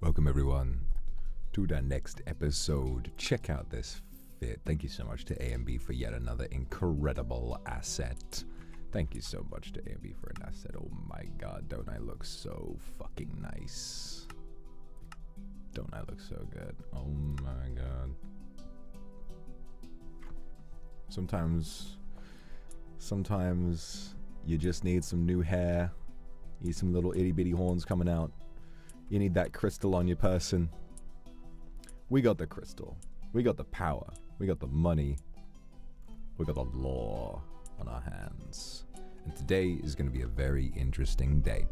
Welcome everyone to the next episode. Check out this fit. Thank you so much to AMB for yet another incredible asset. Thank you so much to AMB for an asset. Oh my god, don't I look so fucking nice? Don't I look so good? Oh my god. Sometimes you just need some new hair. You need some little itty bitty horns coming out. You need that crystal on your person. We got the crystal. We got the power. We got the money. We got the law on our hands. And today is going to be a very interesting day.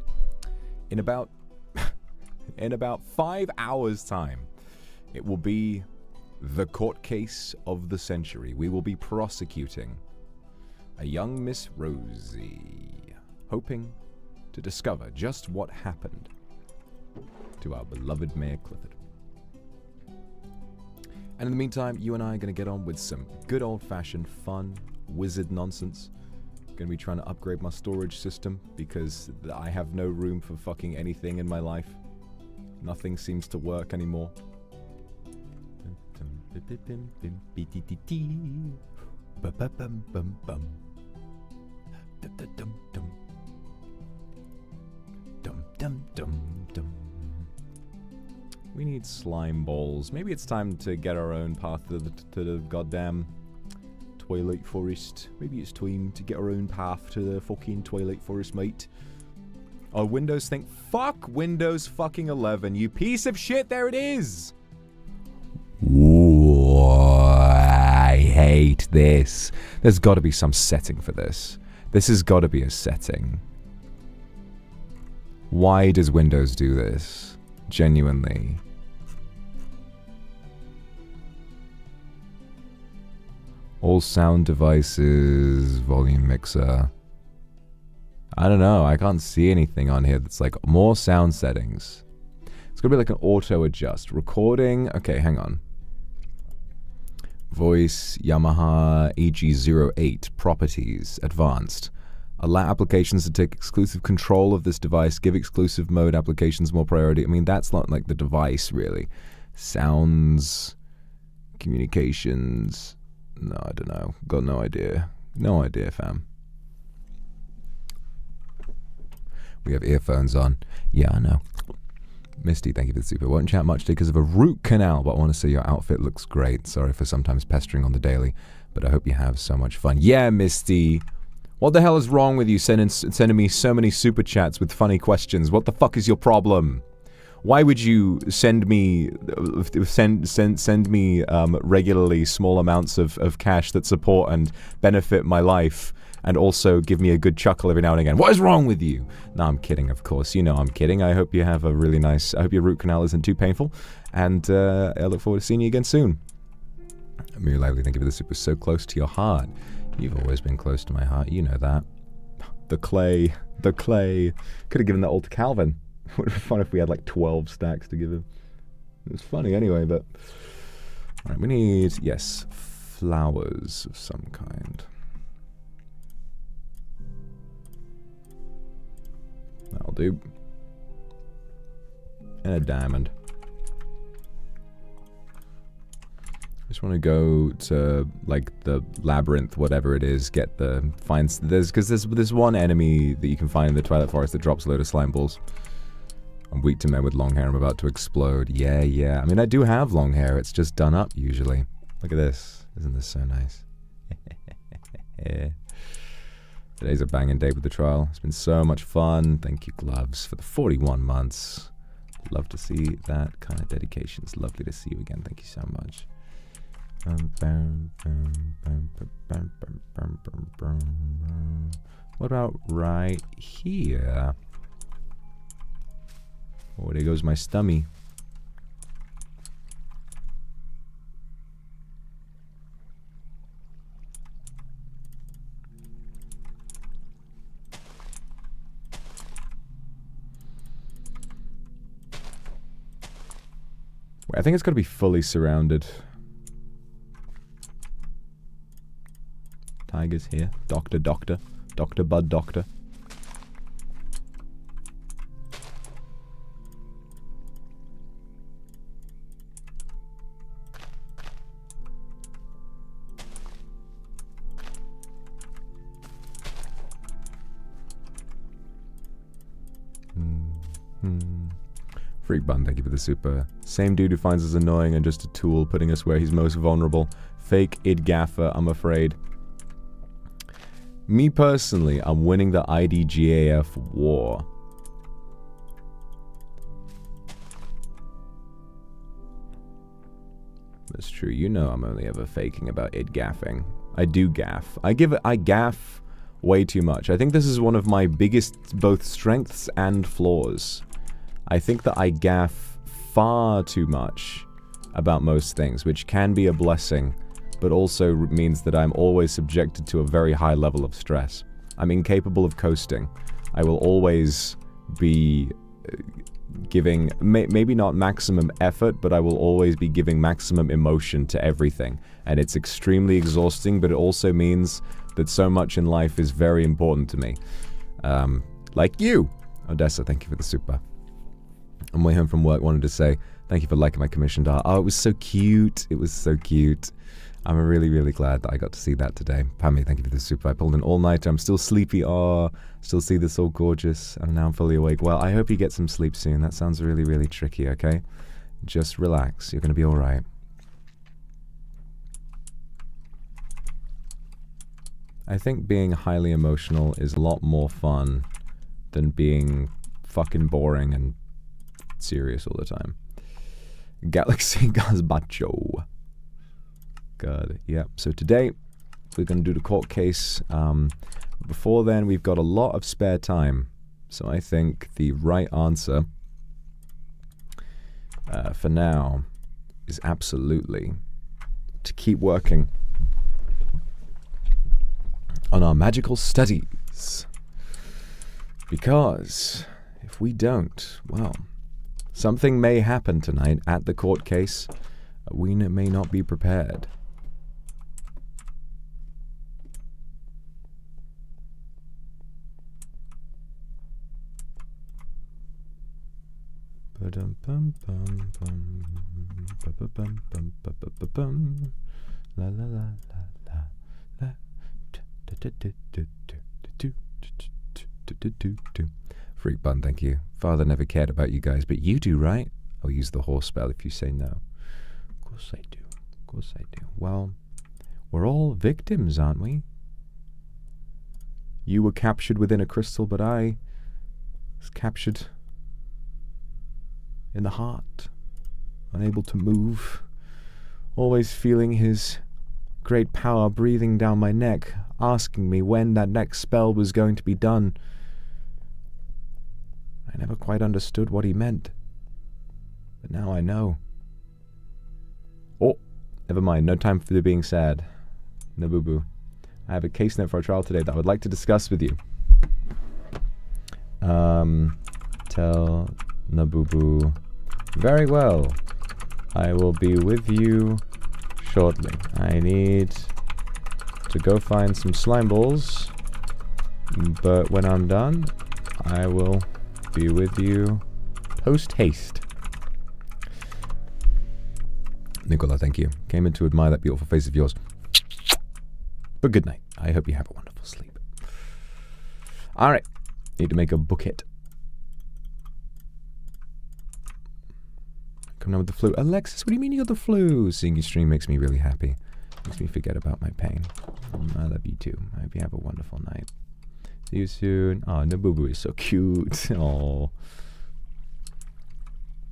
In about 5 hours time, it will be the court case of the century. We will be prosecuting a young Miss Rosie, hoping to discover just what happened to our beloved Mayor Clifford. And in the meantime, you and I are going to get on with some good old-fashioned fun wizard nonsense. Going to be trying to upgrade my storage system because I have no room for fucking anything in my life. Nothing seems to work anymore. We need slime balls. Maybe it's time to get our own path to the goddamn Twilight Forest. Maybe it's time to get our own path to the fucking Twilight Forest, mate. Oh, Windows think. Fuck Windows fucking 11, you piece of shit. There it is. Ooh, I hate this. There's got to be some setting for this. This has got to be a setting. Why does Windows do this? Genuinely. All sound devices, volume mixer. I don't know, I can't see anything on here that's like more sound settings. It's gonna be like an auto adjust. Recording, okay, hang on. Voice, Yamaha EG08, properties, advanced. Allow applications to take exclusive control of this device. Give exclusive mode applications more priority. I mean, that's not like the device, really. Sounds, communications. No, I don't know. Got no idea. No idea, fam. We have earphones on. Yeah, I know. Misty, thank you for the super. Won't chat much today because of a root canal, but I want to say your outfit looks great. Sorry for sometimes pestering on the daily, but I hope you have so much fun. Yeah, Misty. What the hell is wrong with you sending me so many super chats with funny questions? What the fuck is your problem? Why would you send me regularly small amounts of cash that support and benefit my life and also give me a good chuckle every now and again? What is wrong with you? No, I'm kidding, of course. You know I'm kidding. I hope you have a really nice... I hope your root canal isn't too painful. And I look forward to seeing you again soon. Amir Lively, thank you for the super. So close to your heart. You've always been close to my heart. You know that. The clay. The clay. Could have given that all to Calvin. Would have been fun if we had like 12 stacks to give him. It was funny anyway, but... Alright, we need, yes, flowers of some kind. That'll do. And a diamond. I just want to go to, like, the labyrinth, whatever it is, get the... Because there's one enemy that you can find in the Twilight Forest that drops a load of slime balls. I'm weak to men with long hair. I'm about to explode. Yeah, yeah. I mean, I do have long hair. It's just done up, usually. Look at this. Isn't this so nice? Today's a banging day with the trial. It's been so much fun. Thank you, Gloves, for the 41 months. Love to see that kind of dedication. It's lovely to see you again. Thank you so much. What about right here? Oh, there goes my stummy. Wait, I think it's got to be fully surrounded. Tiger's here. Doctor, doctor. Dr. Bud, doctor. Freak Bun, thank you for the super. Same dude who finds us annoying and just a tool, putting us where he's most vulnerable. Fake id gaffer, I'm afraid. Me personally, I'm winning the IDGAF war. That's true. You know I'm only ever faking about id gaffing. I do gaff. I gaff way too much. I think this is one of my biggest both strengths and flaws. I think that I gaff far too much about most things, which can be a blessing, but also means that I'm always subjected to a very high level of stress. I'm incapable of coasting. I will always be giving, maybe not maximum effort, but I will always be giving maximum emotion to everything. And it's extremely exhausting, but it also means that so much in life is very important to me. Like you! Odessa, thank you for the super. On my way home from work, wanted to say, thank you for liking my commissioned art. Oh, it was so cute. It was so cute. I'm really, really glad that I got to see that today. Pammy, thank you for the super. I pulled an all-nighter. I'm still sleepy. Oh, still see this all gorgeous. And now I'm fully awake. Well, I hope you get some sleep soon. That sounds really, really tricky, okay? Just relax. You're going to be alright. I think being highly emotional is a lot more fun than being fucking boring and serious all the time. Galaxy Gazbacho. God, yeah. So today, we're going to do the court case. Before then, we've got a lot of spare time. So I think the right answer for now is absolutely to keep working on our magical studies. Because if we don't, well, something may happen tonight at the court case. We may not be prepared. La la la la la. Freak Bun, thank you. Father never cared about you guys, but you do, right? I'll use the horse spell if you say no. Of course I do. Of course I do. Well, we're all victims, aren't we? You were captured within a crystal, but I was captured in the heart, unable to move, always feeling his great power breathing down my neck, asking me when that next spell was going to be done. I never quite understood what he meant, but now I know. Oh, never mind, no time for the being sad. Nabubu, I have a case note for our trial today that I would like to discuss with you. Tell Nabubu, very well, I will be with you shortly. I need to go find some slime balls, but when I'm done, I will be with you post-haste. Nicola, thank you. Came in to admire that beautiful face of yours. But good night. I hope you have a wonderful sleep. Alright. Need to make a bouquet. Come down with the flu. Alexis, what do you mean you got the flu? Seeing you stream makes me really happy. Makes me forget about my pain. I love you too. I hope you have a wonderful night. See you soon. Oh, Nabubu is so cute. Oh.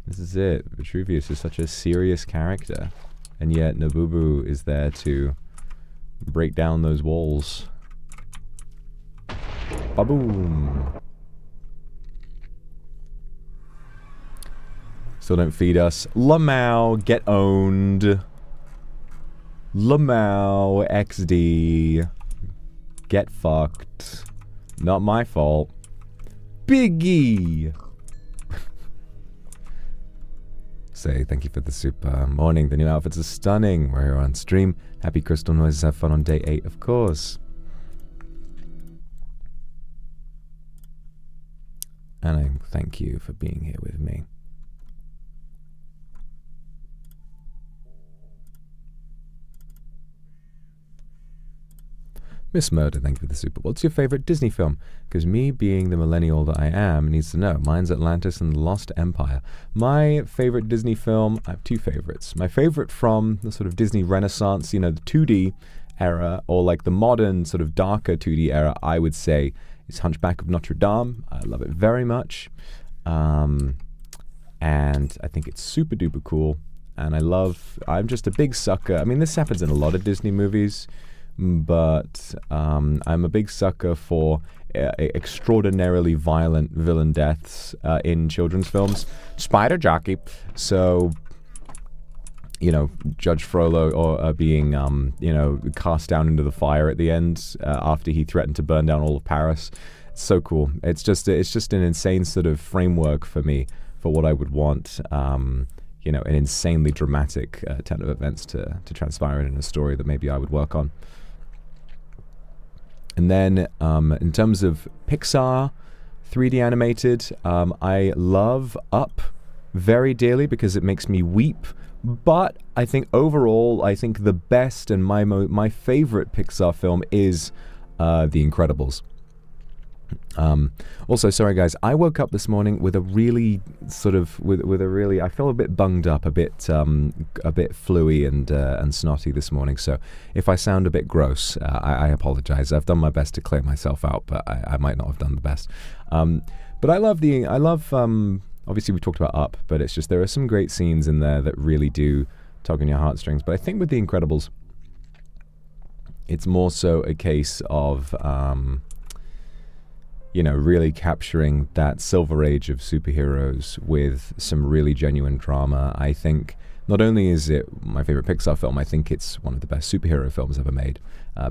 This is it. Vetruvius is such a serious character. And yet Nabubu is there to break down those walls. Ba-boom. Still don't feed us. Lamau, get owned. Lamau, XD. Get fucked. Not my fault. Biggie! Say thank you for the super. Morning, the new outfits are stunning. We're here on stream. Happy crystal noises, have fun on day 8, of course. And I thank you for being here with me. Miss Murder, thank you for the super. What's your favorite Disney film? Because me being the millennial that I am needs to know. Mine's Atlantis and the Lost Empire. My favorite Disney film, I have two favorites. My favorite from the sort of Disney Renaissance, the 2D era, or like the modern sort of darker 2D era, I would say is Hunchback of Notre Dame. I love it very much. And I think it's super duper cool. And I'm just a big sucker. I mean, this happens in a lot of Disney movies, but I'm a big sucker for extraordinarily violent villain deaths in children's films. Spider Jockey. So, Judge Frollo or being, cast down into the fire at the end after he threatened to burn down all of Paris. It's so cool. It's just an insane sort of framework for me for what I would want. An insanely dramatic turn of events to transpire in a story that maybe I would work on. And then in terms of Pixar 3D animated, I love Up very dearly because it makes me weep. But I think overall, the best and my favorite Pixar film is The Incredibles. Also, sorry guys, I woke up this morning with a really I feel a bit bunged up, a bit fluey and snotty this morning. So if I sound a bit gross, I apologize. I've done my best to clear myself out, but I might not have done the best. But I love obviously we talked about Up, but it's just there are some great scenes in there that really do tug on your heartstrings. But I think with The Incredibles, it's more so a case of really capturing that silver age of superheroes with some really genuine drama. I think not only is it my favorite Pixar film, I think it's one of the best superhero films ever made,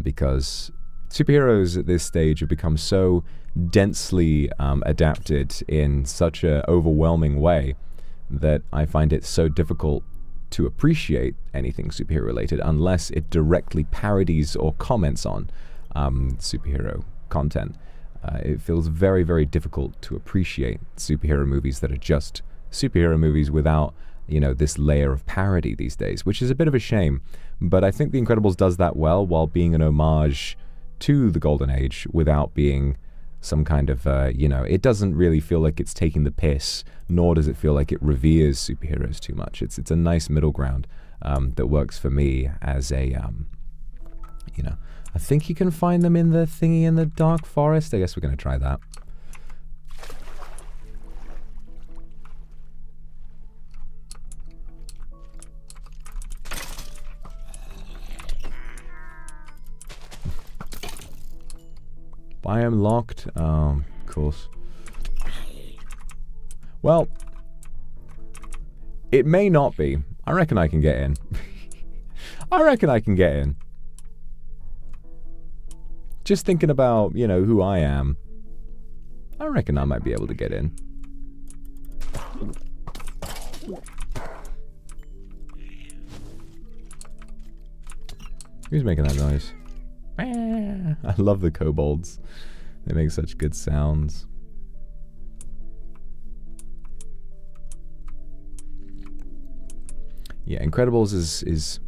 because superheroes at this stage have become so densely adapted in such an overwhelming way that I find it so difficult to appreciate anything superhero related unless it directly parodies or comments on superhero content. It feels very, very difficult to appreciate superhero movies that are just superhero movies without, this layer of parody these days, which is a bit of a shame. But I think The Incredibles does that well while being an homage to the Golden Age without being some kind of, it doesn't really feel like it's taking the piss, nor does it feel like it reveres superheroes too much. It's a nice middle ground that works for me as a, I think you can find them in the thingy in the dark forest. I guess we're going to try that. Biome locked. Of course. Well, it may not be. I reckon I can get in. I reckon I can get in. Just thinking about, who I am, I reckon I might be able to get in. Who's making that noise? I love the kobolds. They make such good sounds. Yeah, Incredibles is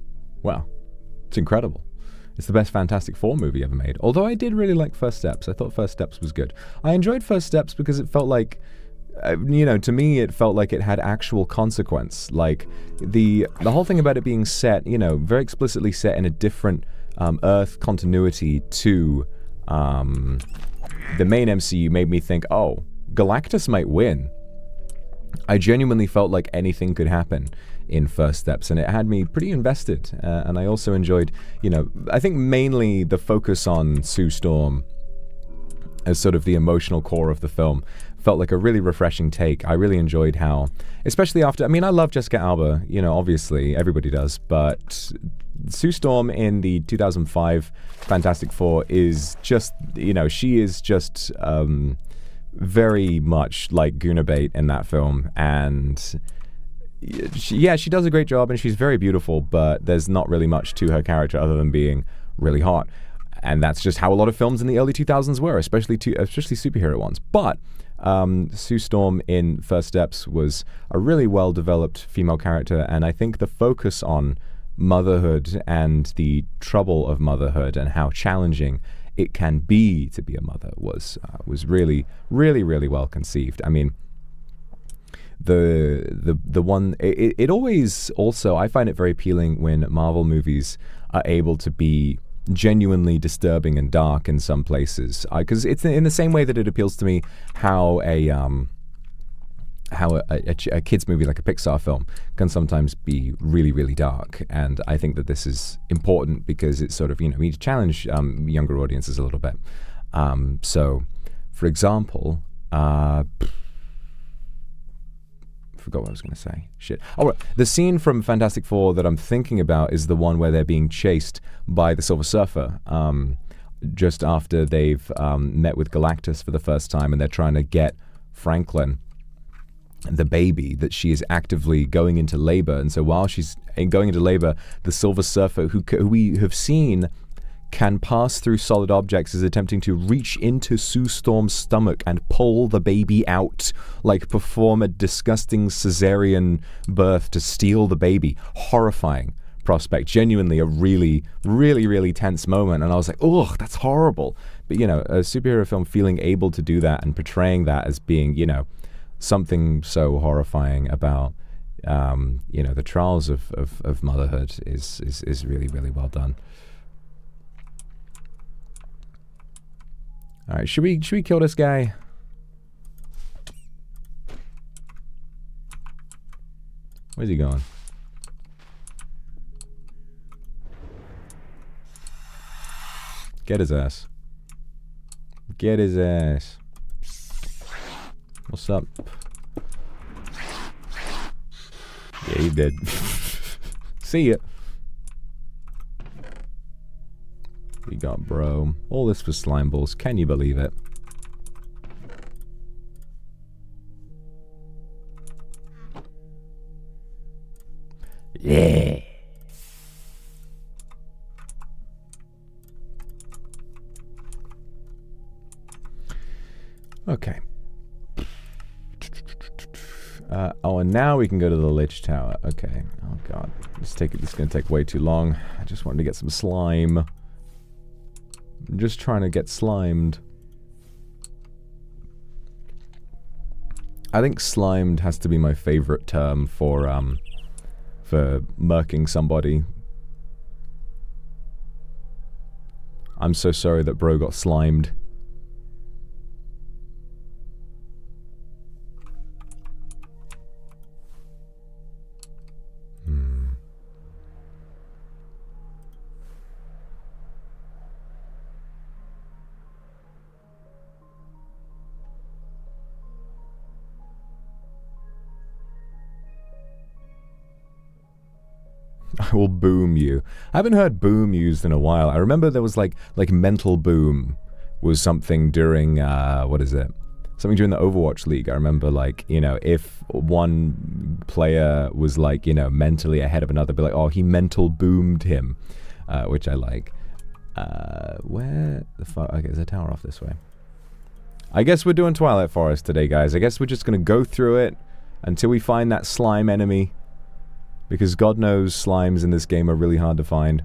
well, it's incredible. It's the best Fantastic Four movie ever made. Although I did really like First Steps. I thought First Steps was good. I enjoyed First Steps because it felt like, to me, it felt like it had actual consequence. Like, the whole thing about it being set, very explicitly set in a different Earth continuity to the main MCU made me think, oh, Galactus might win. I genuinely felt like anything could happen in First Steps, and it had me pretty invested. And I also enjoyed, I think mainly the focus on Sue Storm as sort of the emotional core of the film felt like a really refreshing take. I really enjoyed how, especially after, I love Jessica Alba, obviously, everybody does, but Sue Storm in the 2005 Fantastic Four is just, she is just very much like Goonabait in that film, and she does a great job, and she's very beautiful, but there's not really much to her character other than being really hot. And that's just how a lot of films in the early 2000s were, especially superhero ones. But Sue Storm in First Steps was a really well-developed female character, and I think the focus on motherhood and the trouble of motherhood and how challenging it can be to be a mother was really, really, really well conceived. I mean, the one, it always also, I find it very appealing when Marvel movies are able to be genuinely disturbing and dark in some places, because it's in the same way that it appeals to me how a kid's movie like a Pixar film can sometimes be really, really dark. And I think that this is important because it's sort of, you know, we need to challenge younger audiences a little bit. So, for example, forgot what I was going to say. Shit. Oh, right. The scene from Fantastic Four that I'm thinking about is the one where they're being chased by the Silver Surfer, just after they've met with Galactus for the first time, and they're trying to get Franklin, the baby, that she is actively going into labor. And so while she's going into labor, the Silver Surfer, who we have seen can pass through solid objects, is attempting to reach into Sue Storm's stomach and pull the baby out, like perform a disgusting cesarean birth to steal the baby. Horrifying prospect. Genuinely a really, really, really tense moment. And I was like, ugh, that's horrible. But, you know, a superhero film feeling able to do that and portraying that as being, you know, something so horrifying about, you know, the trials of motherhood is really, really well done. All right, should we kill this guy? Where's he going? Get his ass. Get his ass. What's up? Yeah, he's dead. See ya. We got bro. All this for slime balls. Can you believe it? Yeah. Okay. Oh, and now we can go to the Lich Tower. Okay. Oh god. This is gonna take way too long. I just wanted to get some slime. I'm just trying to get slimed. I think slimed has to be my favorite term for murking somebody. I'm so sorry that bro got slimed. I will boom you. I haven't heard boom used in a while. I remember there was like mental boom was something during, what is it? Something during the Overwatch League. I remember, like, you know, if one player was, like, you know, mentally ahead of another, be like, oh, he mental boomed him, which I like. Where the fuck? Okay, there's a tower off this way. I guess we're doing Twilight Forest today, guys. I guess we're just gonna go through it until we find that slime enemy. Because God knows slimes in this game are really hard to find.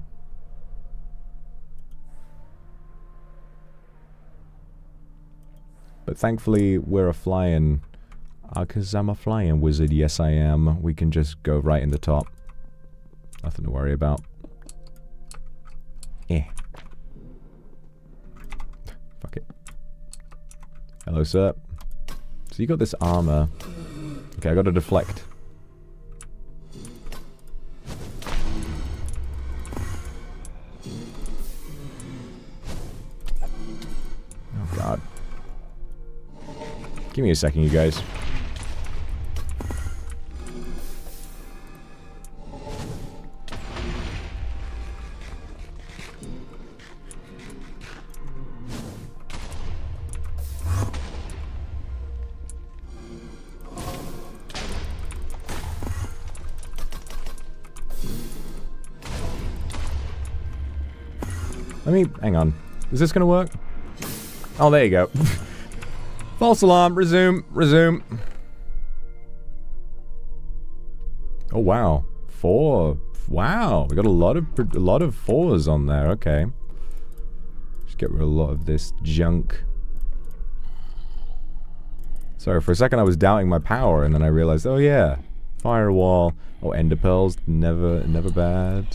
But thankfully, we're a flying... because I'm a flying wizard, yes I am. We can just go right in the top. Nothing to worry about. Eh. Fuck it. Hello, sir. So you got this armor. Okay, I got to deflect. God. Give me a second, you guys. Let me... hang on. Is this gonna work? Oh, there you go. False alarm. Resume. Resume. Oh, wow. 4. Wow. We got a lot of 4s on there. Okay. get rid of a lot of this junk. Sorry, for a second I was doubting my power, and then I realized, oh yeah, firewall. Oh, ender pearls, never bad.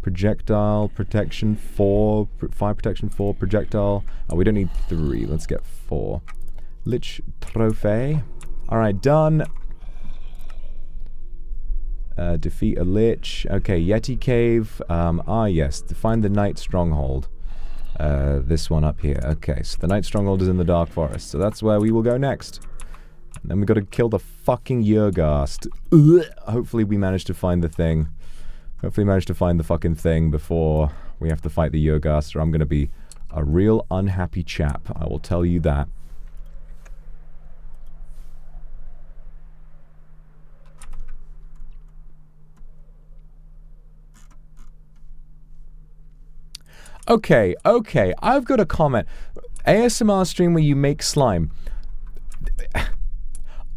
Projectile protection 4, fire protection 4, projectile. Oh, we don't need 3. Let's get 4. Lich trophy. All right, done. Defeat a lich. Okay, Yeti cave. Yes, to find the Night Stronghold. This one up here. Okay, so the Night Stronghold is in the Dark Forest, so that's where we will go next. And then we gotta kill the fucking Yergast. Hopefully we manage to find the thing. Hopefully manage to find the fucking thing before we have to fight the Yergast, or I'm gonna be a real unhappy chap. I will tell you that. Okay, I've got a comment. ASMR stream where you make slime.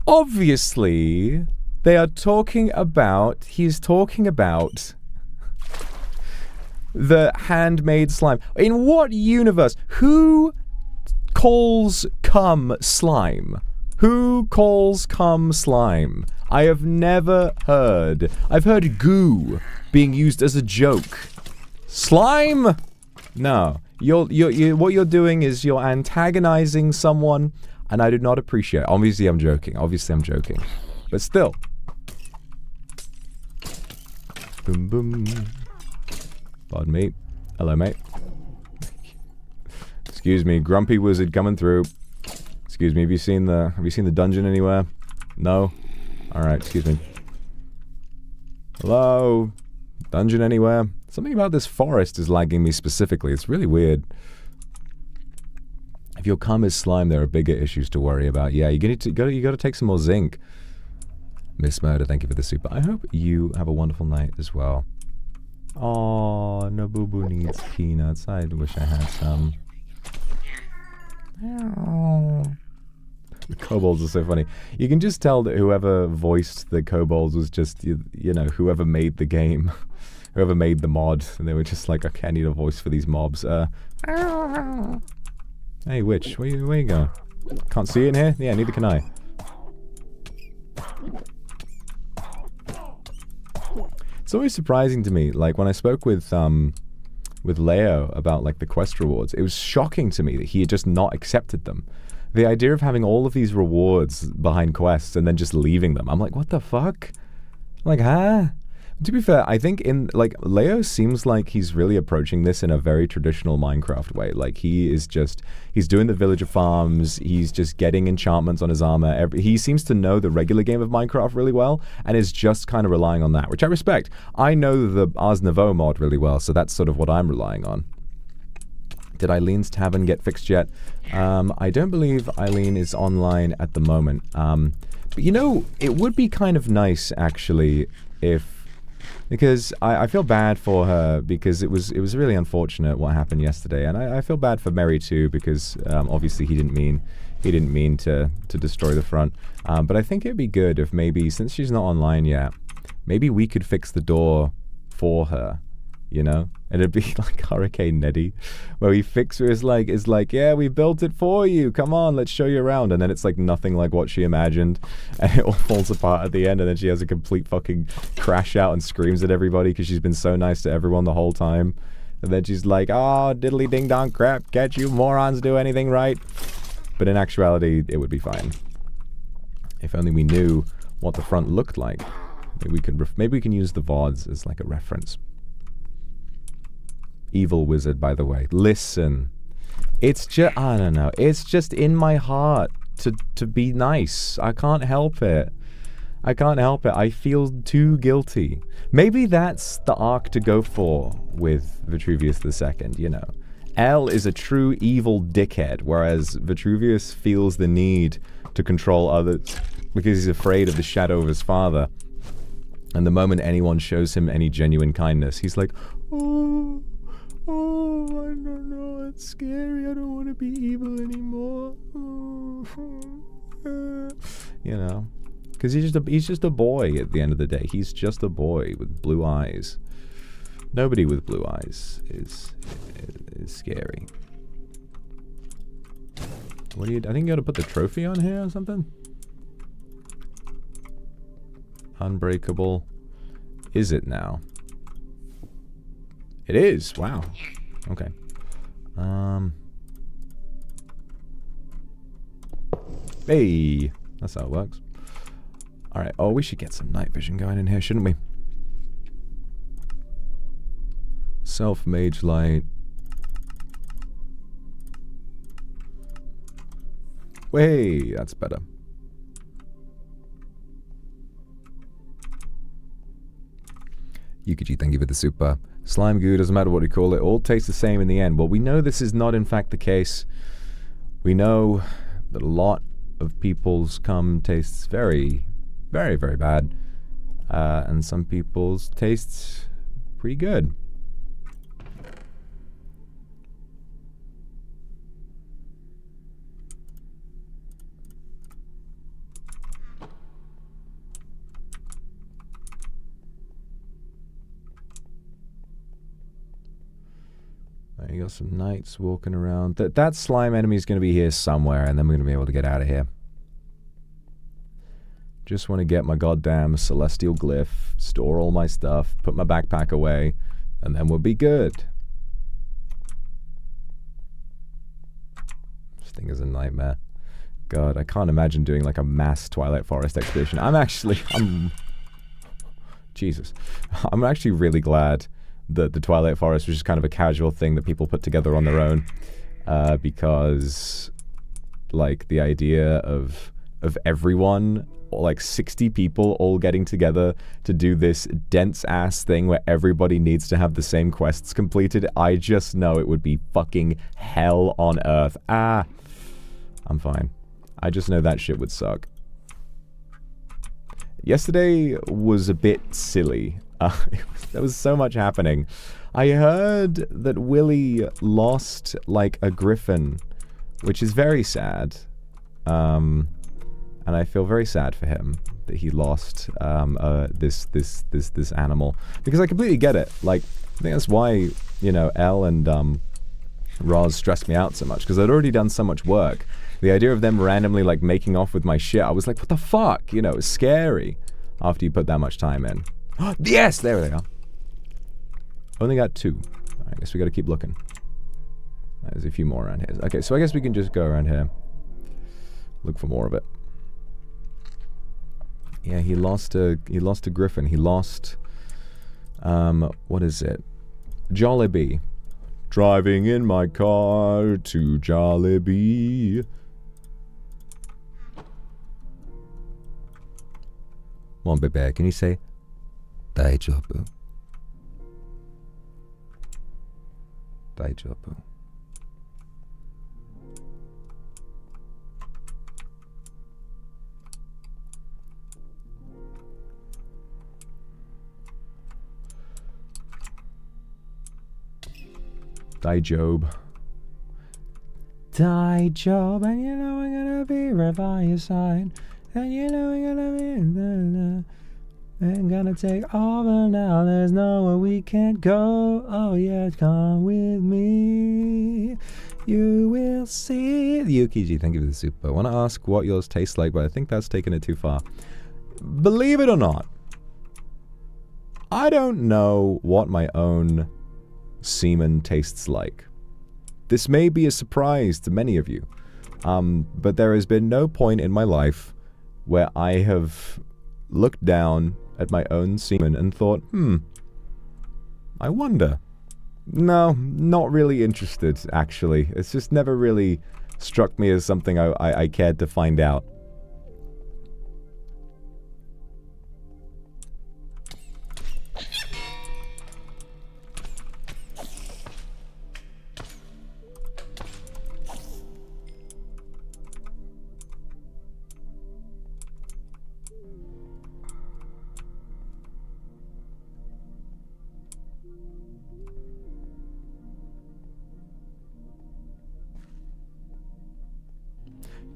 Obviously, they are talking about, he's talking about the handmade slime. In what universe? Who calls cum slime? Who calls cum slime? I have never heard. I've heard goo being used as a joke. Slime? No, what you're doing is you're antagonizing someone, and I do not appreciate it. Obviously, I'm joking. But still. Boom, boom. Pardon me. Hello, mate. Excuse me, grumpy wizard coming through. Excuse me, have you seen the dungeon anywhere? No? Alright, excuse me. Hello? Dungeon anywhere? Something about this forest is lagging me specifically. It's really weird. If your cum is slime, there are bigger issues to worry about. Yeah, you gotta take some more zinc. Miss Murder, thank you for the super. I hope you have a wonderful night as well. Oh, Nabubu needs peanuts. I wish I had some. Oh. The kobolds are so funny. You can just tell that whoever voiced the kobolds was just, you know, whoever made the game. Whoever made the mod, and they were just like, okay, I need a voice for these mobs. Hey, witch, where you going? Can't see it in here? Yeah, neither can I. It's always surprising to me, like, when I spoke with Leo about, like, the quest rewards, it was shocking to me that he had just not accepted them. The idea of having all of these rewards behind quests and then just leaving them, I'm like, what the fuck? Like, huh? To be fair, I think Leo seems like he's really approaching this in a very traditional Minecraft way. Like, he's doing the villager farms, he's just getting enchantments on his armor. He seems to know the regular game of Minecraft really well, and is just kind of relying on that, which I respect. I know the Ars Nouveau mod really well, so that's sort of what I'm relying on. Did Eileen's Tavern get fixed yet? I don't believe Eileen is online at the moment. But you know, it would be kind of nice, actually, if... Because I feel bad for her, because it was really unfortunate what happened yesterday, and I feel bad for Mary too, because obviously he didn't mean to destroy the front. But I think it'd be good if maybe, since she's not online yet, maybe we could fix the door for her, you know? And it'd be like Hurricane Neddy, where it's like, yeah, we built it for you, come on, let's show you around. And then it's like nothing like what she imagined, and it all falls apart at the end, and then she has a complete fucking crash out and screams at everybody because she's been so nice to everyone the whole time. And then she's like, oh, diddly ding dong crap, can't you morons do anything right? But in actuality, it would be fine. If only we knew what the front looked like. Maybe we can use the VODs as like a reference. Evil wizard, by the way. Listen. It's just, I don't know. It's just in my heart to be nice. I can't help it. I feel too guilty. Maybe that's the arc to go for with Vetruvius II, you know. L is a true evil dickhead, whereas Vetruvius feels the need to control others because he's afraid of the shadow of his father. And the moment anyone shows him any genuine kindness, he's like, oh, I don't know, it's scary, I don't want to be evil anymore. You know, because he's just a boy at the end of the day. He's just a boy with blue eyes. Nobody with blue eyes is scary. What do you... I think you gotta put the trophy on here or something? Unbreakable. Is it now? It is! Wow. Okay. Hey! That's how it works. Alright, oh, we should get some night vision going in here, shouldn't we? Self-mage light. Way, that's better. Yukiji, thank you for the super. Slime goo, doesn't matter what you call it, all tastes the same in the end. Well, we know this is not in fact the case. We know that a lot of people's cum tastes very, very, very bad. And some people's tastes pretty good. You got some knights walking around. That slime enemy is going to be here somewhere, and then we're going to be able to get out of here. Just want to get my goddamn celestial glyph, store all my stuff, put my backpack away, and then we'll be good. This thing is a nightmare. God, I can't imagine doing like a mass Twilight Forest expedition. Jesus. I'm actually really glad that the Twilight Forest was just kind of a casual thing that people put together on their own, because, like, the idea of everyone, like 60 people all getting together to do this dense-ass thing where everybody needs to have the same quests completed, I just know it would be fucking hell on earth. I'm fine. I just know that shit would suck. Yesterday was a bit silly. There was so much happening. I heard that Willy lost, like, a griffin, which is very sad. And I feel very sad for him that he lost this animal, because I completely get it. Like, I think that's why, you know, Elle and Roz stressed me out so much, because I'd already done so much work. The idea of them randomly, like, making off with my shit, I was like, what the fuck? You know, it's scary after you put that much time in. Yes! There they are. Only got 2. I guess we gotta keep looking. There's a few more around here. Okay, so I guess we can just go around here. Look for more of it. Yeah, he lost a griffin. He lost, what is it? Jollibee. Driving in my car to Jollibee. Come on, baby, can you say Daijobu? Daijobu. Daijob. Daijob, and you know I'm gonna be right by your side. And you know I'm gonna be and gonna take over now. There's nowhere we can't go. Oh yeah, come with me. You will see. Yukiji, thank you for the super. I want to ask what yours tastes like, but I think that's taking it too far. Believe it or not, I don't know what my own semen tastes like. This may be a surprise to many of you, but there has been no point in my life where I have looked down at my own semen and thought, I wonder. No, not really interested, actually. It's just never really struck me as something I cared to find out.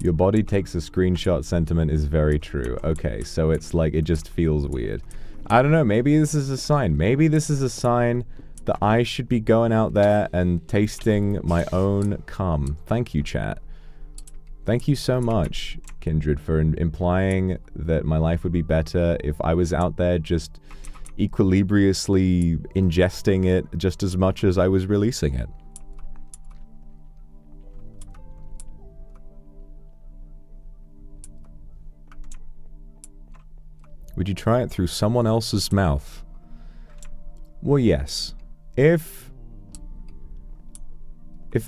Your body takes a screenshot sentiment is very true. Okay, so it's like, it just feels weird. I don't know, maybe this is a sign. Maybe this is a sign that I should be going out there and tasting my own cum. Thank you, chat. Thank you so much, Kindred, for implying that my life would be better if I was out there just equilibriously ingesting it just as much as I was releasing it. Would you try it through someone else's mouth? Well, yes. If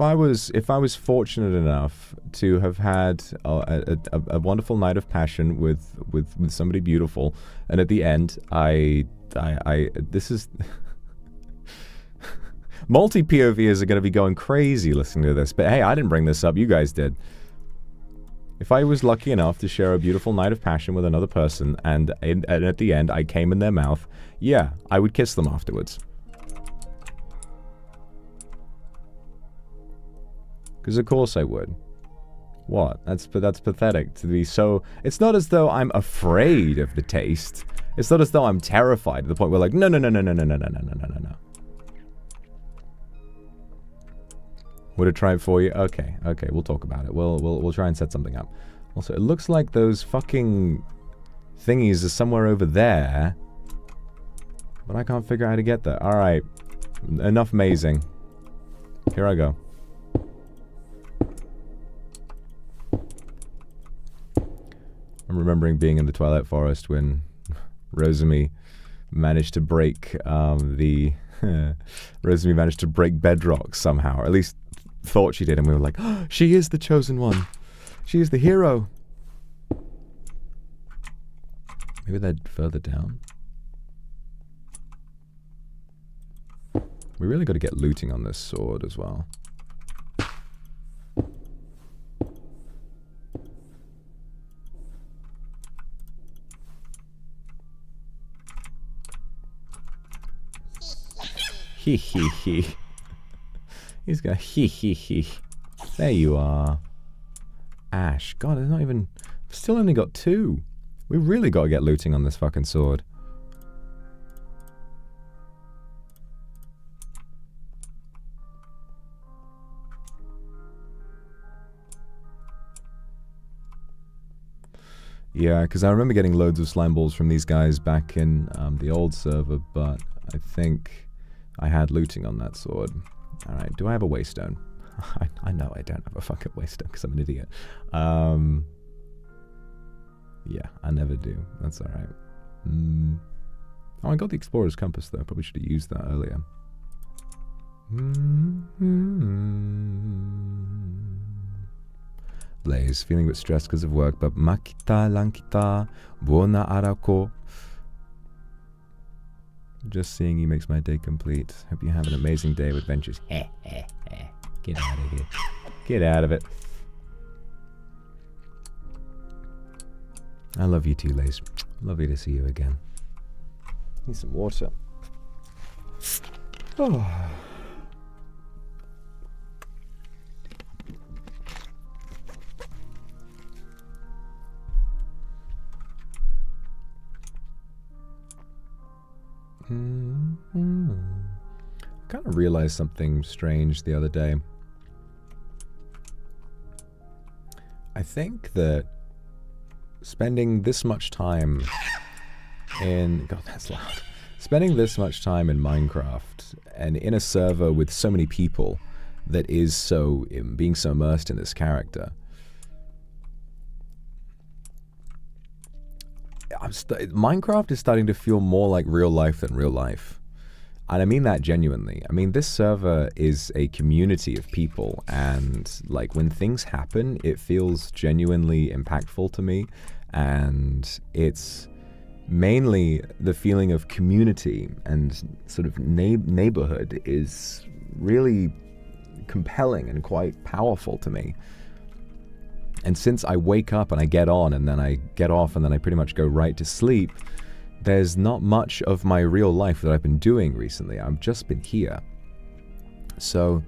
I was fortunate enough to have had a wonderful night of passion with somebody beautiful, and at the end this is multi POVs are going to be going crazy listening to this, but hey, I didn't bring this up, you guys did. If I was lucky enough to share a beautiful night of passion with another person, and at the end I came in their mouth, yeah, I would kiss them afterwards. Because of course I would. What? That's pathetic to be so... It's not as though I'm afraid of the taste. It's not as though I'm terrified to the point where like, no. Would it try it for you? Okay, we'll talk about it. We'll try and set something up. Also, it looks like those fucking thingies are somewhere over there. But I can't figure out how to get there. Alright. Enough mazing. Here I go. I'm remembering being in the Twilight Forest when Rosemi managed to break Rosemi managed to break bedrock somehow, or at least thought she did, and we were like, oh, she is the chosen one. She is the hero. Maybe they're further down. We really got to get looting on this sword as well. He. He's got he. There you are. Ash. God, there's not even... I've still only got 2. We really got to get looting on this fucking sword. Yeah, because I remember getting loads of slime balls from these guys back in the old server, but I think I had looting on that sword. Alright, do I have a waystone? I know I don't have a fucking waystone because I'm an idiot. Yeah, I never do. That's alright. Oh, I got the Explorer's Compass though. Probably should have used that earlier. Blaze, feeling a bit stressed because of work, but makita lankita buona arako. Just seeing you makes my day complete. Hope you have an amazing day of adventures. Get out of here. Get out of it. I love you too, Lace. Lovely to see you again. Need some water. Oh. I kind of realized something strange the other day. I think that spending this much time in... God, that's loud. Spending this much time in Minecraft and in a server with so many people that is so... being so immersed in this character... Minecraft is starting to feel more like real life than real life. And I mean that genuinely. I mean, this server is a community of people, and like when things happen, it feels genuinely impactful to me. And it's mainly the feeling of community and sort of neighborhood is really compelling and quite powerful to me. And since I wake up and I get on and then I get off and then I pretty much go right to sleep, there's not much of my real life that I've been doing recently. I've just been here. So,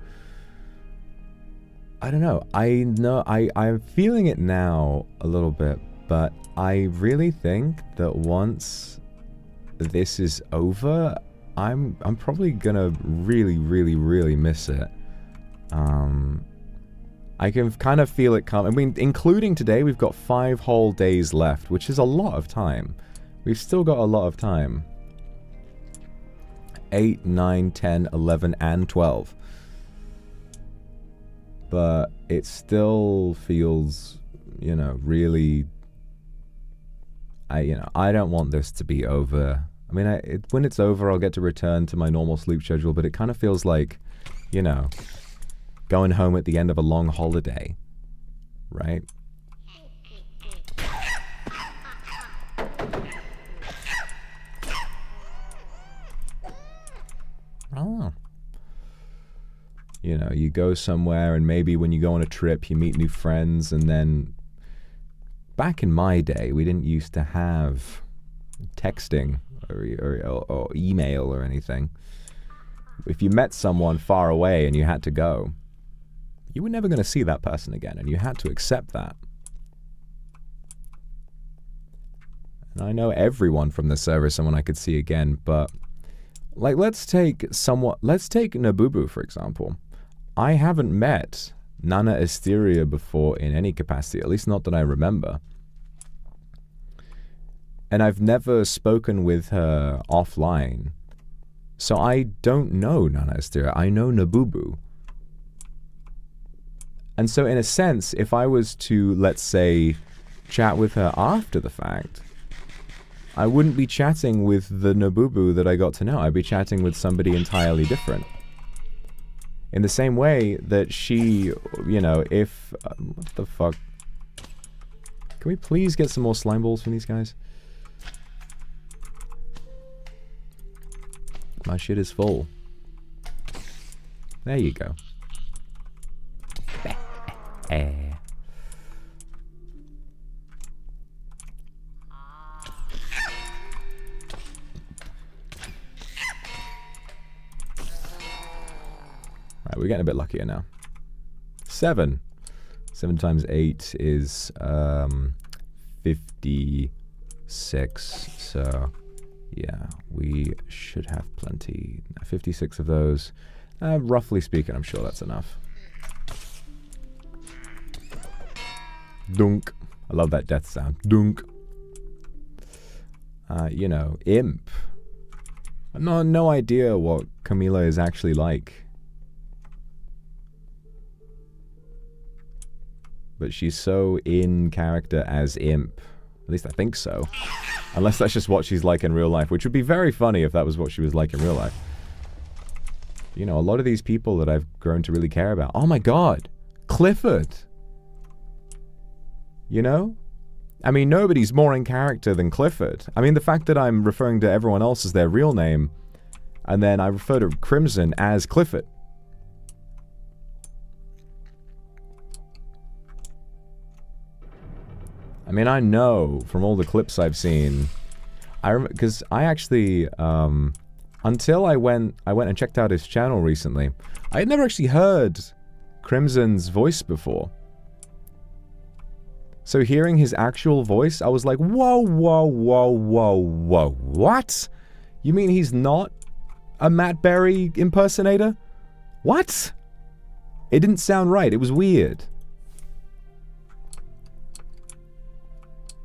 I don't know. I'm feeling it now a little bit, but I really think that once this is over, I'm probably gonna really miss it. I can kind of feel it come. I mean, including today, we've got 5 whole days left, which is a lot of time. We've still got a lot of time. 8, 9, 10, 11, and 12. But it still feels, you know, really... I don't want this to be over. I mean, when it's over, I'll get to return to my normal sleep schedule, but it kind of feels like, you know, going home at the end of a long holiday, right? Oh. You know, you go somewhere and maybe when you go on a trip, you meet new friends, and then back in my day, we didn't used to have texting or email or anything. If you met someone far away and you had to go, you were never going to see that person again, and you had to accept that. And I know everyone from the server is someone I could see again, but like, let's take Nabubu, for example. I haven't met Nana Asteria before in any capacity, at least not that I remember. And I've never spoken with her offline. So I don't know Nana Asteria. I know Nabubu. And so in a sense, if I was to, let's say, chat with her after the fact, I wouldn't be chatting with the Nabubu that I got to know. I'd be chatting with somebody entirely different. In the same way that she, you know, if... what the fuck? Can we please get some more slime balls from these guys? My shit is full. There you go. Right, we're getting a bit luckier now. 7. 7 times 8 is 56. So, yeah, we should have plenty. 56 of those. Roughly speaking, I'm sure that's enough. Dunk. I love that death sound. Dunk. You know, imp. No idea what Camila is actually like. But she's so in character as imp. At least I think so. Unless that's just what she's like in real life, which would be very funny if that was what she was like in real life. You know, a lot of these people that I've grown to really care about. Oh my god! Clifford! You know? I mean, nobody's more in character than Clifford. I mean, the fact that I'm referring to everyone else as their real name, and then I refer to Crimson as Clifford. I mean, I know from all the clips I've seen, because I actually, until I went and checked out his channel recently, I had never actually heard Crimson's voice before. So hearing his actual voice, I was like, whoa, whoa, whoa, whoa, whoa, what? You mean he's not a Matt Berry impersonator? What? It didn't sound right. It was weird.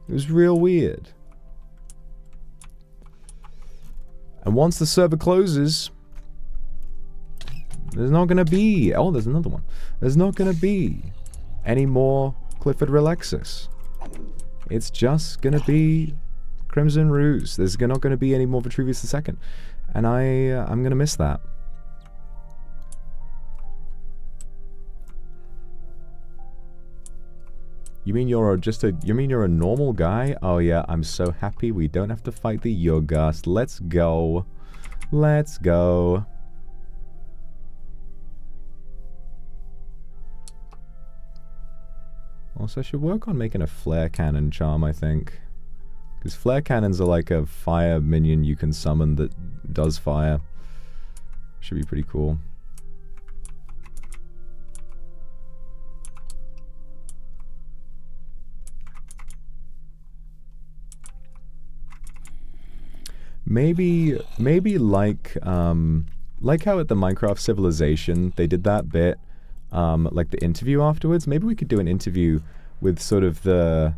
It was real weird. And once the server closes, there's not gonna be... Oh, there's another one. There's not gonna be any more Clifford Relexus. It's just gonna be Crimson Ruse. There's not gonna be any more Vetruvius II. And I'm gonna miss that. You mean you're a normal guy? Oh yeah, I'm so happy we don't have to fight the Yogast. Let's go. Let's go. Also, I should work on making a flare cannon charm, I think. Because flare cannons are like a fire minion you can summon that does fire. Should be pretty cool. maybe like how at the Minecraft Civilization they did that bit, like the interview afterwards. Maybe we could do an interview with sort of the,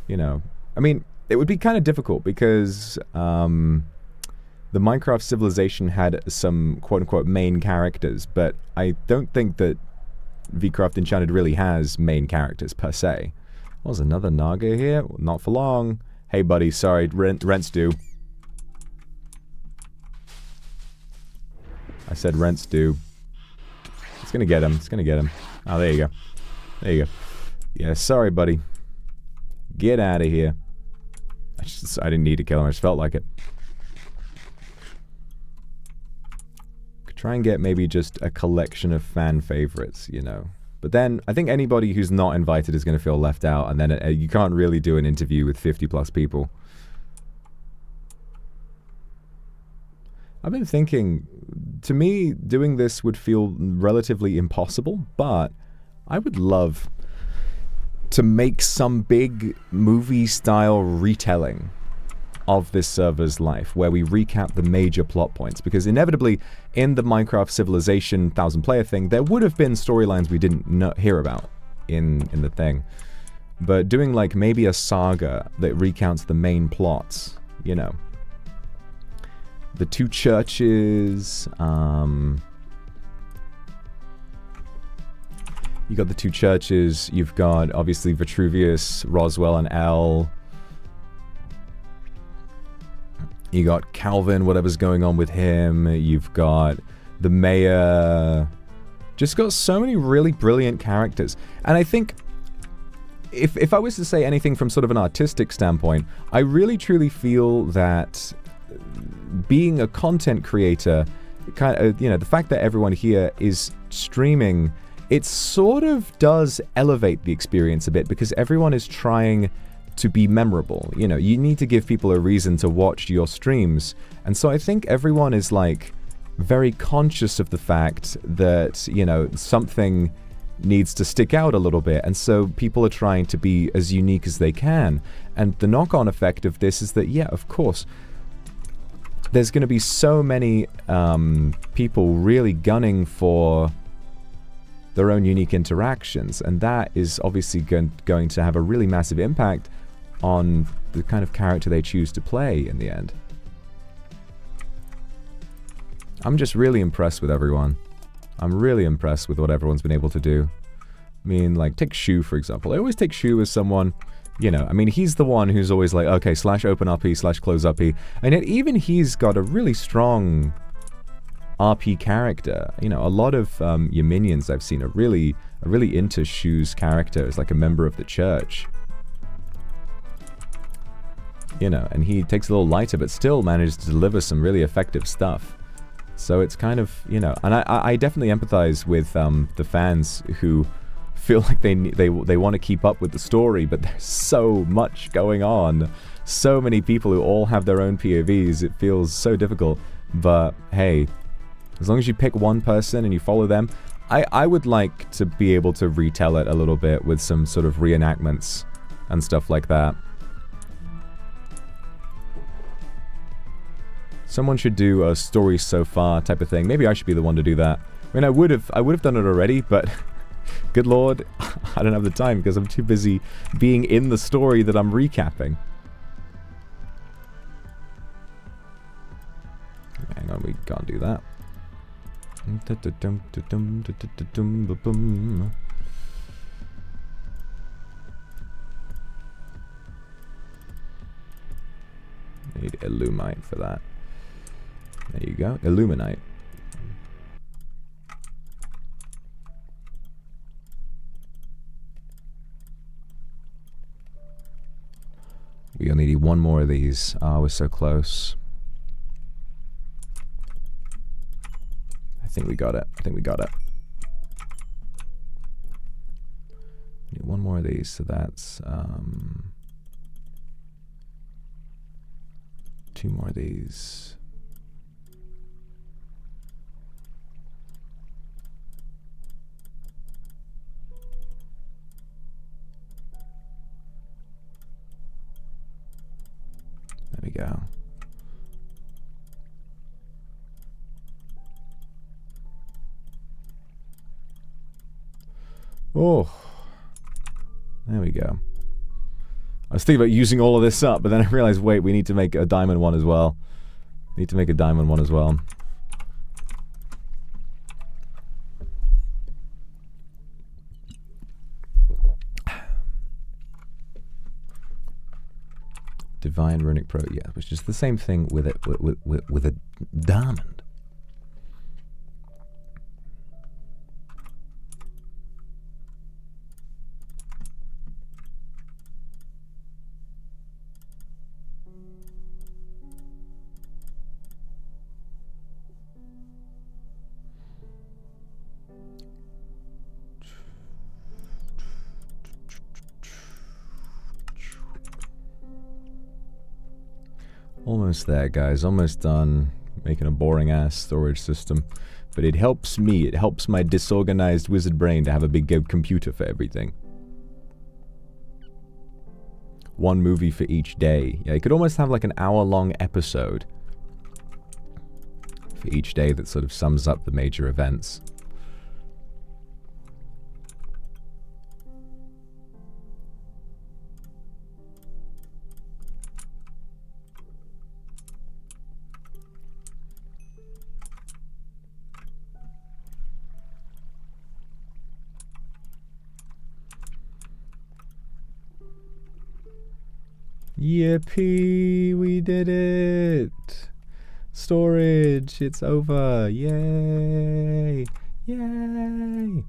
you know, I mean, it would be kind of difficult because the Minecraft Civilization had some quote-unquote main characters, but I don't think that VCraft Enchanted really has main characters per se. Oh, there's another Naga here. Not for long. Hey, buddy. Sorry, rent's due. I said rent's due. It's gonna get him. It's gonna get him. Oh, there you go. There you go. Yeah, sorry, buddy. Get out of here. I didn't need to kill him. I just felt like it. Could try and get maybe just a collection of fan favorites, you know. But then, I think anybody who's not invited is going to feel left out, and then you can't really do an interview with 50+ people. I've been thinking, to me, doing this would feel relatively impossible, but I would love to make some big movie-style retelling of this server's life, where we recap the major plot points, because inevitably, in the Minecraft Civilization 1000-player thing, there would have been storylines we didn't hear about in the thing. But doing, like, maybe a saga that recounts the main plots, you know. The two churches, you got the two churches, you've got, obviously, Vetruvius, Roswell, and Elle. You got Calvin, whatever's going on with him. You've got the mayor. Just got so many really brilliant characters. And I think, if I was to say anything from sort of an artistic standpoint, I really truly feel that being a content creator, kind of, you know, the fact that everyone here is streaming, it sort of does elevate the experience a bit, because everyone is trying to be memorable. You know, you need to give people a reason to watch your streams. And so I think everyone is, like, very conscious of the fact that, you know, something needs to stick out a little bit. And so people are trying to be as unique as they can. And the knock-on effect of this is that, yeah, of course, there's going to be so many people really gunning for their own unique interactions. And that is obviously going to have a really massive impact on the kind of character they choose to play in the end. I'm just really impressed with everyone. I'm really impressed with what everyone's been able to do. I mean, like, take Shu, for example. I always take Shu as someone, you know, I mean, he's the one who's always like, okay, /open RP, /close RP. And yet even he's got a really strong RP character. You know, a lot of your minions I've seen are really into Shu's character as like a member of the church. You know, and he takes a little lighter, but still manages to deliver some really effective stuff. So it's kind of, you know, and I definitely empathize with the fans who feel like they want to keep up with the story, but there's so much going on. So many people who all have their own POVs, it feels so difficult. But hey, as long as you pick one person and you follow them, I would like to be able to retell it a little bit with some sort of reenactments and stuff like that. Someone should do a story so far type of thing. Maybe I should be the one to do that. I mean, I would have done it already, but good lord, I don't have the time because I'm too busy being in the story that I'm recapping. Hang on, we can't do that. Need Illumite for that. There you go, Illuminite. We only need one more of these. Oh, we're so close. I think we got it. I think we got it. Need one more of these, so that's two more of these. There we go. Oh. There we go. I was thinking about using all of this up, but then I realized, wait, we need to make a diamond one as well. Need to make a diamond one as well. Divine Runic Pro, yeah, which is the same thing with it with a diamond. Almost there, guys. Almost done making a boring-ass storage system. But it helps me. It helps my disorganized wizard brain to have a big computer for everything. One movie for each day. Yeah, you could almost have like an hour-long episode for each day that sort of sums up the major events. Yippee! We did it! Storage! It's over! Yay! Yay!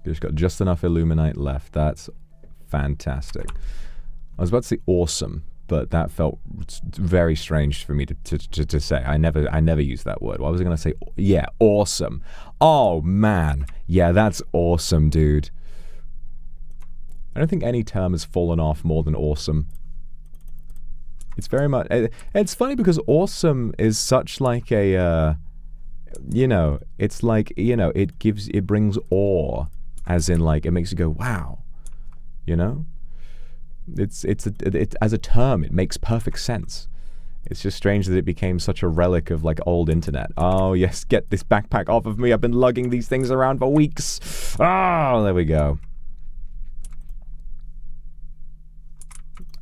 Just got just enough Illuminite left. That's fantastic. I was about to say awesome, but that felt very strange for me to say. I never use that word. Why was I going to say, yeah, awesome? Oh, man. Yeah, that's awesome, dude. I don't think any term has fallen off more than awesome. It's very much... It's funny because awesome is such like a... you know, it's like, you know, it brings awe. As in, like, it makes you go, wow, you know? It's as a term, it makes perfect sense. It's just strange that it became such a relic of, like, old internet. Oh, yes, get this backpack off of me. I've been lugging these things around for weeks. Oh, there we go.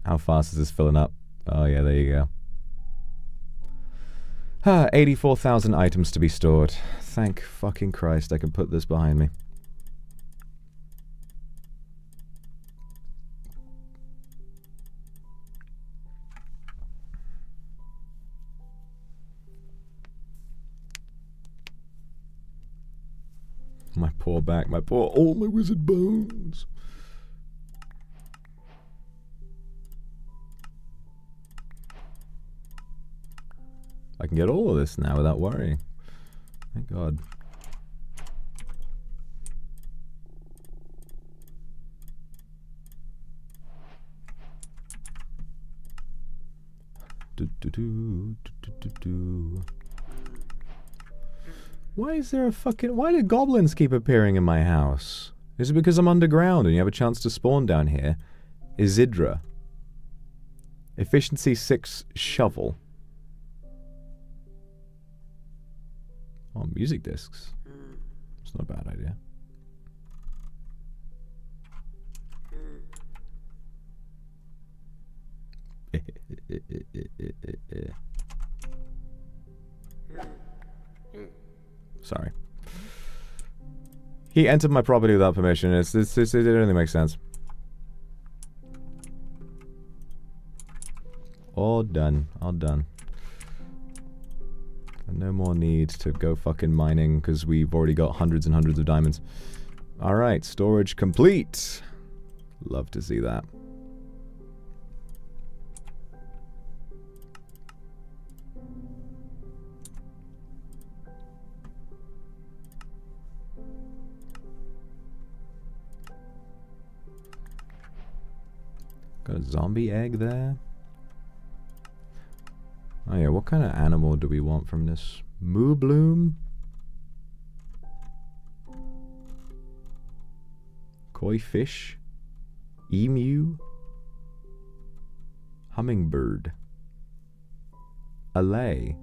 How fast is this filling up? Oh, yeah, there you go. 84,000 items to be stored. Thank fucking Christ I can put this behind me. My poor back, all my wizard bones. I can get all of this now without worrying. Thank God. Why is there a fucking... Why do goblins keep appearing in my house? Is it because I'm underground and you have a chance to spawn down here? Isidra. Efficiency 6 shovel. Oh, music discs. It's not a bad idea. Sorry. He entered my property without permission. It didn't really make sense. All done. All done. And no more need to go fucking mining because we've already got hundreds and hundreds of diamonds. Alright, storage complete. Love to see that. Got a zombie egg there. Oh yeah, what kind of animal do we want from this? Moo bloom? Koi fish? Emu? Hummingbird? Allay?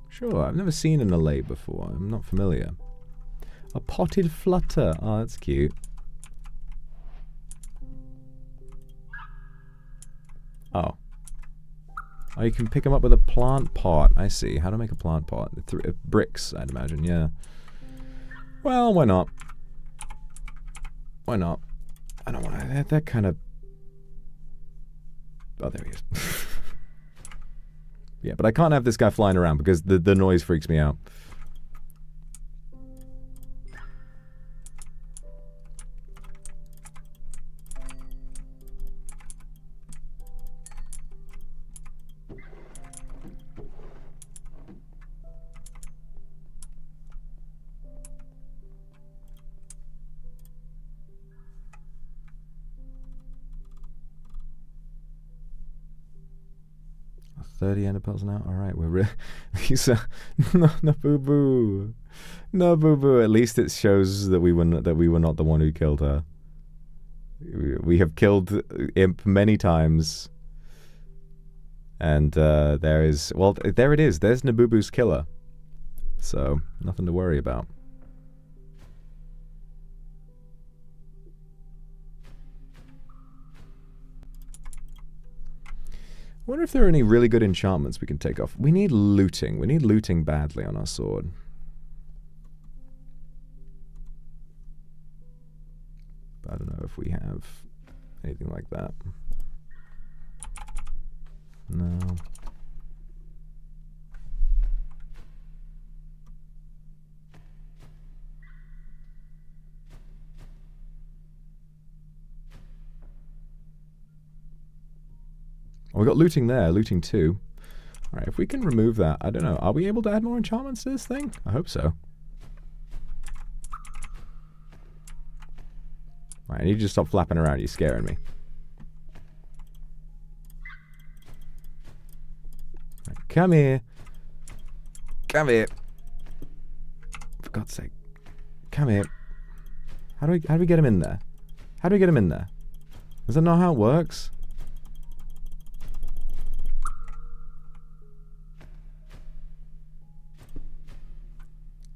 Sure, I've never seen an allay before. I'm not familiar. A potted flutter. Oh, that's cute. Oh. Oh, you can pick them up with a plant pot. I see. How to make a plant pot? Bricks, I'd imagine, yeah. Well, why not? Why not? I don't want to... That kind of... Oh, there he is. Yeah, but I can't have this guy flying around because the noise freaks me out. $30 now. All right, we're really. Nabubu, Nabubu. At least it shows that we were not the one who killed her. We have killed Imp many times, and there is there it is. There's Nabubu's killer. So nothing to worry about. I wonder if there are any really good enchantments we can take off. We need looting. We need looting badly on our sword. But I don't know if we have anything like that. No. Oh, we got looting there, looting 2. Alright, if we can remove that, I don't know. Are we able to add more enchantments to this thing? I hope so. Alright, I need you to stop flapping around. You're scaring me. Right, come here. Come here. For God's sake. Come here. How do we get him in there? How do we get him in there? Is that not how it works?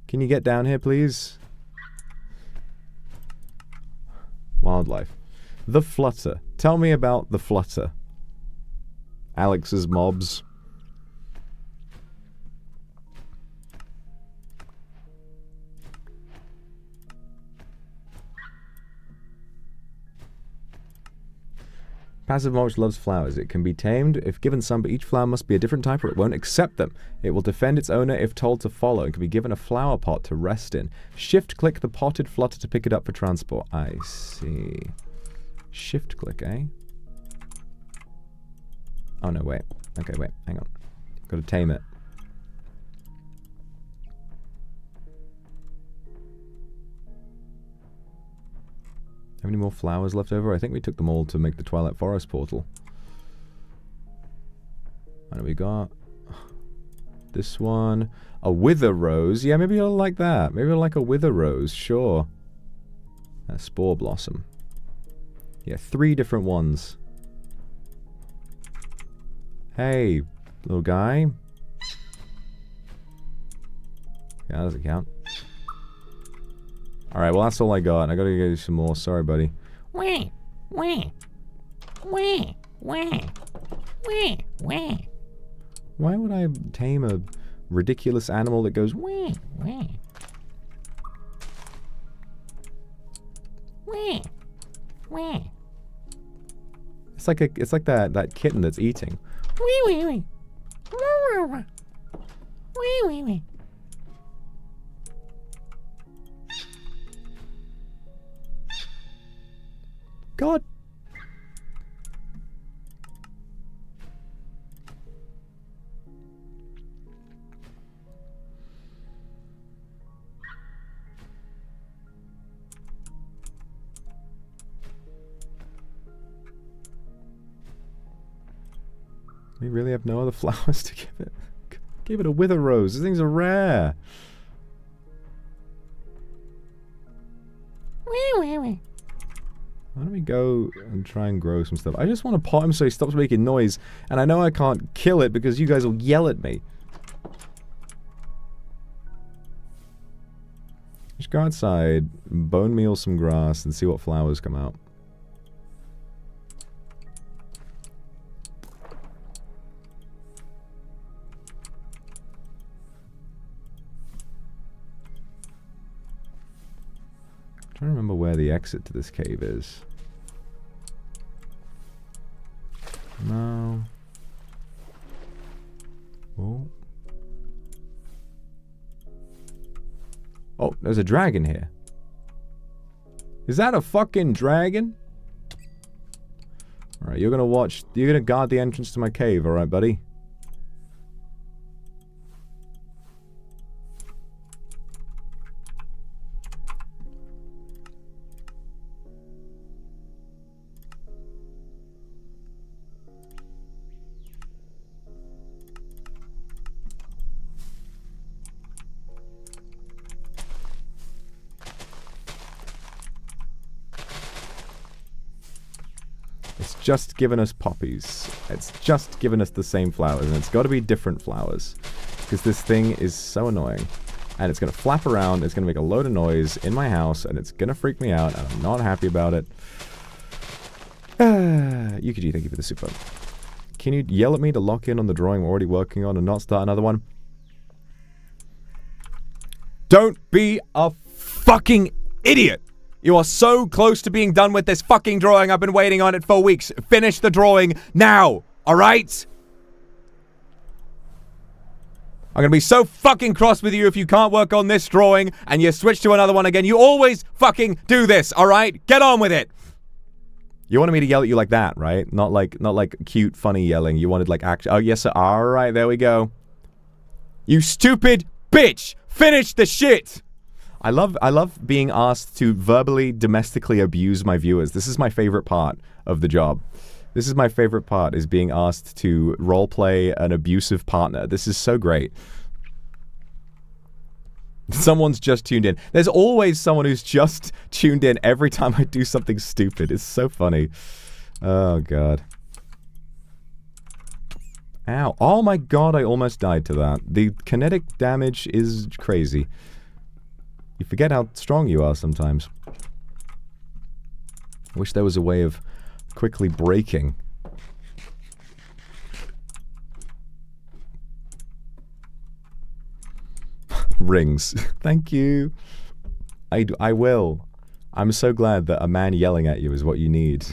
Can you get down here, please? Wildlife. The flutter. Tell me about the flutter. Alex's mobs. Passive mulch loves flowers. It can be tamed if given some, but each flower must be a different type or it won't accept them. It will defend its owner if told to follow and can be given a flower pot to rest in. Shift-click the potted flutter to pick it up for transport. I see. Shift-click, eh? Oh, no, wait. Okay, wait. Hang on. Gotta tame it. Have any more flowers left over? I think we took them all to make the Twilight Forest portal. What do we got? This one. A wither rose. Yeah, maybe I'll like that. Maybe I'll like a wither rose. Sure. A spore blossom. Yeah, 3 different ones. Hey, little guy. Yeah, that doesn't count. Alright, well that's all I got. I gotta get you some more. Sorry, buddy. Wah, wah, wah, wah, wah, wah. Why would I tame a ridiculous animal that goes Wah, wah. Wah, wah. It's like that kitten that's eating. Wee wee wee. Wah, wah, wah. Wee wee wee. God. We really have no other flowers to give it. Give it a wither rose. These things are rare. Wee. Why don't we go and try and grow some stuff? I just want to pot him so he stops making noise. And I know I can't kill it because you guys will yell at me. Just go outside, bone meal some grass, and see what flowers come out. I'm trying to remember where the exit to this cave is. No. Oh. Oh, there's a dragon here. Is that a fucking dragon? Alright, you're gonna guard the entrance to my cave, alright, buddy? Just given us poppies. It's just given us the same flowers, and it's got to be different flowers. Because this thing is so annoying. And it's going to flap around, it's going to make a load of noise in my house, and it's going to freak me out, and I'm not happy about it. Yukiji, thank you for the super. Can you yell at me to lock in on the drawing we're already working on and not start another one? Don't be a fucking idiot! You are so close to being done with this fucking drawing. I've been waiting on it for weeks. Finish the drawing now, alright? I'm gonna be so fucking cross with you if you can't work on this drawing and you switch to another one again. You always fucking do this, alright? Get on with it! You wanted me to yell at you like that, right? Not like cute, funny yelling. You wanted like action. Oh, yes, sir. Alright, there we go. You stupid bitch! Finish the shit! I love being asked to verbally, domestically abuse my viewers. This is my favorite part of the job. This is my favorite part, is being asked to roleplay an abusive partner. This is so great. Someone's just tuned in. There's always someone who's just tuned in every time I do something stupid. It's so funny. Oh, God. Ow. Oh, my God, I almost died to that. The kinetic damage is crazy. You forget how strong you are sometimes. I wish there was a way of quickly breaking. Rings. Thank you. I will. I'm so glad that a man yelling at you is what you need.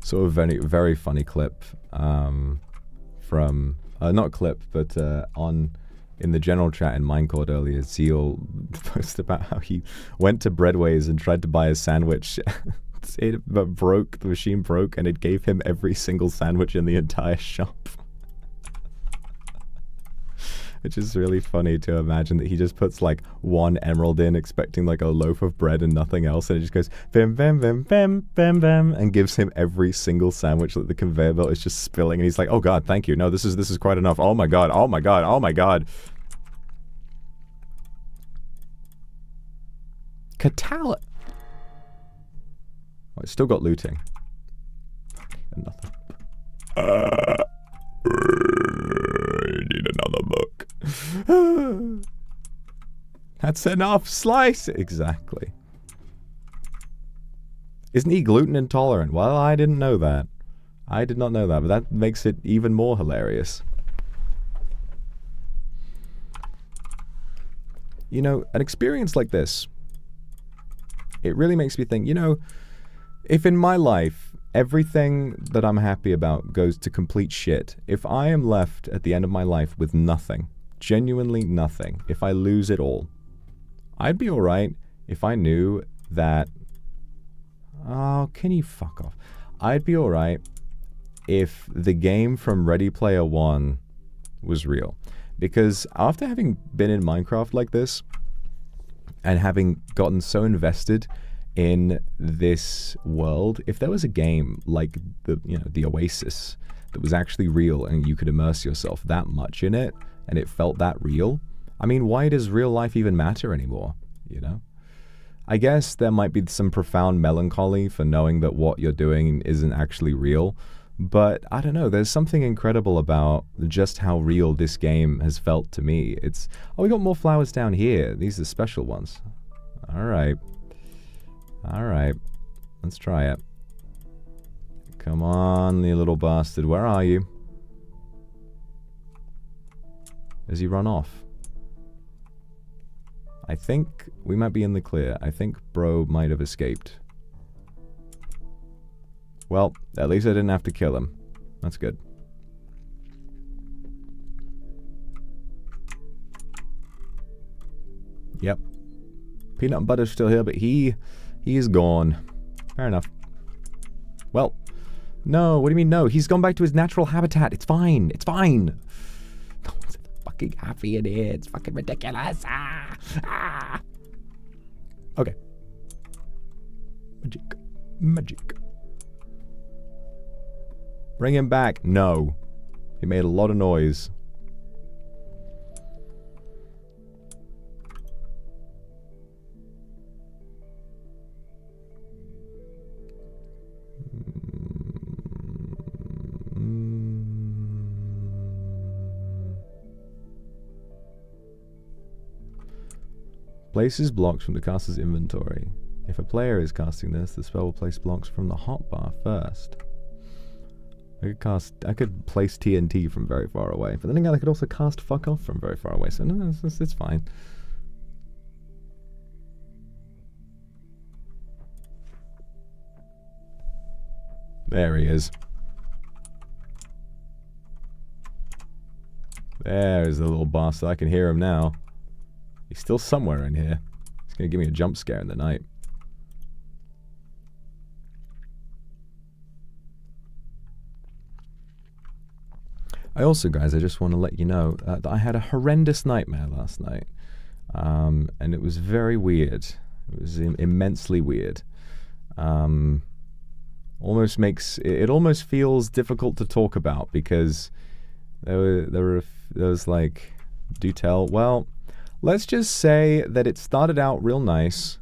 Sort of very, very funny clip from, not clip, but in the general chat in Minecourt earlier, Zeal posted about how he went to Breadways and tried to buy a sandwich, but broke, the machine broke, and it gave him every single sandwich in the entire shop. Which is really funny to imagine that he just puts like one emerald in, expecting like a loaf of bread and nothing else, and it just goes bam, bam, bam, bam, bam, bam, and gives him every single sandwich that the conveyor belt is just spilling, and he's like, oh God, thank you. No, this is quite enough. Oh my God, oh my God, oh my God. Catala. Oh, it's still got looting. And nothing. I need another book. That's enough. Slice. Exactly. Isn't he gluten intolerant? Well, I didn't know that. I did not know that, but that makes it even more hilarious. You know, an experience like this, it really makes me think, you know, if in my life everything that I'm happy about goes to complete shit, if I am left at the end of my life with nothing, genuinely nothing, if I lose it all, I'd be alright if I knew that Oh, can you fuck off? I'd be alright if the game from Ready Player One was real. Because after having been in Minecraft like this, and having gotten so invested in this world, if there was a game like the Oasis that was actually real and you could immerse yourself that much in it and it felt that real, I mean, why does real life even matter anymore, you know? I guess there might be some profound melancholy for knowing that what you're doing isn't actually real, but I don't know, there's something incredible about just how real this game has felt to me. It's, oh, we got more flowers down here. These are special ones. Alright. Alright. Let's try it. Come on, you little bastard. Where are you? Has he run off? I think we might be in the clear. I think bro might have escaped. Well, at least I didn't have to kill him. That's good. Yep. Peanut and Butter's still here, but he is gone. Fair enough. Well, no, what do you mean no? He's gone back to his natural habitat. It's fine. It's fine. No one's fucking happy in here. It's fucking ridiculous. Ah! Ah! Okay. Magic. Magic. Bring him back. No. He made a lot of noise. Places blocks from the caster's inventory. If a player is casting this, the spell will place blocks from the hotbar first. I could place TNT from very far away, but then again I could also cast fuck off from very far away, so no, it's fine. There he is. There's the little bastard. I can hear him now. He's still somewhere in here. He's gonna give me a jump scare in the night. I also, guys, I just want to let you know that I had a horrendous nightmare last night. And it was very weird. It was immensely weird. It almost feels difficult to talk about because there was like, do tell. Well, let's just say that it started out real nice.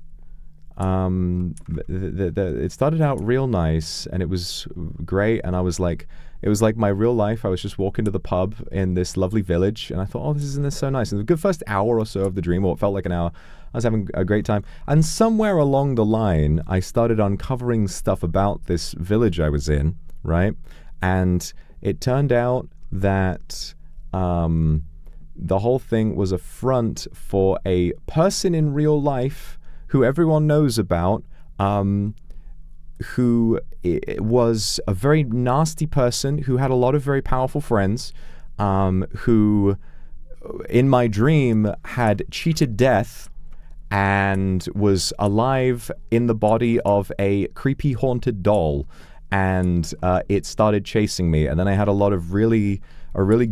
It started out real nice and it was great, and I was like, it was like my real life. I was just walking to the pub in this lovely village and I thought, oh, isn't this so nice? And the good first hour or so of the dream, or it felt like an hour, I was having a great time. And somewhere along the line, I started uncovering stuff about this village I was in, right? And it turned out that the whole thing was a front for a person in real life who everyone knows about, who was a very nasty person who had a lot of very powerful friends, who in my dream had cheated death and was alive in the body of a creepy haunted doll, and it started chasing me, and then I had a lot of really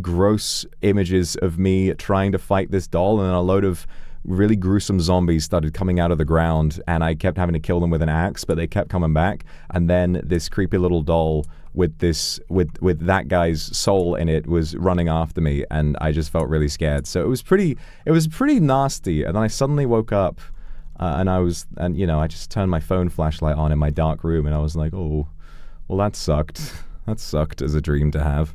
gross images of me trying to fight this doll, and then a load of really gruesome zombies started coming out of the ground, and I kept having to kill them with an axe, but they kept coming back. And then this creepy little doll with that guy's soul in it was running after me, and I just felt really scared. So it was pretty nasty. And then I suddenly woke up, and I just turned my phone flashlight on in my dark room, and I was like, oh, well, that sucked. That sucked as a dream to have.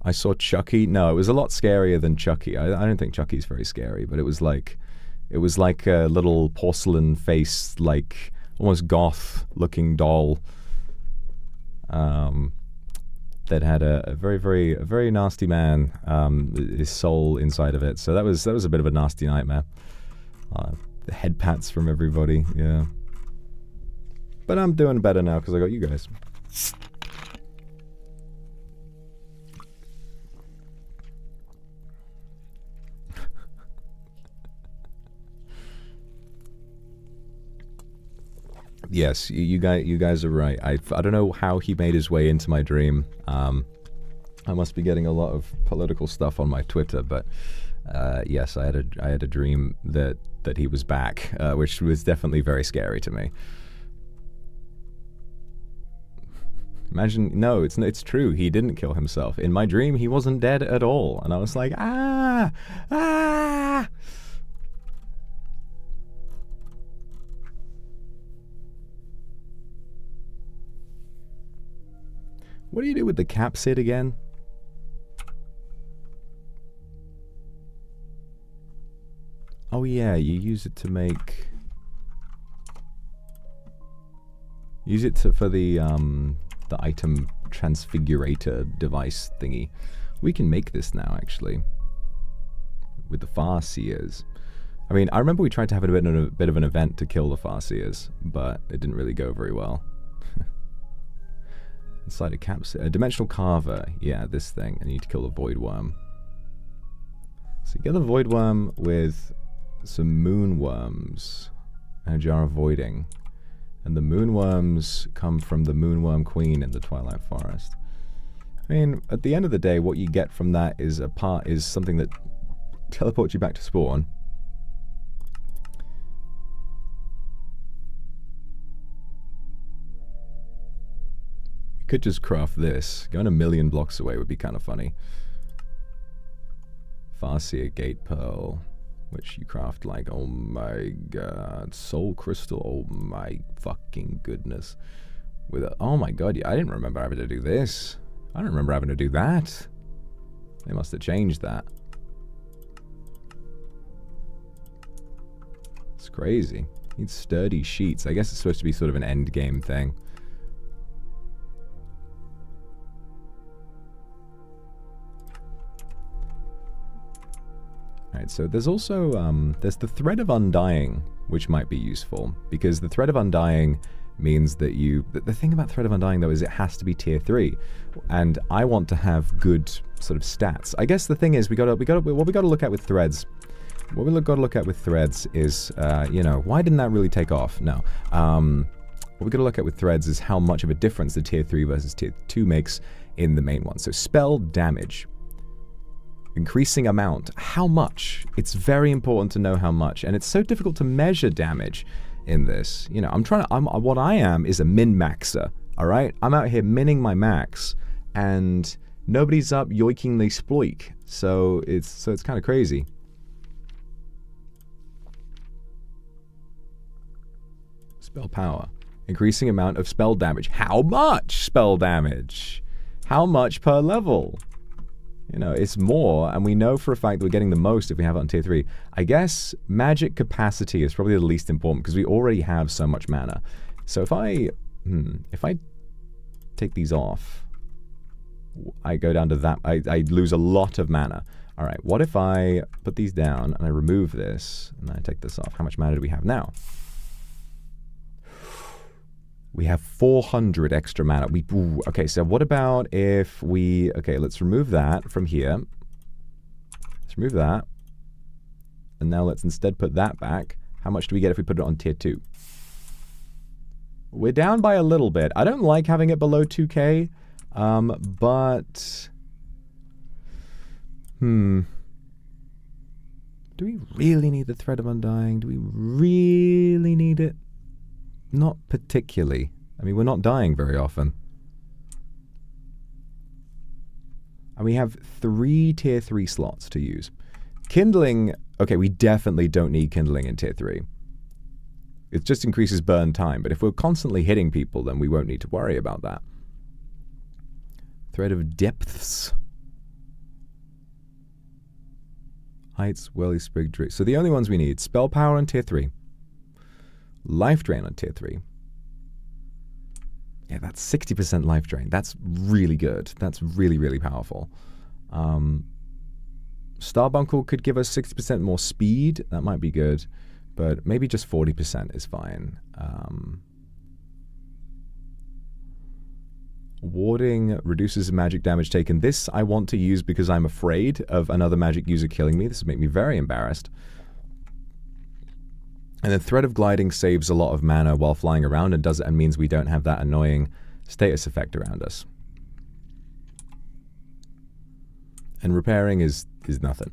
I saw Chucky. No, it was a lot scarier than Chucky. I don't think Chucky's very scary, but it was like a little porcelain face, like almost goth looking doll, that had a very nasty man, his soul inside of it. So that was a bit of a nasty nightmare. The head pats from everybody, yeah. But I'm doing better now because I got you guys. Yes, you guys are right. I don't know how he made his way into my dream. I must be getting a lot of political stuff on my Twitter, but yes, I had a dream that he was back, which was definitely very scary to me. Imagine, no, it's true. He didn't kill himself. In my dream, he wasn't dead at all, and I was like, ah. What do you do with the capsid again? Oh yeah, you use it to make... Use it for the item transfigurator device thingy. We can make this now, actually. With the Farseers. I mean, I remember we tried to have a bit of an event to kill the Farseers, but it didn't really go very well. Inside a capsid. A dimensional carver. Yeah, this thing. I need to kill the void worm. So you get the void worm with some moon worms and a jar of voiding. And the moonworms come from the moonworm queen in the Twilight Forest. I mean, at the end of the day, what you get from that is something that teleports you back to spawn. You could just craft this. Going a million blocks away would be kind of funny. Farseer Gate Pearl, which you craft like, oh my god, Soul Crystal, oh my fucking goodness. With a, oh my god, I didn't remember having to do this. I don't remember having to do that. They must have changed that. It's crazy. Need sturdy sheets. I guess it's supposed to be sort of an end game thing. Alright, so there's also, there's the Thread of Undying, which might be useful, because the Thread of Undying means that the thing about Thread of Undying, though, is it has to be tier 3, and I want to have good sort of stats. I guess the thing is, what we gotta look at with threads, what we gotta look at with threads is, you know, why didn't that really take off? No. What we gotta look at with threads is how much of a difference the tier 3 versus tier 2 makes in the main one. So spell damage. Increasing amount. How much? It's very important to know how much, and it's so difficult to measure damage in this. You know, what I am is a min-maxer, alright? I'm out here minning my max, and nobody's up yoiking the sploik, so it's kind of crazy. Spell power. Increasing amount of spell damage. How much spell damage? How much per level? You know, it's more, and we know for a fact that we're getting the most if we have it on tier 3. I guess magic capacity is probably the least important because we already have so much mana. So if I take these off, I go down to that, I lose a lot of mana. Alright, what if I put these down and I remove this, and I take this off? How much mana do we have now? We have 400 extra mana. Okay, so what about if we... Okay, let's remove that from here. Let's remove that. And now let's instead put that back. How much do we get if we put it on tier 2? We're down by a little bit. I don't like having it below 2k, but... Do we really need the Thread of Undying? Do we really need it? Not particularly. I mean, we're not dying very often. And we have 3 tier 3 slots to use. Kindling... Okay, we definitely don't need Kindling in tier 3. It just increases burn time, but if we're constantly hitting people, then we won't need to worry about that. Thread of Depths. Heights, Welly, Sprig, Drake. So the only ones we need, Spell Power on tier 3. Life Drain on tier 3. Yeah, that's 60% Life Drain. That's really good. That's really, really powerful. Starbuncle could give us 60% more speed. That might be good. But maybe just 40% is fine. Warding reduces magic damage taken. This I want to use because I'm afraid of another magic user killing me. This would make me very embarrassed. And then Thread of Gliding saves a lot of mana while flying around and means we don't have that annoying status effect around us. And repairing is nothing.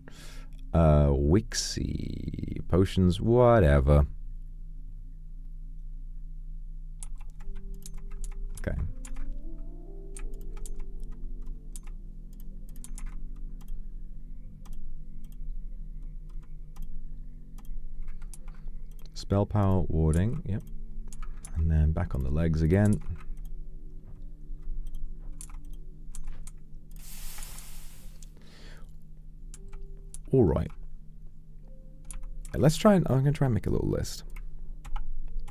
Wixie, potions, whatever. Okay. Spell power, warding, yep. And then back on the legs again. All right. Let's try and... I'm going to try and make a little list.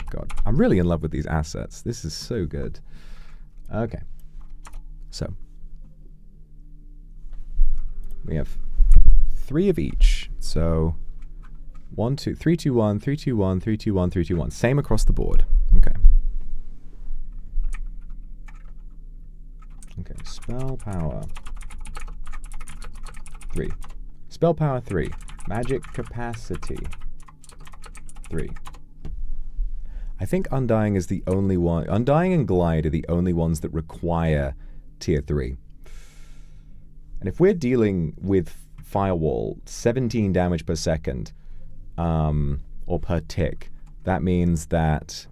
God, I'm really in love with these assets. This is so good. Okay. So. We have 3 of each. So, 1, 2, 3, 2, 1, 3, 2, 1, 3, 2, 1, 3, 2, 1. Same across the board. Okay. Okay, spell power. 3. Spell power 3. Magic capacity 3. I think Undying is the only one. Undying and Glide are the only ones that require tier 3. And if we're dealing with Firewall, 17 damage per second, or per tick, that means that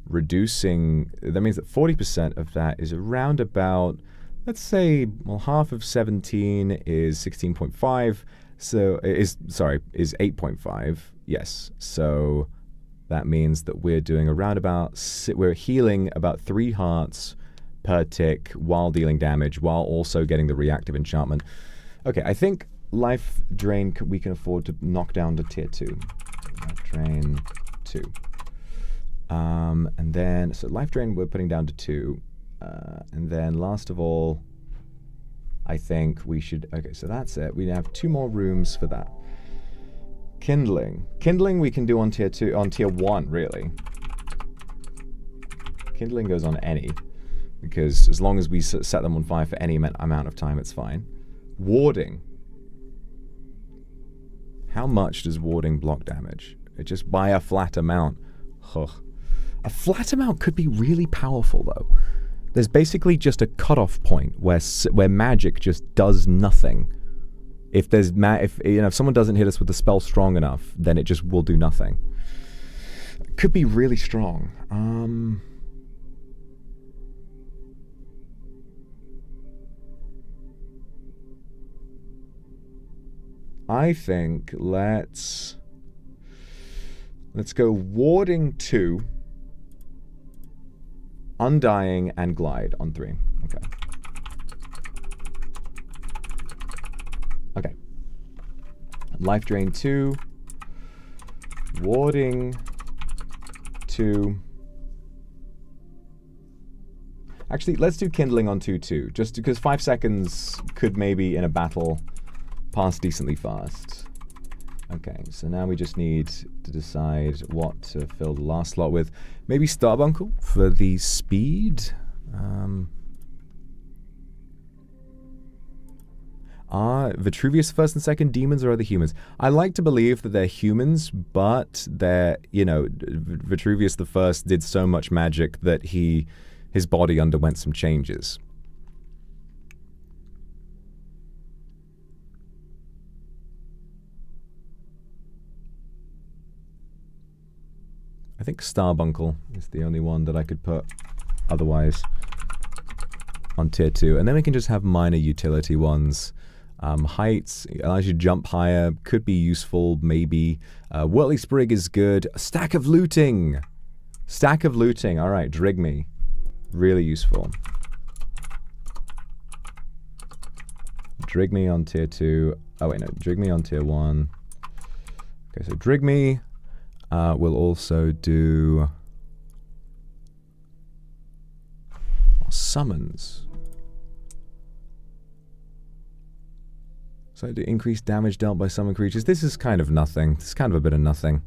reducing, that means that 40% of that is around about, let's say, well, half of 17 is 16.5, so is 8.5, yes. So that means that we're doing around about, we're healing about 3 hearts per tick while dealing damage, while also getting the reactive enchantment. Okay, I think Life Drain we can afford to knock down to tier 2. Life Drain 2. And then, so Life Drain we're putting down to 2. And then last of all, I think we should, okay, so that's it. We have 2 more rooms for that. Kindling. Kindling we can do on tier 2, on tier 1, really. Kindling goes on any, because as long as we set them on fire for any amount of time, it's fine. Warding. How much does warding block damage? It just by a flat amount. Ugh. A flat amount could be really powerful, though. There's basically just a cutoff point where magic just does nothing. If there's if someone doesn't hit us with the spell strong enough, then it just will do nothing. It could be really strong. I think let's go Warding 2, Undying, and Glide on 3. Okay. Okay. Life Drain 2, Warding 2. Actually, let's do Kindling on 2 too, just because 5 seconds could maybe in a battle pass decently fast. Okay, so now we just need to decide what to fill the last slot with. Maybe Starbuncle for the speed. Vetruvius first and second, demons or other humans. I like to believe that they're humans, but they're, you know, Vetruvius the first did so much magic that his body underwent some changes. I think Starbuncle is the only one that I could put otherwise on tier 2. And then we can just have minor utility ones. Heights allows you to jump higher, could be useful, maybe. Whirly Sprig is good. Stack of Looting! Stack of Looting, alright, Drig Me. Really useful. Drig Me on tier 2. Oh wait, no, Drig Me on tier 1. Okay, so Drig Me. We'll also do summons. So I do increased damage dealt by summon creatures. This is kind of nothing. This is kind of a bit of nothing.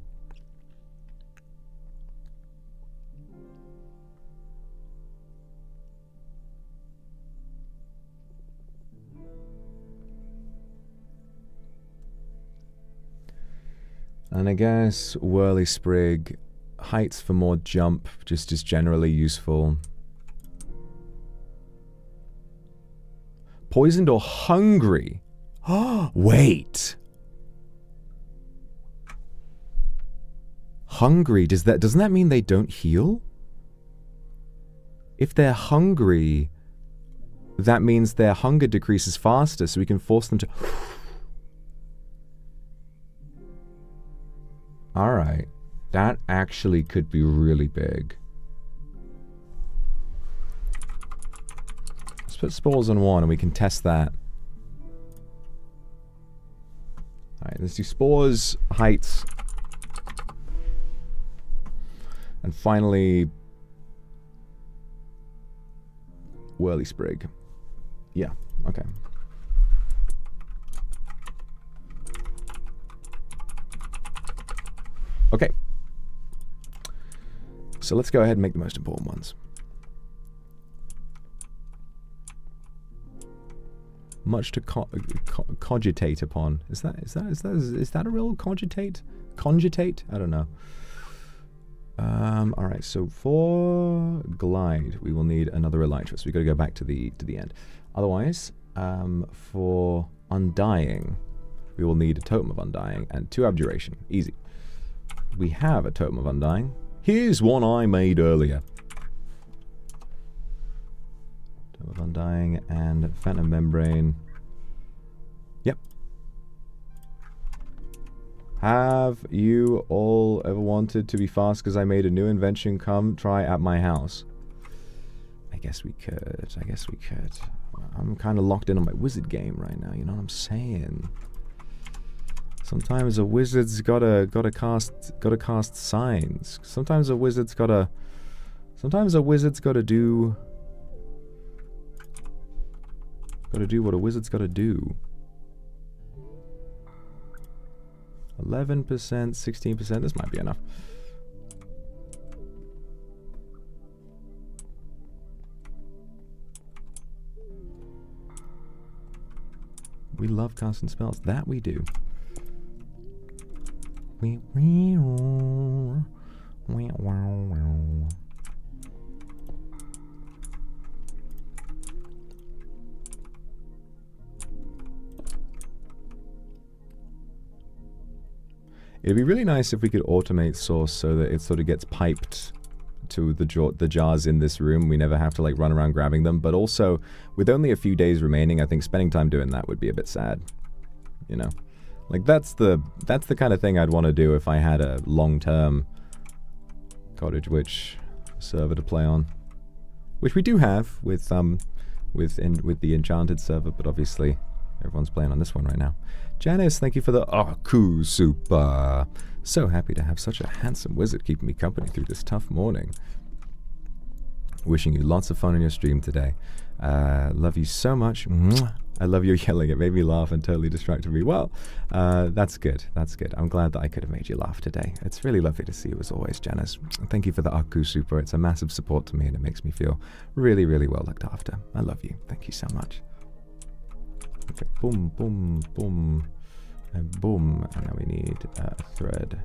And I guess Whirly Sprig, heights for more jump, just is generally useful. Poisoned or hungry? Oh, wait. Hungry, doesn't that mean they don't heal? If they're hungry, that means their hunger decreases faster, so we can force them to... Alright. That actually could be really big. Let's put spores on one and we can test that. Alright, let's do spores, heights. And finally... Whirly Sprig. Yeah, okay. Okay. So let's go ahead and make the most important ones. Much to cogitate upon. Is that a real cogitate? Congitate? I don't know. All right. So for glide, we will need another elytra. We got to go back to the end. Otherwise, for undying, we will need a totem of undying and 2 abjuration. Easy. We have a totem of undying. Here's one I made earlier. Totem of undying and phantom membrane. Yep. Have you all ever wanted to be fast because I made a new invention? Come try at my house. I guess we could. I'm kind of locked in on my wizard game right now, you know what I'm saying? Sometimes a wizard's gotta cast signs. Sometimes a wizard's gotta do what a wizard's gotta do. 11%, 16%, this might be enough. We love casting spells. That we do. It'd be really nice if we could automate source so that it sort of gets piped to the jars in this room. We never have to like run around grabbing them. But also, with only a few days remaining, I think spending time doing that would be a bit sad. You know? Like that's the kind of thing I'd want to do if I had a long-term Cottage Witch server to play on. Which we do have with the Enchanted server, but obviously everyone's playing on this one right now. Janice, thank you for the Aku Super. So happy to have such a handsome wizard keeping me company through this tough morning. Wishing you lots of fun on your stream today. Love you so much. I love your yelling. It made me laugh and totally distracted me. Well, that's good. That's good. I'm glad that I could have made you laugh today. It's really lovely to see you as always, Janice. Thank you for the Aku Super. It's a massive support to me and it makes me feel really, really well looked after. I love you. Thank you so much. Okay, boom, boom, boom, and boom. And now we need a thread.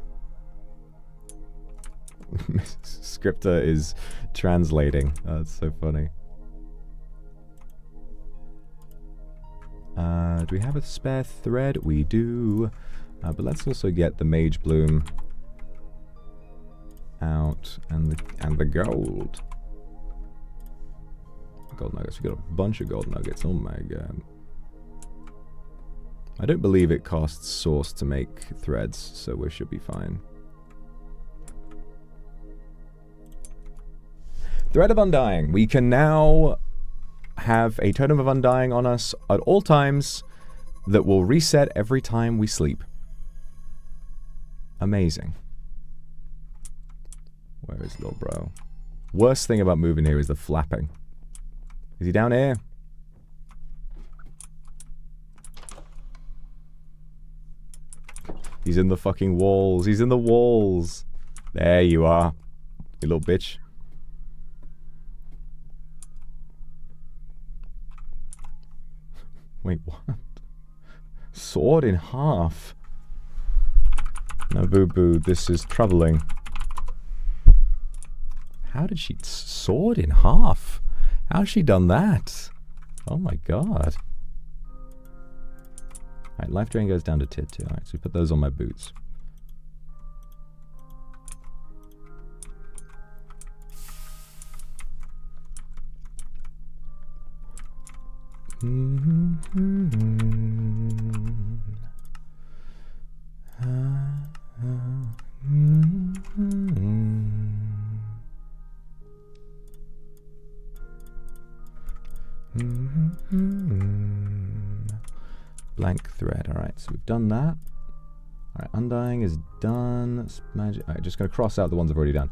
Scripter is translating. That's so funny. Do we have a spare thread? We do. But let's also get the Mage Bloom out and the gold. Gold nuggets. We got a bunch of gold nuggets. Oh my god. I don't believe it costs source to make threads, so we should be fine. Thread of Undying. We can now have a Totem of Undying on us at all times that will reset every time we sleep. Amazing. Where is little bro? Worst thing about moving here is the flapping. Is he down here? He's in the fucking walls. He's in the walls. There you are. You little bitch. Wait, what? Sword in half. Nabubu, this is troubling. How did she sword in half? How's she done that? Oh my god. Alright, life drain goes down to tier 2. Alright, so we put those on my boots. Blank thread. Alright, so we've done that. Alright, Undying is done. Magic. Alright, just going to cross out the ones I've already done.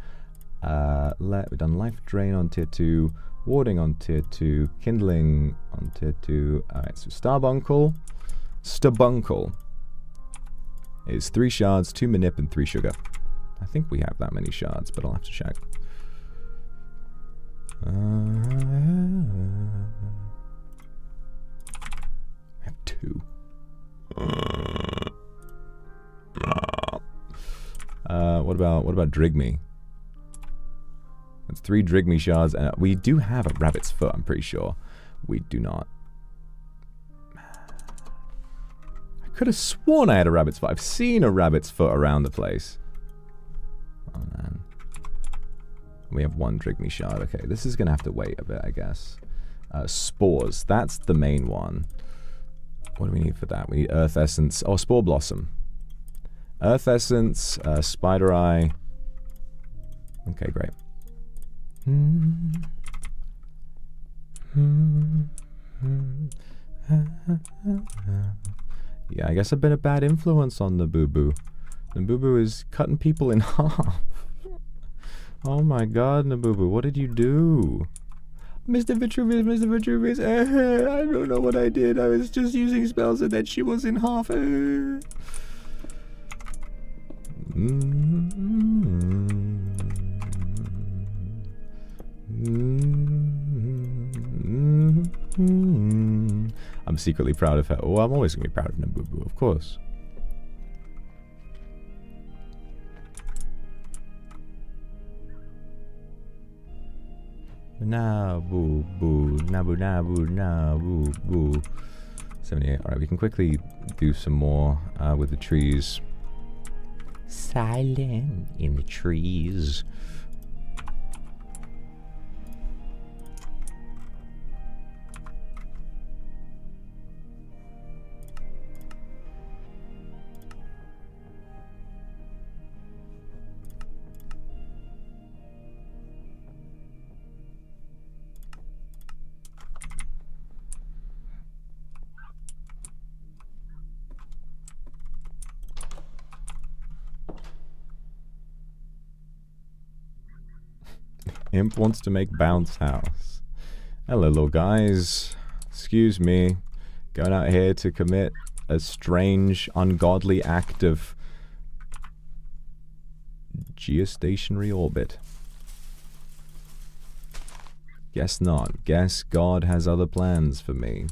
We've done Life Drain on tier 2. Warding on tier 2. Kindling on tier 2. Alright, so Starbuncle. Stabuncle is 3 shards, 2 manip, and 3 sugar. I think we have that many shards, but I'll have to check. We have 2. What about Drigme? That's 3 Drigme shards, and we do have a rabbit's foot, I'm pretty sure. We do not. I could have sworn I had a rabbit's foot. I've seen a rabbit's foot around the place. Oh man. We have 1 Drigme shard. Okay, this is gonna have to wait a bit, I guess. Spores, that's the main one. What do we need for that? We need Earth Essence. Oh, Spore Blossom. Earth Essence, Spider Eye. Okay, great. Yeah, I guess I've been a bad influence on Nabubu. Nabubu is cutting people in half. Oh my god, Nabubu, what did you do? Mr. Vetruvius, I don't know what I did. I was just using spells and then she was in half. I'm secretly proud of her. Oh, I'm always going to be proud of Nabubu, of course. Nabubu, Nabubu. 78. Alright, we can quickly do some more with the trees. Silent in the trees. Imp wants to make bounce house. Hello, little guys. Excuse me. Going out here to commit a strange, ungodly act of geostationary orbit. Guess not. Guess God has other plans for me.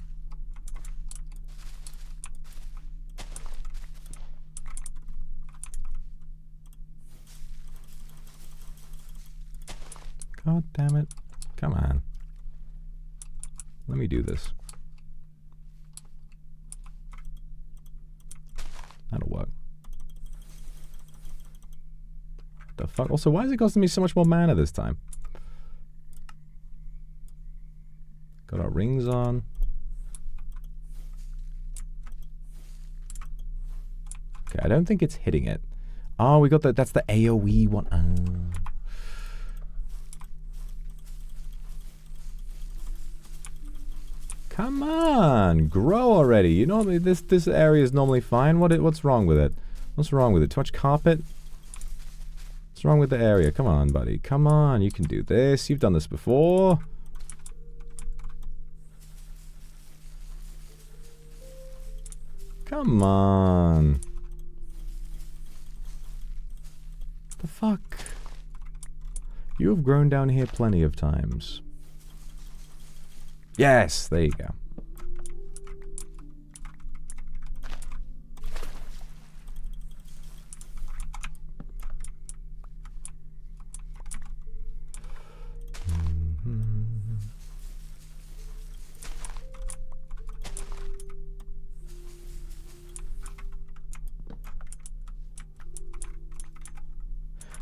God damn it. Come on. Let me do this. That'll work. The fuck? Also, why is it costing me so much more mana this time? Got our rings on. Okay, I don't think it's hitting it. Oh, we got the, that's the AoE one. Come on, grow already. You know this area is normally fine. What's wrong with it? What's wrong with it? Too much carpet? What's wrong with the area? Come on, buddy. Come on, you can do this. You've done this before. Come on. The fuck? You have grown down here plenty of times. Yes, there you go.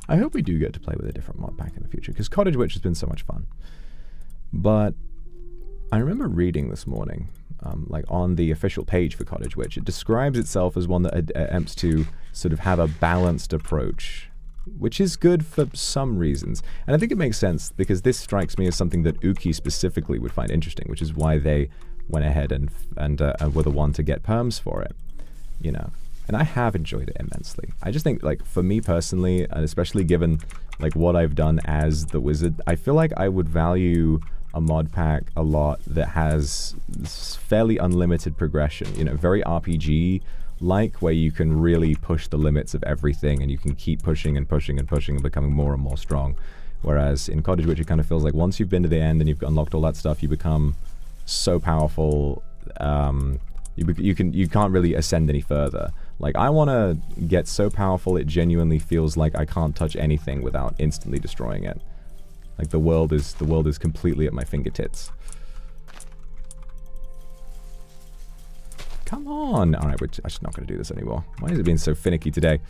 I hope we do get to play with a different mod pack in the future, because Cottage Witch has been so much fun. But I remember reading this morning, like on the official page for Cottage Witch, it describes itself as one that attempts to sort of have a balanced approach, which is good for some reasons. And I think it makes sense, because this strikes me as something that Uki specifically would find interesting, which is why they went ahead and were the one to get perms for it, you know. And I have enjoyed it immensely. I just think, like, for me personally, and especially given, like, what I've done as the wizard, I feel like I would value a mod pack a lot that has fairly unlimited progression, you know, very RPG-like, where you can really push the limits of everything, and you can keep pushing and pushing and pushing and becoming more and more strong. Whereas in Cottage Witch, it kind of feels like once you've been to the end and you've unlocked all that stuff, you become so powerful, you can't really ascend any further. Like, I want to get so powerful it genuinely feels like I can't touch anything without instantly destroying it. Like, the world is completely at my fingertips. Come on! Alright, I'm just not going to do this anymore. Why is it being so finicky today?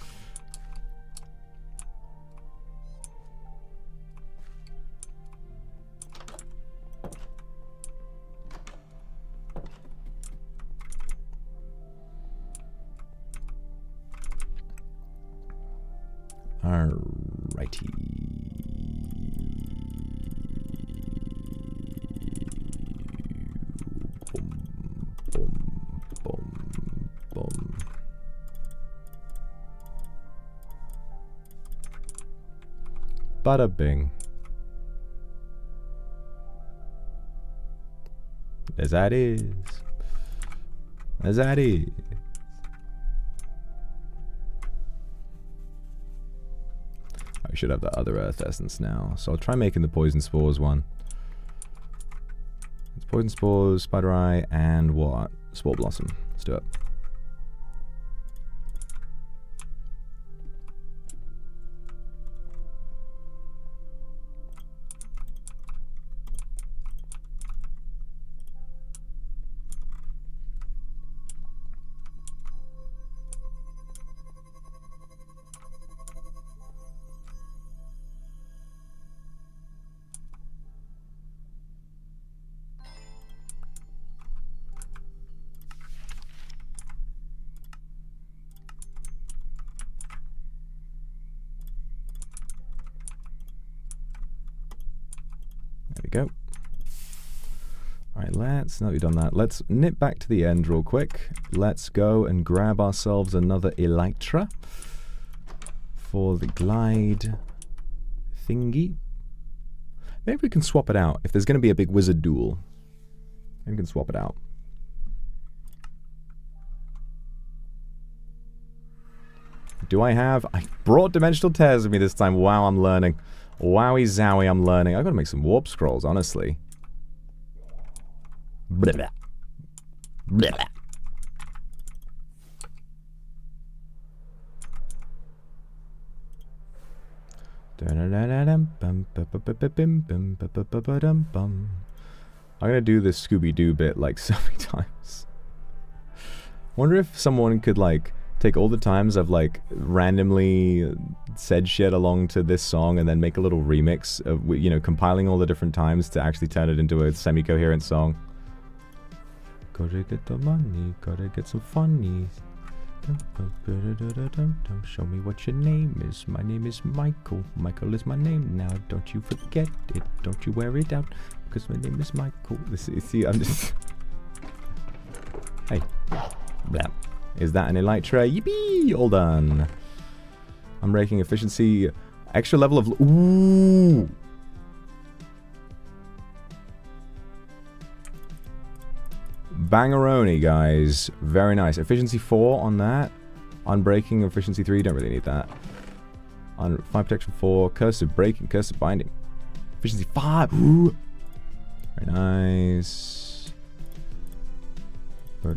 Alrighty. Boom, boom, boom. Bada bing. As that is. As that is. I should have the other earth essence now. So I'll try making the poison spores one. It's poison spores, spider eye, and what? Spore blossom. Let's do it. Go. Alright, now that we've done that, let's nip back to the end real quick. Let's go and grab ourselves another Elytra for the glide thingy. Maybe we can swap it out. If there's going to be a big wizard duel, maybe we can swap it out. Do I have... I brought Dimensional Tears with me this time. Wow, I'm learning. Wowie zowie, I'm learning. I've got to make some warp scrolls, honestly. Blah, blah. Blah, blah. I'm gonna do this Scooby-Doo bit like so many times. Wonder if someone could like take all the times I've like randomly said shit along to this song and then make a little remix of, you know, compiling all the different times to actually turn it into a semi-coherent song. Gotta get the money, gotta get some funnies. Show me what your name is. My name is Michael. Michael is my name now. Don't you forget it. Don't you wear it out. Because my name is Michael. See, I'm just... Hey. Blah. Is that an Elytra? Yippee! All done. I'm raking efficiency. Extra level of... Ooh! Bangaroni, guys. Very nice. Efficiency 4 on that. Unbreaking, efficiency 3. Don't really need that. On fire protection 4. Cursive breaking, cursive binding. Efficiency 5. Ooh! Very nice. We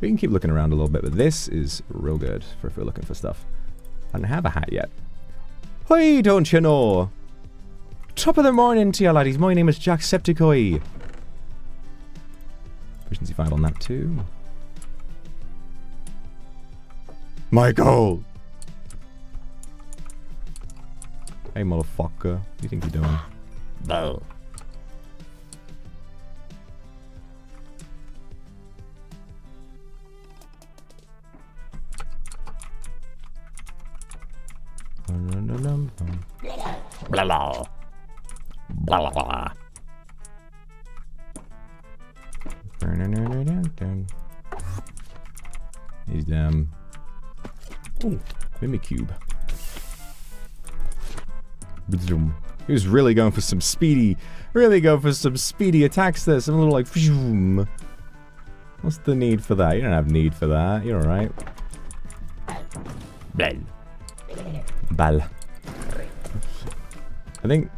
can keep looking around a little bit, but this is real good for if we're looking for stuff. I don't have a hat yet. Hey, don't you know? Top of the morning to you laddies. My name is Jacksepticeye. Efficiency 5 on that too. Michael! Hey, motherfucker. What do you think you're doing? No. Blah, blah. Blah, blah, blah. He's ooh, Mimicube. He was really going for some speedy attacks there. Some little like phoom. What's the need for that? You don't have need for that. You're alright. Bal. I think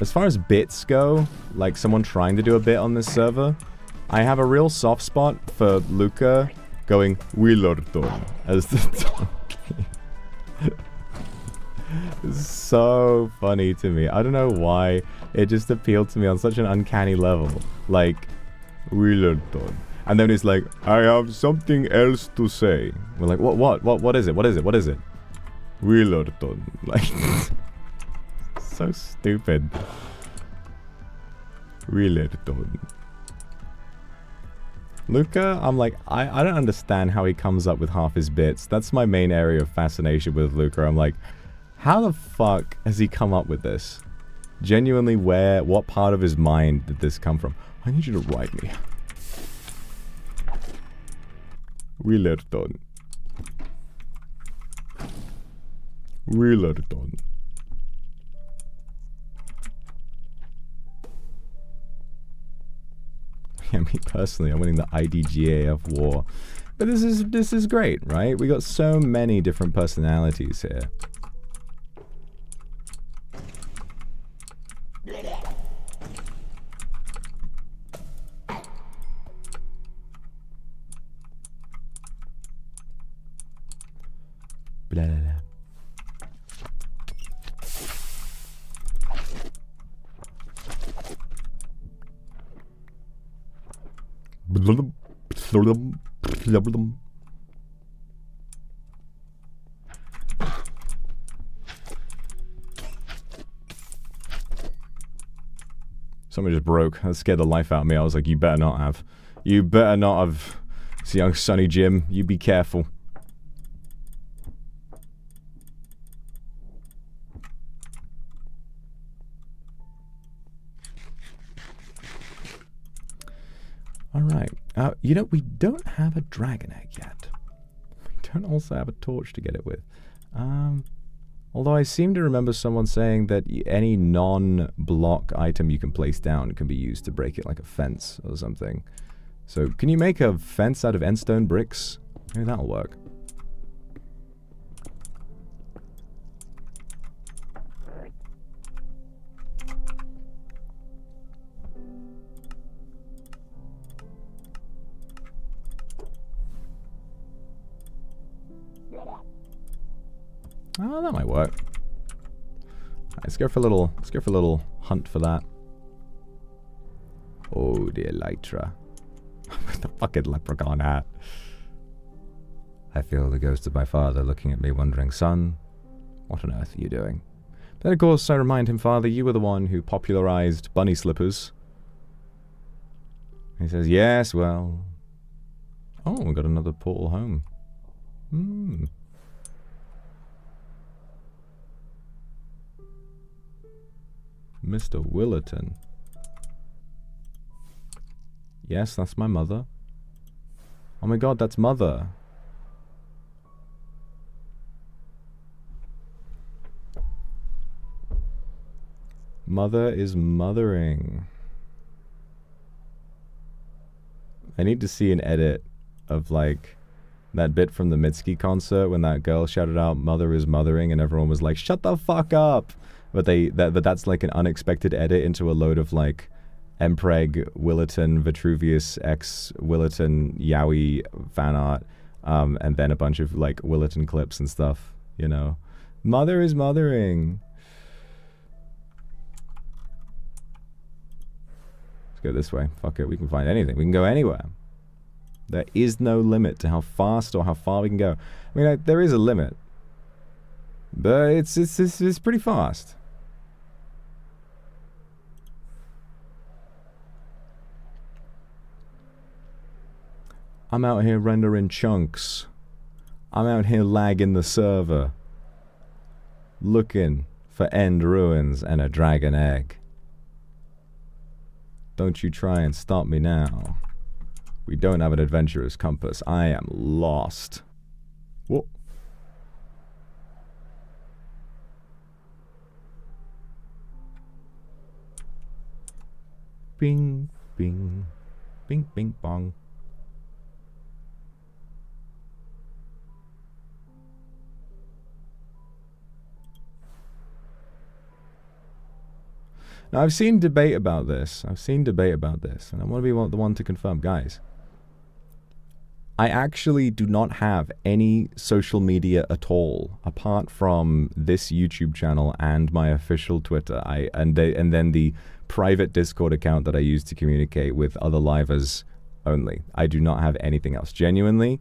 as far as bits go, like someone trying to do a bit on this server, I have a real soft spot for Luca going Willerton as the donkey. It's so funny to me. I don't know why. It just appealed to me on such an uncanny level. Like, Willerton. And then he's like, I have something else to say. We're like, what is it? What is it? What is it? Willerton. Like, so stupid. Willerton. Luca, I'm like, I don't understand how he comes up with half his bits. That's my main area of fascination with Luca. I'm like, how the fuck has he come up with this? Genuinely, what part of his mind did this come from? I need you to write me. Willerton. Willerton. Yeah, me personally, I'm winning the IDGAF war. But this is great, right? We got so many different personalities here. Blah, blah, blah. Something just broke. That scared the life out of me. I was like, you better not have. You better not have. It's young Sonny Jim. You be careful. Alright. You know, we don't have a dragon egg yet. We don't also have a torch to get it with. Although I seem to remember someone saying that any non-block item you can place down can be used to break it, like a fence or something. So, can you make a fence out of endstone bricks? Maybe that'll work. Oh, that might work. Let's go for a little hunt for that. Oh dear, Lytra. With the fucking leprechaun hat. I feel the ghost of my father looking at me wondering, son, what on earth are you doing? Then of course I remind him, father, you were the one who popularized bunny slippers. He says, yes, well. Oh, we got another portal home. Hmm. Mr. Willerton. Yes, that's my mother. Oh my god, that's mother. Mother is mothering. I need to see an edit of, like, that bit from the Mitski concert when that girl shouted out, mother is mothering, and everyone was like, shut the fuck up! But that's like an unexpected edit into a load of like Empreg, Willerton, Vetruvius, X, Willerton, Yowie fan art, and then a bunch of like Willerton clips and stuff, you know. Mother is mothering. Let's go this way. Fuck it, we can find anything. We can go anywhere. There is no limit to how fast or how far we can go. I mean, there is a limit. But it's pretty fast. I'm out here rendering chunks. I'm out here lagging the server. Looking for end ruins and a dragon egg. Don't you try and stop me now. We don't have an adventurer's compass. I am lost. Whoa. Bing, bing, bing, bing, bong. Now, I've seen debate about this. And I want to be the one to confirm. Guys, I actually do not have any social media at all, apart from this YouTube channel and my official Twitter. And then the private Discord account that I use to communicate with other livers only. I do not have anything else. Genuinely,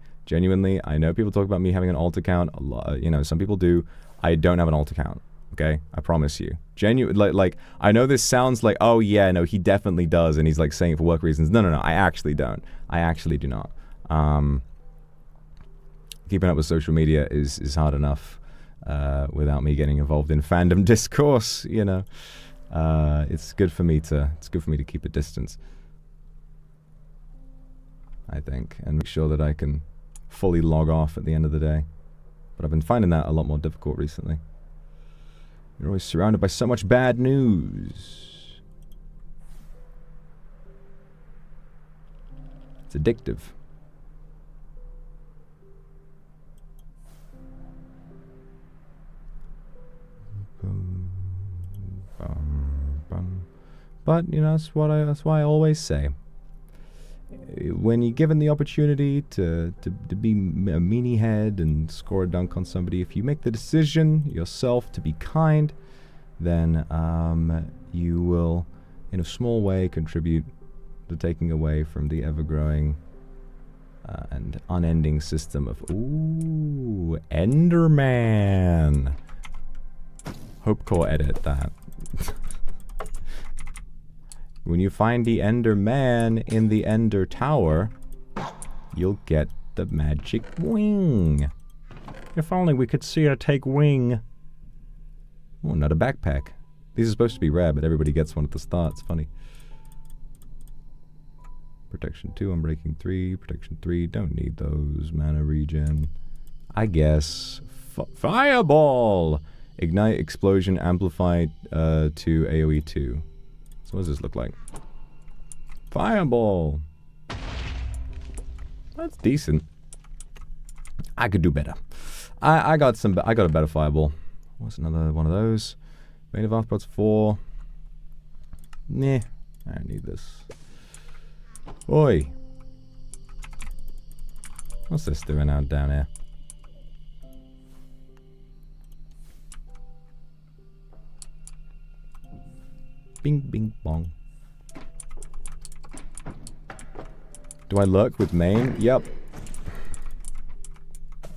I know people talk about me having an alt account. A lot, you know, some people do. I don't have an alt account. Okay, I promise you. Like, I know this sounds like, oh yeah, no, he definitely does, and he's like saying it for work reasons. No, I actually don't. I actually do not. Keeping up with social media is hard enough without me getting involved in fandom discourse. You know, it's good for me to keep a distance, I think, and make sure that I can fully log off at the end of the day. But I've been finding that a lot more difficult recently. You're always surrounded by so much bad news. It's addictive. But you know, that's why I always say, when you're given the opportunity to be a meanie head and score a dunk on somebody, if you make the decision yourself to be kind, then you will, in a small way, contribute to taking away from the ever-growing and unending system of, ooh, Enderman. Hopecore edit that. When you find the Ender Man in the Ender Tower, you'll get the magic wing. If only we could see her take wing. Oh, not a backpack. These are supposed to be rare, but everybody gets one at the start. It's funny. Protection 2, Unbreaking 3. Protection 3, don't need those. Mana regen. I guess. Fireball! Ignite, explosion, amplified to AoE 2. What does this look like? Fireball! That's decent. I could do better. I got a better fireball. What's another one of those? Vein of Arthropods 4. Nah, I don't need this. Oi! What's this doing out down here? Bing, bing, bong. Do I lurk with main? Yep.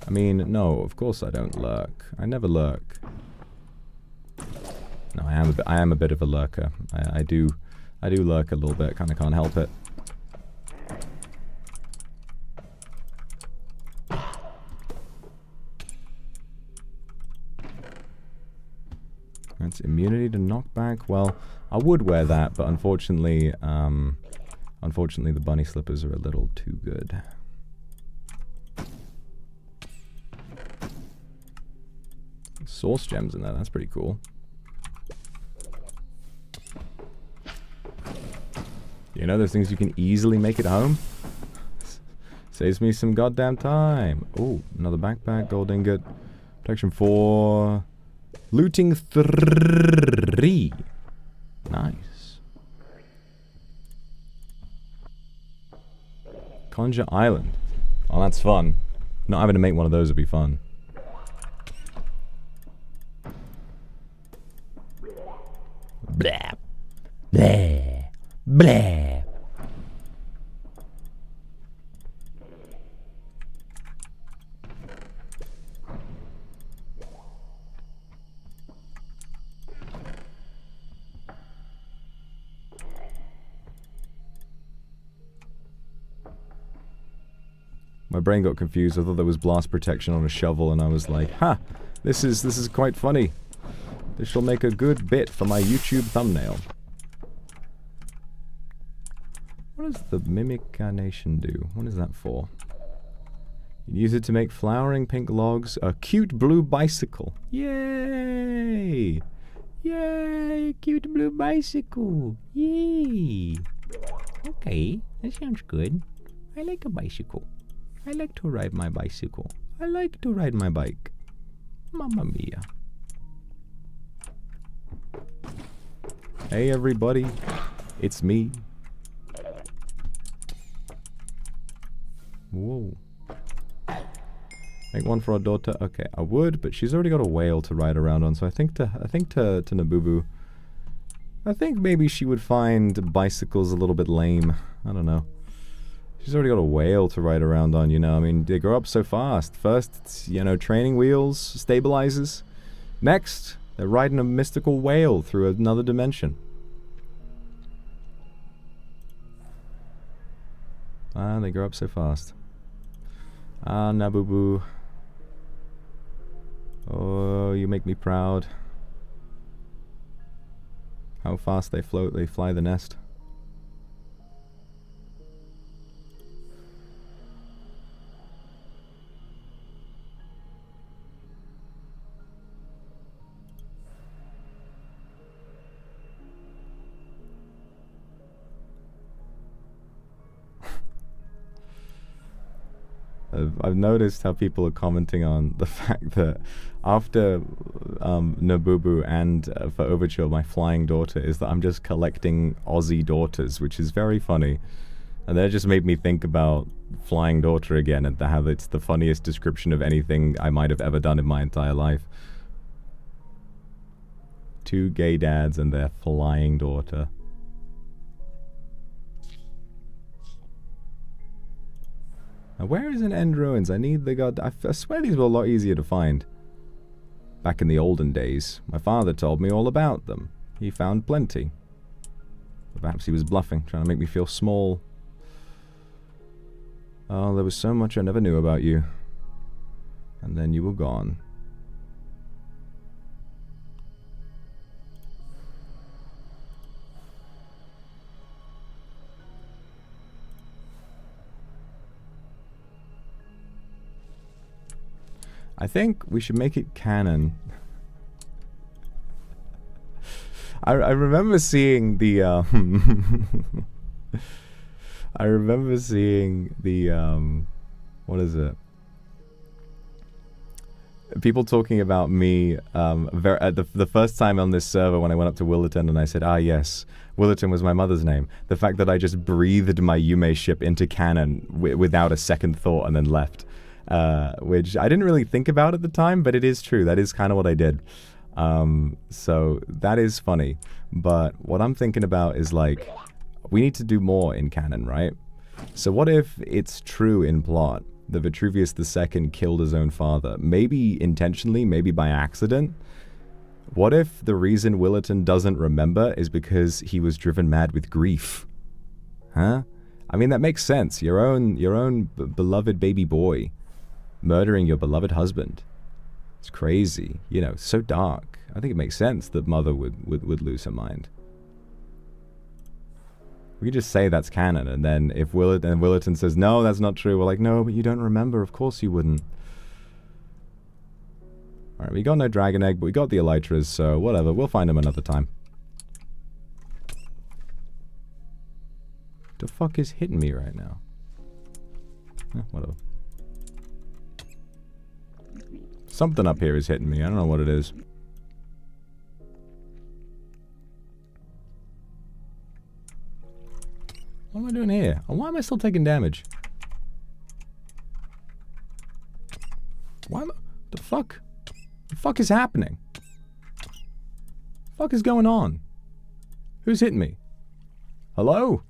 I mean, no, of course I don't lurk. I never lurk. No, I am a bit of a lurker. I do lurk a little bit. Kind of can't help it. That's immunity to knockback. Well, I would wear that, but unfortunately, the bunny slippers are a little too good. Source gems in there, that's pretty cool. You know, those things you can easily make at home? Saves me some goddamn time. Oh, another backpack, gold ingot, protection 4, looting 3. Nice. Conjure Island. Oh, that's fun. Not having to make one of those would be fun. Blah. Blah. Blah. My brain got confused. I thought there was blast protection on a shovel, and I was like, ha! This is quite funny. This shall make a good bit for my YouTube thumbnail. What does the Mimicanation do? What is that for? You use it to make flowering pink logs, a cute blue bicycle. Yay! Yay! Cute blue bicycle! Yay! Okay, that sounds good. I like a bicycle. I like to ride my bicycle. I like to ride my bike. Mamma mia. Hey everybody, it's me. Whoa. Make one for our daughter. Okay, I would, but she's already got a whale to ride around on, so I think to Nabubu. I think maybe she would find bicycles a little bit lame. I don't know. She's already got a whale to ride around on, you know. I mean, they grow up so fast. First, it's, you know, training wheels, stabilizers. Next, they're riding a mystical whale through another dimension. Ah, they grow up so fast. Ah, Nabubu. Oh, you make me proud. How fast they float, they fly the nest. I've noticed how people are commenting on the fact that after Nabubu and for Overture, my flying daughter, is that I'm just collecting Aussie daughters, which is very funny. And that just made me think about flying daughter again and how it's the funniest description of anything I might have ever done in my entire life. Two gay dads and their flying daughter. Now, where is an End Ruins? I need the god. I swear these were a lot easier to find. Back in the olden days, my father told me all about them. He found plenty. But perhaps he was bluffing, trying to make me feel small. Oh, there was so much I never knew about you. And then you were gone. I think we should make it canon. I remember seeing the I remember seeing the what is it? People talking about me the first time on this server when I went up to Willerton and I said, ah yes, Willerton was my mother's name. The fact that I just breathed my Yume ship into canon without a second thought and then left. Which I didn't really think about at the time, but it is true. That is kind of what I did. So that is funny. But what I'm thinking about is like, we need to do more in canon, right? So what if it's true in plot that Vetruvius II killed his own father? Maybe intentionally, maybe by accident. What if the reason Willerton doesn't remember is because he was driven mad with grief? Huh? I mean, that makes sense. Your own beloved baby boy murdering your beloved husband. It's crazy. You know, so dark. I think it makes sense that mother would lose her mind. We could just say that's canon, and then if Willerton says, no, that's not true, we're like, no, but you don't remember, of course you wouldn't. Alright, we got no dragon egg, but we got the elytras, so whatever, we'll find them another time. The fuck is hitting me right now? Whatever. Something up here is hitting me. I don't know what it is. What am I doing here? Why am I still taking damage? Why am I... The fuck? The fuck is happening? The fuck is going on? Who's hitting me? Hello?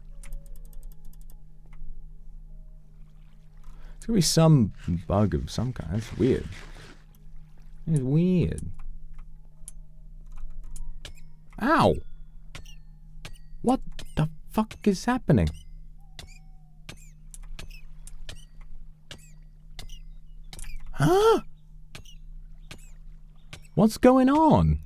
There's gonna be some bug of some kind. That's weird. It's weird. Ow! What the fuck is happening? Huh? What's going on?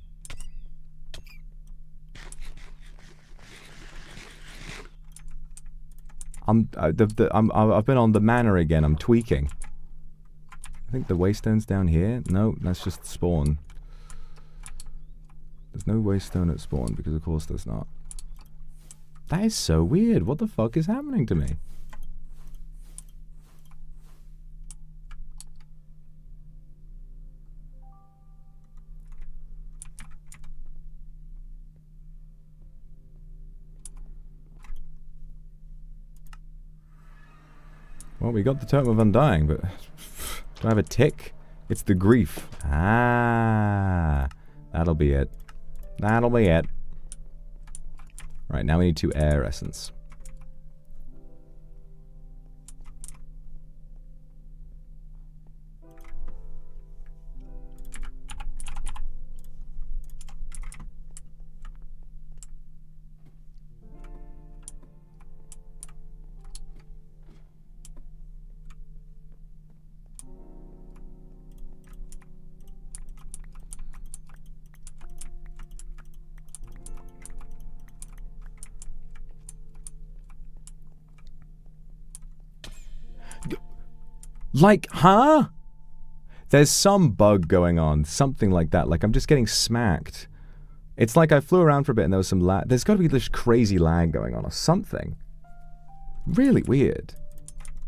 I've been on the manor again. I'm tweaking. I think the waystone's down here. No, that's just spawn. There's no waystone at spawn because of course there's not. That is so weird. What the fuck is happening to me? Well, we got the Totem of Undying, but do I have a tick? It's the grief. Ah, that'll be it. That'll be it. Right, now we need 2 air essence. Like, huh? There's some bug going on. Something like that. Like, I'm just getting smacked. It's like I flew around for a bit and there was some lag. There's got to be this crazy lag going on or something. Really weird.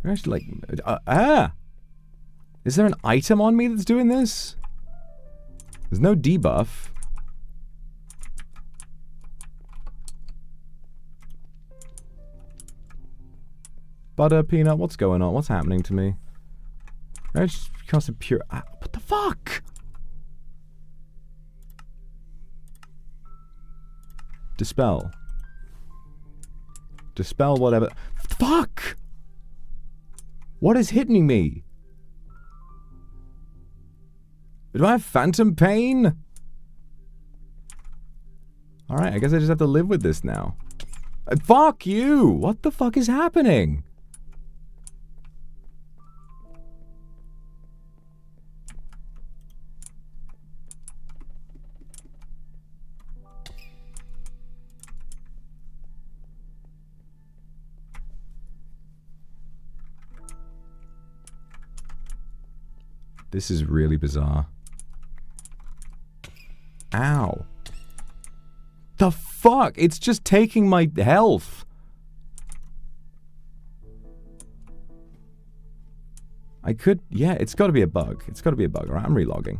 You're actually like... Is there an item on me that's doing this? There's no debuff. Butter, peanut, what's going on? What's happening to me? I just cast a pure... what the fuck? Dispel. Dispel whatever. Fuck! What is hitting me? Do I have phantom pain? Alright, I guess I just have to live with this now. Fuck you! What the fuck is happening? This is really bizarre. Ow. The fuck? It's just taking my health. I could... Yeah, it's gotta be a bug. It's gotta be a bug. Alright, I'm relogging.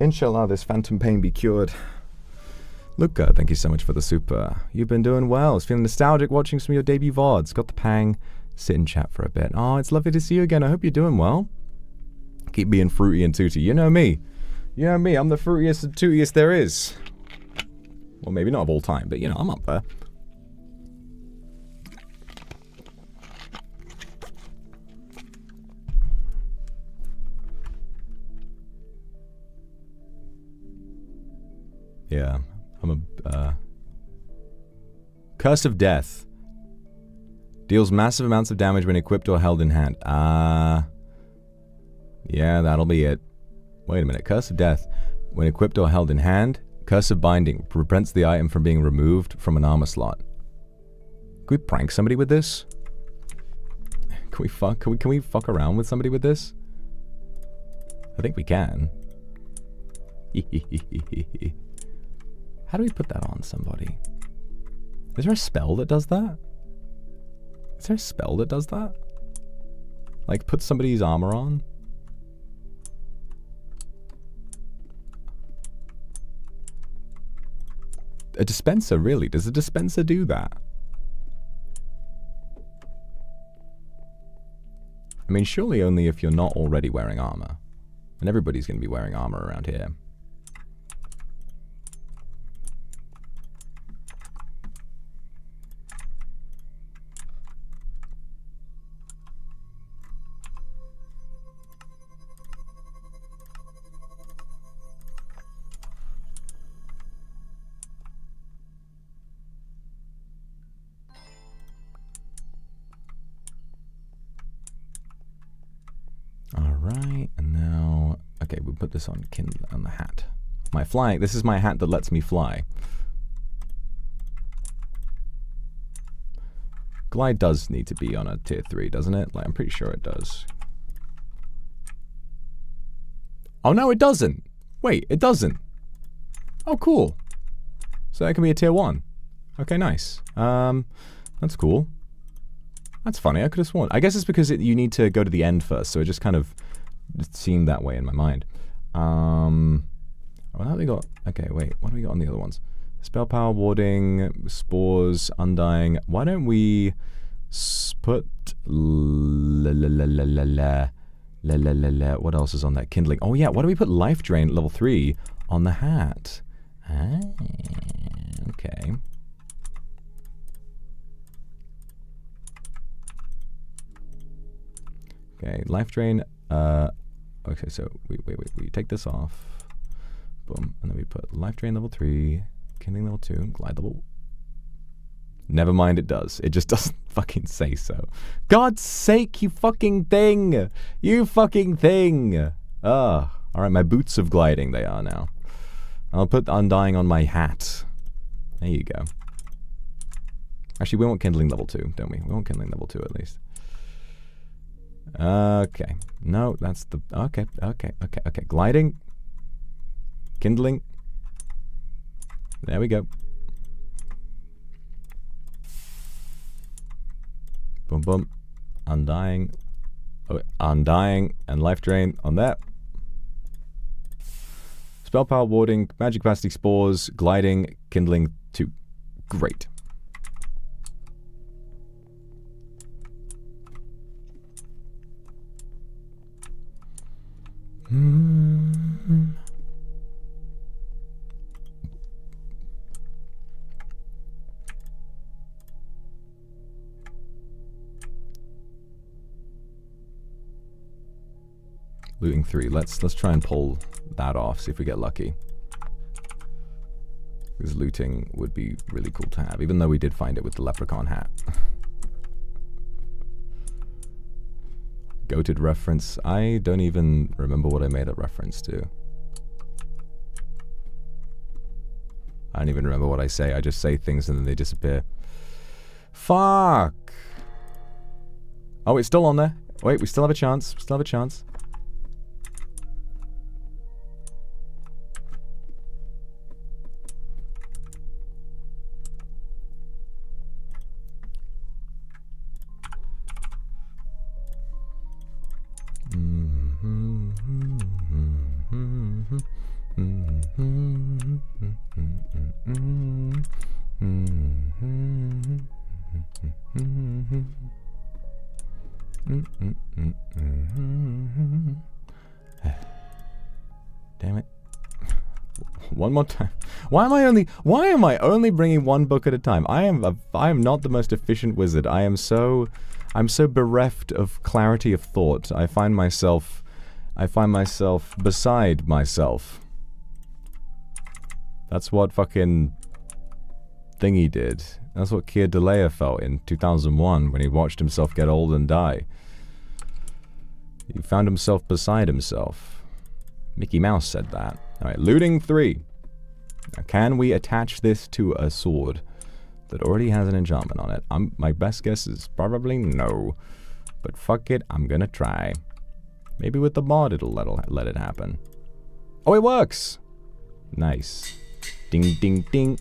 Inshallah, this phantom pain be cured. Luca, thank you so much for the super. You've been doing well. It's feeling nostalgic watching some of your debut VODs. Got the pang. Sit and chat for a bit. Oh, it's lovely to see you again. I hope you're doing well. Keep being fruity and tooty. You know me. You know me. I'm the fruitiest and tootiest there is. Well, maybe not of all time, but you know, I'm up there. Yeah. I'm a, Curse of Death. Deals massive amounts of damage when equipped or held in hand. Yeah, that'll be it. Wait a minute. Curse of Death. When equipped or held in hand. Curse of Binding. Prevents the item from being removed from an armor slot. Can we prank somebody with this? Can we fuck around with somebody with this? I think we can. How do we put that on somebody? Is there a spell that does that? Is there a spell that does that? Like, put somebody's armor on? A dispenser, really? Does a dispenser do that? I mean, surely only if you're not already wearing armor. And everybody's going to be wearing armor around here. Alright, and now... Okay, we'll put this on the hat. My flying... This is my hat that lets me fly. Glide does need to be on a tier 3, doesn't it? Like, I'm pretty sure it does. Oh, no, it doesn't! Wait, it doesn't! Oh, cool. So that can be a tier 1. Okay, nice. That's cool. That's funny, I could have sworn. I guess it's because you need to go to the end first, so it just kind of seemed that way in my mind. Well, now we got... Okay, wait, what do we got on the other ones? Spell power, warding, spores, undying. Why don't we put... What else is on that? Kindling. Oh yeah, why don't we put life drain level 3 on the hat? Ah, okay. Okay, life drain, okay, so we take this off, boom, and then we put life drain level 3, kindling level 2, glide level... Never mind, it does. It just doesn't fucking say so. God's sake, you fucking thing! You fucking thing! Ugh. Alright, my boots of gliding they are now. I'll put undying on my hat. There you go. Actually, we want kindling level 2, don't we? We want kindling level 2 at least. Okay. No, that's the... Okay. Gliding. Kindling. There we go. Boom, boom. Undying. Oh, undying and life drain on that. Spell power, warding, magic capacity, spores, gliding, kindling 2. Great. Looting 3. Let's try and pull that off, see if we get lucky. Because looting would be really cool to have, even though we did find it with the leprechaun hat. Goated reference. I don't even remember what I made a reference to. I don't even remember what I say. I just say things and then they disappear. Fuck! Oh, it's still on there. Wait, we still have a chance. We still have a chance. Damn it. One more time. Why am I only bringing one book at a time? I am not the most efficient wizard. I'm so bereft of clarity of thought. I find myself beside myself. That's what fucking Thingy did. That's what Keir Delea felt in 2001 when he watched himself get old and die. He found himself beside himself. Mickey Mouse said that. Alright, looting 3. Now, can we attach this to a sword that already has an enchantment on it? My best guess is probably no. But fuck it, I'm gonna try. Maybe with the mod it'll let it happen. Oh, it works! Nice. Ding, ding, ding.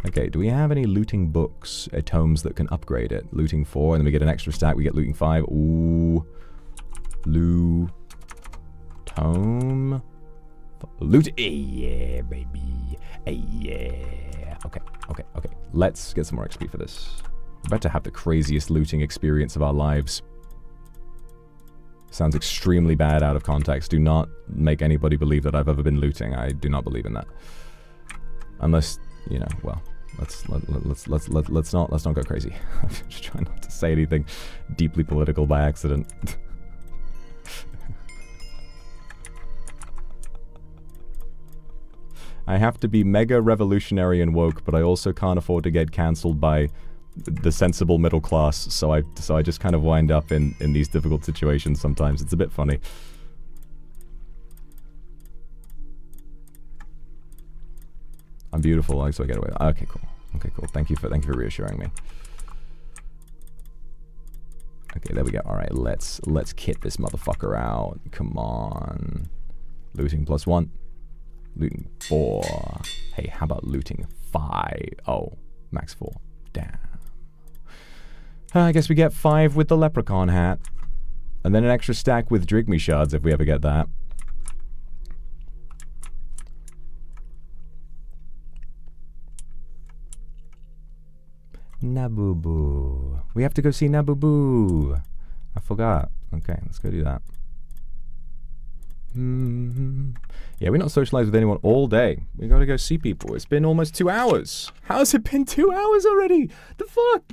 Okay, do we have any looting books, tomes that can upgrade it? Looting 4, and then we get an extra stack, we get looting 5. Ooh. Tome. Loot. Yeah, baby. Yeah. Okay. Let's get some more XP for this. We're about to have the craziest looting experience of our lives. Sounds extremely bad out of context. Do not make anybody believe that I've ever been looting. I do not believe in that. Unless, you know, well, let's not go crazy. I'm just trying not to say anything deeply political by accident. I have to be mega revolutionary and woke, but I also can't afford to get cancelled by the sensible middle class, so I just kind of wind up in these difficult situations sometimes. It's a bit funny. I'm beautiful, so I get away. Okay, cool. Okay, cool. Thank you for reassuring me. Okay, there we go. All right, let's kit this motherfucker out. Come on. Looting +1. Looting 4. Hey, how about looting 5? Oh, max 4. Damn. I guess we get 5 with the leprechaun hat. And then an extra stack with Drigme shards if we ever get that. Nabubu. We have to go see Nabubu. I forgot. Okay, let's go do that. Yeah, we're not socialized with anyone all day. We gotta go see people. It's been almost 2 hours. How's it been 2 hours already? The fuck?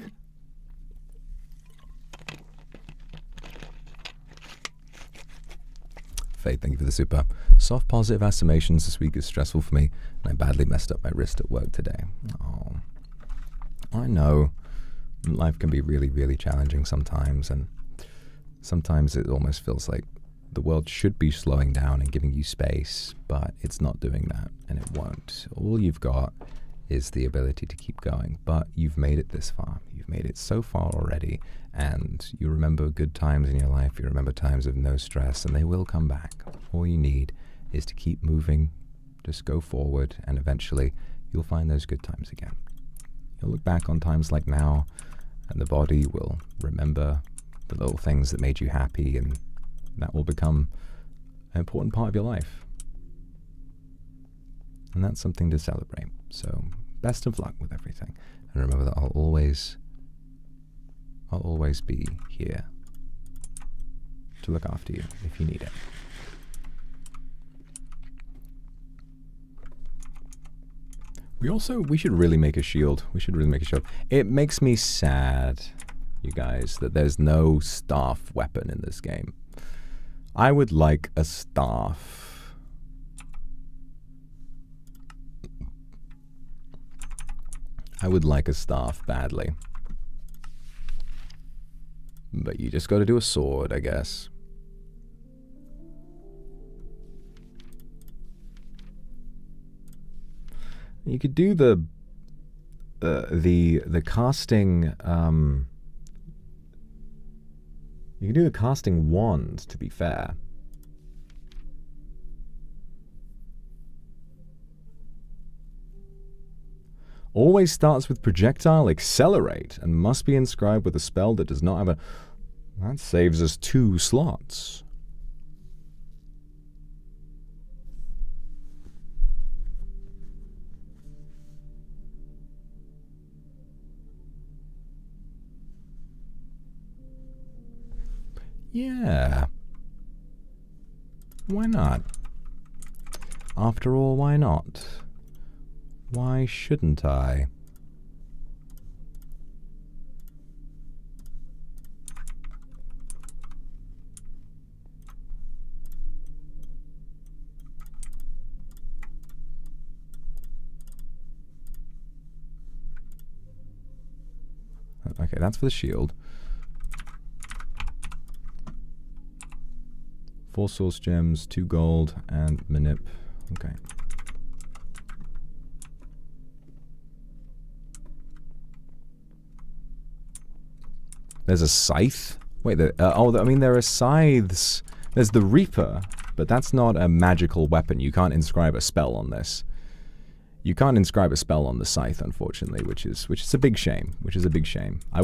Faith, thank you for the super. Soft positive affirmations this week is stressful for me, and I badly messed up my wrist at work today. Oh. I know life can be really, really challenging sometimes, and sometimes it almost feels like the world should be slowing down and giving you space, but it's not doing that, and it won't. All you've got is the ability to keep going, but you've made it this far. You've made it so far already, and you remember good times in your life, you remember times of no stress, and they will come back. All you need is to keep moving, just go forward, and eventually you'll find those good times again. You'll look back on times like now, and the body will remember the little things that made you happy, and that will become an important part of your life. And that's something to celebrate. So, best of luck with everything. And remember that I'll always be here to look after you if you need it. We should really make a shield. We should really make a shield. It makes me sad, you guys, that there's no staff weapon in this game. I would like a staff. I would like a staff badly. But you just gotta do a sword, I guess. You could do the casting. You can do the casting wand, to be fair. Always starts with projectile accelerate and must be inscribed with a spell that does not have a. That saves us 2 slots. Yeah. Why not? After all, why not? Why shouldn't I? Okay, that's for the shield. 4 source gems, 2 gold, and manip. Okay. There's a scythe? Wait, I mean, there are scythes. There's the Reaper, but that's not a magical weapon. You can't inscribe a spell on this. You can't inscribe a spell on the scythe, unfortunately, which is a big shame. Which is a big shame. I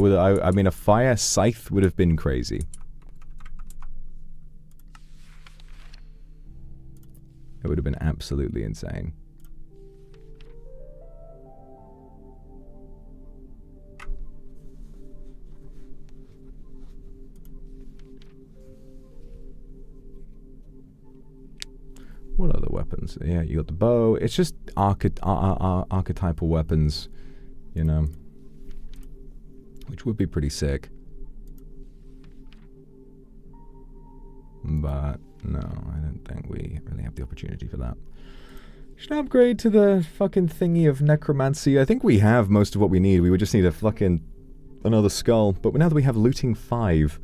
mean, a fire scythe would have been crazy. It would have been absolutely insane. What other weapons? Yeah, you got the bow. It's just archetypal weapons, you know, which would be pretty sick. But no, I don't think we really have the opportunity for that. Should upgrade to the fucking thingy of necromancy. I think we have most of what we need. We would just need a fucking another skull. But now that we have looting 5,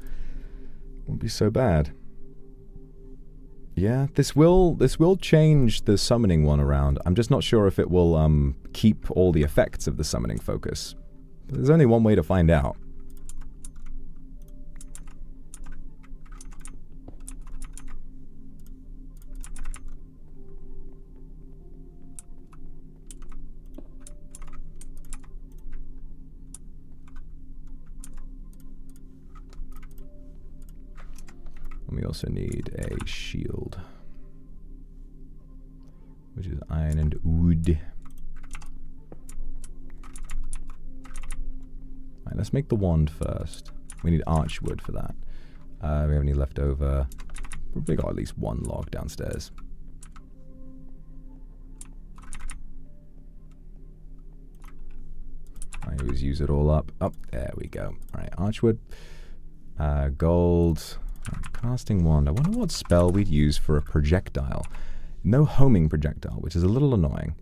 it won't be so bad. Yeah, this will change the summoning one around. I'm just not sure if it will keep all the effects of the summoning focus. There's only one way to find out. We also need a shield, which is iron and wood. Alright, let's make the wand first. We need archwood for that. We have any left over? Probably got at least one log downstairs. I always use it all up. Oh, there we go. Alright, archwood. Gold. Casting wand. I wonder what spell we'd use for a projectile. No homing projectile, which is a little annoying.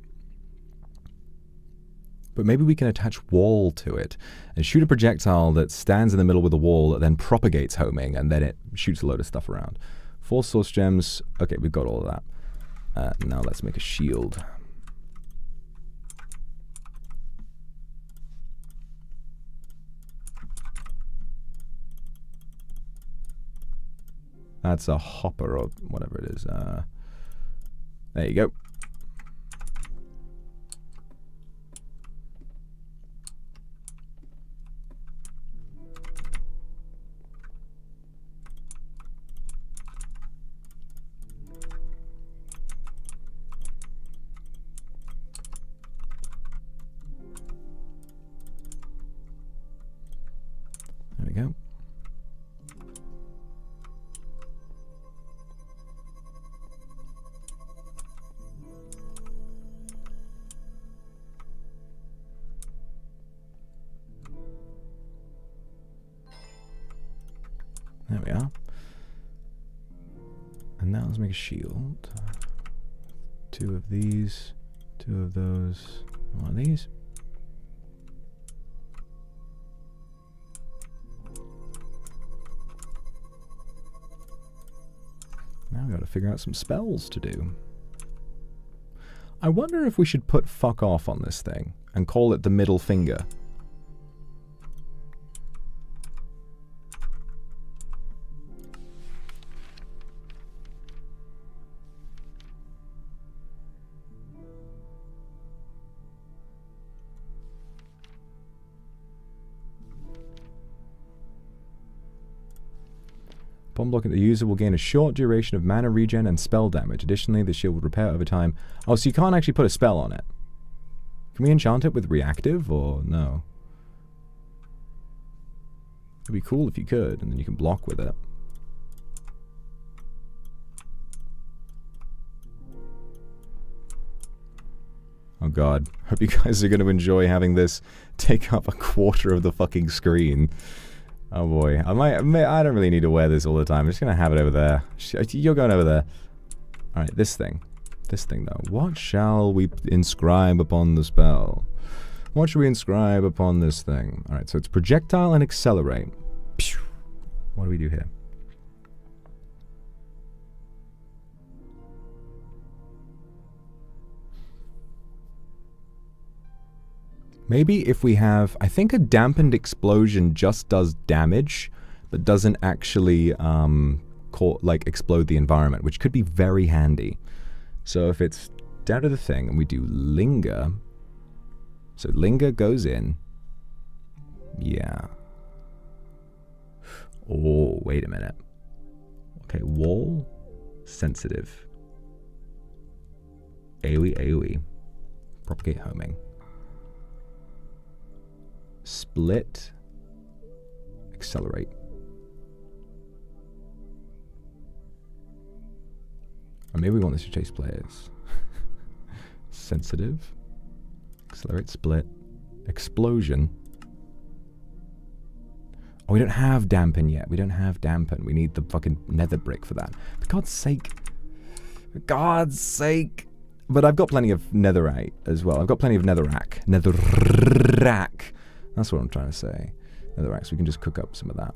But maybe we can attach wall to it and shoot a projectile that stands in the middle with a wall that then propagates homing, and then it shoots a load of stuff around. 4 source gems. Okay, we've got all of that. Now let's make a shield. That's a hopper or whatever it is. There you go. There we go. There we are. And now let's make a shield. 2 of these, 2 of those, 1 of these. Now we gotta figure out some spells to do. I wonder if we should put fuck off on this thing and call it the middle finger. Upon blocking, the user will gain a short duration of mana regen and spell damage. Additionally, the shield will repair over time. Oh, so you can't actually put a spell on it. Can we enchant it with reactive, or no? It'd be cool if you could, and then you can block with it. Oh god. Hope you guys are going to enjoy having this take up a quarter of the fucking screen. Oh boy, I don't really need to wear this all the time. I'm just gonna have it over there. You're going over there. Alright, this thing though. What shall we inscribe upon the spell? What should we inscribe upon this thing? Alright, so it's projectile and accelerate. Pew! What do we do here? Maybe if we have, I think a dampened explosion just does damage, but doesn't actually explode the environment, which could be very handy. So if it's down to the thing and we do linger, so linger goes in. Yeah. Oh, wait a minute. Okay, wall, sensitive. AoE, propagate homing. Split, accelerate. Or maybe we want this to chase players. Sensitive, accelerate, split, explosion. Oh, we don't have dampen yet. We don't have dampen. We need the fucking nether brick for that. For God's sake. For God's sake. But I've got plenty of netherite as well. I've got plenty of netherrack. Netherrack. That's what I'm trying to say. Netherrack, so we can just cook up some of that.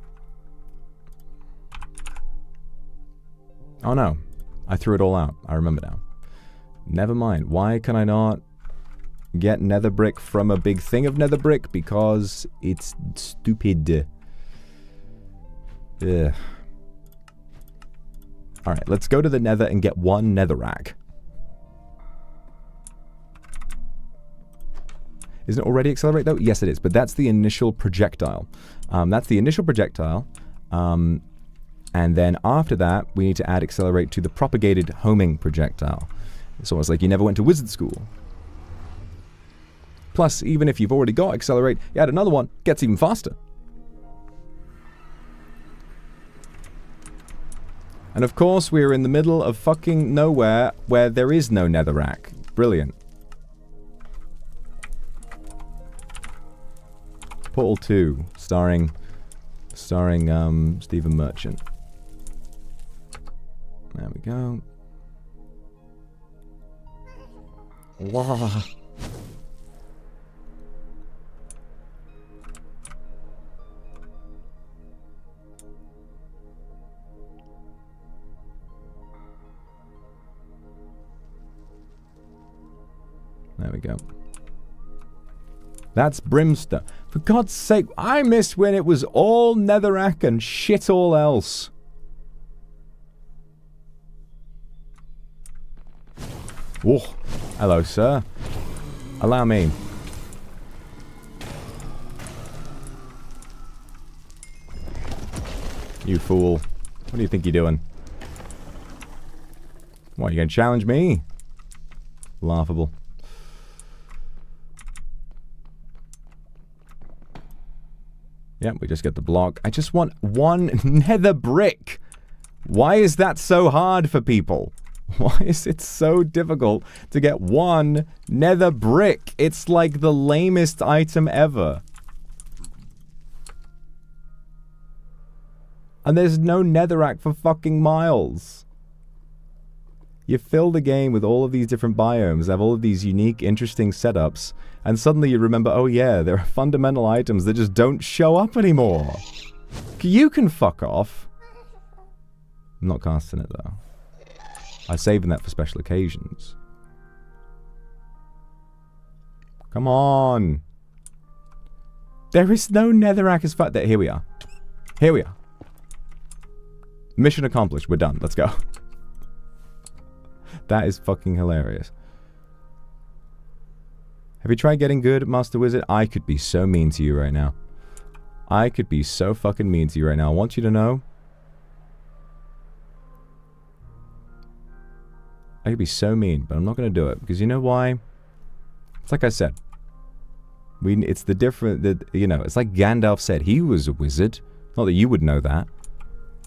Oh no, I threw it all out. I remember now. Never mind. Why can I not get nether brick from a big thing of nether brick? Because it's stupid. Ugh. Alright, let's go to the nether and get one netherrack. Isn't it already accelerate though? Yes it is, but that's the initial projectile. That's the initial projectile. And then after that, we need to add accelerate to the propagated homing projectile. It's almost like you never went to wizard school. Plus, even if you've already got accelerate, you add another one, gets even faster. And of course, we're in the middle of fucking nowhere where there is no netherrack. Brilliant. Portal 2, starring Stephen Merchant. There we go. Wow. There we go. That's brimstone. For God's sake, I miss when it was all netherrack and shit all else. Whoa. Hello, sir. Allow me. You fool. What do you think you're doing? What, you gonna challenge me? Laughable. Yep, we just get the block. I just want one nether brick. Why is that so hard for people? Why is it so difficult to get one nether brick? It's like the lamest item ever. And there's no netherrack for fucking miles. You fill the game with all of these different biomes, have all of these unique, interesting setups, and suddenly you remember, oh yeah, there are fundamental items that just don't show up anymore. You can fuck off. I'm not casting it though. I'm saving that for special occasions. Come on. There is no netherrack as fuck. Here we are. Here we are. Mission accomplished. We're done. Let's go. That is fucking hilarious. Have you tried getting good, Master Wizard? I could be so mean to you right now. I could be so fucking mean to you right now. I want you to know. I could be so mean, but I'm not going to do it. Because you know why? It's like I said. It's the different... you know, it's like Gandalf said. He was a wizard. Not that you would know that.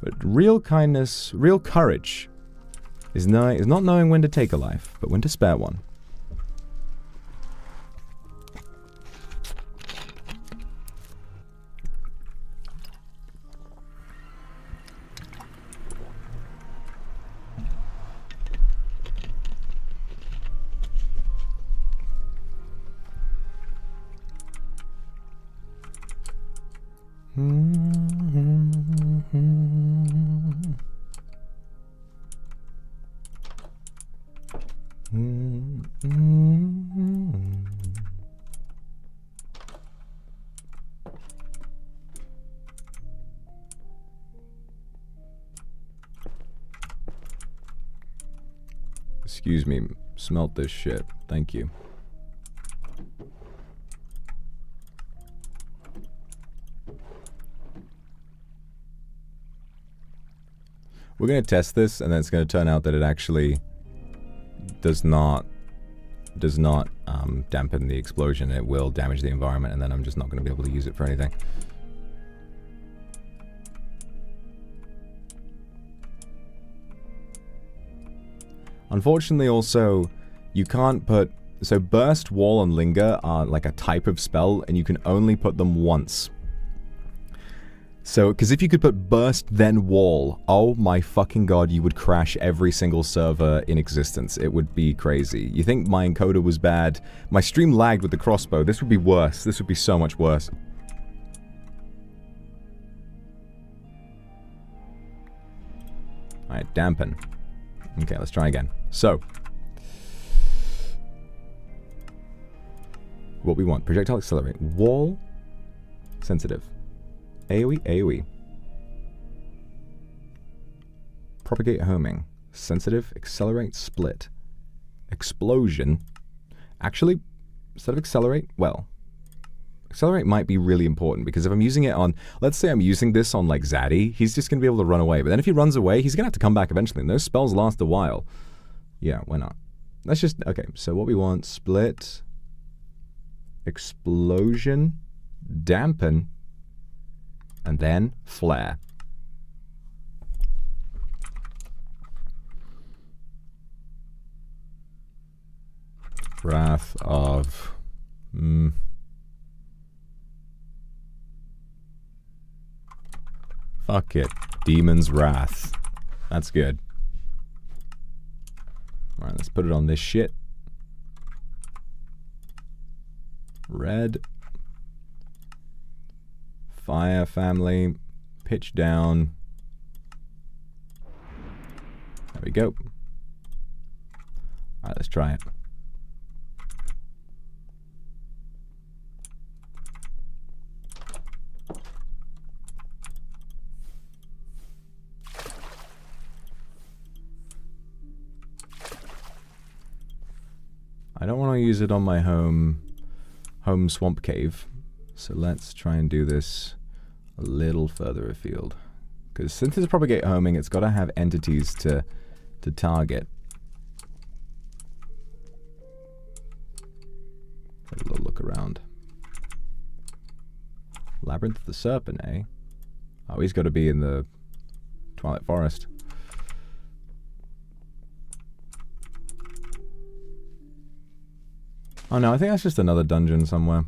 But real kindness, real courage... is not knowing when to take a life, but when to spare one. Excuse me, smelt this shit. Thank you. We're going to test this, and then it's going to turn out that it actually does not dampen the explosion. It will damage the environment, and then I'm just not going to be able to use it for anything. Unfortunately, also, you can't put... So Burst, Wall, and Linger are like a type of spell, and you can only put them once. So, because if you could put Burst, then Wall, oh my fucking god, you would crash every single server in existence. It would be crazy. You think my encoder was bad? My stream lagged with the crossbow. This would be worse. This would be so much worse. Alright, dampen. Okay, let's try again. So, what we want. Projectile accelerate. Wall. Sensitive. AoE, AoE. Propagate homing. Sensitive, accelerate, split. Explosion. Actually, instead of accelerate, well, accelerate might be really important, because if I'm using it on, let's say I'm using this on like Zaddy, he's just going to be able to run away. But then if he runs away, he's going to have to come back eventually, and those spells last a while. Yeah, why not? Let's just, okay, so what we want, split, explosion, dampen, and then flare. Wrath of... Fuck it. Demon's Wrath. That's good. Alright, let's put it on this shit. Red. Fire family. Pitch down. There we go. Alright, let's try it. I don't want to use it on my home swamp cave, so let's try and do this a little further afield. Because since it's propagate homing, it's got to have entities to target. Have a little look around. Labyrinth of the Serpent, eh? Oh, he's got to be in the Twilight Forest. Oh no, I think that's just another dungeon somewhere.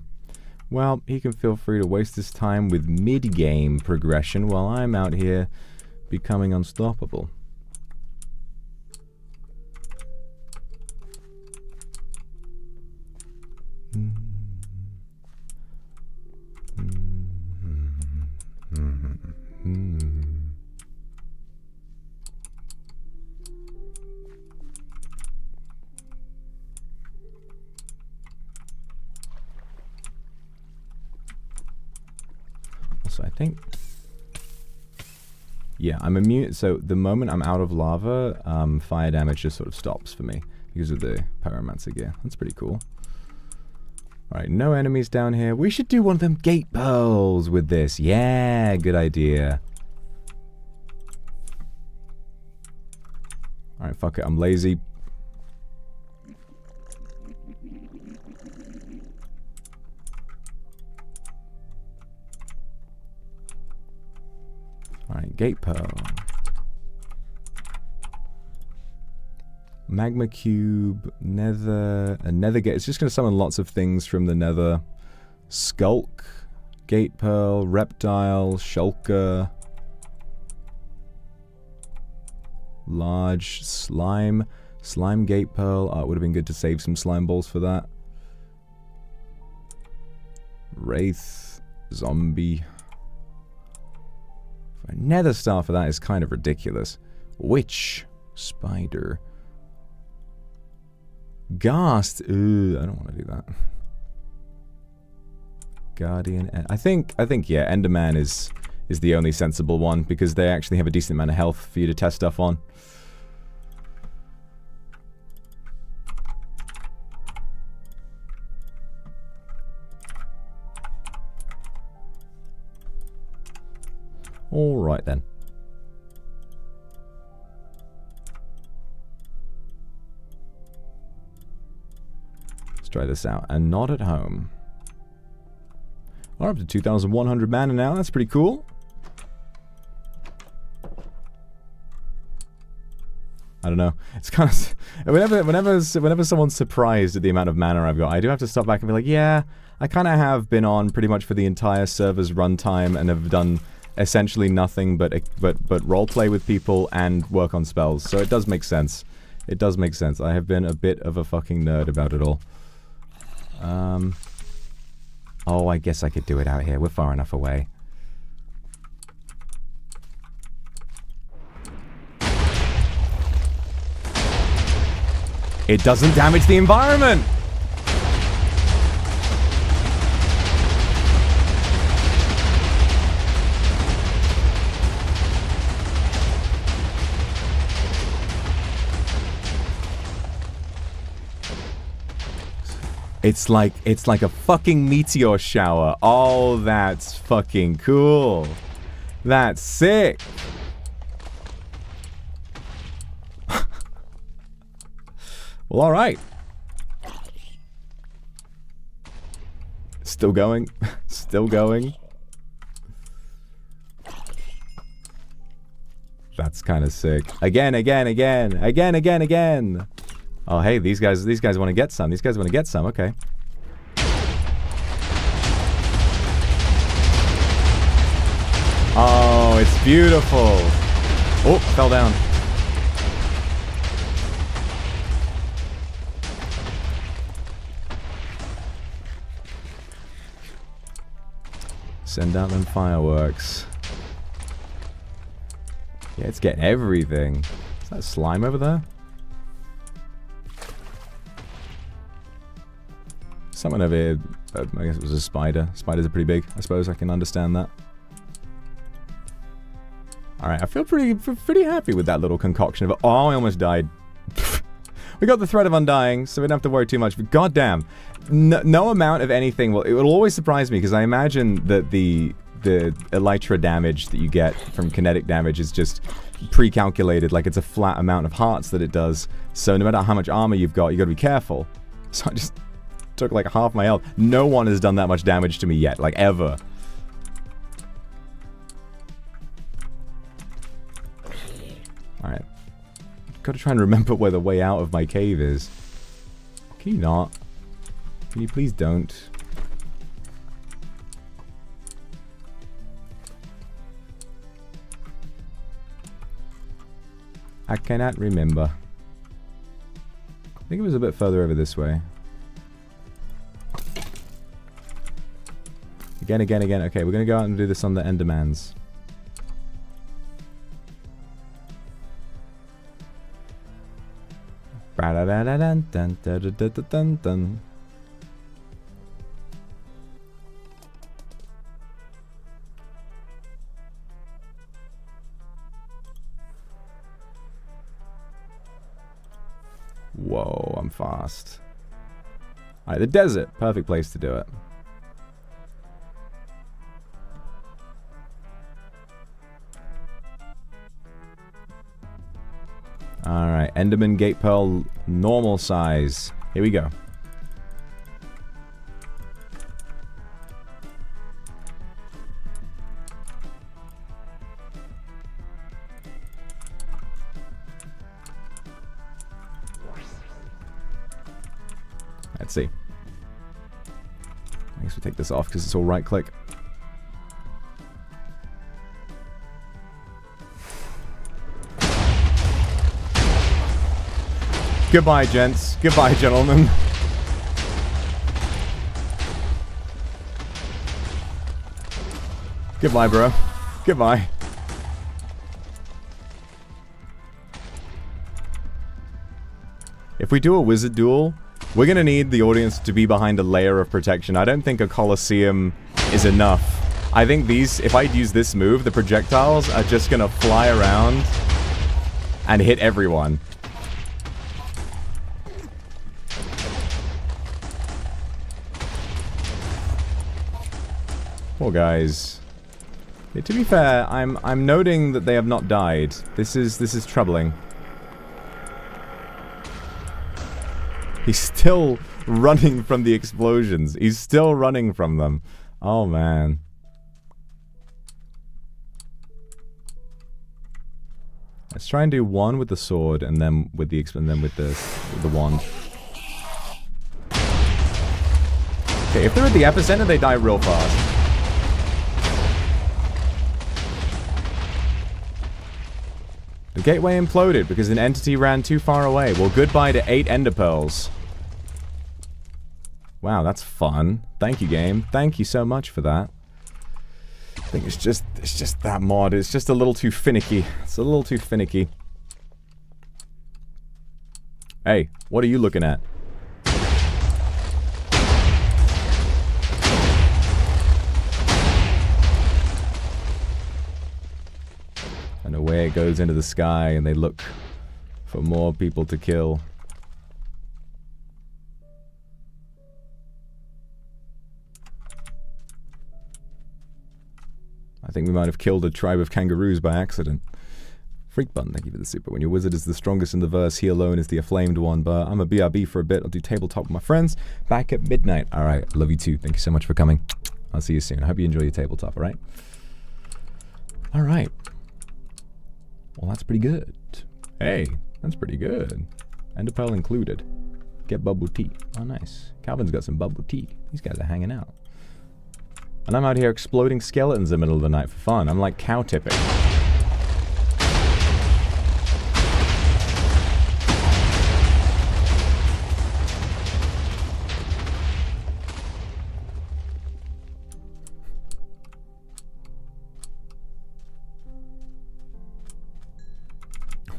Well, he can feel free to waste his time with mid-game progression while I'm out here becoming unstoppable. So I think, yeah, I'm immune. So the moment I'm out of lava, fire damage just sort of stops for me because of the pyromancer gear. That's pretty cool. Alright, no enemies down here. We should do one of them gate pearls with this. Yeah, good idea. Alright, fuck it, I'm lazy. Alright, gate pearl. Magma cube, nether, a nether gate. It's just going to summon lots of things from the nether. Skulk, gate pearl, reptile, shulker. Large slime. Slime gate pearl. Oh, it would have been good to save some slime balls for that. Wraith, zombie. A nether star for that is kind of ridiculous. Witch, spider. Ghast. Ooh, I don't want to do that. Guardian. I think yeah, Enderman is the only sensible one because they actually have a decent amount of health for you to test stuff on. All right then. Let's try this out. And not at home. We're up to 2,100 mana now. That's pretty cool. I don't know. It's kind of whenever someone's surprised at the amount of mana I've got, I do have to stop back and be like, yeah, I kind of have been on pretty much for the entire server's runtime and have done essentially nothing but roleplay with people and work on spells. So it does make sense. It does make sense. I have been a bit of a fucking nerd about it all. Oh, I guess I could do it out here. We're far enough away. It doesn't damage the environment! It's like a fucking meteor shower. Oh, that's fucking cool. That's sick. Well, all right. Still going. Still going. That's kind of sick. Again. Oh, hey, these guys want to get some. These guys want to get some. Okay. Oh, it's beautiful. Oh, fell down. Send out them fireworks. Yeah, it's getting everything. Is that slime over there? Someone over here, I guess it was a spider. Spiders are pretty big. I suppose I can understand that. Alright, I feel pretty happy with that little concoction of... Oh, I almost died. We got the threat of undying, so we don't have to worry too much. But goddamn, no amount of anything will... It will always surprise me, because I imagine that the elytra damage that you get from kinetic damage is just pre-calculated. Like, it's a flat amount of hearts that it does. So no matter how much armor you've got, you got to be careful. So I just... took like half my health. No one has done that much damage to me yet, like ever. Alright. Gotta try and remember where the way out of my cave is. Can you not? Can you please don't? I cannot remember. I think it was a bit further over this way. Again. Okay, we're gonna go out and do this on the Endermans. Whoa, I'm fast. Alright, the desert. Perfect place to do it. Alright, Enderman Gate Pearl, normal size. Here we go. Let's see. I guess we take this off because it's all right click. Goodbye, gents. Goodbye, gentlemen. Goodbye, bro. Goodbye. If we do a wizard duel, we're gonna need the audience to be behind a layer of protection. I don't think a Colosseum is enough. I think these, if I use this move, the projectiles are just gonna fly around and hit everyone. Poor guys. Yeah, to be fair, I'm noting that they have not died. This is troubling. He's still running from the explosions. He's still running from them. Oh man. Let's try and do one with the sword and then with the wand. Okay, if they're at the epicenter, they die real fast. The gateway imploded because an entity ran too far away. Well, goodbye to 8 ender pearls. Wow, that's fun. Thank you, game. Thank you so much for that. I think it's just that mod. It's just a little too finicky. It's a little too finicky. Hey, what are you looking at? And away it goes into the sky, and they look for more people to kill. I think we might have killed a tribe of kangaroos by accident. Freak Bun, thank you for the super. When your wizard is the strongest in the verse, he alone is the acclaimed one. But I'm a BRB for a bit. I'll do tabletop with my friends. Back at midnight. Alright, love you too. Thank you so much for coming. I'll see you soon. I hope you enjoy your tabletop, alright? Alright. Well, that's pretty good. Hey, that's pretty good. Ender pearl included. Get bubble tea. Oh, nice. Calvin's got some bubble tea. These guys are hanging out. And I'm out here exploding skeletons in the middle of the night for fun. I'm like cow tipping.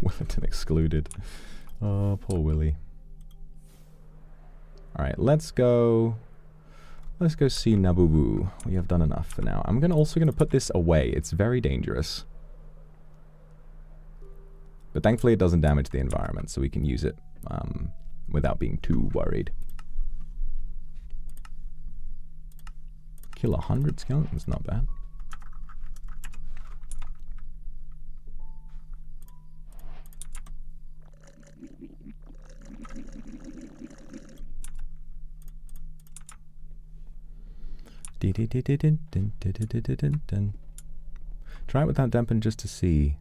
Willerton excluded. Oh, poor Willy. Alright, let's go see Nabubu. We have done enough for now. I'm also gonna put this away. It's very dangerous. But thankfully it doesn't damage the environment, so we can use it without being too worried. Kill 100 skeletons, not bad. Try it without dampen just to see.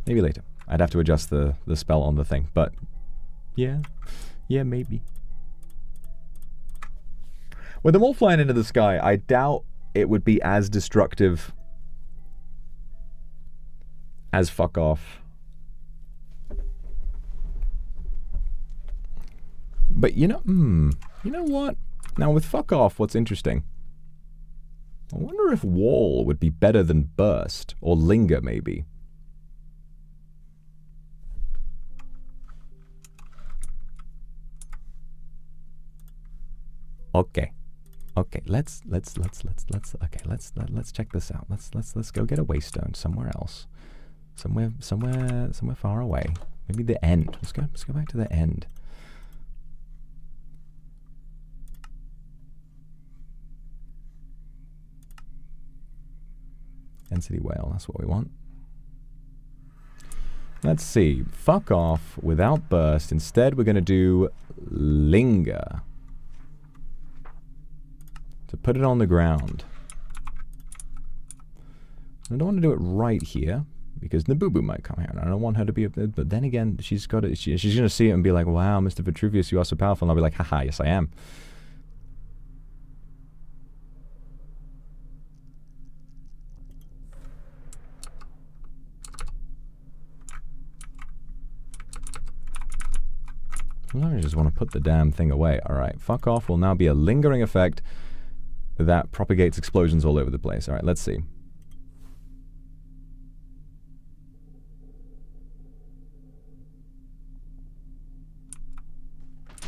Maybe later. I'd have to adjust the spell on the thing, but yeah, maybe. With them all flying into the sky, I doubt it would be as destructive as fuck off. But you know what? Now with fuck off, what's interesting? I wonder if wall would be better than burst, or linger maybe. Okay, let's check this out. Let's go get a waystone somewhere else, somewhere far away. Maybe the end. Let's go back to the end. Density whale, that's what we want. Let's see. Fuck off without burst. Instead, we're going to do linger. To put it on the ground. I don't want to do it right here, because Nabubu might come here, and I don't want her to be... But then again, she's got it. She's going to see it and be like, wow, Mr. Vetruvius, you are so powerful. And I'll be like, haha, yes I am. I just want to put the damn thing away. Alright, fuck off will now be a lingering effect that propagates explosions all over the place. Alright, let's see.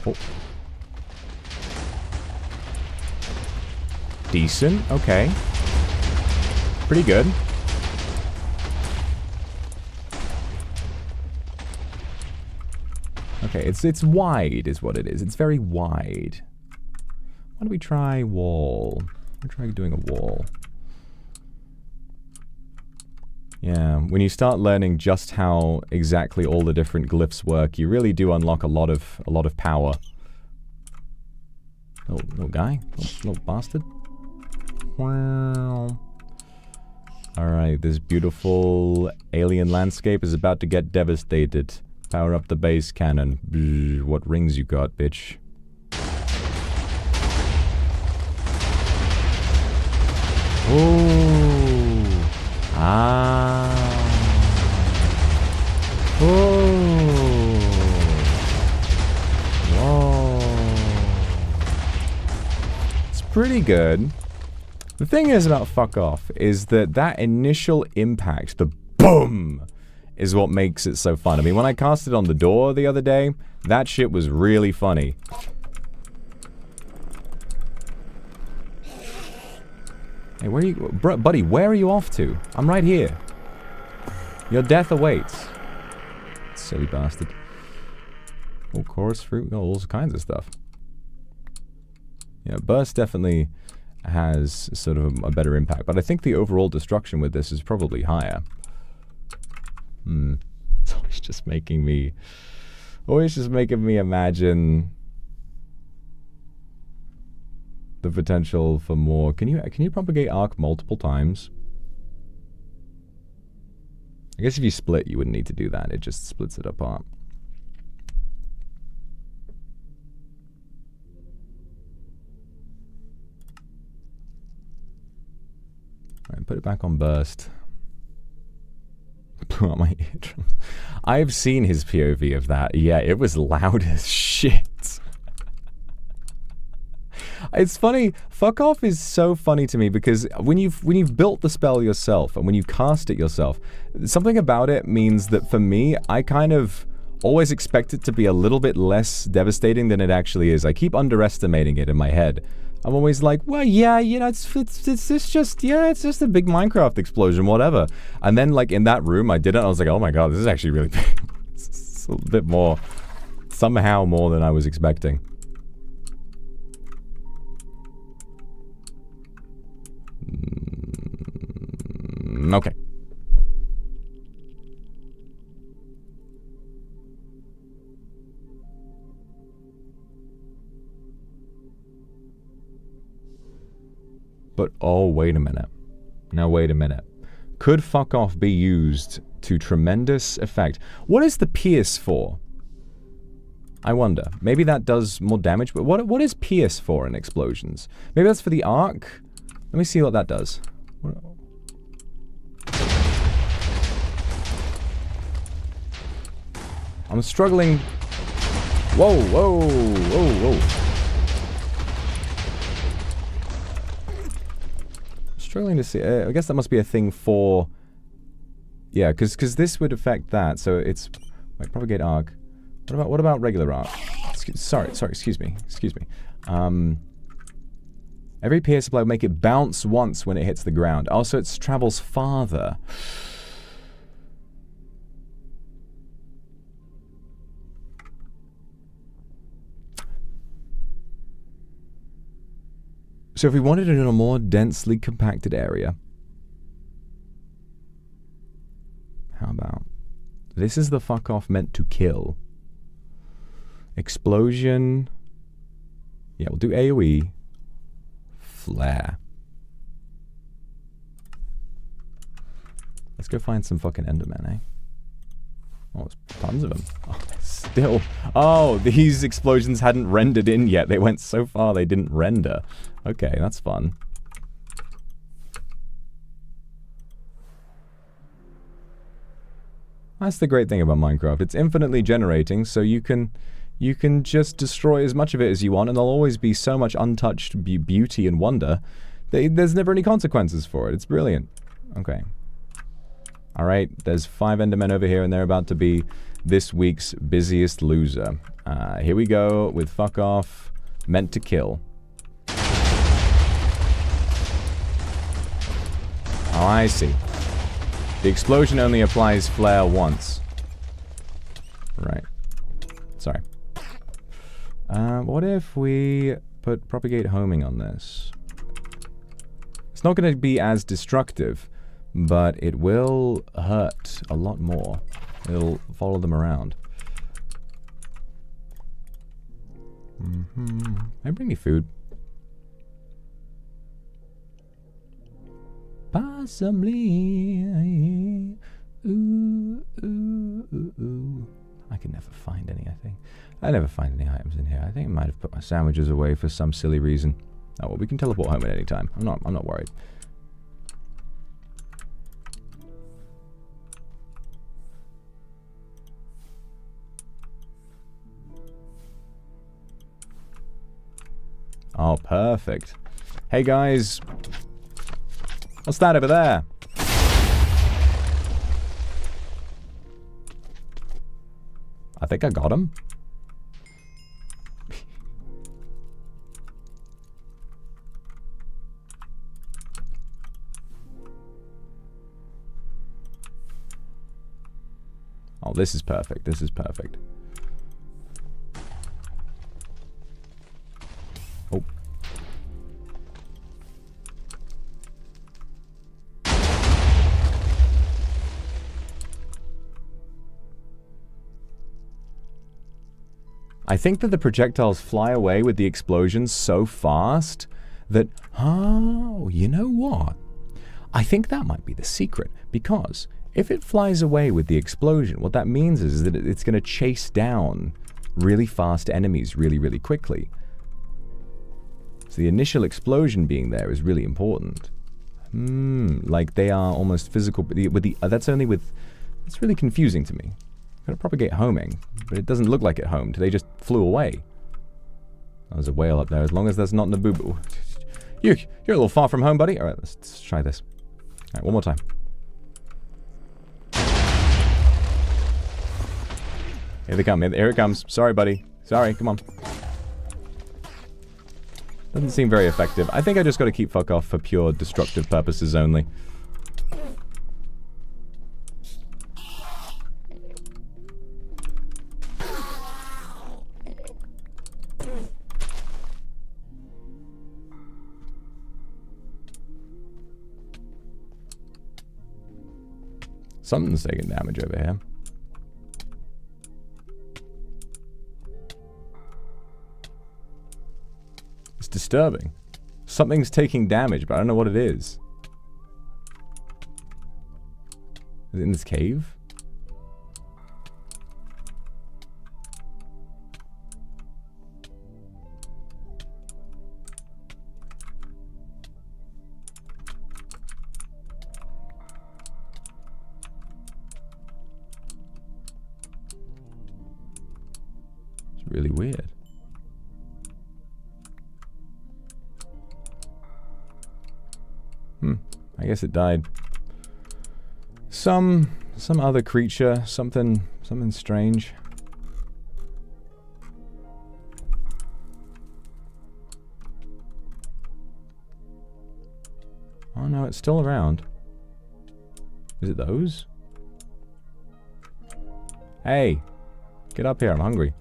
Oh. Decent, okay. Pretty good. Okay, it's wide is what it is. It's very wide. Why don't we try wall? We'll try doing a wall. Yeah, when you start learning just how exactly all the different glyphs work, you really do unlock a lot of power. Little guy, little bastard. Wow. Alright, this beautiful alien landscape is about to get devastated. Power up the base cannon. Bzz, what rings you got, bitch? Oh. Ah. Oh. Whoa. It's pretty good. The thing is about fuck off is that initial impact, the boom, is what makes it so fun. I mean, when I cast it on the door the other day, that shit was really funny. Hey, where are you... buddy, where are you off to? I'm right here. Your death awaits. Silly bastard. Oh, chorus fruit. Oh, all kinds of stuff. Yeah, burst definitely has sort of a better impact, but I think the overall destruction with this is probably higher. It's always just making me imagine the potential for more. Can you propagate arc multiple times? I guess if you split, you wouldn't need to do that. It just splits it apart. Alright, put it back on burst. Put on my eardrums. I've seen his POV of that. Yeah, it was loud as shit. It's funny. Fuck off is so funny to me because when you've built the spell yourself and when you cast it yourself, something about it means that for me, I kind of always expect it to be a little bit less devastating than it actually is. I keep underestimating it in my head. I'm always like, well, yeah, you know, it's just a big Minecraft explosion, whatever. And then, like, in that room, I did it, and I was like, oh my god, this is actually really big. It's a bit more, somehow more than I was expecting. Okay. But, oh, wait a minute. Now, wait a minute. Could fuck off be used to tremendous effect? What is the pierce for? I wonder. Maybe that does more damage, but what is pierce for in explosions? Maybe that's for the arc? Let me see what that does. I'm struggling. Whoa, whoa, whoa, whoa. Struggling to see. I guess that must be a thing for. Yeah, because this would affect that. So it's. Wait, propagate arc. What about regular arc? Sorry. Excuse me. Every pierce blow make it bounce once when it hits the ground. Also, it travels farther. So if we wanted it in a more densely compacted area, how about this is the fuck off meant to kill. Explosion. Yeah, we'll do AoE. Flare. Let's go find some fucking Endermen, eh? Oh, there's tons of them. Oh, still. Oh, these explosions hadn't rendered in yet. They went so far they didn't render. Okay, that's fun. That's the great thing about Minecraft. It's infinitely generating, so you can just destroy as much of it as you want, and there'll always be so much untouched beauty and wonder. There's never any consequences for it. It's brilliant. Okay. Alright, there's 5 Endermen over here, and they're about to be this week's busiest loser. Here we go with fuck off, meant to kill. Oh, I see. The explosion only applies flare once. Right. Sorry. What if we put propagate homing on this? It's not going to be as destructive, but it will hurt a lot more. It'll follow them around. Hey, bring me food. Possibly. Ooh, ooh, ooh, ooh. I can never find any, I think. I never find any items in here. I think I might have put my sandwiches away for some silly reason. Oh, well, we can teleport home at any time. I'm not worried. Oh, perfect. Hey, guys. What's that over there? I think I got him. Oh, this is perfect. This is perfect. Oh. I think that the projectiles fly away with the explosions so fast that, oh, you know what? I think that might be the secret, because if it flies away with the explosion, what that means is that it's going to chase down really fast enemies really, really quickly. So the initial explosion being there is really important. Like they are almost physical, but that's really confusing to me. Gotta propagate homing, but it doesn't look like it homed. They just flew away. Oh, there's a whale up there, as long as that's not Nabubu. You're a little far from home, buddy. Alright, let's try this. Alright, one more time. Here they come. Here it comes. Sorry, buddy. Sorry, come on. Doesn't seem very effective. I think I just gotta keep fuck off for pure destructive purposes only. Something's taking damage over here. It's disturbing. Something's taking damage, but I don't know what it is. Is it in this cave? Really weird. I guess it died. Some other creature, something strange. Oh no, it's still around. Is it those? Hey, get up here, I'm hungry.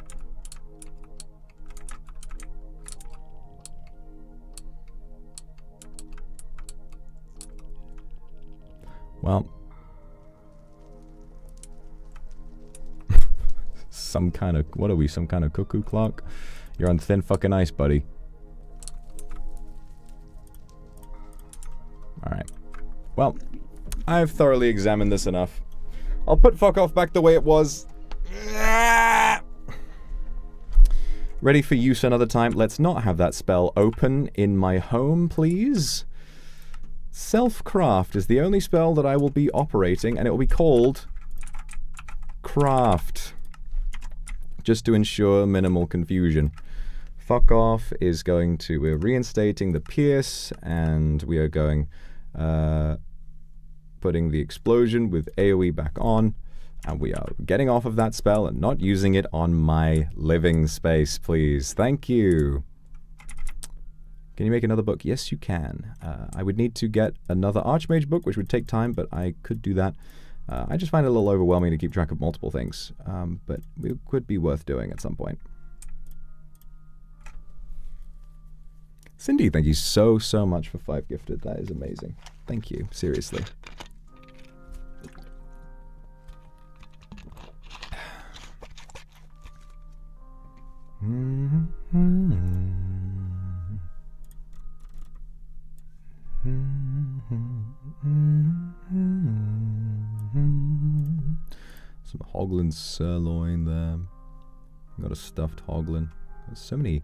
Well, some kind of, what are we, some kind of cuckoo clock? You're on thin fucking ice, buddy. Alright. Well, I've thoroughly examined this enough. I'll put fuck off back the way it was. Ready for use another time. Let's not have that spell open in my home, please. Self-craft is the only spell that I will be operating, and it will be called Craft. Just to ensure minimal confusion. Fuck off is going to... We're reinstating the Pierce, and we are going... putting the explosion with AoE back on, and we are getting off of that spell and not using it on my living space, please. Thank you. Can you make another book? Yes, you can. I would need to get another Archmage book, which would take time, but I could do that. I just find it a little overwhelming to keep track of multiple things, but it could be worth doing at some point. Cindy, thank you so much for 5 gifted. That is amazing. Thank you. Seriously. Some Hoglin sirloin there. Got a stuffed Hoglin. There's so many.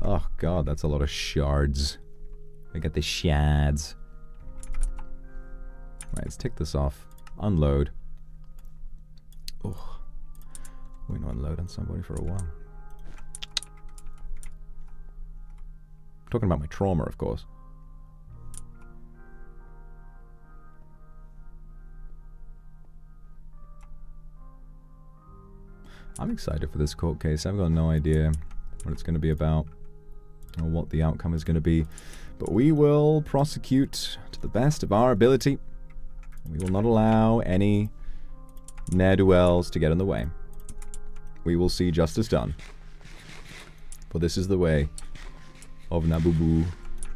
Oh god, that's a lot of shards. I got the shards. Right, let's take this off. Unload. Oh, we not unload on somebody for a while. Talking about my trauma, of course. I'm excited for this court case. I've got no idea what it's going to be about or what the outcome is going to be. But we will prosecute to the best of our ability. We will not allow any ne'er-do-wells to get in the way. We will see justice done. For this is the way of Nabubu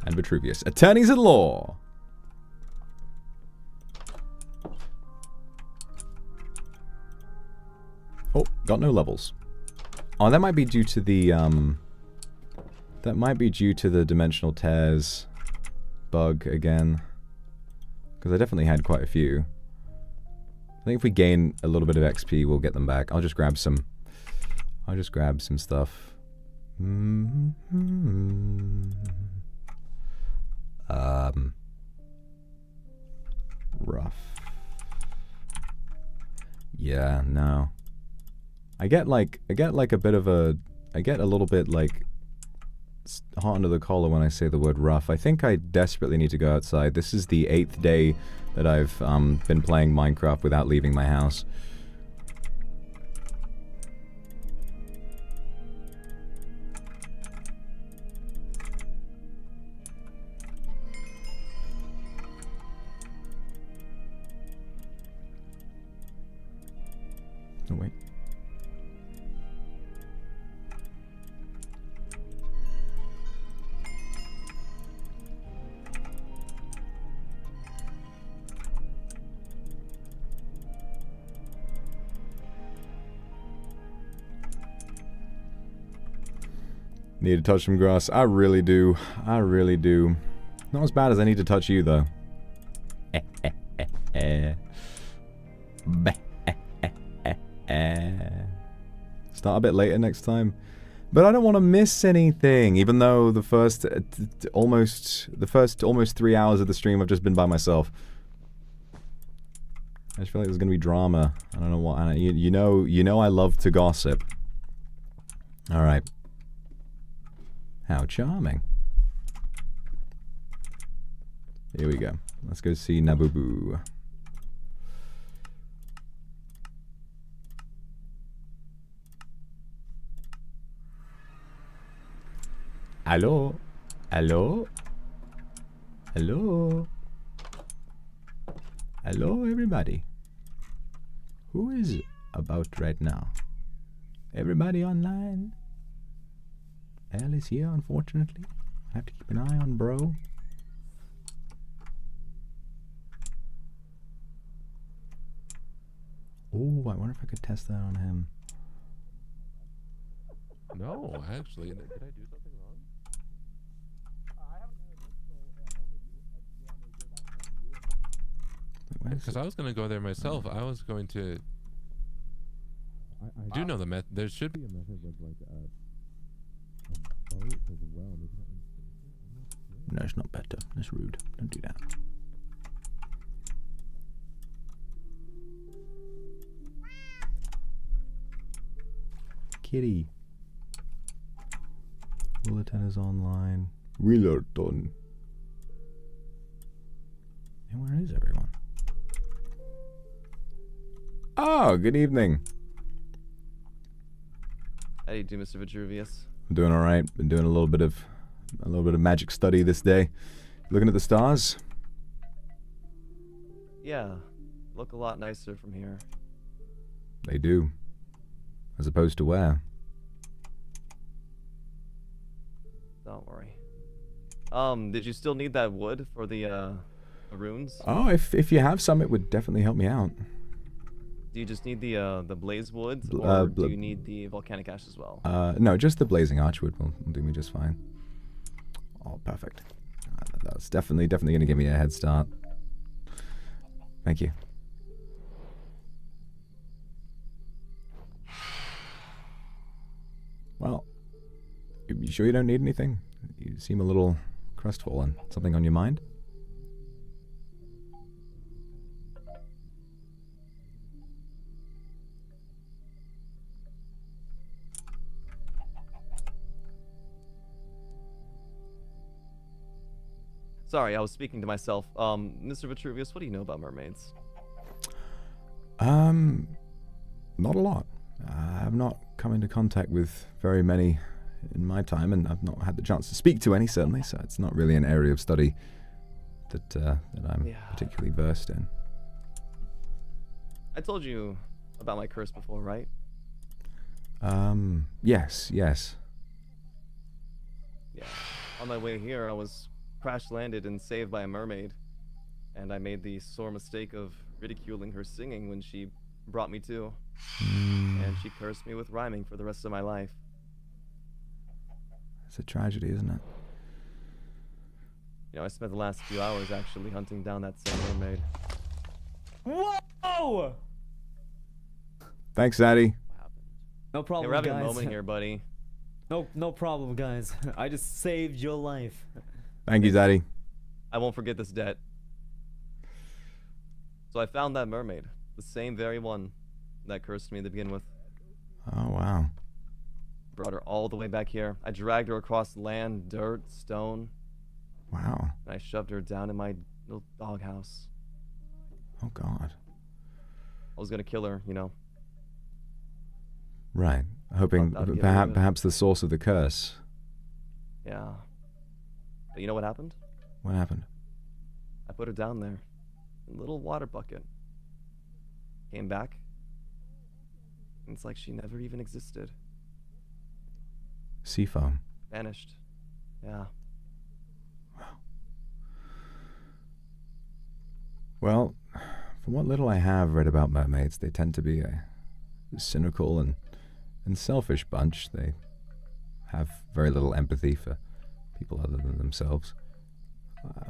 and Vetruvius. Attorneys at law! Oh, got no levels. Oh, that might be due to the, that might be due to the dimensional tears bug again. Because I definitely had quite a few. I think if we gain a little bit of XP, we'll get them back. I'll just grab some stuff. Rough. Yeah, no. I get a bit of a, I get a little bit like hot under the collar when I say the word rough. I think I desperately need to go outside. This is the 8th day that I've been playing Minecraft without leaving my house. Oh, wait. Need to touch some grass. I really do. I really do. Not as bad as I need to touch you, though. Start a bit later next time. But I don't want to miss anything, even though the first almost 3 hours of the stream I've just been by myself. I just feel like there's gonna be drama. I don't know what. You know I love to gossip. All right. How charming. Here we go. Let's go see Nabubu. Hello? Hello? Hello? Hello, everybody. Who is about right now? Everybody online? Al is here, unfortunately. I have to keep an eye on bro. Oh, I wonder if I could test that on him. No, actually, did I do something wrong? Because I was going to go there myself. I was going to... I do know the method. There should be a method with like a boat as well. Maybe that No, it's not better. That's rude. Don't do that. Kitty. Bulletin is online. Wheelerton. And where is everyone? Oh, good evening. How do you do, Mr. Vetruvius? I'm doing all right. Been doing a little bit of magic study this day. Looking at the stars. Yeah, look a lot nicer from here. They do. As opposed to where? Don't worry. Did you still need that wood for the runes? Oh, if you have some, it would definitely help me out. Do you just need the blaze wood, or do you need the volcanic ash as well? No, just the blazing archwood will do me just fine. Oh, perfect. That's definitely going to give me a head start. Thank you. Well, you sure you don't need anything? You seem a little crestfallen. Something on your mind? Sorry, I was speaking to myself. Mr. Vetruvius, what do you know about mermaids? Not a lot. I've not come into contact with very many in my time, and I've not had the chance to speak to any, certainly, so it's not really an area of study that I'm particularly versed in. I told you about my curse before, right? Yes. Yeah. On my way here, I was crash-landed and saved by a mermaid. And I made the sore mistake of ridiculing her singing when she brought me to. And she cursed me with rhyming for the rest of my life. It's a tragedy, isn't it? You know, I spent the last few hours actually hunting down that same mermaid. Whoa! Thanks, Zaddy. No Hey, problem, we're having guys. a moment here, buddy. No problem, guys. I just saved your life. Thank you, Zaddy. I won't forget this debt. So I found that mermaid. The same very one that cursed me to begin with. Oh, wow. Brought her all the way back here. I dragged her across land, dirt, stone. Wow. And I shoved her down in my little doghouse. Oh, God. I was gonna kill her, you know. Right. Hoping Thought that'd be perhaps the source of the curse. Yeah. But you know what happened? What happened? I put her down there. In a little water bucket. Came back. And it's like she never even existed. Sea foam. Vanished. Yeah. Well, from what little I have read about mermaids, they tend to be a cynical and selfish bunch. They have very little empathy for people other than themselves.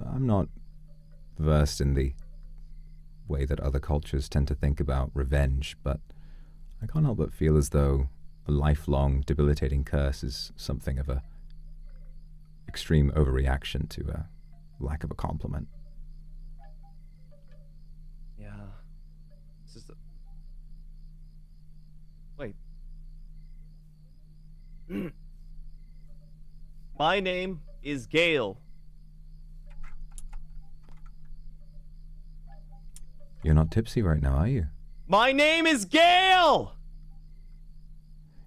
I'm not versed in the way that other cultures tend to think about revenge, but I can't help but feel as though a lifelong debilitating curse is something of a extreme overreaction to a lack of a compliment. Yeah. It's just Wait. My name is Gale. You're not tipsy right now, are you? My name is Gale!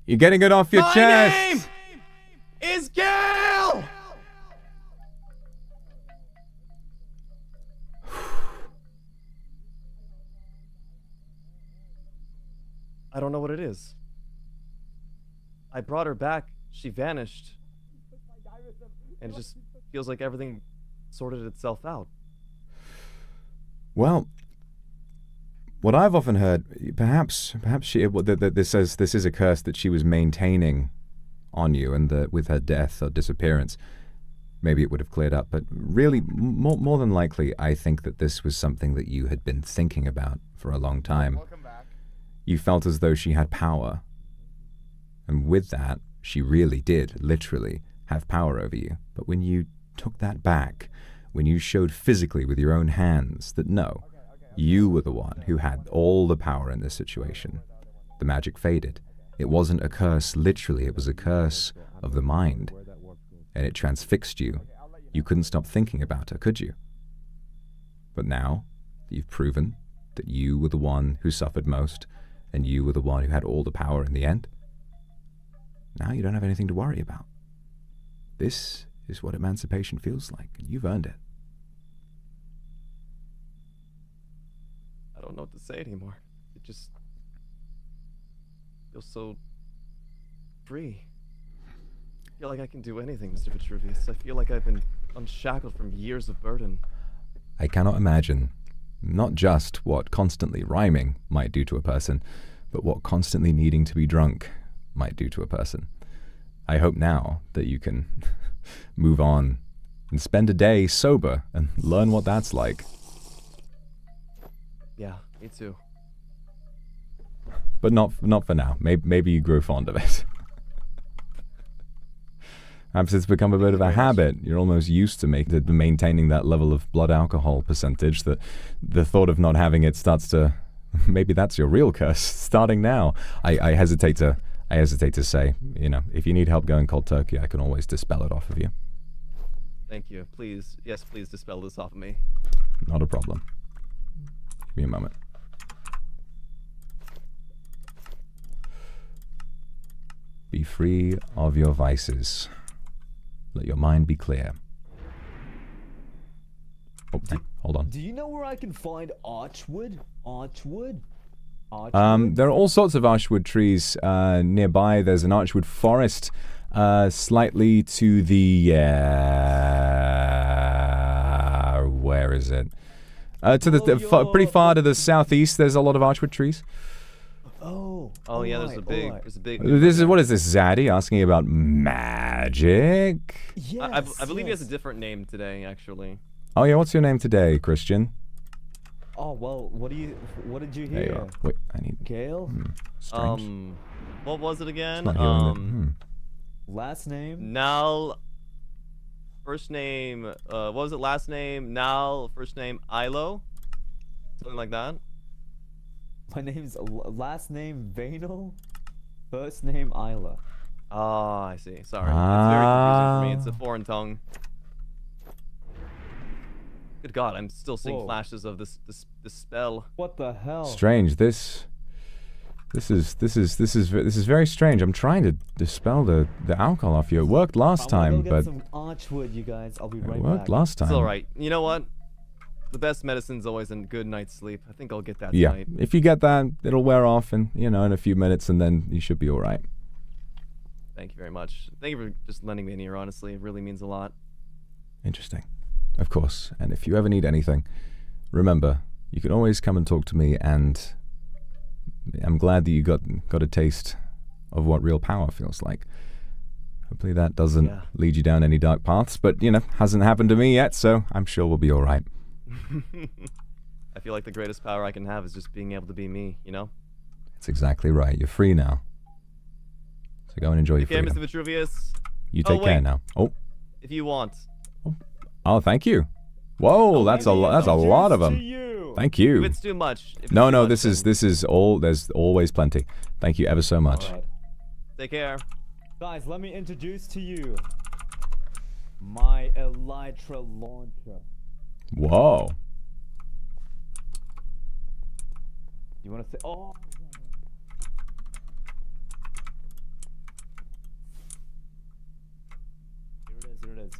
You're getting it off your My chest! name is Gale! I don't know what it is. I brought her back. She vanished. And it just feels like everything sorted itself out. Well, what I've often heard, perhaps this is a curse that she was maintaining on you, and that with her death or disappearance, maybe it would have cleared up. But really, more than likely, I think that this was something that you had been thinking about for a long time. Welcome back. You felt as though she had power, and with that, she really did, literally, have power over you. But when you took that back, when you showed physically with your own hands that no, you were the one who had all the power in this situation, the magic faded. It wasn't a curse literally, it was a curse of the mind, and it transfixed you. You couldn't stop thinking about her, could you? But now, you've proven that you were the one who suffered most, and you were the one who had all the power in the end. Now you don't have anything to worry about. This is what emancipation feels like, and you've earned it. I don't know what to say anymore. It just feels so free. I feel like I can do anything, Mr. Vetruvius. I feel like I've been unshackled from years of burden. I cannot imagine not just what constantly rhyming might do to a person, but what constantly needing to be drunk might do to a person. I hope now that you can move on and spend a day sober and learn what that's like. Yeah, me too. But not for now. Maybe you grow fond of it. Perhaps it's become a bit of a habit. You're almost used to maintaining that level of blood alcohol percentage that the thought of not having it starts to... Maybe that's your real curse starting now. I hesitate to say, you know, if you need help going cold turkey, I can always dispel it off of you. Thank you. Please, yes, please dispel this off of me. Not a problem. Give me a moment. Be free of your vices. Let your mind be clear. Oh, hold on. Do you know where I can find archwood? Archwood? There are all sorts of archwood trees nearby. There's an archwood forest slightly to the... where is it? To the pretty far to the southeast, there's a lot of archwood trees. Oh yeah, there's a big. This is what is this? Zaddy asking about magic? Yes, I believe he has a different name today, actually. Oh yeah, what's your name today, Christian? Oh well, what did you There you hear? are. Wait, I need. Gale? Strange. What was it again? It's not hearing it. Last name? Nal. First name. What was it? Last name Nal. First name Ilo. Something like that. My name's last name Vanal, first name Isla. Oh, I see. Sorry. It's very confusing for me. It's a foreign tongue. Good God, I'm still seeing flashes of this spell. What the hell? Strange. This is very strange. I'm trying to dispel the alcohol off you. It worked last time, go but get some archwood, you guys. I'll be right it back. worked last time. It's alright. You know what? The best medicine's always a good night's sleep. I think I'll get that Yeah, tonight. if you get that, it'll wear off, in in a few minutes, and then you should be all right. Thank you very much. Thank you for just lending me an ear, honestly. It really means a lot. Interesting. Of course. And if you ever need anything, remember, you can always come and talk to me, and I'm glad that you got a taste of what real power feels like. Hopefully that doesn't lead you down any dark paths, but, hasn't happened to me yet, so I'm sure we'll be all right. I feel like the greatest power I can have is just being able to be me, That's exactly right. You're free now. So go and enjoy your freedom. Okay, Mr. Vitruvius. You take care now. Oh. If you want. Oh, thank you. Whoa, that's a lot of them. Thank you. If it's too much. No, this is all. There's always plenty. Thank you ever so much. Right. Take care. Guys, let me introduce to you my Elytra launcher. Whoa. You want to say? Oh. Here it is.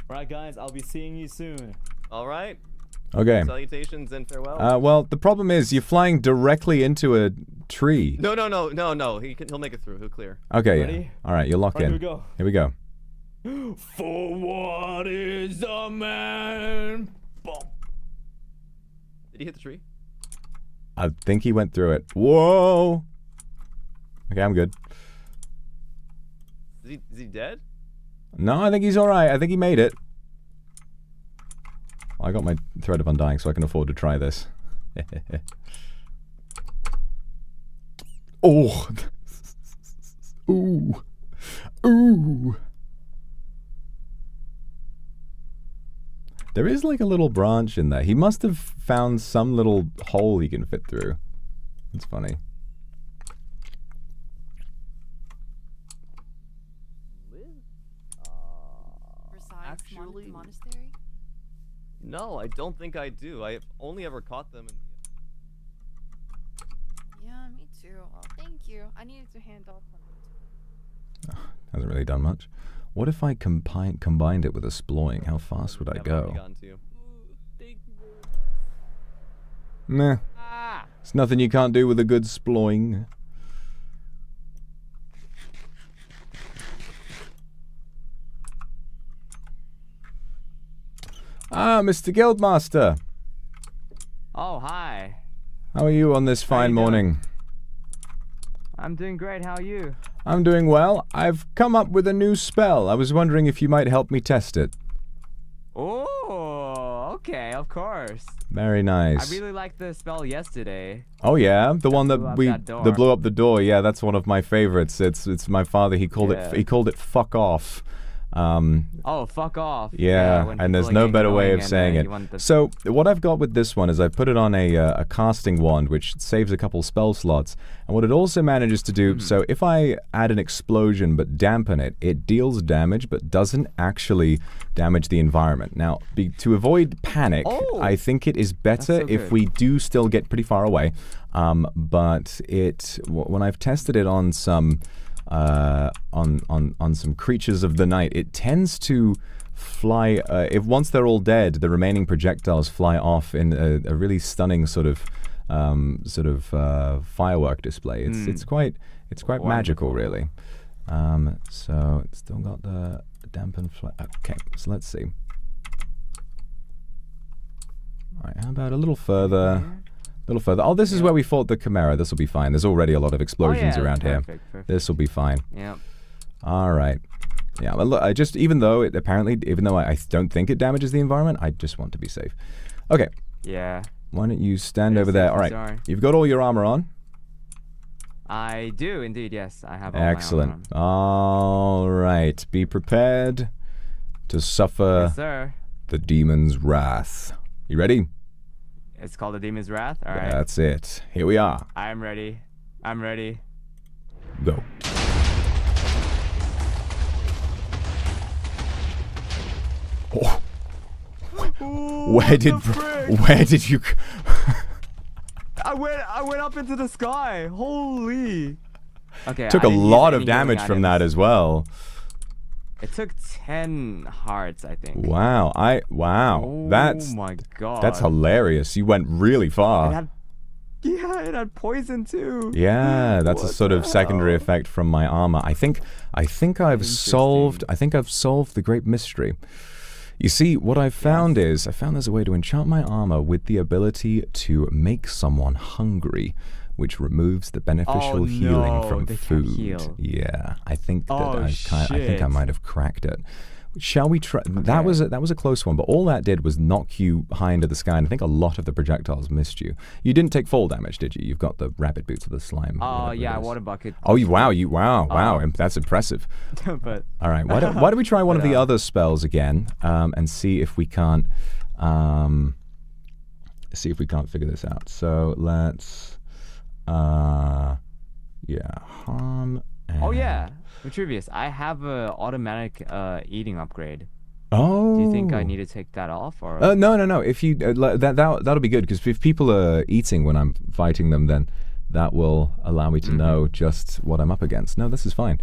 Alright guys, I'll be seeing you soon. Alright. Okay. Salutations and farewell. Well, the problem is you're flying directly into a tree. No. He'll make it through. He'll clear. Okay. Ready? Yeah. All right, you're locked in. Here we go. Here we go. For what is a man? Boom. Did he hit the tree? I think he went through it. Whoa. Okay, I'm good. Is he dead? No, I think he's all right. I think he made it. I got my thread of undying, so I can afford to try this. Oh. Ooh. Ooh. There is like a little branch in there. He must have found some little hole he can fit through. It's funny. Actually, monastery? No, I don't think I do. I've only ever caught them in Yeah, me too. Oh, thank you. I needed to hand off something. Hasn't really done much. What if I combined it with a sploying? How fast would I go? Nah. It's nothing you can't do with a good sploying. Ah, Mr. Guildmaster. Oh, hi. How are you on this fine morning? I'm doing great. How are you? I'm doing well. I've come up with a new spell. I was wondering if you might help me test it. Oh, okay, of course. Very nice. I really liked the spell yesterday. Oh yeah, the one that that blew up the door. Yeah, that's one of my favorites. It's my father. He called it fuck off. Oh, fuck off. Yeah, and there's no better way of saying it. The... So what I've got with this one is I put it on a casting wand, which saves a couple spell slots. And what it also manages to do, so if I add an explosion but dampen it, it deals damage but doesn't actually damage the environment. Now, to avoid panic, I think it is better if we do still get pretty far away. But when I've tested it on some on some creatures of the night, it tends to fly. If once they're all dead, the remaining projectiles fly off in a really stunning sort of firework display. It's quite magical, really. So it's still got the dampened fly. Okay, so let's see. All right, how about a little further? Oh, this is where we fought the Chimera. This will be fine. There's already a lot of explosions around here. Perfect. This will be fine. Yep. All right. Yeah, well, look, even though I don't think it damages the environment, I just want to be safe. Okay. Yeah. Why don't you stand over there? All right. Sorry. You've got all your armor on? I do indeed, yes. I have all Excellent. my armor on. All right. Be prepared to suffer Yes, sir. the demon's wrath. You ready? It's called the Demon's Wrath? Alright. That's it. Here we are. I'm ready. I'm ready. Go. Oh. Where did you... I went up into the sky. Holy. Okay. Took a lot of damage from that as well. It took 10 hearts, I think. Wow. Wow. Oh That's my god. That's hilarious. You went really far. It had poison too. Yeah, that's a sort of secondary effect from my armor. I think I've solved the great mystery. You see, what I've found is there's a way to enchant my armor with the ability to make someone hungry, which removes the beneficial healing from food. Heal. Yeah, I think that I think I might have cracked it. Shall we try? Okay. That was a close one, but all that did was knock you high into the sky, and I think a lot of the projectiles missed you. You didn't take fall damage, did you? You've got the rabbit boots of the slime. Oh yeah, water bucket. Oh, wow, that's impressive. But all right, why don't we try one of the other spells again, and see if we can't figure this out. So let's. Harm. Oh yeah, Vetruvius, I have a automatic eating upgrade. Oh. Do you think I need to take that off, or? No. If you that'll be good, because if people are eating when I'm fighting them, then that will allow me to know just what I'm up against. No, this is fine.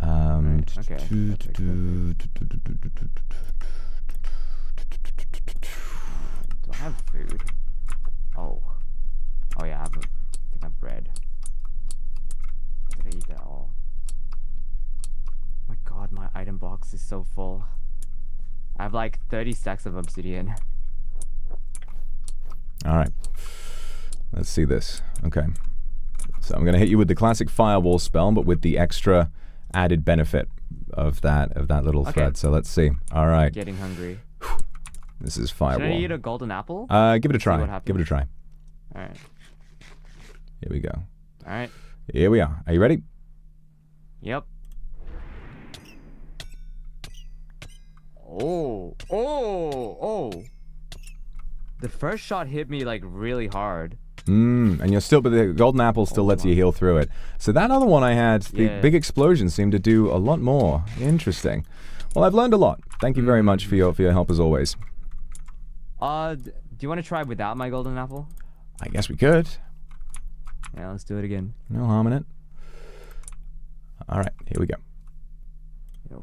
Right. Okay. Do I have food? Oh yeah, I think I have bread. Did I eat that all? Oh my god, my item box is so full. I have like 30 stacks of obsidian. Alright. Let's see this. Okay. So I'm going to hit you with the classic firewall spell, but with the extra added benefit of that little thread. So let's see. Alright. Getting hungry. This is firewall. Should I eat a golden apple? Give it a try. Give it a try. Alright. Here we go. Alright. Here we are. Are you ready? Yep. Oh. The first shot hit me like really hard. And you're still, but the golden apple still lets you heal through it. So that other one I had, the big explosion seemed to do a lot more. Interesting. Well, I've learned a lot. Thank you very much for your help as always. Do you want to try without my golden apple? I guess we could. Yeah, let's do it again. No harm in it. All right, here we go. Yep.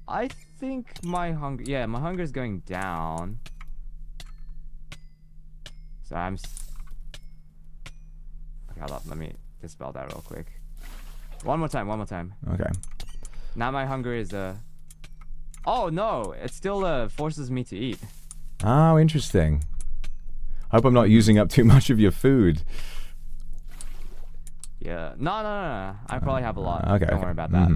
I think my hunger is going down. So okay, hold up, let me dispel that real quick. One more time. Okay. Now my hunger is oh no, it still forces me to eat. Oh, interesting. Hope I'm not using up too much of your food. Yeah. No. I probably have a lot. Okay. Don't worry about that.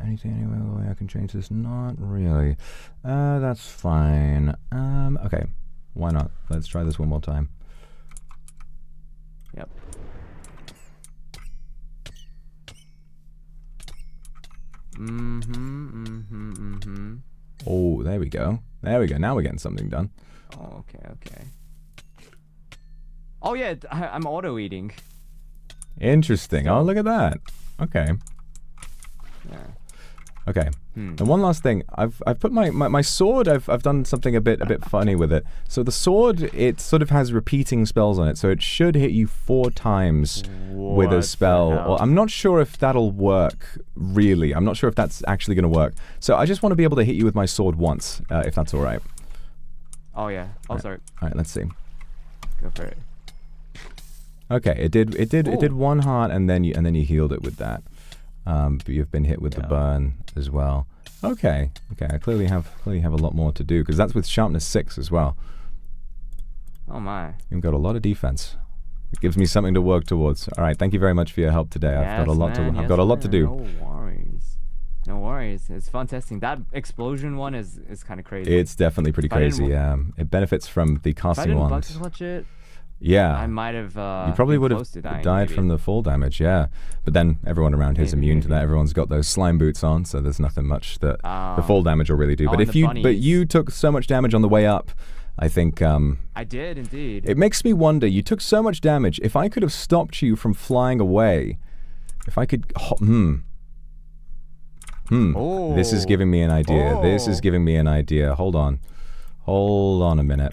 Anything anyway I can change this? Not really. That's fine. Okay. Why not? Let's try this one more time. Yep. Oh, there we go. Now we're getting something done. Oh, okay. Oh yeah, I'm auto eating. Interesting. Oh, look at that. Okay. Yeah. Okay. And one last thing, I've put my sword. I've done something a bit funny with it. So the sword, it sort of has repeating spells on it, so it should hit you 4 times with a spell. Well, I'm not sure if that'll work. Really, I'm not sure if that's actually going to work. So I just want to be able to hit you with my sword once, if that's all right. Oh yeah. Oh sorry. All right, let's see. Go for it. Okay, it did 1 heart, and then you healed it with that. But you've been hit with the burn as well. Okay, I clearly have a lot more to do because that's with sharpness 6 as well. Oh my! You've got a lot of defense. It gives me something to work towards. All right, thank you very much for your help today. I've got a lot to do. No worries. No worries. It's fun testing. That explosion one is kind of crazy. It's definitely pretty crazy. It benefits from the casting ones. ones. If I didn't bug clutch it, yeah, I might have. You probably would have died from the fall damage, yeah. But then everyone around here is immune to that. Everyone's got those slime boots on, so there's nothing much that the fall damage will really do. But you took so much damage on the way up, I think. I did indeed. It makes me wonder. You took so much damage. If I could have stopped you from flying away, if I could, This is giving me an idea. This is giving me an idea. Hold on a minute.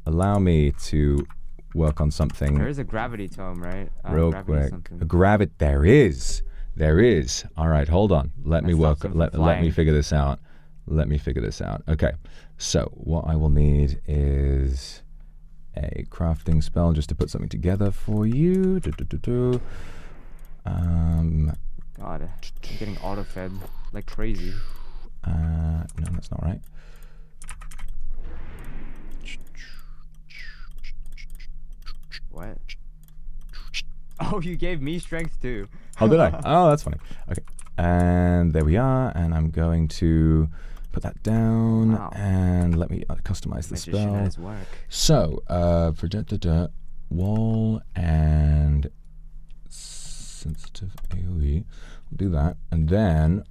Allow me to work on something. There is a gravity tome, right? Real quick. There is. All right, hold on. Let me figure this out. Okay. So what I will need is a crafting spell just to put something together for you. God, I'm getting auto-fed like crazy. No, that's not right. What? Oh, you gave me strength too. Oh, did I? Oh, that's funny. Okay. And there we are. And I'm going to put that down. Wow. And let me customize the spell. Magician work. So, projected wall and sensitive AoE. We'll do that. And then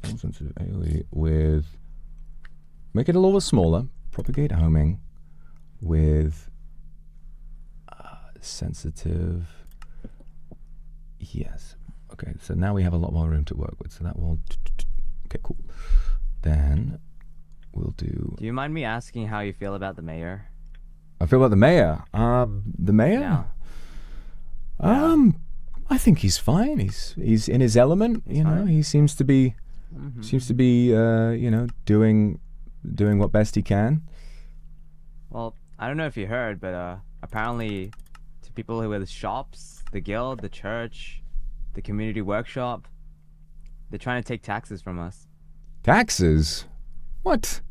all sensitive AoE with, make it a little bit smaller. Propagate homing with sensitive. Yes. Okay, so now we have a lot more room to work with. So that will. Okay, cool. Then we'll do. Do you mind me asking how you feel about the mayor? I feel about the mayor. The mayor. Yeah. I think he's fine. He's in his element. You know, he seems to be. Doing what best he can. Well, I don't know if you heard, but apparently, to people who are the shops, the guild, the church, the community workshop, they're trying to take taxes from us. Taxes? What?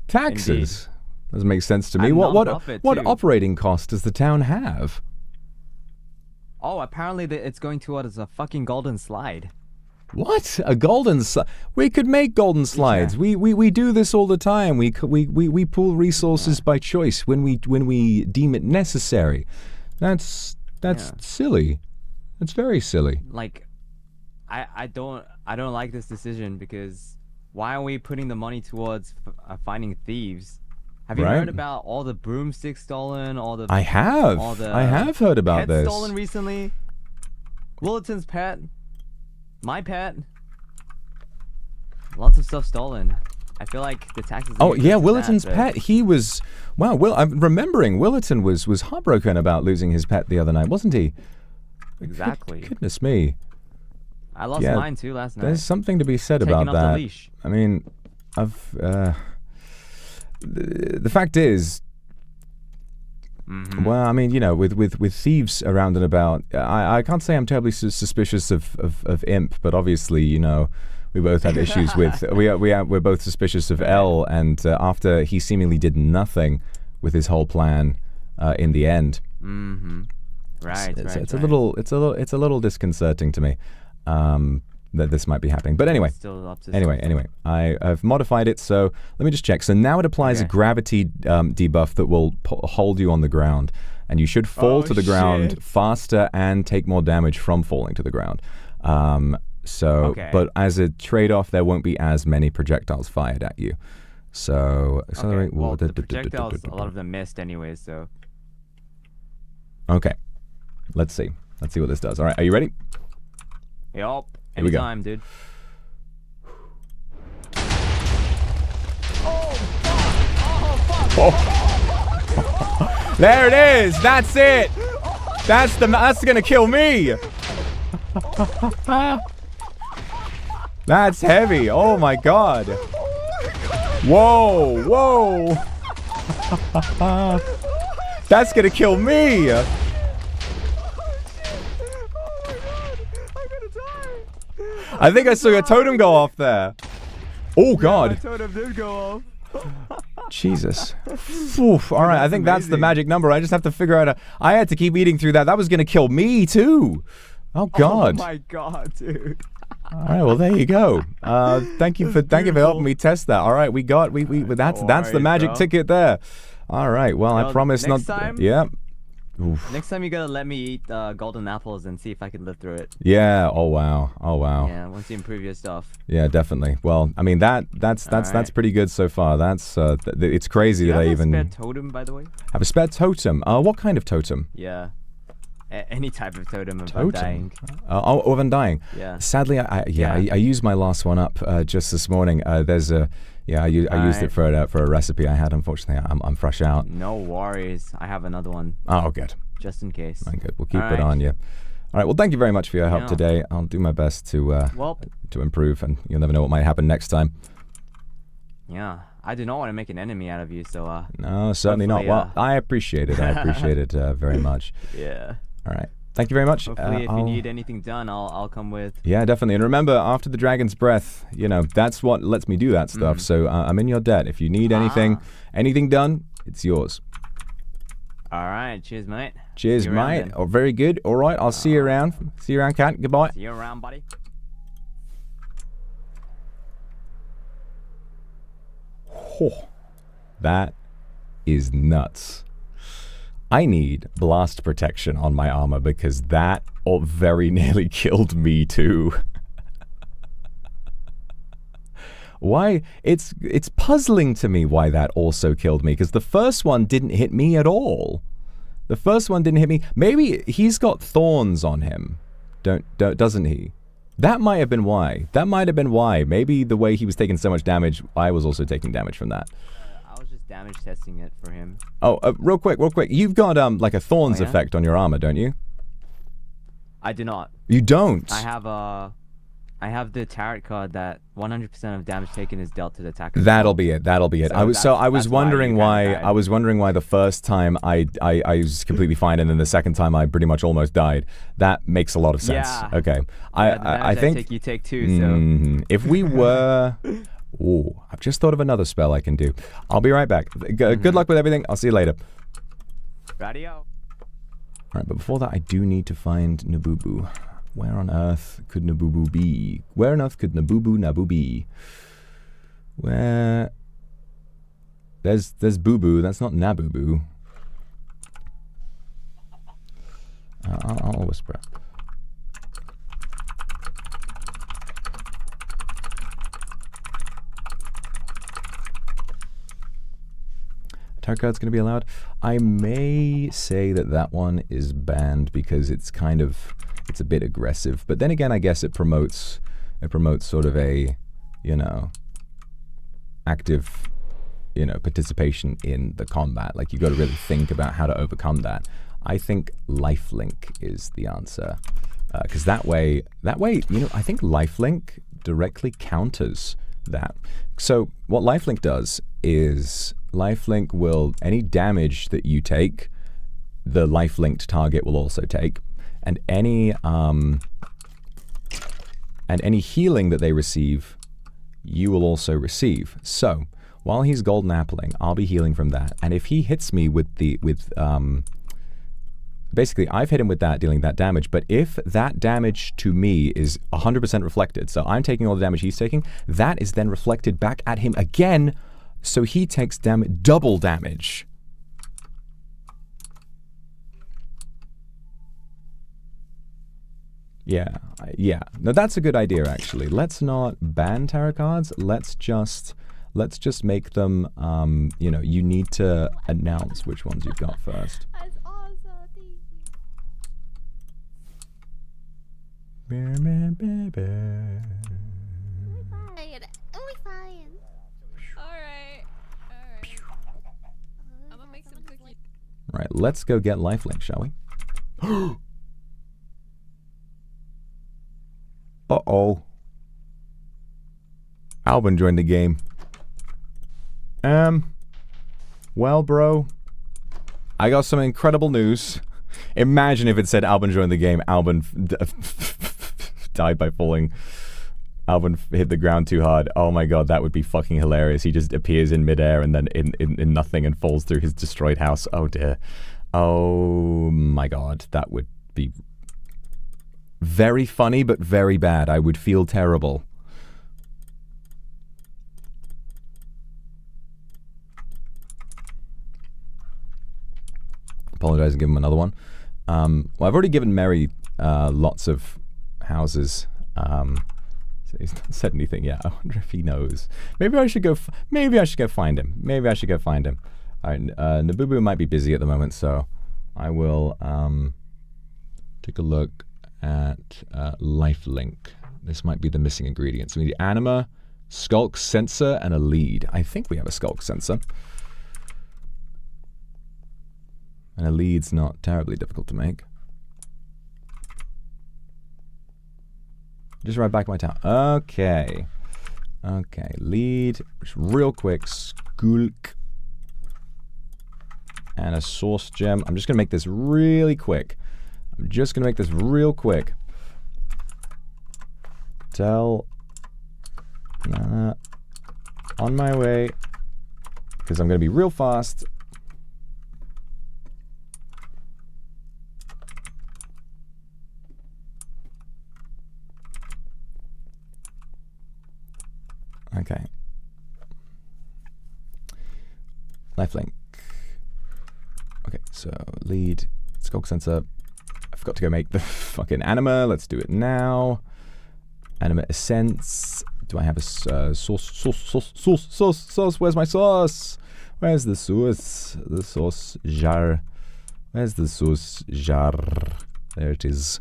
Taxes? Indeed. Doesn't make sense to me. What operating cost does the town have? Oh, apparently it's going towards a fucking golden slide. What? A golden slide? We could make golden slides. Yeah. We do this all the time. We pool resources by choice when we deem it necessary. That's silly. That's very silly. Like, I don't like this decision because why are we putting the money towards finding thieves? Have you heard about all the broomsticks stolen? I have heard about this. Stolen recently. Willetton's pet. My pet. Lots of stuff stolen. I feel like the taxes. Oh yeah, Willetton's pet. He was. Wow. I'm remembering. Willetton was heartbroken about losing his pet the other night, wasn't he? Exactly. Goodness me. I lost mine too last night. There's something to be said about that. The leash. I mean, the fact is. Well, I mean, with thieves around and about, I can't say I'm terribly suspicious of Imp, but obviously, we both have issues with. We're both suspicious of L, and after he seemingly did nothing with his whole plan, in the end. Right. It's a little disconcerting to me. That this might be happening. But anyway, I've modified it, so let me just check. So now it applies a gravity debuff that will hold you on the ground, and you should fall to the ground faster and take more damage from falling to the ground. But as a trade-off, there won't be as many projectiles fired at you. So accelerate. Well, the projectiles, a lot of them missed anyway, so. Okay, let's see what this does. All right, are you ready? Yup. Here we go. Dude. There it is. That's it. That's gonna kill me. That's heavy. Oh my god. Whoa, whoa. That's gonna kill me. I think I saw your totem go off there. Oh god. Totem did go off. Jesus. Oof. All right, I think that's the magic number. I just have to figure out I had to keep eating through that. That was gonna kill me too. Oh god. Oh my god, dude. All right, well there you go. Thank you for helping me test that. All right, that's the magic ticket there. All right, well I promise next not. Time, yeah. Next time you gotta let me eat golden apples and see if I can live through it. Yeah. Oh wow. Oh wow. Yeah, once you improve your stuff. Yeah, definitely. Well, I mean that's pretty good so far. That's it's crazy that I even have a spare totem, by the way. Have a spare totem. What kind of totem? Yeah. Any type of totem of undying. Of undying. Yeah. Sadly, I used my last one up just this morning. There's a I used it for a recipe I had. Unfortunately, I'm fresh out. No worries. I have another one. Oh, good. Just in case. Oh, good. We'll keep it on you. All right. Well, thank you very much for your help today. I'll do my best to improve, and you'll never know what might happen next time. Yeah. I do not want to make an enemy out of you, so no, certainly not. Well, I appreciate it. I appreciate it very much. Yeah. All right. Thank you very much. Hopefully, if you need anything done, I'll come with. Yeah, definitely. And remember, after the dragon's breath, that's what lets me do that stuff. So I'm in your debt. If you need anything done, it's yours. All right. Cheers, mate. Cheers, mate. Oh, very good. All right. I'll see you around. See you around, Cat. Goodbye. See you around, buddy. Oh, that is nuts. I need blast protection on my armor because that very nearly killed me too. Why? It's puzzling to me why that also killed me, because the first one didn't hit me at all. The first one didn't hit me. Maybe he's got thorns on him, doesn't he? That might have been why. That might have been why. Maybe the way he was taking so much damage, I was also taking damage from that. Damage testing it for him. Oh, real quick. You've got like a thorns effect on your armor, don't you? I do not. You don't? I have the tarot card that 100% of damage taken is dealt to the attacker. That'll be it. I was wondering why. I was wondering why the first time I was completely fine, and then the second time I pretty much almost died. That makes a lot of sense. Yeah. Okay. I think you take two. So if we were. Oh, I've just thought of another spell I can do. I'll be right back. Good luck with everything. I'll see you later. Radio. Alright, but before that, I do need to find Nabubu. Where on earth could Nabubu be? Where on earth could Nabu be? Where... There's Boo-Boo. That's not Nabubu. I'll whisper. Tarot card's going to be allowed. I may say that one is banned because it's a bit aggressive. But then again, I guess it promotes sort of a, active, participation in the combat. Like, you got to really think about how to overcome that. I think lifelink is the answer. Because that way, I think lifelink directly counters that. So what lifelink does is lifelink will, any damage that you take, the life-linked target will also take, and any healing that they receive, you will also receive. So while he's golden appling, I'll be healing from that, and if he hits me with basically, I've hit him with that, dealing that damage, but if that damage to me is 100% reflected, so I'm taking all the damage he's taking, that is then reflected back at him again, so he takes double damage. Yeah. No, that's a good idea, actually. Let's not ban tarot cards. Let's just make them, you need to announce which ones you've got first. That's awesome. Thank you. We'll be fine. Alright. Right, let's go get lifelink, shall we? Uh-oh. Albin joined the game. Well, bro, I got some incredible news. Imagine if it said Albin joined the game, Albin died by falling. Albin hit the ground too hard. Oh my god, that would be fucking hilarious. He just appears in midair and then in nothing and falls through his destroyed house. Oh dear. Oh my god, that would be very funny but very bad. I would feel terrible. Apologize and give him another one. Well, I've already given Mary lots of houses. So he's not said anything yet. I wonder if he knows. Maybe I should go. Maybe I should go find him. Maybe I should go find him. All right, Nabubu might be busy at the moment, so I will take a look at lifelink. This might be the missing ingredients. We need anima, skulk sensor, and a lead. I think we have a skulk sensor. And a lead's not terribly difficult to make. Just right back my town. Okay. Okay, lead. Just real quick. Skulk. And a source gem. I'm just going to make this really quick. Tell. On my way. Because I'm going to be real fast. Okay. Lifelink. Okay, so lead, skulk sensor. I forgot to go make the fucking anima. Let's do it now. Anima essence. Do I have a sauce? Where's my sauce? Where's the sauce? The sauce jar. Where's the sauce jar? There it is.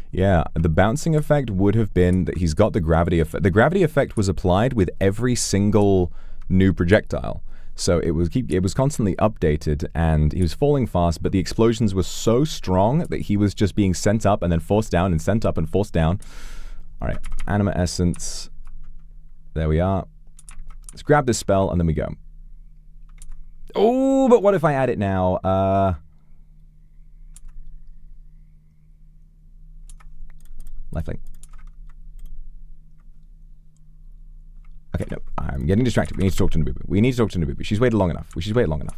Yeah, the bouncing effect would have been that he's got the gravity effect. The gravity effect was applied with every single new projectile. So it was constantly updated and he was falling fast, but the explosions were so strong that he was just being sent up and then forced down and sent up and forced down. All right, anima essence. There we are. Let's grab this spell and then we go. Oh, but what if I add it now? Lifelink. Okay, no, I'm getting distracted. We need to talk to Nabubu. She's waited long enough. She's waited long enough.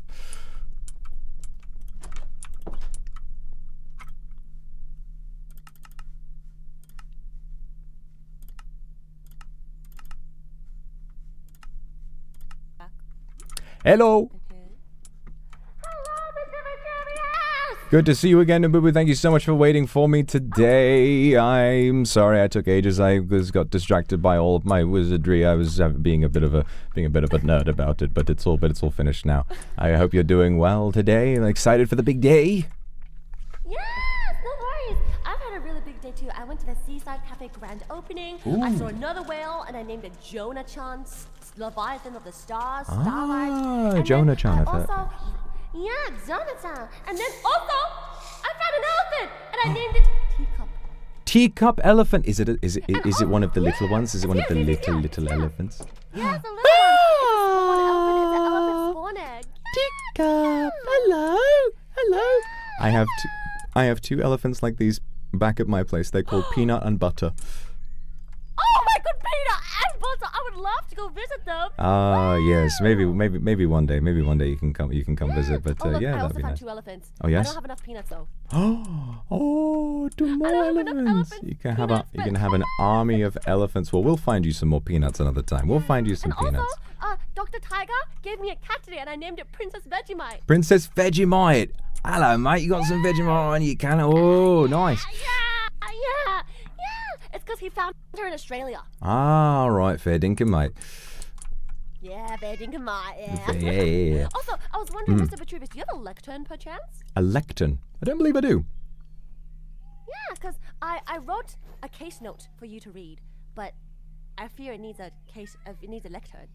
Hello. Good to see you again, Nabubu. Thank you so much for waiting for me today. I'm sorry I took ages. I got distracted by all of my wizardry. I was being a bit of a nerd about it, but it's all finished now. I hope you're doing well today. I'm excited for the big day. Yes, no worries. I've had a really big day too. I went to the Seaside Cafe grand opening. Ooh. I saw another whale, and I named it Jonah-chan, Leviathan of the Stars, Starlight. And Jonah-chan. Also, yeah, Jonah-chan. And then also, I found an elephant, and I named it Teacup. Teacup elephant. Is it one of the little ones? Is it one of the little elephants? Yes, a little one. It's an elephant spawn egg. Teacup. Hello. I have two elephants like these back at my place. They're called Peanut and Butter. Oh my god, Peanut and Butter! I would love to go visit them. Yes, maybe one day. Maybe one day you can come visit. But Look, yeah, I that'd also be found nice. 2 elephants. Oh yes. I don't have enough peanuts though. Oh, 2 more I don't have enough elephants. elephants. You can have an army of elephants. Well, we'll find you some more peanuts another time. We'll find you some And peanuts. also, Dr. Tiger gave me a cat today, and I named it Princess Vegemite. Princess Vegemite. Hello, mate. You got some Vegemite on you, can? Oh, nice. Yeah. It's because he found her in Australia. Ah, right, fair dinkum, mate. Yeah, fair dinkum, mate. Yeah. Also, I was wondering, Mr. Vetruvius, do you have a lectern, perchance? A lectern. I don't believe I do. Yeah, because I wrote a case note for you to read, but I fear it needs a lectern.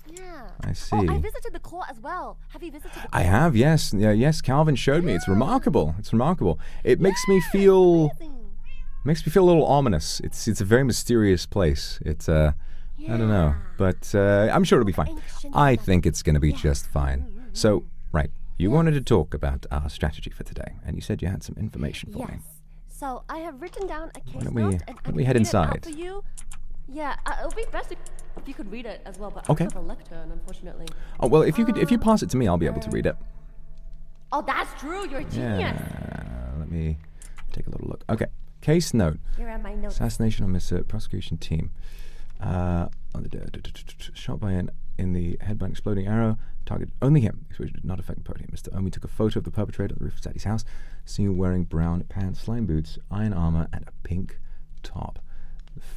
Yeah. I see. Oh, I visited the court as well. Have you visited the court? I have, yes. Yeah, yes, Calvin showed me. It's remarkable. It's remarkable. It makes me feel a little ominous. It's a very mysterious place. It's I don't know, but I'm sure it'll be fine. I think it's going to be just fine. So, right, you wanted to talk about our strategy for today, and you said you had some information for me. Yes. So I have written down a case don't note, we- and why I don't we can head read it out inside? for you. Yeah, it'll be best if you could read it as well, but Okay. I don't have a lectern, unfortunately. Oh, well, if you pass it to me, I'll be able to read it. Oh, that's true. You're a genius. Let me take a little look. Okay, case note. Here are my notes. Assassination on Mr. Prosecution Team. Shot by in the head by an exploding arrow. Target only him. Explosion did not affect the podium. Mr. Omi took a photo of the perpetrator on the roof of Zaddy's house. Seen wearing brown pants, slime boots, iron armor, and a pink top.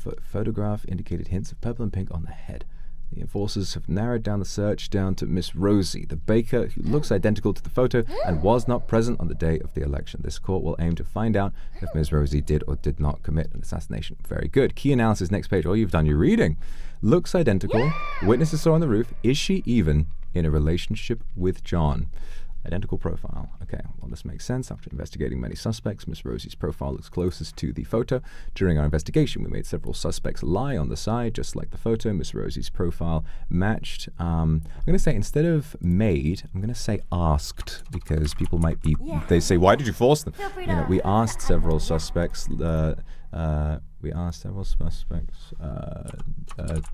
The photograph indicated hints of purple and pink on the head. The enforcers have narrowed down the search down to Miss Rosie, the baker who looks identical to the photo and was not present on the day of the election. This court will aim to find out if Miss Rosie did or did not commit an assassination. Very good. Key analysis, next page. Oh, you've done your reading. Looks identical. Witnesses saw on the roof. Is she even in a relationship with John? Identical profile. Okay, well, this makes sense. After investigating many suspects, Miss Rosie's profile looks closest to the photo. During our investigation, we made several suspects lie on the side, just like the photo. Miss Rosie's profile matched. I'm going to say, instead of made, I'm going to say asked, because people might be, they say, why did you force them? Feel free You know, to- we asked several suspects,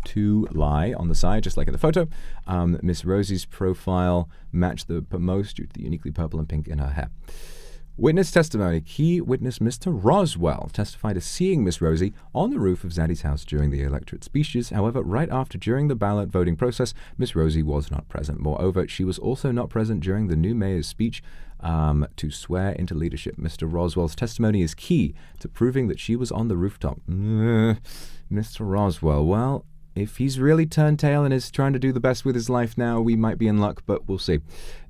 to lie on the side, just like in the photo. Miss Rosie's profile matched the most due to the uniquely purple and pink in her hair. Witness testimony. Key witness Mr. Roswell testified to seeing Miss Rosie on the roof of Zaddy's house during the electorate speeches. However, right after during the ballot voting process, Miss Rosie was not present. Moreover, she was also not present during the new mayor's speech to swear into leadership. Mr. Roswell's testimony is key to proving that she was on the rooftop. Mr. Roswell, well, if he's really turned tail and is trying to do the best with his life now, we might be in luck, but we'll see.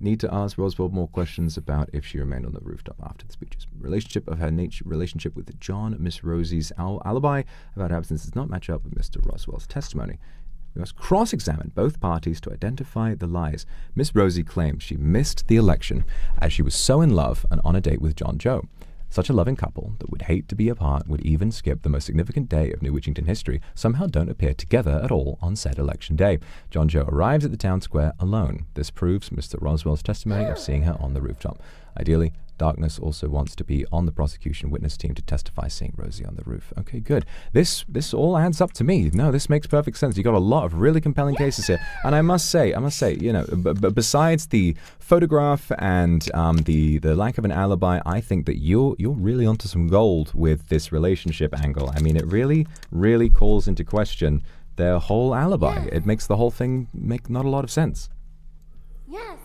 Need to ask Roswell more questions about if she remained on the rooftop after the speeches. Relationship with John, Miss Rosie's alibi about her absence does not match up with Mr. Roswell's testimony. We must cross-examine both parties to identify the lies. Miss Rosie claims she missed the election as she was so in love and on a date with John Joe. Such a loving couple that would hate to be apart would even skip the most significant day of New Witchington history, somehow don't appear together at all on said election day. John Joe arrives at the town square alone. This proves Mr. Roswell's testimony of seeing her on the rooftop. Ideally, Darkness also wants to be on the prosecution witness team to testify seeing Rosie on the roof. Okay, good. This all adds up to me. No, this makes perfect sense. You got a lot of really compelling cases here, and I must say, you know, besides the photograph and the lack of an alibi, I think that you're really onto some gold with this relationship angle. I mean, it really calls into question their whole alibi. Yes. It makes the whole thing make not a lot of sense. Yes,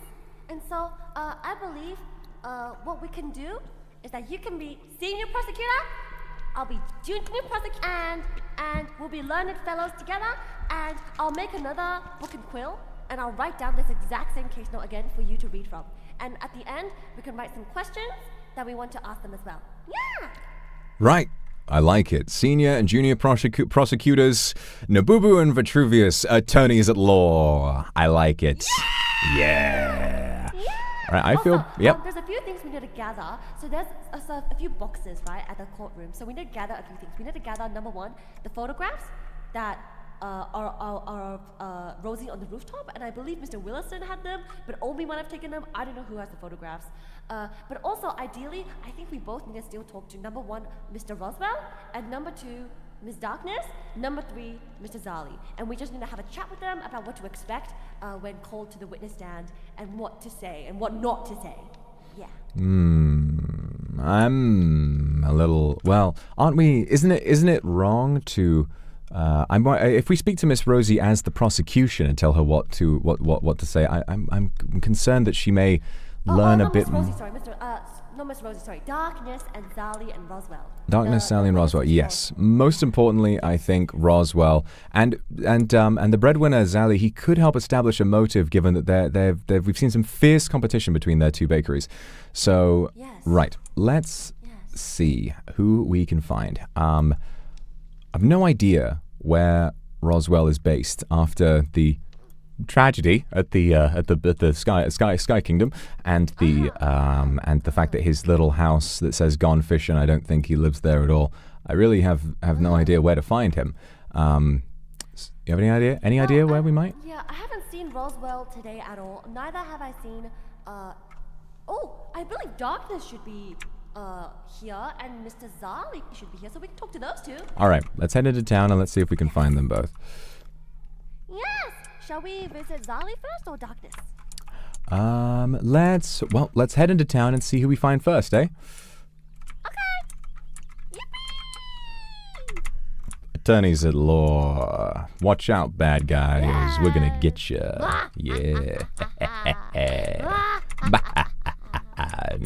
and so I believe what we can do is that you can be senior prosecutor, I'll be junior prosecutor, and we'll be learned fellows together, and I'll make another book and quill, and I'll write down this exact same case note again for you to read from. And at the end, we can write some questions that we want to ask them as well. Yeah! Right. I like it. Senior and junior prosecutors, Nabubu and Vetruvius, attorneys at law. I like it. Yeah. Right, I feel, yep. There's a few things we need to gather. So there's a few boxes, right, at the courtroom. So we need to gather a few things. We need to gather, number one, the photographs that are Rosie on the rooftop, and I believe Mr. Willison had them, but Omi might have taken them. I don't know who has the photographs. But also, ideally, I think we both need to still talk to, number one, Mr. Roswell, and number two, Ms. Darkness, number three, Mr. Zali. And we just need to have a chat with them about what to expect when called to the witness stand, and what to say and what not to say. Yeah. I'm a little, well, aren't we, isn't it wrong to, if we speak to Miss Rosie as the prosecution and tell her what to say, I'm concerned that she may learn a no, bit Miss more. Rosie, sorry, no, Miss Rosie, sorry. Darkness and Zali and Roswell. Darkness, Sally, and Roswell. Yes. Most importantly, I think Roswell and the breadwinner Zali. He could help establish a motive, given that we've seen some fierce competition between their two bakeries. So, Yes. right. Let's see who we can find. I've no idea where Roswell is based after the tragedy at the Sky Kingdom, and the fact that his little house that says "Gone Fishing," I don't think he lives there at all. I really have no idea where to find him. You have any idea? Any idea where we might? Yeah, I haven't seen Roswell today at all. Neither have I seen. I believe Darkness should be here, and Mr. Zali should be here, so we can talk to those two. All right, let's head into town and let's see if we can find them both. Yes. Shall we visit Zali first or Darkness? Let's head into town and see who we find first, eh? Okay. Yippee! Attorneys at law, watch out, bad guys. We're gonna get you. Yeah.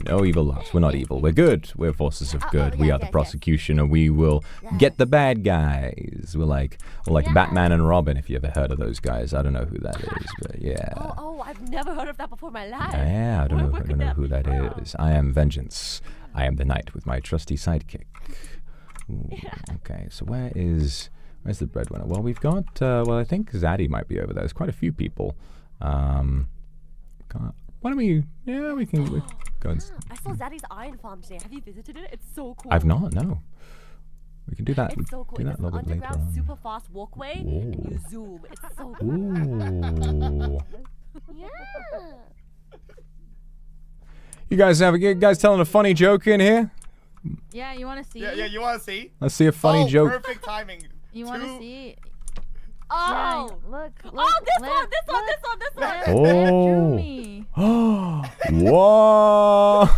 No evil laughs. We're not evil. We're good. We're forces of good. We are the prosecution, and we will get the bad guys. We're like Batman and Robin. If you ever heard of those guys, I don't know who that is, but yeah. Oh, I've never heard of that before in my life. Yeah, I don't know who that is. I am vengeance. I am the knight with my trusty sidekick. Ooh, okay, so where's the breadwinner? Well, we've got. I think Zaddy might be over there. There's quite a few people. Why don't we? Yeah, we can go and. I saw Zaddy's iron farm today. Have you visited it? It's so cool. I've not. No. We can do that. It's so cool. Do that It's a little an bit later underground on. super fast walkway, and you zoom. It's so cool. Ooh. Yeah. You guys telling a funny joke in here? Yeah, you want to see? Yeah, you want to see? Let's see a funny joke. Perfect timing. You want to see? Oh. Look. Oh, this one. Drew Oh. me. Whoa.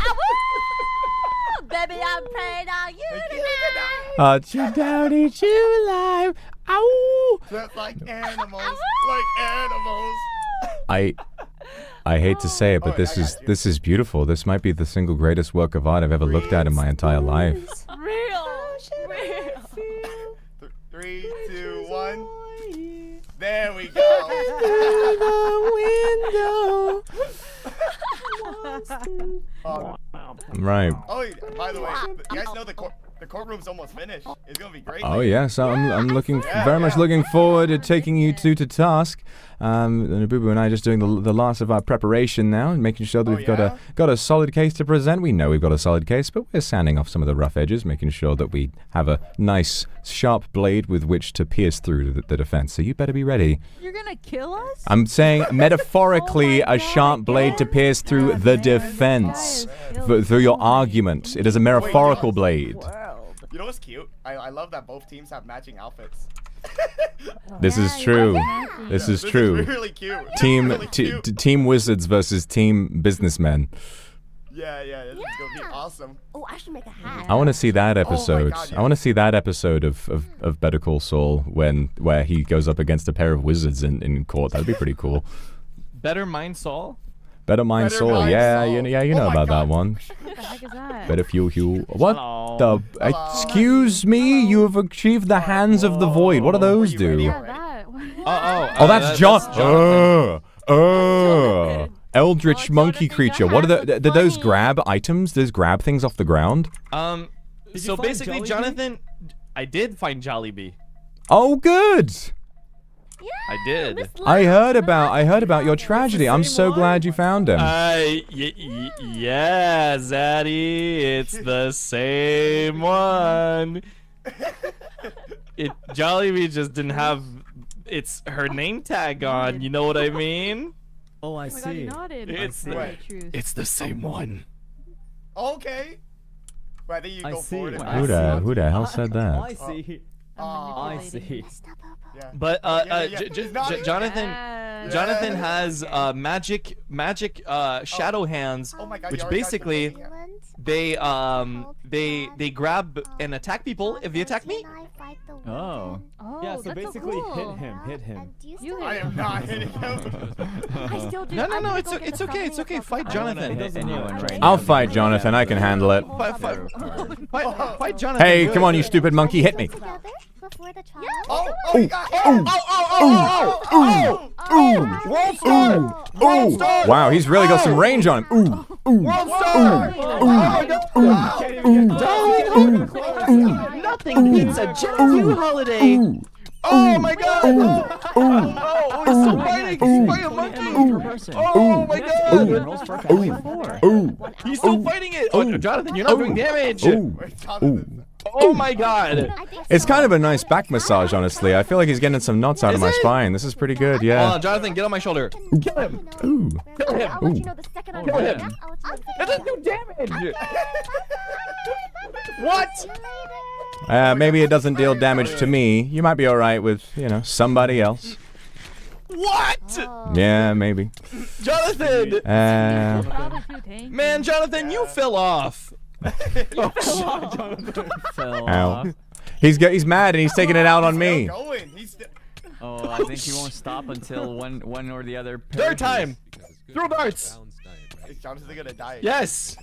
Baby, I'm praying on you tonight. Eat you down, eat you alive. Ow. Just like animals. Like animals. I hate to say it, but this is beautiful. This might be the single greatest work of art I've ever looked at in my entire life. Real. 3, 2, 1. There we go. Right. Oh, by the way, you guys know the courtroom's almost finished. It's gonna be great. Oh yes, I'm very much looking forward to taking you two to task. Nabubu and I are just doing the last of our preparation now and making sure that we've got a solid case to present. We know we've got a solid case, but we're sanding off some of the rough edges, making sure that we have a nice sharp blade with which to pierce through the defense. So you better be ready. You're gonna kill us? I'm saying metaphorically Oh my a sharp God, blade to yes. pierce through the defense. Through your argument. It is a metaphorical blade. You know what's cute? I love that both teams have matching outfits. This is true. This is true. This is really cute. Team wizards versus team businessmen. Yeah, this is gonna be awesome. Oh, I should make a hat. I want to see that episode. God, I want to see that episode of Better Call Saul where he goes up against a pair of wizards in court. That'd be pretty cool. Better Mind Saul? Better Mind Better Saul. Mind Yeah, Saul. you know Oh my about that God. one. What the heck is that? Better Fuel. What Hello. the? Excuse me. You have achieved the hands of the void. What do those Were you ready do? already? That. Oh, that's John. Eldritch monkey creature. What are did those grab items? Does grab things off the ground? So you find basically, Jollibee? Jonathan, I did find Jollibee. Oh, good. I did. I heard about your tragedy. I'm so glad you found him. Yeah, Zaddy, it's the same one. Jollibee just didn't have her name tag on. You know what I mean? Oh, I Oh my God, he see. nodded. It's Very true. It's the same one. Okay. Well, I think you I go see. forward. Who Who the hell said I that? see. I I see. Yeah. But He's not- Jonathan has magic shadow hands, Oh my God, which you already basically started they grab and attack people if they attack me. fight the Oh. warden. Oh, Yeah, so that's basically so cool. hit him. And do you You still I hit am not hitting him. I still do. No, I'm no, gonna it's go get it's the okay, it's summoning okay. of Fight the- Jonathan. It doesn't anyone right I'll now. fight Jonathan. I can handle it. Fight Jonathan. Hey, come on, you stupid monkey, hit me. together before the trial? Oh, he got hit. Ooh. Wow, he's really got some range on him. Ooh. Nothing beats a Jet holiday. Oh my god! Oh, he's still fighting! He's fighting a monkey! Oh my god! He's still fighting it! Oh, Jonathan, you're not doing damage! Oh my god! It's kind of a nice back massage, honestly. I feel like he's getting some knots out of my spine. This is pretty good, yeah. Jonathan, get on my shoulder. Kill him. Ooh. Kill him! I'll let you know the second I'm Kill done. him! I'll That doesn't do damage! What? Maybe it doesn't deal damage to me. You might be alright with, you know, somebody else. What? Yeah, maybe. Jonathan! Probably too tanky. Man, Jonathan, you fell off. Fell Ow. off. He's mad and he's taking it out on me. Going. He's still. Oh, I think he won't stop until one or the other. Third time! Throw darts! Is Jonathan gonna die? Yes!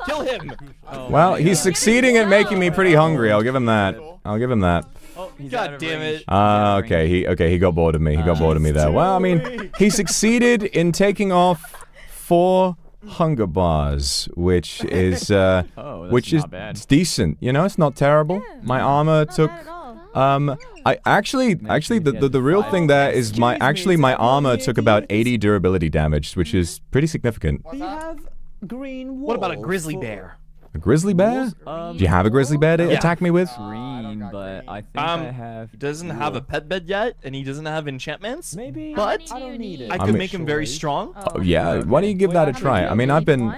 Kill him! Oh Well, my he's God. succeeding at making me pretty hungry. I'll give him that. I'll give him that. Oh, he's God out of damn range. it. Okay, he got bored of me. He got bored of me there. Well, I mean, he succeeded in taking off 4 hunger bars, which is that's which is not bad. decent. You know, it's not terrible. My armor took I actually the real thing there is my armor took about 80 durability damage, which is pretty significant. We have green What about a wolf grizzly for- bear? A grizzly bear? Do you have a grizzly bear to attack me with? Green, but I think I have. He doesn't have a pet bed yet, and he doesn't have enchantments. Maybe. But I don't need it. I I could mean- make him very strong. Oh, yeah, why don't you give that a try? I mean, I've been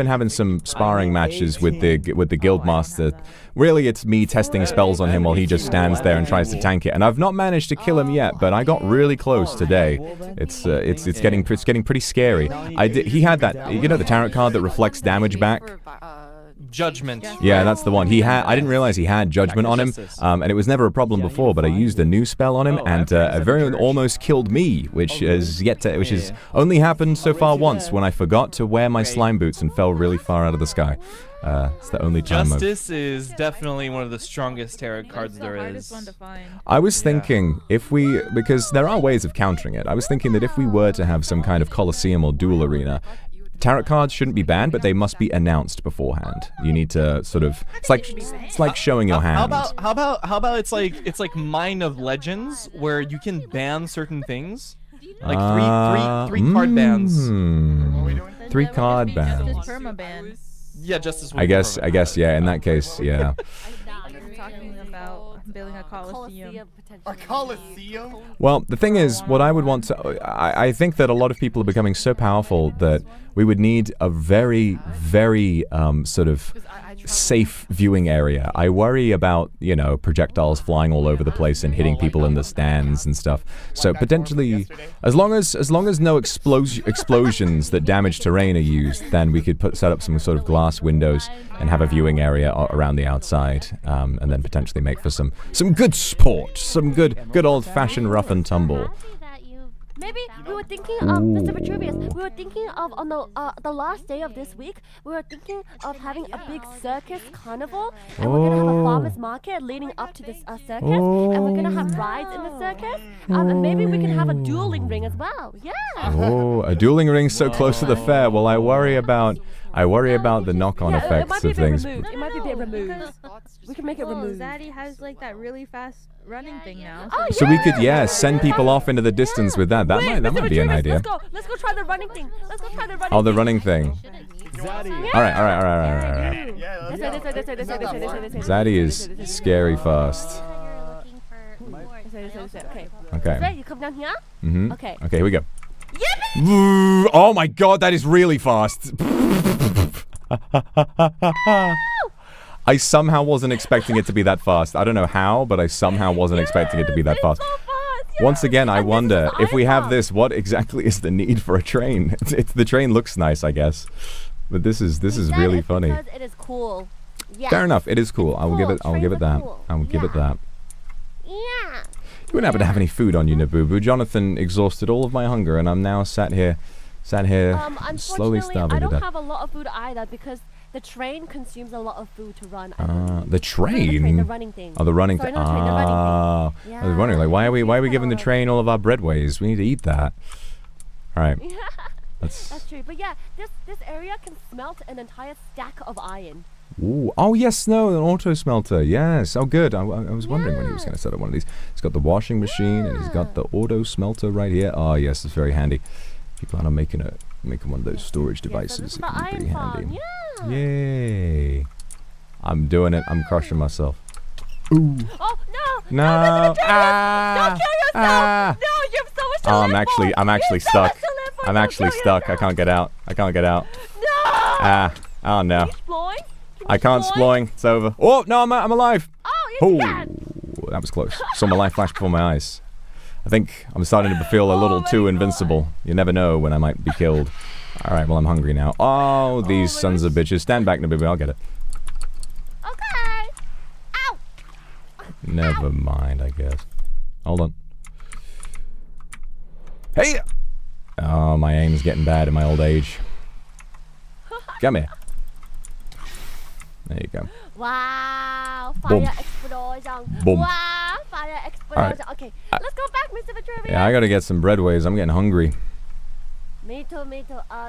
having some sparring matches with the guild master. Really, it's me testing spells on him while he just stands there and tries to tank it. And I've not managed to kill him yet, but I got really close today. It's getting pretty scary. He had that, you know, the tarot card that reflects damage back. Judgment. Yeah, that's the one. I didn't realize he had judgment on him, and it was never a problem before. But I used a new spell on him, and a variant almost killed me, which has only happened so far once when I forgot to wear my slime boots and fell really far out of the sky. It's the only time. Justice is definitely one of the strongest tarot cards It's the there hardest is. one to find. I was thinking because there are ways of countering it. I was thinking that if we were to have some kind of Colosseum or duel arena, tarot cards shouldn't be banned, but they must be announced beforehand. You need to sort of it's like showing your hand. How about it's like Mine of Legends, where you can ban certain things, like three card bans. 3 card bans. Just permaban. Yeah, Justice. I guess yeah. In that case, yeah. You're talking about building a coliseum. A Colosseum? Well, the thing is, what I would want to... I think that a lot of people are becoming so powerful that we would need a very, very sort of safe viewing area. I worry about, you know, projectiles flying all over the place and hitting people in the stands and stuff. So potentially, as long as no explosions that damage terrain are used, then we could set up some sort of glass windows and have a viewing area around the outside, and then potentially make for some good sport, some good old-fashioned rough and tumble. Maybe we were thinking of Mr. Vetruvius. We were thinking of on the last day of this week. We were thinking of having a big circus carnival, and we're gonna have a farmers market leading up to this circus, and we're gonna have rides in the circus. And maybe we can have a dueling ring as well. Yeah. Oh, a dueling ring so close to the fair. Well, I worry about the knock-on effects of things. It might be a bit removed. We can make it removed. Zaddy has like that really fast running thing now. So we could, send people off into the distance with that. That might be an idea. Let's go try the running thing. Let's go try the running. Oh, the running thing. Zaddy. All right. Yeah, This way. Zaddy is scary fast. Okay. Okay. Ready? You come down here. Mhm. Okay. Okay, here we go. Oh my god, that is really fast. I somehow wasn't expecting it to be that fast. I don't know how, but I somehow wasn't expecting it to be that fast. Once again, I wonder, if we have this, what exactly is the need for a train? The train looks nice, I guess. But this is really funny. Because it is cool. Yeah. Fair enough, it is cool. I will give it that. Cool. I will give it that. Yeah. You wouldn't happen to have any food on you, Nabubu. Jonathan exhausted all of my hunger, and I'm now sat here slowly Unfortunately, starving I to don't death. have a lot of food either because the train consumes a lot of food to run. The train? No, the running thing. Oh, the running Sorry, thing. not the train, the running thing. I was wondering, like, why are we giving the Yeah. train all of our breadways? We need to eat that. All right. Yeah. That's true. But yeah, this area can smelt an entire stack of iron. Ooh. Oh, yes, no, an auto smelter. Yes. Oh, good. I was wondering when he was going to set up one of these. He's got the washing machine and he's got the auto smelter right here. Oh, yes, it's very handy. If you plan on making one of those storage devices, it can be pretty handy. Yeah. Yay. I'm doing it. I'm crushing myself. Ooh. Oh, no. No. Don't kill yourself. No, you have so much to Oh, live for. I'm actually You have so stuck. much to live for. I'm Don't actually kill stuck. I yourself. can't get out. No. Oh, no. Can you exploring? I can't sploing. It's over. Oh, no, I'm alive. Oh, yes, you can. That was close. Saw my life flash before my eyes. I think I'm starting to feel a little too invincible. You never know when I might be killed. All right, well, I'm hungry now. Oh, these sons of bitches. Stand back, Nabubu. I'll get it. Okay. Ow. Never mind, I guess. Hold on. Hey! Oh, my aim's getting bad in my old age. Come here. There you go. Wow. Boom. Fire explosion. Boom. Wow. Fire explosion. Okay. Let's go back, Mr. Vetruvius. Yeah, I gotta get some breadways. I'm getting hungry. Me too.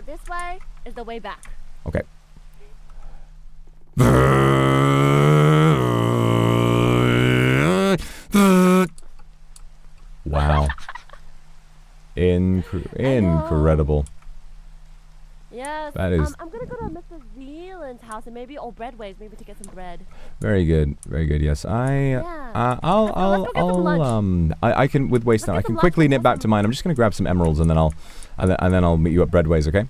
This way is the way back. Okay. Wow. Incredible. Yes. That is I'm gonna go to Mr. Zealand's house and maybe breadways, maybe to get some bread. very good. Very good. Yes. Yeah. I'll Let's go get some lunch. I can with waste time. I get can some quickly lunch. nip back to mine. I'm just gonna grab some emeralds and then I'll meet you at breadways, okay?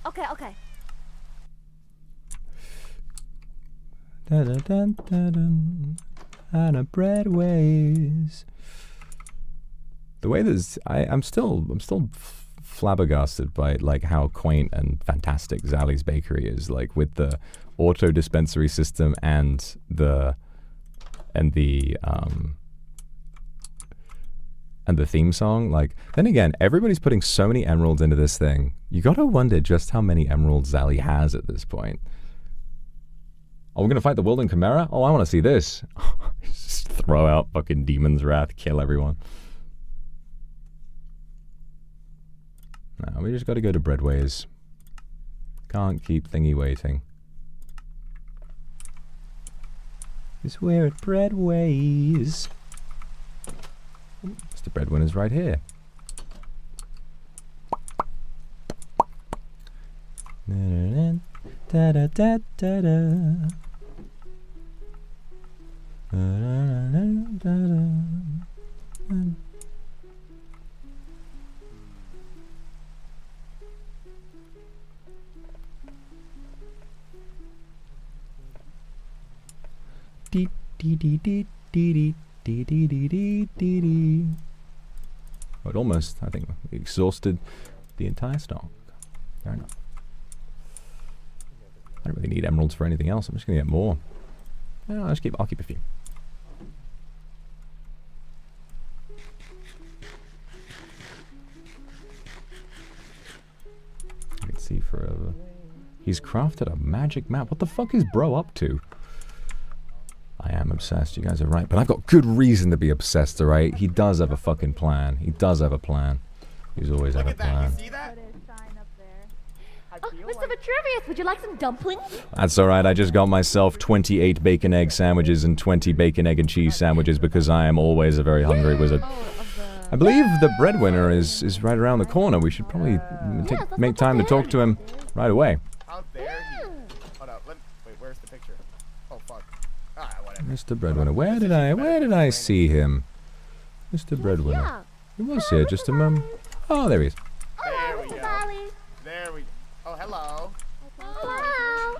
Okay. Okay. Dun-dun-dun-dun-dun, and a breadways. The way this, I'm still flabbergasted by like how quaint and fantastic Zally's Bakery is, like with the auto dispensary system and the theme song. Like, then again, everybody's putting so many emeralds into this thing. You gotta wonder just how many emeralds Zally has at this point. Oh, we're gonna fight the Wilden Chimera? Oh, I want to see this. Just throw out fucking Demon's Wrath, kill everyone. No, we just gotta go to breadways. Can't keep thingy waiting. Because we're at breadways. Mr. Breadwinner's right here. Da da da da da. Dee dee dee dee dee dee dee dee dee dee dee. Oh, it almost, I think, exhausted the entire stock. Fair enough. I don't really need emeralds for anything else. I'm just gonna get more. No, I'll keep a few. I can see forever. He's crafted a magic map. What the fuck is bro up to? I am obsessed. You guys are right, but I've got good reason to be obsessed. All right. He does have a fucking plan. He does have a plan. He's always had a plan. You see that? Oh, Mr. Vetruvius, would you like some dumplings? That's alright, I just got myself 28 bacon egg sandwiches and 20 bacon egg and cheese sandwiches because I am always a very hungry wizard. I believe the breadwinner is right around the corner. We should probably make time to talk to him right away. Out there. Hold up. Wait, where's the picture? Oh fuck. Ah, whatever. Mr. Breadwinner, where did I see him? Mr. Breadwinner. He was here just a moment. Oh, there he is. There we Mr. go. Sally. There we go. Oh, hello. Hello.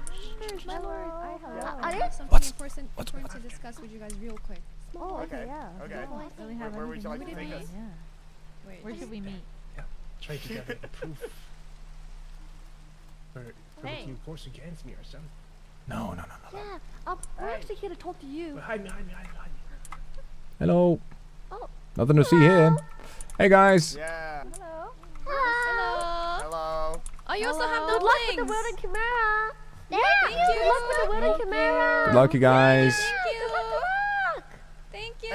My lord, Are I you? have something important to discuss with you guys real quick. Oh, Okay. Okay. Really have Where would you like to Would it take be- us? Yeah. Wait, Where should we meet? Try to gather the proof. For Hey. making force against me or something. No. Yeah. We're actually here to talk to you. But hide me. Hello. Oh. Nothing to see here. Hey guys. Yeah. Hello. Hello. Oh, you also have Good no luck with the wings. word and chimera. Thank you. Good luck with the word and chimera. Good luck, you guys. Thank you. Good luck. Thank you.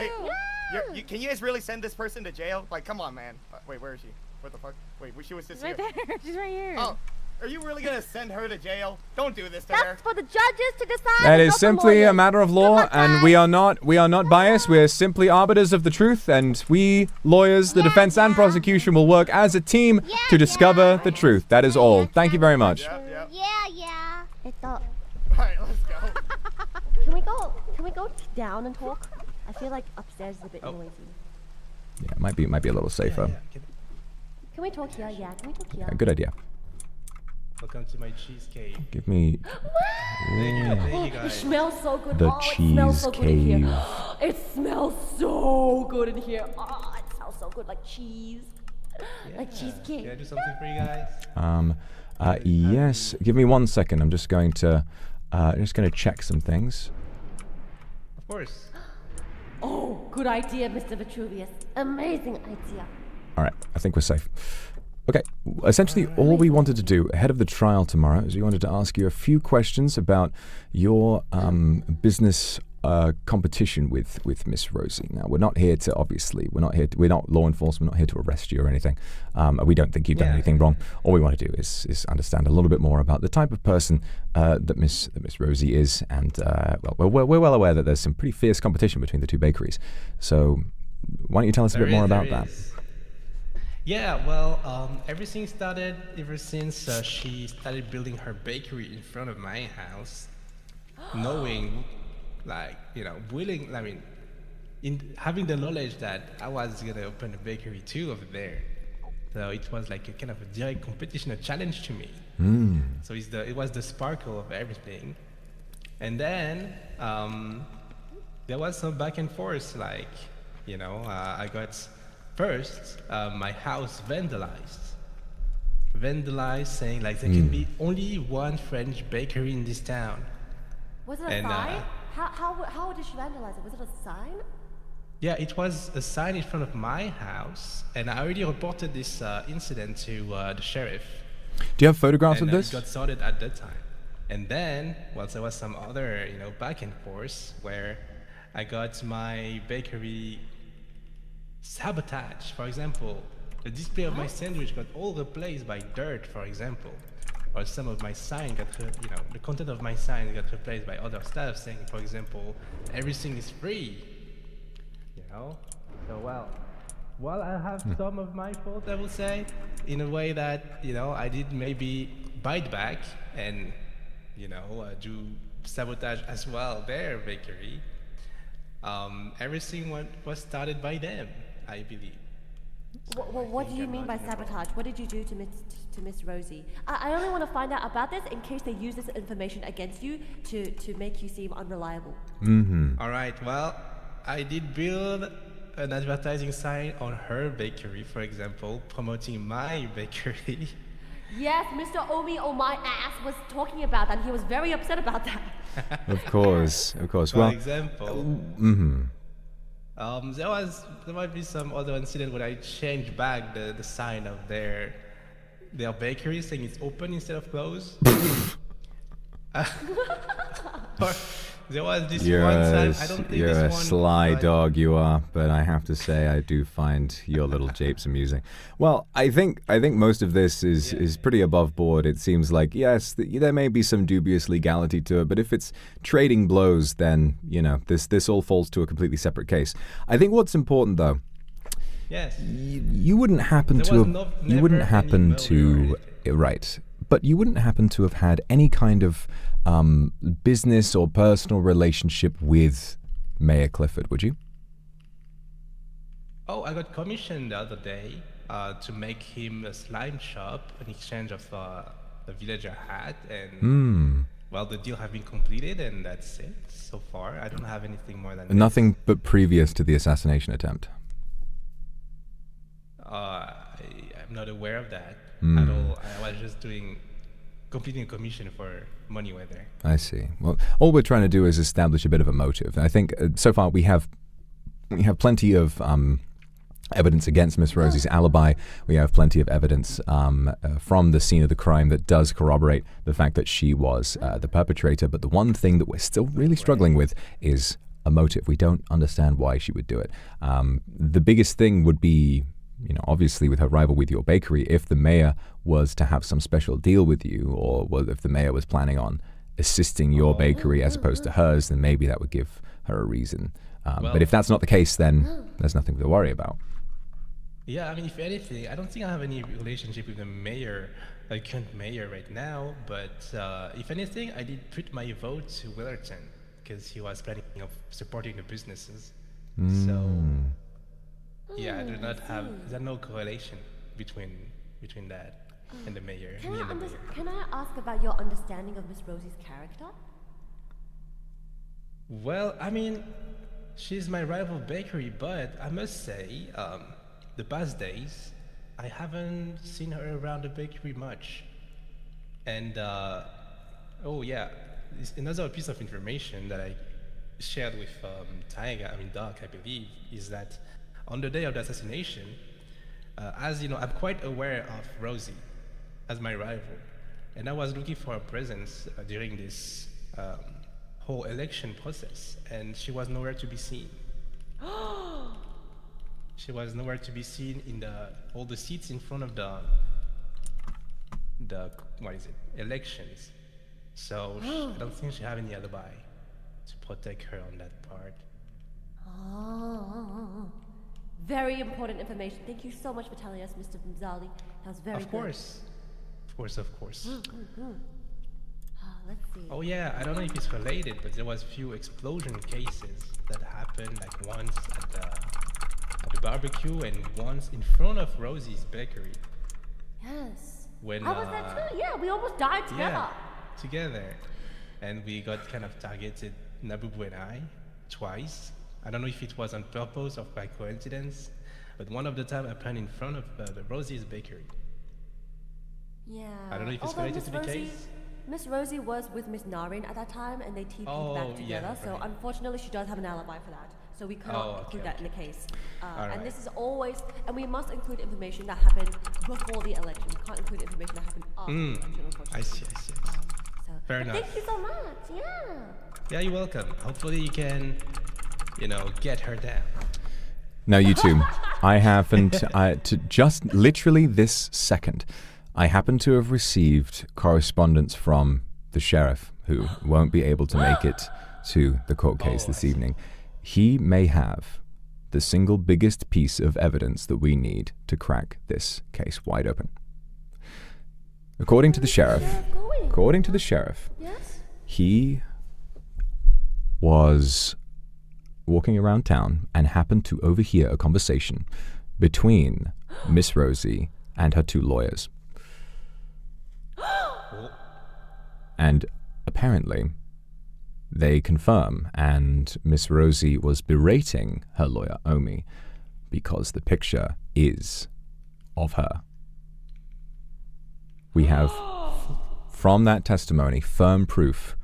Hey, can you guys really send this person to jail? Like, come on, man. Wait, where is she? What the fuck? Wait, she was just Right here. there. She's right here. Oh, are you really gonna send her to jail? Don't do this to her. That's for the judges to decide. That not is the simply a lawyers. matter of law, and we are not biased. We're simply arbiters of the truth, and we lawyers, the defense and prosecution, will work as a team to discover the truth. That is all. Thank you very much. Yep. Yeah. All right, let's go. Can we go down and talk? I feel like upstairs is a bit noisy. Yeah, it might be a little safer. Can we talk here? Yeah, can we talk here? Yeah, good idea. Welcome to my cheesecake. Give me Thank you It guys. smells so good. the Oh, it smells so cheese good in here. cave. It smells so good in here. Oh, it smells so good, like cheese. Like cheesecake. Can I do something for you guys? Yes. Give me 1 second. I'm just going to check some things. Of course. Oh, good idea, Mr. Vetruvius. Amazing idea. All right, I think we're safe. Okay, essentially all we wanted to do ahead of the trial tomorrow is we wanted to ask you a few questions about your business competition with Miss Rosie. Now, we're not here to, obviously, we're not law enforcement, not here to arrest you or anything. We don't think you've done anything wrong. All we want to do is understand a little bit more about the type of person that Miss Rosie is, and well, we're well aware that there's some pretty fierce competition between the two bakeries. So, why don't you tell us a bit more about that? Yeah, well, everything started ever since she started building her bakery in front of my house, knowing, like, having the knowledge that I was gonna open a bakery too over there. So it was like a kind of a direct competition, a challenge to me. So it was the sparkle of everything. And then there was some back and forth, like, I got first my house vandalized, saying like there can be only one French bakery in this town. Was it a sign? How did she vandalize it? Was it a sign? Yeah, it was a sign in front of my house, and I already reported this incident to the sheriff. Do you have photographs of And this? it got sorted at that time. And then, well, there was some other, back and forth where I got my bakery sabotage. For example, the display of my sandwich got all replaced by dirt, for example. Or some of my sign got, the content of my sign got replaced by other stuff saying, for example, everything is free. So well, I have some of my fault, I will say, in a way that, I did maybe bite back and, do sabotage as well their bakery. Everything was started by them, I believe. What do you mean by sabotage? What did you do to Miss Rosie? I only want to find out about this in case they use this information against you to make you seem unreliable. All right, well, I did build an advertising sign on her bakery, for example, promoting my bakery. Yes, Mr. Omi Oh My Ass was talking about that. He was very upset about that. Of course. For example, there might be some other incident where I changed back the sign of their bakery, saying it's open instead of closed. Or there was this one sign. I don't think you're this a one, sly but- dog, you are. But I have to say, I do find your little japes amusing. Well, I think most of this is pretty above board. It seems like, yes, there may be some dubious legality to it, but if it's trading blows, then this all falls to a completely separate case. I think what's important, though. Yes. You wouldn't happen to have. You wouldn't happen to. Right. But you wouldn't happen to have had any kind of business or personal relationship with Mayor Clifford, would you? Oh, I got commissioned the other day to make him a slime shop in exchange of the villager hat, and well, the deal has been completed, and that's it so far. I don't have anything more than Nothing but previous to the assassination attempt. I'm not aware of that at all. I was just completing a commission for money weather. I see. Well, all we're trying to do is establish a bit of a motive. I think so far we have we have plenty of evidence against Miss Rosie's alibi. We have plenty of evidence from the scene of the crime that does corroborate the fact that she was the perpetrator. But the one thing that we're still really struggling with is a motive. We don't understand why she would do it. The biggest thing would be, you know, obviously with her rival with your bakery, if the mayor was to have some special deal with you, or if the mayor was planning on assisting your bakery as opposed to hers, then maybe that would give her a reason. But if that's not the case, then there's nothing to worry about. Yeah, I mean, if anything, I don't think I have any relationship with the mayor, like current mayor right now, but if anything, I did put my vote to Willerton, because he was planning of supporting the businesses. So, yeah, there's no correlation between that and the mayor, me and the mayor. Can I ask about your understanding of Miss Rosie's character? Well, I mean, she's my rival bakery, but I must say, the past days, I haven't seen her around the bakery much. And, oh yeah, another piece of information that I shared with Doc, I believe, is that on the day of the assassination, as you know, I'm quite aware of Rosie as my rival. And I was looking for her presence during this whole election process, and she was nowhere to be seen. She was nowhere to be seen in all the seats in front of the elections. So I don't think she have any alibi to protect her on that part. Oh, very important information. Thank you so much for telling us, Mr. Mzali. That was very good. Of course. Let's see. Oh yeah, I don't know if it's related, but there was few explosion cases that happened, like once at the barbecue and once in front of Rosie's bakery. Yes. When I was there too. Yeah, we almost died together. Yeah, together. And we got kind of targeted, Nabubu and I, twice. I don't know if it was on purpose or by coincidence, but one of the time I planned in front of the Rosie's bakery. Yeah. I don't know if it's related to the case. Miss Rosie was with Miss Narin at that time, and they TP'd back together. So unfortunately, she does have an alibi for that. So we cannot include that in the case. And this is always, and we must include information that happened before the election. We can't include information that happened after the election, unfortunately. I see. Fair enough. Thank you so much. Yeah. Yeah, you're welcome. Hopefully you can, get her down. Now, you two, I happen to just literally this second, I happen to have received correspondence from the sheriff, who won't be able to make it to the court case this evening. He may have the single biggest piece of evidence that we need to crack this case wide open. According to the sheriff, Yes? he was walking around town and happened to overhear a conversation between Miss Rosie and her two lawyers. And apparently, they confirm, and Miss Rosie was berating her lawyer, Omi, because the picture is of her. We have, from that testimony, firm proof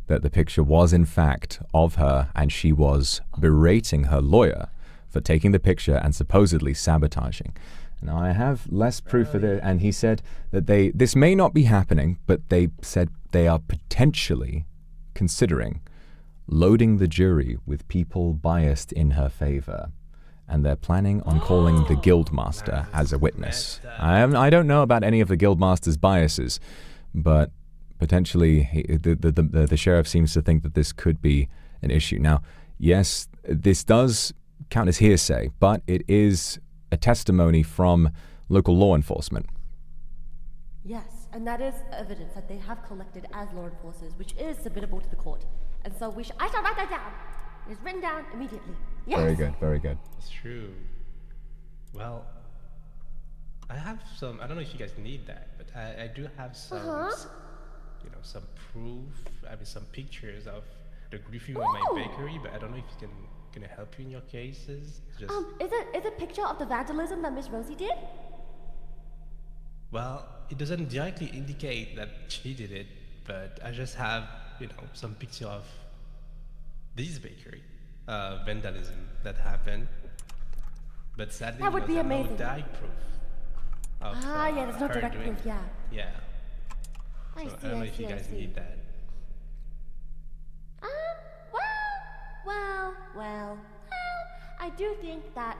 that the picture was in fact of her, and she was berating her lawyer for taking the picture and supposedly sabotaging. Now, I have less proof of it, and he said that this may not be happening, but they said they are potentially considering loading the jury with people biased in her favor, and they're planning on calling the Guildmaster as a witness. I don't know about any of the Guildmaster's biases, but potentially the sheriff seems to think that this could be an issue. Now, yes, this does count as hearsay, but it is a testimony from local law enforcement. Yes, and that is evidence that they have collected as law enforcers, which is submittable to the court. And so I shall write that down. It is written down immediately. Yes. Very good, very good. It's true. Well, I have some, I don't know if you guys need that, but I do have some, some proof, some pictures of the griffin of my bakery, but I don't know if it's gonna help you in your cases. Just is it a picture of the vandalism that Miss Rosie did? Well, it doesn't directly indicate that she did it, but I just have, some picture of this bakery. vandalism that happened, but sadly That would there be was amazing. no direct proof of Yeah, there's no her direct doing proof, it. yeah. Yeah. I So see, I don't know I if you see, I guys see. need that. Well, I do think that,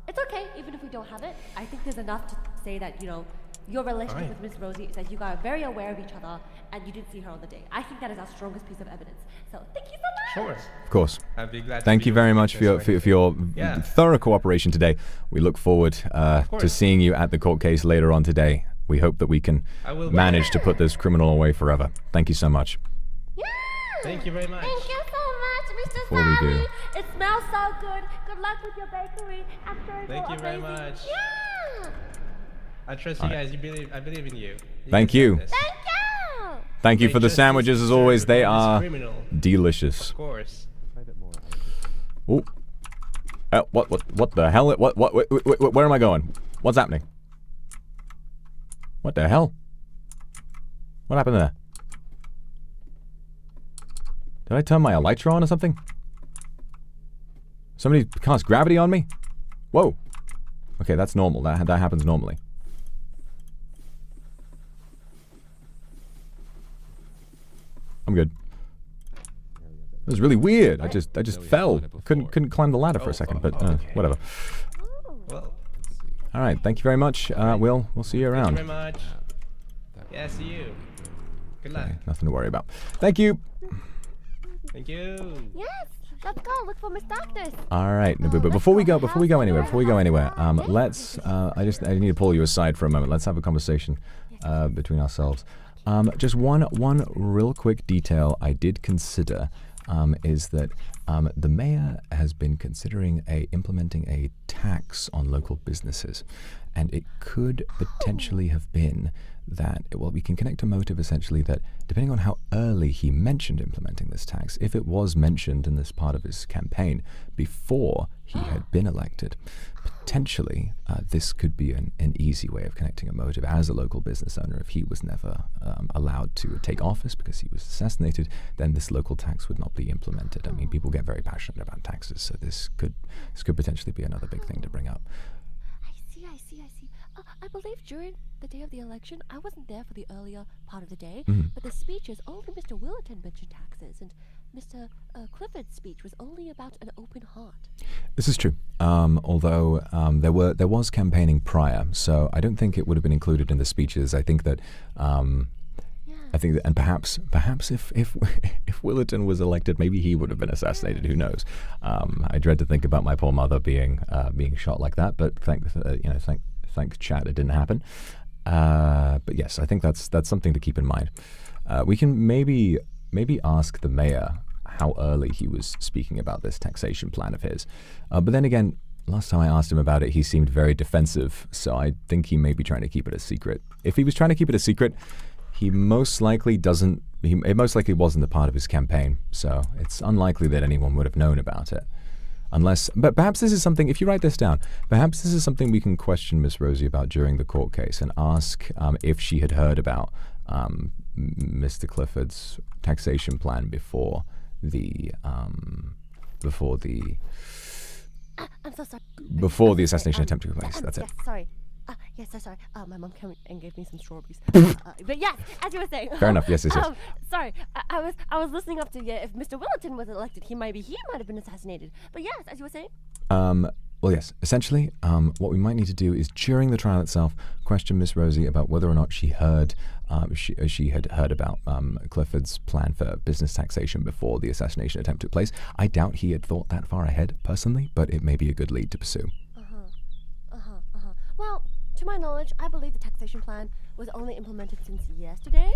it's okay, even if we don't have it. I think there's enough to say that, you know, your relationship Fine. with Miss Rosie is that you guys are very aware of each other and you didn't see her on the day. I think that is our strongest piece of evidence. So thank you so much. Sure. Of course. I'd be glad to Thank be you very your much for your witness for your Yeah. thorough cooperation today. We look forward to course. seeing you at the court case later on today. We hope that we can I will be manage there. to put this criminal away forever. Thank you so much. Thank you very much. Thank you so much, Mr. Before we do- Sally. It smells so good. Good luck with your bakery. I'm sure it'll Thank go you very amazing. much. Yeah. I trust you guys. I believe in you. Thank can you. do this. Thank you. Thank you Make for the justice sandwiches as served always. They upon this are criminal. delicious. Of course. Oh. What the hell? What, where am I going? What's happening? What the hell? What happened there? Did I turn my elytra on or something? Somebody cast gravity on me? Whoa. Okay, that's normal. That happens normally. I'm good. It was really weird. I just fell. Couldn't climb the ladder for a second, but whatever. Well, All right, thank you very much. We'll see you thank around. you very much. Yeah, see you. Good luck. Okay, nothing to worry about. Thank you. Thank you. Yes. Let's go. Look for Miss Darkness. All right, Nabubu. Before we go anywhere, let's. I need to pull you aside for a moment. Let's have a conversation between ourselves. Just one real quick detail I did consider is that the mayor has been considering implementing a tax on local businesses, and it could potentially have been that, well, we can connect a motive essentially that depending on how early he mentioned implementing this tax, if it was mentioned in this part of his campaign before he had been elected, potentially this could be an easy way of connecting a motive as a local business owner. If he was never allowed to take office because he was assassinated, then this local tax would not be implemented. I mean, people get very passionate about taxes, so this could potentially be another big thing to bring up. I see. I believe during the day of the election, I wasn't there for the earlier part of the day, but the speeches, only Mr. Willerton mentioned taxes, and Mr. Clifford's speech was only about an open heart. This is true. Although there was campaigning prior, so I don't think it would have been included in the speeches. I think that and perhaps if Willerton was elected, maybe he would have been assassinated. Who knows? I dread to think about my poor mother being shot like that. But thank Chad, it didn't happen. But yes, I think that's something to keep in mind. We can maybe ask the mayor how early he was speaking about this taxation plan of his. But then again, last time I asked him about it, he seemed very defensive, so I think he may be trying to keep it a secret. If he was trying to keep it a secret, it most likely wasn't a part of his campaign, so it's unlikely that anyone would have known about it. But perhaps this is something, if you write this down, perhaps this is something we can question Miss Rosie about during the court case and ask if she had heard about Mr. Clifford's taxation plan before the I'm so sorry. Before the assassination attempt took place. That's it. Yes, sorry. Yes, sorry. My mom came and gave me some strawberries. But yes, as you were saying. Fair enough. Yes. Sorry, I was listening up to if Mr. Willerton was elected, he might have been assassinated. But yes, as you were saying. Well, yes. Essentially, what we might need to do is during the trial itself, question Miss Rosie about whether or not she heard, she had heard about Clifford's plan for business taxation before the assassination attempt took place. I doubt he had thought that far ahead, personally, but it may be a good lead to pursue. Well, to my knowledge, I believe the taxation plan was only implemented since yesterday.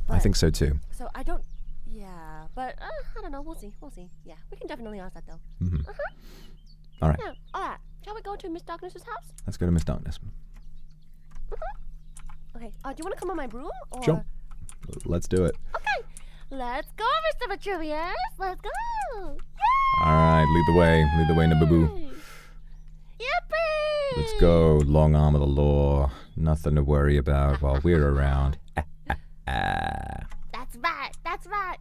I think so too. So I don't. Yeah, but I don't know. We'll see. Yeah, we can definitely ask that though. All right. Yeah, all right. Shall we go to Miss Darkness's house? Let's go to Miss Darkness. Okay. Do you want to come on my broom? Or? Sure. Let's do it. Okay. Let's go, Mr. Vetruvius. Let's go. All right. Lead the way. Lead the way, Nabubu. Yippee! Let's go. Long arm of the law. Nothing to worry about while we're around. That's right.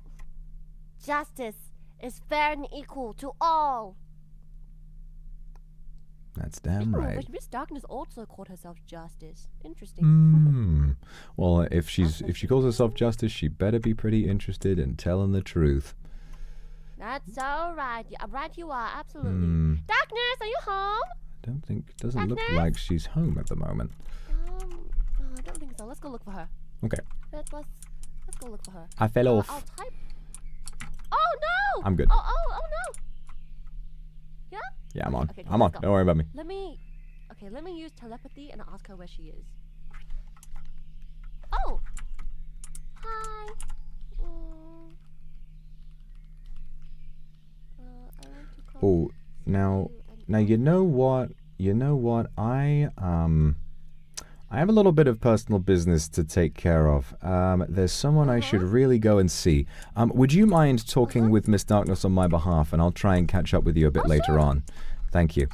Justice is fair and equal to all. That's damn right. But Miss Darkness also called herself Justice. Interesting. Well, if she calls herself Justice, she better be pretty interested in telling the truth. That's all right. Right you are, absolutely. Darkness, are you home? Doesn't look like she's home at the moment. I don't think so. Let's go look for her. Okay. Let's go look for her. I fell off. I'll type. Oh no! I'm good. Oh no! Yeah? Yeah, I'm on. Okay, I'm on. let's go. Don't worry about me. Let me use telepathy and ask her where she is. Oh! Hi! I want to call Now you know what? I have a little bit of personal business to take care of. There's someone I should really go and see. Would you mind talking with Miss Darkness on my behalf, and I'll try and catch up with you a bit later on. Thank you.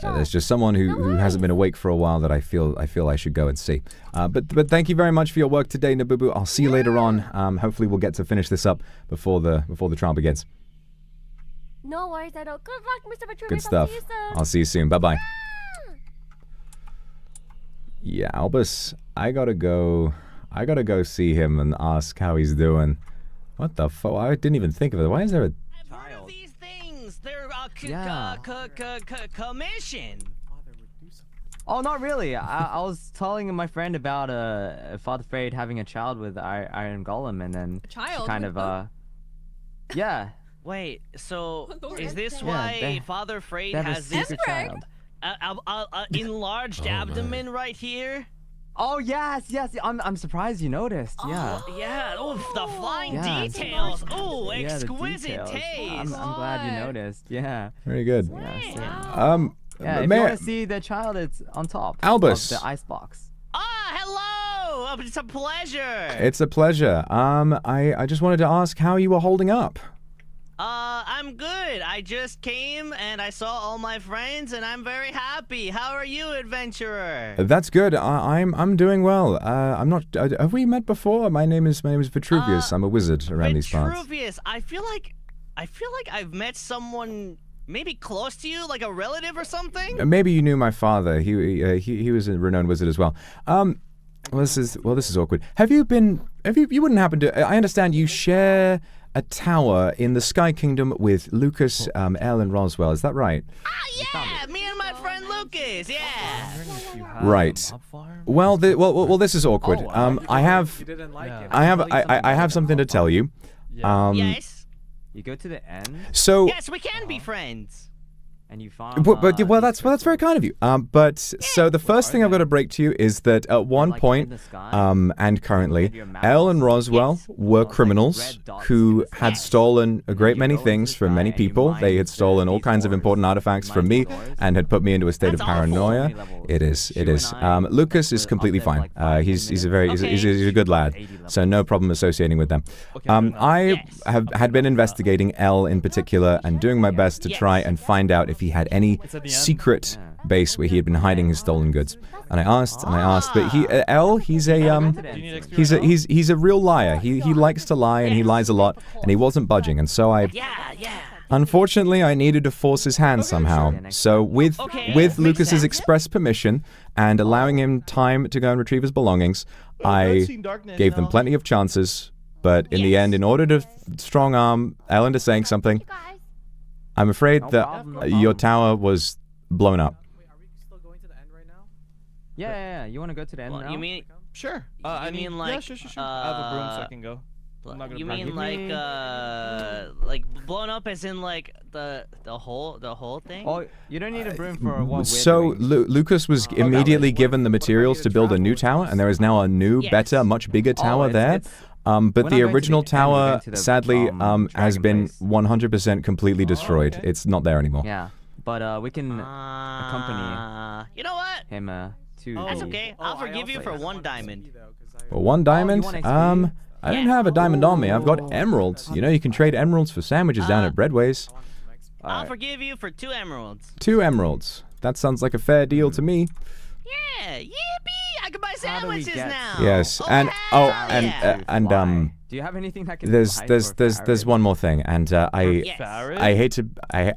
There's just someone who hasn't been awake for a while that I feel I should go and see. But thank you very much for your work today, Nabubu. I'll see you later on. Hopefully we'll get to finish this up before the trial begins. No worries at all. Good luck, Mr. Vetruvius. Good stuff. I'll see you soon. Bye-bye. Yeah, Albus, I gotta go see him and ask how he's doing. What the fuck? I didn't even think of it. Why is there a child? These things, they're commission. Oh, not really. I was telling my friend about Father Fade having a child with Iron Golem, and then child? she kind of yeah. Wait, so is this why Father Freyed has this child? Enlarged abdomen right here? Oh yes. I'm surprised you noticed. Yeah. Yeah. Oh, the fine details. Oh, Yeah, exquisite taste. I'm glad you noticed. Yeah. Very good. Yeah, if you want to see the child, it's on top Albus. of the icebox. Hello. It's a pleasure. It's a pleasure. I just wanted to ask how you were holding up. I'm good. I just came and I saw all my friends and I'm very happy. How are you, adventurer? That's good. I'm doing well. I'm not. Have we met before? My name is Vetruvius. I'm a wizard around these parts. Vetruvius. I feel like I've met someone maybe close to you, like a relative or something. Maybe you knew my father. He was a renowned wizard as well. This is awkward. You wouldn't happen to? I understand you share a tower in the Sky Kingdom with Lucas, Elle, and Roswell. Is that right? Yeah, me and my friend Lucas. Yeah. Right. Well, this is awkward. I have something to tell you. Yes. You go to the end. So. Yes, we can be friends. And you found. That's very kind of you. So the first thing I've got to break to you is that at one point, and currently, Elle and Roswell were criminals who had stolen a great many things from many people. They had stolen all kinds of important artifacts from me and had put me into a state of paranoia. It is. Lucas is completely fine. He's a good lad, so no problem associating with them. I had been investigating Elle in particular and doing my best to try and find out if he had any secret base where he had been hiding his stolen goods. And I asked, but he's a real liar. He likes to lie, and he lies a lot, and he wasn't budging. And so unfortunately, I needed to force his hand somehow. So with Lucas's express permission and allowing him time to go and retrieve his belongings, I gave them plenty of chances. But in the end, in order to strong arm Elle into saying something, I'm afraid that your tower was blown up. Wait, are we still going to the end right now? Yeah. You want to go to the end now? You mean? Sure. I mean like? Yeah, sure. I have a broom so I can go. You mean like blown up as in like the whole thing? Oh, you don't need a broom for what? So Lucas was immediately given the materials to build a new tower, and there is now a new, better, much bigger tower there. But the original tower, sadly, has been 100% completely destroyed. It's not there anymore. Yeah, but we can accompany. You know what? Him to. That's okay. I'll forgive you for 1 diamond. For 1 diamond? I don't have a diamond on me. I've got emeralds. You know, you can trade emeralds for sandwiches down at Breadways. I'll forgive you for 2 emeralds. 2 emeralds. That sounds like a fair deal to me. Yeah, yippee! I can buy sandwiches now. Yes, Do you have anything that can There's hide there's for there's there's Farad? one more thing, and Yes. I hate to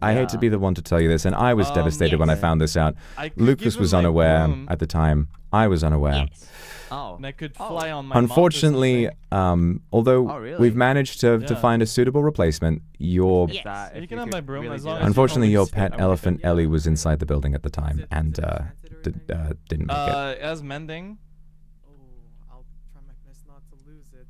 hate to be the one to tell you this, and I was devastated when I found this out. I could Lucas give was him my unaware broom, at the time. I was unaware. Yes. Oh. and I could fly on my Unfortunately, although Oh, really? we've managed to Yeah. find a suitable replacement, your Yes. That, You if can have could my broom really as do long that. as you unfortunately your always say pet I'm elephant okay. Ellie was inside the building at the time and didn't make it. As mending. I'll try my best not to lose it.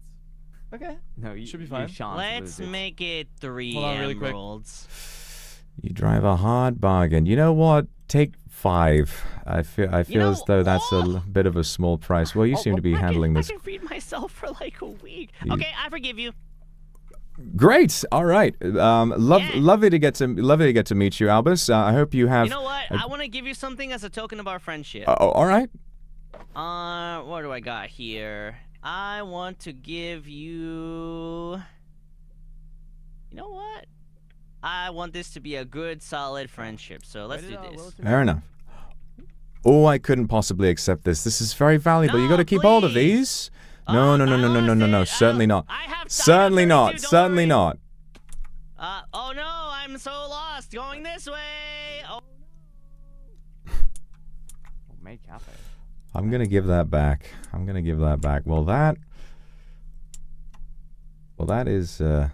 Okay. No, you Should be you fine. shan't Let's lose it. make it 3 Hold on really quick. emeralds. You drive a hard bargain. You know what? Take 5. I feel know, as though that's a bit of a small price. Well, you seem to be handling this I can feed myself for like a week. You- Okay, I forgive you. great. All right. Lovely to get to meet you, Albus. I hope you have. You know what? I want to give you something as a token of our friendship. All right. What do I got here? I want to give you... You know what? I want this to be a good, solid friendship, so let's do this. Fair enough. Oh, I couldn't possibly accept this. This is very valuable. You got to keep hold of these. No. Certainly not. Certainly not. Certainly not. Oh no, I'm so lost. Going this way. Oh. Make cafe. I'm gonna give that back. Well, that is that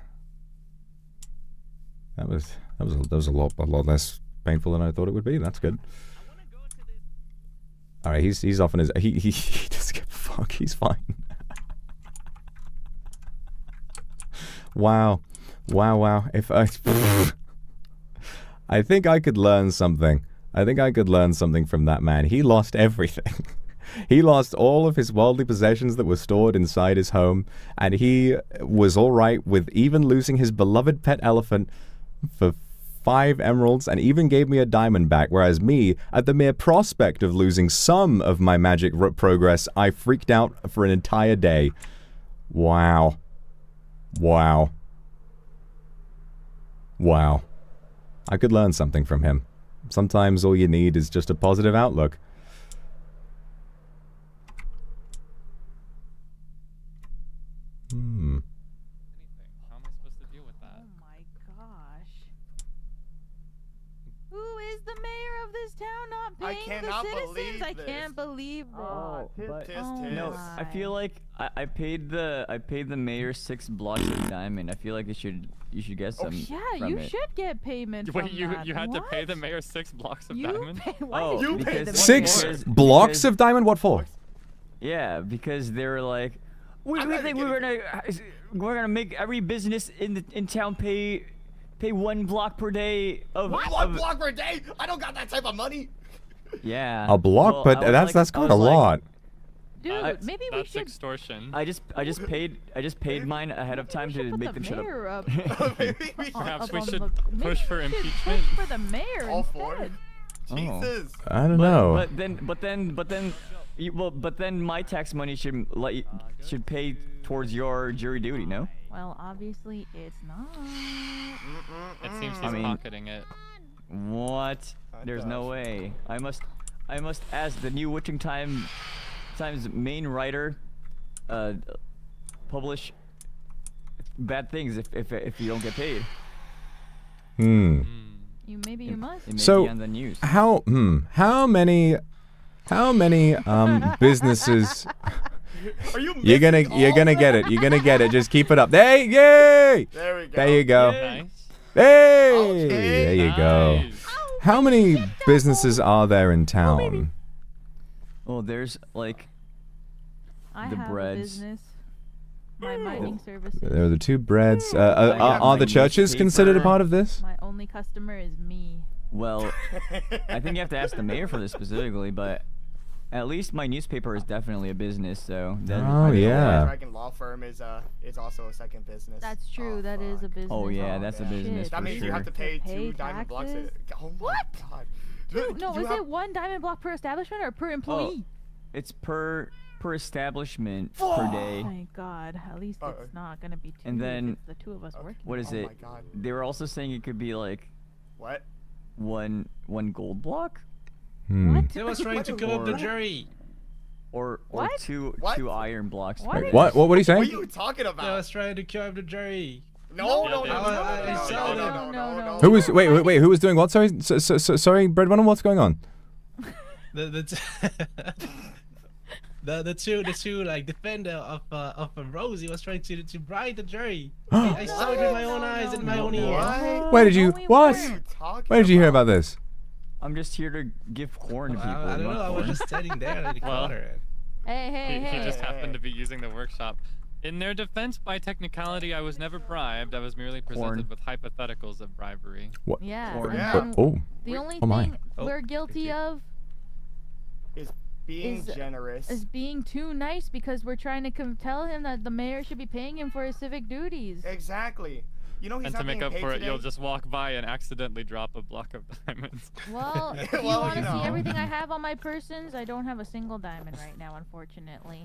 was a lot less painful than I thought it would be. That's good. All right, he's off on his he doesn't give a fuck. He's fine. Wow. If I think I could learn something. From that man. He lost everything. He lost all of his worldly possessions that were stored inside his home, and he was all right with even losing his beloved pet elephant for 5 emeralds, and even gave me a diamond back, whereas me, at the mere prospect of losing some of my magic progress, I freaked out for an entire day. Wow. I could learn something from him. Sometimes all you need is just a positive outlook. How am I supposed to deal with that? Oh my gosh. Who is the mayor of this town not I paying the cannot citizens? believe I this. can't believe this. But Oh no, my. I feel like I paid the mayor 6 blocks of diamond. I feel like you should get some. Yeah, from you it. should get payment from Wait, you that. had to pay What? the mayor 6 blocks of You diamond? pay, why Oh, did you pay because- the 6 mayor? blocks of diamond? What for? Yeah, because they were like, we think we're gonna make every business in town pay 1 block per day of. One block per day? I don't got that type of money. Yeah. A block? Well, but I was that's like- that's I quite was a like- lot. Dude, maybe we That's should. extortion. I just paid mine ahead of time to put make the them shut up. mayor up. Perhaps we up on should maybe push we for should impeachment. Push for the mayor All for it. instead. Jesus. I don't know. But then my tax money should pay towards your jury duty, no? Well, obviously it's not. It seems he's I mean- pocketing it. What? There's no way. I must as the new Witching Times main writer publish bad things if you don't get paid. You maybe you must. It may So be on the news. how many businesses Are you you're gonna missing get it. You're gonna get it. Just keep it up. Hey, yay! There we go. There you go. Nice. Hey! Okay. There you go. Nice. How many businesses are there in town? Well, there's like I the have a breads. business. My mining services. There are the 2 breads. have Are my the churches considered a newspaper. part of this? My only customer is me. well, I think you have to ask the mayor for this specifically, but at least my newspaper is definitely a business, so that, Oh, yeah. Dragon Law Firm is also a second business. That's true. Oh, that is a fuck. business. Oh yeah, that's a yeah. business Shit. That for means sure. you have to pay Pay 2 diamond blocks. taxes? Oh my What? god. Dude, no, You is have- it 1 diamond block per establishment or per employee? It's per establishment per day. Oh my god, at least it's not gonna be 2 And then- if it's the 2 of us working. What is Oh it? my god. They were also saying it could be like What? one gold block. Hmm. They was trying to kill up the jury. Or What? two iron blocks. What? per- What are you saying? What are you talking about? I was trying to cure the jury. No. Who was wait who was doing what? Sorry, sorry, Breadwinner, what's going on? The two like defender of Rosie was trying to bribe the jury. I saw it with my own eyes and my own ears. Where did you what? Where did you hear about this? I'm just here to give corn to people. I don't know. I was just standing there in the corner. He just happened to be using the workshop. In their defense, by technicality, I was never bribed. I was merely presented with hypotheticals of bribery. What? Yeah. Corn. and Oh. The only Oh my. thing we're guilty of Is being generous. is being too nice because we're trying to tell him that the mayor should be paying him for his civic duties. Exactly. You know he's And not to make being up paid for it, today? you'll just walk by and accidentally drop a block of diamonds. Well, if you Well, want to you see know. everything I have on my persons, I don't have a single diamond right now, unfortunately.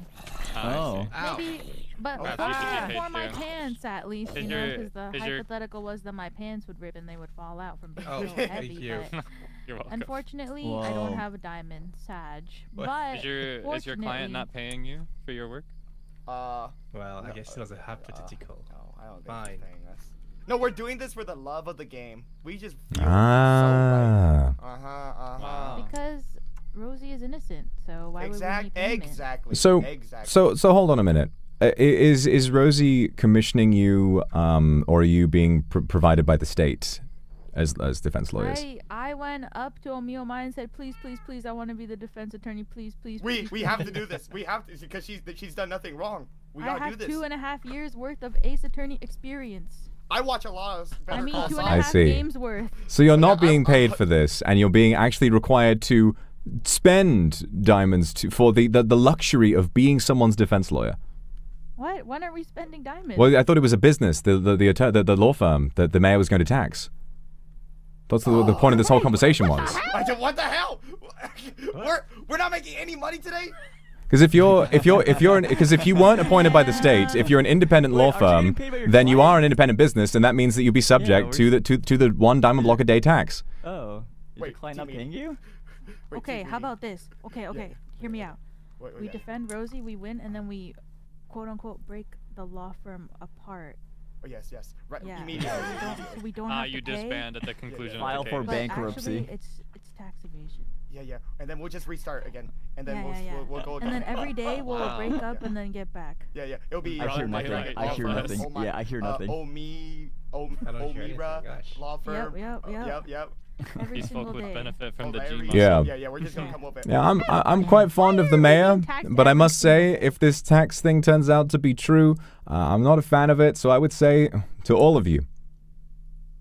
Oh. Maybe, but Perhaps you should be for paid my too. pants at least, Is you know, your- because the is your- hypothetical was that my pants would rip and they would fall out from being Oh, so thank heavy. you. But You're welcome. unfortunately, I don't Whoa. have a diamond, Sag. What? But Is your fortunately, client not paying you for your work? Well, I guess it was a hypothetical. No, I don't think Fine. he's paying us. No, we're doing this for the love of the game. We just feel Ah. so right. Wow. Because Rosie is innocent, so why would we need payment? Exactly. So Exactly. so hold on a minute. Is Rosie commissioning you, or are you being provided by the state as defense lawyers? I went up to Omio and said, please, I want to be the defense attorney. Please. We have to do this. We have to because she's done nothing wrong. We I gotta have do this. 2.5 years worth of ace attorney experience. I watch a lot of Better I mean, Call 2.5 Saul. I see. games worth. So you're not being paid for this, and you're being actually required to spend diamonds for the luxury of being someone's defense lawyer. What? When are we spending diamonds? Well, I thought it was a business, the law firm that the mayor was going to tax. That's the point of this whole conversation was. What the hell? We're not making any money today. Because if you weren't appointed by the state, if you're an independent law firm, then you are an independent business, and that means that you'll be subject to the 1 diamond block a day tax. Oh. Is your client not paying you? Okay, how about this? Okay, hear me out. We yeah. defend Rosie, we win, and then we, quote unquote, break the law firm apart. Oh, yes. Right. Yeah. Immediately. So we don't have to You pay. disband at the conclusion File of the for case. But bankruptcy. actually, it's tax evasion. Yeah. And then we'll just restart again, and then Yeah. we'll go And then again. every day we'll Wow. break up and then get back. Yeah. It'll be. I hear my nothing. light I hear law nothing. firm. Yeah, I hear nothing. I don't hear anything, Omira gosh. law firm. Yep. Every These folk single would day. benefit from the Every- G Yeah. Yeah. We're just gonna come up with it. Yeah, I'm quite fond of the mayor, but I must say, if this tax thing turns out to be true, I'm not a fan of it. So I would say to all of you,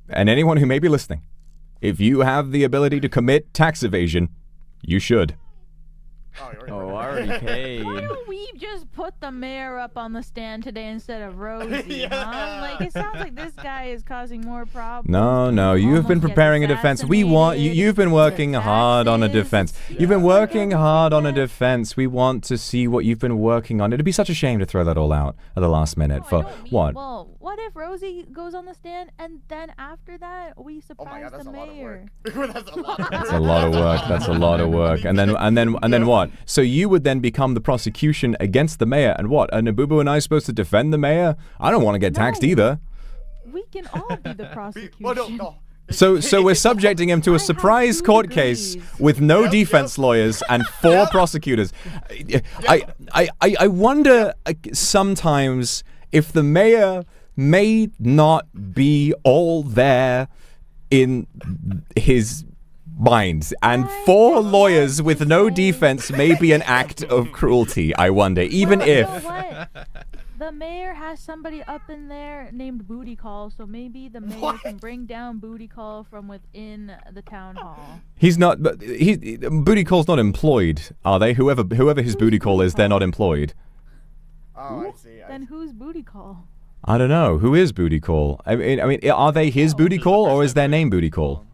and anyone who may be listening, if you have the ability to commit tax evasion, you should. Oh, I already paid. Why don't we just put the mayor up on the stand today instead of Rosie, huh? Like, it sounds like this guy is causing more problems. No, you've been Almost preparing a gets defense. We want you. You've been working hard on a taxes. defense. You've been working hard on a defense. We want to see what you've been working on. It'd be such a shame to throw that all out at the last minute No, I for don't mean- what? Well, what if Rosie goes on the stand and then after that we Oh my surprise God, that's the a lot of mayor? work. That's a lot of work. That's a lot of work. That's a lot of work. And then what? So you would then become the prosecution against the mayor, and what? Are Nabubu and I supposed to defend the mayor? I don't want to get taxed No. either. We can all be the prosecution. Well, no. So we're subjecting him to a surprise court case with no defense lawyers and 4 prosecutors. I wonder sometimes if the mayor may not be all there in his mind, and 4 lawyers with no defense may be an act of cruelty. I wonder, even Well, if. You know what? The mayor has somebody up in there named Booty Call, so maybe the mayor can bring down Booty Call from within the town hall. He's not. But Booty Call's not employed, are they? Whoever his Booty Call is, they're not employed. Oh, I see. Then who's Booty Call? I don't know. Who is Booty Call? I mean, are they his Booty Call, or is their name Booty Call?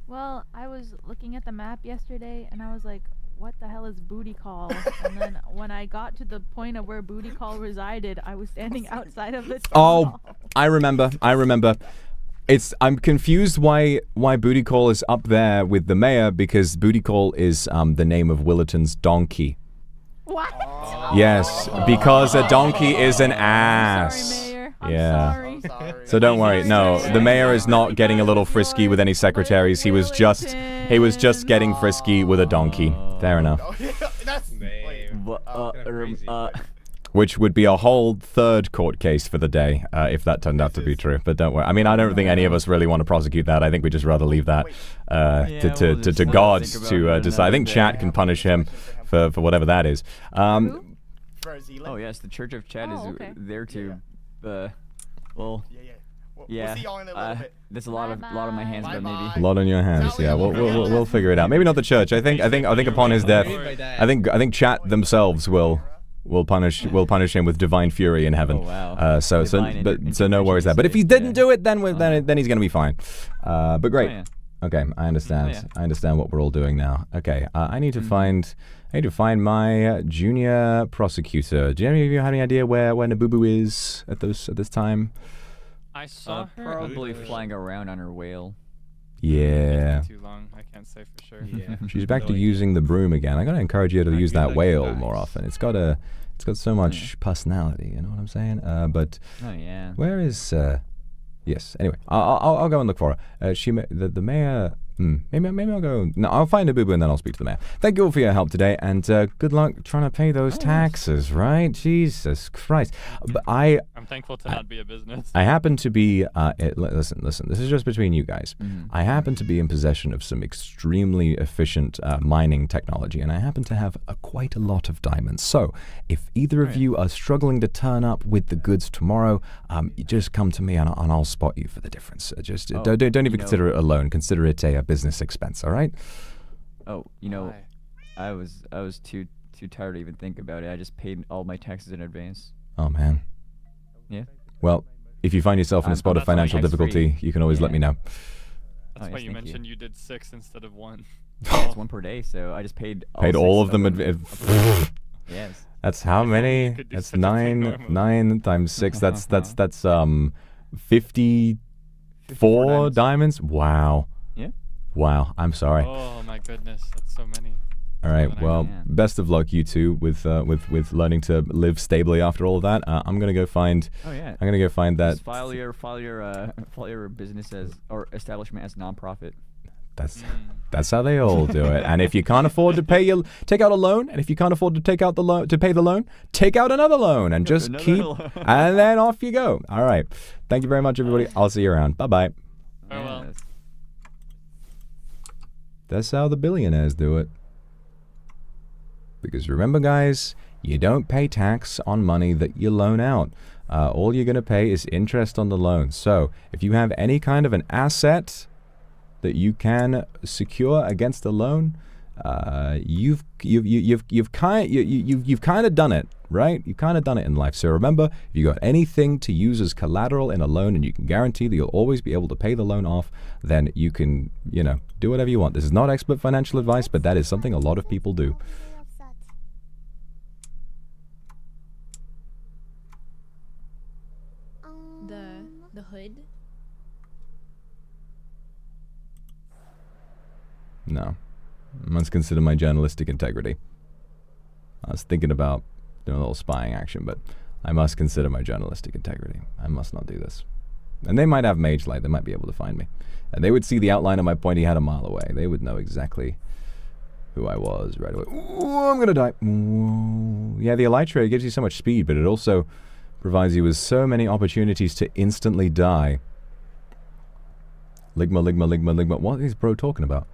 Well, I was looking at the map yesterday, and I was like, what the hell is Booty Call? And then when I got to the point of where Booty Call resided, I was standing outside of the town hall. I remember. I'm confused why Booty Call is up there with the mayor, because Booty Call is the name of Willerton's donkey. What? Yes, because a donkey is an ass. Sorry, Mayor. I'm Yeah. sorry. So don't worry. No, the mayor is not getting a little frisky with any secretaries. He was just getting frisky with a donkey. Fair enough. That's Which would be a whole third court case for the day, if that turned out to be true. But don't worry. I mean, I don't think any of us really want to prosecute that. I think we'd just rather leave that to gods to decide. I think chat can punish him for whatever that is. Oh yes, the Church of Chat is there to, well, yeah. see y'all in a little bit. There's a lot of my hands, but maybe A lot on your hands. Yeah, we'll figure it out. Maybe not the church. I think upon his death, I think chat themselves will punish him with divine fury in heaven. Oh, wow. So no worries there. But if he didn't do it, then he's gonna be fine. But great. Oh, yeah. Okay, I understand. yeah. I understand what we're all doing now. Okay, I need to find my junior prosecutor. Do any of you have any idea where Nabubu is at this time? I saw her. probably flying around on her whale. Yeah. Too long. I can't say for sure. Yeah. She's back to using the broom again. I gotta encourage you to use that whale more often. It's got so much personality. You know what I'm saying? But Oh yeah. where is? Yes. Anyway, I'll go and look for her. The mayor. Maybe I'll go. No, I'll find Nabubu and then I'll speak to the mayor. Thank you all for your help today, and good luck trying to pay those taxes. Right? Jesus Christ! But I'm thankful to not be a business. I happen to be. Listen. This is just between you guys. I happen to be in possession of some extremely efficient mining technology, and I happen to have quite a lot of diamonds. So, if either of you are struggling to turn up with the goods tomorrow, you just come to me and I'll spot you for the difference. Don't even consider it a loan. Consider it a business expense. All right? Oh, I was too tired to even think about it. I just paid all my taxes in advance. Oh man. Yeah. Well, if you find yourself in a spot of financial difficulty, you can always let me know. That's why you mentioned you did 6 instead of 1. It's 1 per day, so I just paid all of them. Yes. That's how many? That's 9 times 6. That's 54 diamonds. Wow. Yeah. Wow. I'm sorry. Oh my goodness, that's so many. All right. Well, best of luck, you two, with learning to live stably after all of that. I'm gonna go find. Oh yeah. I'm gonna go find that. Just file your business or establishment as nonprofit. That's how they all do it. And if you can't afford to take out a loan, and if you can't afford to pay the loan, take out another loan and just and then off you go. All right. Thank you very much, everybody. I'll see you around. Bye bye. Farewell. That's how the billionaires do it. Because remember, guys, you don't pay tax on money that you loan out. All you're going to pay is interest on the loan. So if you have any kind of an asset that you can secure against the loan, you've kind of done it, right? You've kind of done it in life. So remember, if you got anything to use as collateral in a loan, and you can guarantee that you'll always be able to pay the loan off, then you can, do whatever you want. This is not expert financial advice, but that is something a lot of people do. The hood. No. I must consider my journalistic integrity. I was thinking about doing a little spying action, but I must consider my journalistic integrity. I must not do this. And they might have mage light. They might be able to find me. And they would see the outline of my pointy hat a mile away. They would know exactly who I was right away. Ooh, I'm going to die. Ooh. Yeah, the elytra gives you so much speed, but it also provides you with so many opportunities to instantly die. Ligma. What is bro talking about?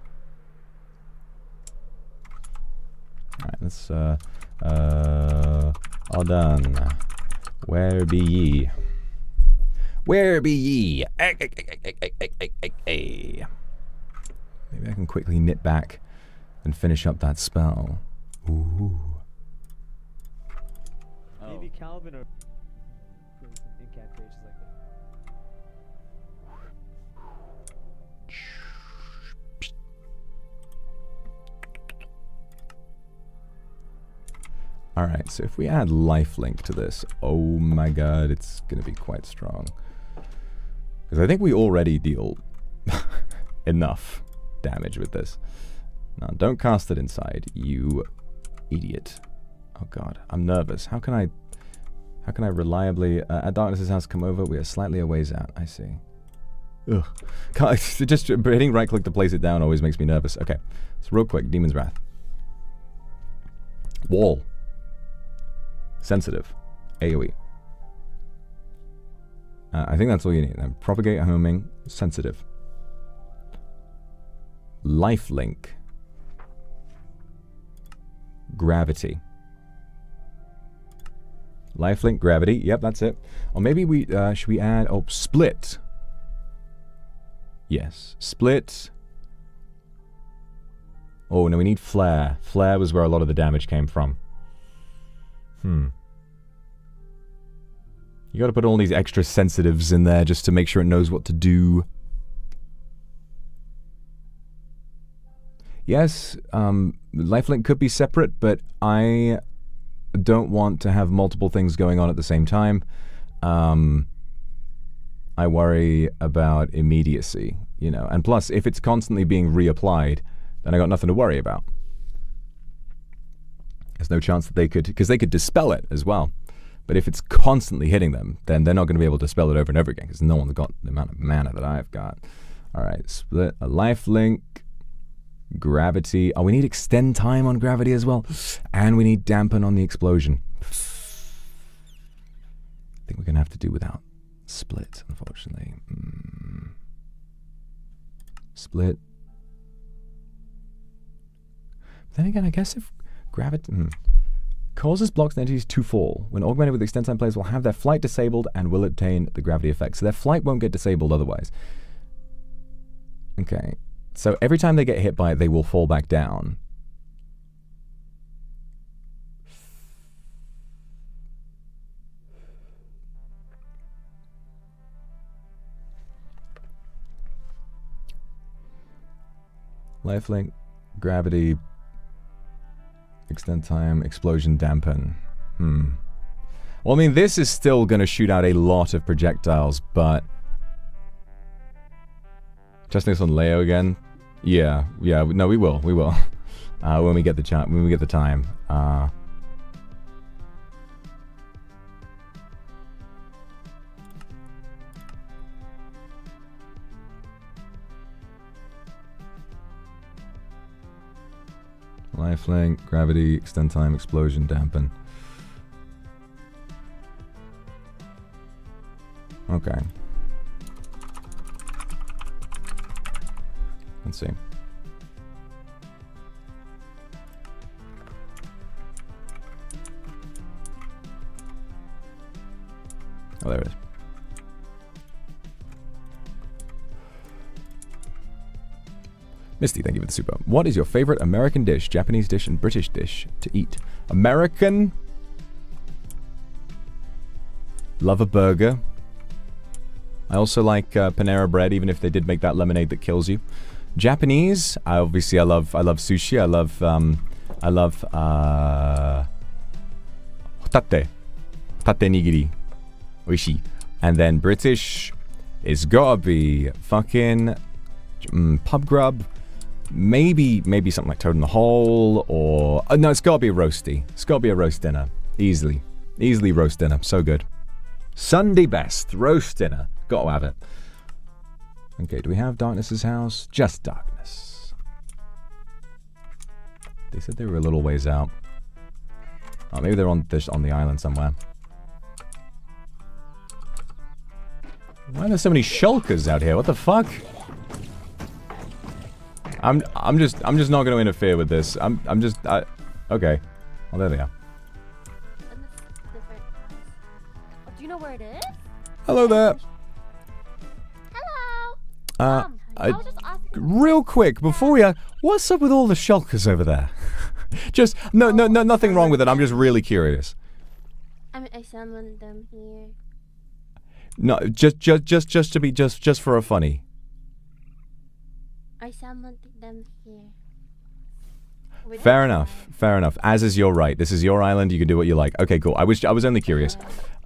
Alright, let's, all done. Where be ye? Where be ye? Maybe I can quickly nip back and finish up that spell. Ooh. Maybe Calvin or incantations like that. Alright, so if we add lifelink to this, oh my god, it's gonna be quite strong. Because I think we already deal enough damage with this. Now, don't cast it inside, you idiot. Oh god, I'm nervous. How can I reliably... at Darkness's house, come over. We are slightly a ways out. I see. Ugh. Just hitting right click to place it down always makes me nervous. Okay, so real quick, Demon's Wrath. Wall. Sensitive. AoE. I think that's all you need. Then propagate, homing, sensitive. Lifelink. Gravity. Lifelink, gravity. Yep, that's it. Or maybe we should we add split. Yes, split. Oh no, we need flare. Flare was where a lot of the damage came from. You gotta put all these extra sensitives in there just to make sure it knows what to do. Yes, lifelink could be separate, but I don't want to have multiple things going on at the same time. I worry about immediacy, you know. And plus, if it's constantly being reapplied, then I got nothing to worry about. There's no chance that they could, because they could dispel it as well. But if it's constantly hitting them, then they're not going to be able to dispel it over and over again, because no one's got the amount of mana that I've got. Alright, split, a lifelink, gravity. Oh, we need extend time on gravity as well. And we need dampen on the explosion. I think we're going to have to do without split, unfortunately. Split. Then again, I guess if gravity... causes blocks and entities to fall. When augmented with extend time, players will have their flight disabled and will obtain the gravity effect. So their flight won't get disabled otherwise. Okay. So every time they get hit by it, they will fall back down. Lifelink, gravity, extend time, explosion, dampen. Well, I mean, this is still going to shoot out a lot of projectiles, but... Testing this on Leo again? Yeah, no, we will. When we get the when we get the time. Lifelink, gravity, extend time, explosion, dampen. Okay. Let's see. Oh, there it is. Misty, thank you for the super. What is your favorite American dish, Japanese dish, and British dish to eat? American. Love a burger. I also like Panera bread, even if they did make that lemonade that kills you. Japanese, obviously I love sushi. I love hotate nigiri, oishii. And then British is gotta be fucking pub grub. Maybe something like Toad in the Hole, or no, it's gotta be a roasty. It's gotta be a roast dinner, easily roast dinner. So good. Sunday best roast dinner. Got to have it. Okay, do we have Darkness's house? Just Darkness. They said they were a little ways out. Oh, maybe they're on the island somewhere. Why are there so many shulkers out here? What the fuck? I'm just not going to interfere with this. Okay. Well, there they are. Do you know where it is? Hello there. Hello. I was just asking. Real quick, before we what's up with all the shulkers over there? Just no, nothing wrong with it. I'm just really curious. I summoned them here. No, just for a funny. I summoned them here. Fair enough. As is your right. This is your island. You can do what you like. Okay, cool. I was only curious.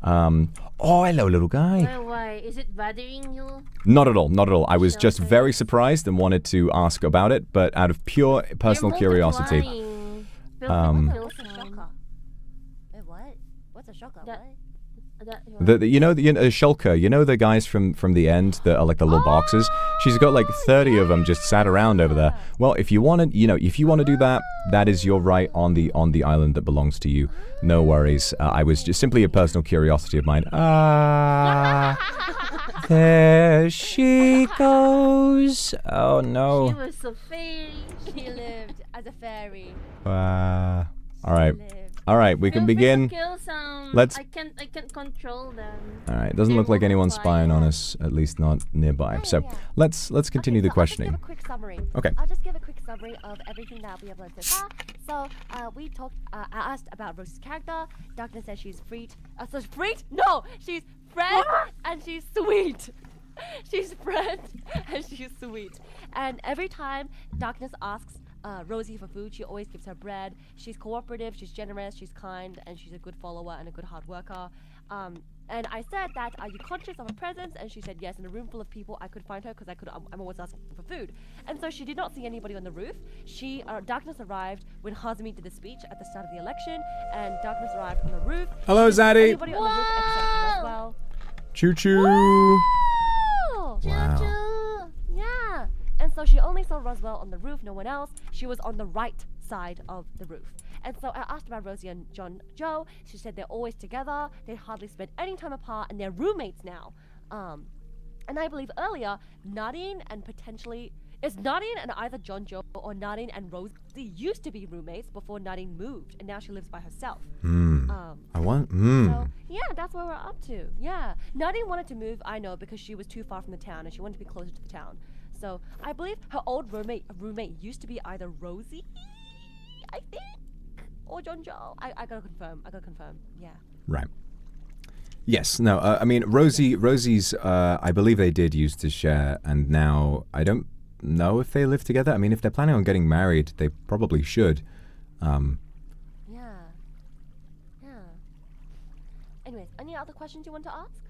Oh, hello, little guy. Why? Is it bothering you? Not at all. I was just very surprised and wanted to ask about it, but out of pure personal curiosity. You know Shulker, you know the guys from the end that are like the little boxes? She's got like 30 of them just sat around over there. Well, if you want to do that, that is your right on the island that belongs to you. No worries. I was just simply a personal curiosity of mine. There she goes. Oh no. She was a fairy. She lived as a fairy. All right, we can begin. Kill some. Let's. I can't control them. All right, it doesn't look like anyone's spying on us, at least not nearby. So let's continue the questioning. I'll just give a quick summary. Okay. I'll just give a quick summary of everything that we have learned so far. So we talked. I asked about Rose's character. Darkness says she's freed. So freed? No, she's friend and she's sweet. She's friend and she's sweet. And every time Darkness asks Rosie for food, she always gives her bread. She's cooperative, she's generous, she's kind, and she's a good follower and a good hard worker. And I said that, are you conscious of her presence? And she said yes. In a room full of people, I could find her because I'm always asking for food. And so she did not see anybody on the roof. Darkness arrived when Hazmi did the speech at the start of the election, and Darkness arrived on the roof. Hello, Zaddy. Anybody on the roof except Roswell. Choo choo. Wow. Yeah. And so she only saw Roswell on the roof, no one else. She was on the right side of the roof. And so I asked about Rosie and Joe. She said they're always together, they hardly spend any time apart, and they're roommates now. And I believe earlier, Nadine and either John Joe or Nadine and Rosie used to be roommates before Nadine moved, and now she lives by herself. So, yeah, that's where we're up to. Yeah. Nadine wanted to move, I know, because she was too far from the town, and she wanted to be closer to the town. So I believe her old roommate used to be either Rosie, I think, or John Joe. I gotta confirm. Yeah. Right. Yes. No. I mean, Rosie's. I believe they did used to share, and now I don't know if they live together. I mean, if they're planning on getting married, they probably should. Yeah. Anyways, any other questions you want to ask?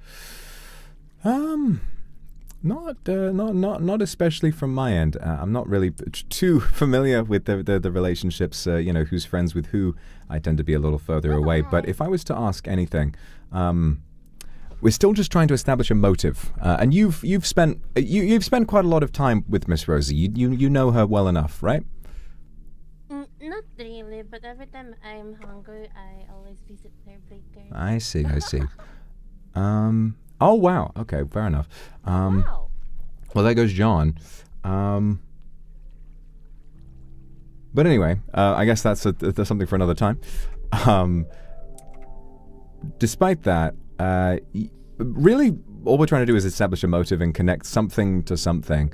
Not especially from my end. I'm not really too familiar with the relationships, who's friends with who. I tend to be a little further away. But if I was to ask anything, we're still just trying to establish a motive. And you've spent quite a lot of time with Miss Rosie. You know her well enough, right? Not really, but every time I'm hungry, I always visit their bakery. I see. Oh, wow. Okay, fair enough. Wow. Well, there goes John. But anyway, I guess that's something for another time. Despite that, really, all we're trying to do is establish a motive and connect something to something,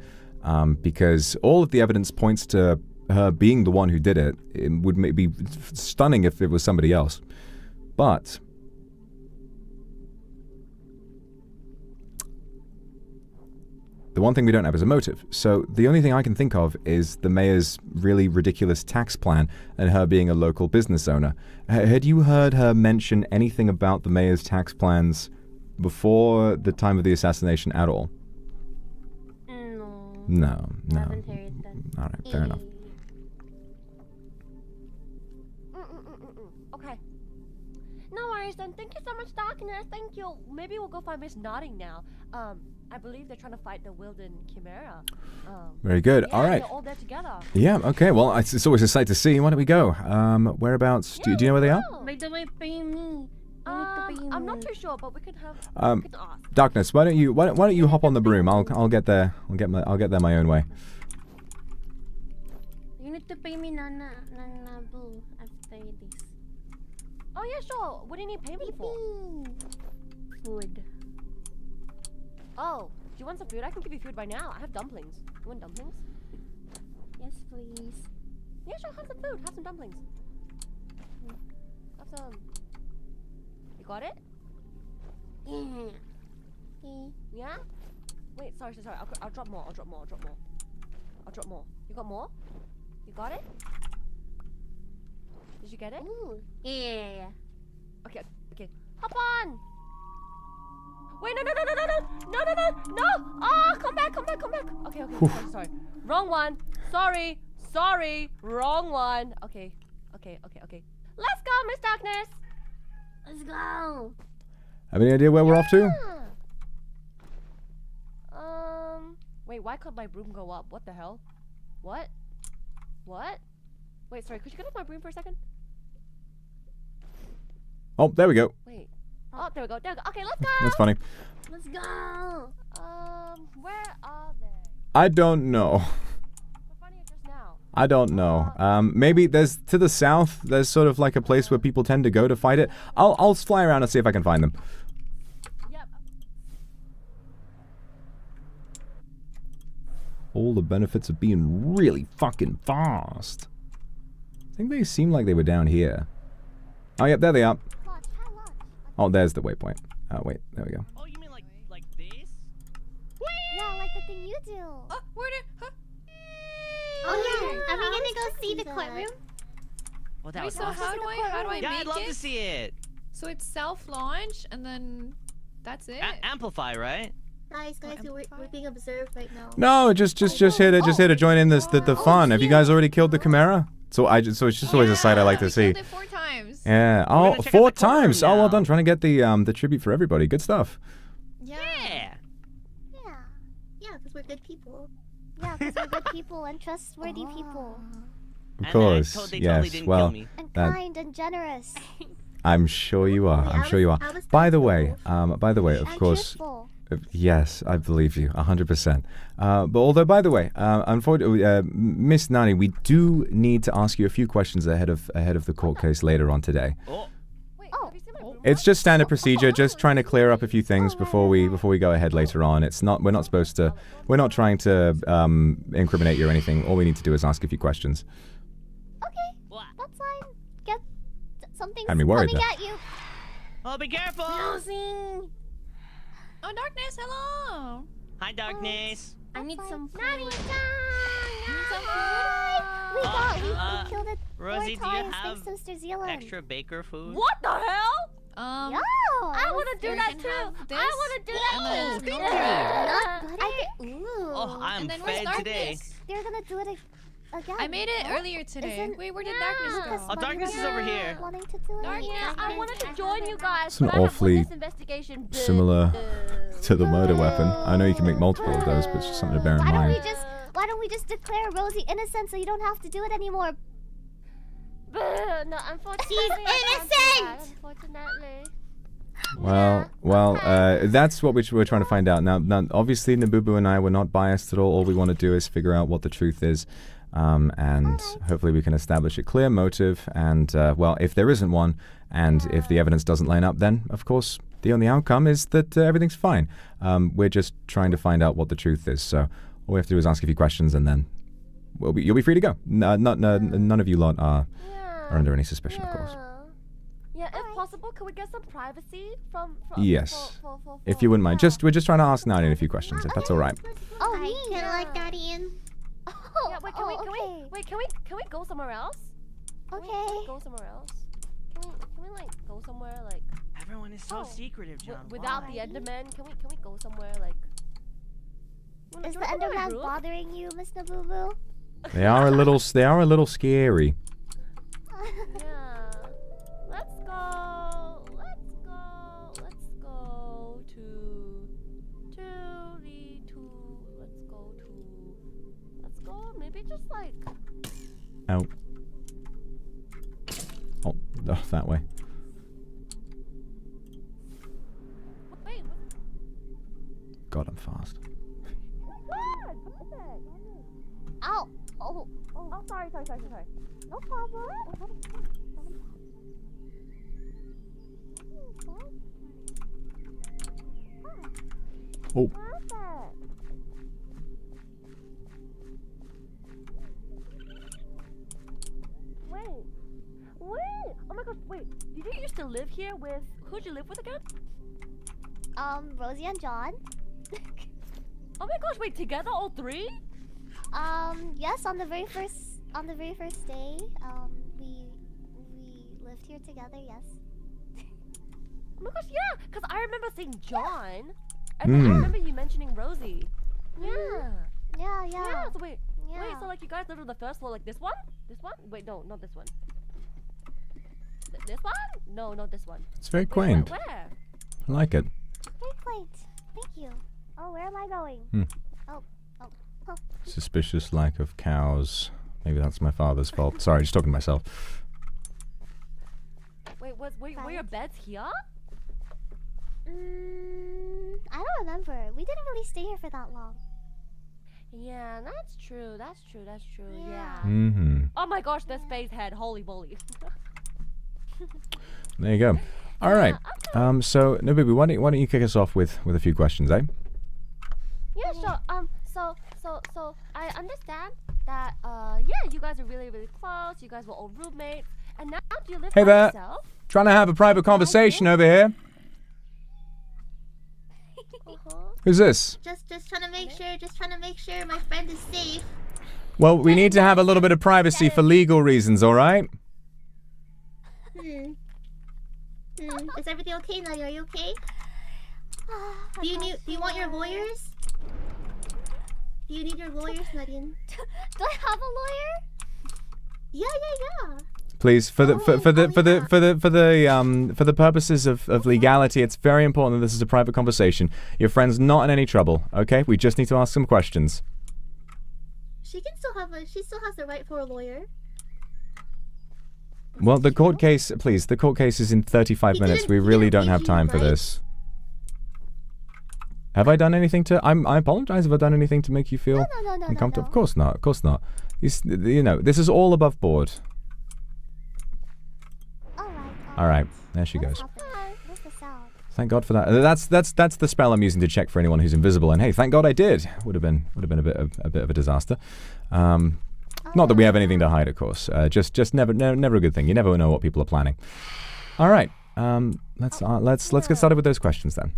because all of the evidence points to her being the one who did it. It would be stunning if it was somebody else. But the one thing we don't have is a motive. So the only thing I can think of is the mayor's really ridiculous tax plan and her being a local business owner. Had you heard her mention anything about the mayor's tax plans before the time of the assassination at all? No. I haven't heard that. All right, fair enough. Okay. No worries then. Thank you so much, Darkness. Thank you. Maybe we'll go find Miss Nodding now. I believe they're trying to fight the Wilden Chimera. Very good. Yeah, all right. They're all there together. Yeah. Okay. Well, it's always a sight to see. Why don't we go? Whereabouts? Yeah, do you know where they are? By the way, pay me. I'm not too sure, but we can have. We can ask. Darkness. Why don't you hop on the broom? I'll get there. I'll get there my own way. You need to pay me Nabu after this. Oh yeah, sure. What do you need payment for? Food. Oh, do you want some food? I can give you food right now. I have dumplings. You want dumplings? Yes, please. Yeah, sure. Have some food. Have some dumplings. Have some. You got it? Yeah. Yeah? Wait, sorry. I'll drop more. I'll drop more. You got more? You got it? Did you get it? Ooh. Yeah. Okay. Hop on! Wait, no! Ah, come back! Okay, sorry. Wrong one. Sorry, wrong one. Okay. Let's go, Miss Darkness. Let's go. Have any idea where we're off to? Wait, why can't my broom go up? What the hell? What? What? Wait, sorry, could you get off my broom for a second? Oh, there we go. Wait. Oh, there we go, there we go. Okay, let's go! That's funny. Let's go. Where are they? I don't know. I don't know. Maybe there's to the south. There's sort of like a place where people tend to go to fight it. I'll fly around and see if I can find them. Yep. All the benefits of being really fucking fast. I think they seem like they were down here. Oh, yep, there they are. Oh, there's the waypoint. Oh, wait, there we go. Oh, you mean like this? Yeah, like the thing you do. Oh, where did? Huh? Oh yeah. Are we gonna go see the courtroom? Well, that Wait, was so awesome. how do I Yeah, make I'd love it? to see it. So it's self-launch and then that's it. Amplify, right? Guys, we're being observed right now. No, just here to join in the fun. Have you guys already killed the Chimera? So it's just always a sight I like to see. Killed it 4 times. Yeah. Oh, 4 times. Oh, well done. Trying to get the tribute for everybody. Good stuff. Yeah. Yeah, because we're good people. Yeah, because we're good people and trustworthy people. Of course. they totally Yes. didn't Well, kill me. And kind and generous. I'm sure you are. I'm sure you are. By the way, of course. Truthful. Yes, I believe you, 100%. But although, by the way, unfortunately, Miss Nani, we do need to ask you a few questions ahead of the court case later on today. It's just standard procedure, just trying to clear up a few things before we go ahead later on. We're not trying to incriminate you or anything. All we need to do is ask a few questions. Okay, that's fine. Get something Had me worried coming there. at you. Oh, be careful! Losing. Oh, Darkness, hello. Hi, Darkness. I need some food. You need some We killed it Rosie, 4 do you times have thanks to Mr. Zealand. extra baker food? What the hell? Yo, I want to do that too. I want to do that too. Nut butter. Ooh. Oh, I'm And then where's fed today. Darkness? They're gonna do it again. I made it no? earlier today. Isn't- Wait, where did Darkness Lucas go? Oh, Darkness is over here. Wanting to do it. Darkness, Yeah, I wanted to join you guys. It's an but I have awfully witness investigation. Similar to the murder weapon. I know you can make multiple of those, but it's just something to bear in mind. Why don't we just declare Rosie innocent so you don't have to do it anymore? No, unfortunately, She's I can't do that, innocent! unfortunately. Well, that's what we're trying to find out. Now, obviously, Nabubu and I were not biased at all. All we want to do is figure out what the truth is, and hopefully we can establish a clear motive. And, well, if there isn't one, and if the evidence doesn't line up, then, of course, the only outcome is that everything's fine. We're just trying to find out what the truth is. So all we have to do is ask a few questions, and then you'll be free to go. None of you lot are under any suspicion, of course. Yeah, if possible, could we get some privacy from Yes. for If you wouldn't mind. We're just trying to ask Nani a few questions, if that's all right. Oh, me? Can I like that, Ian? Yeah, wait, can we go somewhere else? Okay. Can we go somewhere else? Can we like go somewhere like Everyone is so secretive, John. without Why? the Enderman? Can we go somewhere like? Is the Enderman bothering you, Miss Nabubu? They are a little scary. Yeah. Let's go to maybe just like Out. Oh, that way. wait. God, I'm fast. Ow! Oh, sorry. No problem. Oh. Wait. Oh my gosh, wait. Did you used to live here with, who'd you live with again? Rosie and John. Oh my gosh, wait, together all 3? Yes, on the very first day, we lived here together, yes. Oh my gosh, yeah, because I remember seeing John, and then I remember you mentioning Rosie. Yeah. So wait, so like you guys lived on the first floor, like this one? Wait, no, not this one. This one? No, not this one. It's very Wait, quaint. Where? I like it. Very quaint. Thank you. Oh, where am I going? Oh. Suspicious lack of cows. Maybe that's my father's fault. Sorry, just talking to myself. Wait, were your beds here? I don't remember. We didn't really stay here for that long. Yeah, that's true. That's true. Yeah. Mm-hmm. Oh my gosh, the space head. Holy moly. There you go. All right. So Nabubu, why don't you kick us off with a few questions, eh? Yeah, sure. So I understand that yeah, you guys are really close. You guys were all roommates, and now do you live Hey by there. yourself? Trying to have a private conversation over here. Who's this? Just trying to make sure my friend is safe. Well, we need to have a little bit of privacy for legal reasons, all right? Is everything okay, Nadia? Are you okay? Do you want your lawyers? Do you need your lawyers, Nadia? Do I have a lawyer? Yeah. Please, for the purposes of legality, it's very important that this is a private conversation. Your friend's not in any trouble, okay? We just need to ask some questions. She still has the right for a lawyer. Well, the court case is in 35 minutes. We really don't have time for this. Have I done anything to... I apologize if I've done anything to make you feel uncomfortable. Of course not. Of course not. You know, this is all above board. All right. There she goes. Thank God for that. That's the spell I'm using to check for anyone who's invisible. And hey, thank God I did. Would have been a bit of a disaster. Not that we have anything to hide, of course. Just never a good thing. You never know what people are planning. All right. Let's get started with those questions then.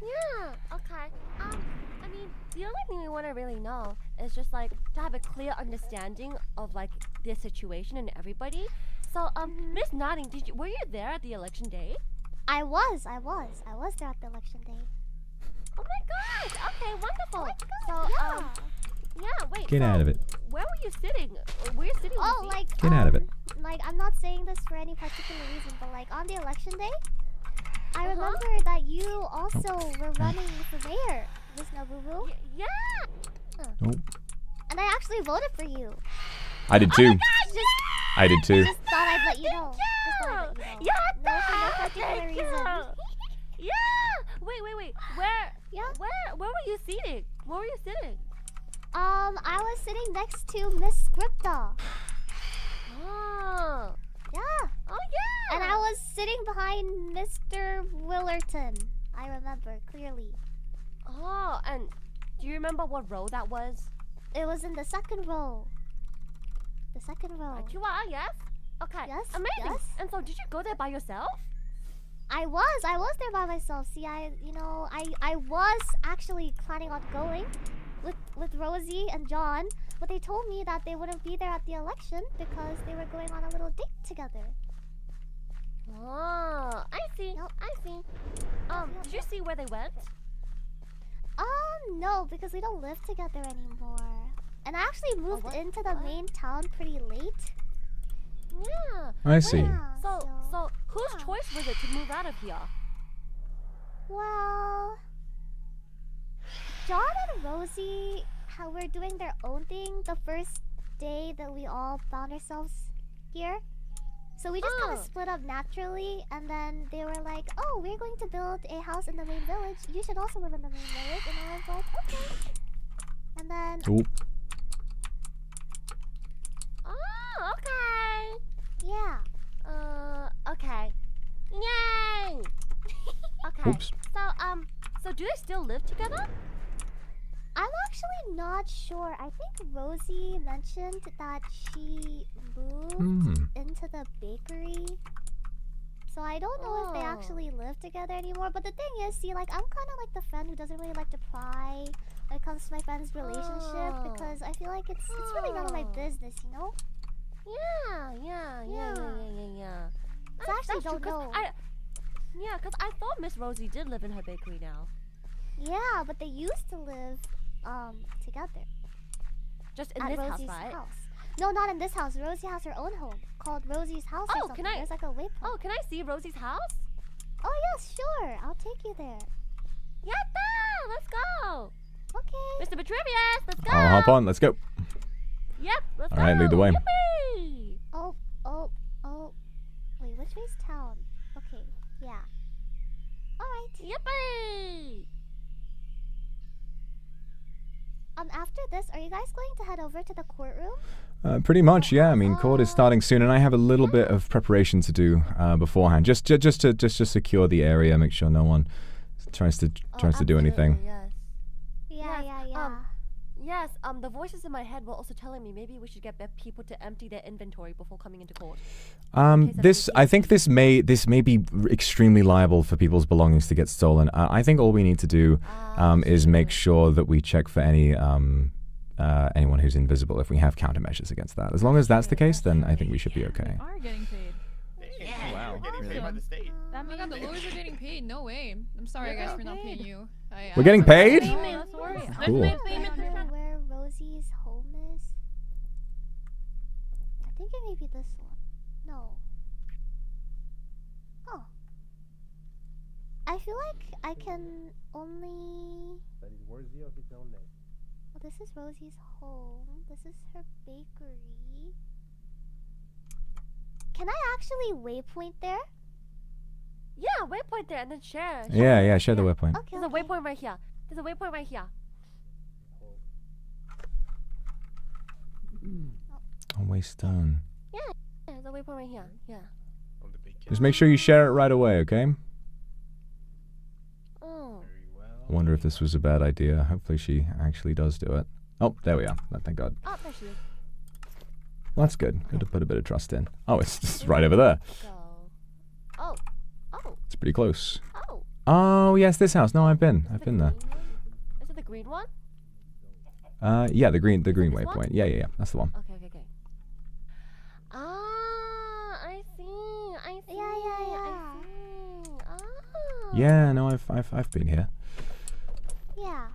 Yeah. Okay. I mean, the only thing we want to really know is just like to have a clear understanding of like the situation and everybody. So, Miss Nodding, were you there at the election day? I was there at the election day. Oh my god! Okay, wonderful. Yeah, wait. Get out of it. Where were you sitting? Were you sitting? Oh, like Get out of it. Like I'm not saying this for any particular reason, but like on the election day, I remember that you also were running for mayor, Miss Nabubu. Yeah. Nope. And I actually voted for you. I did too. I did too. Just thought I'd let you know. Yeah. No particular reason. Yeah. Wait. Where were you sitting? I was sitting next to Miss Scripta. Oh. Yeah. Oh yeah. And I was sitting behind Mr. Willerton. I remember clearly. Oh, and do you remember what row that was? It was in the second row. The second row. You are, yes? Okay. Yes. Amazing. Yes. And so did you go there by yourself? I was there by myself. See, I was actually planning on going with Rosie and John, but they told me that they wouldn't be there at the election because they were going on a little date together. Oh, I see. Did you see where they went? No, because we don't live together anymore. And I actually moved into the main town pretty late. Yeah. I see. So whose choice was it to move out of here? Well, John and Rosie were doing their own thing the first day that we all found ourselves here. So we just kind of split up naturally, and then they were like, oh, we're going to build a house in the main village. You should also live in the main village. And I was like, okay. And then... Oop. Oh, okay. Yeah. Okay. Yay! Okay. Oops. So do they still live together? I'm actually not sure. I think Rosie mentioned that she moved into the bakery. So I don't know if they actually live together anymore. But the thing is, see, like, I'm kind of like the friend who doesn't really like to pry when it comes to my friend's relationship because I feel like it's really none of my business, you know? Yeah. So I actually don't know. Because I thought Miss Rosie did live in her bakery now. Yeah, but they used to live together. Just in at this Rosie's house, right? house. No, not in this house. Rosie has her own home called Rosie's house. Or something. There's like a waypoint. Oh, can I see Rosie's house? Oh yes, sure. I'll take you there. Yatta! Let's go. Okay. Mr. Vetruvius, let's go. I'll hop on. Let's go. Yep. Let's go. All right, lead the way. Yippee! Oh. Wait, which way's town? Okay. Yeah. All right. Yippee! After this, are you guys going to head over to the courtroom? Pretty much, yeah. I mean, court is starting soon, and I have a little bit of preparation to do beforehand, just to secure the area, make sure no one tries to do anything. Yes. Yeah. Yes. The voices in my head were also telling me maybe we should get people to empty their inventory before coming into court. I think this may be extremely liable for people's belongings to get stolen. I think all we need to do is make sure that we check for anyone who's invisible if we have countermeasures against that. As long as that's the case, then I think we should be okay. We are getting paid. Yeah. Wow. Getting paid by the state. Oh my god, the lawyers are getting paid. No way. I'm sorry, guys, for not paying you. We're getting paid? Cool. Where Rosie's home is? I think it may be this one. No. Oh. I feel like I can only... That is worthy of its own name. Well, this is Rosie's home. This is her bakery. Can I actually waypoint there? Yeah, waypoint there and then share. Yeah, share the waypoint. Okay, There's a waypoint right here. There's a waypoint right here. Always done. Yeah, there's a waypoint right here. Yeah. Just make sure you share it right away, okay? Oh. I wonder if this was a bad idea. Hopefully she actually does do it. Oh, there we are. Thank God. Oh, there she is. Well, that's good. Good to put a bit of trust in. Oh, it's right over there. Oh. It's pretty close. Oh. Oh, yes, this house. No, I've been there. Is it the green one? Yeah, the green waypoint. Yeah. That's the one. Okay. Ah, I see. Yeah. I see. Ah. Yeah, no, I've been here. Yeah.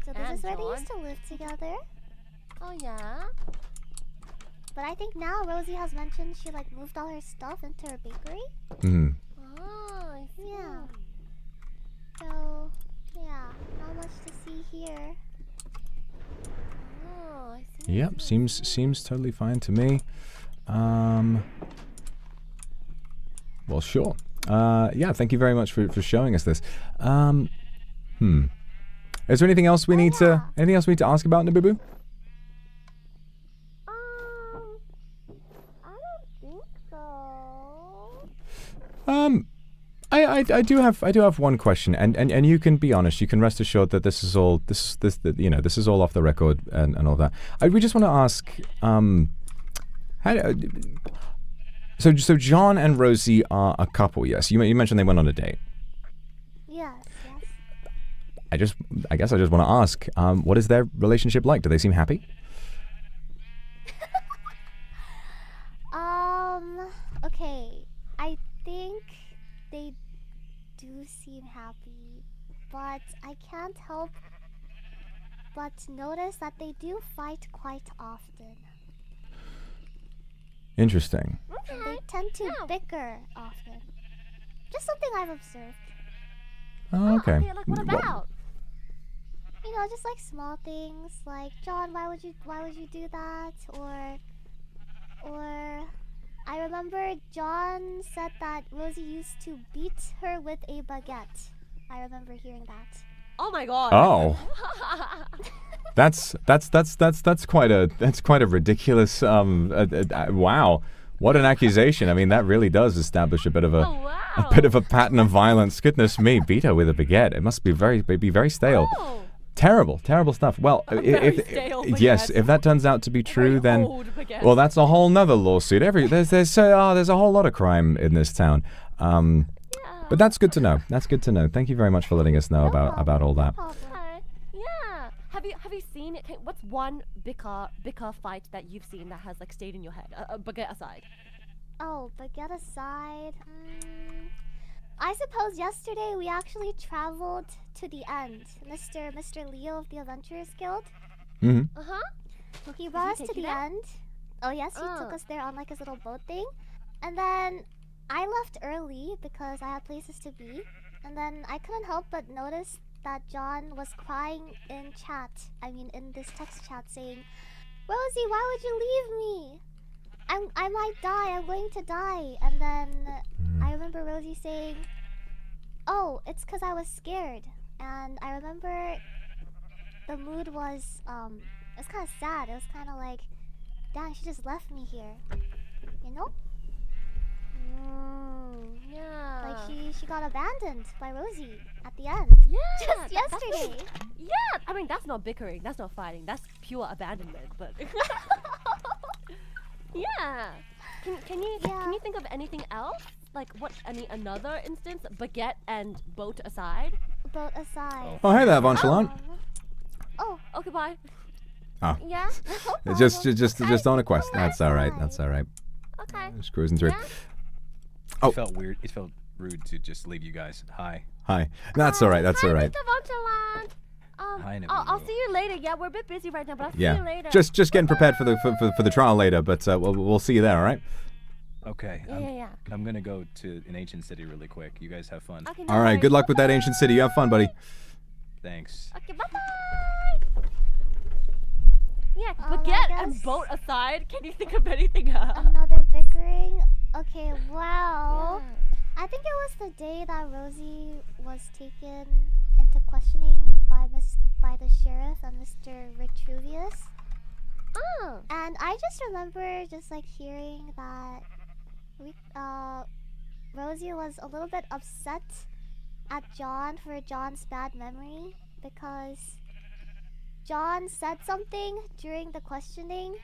So this is where they used to live together. Oh yeah. But I think now Rosie has mentioned she like moved all her stuff into her bakery. Mm-hmm. Oh, I see. Yeah. So yeah, not much to see here. Oh, I see. Yep, seems totally fine to me. Well, sure. Yeah, thank you very much for showing us this. Is there anything else we need to ask about, Nabubu? I don't think so. I do have one question, and you can be honest. You can rest assured that this is all off the record and all that. We just want to ask, so John and Rosie are a couple, yes? You mentioned they went on a date. Yes. I guess I just want to ask, what is their relationship like? Do they seem happy? Okay. I think they do seem happy, but I can't help but notice that they do fight quite often. Interesting. And they tend to bicker often. Just something I've observed. Oh, okay. Like what about? You know, just like small things, like John, why would you do that? Or I remember John said that Rosie used to beat her with a baguette. I remember hearing that. Oh my god. Oh. That's quite a ridiculous wow. What an accusation. I mean, that really does establish a bit of a pattern of violence. Goodness me, beat her with a baguette. It must be very stale. Oh. Terrible stuff. Well, if that turns out to be true, then well, that's a whole nother lawsuit. There's a whole lot of crime in this town. But that's good to know. Thank you very much for letting us know about all that. Yeah. Have you seen it? What's one bicker fight that you've seen that has like stayed in your head? Baguette aside. Oh, baguette aside. I suppose yesterday we actually traveled to the end. Mr. Leo of the Adventurers Guild. Mm-hmm. He brought us to the end. Oh yes, he took us there on like his little boat thing. And then I left early because I had places to be. And then I couldn't help but notice that John was crying in chat. I mean in this text chat saying, Rosie, why would you leave me? I might die, I'm going to die. And then I remember Rosie saying, oh, it's because I was scared. And I remember the mood was, it was kind of sad. It was kind of like, dang, she just left me here. You know? Yeah. Like she got abandoned by Rosie at the end. Yeah. Just yesterday. Yeah. I mean, that's not bickering. That's not fighting. That's pure abandonment. But yeah. Can you think of anything else? Like another instance? Baguette and boat aside. Boat aside. Oh, hey there, Vonchalant. Oh, okay, bye. Oh. Yeah. Just on a quest. That's all right. That's all right. Okay. Just cruising through. Yeah. Oh. It felt weird. It felt rude to just leave you guys. Hi. Hi. That's all right. That's all right. Mr. Vonchalant. Hi, I'll see you later. Yeah, we're a bit busy right now, but I'll see Yeah. you later. Just getting prepared for the trial later, but we'll see you there. All right. Okay. Yeah. I'm gonna go to an ancient city really quick. You guys have fun. Okay, All right. Good luck with that ancient city. You have fun, buddy. Thanks. Okay, bye-bye. Yeah, baguette and boat aside, can you think of anything else? Another bickering? Okay, well, I think it was the day that Rosie was taken into questioning by the sheriff and Mr. Recruitment. Oh. And I just remember just like hearing that Rosie was a little bit upset at John for John's bad memory because John said something during the questioning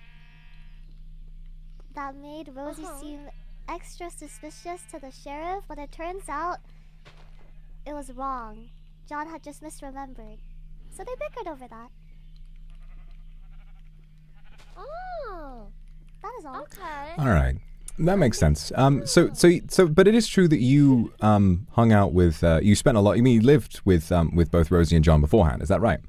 that made Rosie seem extra suspicious to the sheriff, but it turns out it was wrong. John had just misremembered. So they bickered over that. Oh. That is all. Okay. All right. That makes sense. So, but it is true that you hung out with, you spent a lot. You mean you lived with both Rosie and John beforehand? Is that right?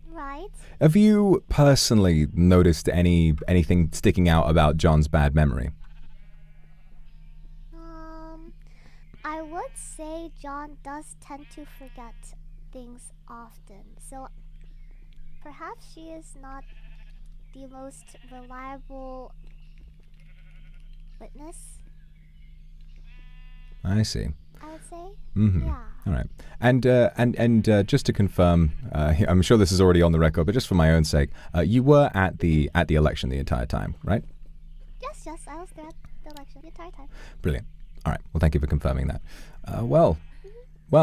Right. Have you personally noticed anything sticking out about John's bad memory? I would say John does tend to forget things often. So perhaps she is not the most reliable witness. I see. I would say. Mm-hmm. Yeah. All right. And just to confirm, I'm sure this is already on the record, but just for my own sake, you were at the election the entire time, right? Yes, I was there at the election the entire time. Brilliant. All right. Well, thank you for confirming that. Well,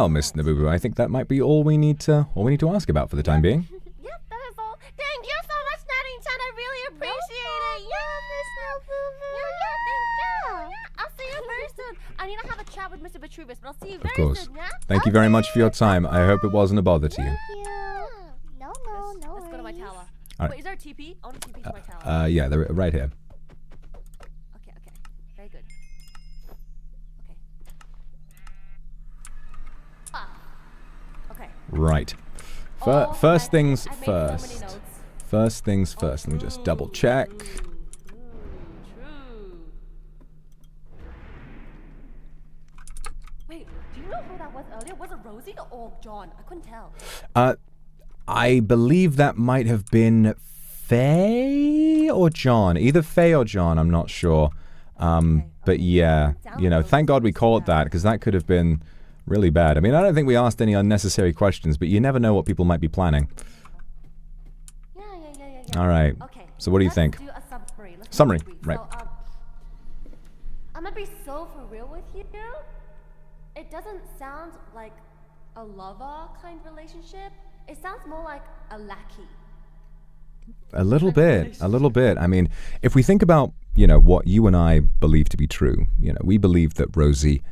Miss Nabubu, I think that might be all we need to ask about for the time being. Yep, that is all. Thank you so much, Naddington. I really appreciate it. Yeah, Miss Nabubu. Yeah, I'll see you very soon. I need to have a chat with Mr. Vetruvius, but I'll see you very Of course. soon, yeah? Thank you very much for your time. I hope it wasn't a bother to you. No Let's go to my tower. All right. Wait, is there a TP? I want a TP to my tower. Yeah, they're right here. Okay. Very good. Okay. Right. First things first. First things first. Let me just double check. Wait, do you know who that was earlier? Was it Rosie or John? I couldn't tell. I believe that might have been Faye or John. Either Faye or John, I'm not sure. But yeah, thank God we caught that, because that could have been really bad. I mean, I don't think we asked any unnecessary questions, but you never know what people might be planning. Yeah. All right. Okay. So what do you think? Let's do a summary. Summary, right. So, I'm gonna be so for real with you. It doesn't sound like a lover kind of relationship. It sounds more like a lackey. A little bit. I mean, if we think about, what you and I believe to be true, we believe that Rosie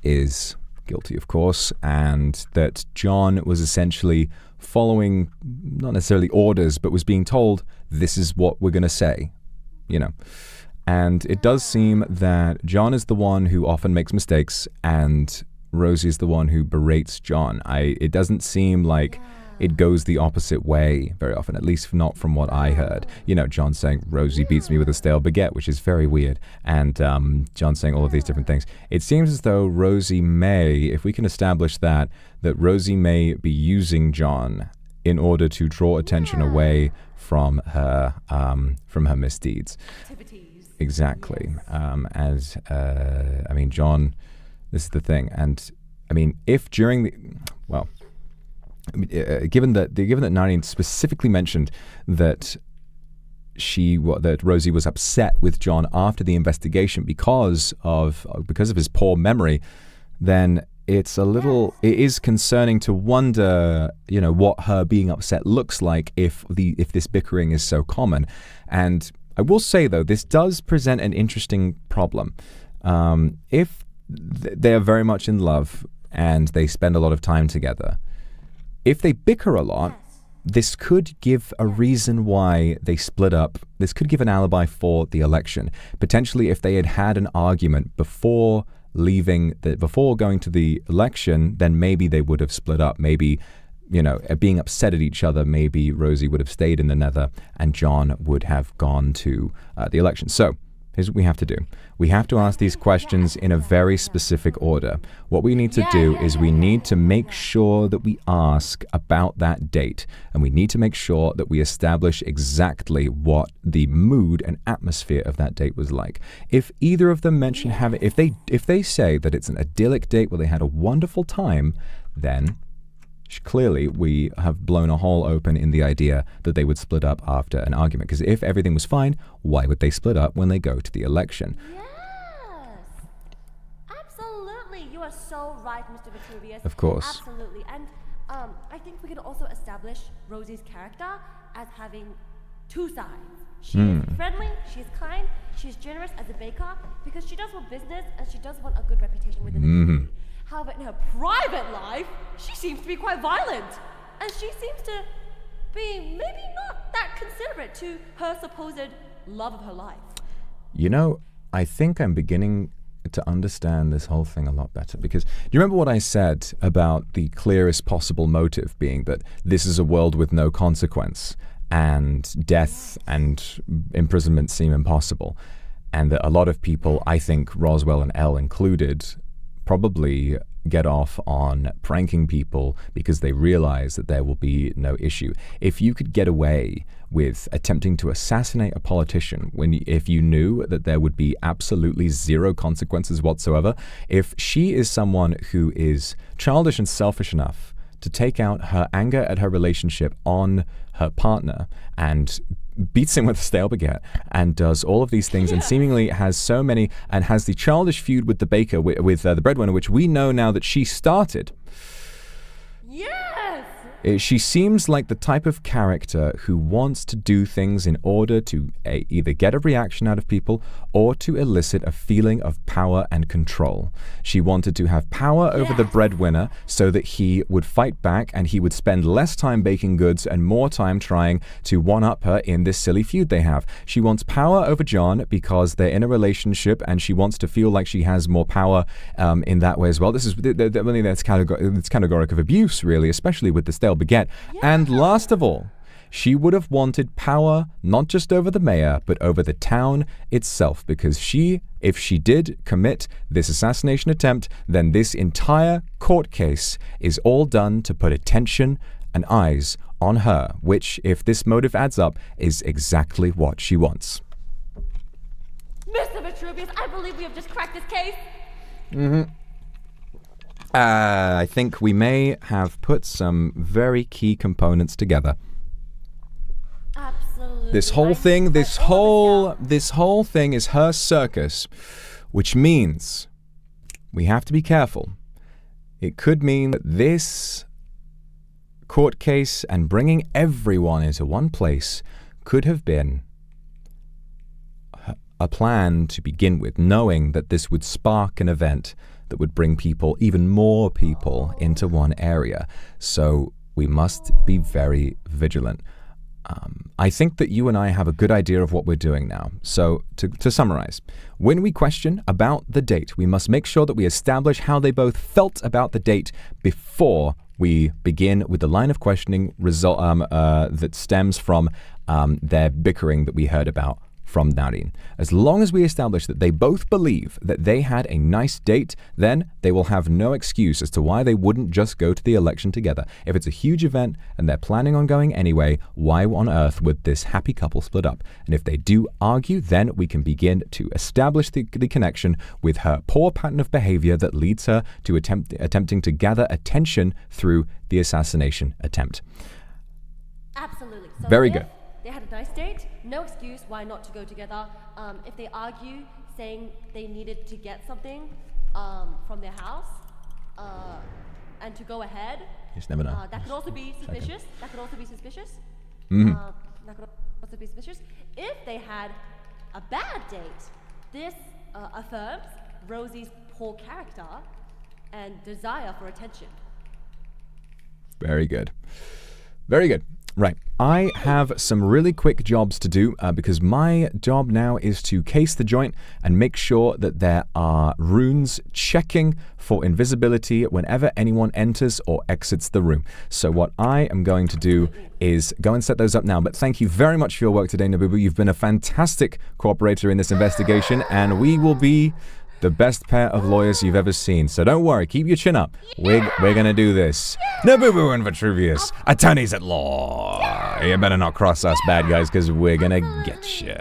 is guilty, of course, and that John was essentially following, not necessarily orders, but was being told, this is what we're going to say, And it does seem that John is the one who often makes mistakes, and Rosie's the one who berates John. It doesn't seem like it goes the opposite way very often, at least not from what I heard. You know, John saying, Rosie beats me with a stale baguette, which is very weird. And John saying all of these different things. It seems as though Rosie may, if we can establish that Rosie may be using John in order to draw attention away from her misdeeds. Exactly. I mean, John, this is the thing. And, I mean, if during the, well, given that Narine specifically mentioned that that Rosie was upset with John after the investigation because of his poor memory, then it is concerning to wonder, you know, what her being upset looks like if this bickering is so common. And I will say, though, this does present an interesting problem. If they are very much in love and they spend a lot of time together, if they bicker a lot, this could give a reason why they split up. This could give an alibi for the election. Potentially, if they had had an argument before going to the election, then maybe they would have split up. Maybe, you know, being upset at each other, maybe Rosie would have stayed in the Nether and John would have gone to the election. So here's what we have to do. We have to ask these questions in a very specific order. What we need to do is we need to make sure that we ask about that date, and we need to make sure that we establish exactly what the mood and atmosphere of that date was like. If either of them mention if they say that it's an idyllic date where they had a wonderful time, then clearly we have blown a hole open in the idea that they would split up after an argument. Because if everything was fine, why would they split up when they go to the election? Yes, absolutely. You are so right, Mr. Vetruvius. Of course. Absolutely. And I think we can also establish Rosie's character as having two sides. She is friendly, she's kind, she's generous as a baker because she does want business and she does want a good reputation within the community. However, in her private life, she seems to be quite violent. And she seems to be maybe not that considerate to her supposed love of her life. You know, I think I'm beginning to understand this whole thing a lot better. Because do you remember what I said about the clearest possible motive being that this is a world with no consequence and death and imprisonment seem impossible? And that a lot of people, I think Roswell and Elle included, probably get off on pranking people because they realize that there will be no issue. If you could get away with attempting to assassinate a politician if you knew that there would be absolutely zero consequences whatsoever, if she is someone who is childish and selfish enough to take out her anger at her relationship on her partner and beats him with a stale baguette and does all of these things and seemingly has so many and has the childish feud with the baker, with the breadwinner, which we know now that she started. Yes! She seems like the type of character who wants to do things in order to either get a reaction out of people or to elicit a feeling of power and control. She wanted to have power over the breadwinner so that he would fight back and he would spend less time baking goods and more time trying to one-up her in this silly feud they have. She wants power over John because they're in a relationship and she wants to feel like she has more power in that way as well. This is that's categoric of abuse, really, especially with the stale baguette. And last of all, she would have wanted power not just over the mayor, but over the town itself, because if she did commit this assassination attempt, then this entire court case is all done to put attention and eyes on her, which, if this motive adds up, is exactly what she wants. Mr. Vetruvius, I believe we have just cracked this case. I think we may have put some very key components together. Absolutely. This whole thing is her circus, which means we have to be careful. It could mean that this court case and bringing everyone into one place could have been a plan to begin with, knowing that this would spark an event that would bring people, even more people, into one area. So we must be very vigilant. I think that you and I have a good idea of what we're doing now. So, to summarize, when we question about the date, we must make sure that we establish how they both felt about the date before we begin with the line of questioning that stems from their bickering that we heard about from Narin. As long as we establish that they both believe that they had a nice date, then they will have no excuse as to why they wouldn't just go to the election together. If it's a huge event and they're planning on going anyway, why on earth would this happy couple split up? And if they do argue, then we can begin to establish the connection with her poor pattern of behavior that leads her to attempting to gather attention through the assassination attempt. Absolutely. So Very if good. They had a nice date, no excuse why not to go together. If they argue, saying they needed to get something from their house and to go ahead, you just never know. That could also be suspicious. That could also be suspicious. Mm-hmm. That could also be suspicious. If they had a bad date, this affirms Rosie's poor character and desire for attention. Very good. Very good. Right. I have some really quick jobs to do because my job now is to case the joint and make sure that there are runes checking for invisibility whenever anyone enters or exits the room. So what I am going to do is go and set those up now. But thank you very much for your work today, Nabubu. You've been a fantastic cooperator in this investigation, and we will be the best pair of lawyers you've ever seen. So don't worry, keep your chin up. We're gonna do this. Nabubu and Vetruvius, attorneys at law. You better not cross us bad guys, because we're gonna get you.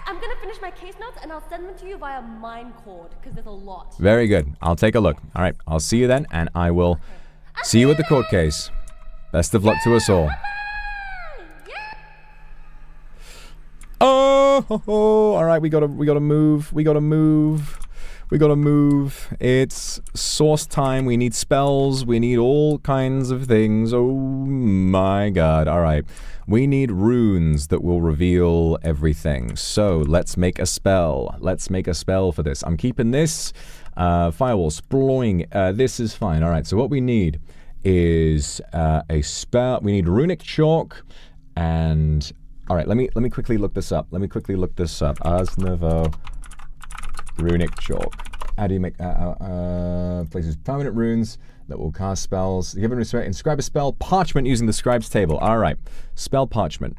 I'm gonna finish my case notes and I'll send them to you via mind cord because there's a lot. Very good. I'll take a look. All right, I'll see you then, and I will see you at the court case. Best of luck to us all. Oh, all right, we gotta move. It's source time. We need spells. We need all kinds of things. Oh my god. All right. We need runes that will reveal everything. So let's make a spell. Let's make a spell for this. I'm keeping this. Firewall, sploing. This is fine. All right, so what we need is a spell. We need runic chalk and... All right, let me quickly look this up. Asnevo runic chalk. How do you make places permanent runes that will cast spells? Given inscribe a spell parchment using the scribe's table. All right, spell parchment.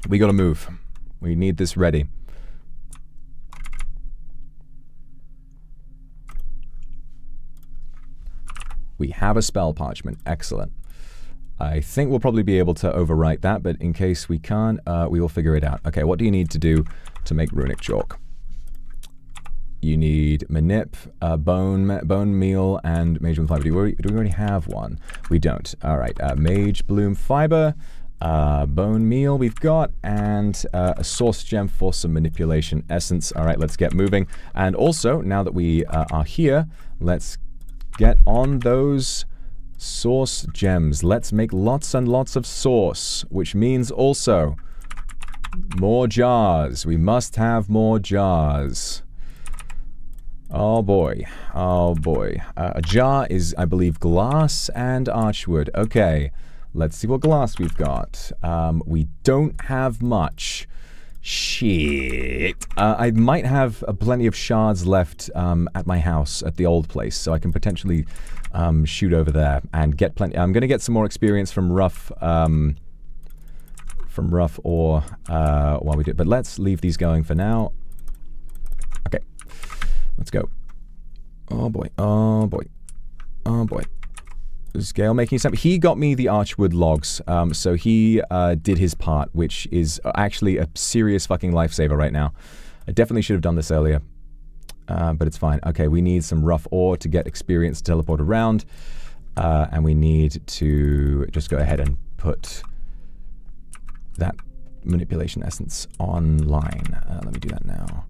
We gotta move. We need this ready. We have a spell parchment. Excellent. I think we'll probably be able to overwrite that, but in case we can't, we will figure it out. Okay, what do you need to do to make runic chalk? You need manip, bone meal, and mage bloom fiber. Do we already have one? We don't. All right, mage bloom fiber, bone meal we've got, and a source gem for some manipulation essence. All right, let's get moving. And also, now that we are here, let's get on those source gems. Let's make lots and lots of source, which means also more jars. We must have more jars. Oh boy. Oh boy. A jar is, I believe, glass and archwood. Okay. Let's see what glass we've got. We don't have much. Shit. I might have plenty of shards left at my house at the old place, so I can potentially shoot over there and get plenty. I'm going to get some more experience from rough ore while we do it. But let's leave these going for now. Okay. Let's go. Oh boy. Oh boy. Oh boy. Is Gale making something? He got me the archwood logs, so he did his part, which is actually a serious fucking lifesaver right now. I definitely should have done this earlier, but it's fine. Okay, we need some rough ore to get experience to teleport around, and we need to just go ahead and put that manipulation essence online. Let me do that now.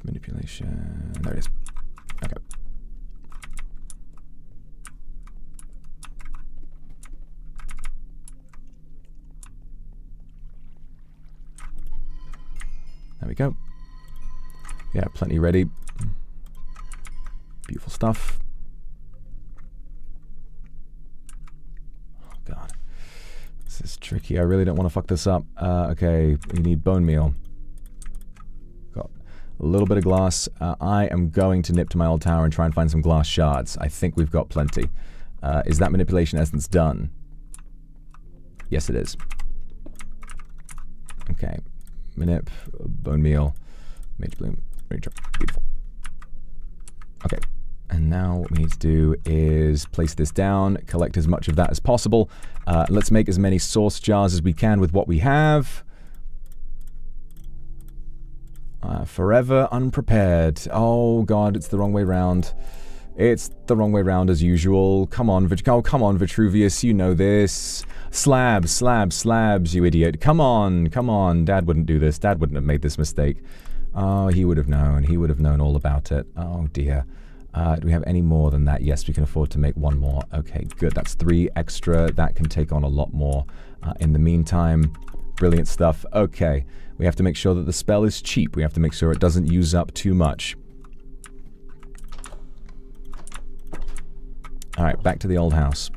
Manipulation. There it is. Okay. There we go. Yeah, plenty ready. Beautiful stuff. This is tricky. I really don't want to fuck this up. Okay, we need bone meal. Got a little bit of glass. I am going to nip to my old tower and try and find some glass shards. I think we've got plenty. Is that manipulation essence done? Yes, it is. Okay. Manip, bone meal, mage bloom, beautiful. Okay. And now what we need to do is place this down, collect as much of that as possible. Let's make as many source jars as we can with what we have. Forever unprepared. Oh god, it's the wrong way round. It's the wrong way round as usual. Come on, come on, Vetruvius, you know this. Slabs, slabs, slabs, you idiot. Come on, come on. Dad wouldn't do this. Dad wouldn't have made this mistake. Oh, he would have known. He would have known all about it. Oh dear. Do we have any more than that? Yes, we can afford to make one more. Okay, good. That's 3 extra. That can take on a lot more. In the meantime, brilliant stuff. Okay, we have to make sure that the spell is cheap. We have to make sure it doesn't use up too much. Alright, back to the old house.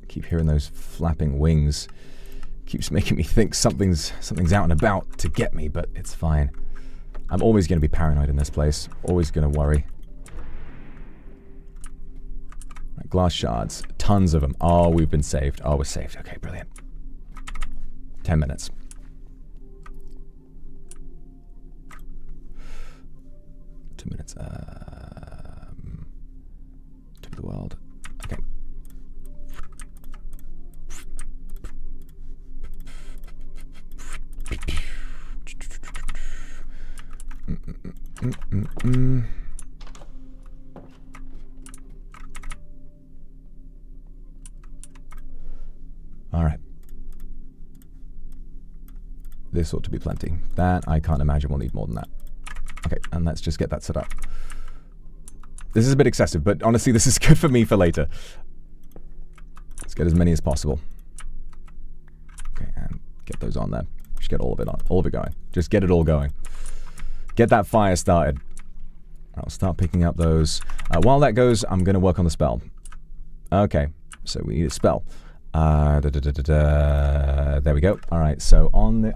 Keep hearing those flapping wings. Keeps making me think something's out and about to get me, but it's fine. I'm always going to be paranoid in this place. Always going to worry. Right, glass shards. Tons of them. Oh, we've been saved. Oh, we're saved. Okay, brilliant. 10 minutes. Two minutes. To the world. Okay. Alright. This ought to be plenty. That, I can't imagine we'll need more than that. Okay, and let's just get that set up. This is a bit excessive, but honestly, this is good for me for later. Let's get as many as possible. Okay, and get those on there. Just get all of it on. All of it going. Just get it all going. Get that fire started. I'll start picking up those. While that goes, I'm going to work on the spell. Okay, so we need a spell. There we go. Alright, so on it,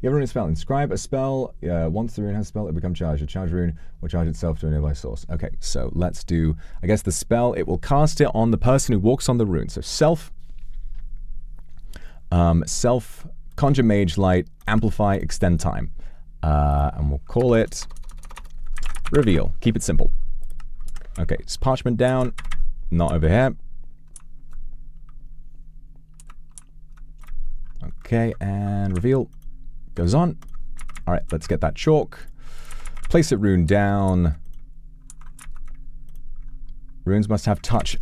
you have a rune spell. Inscribe a spell. Once the rune has a spell, it becomes charged. A charged rune will charge itself to a nearby source. Okay, so let's do, I guess the spell, it will cast it on the person who walks on the rune. So self, conjure mage light, amplify, extend time. And we'll call it reveal. Keep it simple. Okay, it's parchment down, not over here. Okay, and reveal goes on. All right, let's get that chalk. Place it rune down. Runes must have touch.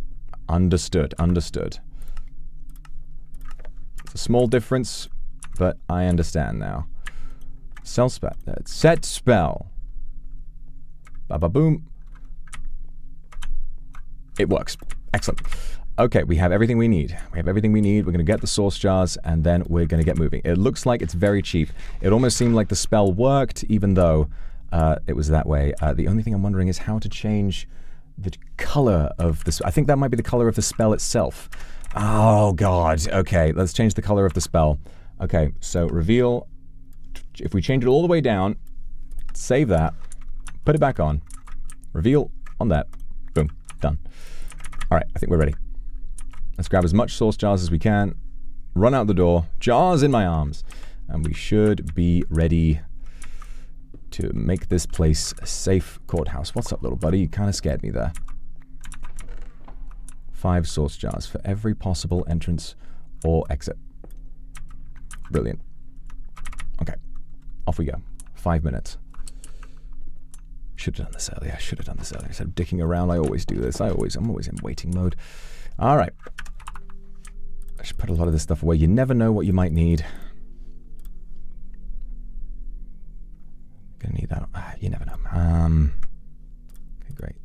Understood, understood. It's a small difference, but I understand now. Set spell. Ba-ba-boom. It works. Excellent. Okay, we have everything we need. We have everything we need. We're going to get the source jars, and then we're going to get moving. It looks like it's very cheap. It almost seemed like the spell worked, even though it was that way. The only thing I'm wondering is how to change the color of this. I think that might be the color of the spell itself. Oh, God. Okay, let's change the color of the spell. Okay, so reveal. If we change it all the way down, save that, put it back on, reveal on that, boom, done. All right, I think we're ready. Let's grab as much source jars as we can, run out the door, jars in my arms, and we should be ready to make this place a safe courthouse. What's up, little buddy? You kind of scared me there. 5 source jars for every possible entrance or exit. Brilliant. Okay, off we go. 5 minutes. Should have done this earlier. I should have done this earlier. Instead of dicking around, I always do this. I'm always in waiting mode. All right. I should put a lot of this stuff away. You never know what you might need. Gonna need that. You never know. Okay, great.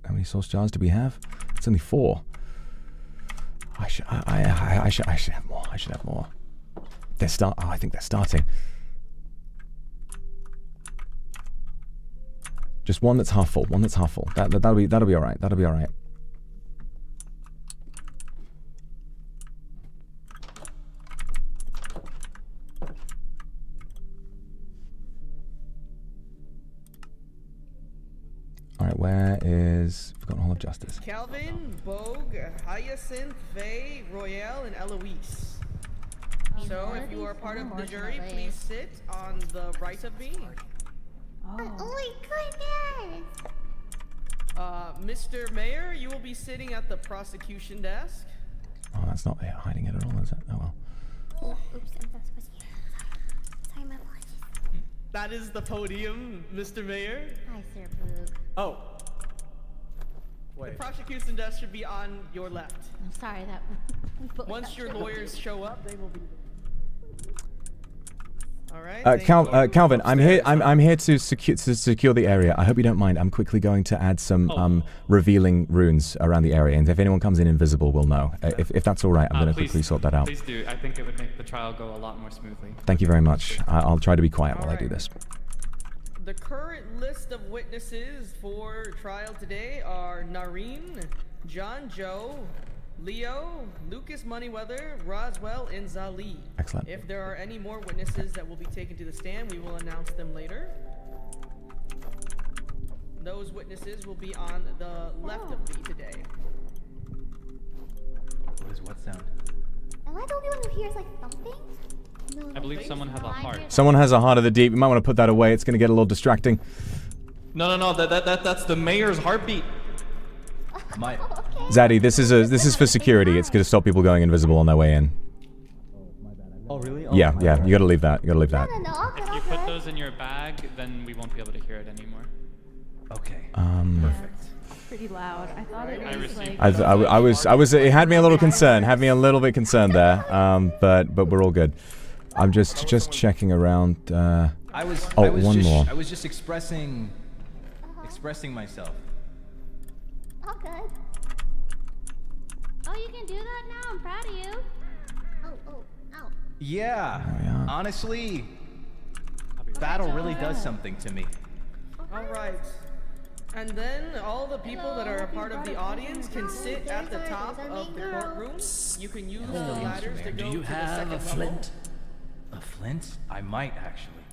How many source jars do we have? It's only 4. I should have more. I should have more. I think they're starting. Just one that's half full. One that's half full. That'll be all right. That'll be all right. where is Forgotten Hall of Justice? Calvin, Bogue, Hyacinth, Faye, Royale, and Eloise. So, if you are part of the jury, please sit on the right of me. Oh my goodness! Mr. Mayor, you will be sitting at the prosecution desk. Oh, that's not hiding it at all, is it? Oh well. Oh, oops, I'm not supposed to. Sorry, my apologies. That is the podium, Mr. Mayor. Hi, Sir Boog. Oh. The prosecution desk should be on your left. I'm sorry that. Once your lawyers show up, they will be. All right. Calvin, I'm here. I'm here to secure the area. I hope you don't mind. I'm quickly going to add some revealing runes around the area, and if anyone comes in invisible, we'll know. If that's all right, I'm going to quickly sort that out. Please do. I think it would make the trial go a lot more smoothly. Thank you very much. I'll try to be quiet while I do this. The current list of witnesses for trial today are Nareen, John Joe, Leo, Lucas Moneyweather, Roswell, and Zali. Excellent. If there are any more witnesses that will be taken to the stand, we will announce them later. Those witnesses will be on the left of me today. What is what sound? Am I the only one who hears like thumping? No. I believe someone has a heart. Someone has a heart of the deep. You might want to put that away. It's going to get a little distracting. No. That's the mayor's heartbeat. My. Zaddy, this is for security. It's going to stop people going invisible on their way in. Oh really? Oh, Yeah. You got to leave that. You got to leave that. If you put those in your bag, then we won't be able to hear it anymore. Okay. Perfect. Pretty loud. I thought it was like. I was. It had me a little concerned. Had me a little bit concerned there. But we're all good. I'm just checking around. One more. I was just expressing myself. Oh, good. Oh, you can do that now. I'm proud of you. Ow. Yeah. Honestly, battle really does something to me. All right. And then all the people that are a part of the audience can sit at the top of the courtroom. You can use the ladders to go to the second level. A flint? I might actually.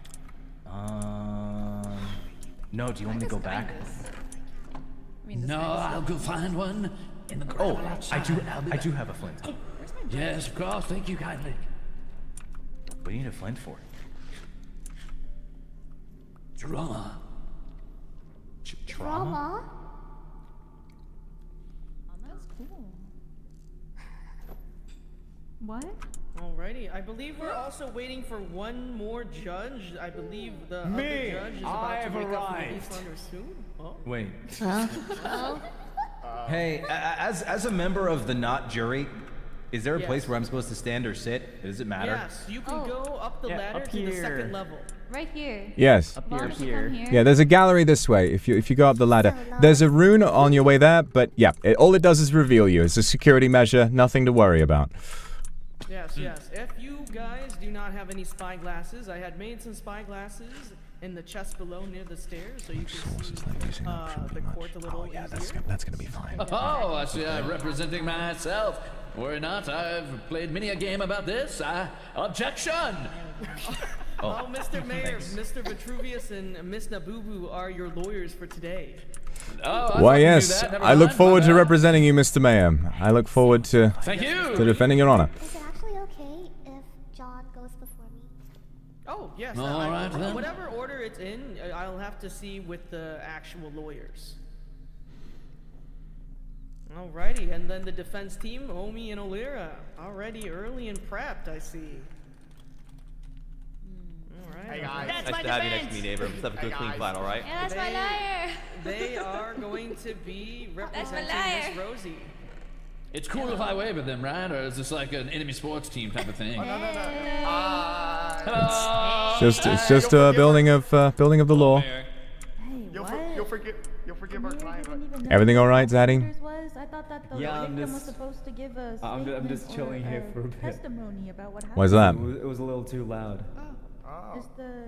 No, do you want me to go back? No, I'll go find one in the ground outside. I do have a flint. Yes, of course. Thank you kindly. What do you need a flint for? Drama. Drama? That's cool. What? Alrighty, I believe we're also waiting for one more judge. I believe the other judge is about to wake up from his thunder soon. Oh. Wait. Hey, as a member of the not jury, is there a place where I'm supposed to stand or sit? Does it matter? Yes, you can go up the ladder to the second level. Right here. Yes. Up here. Yeah, there's a gallery this way. If you go up the ladder, there's a rune on your way there. But yeah, all it does is reveal you. It's a security measure. Nothing to worry about. Yes. If you guys do not have any spy glasses, I had made some spy glasses in the chest below near the stairs, so you can see the court a little easier. That's gonna be fine. Oh, I see. I'm representing myself. Worry not. I've played many a game about this. Objection. Oh, Mr. Mayor, Mr. Vitruvius and Miss Nabubu are your lawyers for today. Why, yes. I look forward to representing you, Mr. Mayor. I look forward to defending your honor. Is it actually okay if John goes before me? Oh, yes. All right, then. Whatever order it's in, I'll have to see with the actual lawyers. Alrighty, and then the defense team, Omi and Olira, already early and prepped, I see. Hey Alright. guys. Nice to have you next to me, neighbor. Let's have a good clean fight, alright? Yeah, that's my liar. They are going to be representing liar. Miss Rosie. It's cool if I wave at them, right? Or is this like an enemy sports team type of thing? It's just a building of the law. You'll forgive our client. Everything all right, Zaddy? I thought that the Yeah, victim was supposed to give us. I'm just chilling here for a bit. Testimony about what happened. Why's that? It was a little too loud.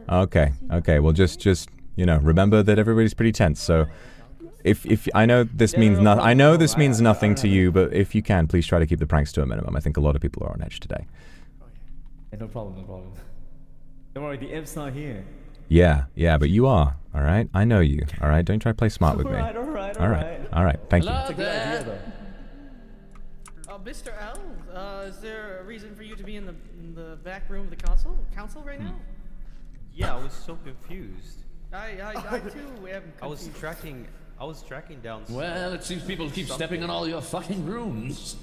Okay. Well, just remember that everybody's pretty tense. So, if I know this means nothing to you, but if you can, please try to keep the pranks to a minimum. I think a lot of people are on edge today. Hey, no problem. Don't worry, the imp's not here. Yeah, but you are. All right, I know you. All right, don't try to play smart with me. All All right. All right. Thank you. It's a good idea, though. Mr. L, is there a reason for you to be in the back room of the council right now? Yeah, I was so confused. I too am confused. I was tracking down. Well, it seems people keep stepping on all your fucking rooms.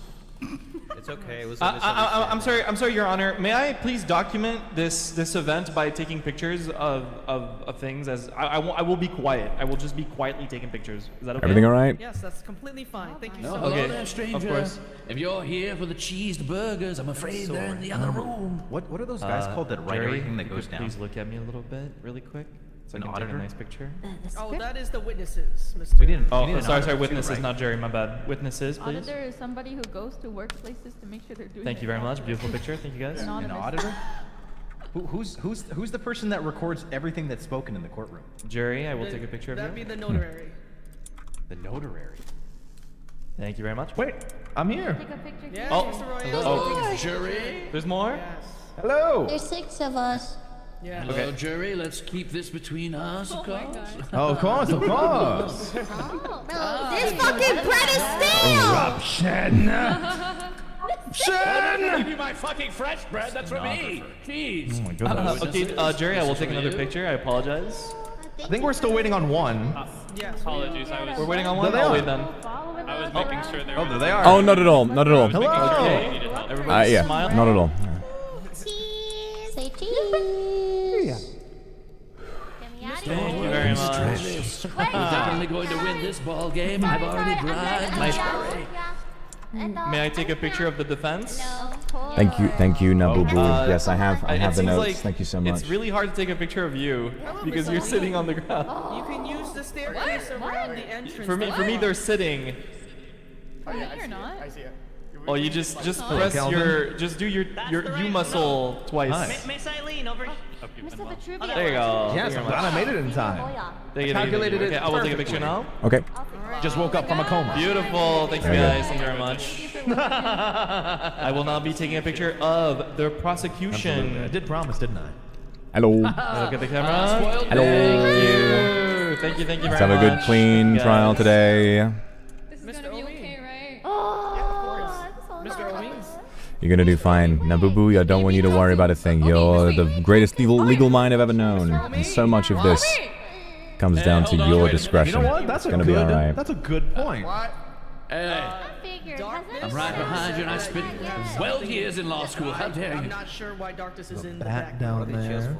It's okay. It was. I'm sorry, Your Honor. May I please document this event by taking pictures of things? As I will be quiet. I will just be quietly taking pictures. Is that okay? Everything all right? Yes, that's completely fine. Thank you so much. Hello there, stranger. Of course. If you're here for the cheesed burgers, I'm afraid they're in the other room. What are those guys called that write Jerry, everything that you goes could down? Please look at me a little bit, really quick, so I can take a nice picture. Oh, that is the witnesses, Mr. We didn't. Oh, sorry, witnesses, not Jerry. My bad. Witnesses, please. Auditor is somebody who goes to workplaces to make sure they're doing. Thank you very much. Beautiful picture. Thank you guys. An auditor? Who's the person that records everything that's spoken in the courtroom? Jerry, I will take a picture of you. That'd be the notary. The notary. Thank you very much. Wait, I'm here. Take a picture. Yes, Oh, Mr. Royal. hello. Jury. There's more? Yes. Hello. There's 6 of us. Yeah. Hello, jury. Let's keep this between us, of course. Oh, of course, of course. This fucking bread is stale! Corruption. I'll give you my fucking fresh bread. That's for me. Jeez. Oh my goodness. Okay, Jerry, I will take another picture. I apologize. I think we're still waiting on one. Yes. Apologies, We're waiting on one. There they I'll are. wait then. I was making sure there. Oh, there they are. Oh, not at all. Not at all. Okay. Everybody Yeah, smile. not at all. Cheese! Say cheese! Thank you very much. We're definitely going to win this ball game. I've already bribed my jury. May I take a picture of the defense? Thank you, Nabubu. Yes, I have It the seems notes. like Thank you so much. It's really hard to take a picture of you because you're sitting on the ground. You can use the staircase around the entrance. For me, they're sitting. Oh, yeah, You're not. I see it. Oh, you just Hello, press Calvin. just do your U muscle twice. Miss Eileen, over here. Mr. Vetruvius. There you go. Yes, Thank I'm you glad very I made it in time. Thank you, Calculated it Okay, I will take a picture perfectly. now. Okay. Just woke up from a coma. Beautiful. Thank you There you go. guys. Thank you very much. I will now be taking a picture of the prosecution. Absolutely. I did promise, didn't I? Hello. Look at the camera. Hello. Thank you very much. Let's have a good, clean Yes. trial today. This is gonna be okay, right? Mr. Owings. You're gonna do fine. Nabubu, I don't want you to worry about a thing. You're the greatest legal mind I've ever known. And so much of this comes down to your discretion. You know what? That's It's gonna be alright. That's a good point. Hey, Figured. I'm right behind you, and I spent 12 years in law school. How dare I'm you? not sure why Darkness is in the Bat back. down there.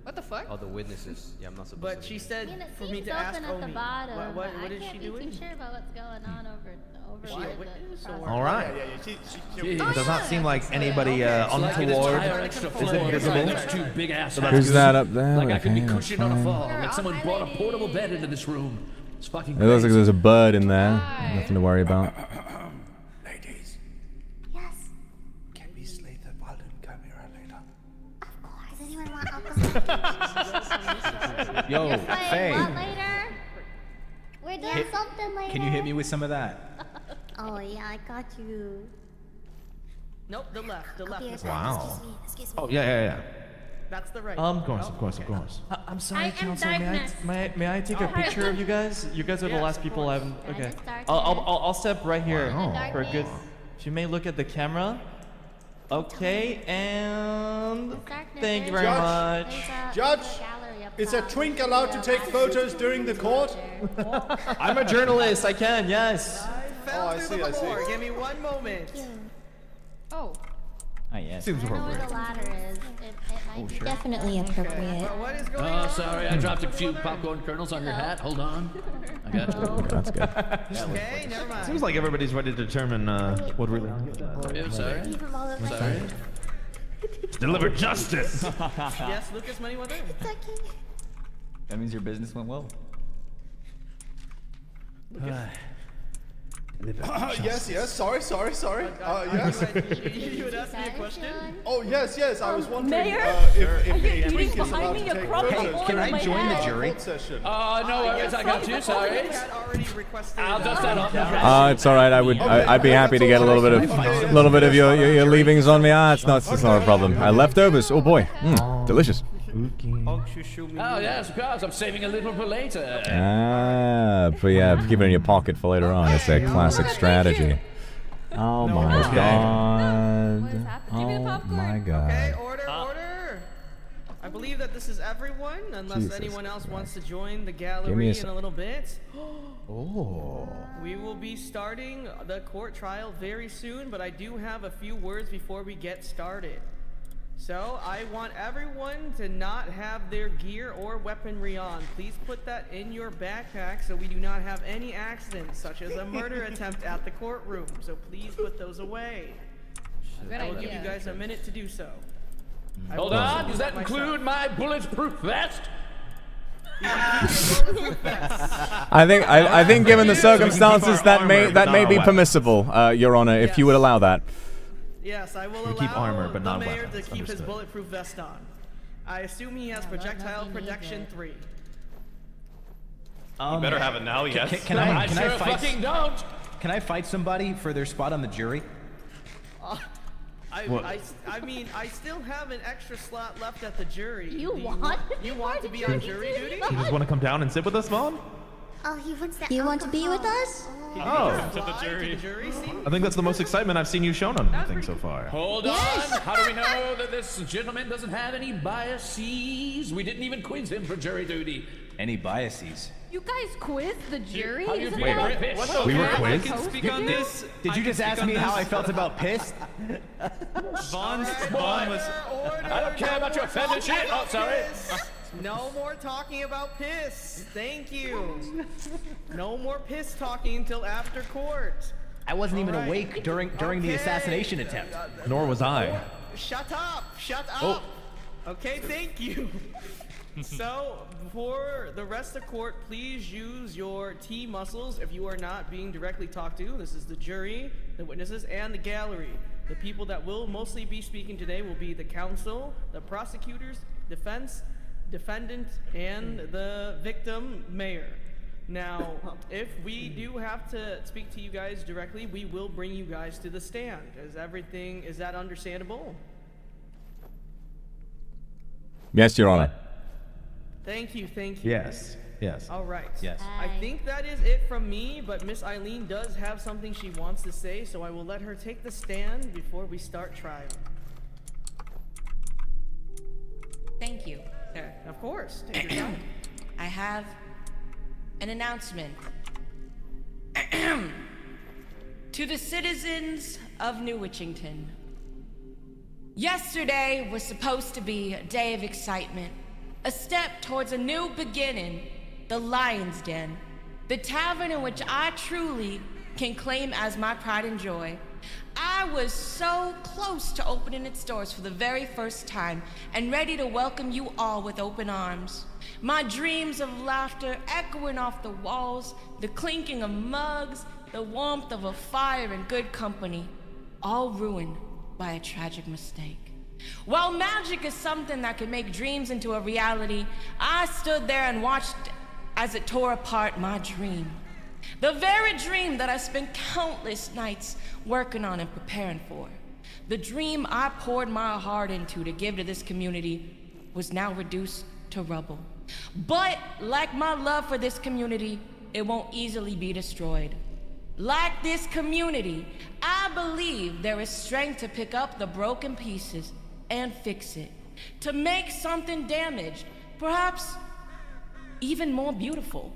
What the fuck? Oh, the witnesses. Yeah, I'm not supposed But to. she said I mean, it for me seems to ask open at the Omi. bottom. What I is can't she be doing? too sure about what's going on over She here. a at witness the or- All right. Yeah, she It does not seem like anybody Like this untoward entire extra is floor invisible. there's two big ass Who's houses. that up there? Like I could be Okay, that's cushioned on a fine. fall. Like someone brought a portable bed into this room. It's fucking It looks like crazy. there's a bird in there. Nothing to worry about. Yes. Can we slay the Walden camera later? Of course. Does anyone want alcohol? Yo, Wait, Faye. what later? We're doing something later. Can you hit me with some of that? Oh yeah, I got you. Nope, the left. The left. Here, Mr. Wow. Excuse me. Oh, yeah. That's the right. Of course. I'm sorry, I am counsel. darkness. May I take a picture of you guys? You guys are the Yes, last of people I haven't. Yeah, Okay. just darkness. I'll step right here Wow. for a good. If you may look at the camera. Okay, and Darkness, thank you there's very a- much. there's a Judge, gallery up is a top. twink allowed to take photos during the court? I'm a journalist. I can. Yes. Fell I through see, the I see. floor. Give me one moment. Oh. Oh, yeah. Seems I know where appropriate. the ladder is. It might be sure. definitely appropriate. Well, what is going Oh, on? sorry, I dropped a few popcorn kernels on your hat. Hold on. I got you. That's good. Okay, never mind. Seems like everybody's ready to determine what really. I'm sorry. Leave him all over. Sorry. Deliver justice. Yes, Lucas Moneyweather. It's okay. That means your business went well. Yes, sorry. Yes. You would ask me a question? Oh, yes, I was wondering Mayor? if Are you a eating twink is behind allowed me? to A take crumb photos falling Can on I my join the head. jury? court session. No worries, I got you. Sorry. Had already requested. I'll dust that off. It's all right. I'd be happy to get a little bit of your leavings on me. It's not a problem. Leftovers. Oh boy, delicious. Oh, yes, of course. I'm saving a little for later. But yeah, keep it in your pocket for later on. It's a classic strategy. Oh my god. Oh my god. Okay, order. I believe that this is everyone, unless Jesus anyone else Christ. wants to join the Give me gallery a in a little bit. Oh. We will be starting the court trial very soon, but I do have a few words before we get started. So, I want everyone to not have their gear or weaponry on. Please put that in your backpack so we do not have any accidents, such as a murder attempt at the courtroom. So please put those away. Good I will give idea. you guys a minute to do so. I Hold will on, also does that myself. include my bulletproof vest? I think given the circumstances that may be permissible, Your Honor, if you would allow that. Yes, I will We allow keep armor, but the not mayor weapons. to keep his Understood. bulletproof vest on. I assume he has projectile protection 3. You better have it now, yes. Can I sure fight? fucking don't. Can I fight somebody for their spot on the jury? I mean, I still have an extra slot left at the jury. You Do want? You want to be on jury duty? You just want to come down and sit with us, Vaughn? Oh, he wants that. You want to be with us? Oh. To the jury. See? I think that's the most excitement I've seen you shown on anything so far. Hold on. How do we know that this gentleman doesn't have any biases? We didn't even quiz him for jury duty. Any biases? You guys quiz the jury? How do you Isn't feel that about piss? what We the were jury quizzed? supposed Speak to on do? this. Did you just ask me how I felt about piss? Vaughn was. I don't care about your offended shit. Oh, sorry. No more talking about piss. Thank you. No more piss talking until after court. I wasn't even All right. awake during the Okay. assassination attempt. Nor was I. Shut up! Shut up! Oh. Okay, thank you. So, for the rest of court, please use your T muscles if you are not being directly talked to. This is the jury, the witnesses, and the gallery. The people that will mostly be speaking today will be the counsel, the prosecutors, defense, defendant, and the victim, mayor. Now, if we do have to speak to you guys directly, we will bring you guys to the stand. Is that understandable? Yes, Your Honor. Thank you. Yes. Yes. All right. Yes. I think that is it from me, but Miss Eileen does have something she wants to say, so I will let her take the stand before we start trial. Thank you, sir. Of course, take your time. I have an announcement. To the citizens of New Witchington. Yesterday was supposed to be a day of excitement, a step towards a new beginning, the Lion's Den, the tavern in which I truly can claim as my pride and joy. I was so close to opening its doors for the very first time and ready to welcome you all with open arms. My dreams of laughter echoing off the walls, the clinking of mugs, the warmth of a fire and good company, all ruined by a tragic mistake. While magic is something that can make dreams into a reality, I stood there and watched as it tore apart my dream. The very dream that I spent countless nights working on and preparing for. The dream I poured my heart into to give to this community was now reduced to rubble. But like my love for this community, it won't easily be destroyed. Like this community, I believe there is strength to pick up the broken pieces and fix it, to make something damaged, perhaps even more beautiful.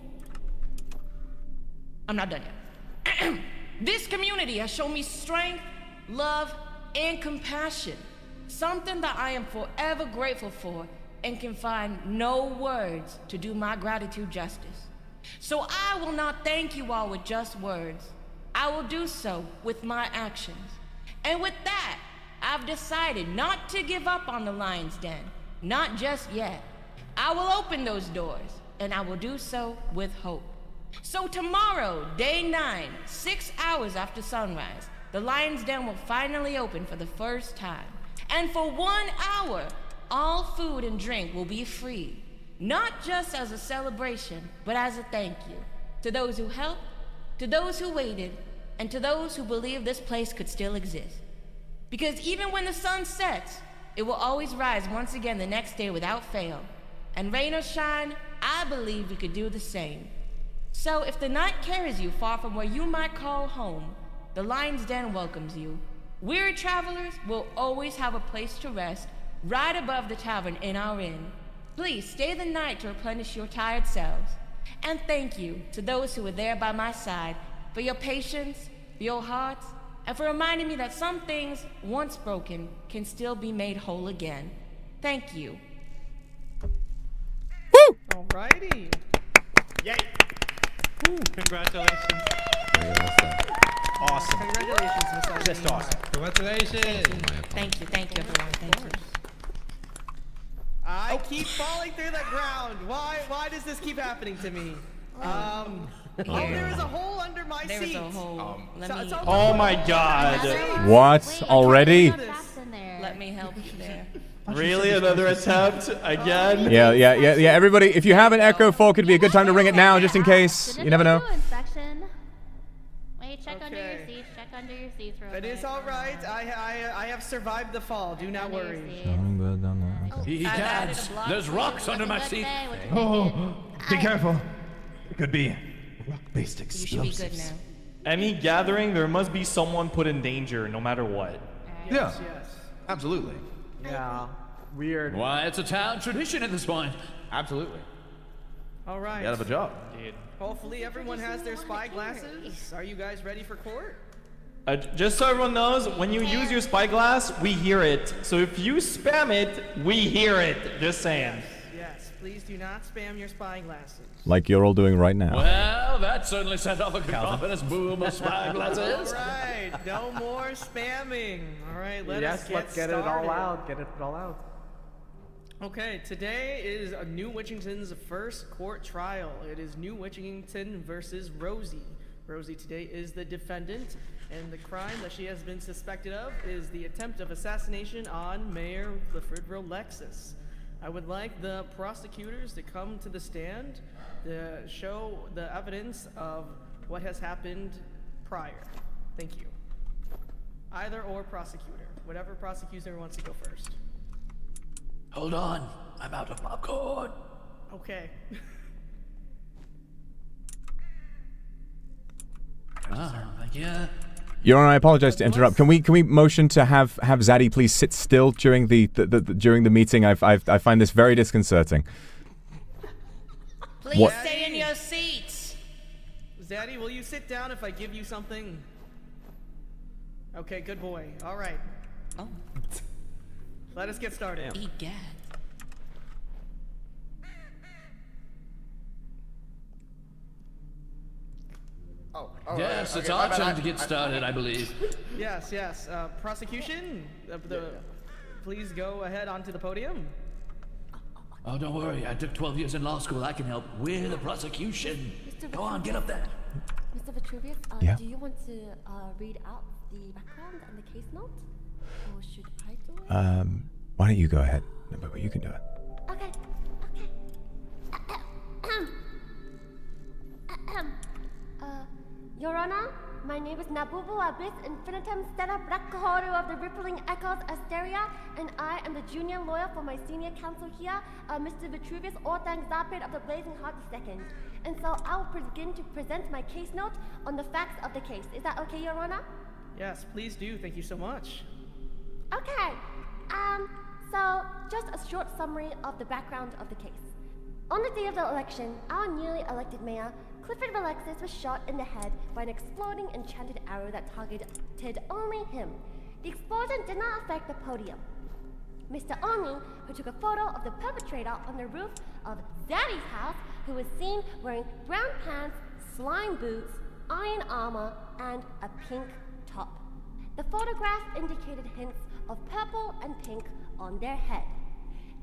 I'm not done yet. This community has shown me strength, love, and compassion, something that I am forever grateful for and can find no words to do my gratitude justice. So I will not thank you all with just words. I will do so with my actions. And with that, I've decided not to give up on the Lion's Den, not just yet. I will open those doors, and I will do so with hope. So tomorrow, day 9, 6 hours after sunrise, the Lion's Den will finally open for the first time. And for 1 hour, all food and drink will be free. Not just as a celebration, but as a thank you. To those who helped, to those who waited, and to those who believe this place could still exist. Because even when the sun sets, it will always rise once again the next day without fail. And rain or shine, I believe we could do the same. So if the night carries you far from where you might call home, the Lion's Den welcomes you. Weary travelers will always have a place to rest right above the tavern in our inn. Please stay the night to replenish your tired selves. And thank you to those who were there by my side for your patience, for your hearts, and for reminding me that some things, once broken, can still be made whole again. Thank you. Alrighty. Yay. Woo, congratulations. Awesome. Congratulations, Miss Ivy. Just awesome. Congratulations. Thank you, everyone. Thank you. I keep falling through the ground. Why does this keep happening to me? There is a hole under my seat. There is a hole. Oh my god. What? Already? Let me help you there. Really? Another attempt? Again? Yeah. Everybody, if you have an Echo 4, could be a good time to ring it now, just in case. You never know. Wait, check under your seats. Check under your seats real quick. It is all right. I have survived the fall. Do not worry. He can't. There's rocks under my seat. Oh, be careful. It could be rock-based explosives. You should be good now. Any gathering, there must be someone put in danger, no matter what. Yes, absolutely. Yeah, weird. Why, it's a town tradition at this point. Absolutely. All right. You have a job. Hopefully everyone has their spy glasses. Are you guys ready for court? Just so everyone knows, when you use your spyglass, we hear it. So if you spam it, we hear it. Just saying. Yes. Please do not spam your spy glasses. Like you're all doing right now. Well, that certainly set off a confidence boom of spy glasses. All right. No more spamming. All right. Let's get started. it all out. Get it all out. Okay, today is New Witchington's first court trial. It is New Witchington versus Rosie. Rosie today is the defendant, and the crime that she has been suspected of is the attempt of assassination on Mayor Clifford Rolexis. I would like the prosecutors to come to the stand to show the evidence of what has happened prior. Thank you. Either or prosecutor. Whatever prosecutor wants to go first. Hold on, I'm out of popcorn. Okay. Thank you. Your Honor, I apologize to interrupt. Can we motion to have Zaddy please sit still during the during the meeting? I find this very disconcerting. Please stay in your seats. Zaddy, will you sit down if I give you something? Okay, good boy. All right. Oh. Let us get started. Egad. Yes, it's our turn to get started, I believe. Yes. Prosecution, please go ahead onto the podium. Oh, don't worry. I took 12 years in law school. I can help with the prosecution. Go on, get up there. Mr. Vetruvius, Yeah? do you want to read out the background and the case note? Or should I do it? Why don't you go ahead? No, you can do it. Okay. Your Honor, my name is Nabubu Abyss Infinitum Stella Black Kahoro of the Rippling Echoes Asteria, and I am the junior lawyer for my senior counsel here, Mr. Vetruvius Orthang Zapid of the Blazing Heart II. And so I will begin to present my case note on the facts of the case. Is that okay, Your Honor? Yes, please do. Thank you so much. Okay. So just a short summary of the background of the case. On the day of the election, our newly elected mayor, Clifford Rolexis, was shot in the head by an exploding enchanted arrow that targeted only him. The explosion did not affect the podium. Mr. Oni, who took a photo of the perpetrator on the roof of Zaddy's house, who was seen wearing brown pants, slime boots, iron armor, and a pink top. The photograph indicated hints of purple and pink on their head.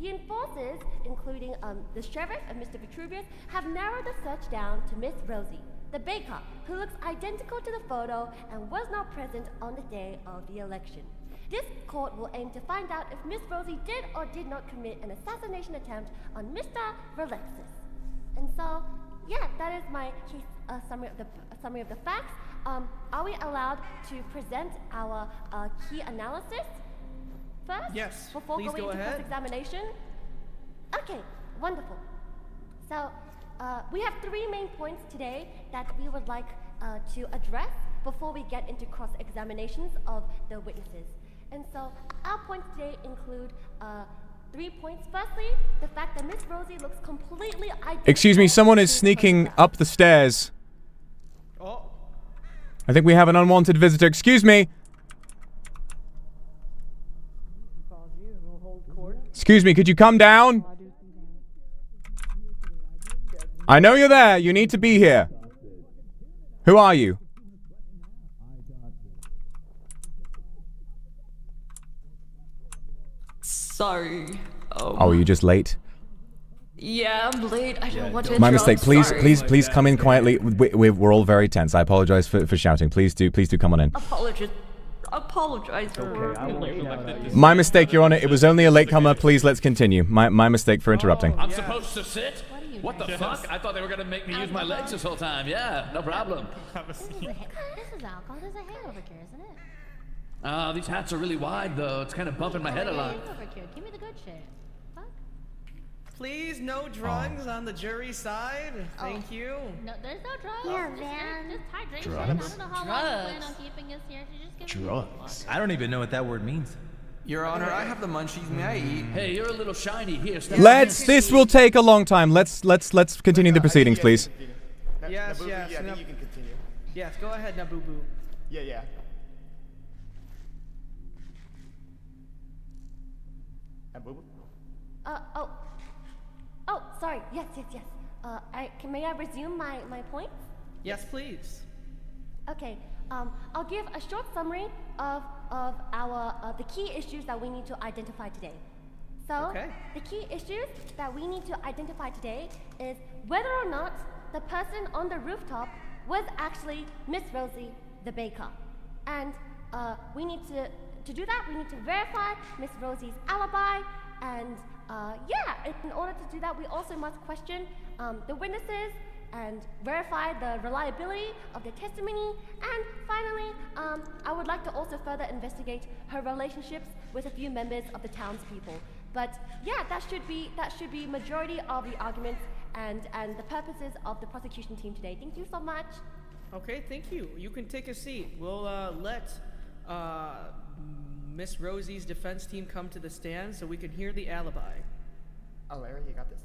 The enforcers, including the sheriff and Mr. Vetruvius, have narrowed the search down to Miss Rosie, the baker, who looks identical to the photo and was not present on the day of the election. This court will aim to find out if Miss Rosie did or did not commit an assassination attempt on Mr. Rolexis. And so, yeah, that is my case summary of the facts. Are we allowed to present our key analysis? first? Yes, Before please going go into ahead. cross-examination? Okay, wonderful. So, we have 3 main points today that we would like to address before we get into cross-examinations of the witnesses. And so, our points today include 3 points. Firstly, the fact that Miss Rosie looks completely identical. Excuse me, someone is sneaking up the stairs. Oh. I think we have an unwanted visitor. Excuse me. Excuse me, could you come down? I know you're there. You need to be here. Who are you? Sorry. Oh, are you just late? Yeah, I'm late. I don't want to My interrupt. mistake. Please, Sorry. please come in quietly. We're all very tense. I apologize for shouting. Please do come on in. Apologize for My mistake, Your Honor. It was only a latecomer. Please, let's continue. My mistake for interrupting. I'm supposed to sit? What the fuck? I thought they were gonna make me use my legs this whole time. Yeah, no problem. This is alcohol. There's a hangover cure, isn't it? Oh, these hats are really wide though. It's kind of bumping my head a lot. Hangover cure. Give me the good shit. Fuck. Please, no drugs on the jury side. Thank you. No, there's no drugs. Yeah, Just- man. Just hydration. Drugs? I don't know how long you plan on keeping us here. So just give me Drugs. I don't even know what that word means. Your Honor, I have the munchies. May I eat? Hey, you're a little shiny here. This will take a long time. Let's continue the proceedings, please. Yes, Nabubu, yes. yeah, I think you can continue. Yes, go ahead, Nabubu. Yeah. Nabubu? Oh, sorry. Yes. May I resume my points? Yes, please. Okay. I'll give a short summary of our the key issues that we need to identify today. So, the key issues that we need to identify today is whether or not the person on the rooftop was actually Miss Rosie, the baker. And we need to do that, we need to verify Miss Rosie's alibi. And in order to do that, we also must question the witnesses and verify the reliability of their testimony. And finally, I would like to also further investigate her relationships with a few members of the townspeople. But yeah, that should be majority of the arguments and the purposes of the prosecution team today. Thank you so much. Okay, thank you. You can take a seat. We'll let Miss Rosie's defense team come to the stand so we can hear the alibi. Oh, Larry, you got this.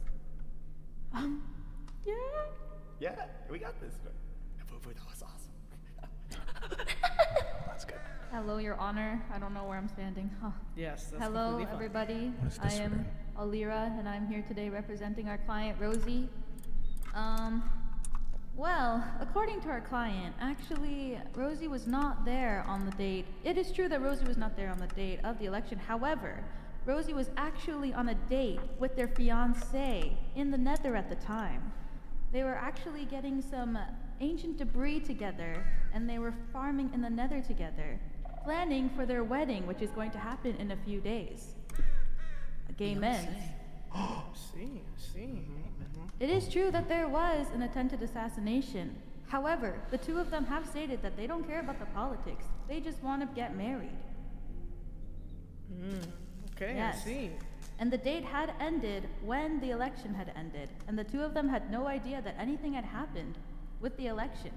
Yeah. Yeah, we got this. Nabubu, that was awesome. That's good. Hello, Your Honor. I don't know where I'm standing. Huh. Yes, that's Hello, completely fine. everybody. What is I this am Alira, and I'm here today representing our client, Rosie. Well, according to our client, actually, Rosie was not there on the date. It is true that Rosie was not there on the date of the election. However, Rosie was actually on a date with their fiancé in the Nether at the time. They were actually getting some ancient debris together, and they were farming in the Nether together, planning for their wedding, which is going to happen in a few days. Gay men. See. It is true that there was an attempted assassination. However, the two of them have stated that they don't care about the politics. They just want to get married. Okay, Yes. I see. And the date had ended when the election had ended, and the two of them had no idea that anything had happened with the election.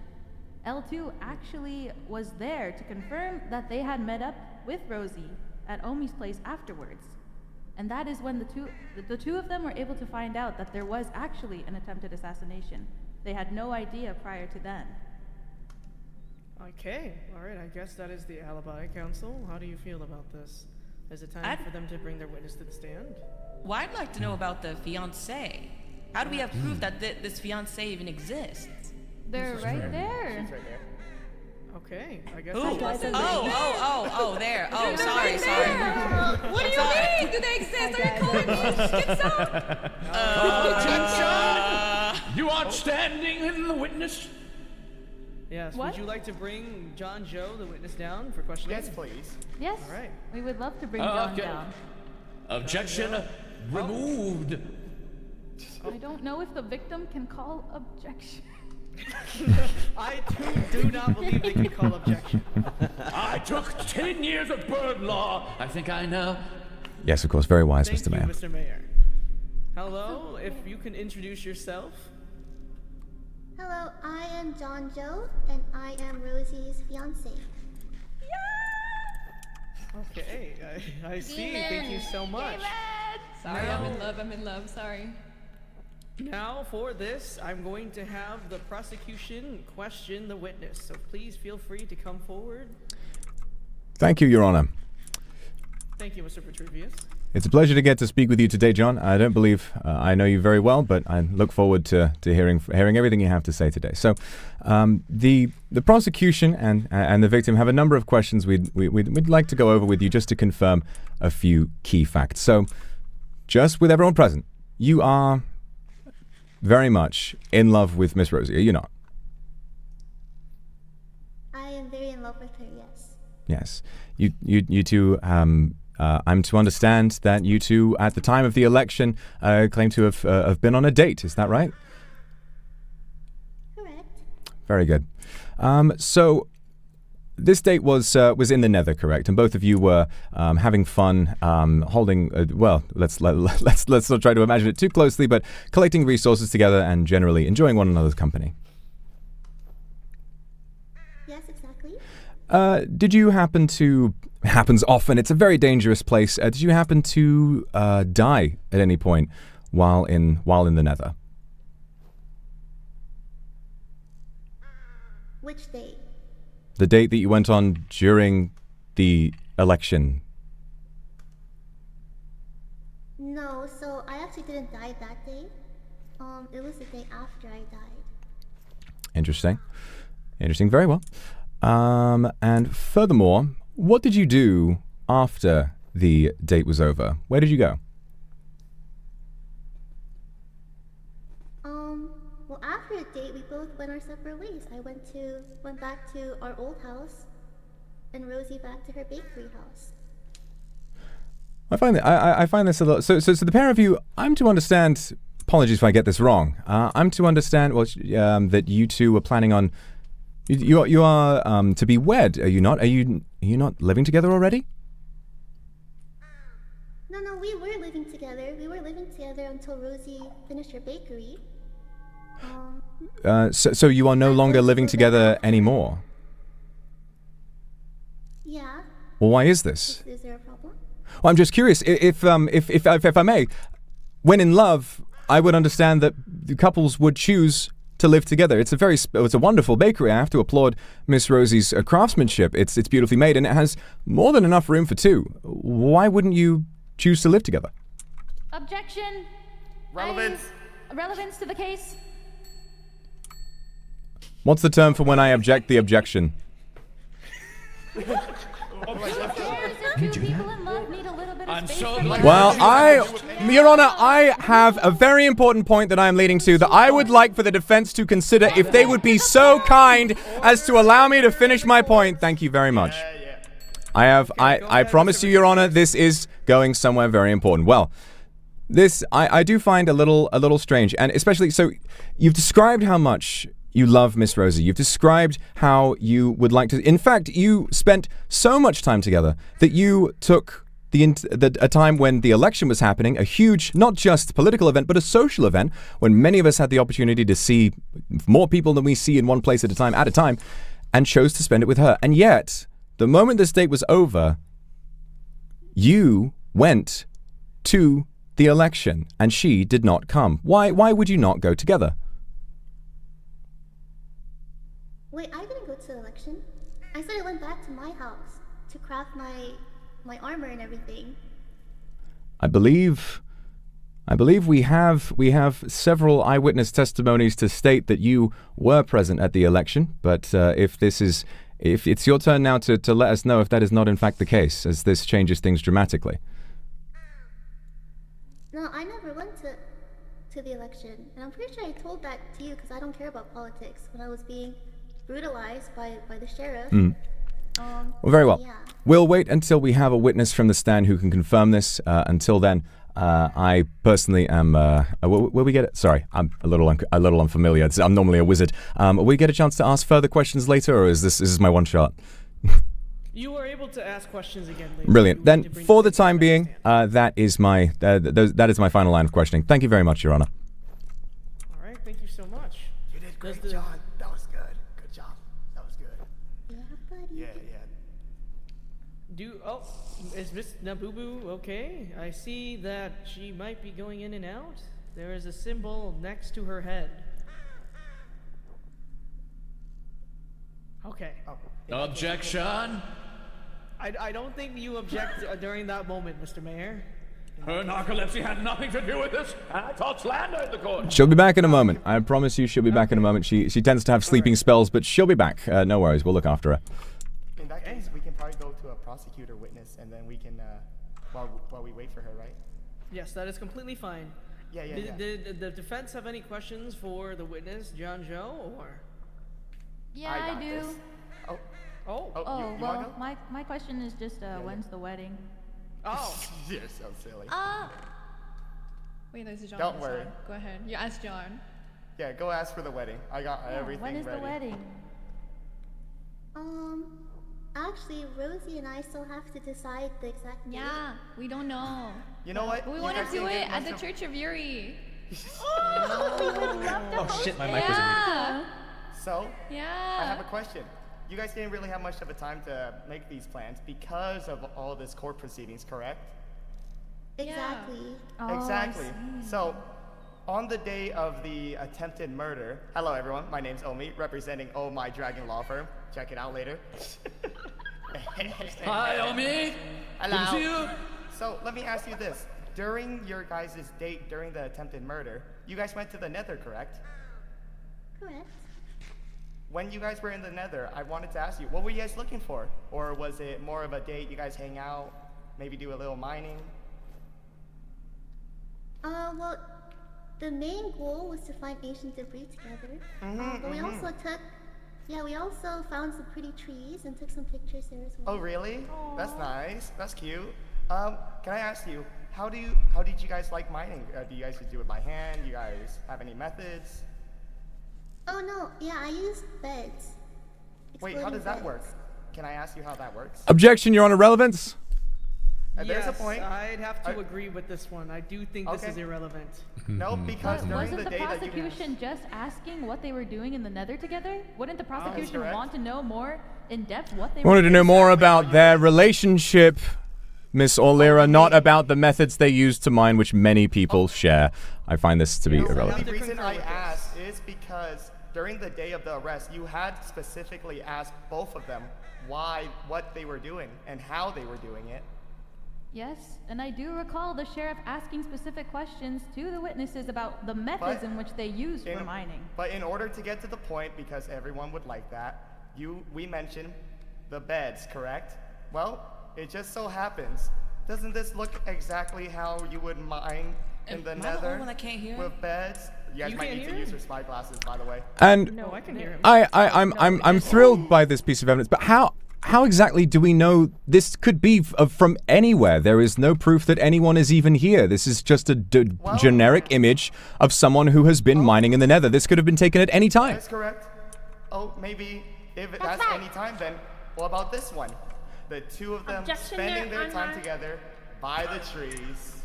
L2 actually was there to confirm that they had met up with Rosie at Omi's place afterwards. And that is when the two of them were able to find out that there was actually an attempted assassination. They had no idea prior to then. Okay, alright, I guess that is the alibi, counsel. How do you feel about this? Is it time for them to bring their witness to the stand? Well, I'd like to know about the fiancé. How do we have proof that this fiancé even exists? They're right there. She's right there. Okay, I guess. Who? that's it. Oh, there. Oh, sorry. What do you mean? Do they exist? Are you calling me? You aren't standing in the witness? Yes, What? would you like to bring John Joe, the witness, down for questioning? Yes, please. Yes, All right. we would love to bring John Okay. down. Objection removed. I don't know if the victim can call objection. I too do not believe they can call objection. I took 10 years of bird law. I think I know. Yes, of course. Very wise, Thank Mr. you, Mayor. Mr. Mayor. Hello, if you can introduce yourself. Hello, I am John Joe, and I am Rosie's fiance. Okay, I see. Thank you so much. Sorry, I'm in love, sorry. Now, for this, I'm going to have the prosecution question the witness, so please feel free to come forward. Thank you, Your Honor. Thank you, Mr. Vetruvius. It's a pleasure to get to speak with you today, John. I don't believe I know you very well, but I look forward to hearing everything you have to say today. So, the prosecution and the victim have a number of questions we'd like to go over with you just to confirm a few key facts. So, just with everyone present, you are very much in love with Miss Rosie, are you not? I am very in love with her, yes. Yes. You two, I'm to understand that you two, at the time of the election, claim to have been on a date. Is that right? Correct. Very good. So this date was in the Nether, correct? And both of you were having fun, holding. Well, let's not try to imagine it too closely, but collecting resources together and generally enjoying one another's company. Yes, exactly. Did you happen to? Happens often. It's a very dangerous place. Did you happen to die at any point while in the Nether? Which date? The date that you went on during the election. No, so I actually didn't die that day. It was the day after I died. Interesting. Very well. And furthermore, what did you do after the date was over? Where did you go? Well, after the date, we both went our separate ways. I went back to our old house, and Rosie back to her bakery house. I find this a little. So the pair of you, I'm to understand. Apologies if I get this wrong. I'm to understand that you two were planning on. You are to be wed, are you not? Are you not living together already? No, we were living together. We were living together until Rosie finished her bakery. So you are no longer living together anymore? Yeah. Well, why is this? Is there a problem? Well, I'm just curious. If I may, when in love, I would understand that the couples would choose to live together. It's a wonderful bakery. I have to applaud Miss Rosie's craftsmanship. It's beautifully made, and it has more than enough room for two. Why wouldn't you choose to live together? Objection. Relevance. Relevance to the case. What's the term for when I object the objection? I'm so glad. Well, Your Honor, I have a very important point that I am leading to that I would like for the defense to consider if they would be so kind as to allow me to finish my point. Thank you very much. I promise you, Your Honor, this is going somewhere very important. Well, this I do find a little strange, and especially so you've described how much you love Miss Rosie. You've described how you would like to. In fact, you spent so much time together that you took a time when the election was happening, a huge, not just political event, but a social event, when many of us had the opportunity to see more people than we see in one place at a time, and chose to spend it with her. And yet, the moment this date was over, you went to the election, and she did not come. Why would you not go together? Wait, I didn't go to the election. I said I went back to my house to craft my armor and everything. I believe we have several eyewitness testimonies to state that you were present at the election, but if it's your turn now to let us know if that is not in fact the case, as this changes things dramatically. No, I never went to the election, and I'm pretty sure I told that to you because I don't care about politics when I was being brutalized by the sheriff. Well, very well. Yeah. We'll wait until we have a witness from the stand who can confirm this. Until then, I personally am. Will we get it? Sorry, I'm a little unfamiliar. I'm normally a wizard. Will we get a chance to ask further questions later, or is this my one shot? You are able to ask questions again later. Brilliant. Then, for the time being, that is my final line of questioning. Thank you very much, Your Honor. All right, thank you so much. You did great, John. That was good. Good job. That was good. Yeah, buddy. Yeah. Is Miss Nabubu okay? I see that she might be going in and out. There is a symbol next to her head. Okay. Objection? I don't think you object during that moment, Mr. Mayor. Her narcolepsy had nothing to do with this, and I thought slander at the court. She'll be back in a moment. I promise you she'll be back in a moment. She tends to have sleeping spells, but she'll be back. No worries. We'll look after her. In that case, we can probably go to a prosecutor witness, and then we can, while we wait for her, right? Yes, that is completely fine. Yeah. Did the defense have any questions for the witness, John Joe, or? Yeah, I do. This. Oh, you wanna go? my question is just when's the wedding? Oh. You're so silly. Wait, there's a John. Don't worry. Go ahead. You ask John. Yeah, go ask for the wedding. I got everything ready. When is the wedding? Actually, Rosie and I still have to decide the exact date. Yeah, we don't know. You know what? We want to do it at the Church of Yuri. Oh shit, my mic was muted. So, yeah. I have a question. You guys didn't really have much of a time to make these plans because of all this court proceedings, correct? Exactly. Exactly. So, on the day of the attempted murder, hello everyone, my name's Omi, representing Oh My Dragon Law Firm. Check it out later. Hi, Omi. Hello. Good to see you. So, let me ask you this. During your guys' date during the attempted murder, you guys went to the Nether, correct? Correct. When you guys were in the Nether, I wanted to ask you, what were you guys looking for? Or was it more of a date, you guys hang out, maybe do a little mining? Well, the main goal was to find ancient debris together. But we also we also found some pretty trees and took some pictures there as well. Oh, really? Aww. That's nice. That's cute. Can I ask you, how did you guys like mining? Do you guys just do it by hand? You guys have any methods? Oh no, yeah, I used beds. Wait, how does that work? Can I ask you how that works? Objection, Your Honor. Relevance? There's a point. I'd have to agree with this one. I do think this is irrelevant. No, because during Wasn't the the day that you prosecution just asking what they were doing in the Nether together? Wouldn't the prosecution correct. want to know more in depth what they I wanted were to know more about their relationship, Miss Orlera, not about the methods they use to mine, which many people share. I find this to be irrelevant. The reason I asked is because during the day of the arrest, you had specifically asked both of them what they were doing and how they were doing it. Yes, and I do recall the sheriff asking specific questions to the witnesses about the methods in which they used for mining. But in order to get to the point, because everyone would like that, we mentioned the beds, correct? Well, it just so happens, doesn't this look exactly how you would mine in the Nether with beds? You guys might need to use your spy glasses, by the way. And no, I can hear him. I'm thrilled by this piece of evidence, but how exactly do we know this could be from anywhere? There is no proof that anyone is even here. This is just a generic image of someone who has been mining in the Nether. This could have been taken at any time. That's correct. Oh, maybe if that's any time, then what about this one? The two of them spending their time together by the trees.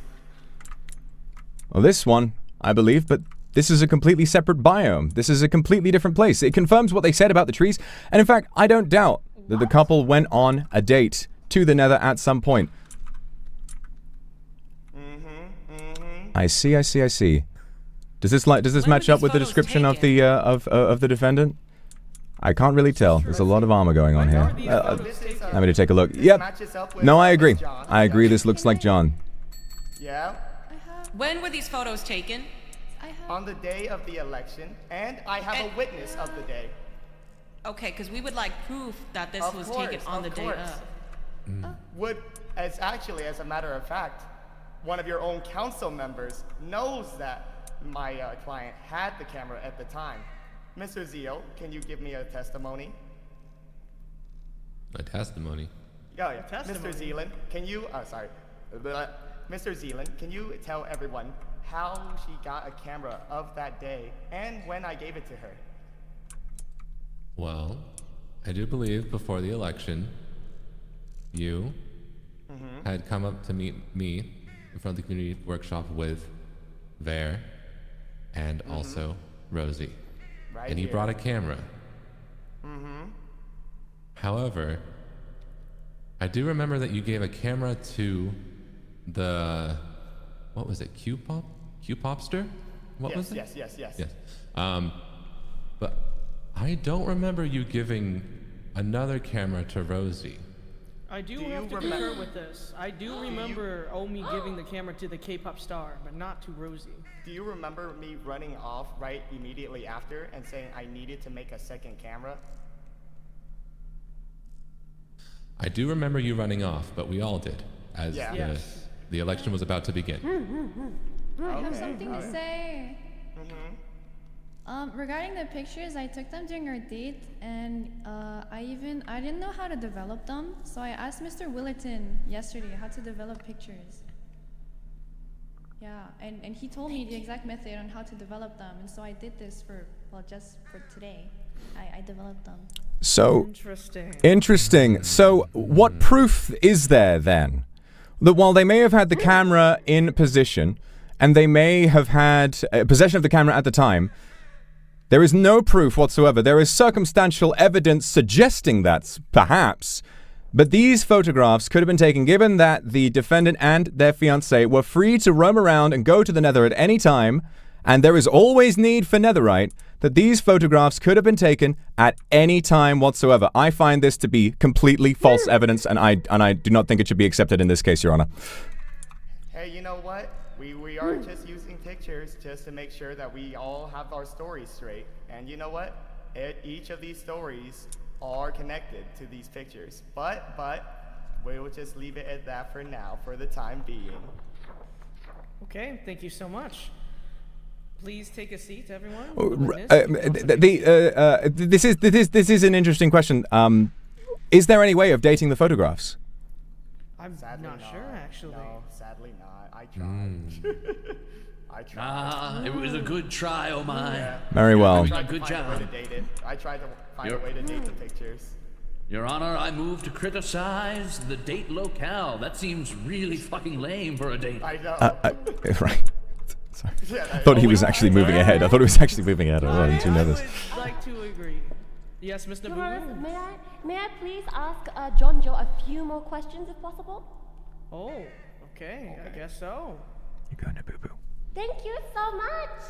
Well, this one, I believe, but this is a completely separate biome. This is a completely different place. It confirms what they said about the trees, and in fact, I don't doubt that the couple went on a date to the Nether at some point. I see. Does this match up with the description of the of the defendant? I can't really tell. There's a lot of armor going on here. Let me to take a look. Yep. No, I agree. I agree. This looks like John. Yeah. When were these photos taken? On the day of the election, and I have a witness of the day. Okay, because we would like proof that this was taken on the day of. As a matter of fact, one of your own council members knows that my client had the camera at the time. Mr. Zio, can you give me a testimony? A testimony? Yeah. Mr. Zealand, can you, Mr. Zealand, can you tell everyone how she got a camera of that day and when I gave it to her? Well, I do believe before the election, you had come up to meet me in front of the community workshop with Vare and also Rosie. Right and you here. brought a camera. However, I do remember that you gave a camera to the, what was it, Q-Popster? What was it? Yes. Yes. But I don't remember you giving another camera to Rosie. I do have to concur with this. I do remember Omi giving the camera to the K-pop star, but not to Rosie. Do you remember me running off right immediately after and saying I needed to make a second camera? I do remember you running off, but we all did, as the election was about to begin. I have something to say. Regarding the pictures, I took them during our date, and I didn't know how to develop them, so I asked Mr. Willerton yesterday how to develop pictures. Yeah, and he told me the exact method on how to develop them, and so I did this just for today. I developed them. So interesting. So what proof is there then that while they may have had the camera in position and they may have had possession of the camera at the time, there is no proof whatsoever. There is circumstantial evidence suggesting that, perhaps, but these photographs could have been taken given that the defendant and their fiancée were free to roam around and go to the nether at any time, and there is always need for netherite, that these photographs could have been taken at any time whatsoever. I find this to be completely false evidence, and I do not think it should be accepted in this case, Your Honor. Hey, you know what? We are just using pictures just to make sure that we all have our stories straight. And you know what? Each of these stories are connected to these pictures. But we'll just leave it at that for now, for the time being. Okay, thank you so much. Please take a seat, everyone. This is an interesting question. Is there any way of dating the photographs? I'm not sure, actually. No, sadly not. I tried. I tried. It was a good try, oh my. Yeah. Very well. Good job. I tried to find a way to date the pictures. Your Honor, I move to criticize the date locale. That seems really fucking lame for a date. I know. Right. Sorry. I thought he was actually moving ahead. I wasn't too nervous. I would like to agree. Yes, Mr. Your Boo. Honor, may I please ask John Joe a few more questions if possible? Oh, okay. I guess so. You go, Nabubu. Thank you so much.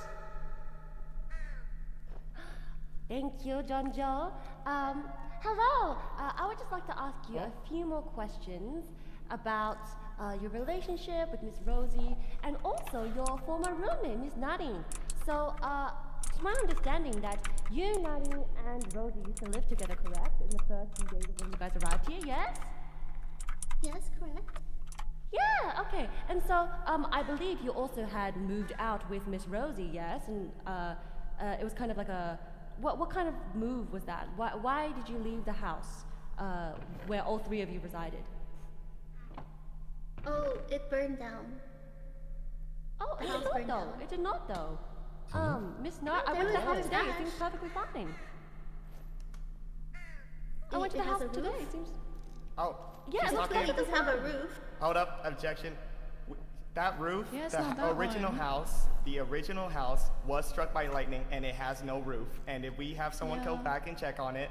Thank you, John Joe. Hello. I would just like to ask you a few more questions about your relationship with Miss Rosie and also your former roommate, Miss Nadine. So, it's my understanding that you, Nadine, and Rosie used to live together, correct? In the first few days of when you guys arrived here, yes? Yes, correct. Yeah, okay. And so, I believe you also had moved out with Miss Rosie, yes? And it was kind of like a... What kind of move was that? Why did you leave the house where all three of you resided? Oh, it burned down. Oh, it did not though. It did not though. Miss Nar, I went to the house today. It seems perfectly fine. I went to the house today. It seems. Oh. Yeah, it looks like it does have a roof. Hold up, objection. That roof, Yeah, it's the not that original one. house was struck by lightning and it has no roof. And if we have someone go back and check on it,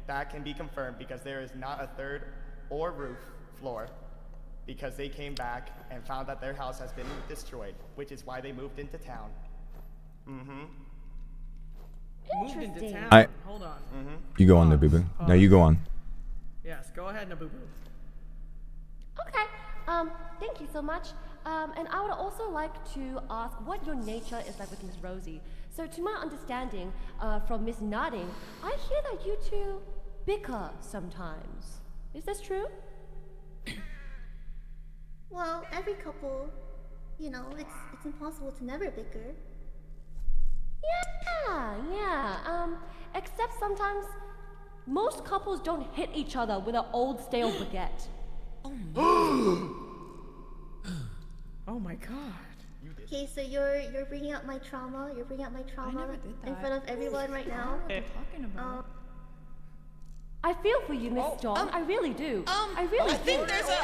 that can be confirmed because there is not a third or roof floor because they came back and found that their house has been destroyed, which is why they moved into town. Moved into town. Hold on. You go on, Nabubu. No, you go on. Yes, go ahead, Nabubu. Okay. Thank you so much. And I would also like to ask what your nature is like with Miss Rosie. So to my understanding, from Miss Nodding, I hear that you two bicker sometimes. Is this true? Well, every couple, you know, it's impossible to never bicker. Yeah. Except sometimes most couples don't hit each other with an old stale baguette. Oh my god. Okay, so you're bringing up my trauma. You're bringing up my trauma in front of everyone right now. Talking about. I feel for you, Miss John. I really do. I really do. think there's a...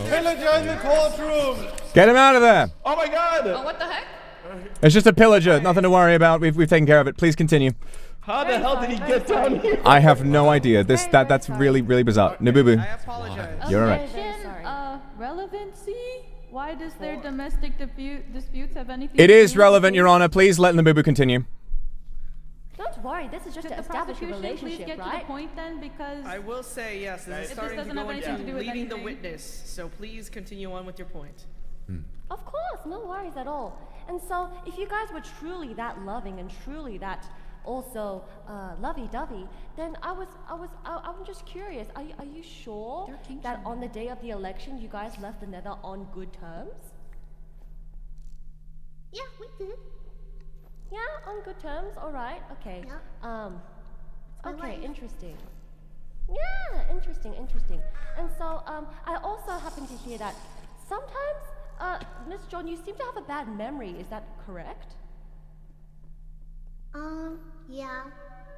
Pillager in the courtroom! Get him out of there. Oh my god! Oh, what the heck? It's just a pillager. Nothing to worry about. We've taken care of it. Please continue. How the hell did he get down here? I have no idea. That's really bizarre. Nabubu. I apologize. You're alright. Relevancy? Why does their domestic disputes have anything It to is do with relevant, it? Your Honor. Please let Nabubu continue. Don't worry, this is just to Did the establish a prosecution please relationship, get to right? the point then, because I will say yes. This is starting to doesn't go have anything to into do with leading the anything. witness. So please continue on with your point. Of course, no worries at all. And so, if you guys were truly that loving and truly that also lovey-dovey, then I'm just curious. Are you sure that on the day of the election you guys left the Nether on good terms? Yeah, we did. Yeah, on good terms. All right. Okay. Yeah. Okay. life. Interesting. Yeah, interesting. And so, I also happen to hear that sometimes, Miss John, you seem to have a bad memory. Is that correct? Yeah,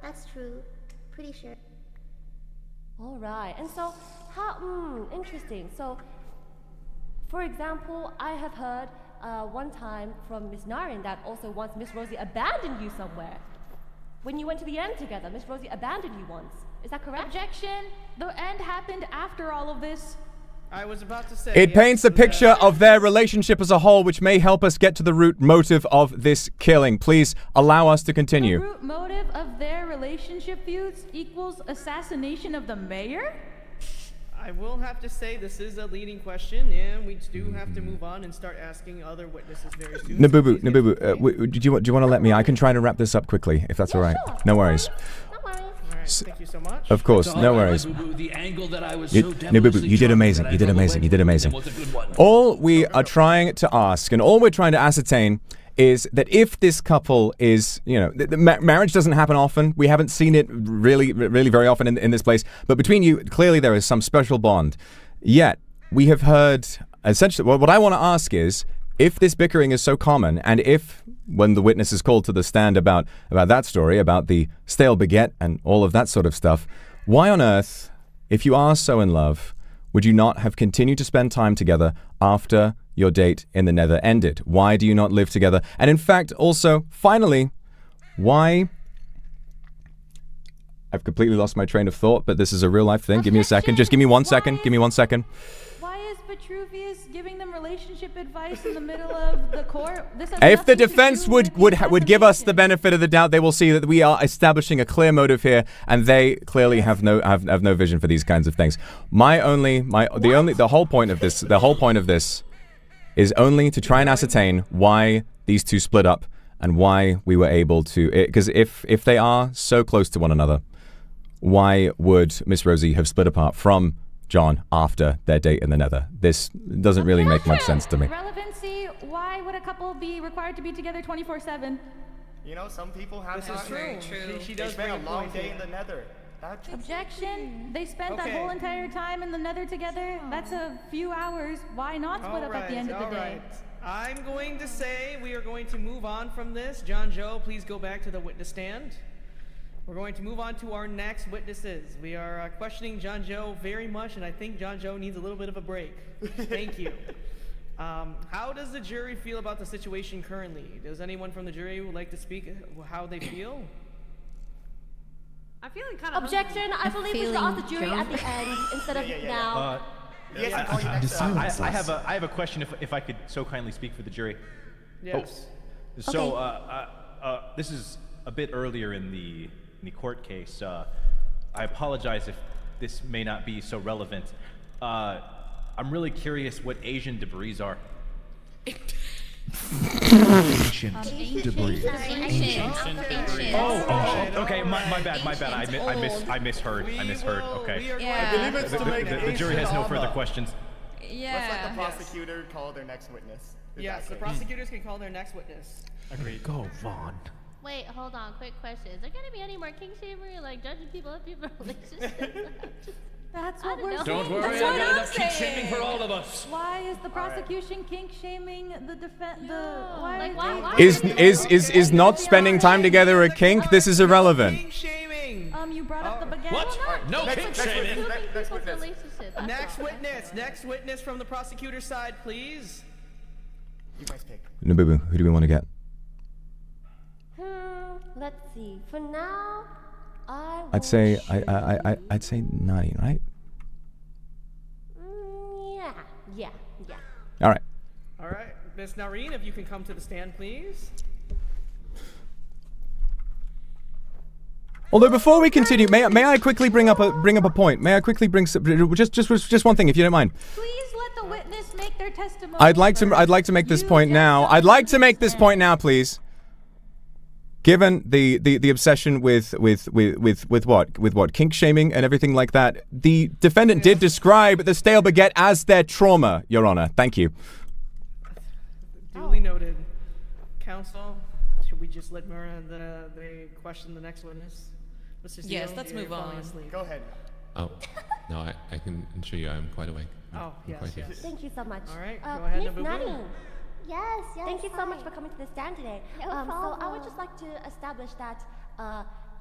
that's true. Pretty sure. All right. And so, interesting. So, for example, I have heard one time from Miss Narin that also once Miss Rosie abandoned you somewhere. When you went to the end together, Miss Rosie abandoned you once. Is that correct? Objection! The end happened after all of this. I was about to say. It yes, paints a picture of their relationship as a whole, which may help us get to the root motive of this killing. Please allow us to continue. The root motive of their relationship feuds equals assassination of the mayor? I will have to say this is a leading question, and we do have to move on and start asking other witnesses very soon. Nabubu, do you want to let me? I can try to wrap this up quickly, if that's all right. Sure. No worries. Thank you so much. Of course, no worries. The angle that I was Nabubu, you did amazing. You did amazing. You did amazing. All we are trying to ask, and all we're trying to ascertain, is that if this couple is, marriage doesn't happen often. We haven't seen it really very often in this place. But between you, clearly there is some special bond. Yet, we have heard, essentially, what I want to ask is, if this bickering is so common, and if, when the witness is called to the stand about that story, about the stale baguette and all of that sort of stuff, why on earth, if you are so in love, would you not have continued to spend time together after your date in the Nether ended? Why do you not live together? And in fact, also, finally, why... I've completely lost my train of thought, but this is a real life thing. Give me a second. Just give me 1 second. Give me 1 second. Why is Vetruvius giving them relationship advice in the middle of the court? This has If the nothing to defense do would with give us the benefit of the doubt, they will see that we are establishing a clear motive here, and they clearly have no vision for these kinds of things. The whole point of this is only to try and ascertain why these two split up and why we were able to. Because if they are so close to one another, why would Miss Rosie have split apart from John after their date in the Nether? This doesn't really make much sense to me. Relevancy, why would a couple be required to be together 24/7? You know, some people have This is true. She does spend bring a a long point day here. in the Nether. That's Objection! They spent that Okay. whole entire time in the Nether together. That's a few hours. Why not split up at the end of the day? I'm going to say we are going to move on from this. John Joe, please go back to the witness stand. We're going to move on to our next witnesses. We are questioning John Joe very much, and I think John Joe needs a little bit of a break. Thank you. How does the jury feel about the situation currently? Does anyone from the jury would like to speak how they feel? I'm feeling kind of Objection! I believe we should ask the jury at the end instead of now. I have a question if I could so kindly speak for the jury. Yes. So this is a bit earlier in the court case. I apologize if this may not be so relevant. I'm really curious what Asian debris are. Ancient debris. Okay. My bad. I misheard. Okay. I believe it's to make the jury has no further questions. Yeah. Let's let the prosecutor call their next witness. Yes, the prosecutors can call their next witness. Agreed. Go, Vaughn. Wait, hold on. Quick question. Is there gonna be any more king shamery, like judging people up for relationships? That's what we're saying. Don't worry, That's I what got I'm enough kink saying. shaming for all of us. Why is the prosecution kink shaming the defense? Is not spending time together a kink? This is irrelevant. You brought up the baguette. What? No kink shaming. Next witness from the prosecutor's side, please. You guys pick. Nabubu, who do we want to get? Let's see. For now, I'd say I'd say Nani, right? Yeah. All right. All right, Miss Nareen, if you can come to the stand, please. Although before we continue, may I quickly bring up a point? May I quickly bring just one thing, if you don't mind? Please let the witness make their testimony. I'd like to make this point now. I'd like to make this point now, please. Given the obsession with what kink shaming and everything like that, the defendant did describe the stale baguette as their trauma, Your Honor. Thank you. Duly noted. Counsel, should we just let they question the next witness? Mr. Yes, Zero, let's you're move falling on. asleep. Go ahead. Oh, no, I can assure you I'm quite awake. Oh, yes, quite here. yes. Thank you so much. All right, go ahead, Miss Nabubu. Nani. Yes. Thank you so much for coming to the stand today. No So I would problem. just like to establish that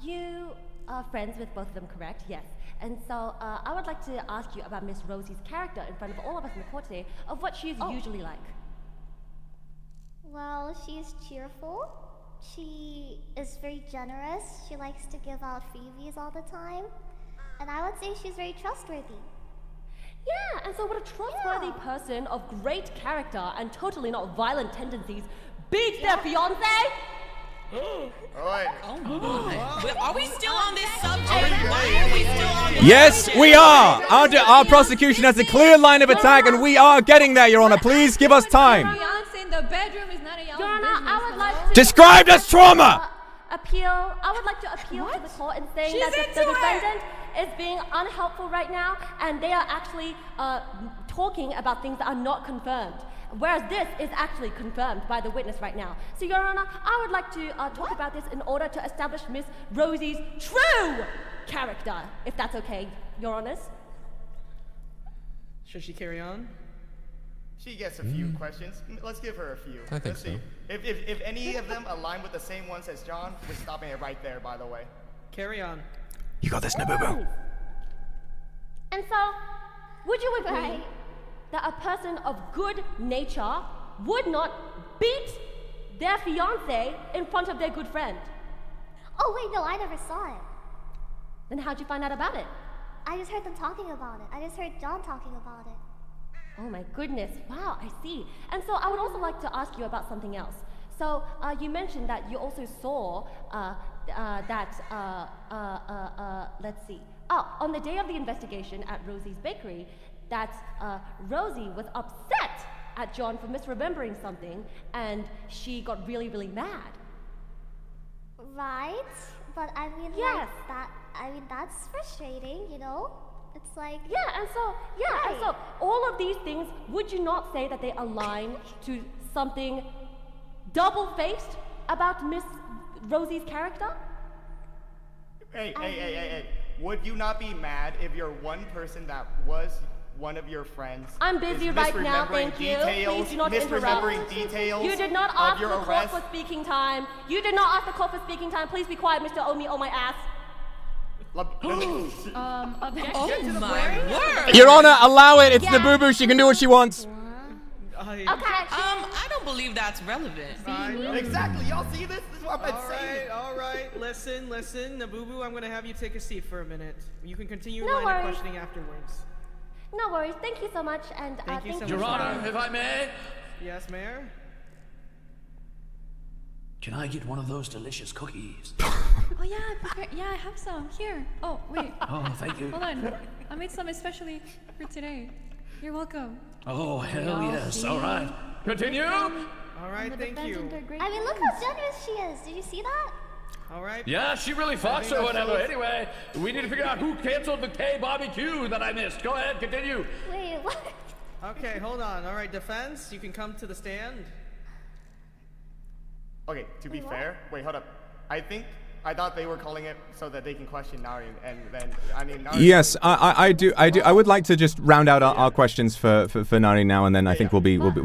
you are friends with both of them, correct? Yes. And so I would like to ask you about Miss Rosie's character in front of all of us in the court today, of what she's usually like. Well, she's cheerful. She is very generous. She likes to give out freebies all the time. And I would say she's very trustworthy. Yeah, and so would a trustworthy person of great character and totally not violent tendencies beat their fiance? Alright. Oh my. Are we still on this subject? Why are we still on this Yes, subject? we are. Our prosecution has a clear line of attack, and we are getting there, Your Honor. Please give us time. Fiance in the bedroom is not a y'all's Your Honor, business. I would like to Described as trauma. I would like to appeal to the court in saying that the defendant is being unhelpful right now, and they are actually talking about things that are not confirmed. Whereas this is actually confirmed by the witness right now. So, Your Honor, I would like to talk about this in order to establish Miss Rosie's true character, if that's okay, Your Honors. Should she carry on? She gets a few questions. Let's give her a few. I think Let's so. see. If any of them align with the same ones as John, we're stopping it right there, by the way. Carry on. You got this, Nabubu. And so, would you agree that a person of good nature would not beat their fiancé in front of their good friend? Oh, wait, no, I never saw it. Then how'd you find out about it? I just heard them talking about it. I just heard John talking about it. Oh my goodness, wow, I see. And so I would also like to ask you about something else. So you mentioned that you also saw let's see. Oh, on the day of the investigation at Rosie's bakery, that Rosie was upset at John for misremembering something, and she got really, really mad. Right? But I mean, Yes. like, that, I mean, that's frustrating, you know? It's like... Yeah, and so all of these things, would you not say that they align to something double-faced about Miss Rosie's character? Hey. Would you not be mad if you're one person that was one of your friends? I'm busy right now, thank you. Please do not interrupt. Misremembering details You did not of ask the your court arrest? for speaking time. You did not ask the court for speaking time. Please be quiet, Mr. Omi, oh my ass. Objection. Oh my word. Your Honor, allow it. It's Nabubu. She can do what she wants. Okay. I don't believe that's relevant. Exactly. Y'all see this? This is what I'm saying. All right. Listen. Nabubu, I'm going to have you take a seat for a minute. You can continue No line of worries. questioning afterwards. No worries. Thank you so much, and Thank you so Your much. Honor, if I may, Yes, Mayor? can I get one of those delicious cookies? Oh yeah, I have some here. Oh wait. Oh, thank you. Hold on. I made some especially for today. You're welcome. Oh, hell yes. All right. Continue. All right, thank you. I mean, look how generous she is. Did you see that? All right. Yeah, she really fucks or whatever. Anyway, we need to figure out who canceled the K-barbecue that I missed. Go ahead, continue. Wait, what? Okay, hold on. All right, defense, you can come to the stand. Okay, to be fair, wait, hold up. I think I thought they were calling it so that they can question Nari, and then I mean. Nari Yes, I do. I would like to just round out our questions for Nari now, and then I think we'll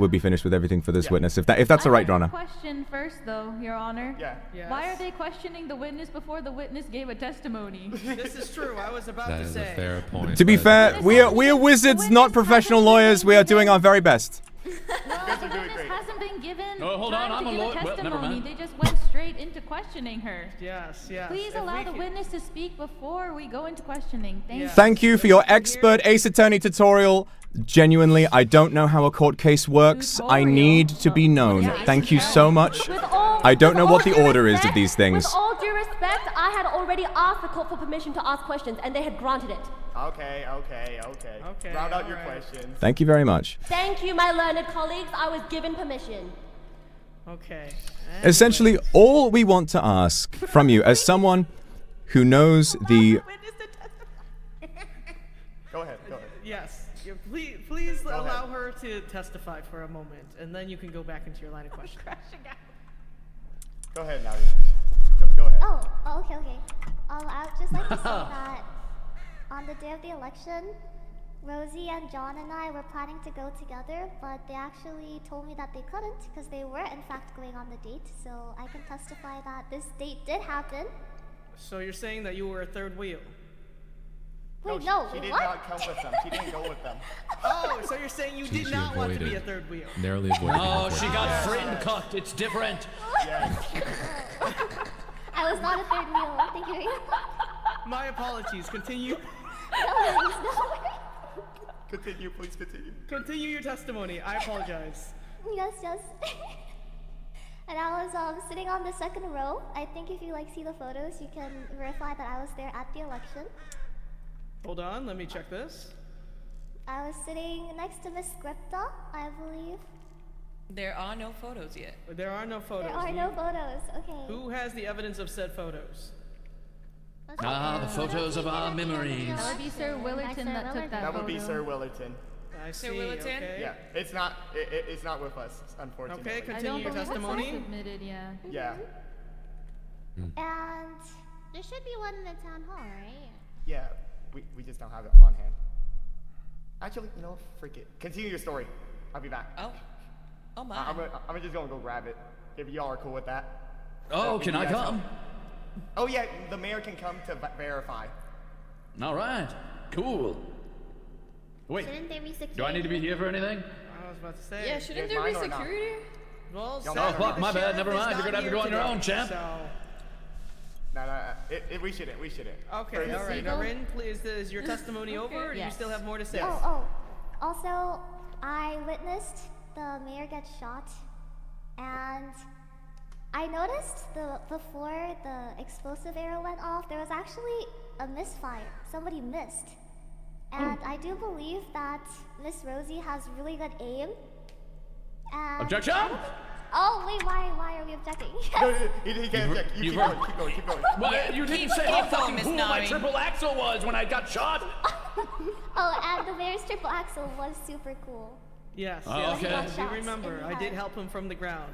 be finished with everything for this witness. If that's all right, Your Honor. Question first, though, Your Honor. Yeah. Yes. Why are they questioning the witness before the witness gave a testimony? This is true. I was about That to is say. a fair point. To be fair, we are wizards, not professional lawyers. We are doing our very best. Well, the witness hasn't been given Oh, hold time on, to I'm a give lawyer. a Well, never testimony. mind. They just went straight into questioning her. Yes, yes. Please If allow we the could- witness to speak before we go into questioning. Thank you. Thank you for your expert Ace Attorney tutorial. Genuinely, I don't know how a court case works. I need to be known. Thank you so much. I don't know what the order is of these things. With all due respect, I had already asked the court for permission to ask questions, and they had granted it. Okay. Round out your questions. Thank you very much. Thank you, my learned colleagues. I was given permission. Okay. Essentially, all we want to ask from you, as someone who knows the... Go ahead. Yes. Please allow her to testify for a moment, and then you can go back into your line of questioning. Go ahead, Nari. Go ahead. Oh, okay. I would just like to say that on the day of the election, Rosie and John and I were planning to go together, but they actually told me that they couldn't because they were in fact going on the date. So I can testify that this date did happen. So you're saying that you were a third wheel? Wait, no, she did what? not come with them. She didn't go with them. Oh, so you're saying you did not want to be a third wheel? Narrowly avoided. No, she got friend cocked. It's different. I was not a third wheel. Thank you very much. My apologies. Continue. No worries. Continue, please continue. Continue your testimony. I apologize. Yes. And I was sitting on the second row. I think if you see the photos, you can verify that I was there at the election. Hold on, let me check this. I was sitting next to Miss Scripta, I believe. There are no photos yet. There are no photos. There are no photos. Okay. Who has the evidence of said photos? The photos of our memories. That would be Sir Willerton that took that That would be photo. Sir Willerton. I see. Sir Willerton? Okay. Yeah, it's not with us, unfortunately. Okay, I continue don't your believe testimony. it's submitted, yeah. Yeah. And there should be one in the town hall, right? Yeah, we just don't have it on hand. Actually, freak it. Continue your story. I'll be back. Oh my. I'm just gonna go grab it. If y'all are cool with that. Oh, can I come? Oh yeah, the mayor can come to verify. All right. Cool. Wait. Shouldn't there be security? Do I need to be here for anything? I was about to say. Yeah, shouldn't there be security? Well, Y'all Sarah, know. fuck, my the bad, sheriff never is mind, not you're gonna have to here go on your today, own, champ. So. No, we shouldn't. Okay, all right. Noreen, please, is your testimony over, or do you Yes. still have more to say? Also, I witnessed the mayor get shot, and I noticed before the explosive arrow went off, there was actually a misfire. Somebody missed. And I do believe that Miss Rosie has really good aim. And Objection! Oh, wait, why are we objecting? No, he can't object. You keep going. What? You didn't say how fucking cool my triple axle was when I got shot. Oh, and the mayor's triple axle was super cool. Yes, Oh, yes. okay. I do Shots remember. in the I did head. help him from the ground.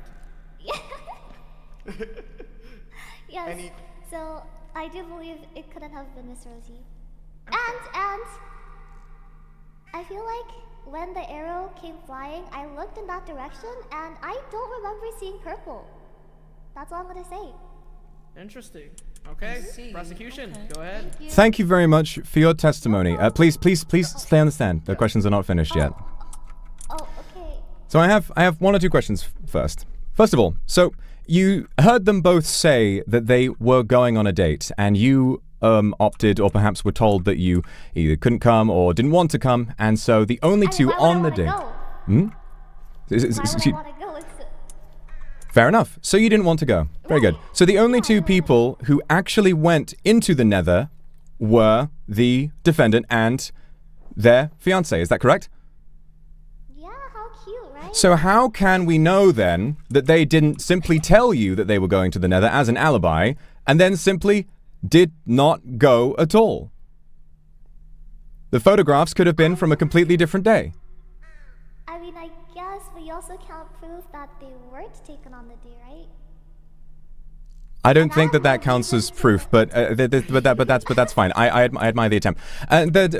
Yes. So I do believe it couldn't have been Miss Rosie. And I feel like when the arrow came flying, I looked in that direction and I don't remember seeing purple. That's all I'm gonna say. Interesting. Okay, prosecution, go ahead. Thank you very much for your testimony. Please stay on the stand. The questions are not finished yet. Oh, okay. So I have one or two questions first. First of all, so you heard them both say that they were going on a date, and you opted, or perhaps were told that you either couldn't come or didn't want to come, and so the only two on the date. Why would I want to go? Fair enough. So you didn't want to go. Very good. So the only two people who actually went into the Nether were the defendant and their fiancé. Is that correct? Yeah, how cute, right? So how can we know then that they didn't simply tell you that they were going to the Nether as an alibi and then simply did not go at all? The photographs could have been from a completely different day. I mean, I guess we also can't prove that they weren't taken on the day, right? I don't think that counts as proof, but that's fine. I admire the attempt.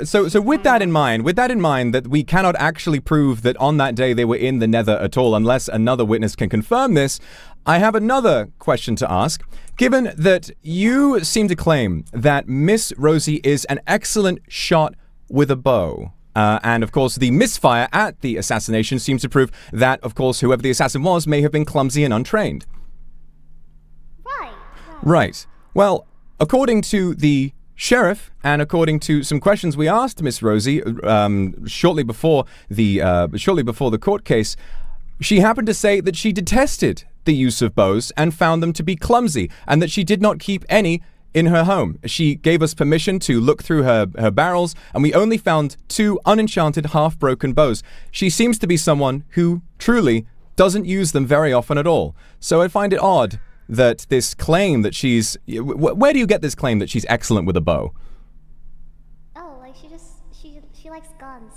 So with that in mind, that we cannot actually prove that on that day they were in the Nether at all, unless another witness can confirm this. I have another question to ask. Given that you seem to claim that Miss Rosie is an excellent shot with a bow, and of course the misfire at the assassination seems to prove that, of course, whoever the assassin was may have been clumsy and untrained. Right. Well, according to the sheriff, and according to some questions we asked Miss Rosie shortly before the court case, she happened to say that she detested the use of bows and found them to be clumsy, and that she did not keep any in her home. She gave us permission to look through her barrels, and we only found 2 unenchanted, half-broken bows. She seems to be someone who truly doesn't use them very often at all. So I find it odd that this claim that she's... Where do you get this claim that she's excellent with a bow? Oh, like she likes guns.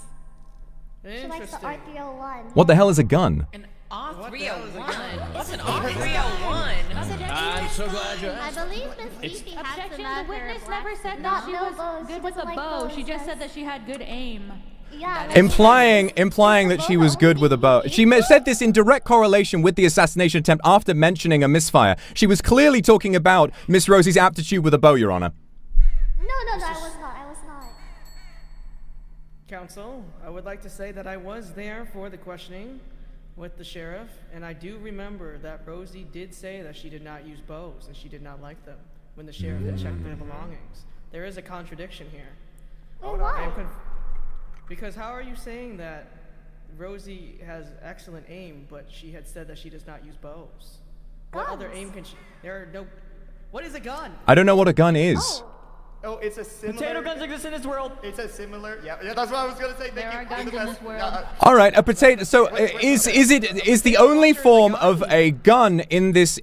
She likes the R301. What the hell is a gun? R301? What's an R301? I'm so glad you asked. I believe Miss Fifi has Objection, them at the witness her never black- said Not that she no was bows. good She with a doesn't like bow. bows, She just yes. said that she had good aim. Yeah, Implying that she was good with a bow. She said this in direct correlation with the assassination attempt after mentioning a misfire. She was clearly talking about Miss Rosie's aptitude with a bow, Your Honor. No, I was not. Counsel, I would like to say that I was there for the questioning with the sheriff, and I do remember that Rosie did say that she did not use bows and she did not like them when the sheriff had checked their belongings. There is a contradiction here. Wait, why? Because how are you saying that Rosie has excellent aim, but she had said that she does not use bows? What other aim can she... There are no... What is a gun? I don't know what a gun is. Oh, it's a similar... Potato guns exist in this world. It's a similar... Yeah, that's what I was going to say. There are guns in this world. All right, a potato. So is the only form of a gun in this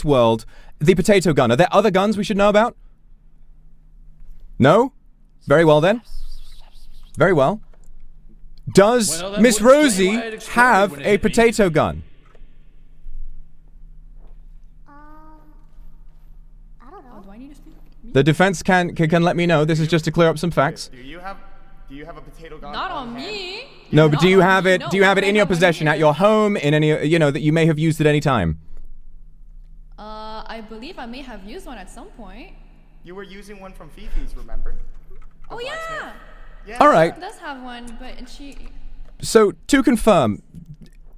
world the potato gun? Are there other guns we should know about? No? Very well then. Very well. Does Miss Rosie have a potato gun? I don't know. Do I need to speak? The defense can let me know. This is just to clear up some facts. Do you have a potato gun? Not on me. No, but do you have it? Do you have it in your possession at your home? In any, that you may have used at any time? I believe I may have used one at some point. You were using one from Fifi's, remember? Oh yeah. Yeah. All right. She does have one, but she... So, to confirm,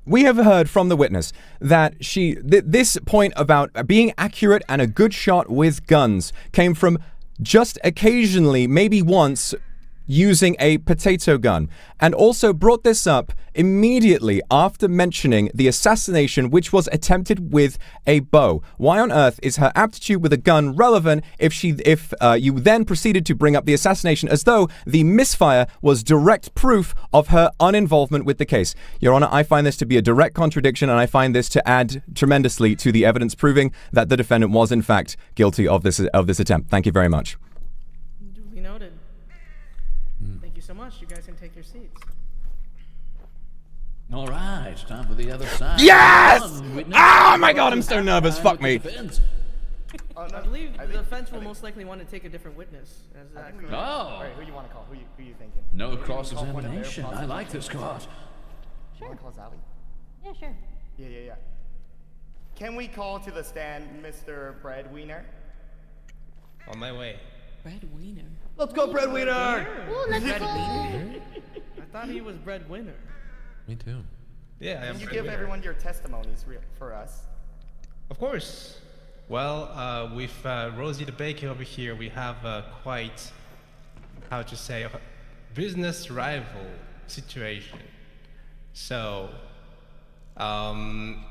we have heard from the witness that this point about being accurate and a good shot with guns came from just occasionally, maybe once, using a potato gun, and also brought this up immediately after mentioning the assassination which was attempted with a bow. Why on earth is her aptitude with a gun relevant if you then proceeded to bring up the assassination as though the misfire was direct proof of her uninvolvement with the case? Your Honor, I find this to be a direct contradiction, and I find this to add tremendously to the evidence proving that the defendant was in fact guilty of this attempt. Thank you very much. Duly noted. Thank you so much. You guys can take your seats. All right, it's time for the other side. Yes! Oh my God, I'm so nervous. Fuck me. I believe the defense will most likely want to take a different witness. As that All right, who you want to call? Who you thinking? No cross-examination. I like this court. You want to call Sally? Yeah, sure. Yeah. Can we call to the stand Mr. Breadwinner? On my way. Breadwinner. Let's go, Breadwinner! Ooh, let's go. I thought he was breadwinner. Me too. Yeah, I am. Can you give everyone your testimonies for us? Of course. Well, with Rosie the Baker over here, we have quite, how to say, a business rival situation. So, I'm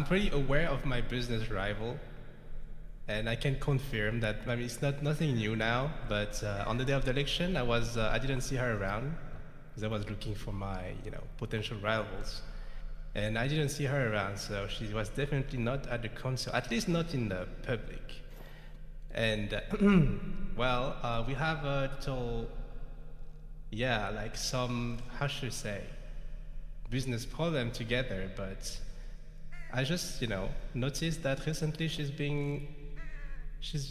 pretty aware of my business rival, and I can confirm that. I mean, it's nothing new now. But on the day of the election, I didn't see her around because I was looking for my potential rivals. And I didn't see her around, so she was definitely not at the concert, at least not in the public. And, well, we have a little, like some, how should I say, business problem together, but I just, noticed that recently she's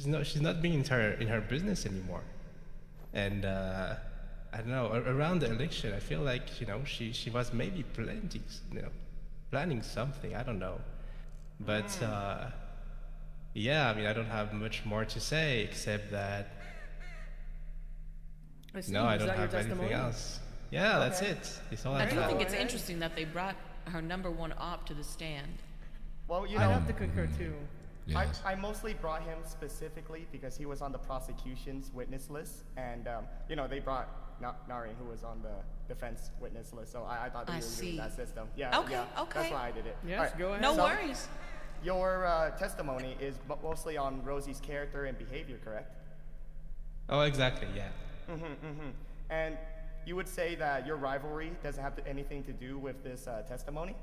not being in her business anymore. And I don't know, around the election, I feel like, she was maybe planning something, I don't know. But yeah, I mean, I don't have much more to say except that I don't have anything else. Yeah, that's it. It's all I I do have. think it's interesting that they brought her #1 op to the stand. Well, I have to concur too. Yes. I mostly brought him specifically because he was on the prosecution's witness list, and they brought Narin, who was on the defense witness list. So I thought they were doing that system. Yeah. Okay. That's why I did it. Yes, Alright, go ahead. No so worries. Your testimony is mostly on Rosie's character and behavior, correct? Oh, exactly, yeah. And you would say that your rivalry doesn't have anything to do with this testimony?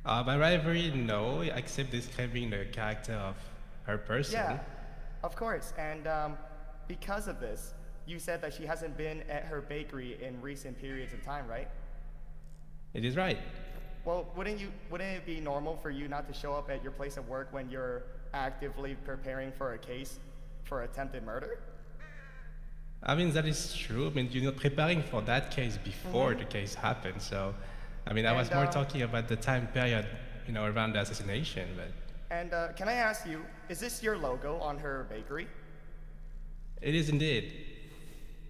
My rivalry, no, except describing the character of her person. Yeah, of course. And because of this, you said that she hasn't been at her bakery in recent periods of time, right? It is right. Well, wouldn't it be normal for you not to show up at your place of work when you're actively preparing for a case for attempted murder? I mean, that is true. I mean, you're not preparing for that case before the case happened. So, I mean, I was more talking about the time period, around the assassination. But. And can I ask you, is this your logo on her bakery? It is indeed.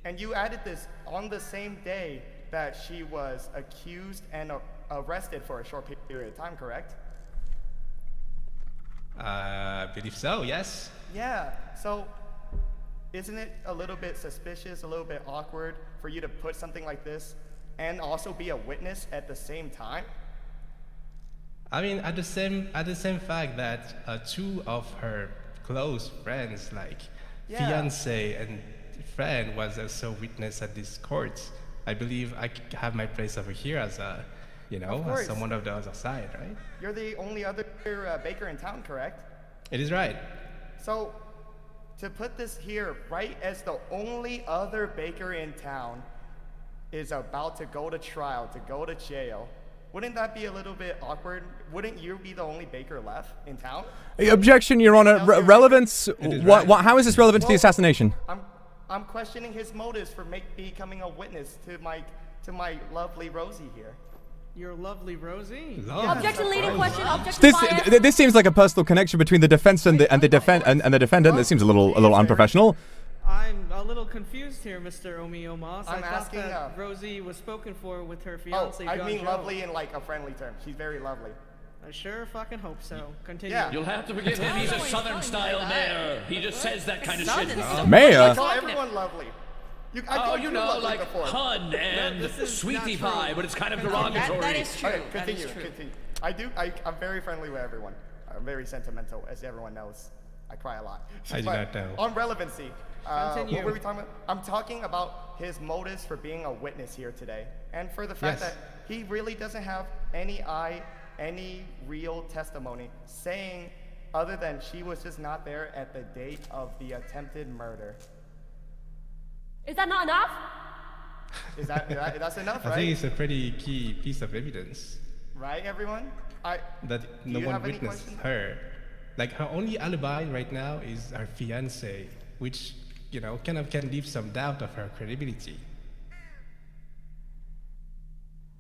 And you added this on the same day that she was accused and arrested for a short period of time, correct? I believe so, yes. Yeah, so isn't it a little bit suspicious, a little bit awkward for you to put something like this and also be a witness at the same time? I mean, at the same fact that two of her close friends, like fiance and friend, was also witness at this court. I believe I have my place over here as a, as someone of the other side, right? You're the only other baker in town, correct? It is right. So, to put this here, right as the only other baker in town is about to go to trial, to go to jail, wouldn't that be a little bit awkward? Wouldn't you be the only baker left in town? Objection, Your Honor. Relevance? How is this relevant to the assassination? I'm questioning his motives for becoming a witness to my lovely Rosie here. Your lovely Rosie? Objection, leading question. Objection. This seems like a personal connection between the defense and the defendant. This seems a little unprofessional. I'm a little confused here, Mr. Omiyomas. I'm I asking, thought that Rosie was spoken for with her fiance, I John mean Joe. lovely in like a friendly term. She's very lovely. I sure fucking hope so. Continue. Yeah. You'll have to forgive him. He's a Southern-style mayor. He just says that kind of shit. Mayor? I call everyone lovely. Like hun and sweetie pie, but it's kind of derogatory. That is true. Okay, That is continue. true. I'm very friendly with everyone. I'm very sentimental, as everyone knows. I cry a lot. I do not know. On relevancy, Continue. what were we talking about? I'm talking about his motives for being a witness here today, and for the fact that he really doesn't have any real testimony saying other than she was just not there at the date of the attempted murder. Is that not enough? That's enough, I right? think it's a pretty key piece of evidence. Right, everyone? That Do no you one have any witnessed questions? her. Like, her only alibi right now is her fiance, which, kind of can leave some doubt of her credibility.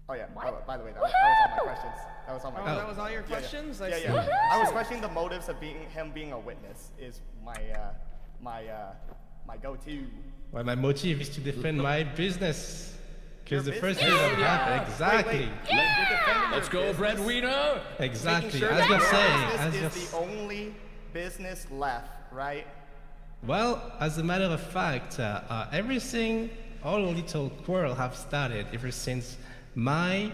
Oh yeah. By the way, that was all my questions. That was all my. Oh, that was all your questions? I see. Yeah. I was questioning the motives of him being a witness. Is my go-to. Well, my motive is to defend my business. Because the Your first business? thing that happened, exactly. Wait. Let's go, breadwinner. Exactly. Sure As you're saying, business is the only business left, right? Well, as a matter of fact, everything, all little quarrel have started ever since my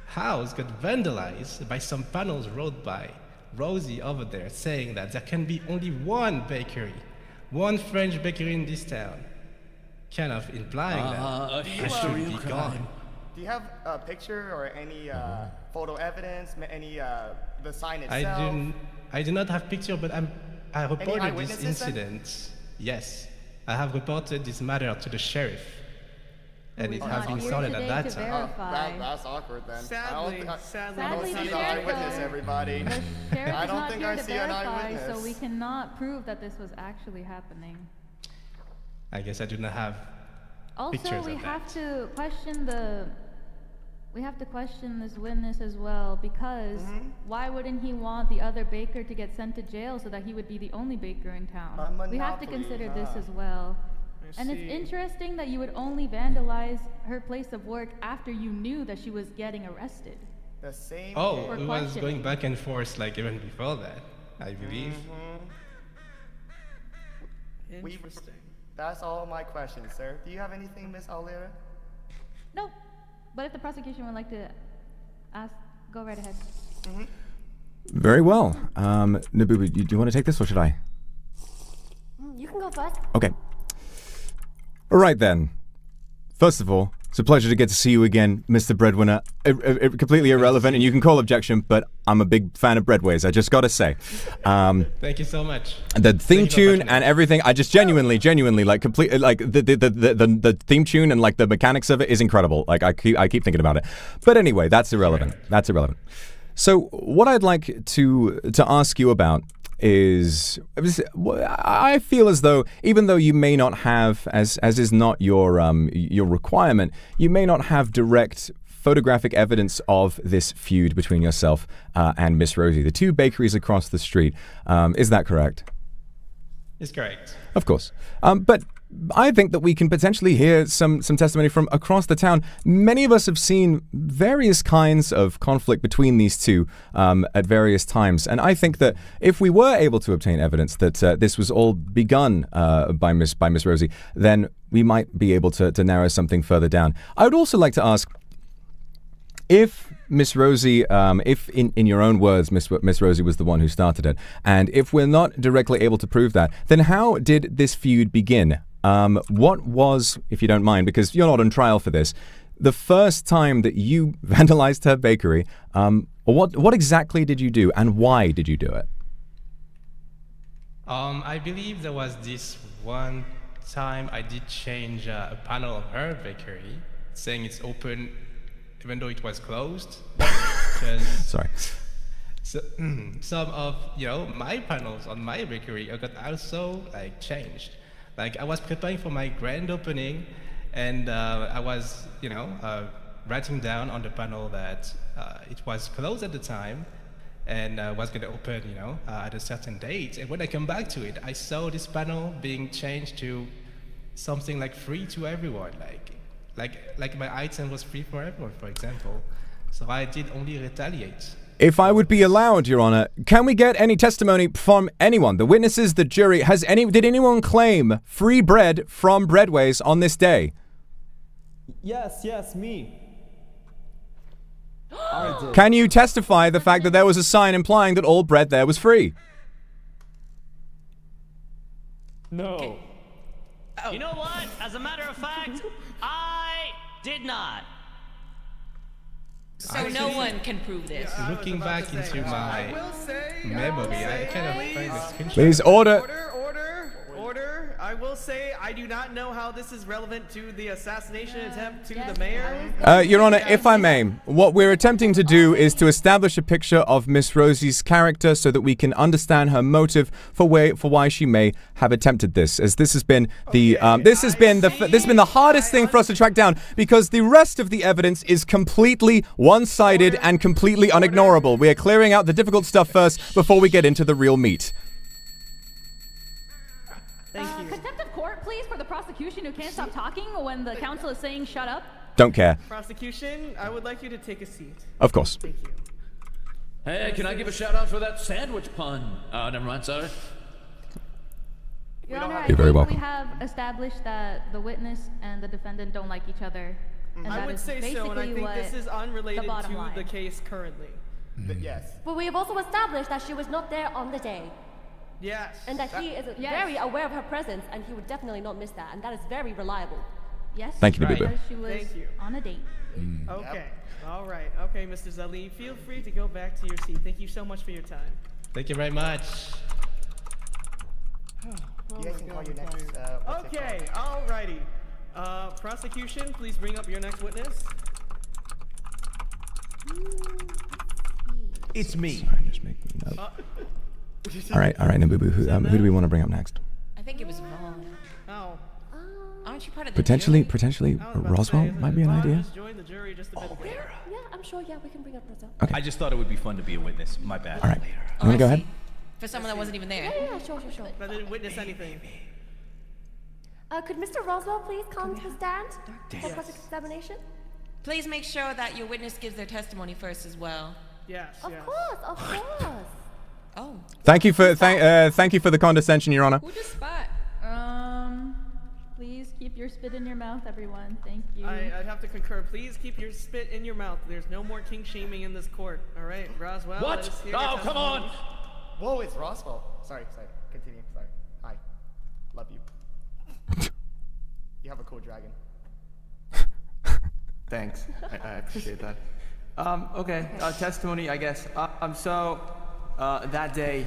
house got vandalized by some panels wrote by Rosie over there saying that there can be only one bakery, one French bakery in this town. Kind of implying that I should be gone. Do you have a picture or any photo evidence, any the sign itself? I do not have picture, but I reported this eyewitnesses then? incident. Yes, I have reported this matter to the sheriff. and it Who is has not been here started at today that to time. verify. That's awkward then. Sadly, I sadly, don't see the the eyewitness, sheriff- everybody. The sheriff I is don't not think here I to see an verify, eyewitness. so we cannot prove that this was actually happening. I guess I do not have Also, pictures we of have that. to question this witness as well, because why wouldn't he want the other baker to get sent to jail so that he would be the only baker in town? We have to monopoly, consider this huh. as well. And it's see. interesting that you would only vandalize her place of work after you knew that she was getting arrested. The same. Oh, For it was questioning. going back and forth like even before that, I believe. Interesting. That's all my questions, sir. Do you have anything, Miss Alera? No, but if the prosecution would like to ask, go right ahead. Very well. Nabubu, do you want to take this or should I? You can go first. Okay. All right then. First of all, it's a pleasure to get to see you again, Mr. Breadwinner. Completely irrelevant, and you can call objection, but I'm a big fan of Breadways, I just gotta say. Thank you so much. The theme tune and everything, I just genuinely, like complete, like the theme tune and like the mechanics of it is incredible. Like I keep thinking about it. But anyway, that's irrelevant. That's irrelevant. So what I'd like to ask you about is, I feel as though, even though you may not have, as is not your requirement, you may not have direct photographic evidence of this feud between yourself and Miss Rosie, the two bakeries across the street. Is that correct? It's correct. Of course. But I think that we can potentially hear some testimony from across the town. Many of us have seen various kinds of conflict between these two at various times. And I think that if we were able to obtain evidence that this was all begun by Miss Rosie, then we might be able to narrow something further down. I would also like to ask, if Miss Rosie, if in your own words, Miss Rosie was the one who started it, and if we're not directly able to prove that, then how did this feud begin? What was, if you don't mind, because you're not on trial for this, the first time that you vandalized her bakery, what exactly did you do, and why did you do it? I believe there was this one time I did change a panel of her bakery, saying it's open even though it was closed. Sorry. So, some of my panels on my bakery got also like changed. Like I was preparing for my grand opening, and I was writing down on the panel that it was closed at the time, and was going to open at a certain date. And when I come back to it, I saw this panel being changed to something like free to everyone, like my item was free for everyone, for example. So I did only retaliate. If I would be allowed, Your Honor, can we get any testimony from anyone? The witnesses, the jury, did anyone claim free bread from Breadways on this day? Yes, me. I did. Can you testify the fact that there was a sign implying that all bread there was free? No. You know what? As a matter of fact, I did not. So no one can prove this. Looking back into my memory, I kind of find this screenshot. Please, order. Order. I will say I do not know how this is relevant to the assassination attempt to the mayor. Your Honor, if I may, what we're attempting to do is to establish a picture of Miss Rosie's character so that we can understand her motive for why she may have attempted this. As this has been the hardest thing for us to track down, because the rest of the evidence is completely one-sided and completely unignorable. We are clearing out the difficult stuff first before we get into the real meat. Thank you. Contempt of court, please, for the prosecution who can't stop talking when the counsel is saying shut up. Don't care. Prosecution, I would like you to take a seat. Of course. Thank you. Hey, can I give a shout out for that sandwich pun? Never mind, sorry. Your Honor, I You're very think welcome. we have established that the witness and the defendant don't like each other. And I that would is say so, and I basically think what this is unrelated the bottom to line. the case currently. Yes. But we have also established that she was not there on the day. Yes. And that he is very aware of her presence, and he would definitely not miss that, and that is very reliable. Yes. Thank you, Nabubu. Because she was Thank you. on a date. Okay. All right. Okay, Mr. Zali, feel free to go back to your seat. Thank you so much for your time. Thank you very much. You guys can call your next. Okay. Alrighty. Prosecution, please bring up your next witness. It's me. Sorry, just making a note. All right, Nabubu. Who do we want to bring up next? I think it was Vaughn. Oh. Aren't you part of the Potentially, jury? Roswell might be an idea. Joined the jury just a bit ago. Yeah, I'm sure. Yeah, we can bring up Roselle. Okay. I just thought it would be fun to be a witness. My bad. All right. You want to go ahead? For someone that wasn't even there. Yeah, sure. I didn't witness anything. Could Mr. Roswell please come to the stand for cross-examination? Please make sure that your witness gives their testimony first as well. Yes. Of course. Oh. Thank you for the condescension, Your Honor. Who just spat? Please keep your spit in your mouth, everyone. Thank you. I'd have to concur. Please keep your spit in your mouth. There's no more king shaming in this court. All right, Roswell. What? let us hear your Oh, come on! testimony. Whoa, it's Roswell. Sorry. Continue. Sorry. Hi. Love you. You have a cool dragon. Thanks. I appreciate that. Okay. Testimony, I guess. So that day,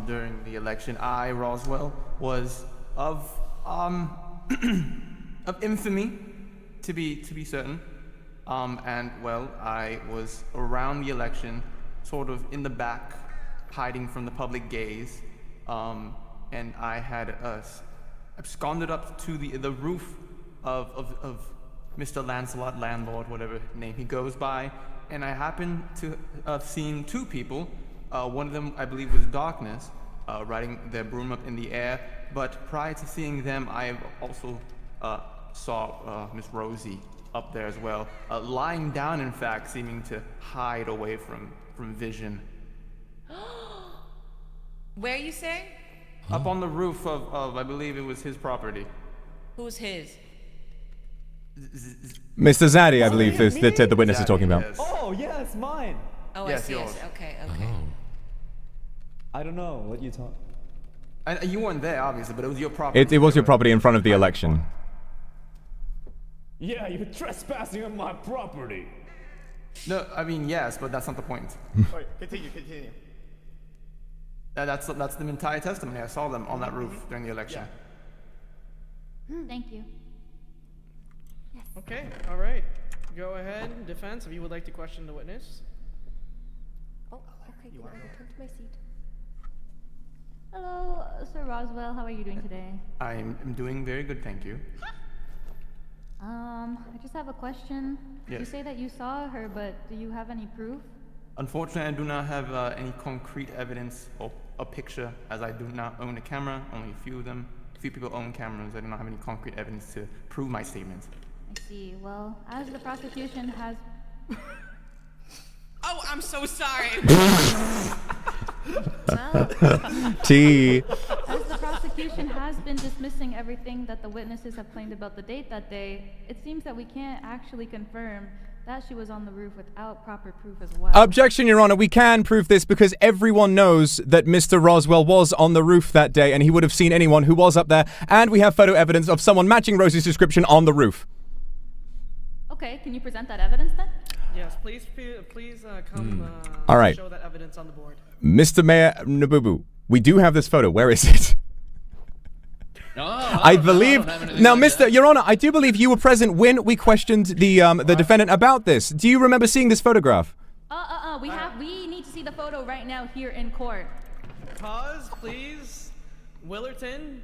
during the election, I, Roswell, was of infamy, to be certain. And well, I was around the election, sort of in the back, hiding from the public gaze. And I had absconded up to the roof of Mr. Lancelot, landlord, whatever name he goes by, and I happened to have seen two people. One of them, I believe, was Darkness, riding their broom up in the air. But prior to seeing them, I also saw Miss Rosie up there as well, lying down, in fact, seeming to hide away from vision. Where you say? Up on the roof of I believe it was his property. Who's his? Mr. Zaddy, I believe, the witness is talking about. Yes. Oh, yeah, it's mine. Oh, Yes, I see. yours. Okay. I don't know what you talk. You weren't there, obviously, but it was your property. It was your property in front of the election. Yeah, you're trespassing on my property. No, I mean, yes, but that's not the point. Wait, continue. That's the entire testimony. I saw them on that roof during the election. Thank you. Okay. All right. Go ahead, defense, if you would like to question the witness. Oh, okay. I will return to my seat. Hello, Sir Roswell. How are you doing today? I'm doing very good, thank you. I just have a question. You Yes. say that you saw her, but do you have any proof? Unfortunately, I do not have any concrete evidence or a picture, as I do not own a camera. Only a few of them. A few people own cameras. I do not have any concrete evidence to prove my statement. I see. Well, as the prosecution has... Oh, I'm so sorry. T. As the prosecution has been dismissing everything that the witnesses have claimed about the date that day, it seems that we can't actually confirm that she was on the roof without proper proof as well. Objection, Your Honor. We can prove this because everyone knows that Mr. Roswell was on the roof that day and he would have seen anyone who was up there. And we have photo evidence of someone matching Rosie's description on the roof. Okay, can you present that evidence then? Yes, please come All right. show that evidence on the board. Mr. Mayor Nabubu, we do have this photo. Where is it? I believe now, Your Honor, I do believe you were present when we questioned the defendant about this. Do you remember seeing this photograph? We need to see the photo right now here in court. Pause, please. Willerton,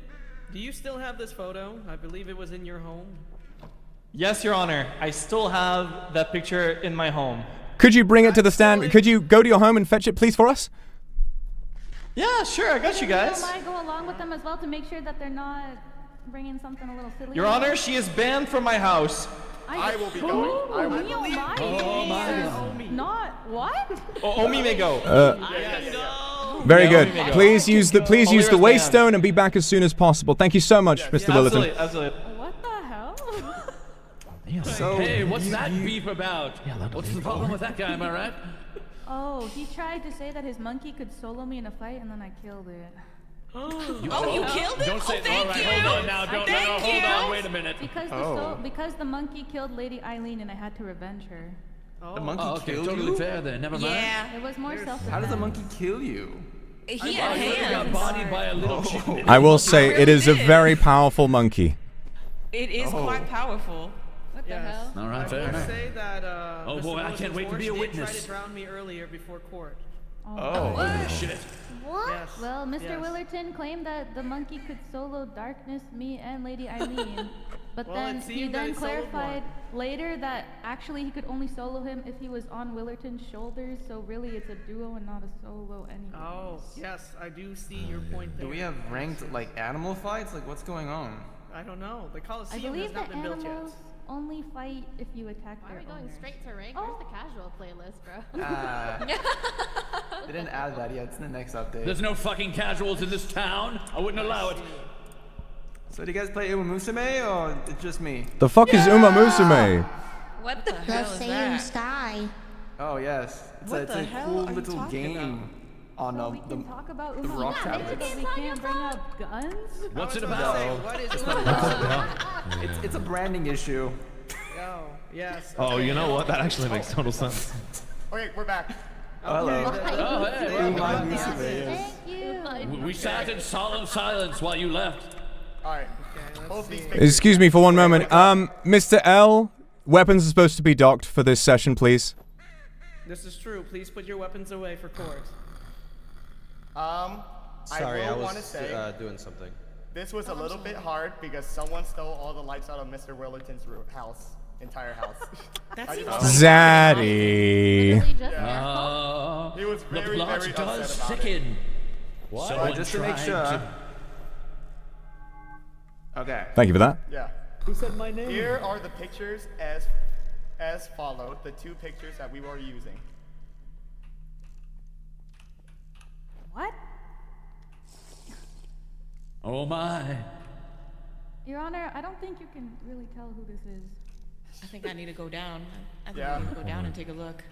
do you still have this photo? I believe it was in your home. Yes, Your Honor. I still have that picture in my home. Could you bring it to the stand? Could you go to your home and fetch it, please, for us? Yeah, sure. I got you guys. I go along with them as well to make sure that they're not bringing something a little silly. Your Honor, she is banned from my house. I will be going. I will Oh my God. Not what? Omi may go. Very good. Please use the waystone and be back as soon as possible. Thank you so much, Mr. Willerton. Absolutely. What the hell? So, hey, what's that beef about? What's the problem with that guy, am I right? Oh, he tried to say that his monkey could solo me in a fight, and then I killed it. You killed it? Don't say thank all right, you. hold on now. Hold on, wait a minute. Because the monkey killed Lady Eileen, and I had to revenge her. The monkey killed totally you? fair then. Never mind. Yeah. It was more self-defense. How does the monkey kill you? He had hands. Got bodied by a little chicken. I will say it is a very powerful monkey. It is quite powerful. What the hell? All right, I fair will enough. say that Oh Mr. boy, I can't wait to be a Willison's horse witness. did try to drown me earlier before court. Oh, shit. What? Yes. Well, Mr. Yes. Willerton claimed that the monkey could solo Darkness, me, and Lady Eileen. But Well, then it he seemed that then he soloed clarified later that actually he could only solo him if he was on Willerton's shoulders. So really, it's a duo and not a solo anyway. Oh, yes, I do see your point there. Do we have ranked like animal fights? Like what's going on? I don't know. The I Coliseum believe has not the been built yet. animals only fight if you attack Why their are we going owner. straight to rank? Where's the casual playlist, bro? They didn't add that yet. It's in the next update. There's no fucking casuals in this town. I wouldn't allow it. So do you guys play Uma Musume or it's just me? The fuck is Uma Musume? What the hell is that? sky. Oh yes, it's What a the hell cool are you little talking game on So we can talk about the Uma rock Musume, tablets. but we can't bring up guns? What's it No, about? What is it's it not about? It's a branding issue. Oh, yes. Oh, okay. you know what? That actually makes total sense. Okay, we're back. Hello. Oh, hey. Uma Musume, yes. Thank you. We sat in solemn silence while you left. Alright. Both these pictures. Excuse me for one moment. Mr. L, weapons are supposed to be docked for this session, please. This is true. Please put your weapons away for court. I will want to say doing something. this was a little bit hard because someone stole all the lights out of Mr. Willerton's house, entire house. That seems Zaddy. Literally just He was The very, plot very does upset about it. thicken. What? Someone Just to make tried sure. Okay. Thank you for that. Yeah. Who said my name? Here are the pictures as followed, the two pictures that we were using. What? Oh my. Your Honor, I don't think you can really tell who this is. I think I need to go down. I think Yeah. I need to go down and take a look.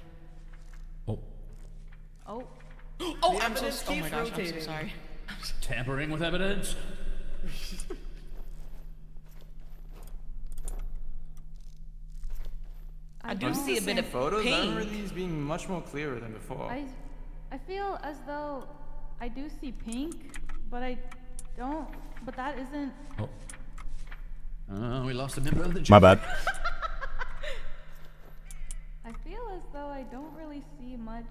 Oh. Oh, The I'm so. evidence Oh my keeps gosh, I'm so rotating. sorry. Tampering with evidence. I do don't- see a bit of Photos. I remember pink. these being much more clearer than before. I feel as though I do see pink, but I don't. But that isn't. We lost a member of the jury. My bad. I feel as though I don't really see much.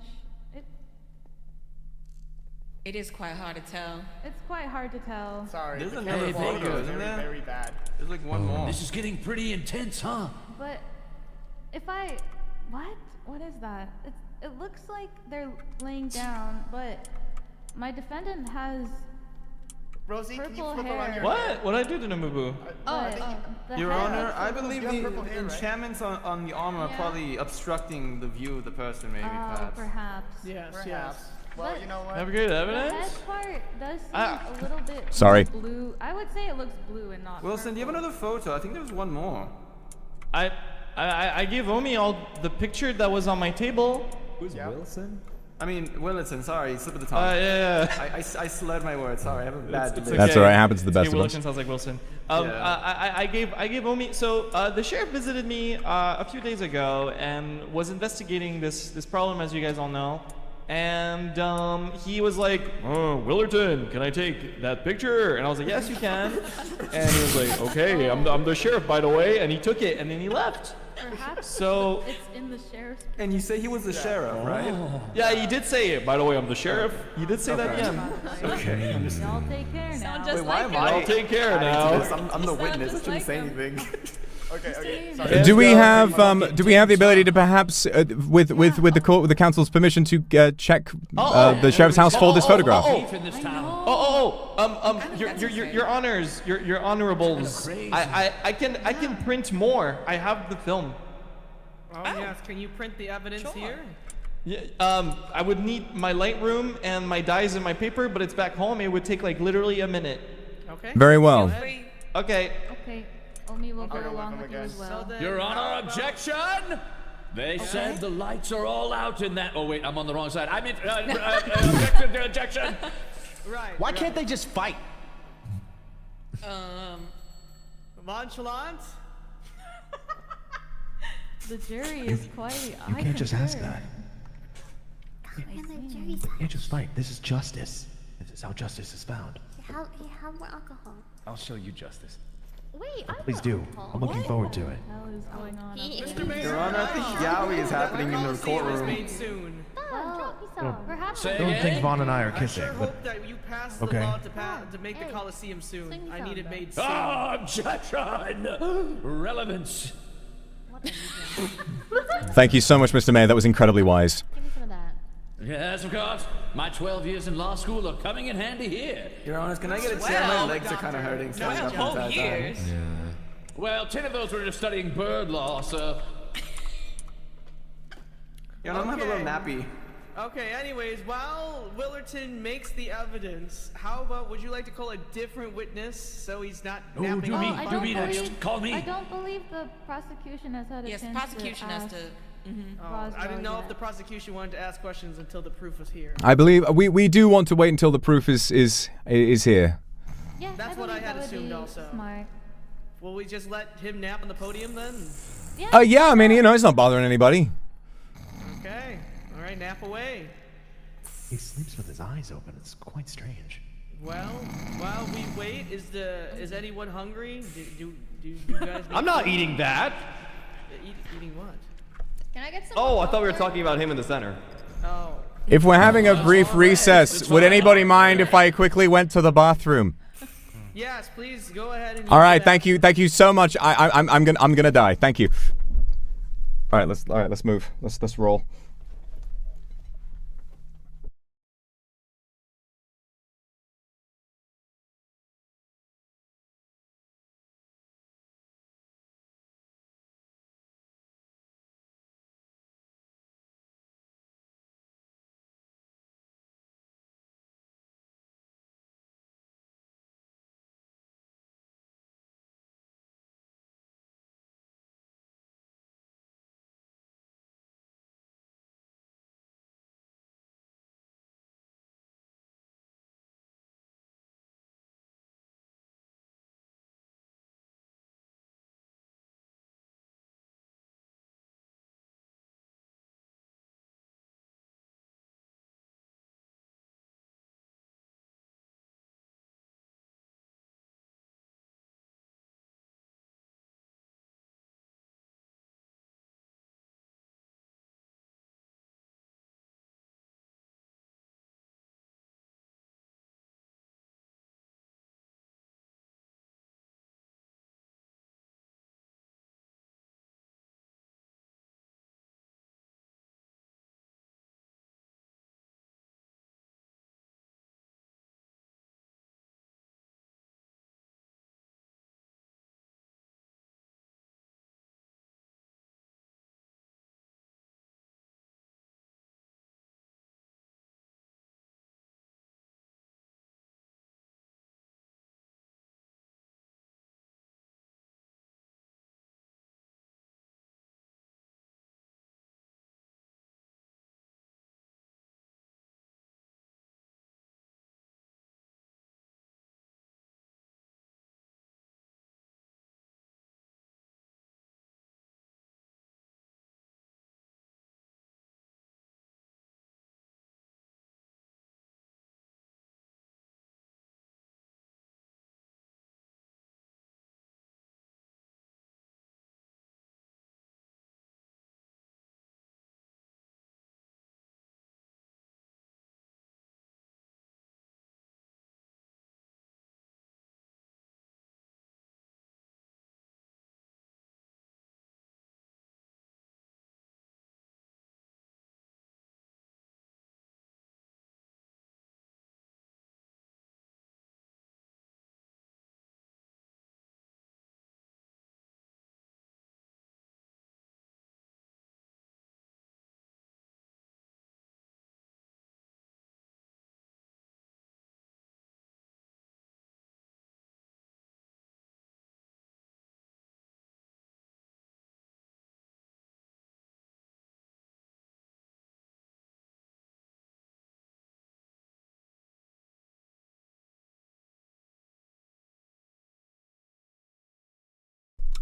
It is quite hard to tell. It's quite hard to tell. Sorry, There's the another camera quality photo, is isn't very, there? very bad. There's like one more. This is getting pretty intense, huh? But if I, what? What is that? It looks like they're laying down, but my defendant has Rosie, can you purple flip around hair. your What? What I do to Nabubu? Your Honor, I believe You have the purple hair, right? enchantments on the armor are probably obstructing the view of the person, maybe, perhaps. Perhaps. Yes, Perhaps. yes. Well, But you know what? Have great The evidence? head part does seem Ah. a little bit Sorry. blue. I would say it looks blue and not. Wilson, do you have purple. another photo? I think there was one more. I gave Omi all the picture that was on my table. Who's Wilson? I mean, Willerton, sorry, slip of the tongue. Yeah. I slurred my words, sorry, I have a bad It's delay. That's alright, happens to the best of us. Wilson sounds like Wilson. Yeah. I gave Omi. So the sheriff visited me a few days ago and was investigating this problem, as you guys all know. And he was like, "Oh, Willerton, can I take that picture?" And I was like, "Yes, you can." And he was like, "Okay, I'm the sheriff, by the way." And he took it, and then he left. Perhaps So it's in the sheriff's. And you say he was the sheriff, right? yeah, he did say it. By the way, I'm the sheriff. He did say that again. Okay, I'm just. Y'all take care now. Wait, why am I'll I? take care adding now. to this? I'm the witness. I shouldn't say anything. Okay, sorry. Do we have the ability to perhaps, with the court, with the council's permission, to check the sheriff's house for this photograph? Your honors, your honorables. I can print more. I have the film. Oh, yes. Can you print the evidence here? Yeah, I would need my Lightroom and my dyes and my paper, but it's back home. It would take like literally a minute. Okay. Very well. Okay. Okay. Omi will go along with you as well. Your Honor, objection! They said the lights are all out in that. Oh, wait, I'm on the wrong side. I mean, objection. Right. Why can't they just fight? Nonchalant? The jury is quite. You can't just ask concur. that. You can't just fight. This is justice. This is how justice is found. How more alcohol? I'll show you justice. Wait, Please do. I'm looking forward to it. What is going on? Mr. Mayor, Your Honor, I think yaoi is happening in the courtroom. Made soon. Perhaps I don't think Vaughn and I are kissing, I sure but hope that you passed okay. the law to make the Coliseum soon. I need it made soon. Objection! Relevance. Thank you so much, Mr. Mayor. That was incredibly wise. Give me some of that. Yes, of course. My 12 years in law school are coming in handy here. Your Honor, can I get a chair? My legs are kind of hurting. standing up the entire time. Well, 10 of those were just studying bird law, so... Your Honor, I'm having a little nappy. Okay, anyways, while Willerton makes the evidence, how about, would you like to call a different witness so he's not napping? do me next. Call me. I don't believe the prosecution has had a chance prosecution to has ask to. I didn't know if the prosecution wanted to ask questions until the proof was here. I believe we do want to wait until the proof is here. Yeah, That's what I had assumed also. Smart. Will we just let him nap on the podium then? Yeah, I mean, it's not bothering anybody. Okay. All right, nap away. He sleeps with his eyes open. It's quite strange. Well, while we wait, is anyone hungry? Do you guys? I'm not eating that. Eating what? Can I get some? Oh, I thought we were talking about him in the center. Oh. If we're having a brief recess, would anybody mind if I quickly went to the bathroom? Yes, please go ahead and. All right, thank you so much. I'm gonna die. Thank you. All right, let's move. Let's roll.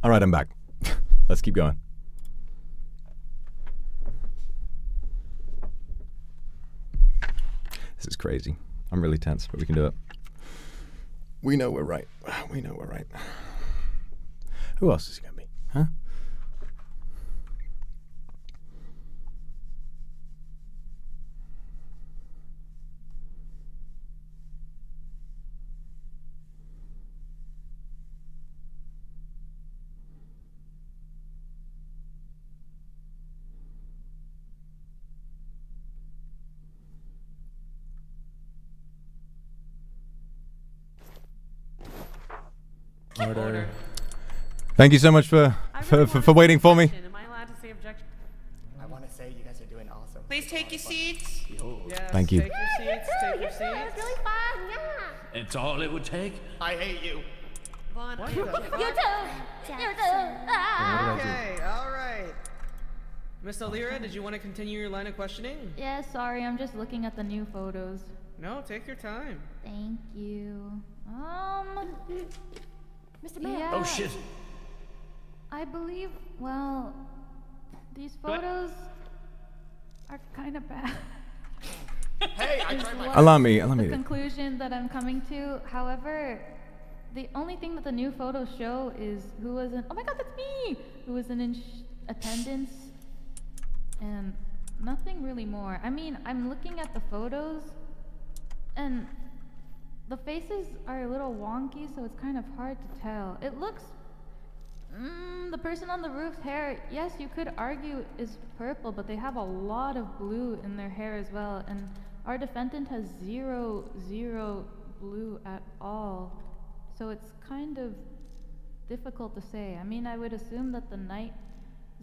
All right, I'm back. Let's keep going. This is crazy. I'm really tense, but we can do it. We know we're right. We know we're right. Who else is it going to be? Huh? Order. Thank you so much for waiting for me. Am I allowed to say objection? I want to say you guys are doing awesome. Please take your seats. Yes, Thank you. Take your seats. Take your seats. It's really fun, yeah. It's all it would take. I hate you. Vaughn, You too. You too. Ah. Okay, all right. Miss Alira, did you want to continue your line of questioning? Yeah, sorry, I'm just looking at the new photos. No, take your time. Thank you. Mr. Mayor. Yeah, Oh shit. I believe, well, these photos are kind of bad. Hey, I Is tried my. what Allow me. The conclusion that I'm coming to. However, the only thing that the new photos show is who was in. Oh my God, that's me! Who was in attendance, and nothing really more. I mean, I'm looking at the photos, and the faces are a little wonky, so it's kind of hard to tell. It looks. The person on the roof's hair, yes, you could argue is purple, but they have a lot of blue in their hair as well, and our defendant has zero blue at all. So it's kind of difficult to say. I mean, I would assume that the night,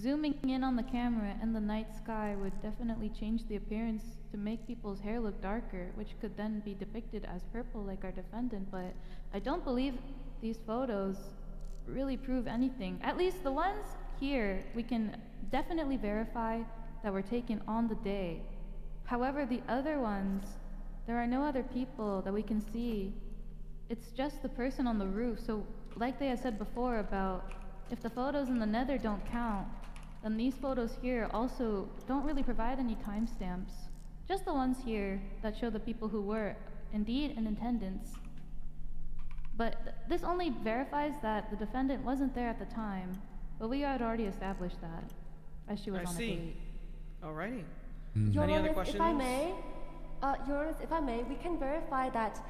zooming in on the camera and the night sky would definitely change the appearance to make people's hair look darker, which could then be depicted as purple like our defendant, but I don't believe these photos really prove anything. At least the ones here, we can definitely verify that were taken on the day. However, the other ones, there are no other people that we can see. It's just the person on the roof. So like they had said before about if the photos in the nether don't count, then these photos here also don't really provide any timestamps. Just the ones here that show the people who were indeed in attendance. But this only verifies that the defendant wasn't there at the time, but we had already established that, as she was on the date. Alrighty. Your Any other Honor, questions? if I may, Your Honor, if I may, we can verify that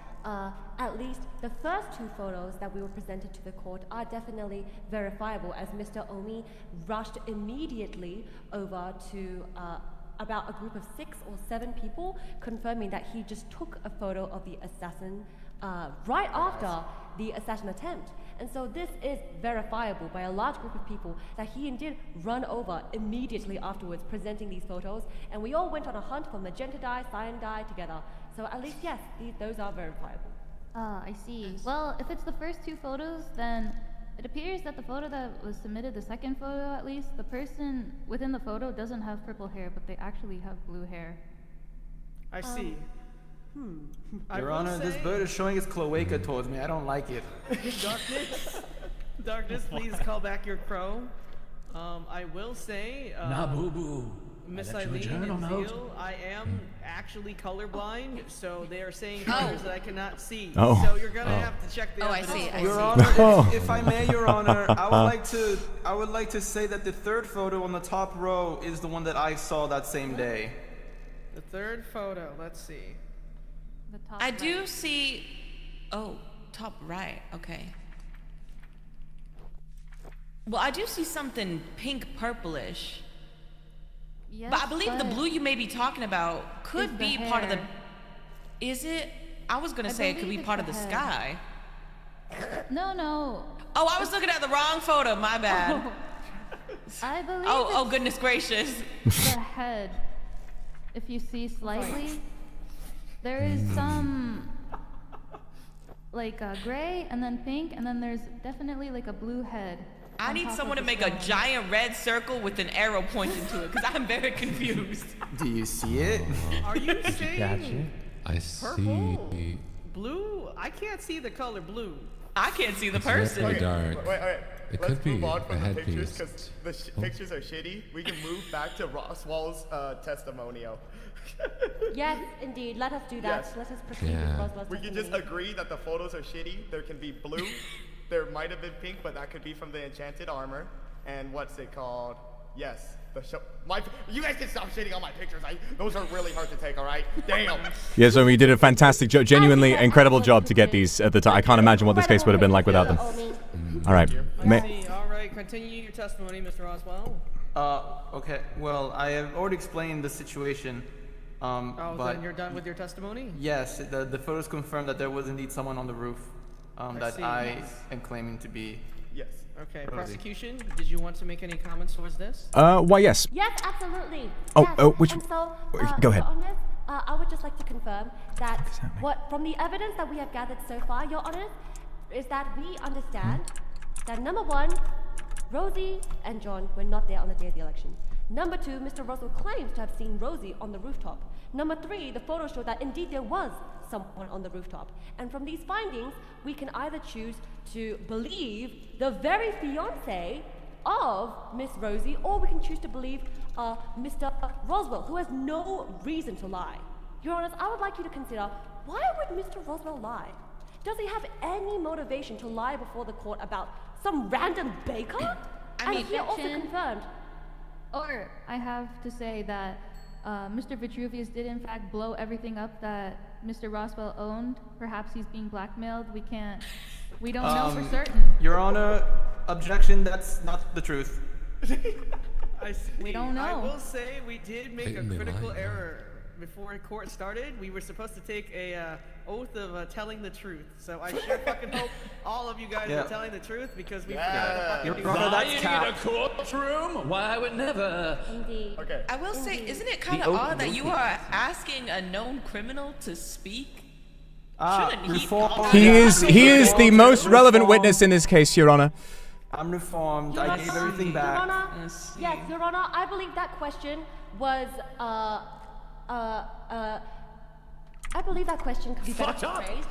at least the first two photos that we were presented to the court are definitely verifiable, as Mr. Omi rushed immediately over to about a group of 6 or 7 people, confirming that he just took a photo of the assassin right after the assassin attempt. And so this is verifiable by a large group of people that he did run over immediately afterwards, presenting these photos. And we all went on a hunt for magenta dye, cyan dye together. So at least, yes, those are verifiable. I see. Well, if it's the first two photos, then it appears that the photo that was submitted, the second photo at least, the person within the photo doesn't have purple hair, but they actually have blue hair. I see. Your Honor, this bird is showing its cloaca towards me. I don't like it. Darkness, please call back your crow. I will say, Nabubu. Miss I let you Eileen adjourn and on out. Zeal, I am actually colorblind, so they are saying colors that I cannot see. Oh. So you're gonna have to check the I evidence. see. Your Honor, if I may, Your Honor, I would like to say that the third photo on the top row is the one that I saw that same day. The third photo, let's see. The top I right. do see. Oh, top right. Okay. Well, I do see something pink purplish. Yes, But I believe the blue you may be talking about could is the be part of the. hair. Is it? I was gonna I say it could believe be it's part the of the head. sky. No. Oh, I was looking at the wrong photo. My bad. I believe Oh, goodness gracious. it's the head. If you see slightly, there is some like gray and then pink, and then there's definitely like a blue head. I on need top someone of to the make a stone. giant red circle with an arrow pointing to it, because I'm very confused. Do you see it? Are you saying I purple? see. Blue? I can't see the color blue. I can't see the It's very person. dark. Wait. It Let's could be move on a from the pictures headpiece. because the pictures are shitty. We can move back to Roswell's testimonial. Yes, indeed. Let us do that. Yes. Let us proceed Yeah. with Roswell's We can just agree that the photos are shitty. There can be blue There might have been pink, but that could be from the enchanted armor. And what's it called? Yes, the show. You guys can stop shitting on my pictures. Those are really hard to take. All right. Damn. Yeah, so you did a fantastic job, genuinely incredible job to get these at the time. I can't imagine what this case would have been like without them. All right. All right, continue your testimony, Mr. Roswell. Okay. Well, I have already explained the situation. But But then you're done with your testimony? yes, the photos confirm that there was indeed someone on the roof that see, I yes. am claiming to be. Yes. Okay, Rosie. prosecution, did you want to make any comments towards this? Why, yes. Yes, absolutely. Oh, yes. oh, which- And so, go ahead. Your Honor, I would just like to confirm that from the evidence that we have gathered so far, Your Honor, is that we understand that number one, Rosie and John were not there on the day of the election. Number two, Mr. Russell claims to have seen Rosie on the rooftop. Number three, the photos show that indeed there was someone on the rooftop. And from these findings, we can either choose to believe the very fiancé of Miss Rosie, or we can choose to believe Mr. Roswell, who has no reason to lie. Your Honor, I would like you to consider, why would Mr. Roswell lie? Does he have any motivation to lie before the court about some random baker? I mean, and he also objection. confirmed. Or I have to say that Mr. Vetruvius did in fact blow everything up that Mr. Roswell owned. Perhaps he's being blackmailed. We don't know for certain. Your Honor, objection. That's not the truth. I see. We don't know. I will say we did make a Blatantly critical lying, error before court started. We were supposed to take a oath of telling the truth. So I sure fucking hope all of you guys are telling the truth because we forgot. Lying in a courtroom? Why, I would never. Indeed. Okay. I will say, isn't it kind The of oath- odd that the you oath- are asking a known criminal to speak? Shouldn't he? He is the most relevant witness in this case, Your Honor. I'm reformed. I gave everything Your back. Honor, yes, Your Honor, I believe that question was, I believe that question could be better Fucked up. phrased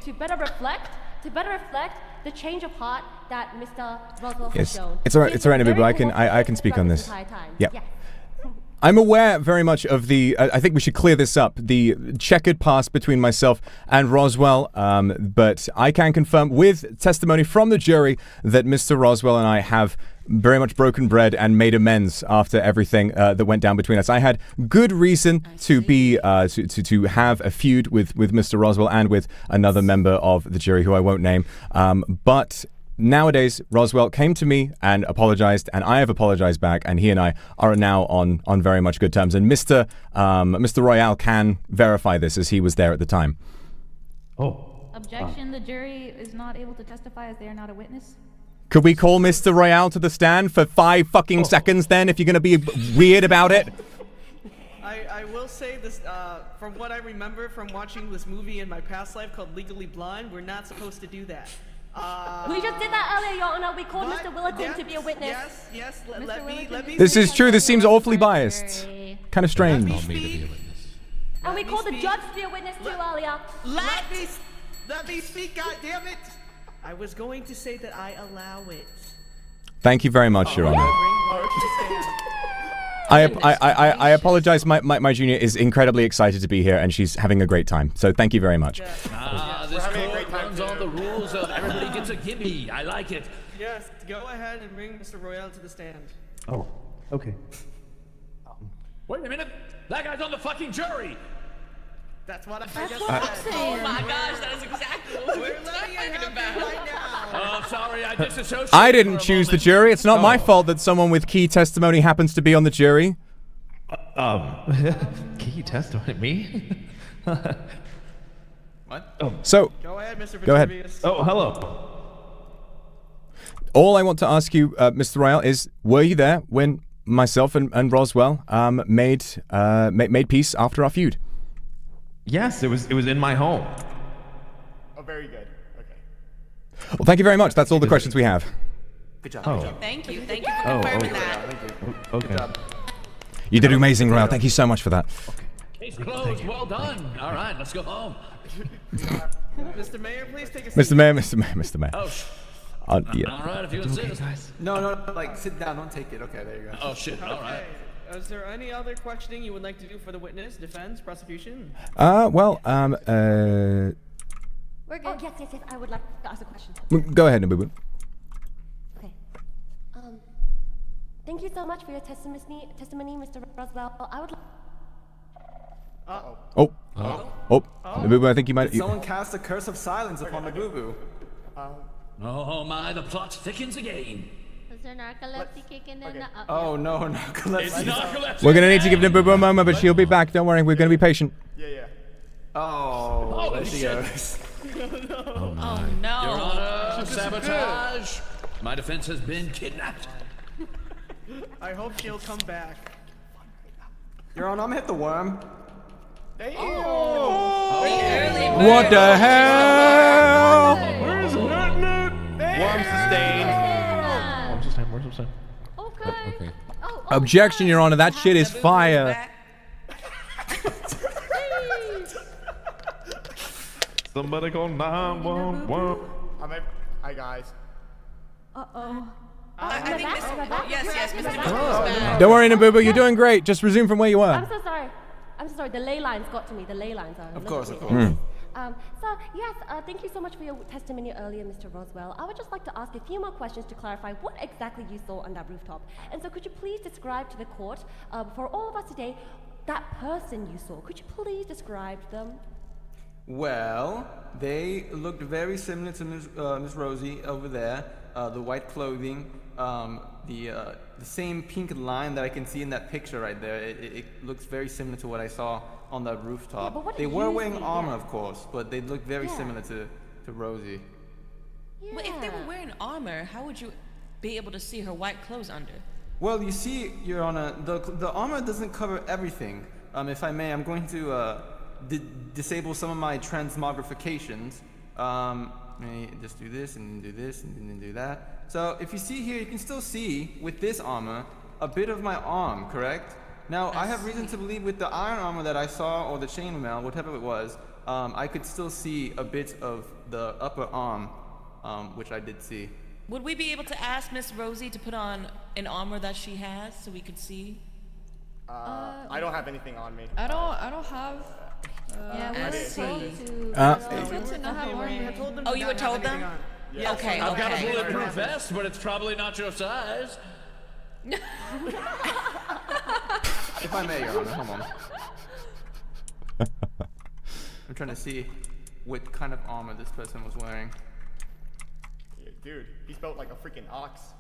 to better reflect the change of heart that Mr. Roswell has Yes, shown. it's all right. It's all right, He's been Nabubu. very I can speak on throughout this. entire time. Yeah. Yes. I'm aware very much of the. I think we should clear this up. The checkered past between myself and Roswell, but I can confirm with testimony from the jury that Mr. Roswell and I have very much broken bread and made amends after everything that went down between us. I had good reason to be to have a feud with Mr. Roswell and with another member of the jury who I won't name, but. Nowadays, Roswell came to me and apologized, and I have apologized back, and he and I are now on very much good terms. And Mr. Royale can verify this, as he was there at the time. Objection. The jury is not able to testify as they are not a witness. Could we call Mr. Royale to the stand for 5 fucking seconds then, if you're going to be weird about it? I will say this, from what I remember from watching this movie in my past life called Legally Blonde, we're not supposed to do that. We just did that earlier, Your Honor. We called Mr. Willerton to be a witness. Yes, let me This is true. This seems awfully biased. Kind of strange. And we called the judge to be a witness too earlier. Let me speak, goddammit! I was going to say that I allow it. Thank you very much, Your Honor. I apologize. My junior is incredibly excited to be here, and she's having a great time. So thank you very much. This court runs on the rules of everybody gets a gimme. I like it. Yes, go ahead and bring Mr. Royale to the stand. Oh, okay. Wait a minute. That guy's on the fucking jury. That's what I That's just what said. Oh my gosh, that is exactly what we're talking about. Oh, sorry, I disassociated. I didn't choose the jury. It's not my fault that someone with key testimony happens to be on the jury. Key testimony? Me? What? Oh. So, Go ahead, Mr. go ahead. Vetruvius. Oh, hello. All I want to ask you, Mr. Royale, is were you there when myself and Roswell made peace after our feud? Yes, it was in my home. Oh, very good. Okay. Well, thank you very much. That's all the questions we have. Good job. Oh. Good job. Thank you for confirming that. Thank you. Okay. You did amazing, Royale. Thank you so much for that. Case closed. Well done. All right, let's go home. Mr. Mayor, please take a seat. Mr. Mayor. Oh, Yeah. all right, if you insist. No, like sit down, don't take it. Okay, there you go. Oh shit! All right. Is there any other questioning you would like to do for the witness, defense, prosecution? Well, We're good. Oh, yes, yes, yes. I would like to ask a question. Go ahead, Nabubu. Okay. Thank you so much for your testimony, Mr. Roswell. I would. Nabubu, I think you might. Did someone cast a curse of silence upon Nabubu? Oh my, the plot thickens again. Is there narcolepsy kicking in? Oh no, narcolepsy. It's narcolepsy. We're gonna need to give Nabubu a moment, but she'll be back. Don't worry, we're gonna be patient. Yeah. Oh, there she goes. Oh my. no. Your Honor, sabotage. My defense has been kidnapped. I hope she'll come back. Your Honor, I'm gonna hit the worm. What the hell? Where's it? Worm sustained. Worm sustained. Okay. Objection, Your Honor. That shit is fire. Somebody call 911. Hi, guys. I think yes, Mr. Nabubu is back. Don't worry, Nabubu. You're doing great. Just resume from where you were. I'm so sorry. The ley lines got to me. The ley lines are. Of course. So yes, thank you so much for your testimony earlier, Mr. Roswell. I would just like to ask a few more questions to clarify what exactly you saw on that rooftop. And so could you please describe to the court, for all of us today, that person you saw? Could you please describe them? Well, they looked very similar to Miss Rosie over there. The white clothing, the same pink line that I can see in that picture right there. It looks very similar to what I saw on that rooftop. Yeah, but they were wearing armor, of course, but they looked very similar to Rosie. Yeah. But if they were wearing armor, how would you be able to see her white clothes under? Well, you see, Your Honor, the armor doesn't cover everything. If I may, I'm going to disable some of my transmogrifications. Let me just do this, and then do this, and then do that. So if you see here, you can still see, with this armor, a bit of my arm, correct? Now, I have reason to believe with the iron armor that I saw, or the chainmail, whatever it was, I could still see a bit of the upper arm, which I did see. Would we be able to ask Miss Rosie to put on an armor that she has so we could see? I don't have anything on me. I don't have. Yeah, I we're didn't told to not have armor. Oh, you were told them? Yeah. Okay, I've got a okay. bulletproof vest, but it's probably not your size. If I may, Your Honor, hold on. I'm trying to see what kind of armor this person was wearing. Yeah, dude, he's built like a freaking ox.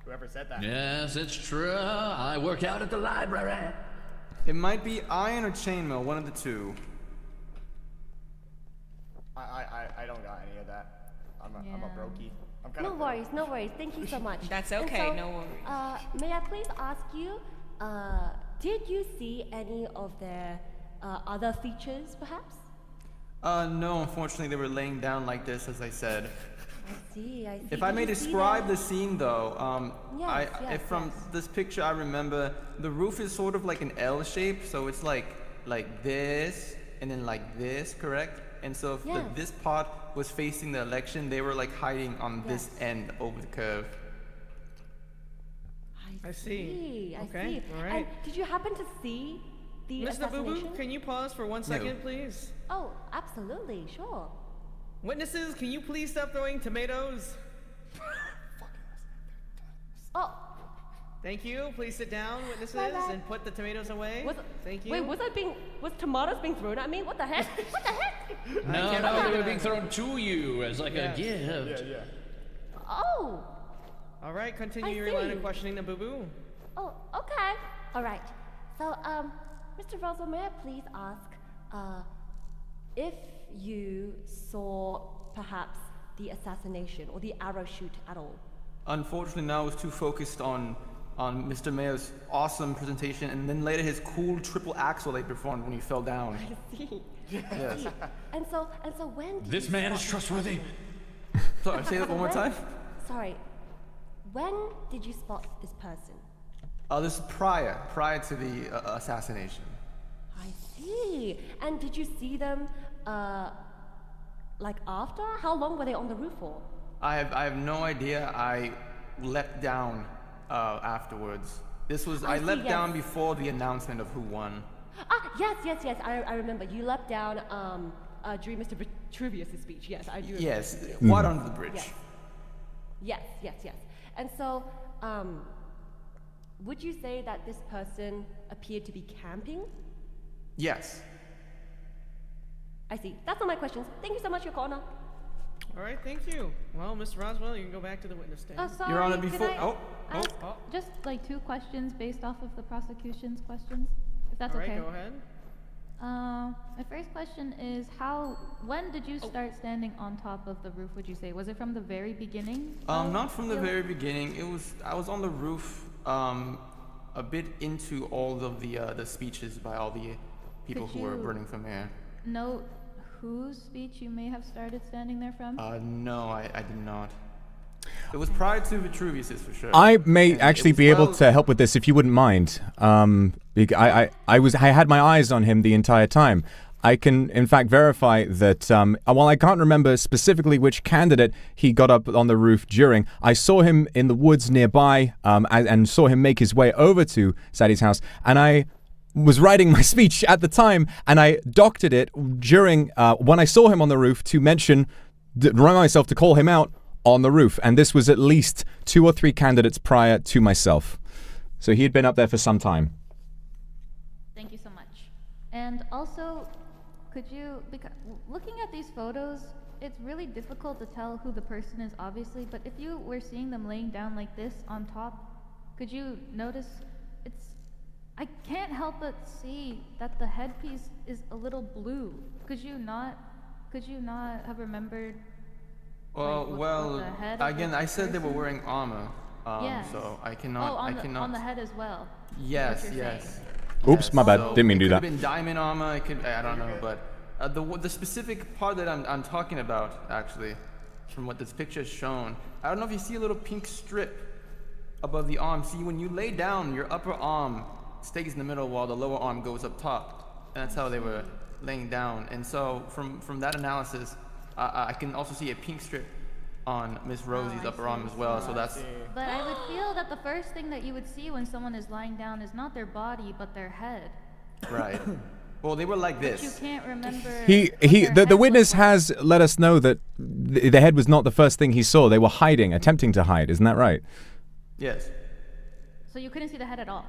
Whoever said that. Yes, it's true. I work out at the library. It might be iron or chainmail, one of the two. I don't got any of that. I'm a brokey. I'm kind No worries, no worries. Thank you so much. That's And okay, so, no worries. May I please ask you, did you see any of their other features, perhaps? No, unfortunately, they were laying down like this, as I said. I see. If I may Did you see describe them? the scene, though, Yes, from this picture, I remember the roof is sort of like an L shape, so it's like this, and then like this, correct? And so if this part was facing the election, they were like hiding on this end over the curve. I see. I Okay, see. all right. And did you happen to see the Miss assassination? Nabubu, can you pause for 1 second, please? Oh, absolutely, sure. Witnesses, can you please stop throwing tomatoes? Oh. Thank you. Please sit down, witnesses, My bad. and put the tomatoes away. Thank you. Wait, was tomatoes being thrown at me? What the heck? What the heck? No, they were being thrown to you as like a gift. Yeah. Oh. All right, continue I your line see. of questioning, Nabubu. Oh, okay. All right. So, Mr. Roswell, may I please ask, if you saw perhaps the assassination or the arrow shoot at all? Unfortunately, now I was too focused on Mr. Mayo's awesome presentation, and then later his cool triple axel they performed when he fell down. I see. Yes. And so when did This you man spot is trustworthy. Sorry, say that one more time. Sorry. When did you spot this person? This is prior to the assassination. I see. And did you see them, like after? How long were they on the roof for? I have no idea. I leapt down afterwards. I leapt down before the announcement of who won. Yes. I remember. You leapt down during Mr. Vitruvius' speech. Yes, I do. Yes, agree. water under the bridge. Yes. Yes. And so, would you say that this person appeared to be camping? Yes. I see. That's all my questions. Thank you so much, Your Honor. All right, thank you. Well, Mr. Roswell, you can go back to the witness stand. Sorry, Your Honor, can before. I ask just like 2 questions based off of the prosecution's questions, if that's All right, okay. go ahead. My first question is when did you start standing on top of the roof, would you say? Was it from the very beginning? Not from the very beginning. I was on the roof, a bit into all of the speeches by all the people who were burning from air. Note whose speech you may have started standing there from? No, I did not. It was prior to Vetruvius' for sure. I may actually be able to help with this if you wouldn't mind. I had my eyes on him the entire time. I can, in fact, verify that while I can't remember specifically which candidate he got up on the roof during, I saw him in the woods nearby and saw him make his way over to Sadie's house, and I was writing my speech at the time, and I doctored it during when I saw him on the roof to remind myself to call him out on the roof, and this was at least 2 or 3 candidates prior to myself. So he had been up there for some time. Thank you so much. And also, could you, because looking at these photos, it's really difficult to tell who the person is, obviously, but if you were seeing them laying down like this on top, could you notice I can't help but see that the headpiece is a little blue. Could you not have remembered? Well, again, I said they were wearing armor, yes. So I cannot. On the head as well. Yes. Oops, my bad. So Didn't mean to do that. It could have been diamond armor. I don't know, but the specific part that I'm talking about, actually, from what this picture has shown, I don't know if you see a little pink strip above the arm. See, when you lay down, your upper arm stays in the middle while the lower arm goes up top, and that's how they were laying down. And so from that analysis, I can also see a pink strip on Miss Rosie's upper arm as well. So that's. But I would feel that the first thing that you would see when someone is lying down is not their body but their head. Right. Well, they were like this. But you can't remember. The witness has let us know that the head was not the first thing he saw. They were hiding, attempting to hide. Isn't that right? Yes. So you couldn't see the head at all.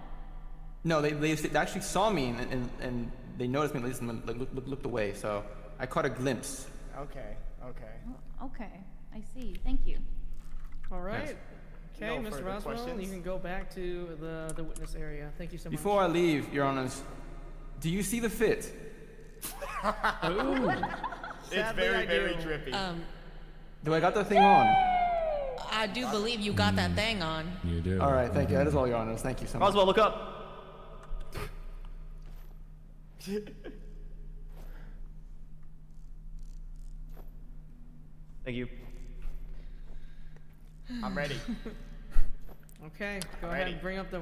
No, they actually saw me and they noticed me and looked away. So I caught a glimpse. Okay. Okay, I see. Thank you. All right. Okay, No Mr. further Roswell, questions? you can go back to the witness area. Thank you so much. Before I leave, Your Honors, do you see the fit? Ooh. It's very, very drippy. Do I got the thing on? I do believe you got that thing on. You do. All right, thank you. That is all, Your Honors. Thank you so much. Roswell, look up. Thank you. I'm ready. Okay, go ahead and bring up the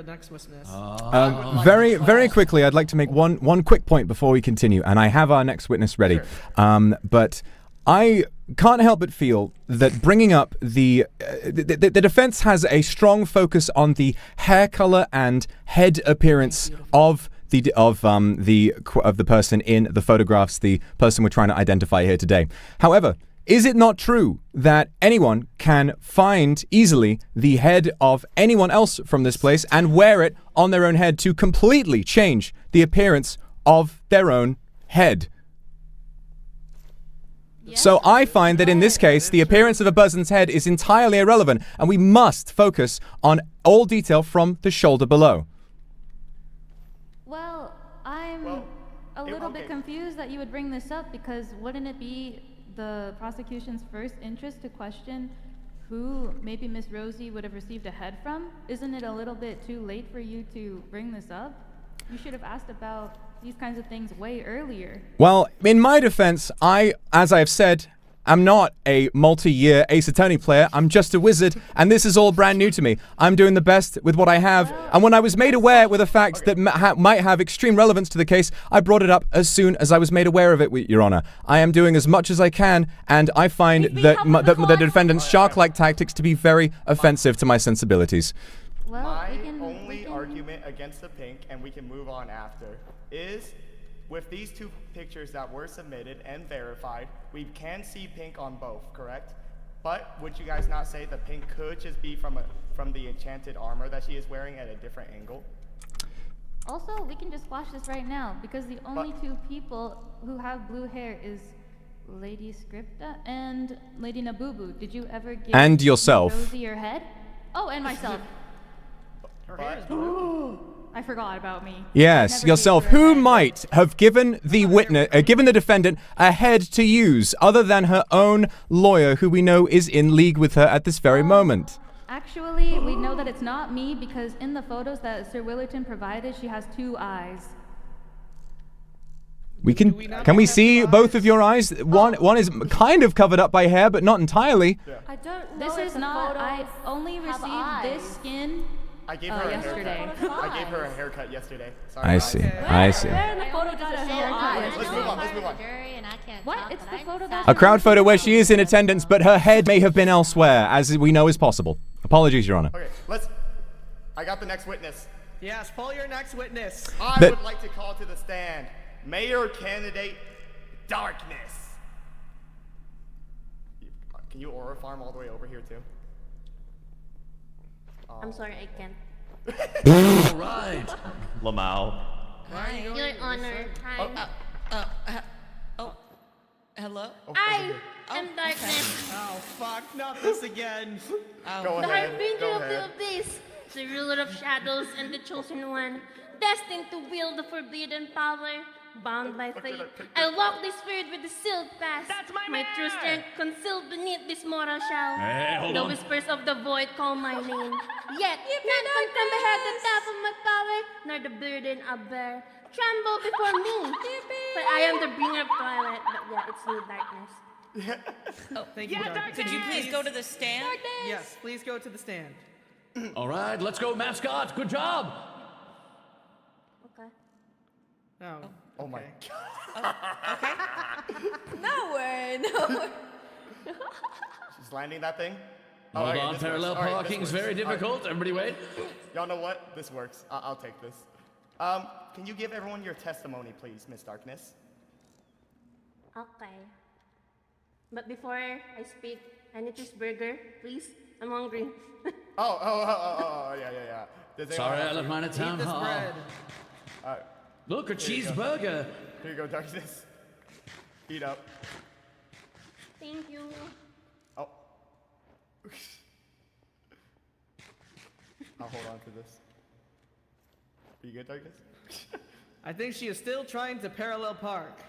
next witness. Very quickly, I'd like to make one quick point before we continue, and I have our next witness ready. Sure. But I can't help but feel that bringing up the defense has a strong focus on the hair color and head appearance of the person in the photographs, the person we're trying to identify here today. However, is it not true that anyone can find easily the head of anyone else from this place and wear it on their own head to completely change the appearance of their own head? So I find that in this case, the appearance of a person's head is entirely irrelevant, and we must focus on all detail from the shoulder below. Well, I'm a little bit confused that you would bring this up, because wouldn't it be the prosecution's first interest to question who maybe Miss Rosie would have received a head from? Isn't it a little bit too late for you to bring this up? You should have asked about these kinds of things way earlier. Well, in my defense, as I have said, I'm not a multi-year Ace Attorney player. I'm just a wizard, and this is all brand new to me. I'm doing the best with what I have, and when I was made aware with a fact that might have extreme relevance to the case, I brought it up as soon as I was made aware of it, Your Honor. I am doing as much as I can, and I find that the defendant's shark-like tactics to be very offensive to my sensibilities. My only argument against the pink, and we can move on after, is with these two pictures that were submitted and verified, we can see pink on both, correct? But would you guys not say the pink could just be from the enchanted armor that she is wearing at a different angle? Also, we can just watch this right now because the only two people who have blue hair is Lady Scripta and Lady Nabubu. Did you ever give And yourself. Rosie your head? Oh, and myself. Her hair is blue. I forgot about me. Yes, yourself. Who might have given the witness, given the defendant a head to use, other than her own lawyer, who we know is in league with her at this very moment? Actually, we know that it's not me because in the photos that Sir Willerton provided, she has 2 eyes. We can we see both of your eyes? One is kind of covered up by hair, but not entirely. I don't know. This is not. I only received this skin. I gave her yesterday. I gave her a haircut yesterday. Sorry, I guys. see. I see. Where in the photo does it show eyes? Let's move on. Let's move on. What? It's the photo that. A crowd photo where she is in attendance, but her head may have been elsewhere, as we know is possible. Apologies, Your Honor. Okay, I got the next witness. Yes, pull your next witness. I would like to call to the stand Mayor Candidate Darkness. Can you aura farm all the way over here too? I'm sorry, I can't. All right. Lamau. Your Honor, hi. Hello? I am Darkness. Oh, fuck, not this again. Go The ahead. Harbinger Go of the ahead. Abyss, the ruler of shadows and the chosen one, destined to wield the forbidden power, bound by fate. I walk this world with the sealed past. That's my My true man! strength concealed beneath this mortal shell. Hey, hold The on. whispers of the void call my name. Yet, none can comprehend the depth of my power, nor the burden I bear. Tremble before me, but I am the bringer of Twilight. But yeah, it's me, Darkness. Oh, thank you, Darkness. Could you please go to the stand? Yes, please go to the stand. All right, let's go, mascot. Good job. Okay. Oh. Oh my No way. No way. She's landing that thing. Hold okay, on, this parallel works. All right, this parking's works. very All right. difficult. Everybody wait. Y'all know what? This works. I'll take this. Can you give everyone your testimony, please, Miss Darkness? Okay. But before I speak, I need this burger, please. I'm hungry. Yeah. Does anyone Sorry, have I left food? mine at town Eat this hall. bread. Look, a Here you go. cheeseburger. Here you go, Darkness. Eat up. Thank you. Oh. I'll hold on to this. Are you good, Darkness? I think she is still trying to parallel park.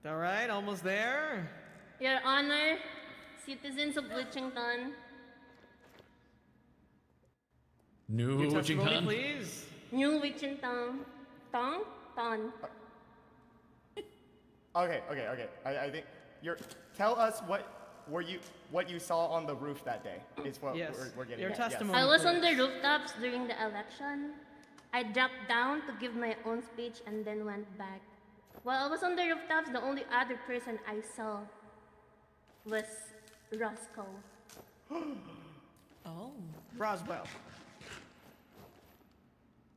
All right, almost there. Your Honor, citizens of Lichington. New Your testimony, Witchington. please. New Lichington. Ton? Okay. I think tell us what you saw on the roof that day. Is what Yes. we're getting Your at. testimony. I was on please. the rooftops during the election. I dropped down to give my own speech and then went back. While I was on the rooftops, the only other person I saw was Roscoe. Oh. Roswell.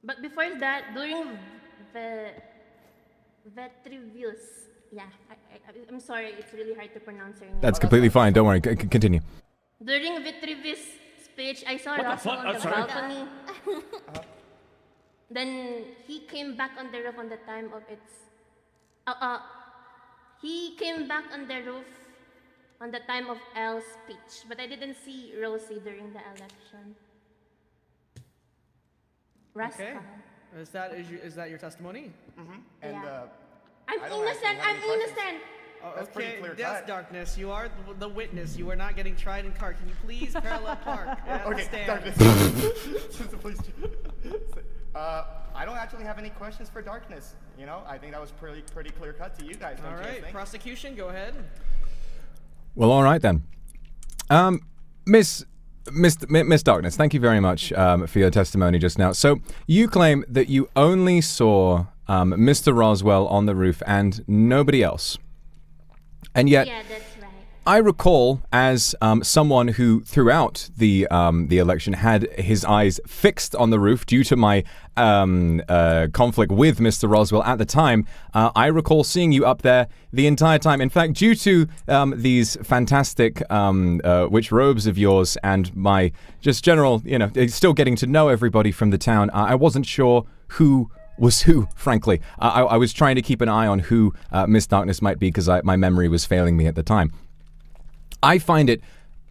But before that, during the Vetruvius, yeah, I'm sorry, it's really hard to pronounce her name. That's completely fine. Don't worry. Continue. During Vetruvius' speech, I saw What the Roscoe fuck? on the Sorry. balcony. Then he came back on the roof on the time of its. He came back on the roof on the time of Elle's speech, but I didn't see Rosie during the election. Roscoe. Okay. Is that your testimony? Mm-hmm. And Yeah. I I'm don't actually innocent. have I'm any questions. innocent. That's pretty Okay, clear yes, cut. Darkness, you are the witness. You are not getting tried in court. Can you please parallel park at the Okay, stand? Darkness. Please. I don't actually have any questions for Darkness. You know, I think that was pretty clear cut to you guys. Don't All you guys right, think? prosecution, go ahead. Well, all right then. Miss Darkness, thank you very much for your testimony just now. So you claim that you only saw Mr. Roswell on the roof and nobody else, and yet, Yeah, that's right. I recall, as someone who throughout the election had his eyes fixed on the roof due to my conflict with Mr. Roswell at the time, I recall seeing you up there the entire time. In fact, due to these fantastic witch robes of yours and my just general, still getting to know everybody from the town, I wasn't sure who was who, frankly. I was trying to keep an eye on who Miss Darkness might be because my memory was failing me at the time. I find it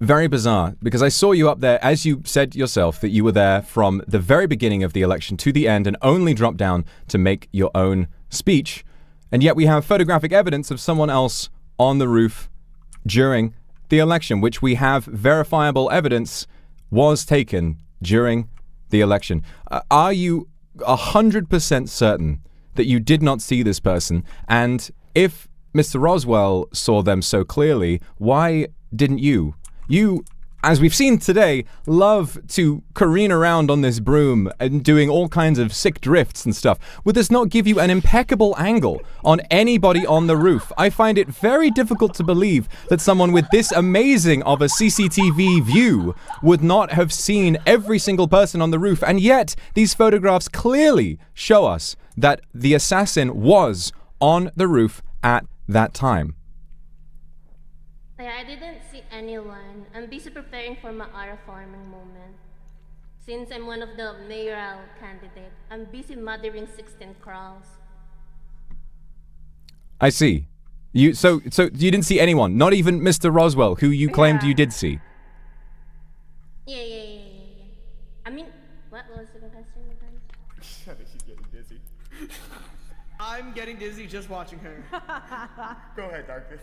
very bizarre because I saw you up there, as you said yourself, that you were there from the very beginning of the election to the end and only dropped down to make your own speech. And yet we have photographic evidence of someone else on the roof during the election, which we have verifiable evidence was taken during the election. Are you 100% certain that you did not see this person? And if Mr. Roswell saw them so clearly, why didn't you? You, as we've seen today, love to careen around on this broom and doing all kinds of sick drifts and stuff. Would this not give you an impeccable angle on anybody on the roof? I find it very difficult to believe that someone with this amazing of a CCTV view would not have seen every single person on the roof, and yet these photographs clearly show us that the assassin was on the roof at that time. I didn't see anyone. I'm busy preparing for my Ara farming moment. Since I'm one of the mayoral candidates, I'm busy mothering 16 crows. I see. So you didn't see anyone, not even Mr. Roswell, who you claimed you did see. Yeah. I mean, what was the question again? She's getting dizzy. I'm getting dizzy just watching her. Go ahead, Darkness.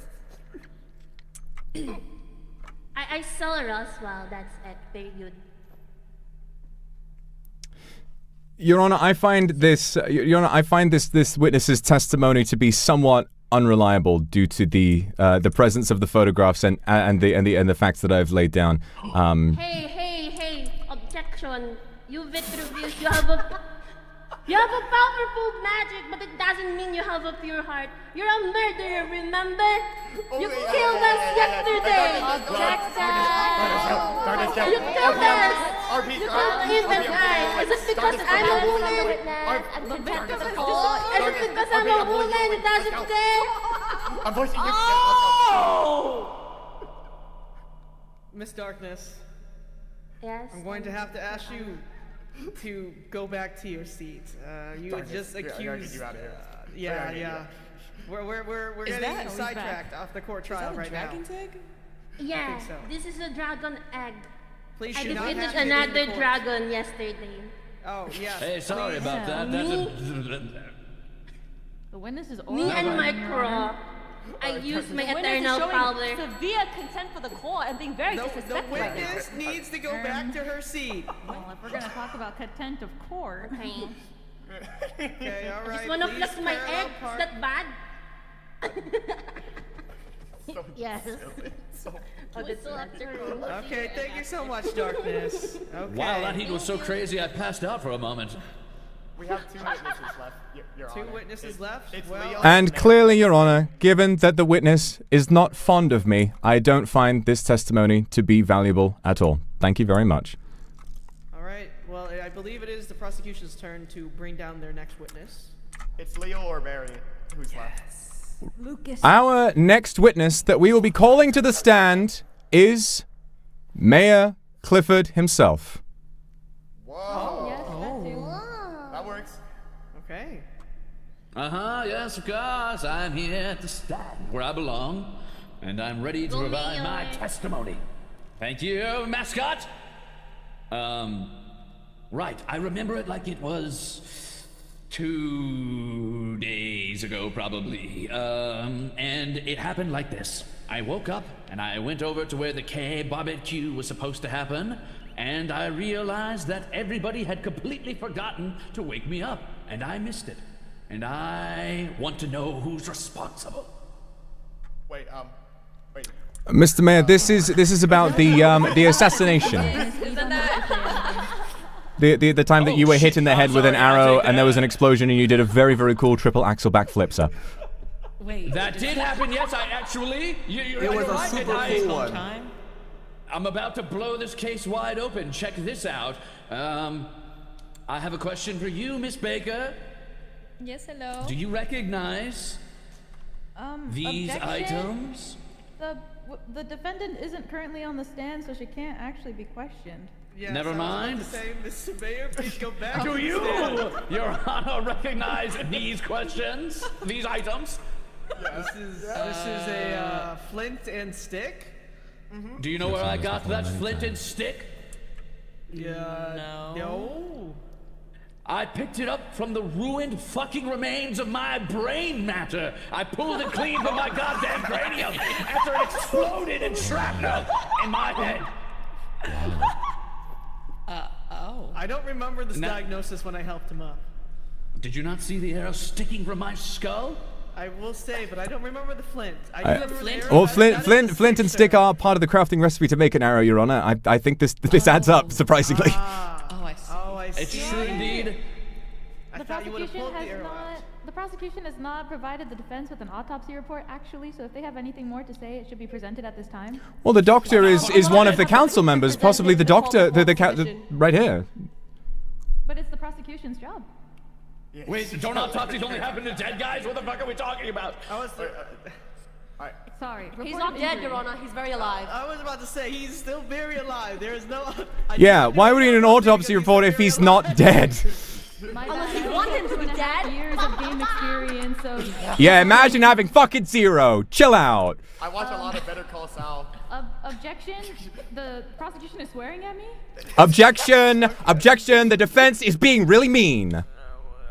I saw Roswell, that's it, very good. Your Honor, I find this witness's testimony to be somewhat unreliable due to the presence of the photographs and the facts that I've laid down. Hey, objection. You Vetruvius, you have a powerful magic, but it doesn't mean you have a pure heart. You're a murderer, remember? You killed us yesterday! Objection! You killed us! You killed even I! Is it because I'm a woman? Is it because I'm a woman? It doesn't say? I'm voicing you. Oh! Miss Darkness. Yes? I'm going to have to ask you to go back to your seat. You had just accused. I gotta get you out of here. Yeah. We're getting sidetracked off the court trial right now. Yeah, I think so. this is a dragon egg. Please I should not defeated have you in the another court. dragon yesterday. Oh yes. Hey, sorry please. about that. The witness is Me and my crow. I used my eternal power. Severe contempt for the court and being very The disrespectful. witness needs to go back to her seat. Well, if we're gonna talk about contempt of court. Okay. Okay, all I right. just wanna please flex my parallel egg. Is park. that bad? Yes. Oh, that's Okay, thank you so much, Darkness. Okay. Wow, that heat was so crazy I passed out for a moment. We have 2 witnesses left, Your Two Honor. witnesses left? It's Well- Leo And clearly, Your Honor, given that the witness is not fond of me, I don't find this testimony to be valuable at all. Thank you very much. All right. Well, I believe it is the prosecution's turn to bring down their next witness. It's Leo or Barry who's left. Lucas. Our next witness that we will be calling to the stand is Mayor Clifford himself. Whoa. Yes, that too. That works. Okay. Yes, of course. I'm here at the stand where I belong, and I'm ready to provide my testimony. Thank you, mascot. Right, I remember it like it was 2 days ago, probably. And it happened like this. I woke up, and I went over to where the K-barbecue was supposed to happen, and I realized that everybody had completely forgotten to wake me up, and I missed it. And I want to know who's responsible. Wait. Mr. Mayor, this is about the assassination. The time that you were hit in the head with an arrow and there was an explosion and you did a very, very cool triple axel backflip, sir. Wait. That did happen, yes, I actually... It was a super cool one. I'm about to blow this case wide open. Check this out. I have a question for you, Miss Baker. Yes, hello. Do you recognize these objection? items? The defendant isn't currently on the stand, so she can't actually be questioned. Yes, Never mind. I was about to say, Mr. Mayor, please go back. Do to the you, stand. Your Honor, recognize these questions? These items? This is a flint and stick. Do you know where I got that flint and stick? Yeah. No. I picked it up from the ruined fucking remains of my brain matter. I pulled it clean from my goddamn cranium after it exploded in shrapnel in my head. I don't remember this diagnosis when I helped him up. Did you not see the arrow sticking from my skull? I will say, but I don't remember the flint. I do remember the arrow. Well, flint and stick are part of the crafting recipe to make an arrow, Your Honor. I think this adds up, surprisingly. I see. It's true indeed. I thought you would have pulled the arrow out. The prosecution has not provided the defense with an autopsy report, actually, so if they have anything more to say, it should be presented at this time. Well, the doctor is one of the council members, possibly the doctor, right here. But it's the prosecution's job. Wait, don't autopsies only happen to dead guys? What the fuck are we talking about? Sorry. He's not dead, Your Honor. He's very alive. I was about to say, he's still very alive. There is no... Yeah, why would he need an autopsy report if he's not dead? Unless you want him to be dead. Years of game experience, so... Yeah, imagine having fucking 0. Chill out. I watch a lot of Better Call Saul. Objection? The prosecution is swearing at me? Objection! Objection! The defense is being really mean.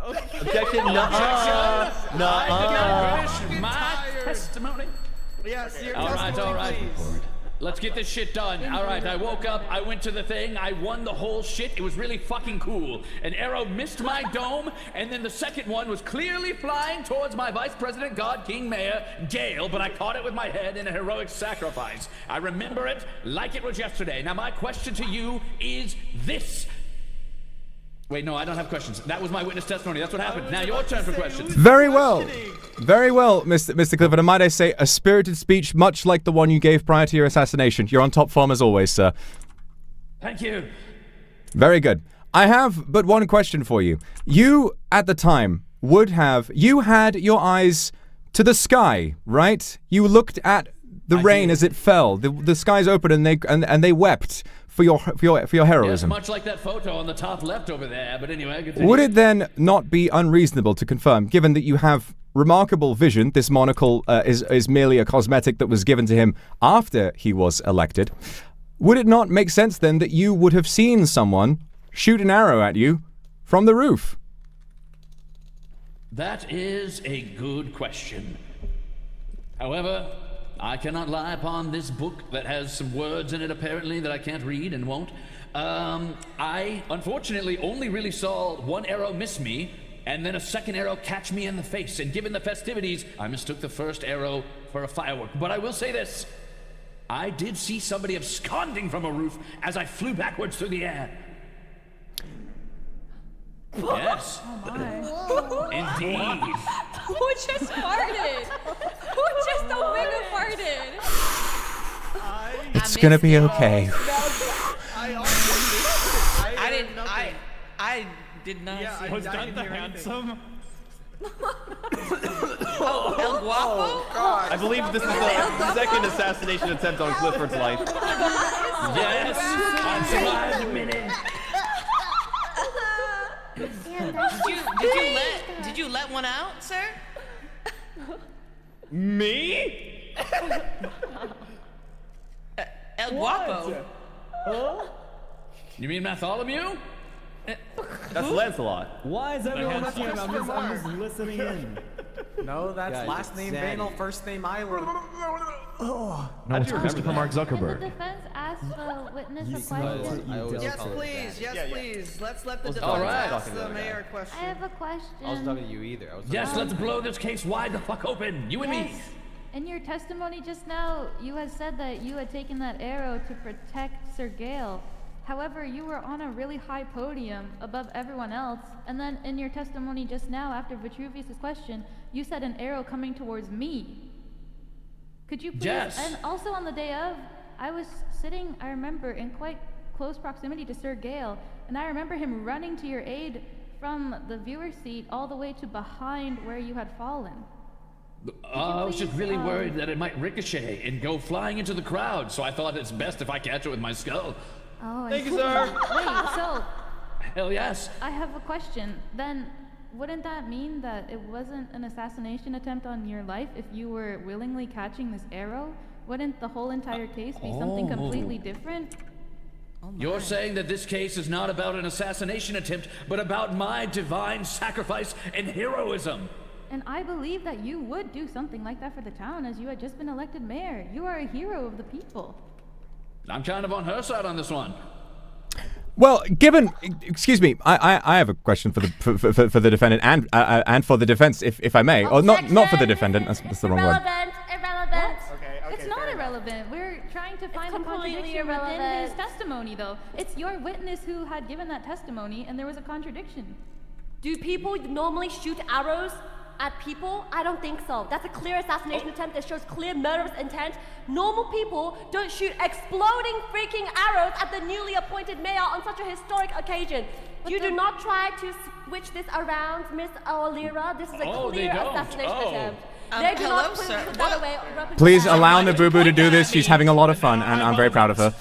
Objection! Nuh-uh! Nuh-uh! My testimony? Yes, your all testimony, right. please. Let's get this shit done. All right, I woke up, I went to the thing, I won the whole shit. It was really fucking cool. An arrow missed my dome, and then the second one was clearly flying towards my Vice President, God, King, Mayor, Gale, but I caught it with my head in a heroic sacrifice. I remember it like it was yesterday. Now, my question to you is this. Wait, no, I don't have questions. That was my witness testimony. That's what happened. Now your turn for questions. Very well. Very well, Mr. Clifford. And might I say, a spirited speech much like the one you gave prior to your assassination. You're on top form as always, sir. Thank you. Very good. I have but one question for you. You, at the time, you had your eyes to the sky, right? You looked at the rain as it fell. The skies opened and they wept for your heroism. Yes, much like that photo on the top left over there. But anyway, continue. Would it then not be unreasonable to confirm, given that you have remarkable vision, this monocle is merely a cosmetic that was given to him after he was elected, would it not make sense then that you would have seen someone shoot an arrow at you from the roof? That is a good question. However, I cannot lie upon this book that has some words in it apparently that I can't read and won't. I unfortunately only really saw one arrow miss me and then a second arrow catch me in the face. And given the festivities, I mistook the first arrow for a firework. But I will say this. I did see somebody absconding from a roof as I flew backwards through the air. Yes. Oh my. Indeed. Who just farted? Who just omega farted? It's gonna be okay. I did not see. Was that the handsome? El Guapo? I believe this is the second assassination attempt on Clifford's life. Yes. I survived a minute. Did you let one out, sir? Me? El Guapo. Huh? You mean Bartholomew? That's Lancelot. Why is everyone looking at me? I'm just listening in. No, that's last name Banal, first name Island. No, it's Christopher Mark Can the Zuckerberg. defense ask the witness a question? Yes, please. Yes, please. Let's let the defense All right. ask the mayor a question. I have a question. I wasn't talking to you either. Yes, let's blow this case wide the fuck open. You and me. Yes. In your testimony just now, you had said that you had taken that arrow to protect Sir Gale. However, you were on a really high podium above everyone else, and then in your testimony just now after Vetruvius' question, you said an arrow coming towards me. Could you please? Yes. And also on the day of, I was sitting, I remember, in quite close proximity to Sir Gale, and I remember him running to your aid from the viewer's seat all the way to behind where you had fallen. I was just really worried that it might ricochet and go flying into the crowd, so I thought it's best if I catch it with my skull. Oh, Thank you, sir. Wait, so Hell yes. I have a question. Then wouldn't that mean that it wasn't an assassination attempt on your life if you were willingly catching this arrow? Wouldn't the whole entire case be something completely different? You're saying that this case is not about an assassination attempt, but about my divine sacrifice and heroism. And I believe that you would do something like that for the town, as you had just been elected mayor. You are a hero of the people. I'm kind of on her side on this one. Well, given, excuse me, I have a question for the defendant and for the defense, if I may, or not for the defendant. That's the wrong word. Irrelevant. Okay, It's not irrelevant. We're trying to find a contradiction within his testimony, though. It's your witness who had given that testimony, and there was a contradiction. Do people normally shoot arrows at people? I don't think so. That's a clear assassination attempt that shows clear murderous intent. Normal people don't shoot exploding freaking arrows at the newly appointed mayor on such a historic occasion. You do not try to switch this around, Miss O'Leary. This is a clear assassination attempt. They do not put that away. Please allow Nabubu to do this. She's having a lot of fun, and I'm very proud of her.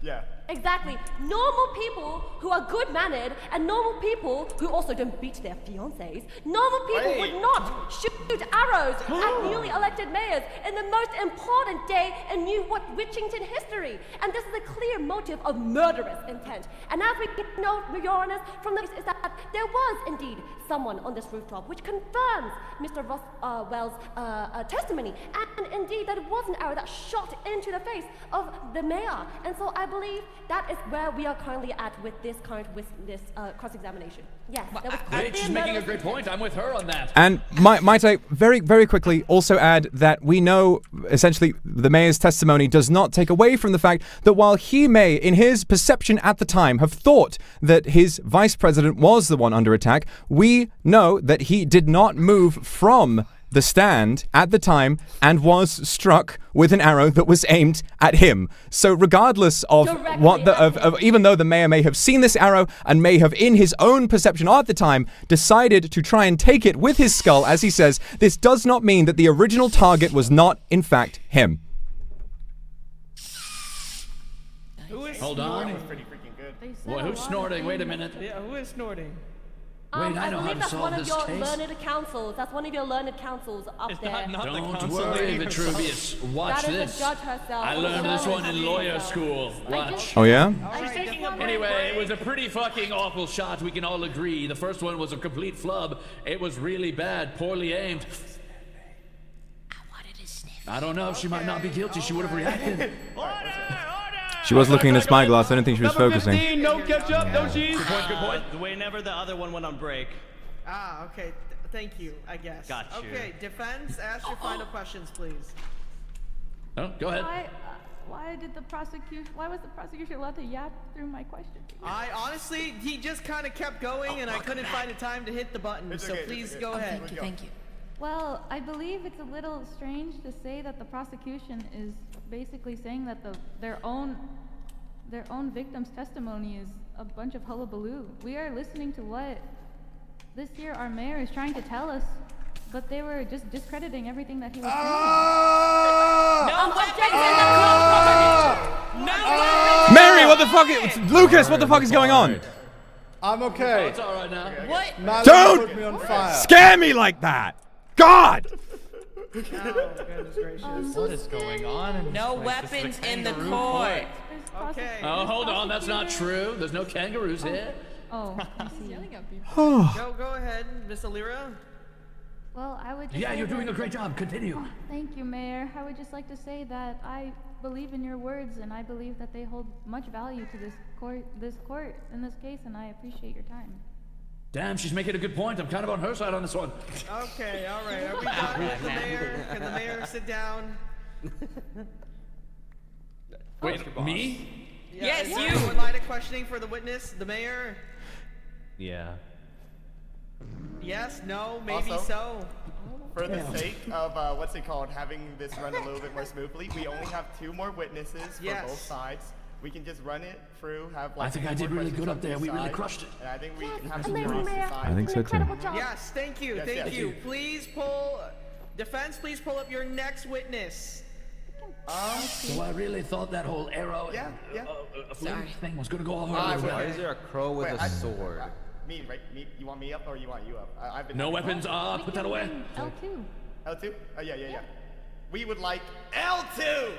Yeah. Exactly. Normal people who are good-mannered and normal people who also don't beat their fiancés, normal people would not shoot arrows at newly elected mayors in the most important day in New Witchington history. And this is a clear motive of murderous intent. And as we know, Your Honor, from this is that there was indeed someone on this rooftop, which confirms Mr. Wells' testimony. And indeed, that it was an arrow that shot into the face of the mayor. And so I believe that is where we are currently at with this cross-examination. Yes, that was Great, she's making a great point. I'm with her on that. And might I very, very quickly also add that we know, essentially, the mayor's testimony does not take away from the fact that while he may, in his perception at the time, have thought that his vice president was the one under attack, we know that he did not move from the stand at the time and was struck with an arrow that was aimed at him. So regardless of even though the mayor may have seen this arrow and may have in his own perception at the time decided to try and take it with his skull, as he says, this does not mean that the original target was not in fact him. Hold on. Pretty freaking good. Well, who's snorting? Wait a minute. Yeah, who is snorting? Wait, I know how to solve this I believe that's one of case. your learned counsels. That's one of your learned counsels up there. Don't worry, Vetruvius. Watch That is this. the judge herself. I learned this one in lawyer school. Watch. Oh yeah? Anyway, it was a pretty fucking awful shot, we can all agree. The first one was a complete flub. It was really bad, poorly aimed. I don't know, she might not be guilty, she would have reacted. She was looking in a spyglass. I don't think she was focusing. 15, no ketchup, no cheese. Good point. Whenever the other one went on break. Ah, okay. Thank you, I guess. Got you. Okay, defense, ask your final questions, please. Oh, go ahead. Why was the prosecution allowed to yap through my question? I honestly, he just kind of kept going, and I couldn't find a time to hit the button. So please go ahead. Thank you. Well, I believe it's a little strange to say that the prosecution is basically saying that their own victim's testimony is a bunch of hullabaloo. We are listening to what this year our mayor is trying to tell us, but they were just discrediting everything that he was saying. Mary, what the fuck? Lucas, what the fuck is going on? I'm okay. It's all right now. What? Don't put me on fire. scare me like that! God! Oh, goodness gracious. What is going on in this No place? This is weapons in the kangaroo court. Okay. Oh, hold on, that's not true. There's no kangaroos here. Oh, I see. Go ahead, Miss Alira. Well, I would just Yeah, say you're doing that- a great job. Continue. Thank you, Mayor. I would just like to say that I believe in your words, and I believe that they hold much value to this court in this case, and I appreciate your time. Damn, she's making a good point. I'm kind of on her side on this one. Okay, all right. Are we done with the mayor? Can the mayor sit down? Wait, me? Yes, is you. there one line of questioning for the witness, the mayor? Yeah. Yes, no, maybe Also, so. For the sake of having this run a little bit more smoothly, we only have 2 more witnesses for both sides. We can just run it through. I think I did really good up there. We really crushed it. And I think we can have some grace inside. I think so too. Yes, thank you, thank you. Please pull, defense, please pull up your next witness. So I really thought that whole arrow thing was gonna go over. Why is there a crow with a sword? Me, right? Me? You want me up or you want you up? I've been No weapons. Put that away. L2. L2? Oh yeah. We would like L2.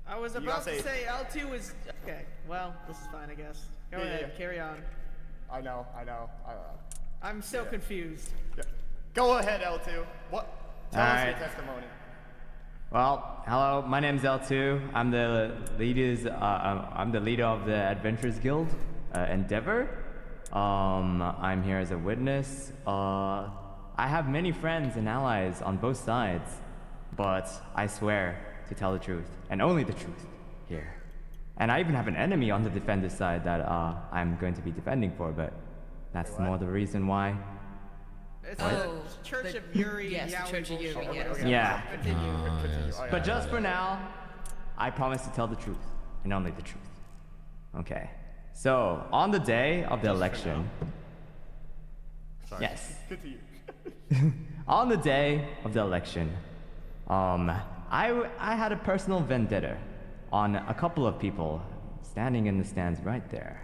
I was about to say L2 is okay. Well, this is fine, I guess. Go ahead, carry on. I know. I'm so confused. Yeah. Go ahead, L2. What? Tell us your testimony. Well, hello. My name's L2. I'm the leader of the Adventurers Guild, Endeavor. I'm here as a witness. I have many friends and allies on both sides, but I swear to tell the truth, and only the truth, here. And I even have an enemy on the defender's side that I'm going to be defending for, but that's more the reason why. It's the Church of Yuri. Yes, the Church of Yuri. Yeah. Continue. But just for now, I promise to tell the truth, and only the truth. Okay. So, on the day of the election... Sorry. Yes. Continue. On the day of the election, I had a personal vendetta on a couple of people standing in the stands right there.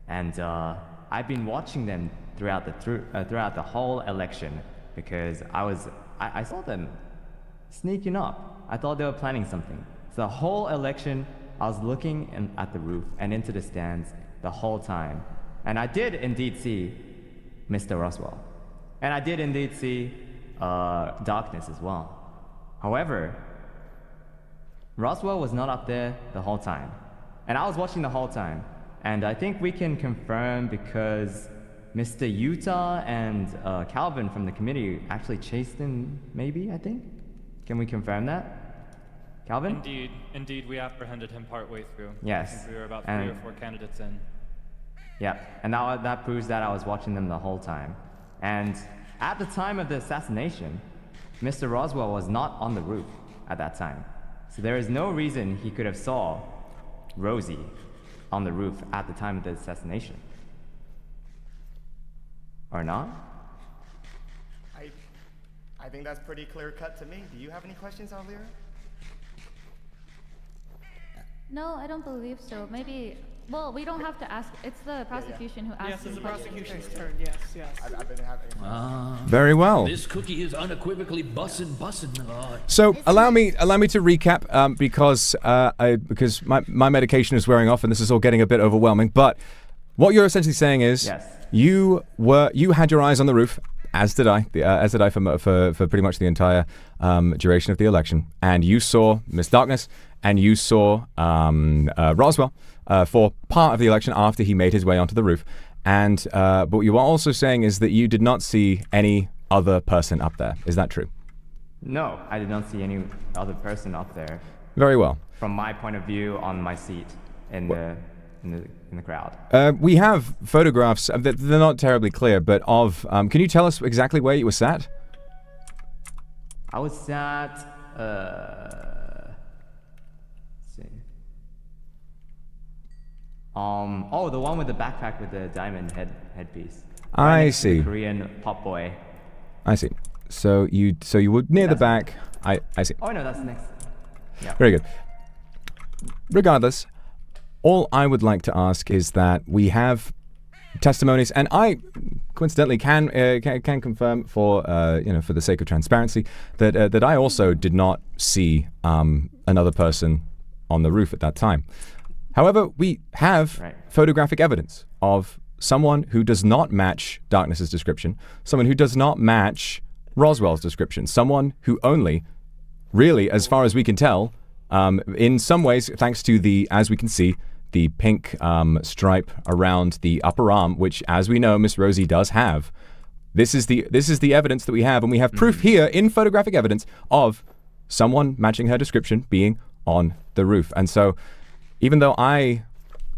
And I've been watching them throughout the whole election because I saw them sneaking up. I thought they were planning something. So the whole election, I was looking at the roof and into the stands the whole time. And I did indeed see Mr. Roswell. And I did indeed see Darkness as well. However, Roswell was not up there the whole time. And I was watching the whole time. And I think we can confirm because Mr. Utah and Calvin from the committee actually chased him, maybe, I think? Can we confirm that? Calvin? Indeed, we apprehended him partway through. Yes. I think we were about 3 or 4 candidates in. Yeah, and that proves that I was watching them the whole time. And at the time of the assassination, Mr. Roswell was not on the roof at that time. So there is no reason he could have saw Rosie on the roof at the time of the assassination. Or not? I think that's pretty clear cut to me. Do you have any questions, Alira? No, I don't believe so. Maybe. Well, we don't have to ask. It's the prosecution who asks. Yes, it's the questions. prosecution's turn. Yes. I've been having. Very well. This cookie is unequivocally bussin', my lord. So allow me to recap because my medication is wearing off and this is all getting a bit overwhelming. But what you're essentially saying is you had your eyes on the roof, as did I for pretty much the entire duration of the election, and you saw Miss Darkness and you saw Roswell for part of the election after he made his way onto the roof. And but what you are also saying is that you did not see any other person up there. Is that true? No, I did not see any other person up there. Very well. From my point of view, on my seat in the crowd. We have photographs. They're not terribly clear, but of. Can you tell us exactly where you were sat? I was sat. Let's see. Oh, the one with the backpack with the diamond headpiece. I see. The Korean pop boy. I see. So you were near the back. I see. Oh no, that's next. Yeah. Very good. Regardless, all I would like to ask is that we have testimonies, and I coincidentally can confirm for for the sake of transparency that I also did not see another person on the roof at that time. However, we have photographic evidence of someone who does not match Darkness's description, someone who does not match Roswell's description, someone who only, really, as far as we can tell, in some ways, thanks to the, as we can see, the pink stripe around the upper arm, which, as we know, Miss Rosie does have. This is the evidence that we have, and we have proof here in photographic evidence of someone matching her description being on the roof. And so, even though I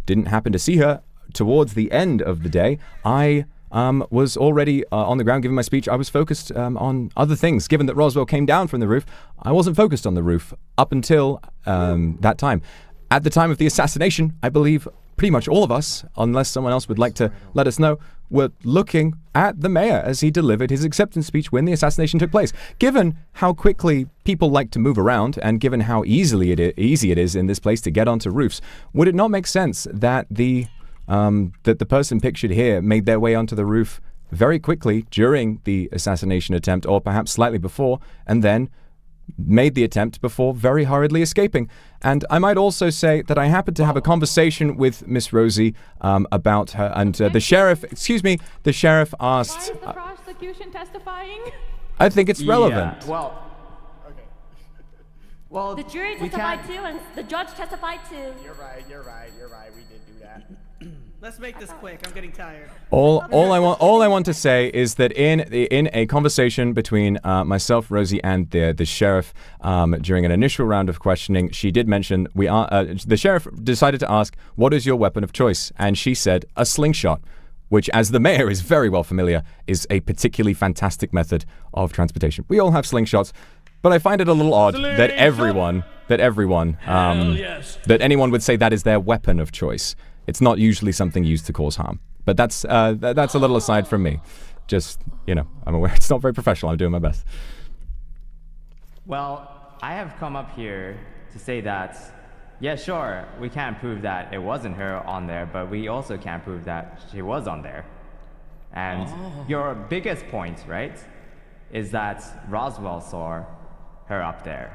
didn't happen to see her towards the end of the day, I was already on the ground giving my speech. I was focused on other things. Given that Roswell came down from the roof, I wasn't focused on the roof up until that time. At the time of the assassination, I believe pretty much all of us, unless someone else would like to let us know, were looking at the mayor as he delivered his acceptance speech when the assassination took place. Given how quickly people like to move around, and given how easy it is in this place to get onto roofs, would it not make sense that the person pictured here made their way onto the roof very quickly during the assassination attempt, or perhaps slightly before, and then made the attempt before very hurriedly escaping? And I might also say that I happened to have a conversation with Miss Rosie about her, and the sheriff asked... Why is the prosecution testifying? I think it's relevant. Yeah, well, The jury testified too, and the judge testified too. You're right. We did do that. Let's make this quick. I'm getting tired. All I want to say is that in a conversation between myself, Rosie, and the sheriff during an initial round of questioning, she did mention the sheriff decided to ask, "What is your weapon of choice?" And she said, "A slingshot," which, as the mayor is very well familiar, is a particularly fantastic method of transportation. We all have slingshots, but I find it a little odd that anyone would say that is their weapon of choice. It's not usually something used to cause harm. But that's a little aside from me. Just, I'm aware it's not very professional. I'm doing my best. Well, I have come up here to say that, yeah, sure, we can't prove that it wasn't her on there, but we also can't prove that she was on there. And your biggest point, right, is that Roswell saw her up there.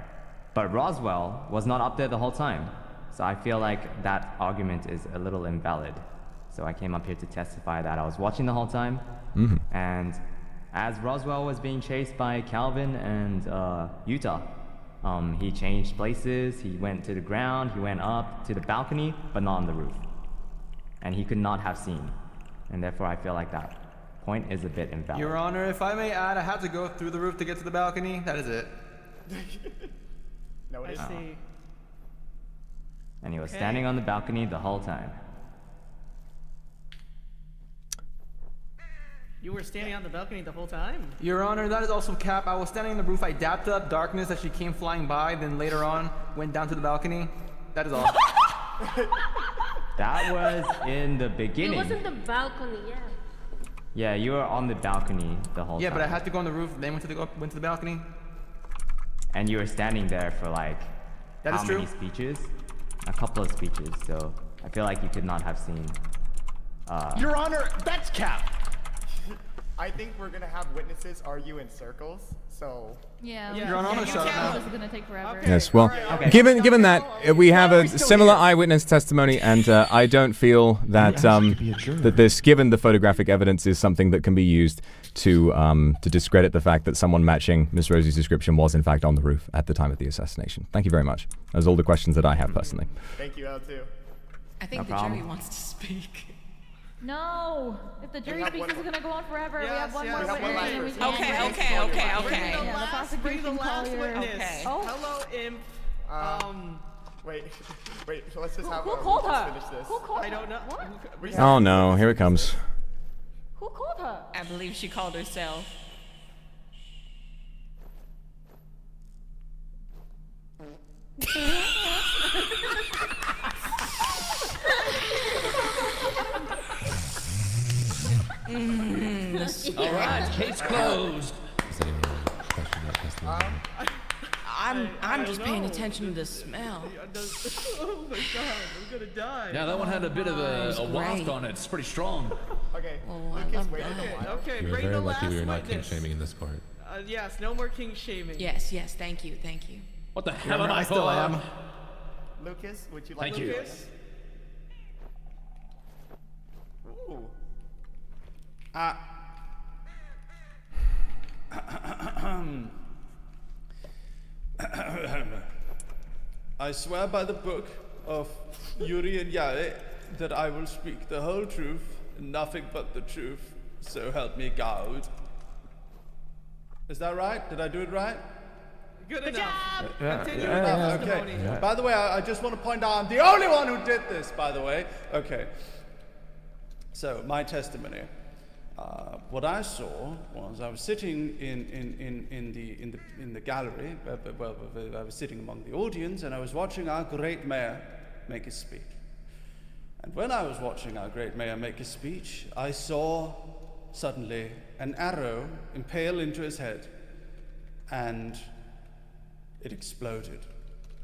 But Roswell was not up there the whole time. So I feel like that argument is a little invalid. So I came up here to testify that I was watching the whole time. Mm-hmm. And as Roswell was being chased by Calvin and Utah, he changed places. He went to the ground, he went up to the balcony, but not on the roof. And he could not have seen. And therefore I feel like that point is a bit invalid. Your Honor, if I may add, I had to go through the roof to get to the balcony. That is it. No, it I isn't. see. And he was standing on the balcony the whole time. You were standing on the balcony the whole time? Your Honor, that is also cap. I was standing on the roof. I dapped up darkness as she came flying by, then later on went down to the balcony. That is all. That was in the beginning. It wasn't the balcony, yeah. Yeah, you were on the balcony the whole time. Yeah, but I had to go on the roof, then went to the balcony. And you were standing there for like that how is true. Many speeches? A couple of speeches, so I feel like you could not have seen. Your Honor, that's cap. I think we're gonna have witnesses argue in circles, so. Yeah. Your Honor, I'm gonna shut up now. This is gonna take forever. Okay. Yes, well, given that we have a similar eyewitness testimony, and I don't feel that that this, given the photographic evidence, is something that can be used to discredit the fact that someone matching Miss Rosie's description was in fact on the roof at the time of the assassination. Thank you very much. Those are all the questions that I have personally. Thank you, L2. I think the jury wants to speak. No! If the jury speaks, this is gonna go on forever. We have one more we have one last witness. person. Okay. Yeah, the Bring the prosecution last call your... witness. Okay. Oh. Hello, Imp. Wait, so let's just have Who called let's her? finish this. Who called I don't know. What? Oh no, here it comes. Who called her? I believe she called herself. All right, case closed. I'm just paying attention to the smell. Oh my god, I'm gonna die. Yeah, that one had a bit of was a waft great. on it. It's pretty strong. Okay, Oh, I Lucas love waited that. a while. Okay, You're bring very the lucky last we are not witness. king shaming in this part. Yes, no more king shaming. Yes, thank you. What the Your hell am Honor, I I still for? am. Lucas, would you like Thank to you. join us? Ooh. I swear by the book of Yuri and Yare that I will speak the whole truth and nothing but the truth, so help me God. Is that right? Did I do it right? Good enough. Continue Yeah, with the okay. testimony. Yeah. By the way, I just want to point out I'm the only one who did this, by the way. Okay. So, my testimony. What I saw was I was sitting in the gallery, well, I was sitting among the audience, and I was watching our great mayor make his speech. And when I was watching our great mayor make his speech, I saw suddenly an arrow impale into his head, and it exploded.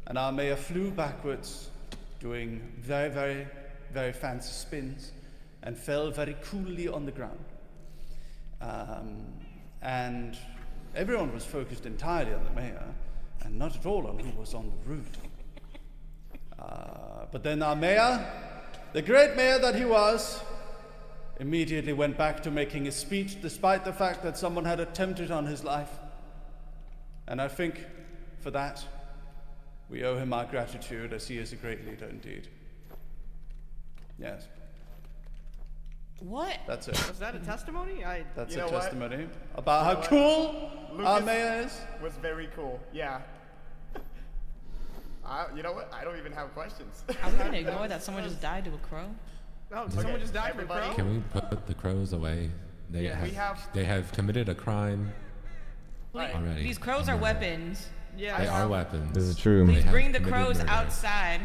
And our mayor flew backwards, doing very, very, very fancy spins, and fell very coolly on the ground. And everyone was focused entirely on the mayor, and not at all on who was on the roof. But then our mayor, the great mayor that he was, immediately went back to making his speech, despite the fact that someone had attempted on his life. And I think for that, we owe him our gratitude, as he is a great leader indeed. Yes. What? That's it. Was that a testimony? That's You a know what? testimony about how You know what? cool our Lucas mayor is. Was very cool. Yeah. You know what? I don't even have questions. Are we gonna ignore that someone just died to a crow? Oh, did someone just died from a crow? Can we put the crows away? They Yeah. We they have committed a crime Please- already. These crows are weapons. Yeah. They are weapons. This is true. They Please have bring the committed crows murder. outside.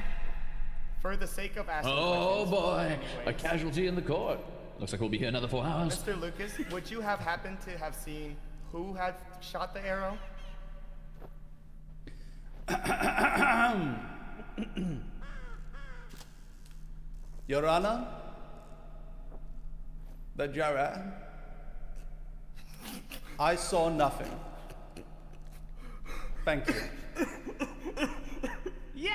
For the sake of asking Oh questions, boy, a anyways. casualty in the court. Looks like we'll be here another 4 hours. Mr. Lucas, would you have happened to have seen who had shot the arrow? Your Honor, the juror, I saw nothing. Thank you. Yeah!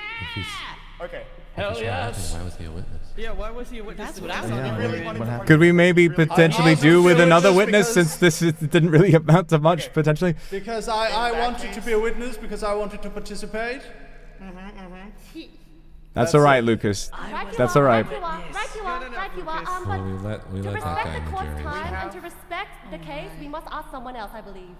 Okay. Hell If he shot yes. him, why was he a witness? Yeah, why was he a witness? That's to what I this? was You really wanted to Could we maybe potentially also do with sure another just witness, because- since it didn't really amount to much, potentially? Because I wanted to be a witness, because I wanted to participate. That's all right, Lucas. That's all right. Right you are. Well, we let to that respect guy the in the court's jury. time and to respect the case, we must ask someone else, I believe.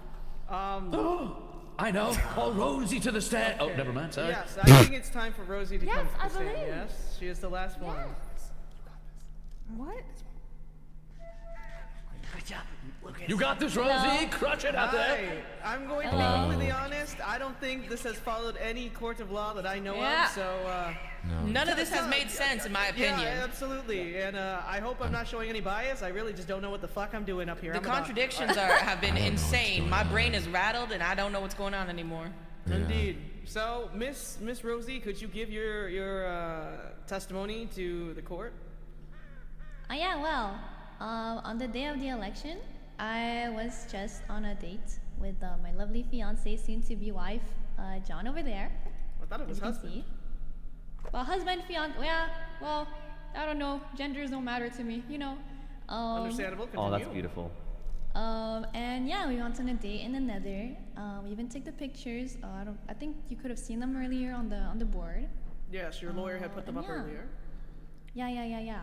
I know. Call Rosie to the stand. Oh, never mind. Sorry. Yes, I think it's time for Rosie to Yes, come to I the stand. believe. Yes, she is the last one. What? You got this, Rosie. Crush it out there. Hi. I'm going to be completely honest. I don't think this has followed any court of law that I know Yeah. of. So None of this has made sense, in my opinion. Yeah, absolutely. And I hope I'm not showing any bias. I really just don't know what the fuck I'm doing up here. The I'm about- contradictions have been insane. My brain is rattled, and I don't know what's going on anymore. Yeah. Indeed. So, Miss Rosie, could you give your testimony to the court? Yeah, well, on the day of the election, I was just on a date with my lovely fiance, soon-to-be wife, John over there. I thought it was as you can husband. see. Well, husband, fiance, yeah, well, I don't know, genders don't matter to me, you know. Understandable. Continue. Oh, that's beautiful. And yeah, we went on a date in the Nether. We even took the pictures. I think you could have seen them earlier on the board. Yes, your lawyer had put them and up yeah. earlier. Yeah.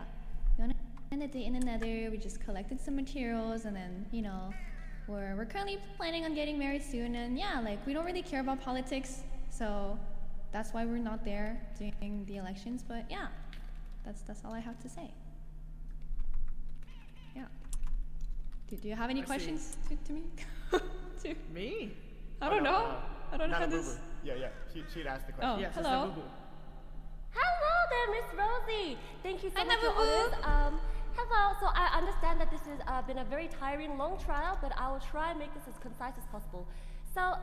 We went on a date in the Nether. We just collected some materials, and then we're currently planning on getting married soon. And yeah, like we don't really care about politics, so that's why we're not there during the elections. But yeah, that's all I have to say. Yeah. Do you have any questions to me? to me? I don't know. I don't know how Nabubu. this. Yeah. She'd asked the question. Oh, Yes, it's hello. Nabubu. Hello there, Miss Rosie. Thank you so Hi, much for all Nabubu. this. Hello. So I understand that this has been a very tiring, long trial, but I will try and make this as concise as possible. So,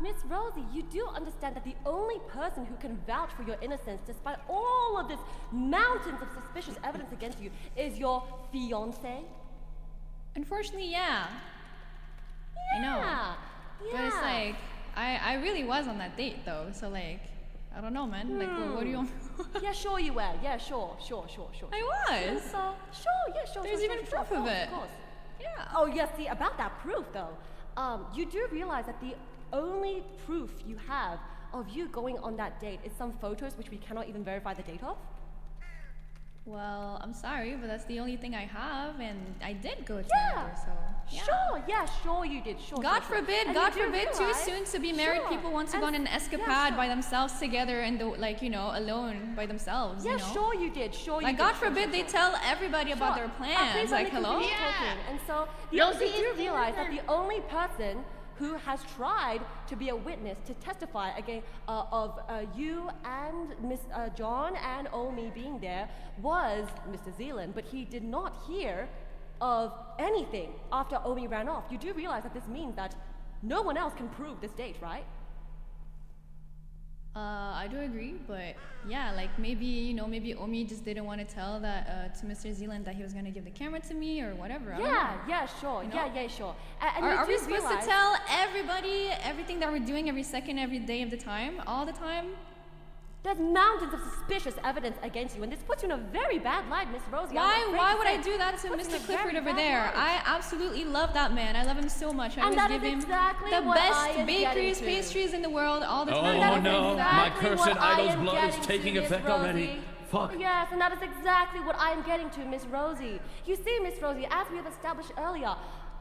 Miss Rosie, you do understand that the only person who can vouch for your innocence, despite all of this mountains of suspicious evidence against you, is your fiancé? Unfortunately, yeah. I know. Yeah. But it's like, I really was on that date though, so like, I don't know, man. Like, what do you want? Yeah, sure you were. Yeah, sure. I was. So, sure. There's even proof of it. Of course. Yeah. Oh, yeah, see, about that proof, though, you do realize that the only proof you have of you going on that date is some photos which we cannot even verify the date of? Well, I'm sorry, but that's the only thing I have, and I did go to Yeah. another, so yeah. Sure you did. Sure. God sure. forbid, And God you do forbid, too realize- soon to be married Sure. people want to go on an escapade by themselves together and alone by themselves. Yeah, you know? sure you did. Sure you Like did. God sure, forbid sure, they sure. tell everybody about their plans. Please Like, let me hello? continue talking. And so No, you see, do it's realize that innocent. the only person who has tried to be a witness to testify against of you and Miss John and Omi being there was Mr. Zealand, but he did not hear of anything after Omi ran off. You do realize that this means that no one else can prove this date, right? I do agree, but yeah, like maybe maybe Omi just didn't want to tell that to Mr. Zealand that he was gonna give the camera to me or whatever. I don't know. Yeah, sure. You know? Yeah, sure. And Are you we do supposed realize- to tell everybody everything that we're doing every second, every day of the time, all the time? There's mountains of suspicious evidence against you, and this puts you in a very bad light, Miss Rosie. Why would I do that to Puts you in a Mr. Clifford very over bad there? light. I absolutely love that man. I love him so much. I And always that give is him exactly the what I best am bakeries, getting to. pastries in the world all the Oh time. That is no, my exactly cursed what I idol's am blood is getting taking to, Miss effect Rosie. already. Fuck. Yes, and that is exactly what I am getting to, Miss Rosie. You see, Miss Rosie, as we have established earlier,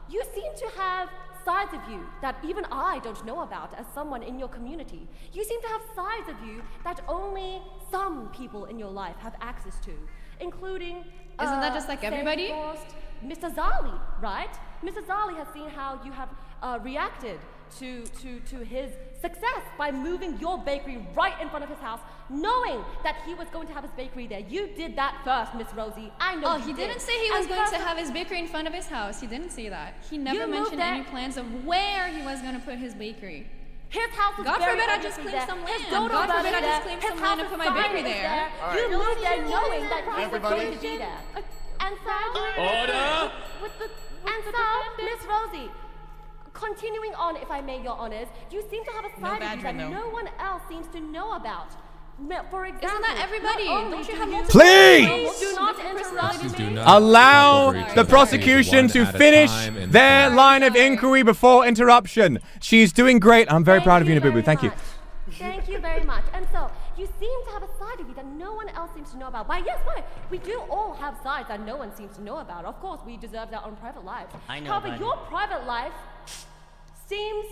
you seem to have sides of you that even I don't know about as someone in your community. You seem to have sides of you that only some people in your life have access to, including Isn't that just like everybody? Sandforst, Mr. Zali, right? Mr. Zali has seen how you have reacted to his success by moving your bakery right in front of his house, knowing that he was going to have his bakery there. You did that first, Miss Rosie. I know Oh, you he did. didn't say he was And going to first- have his bakery in front of his house. He didn't say that. He never You moved mentioned there- any plans of where he was going to put his bakery. His house was God very forbid I just obviously claim there. some His land. dodo God bird forbid is I just there. claim His some house land and is put my fine bakery is there. there. All You right. moved there knowing that he was Everybody. going to be there. And so, Order! Miss Rosie, continuing on, if I may, Your Honors, you seem to have a side of you that badgering, though. no one else seems to know about. For example, Isn't that everybody? not only Don't you do have you- multiple Please! Do not different interrupt personalities? Do me. not Allow over each the other. prosecution One to at a finish time and their then- line of inquiry before interruption. She's doing great. I'm very proud of you, very Nabubu. Thank you. much. Thank you very much. And so, you seem to have a side of you that no one else seems to know about. Why, yes, why? We do all have sides that no one seems to know about. Of course, we deserve our own private lives. I know However, about your private life seems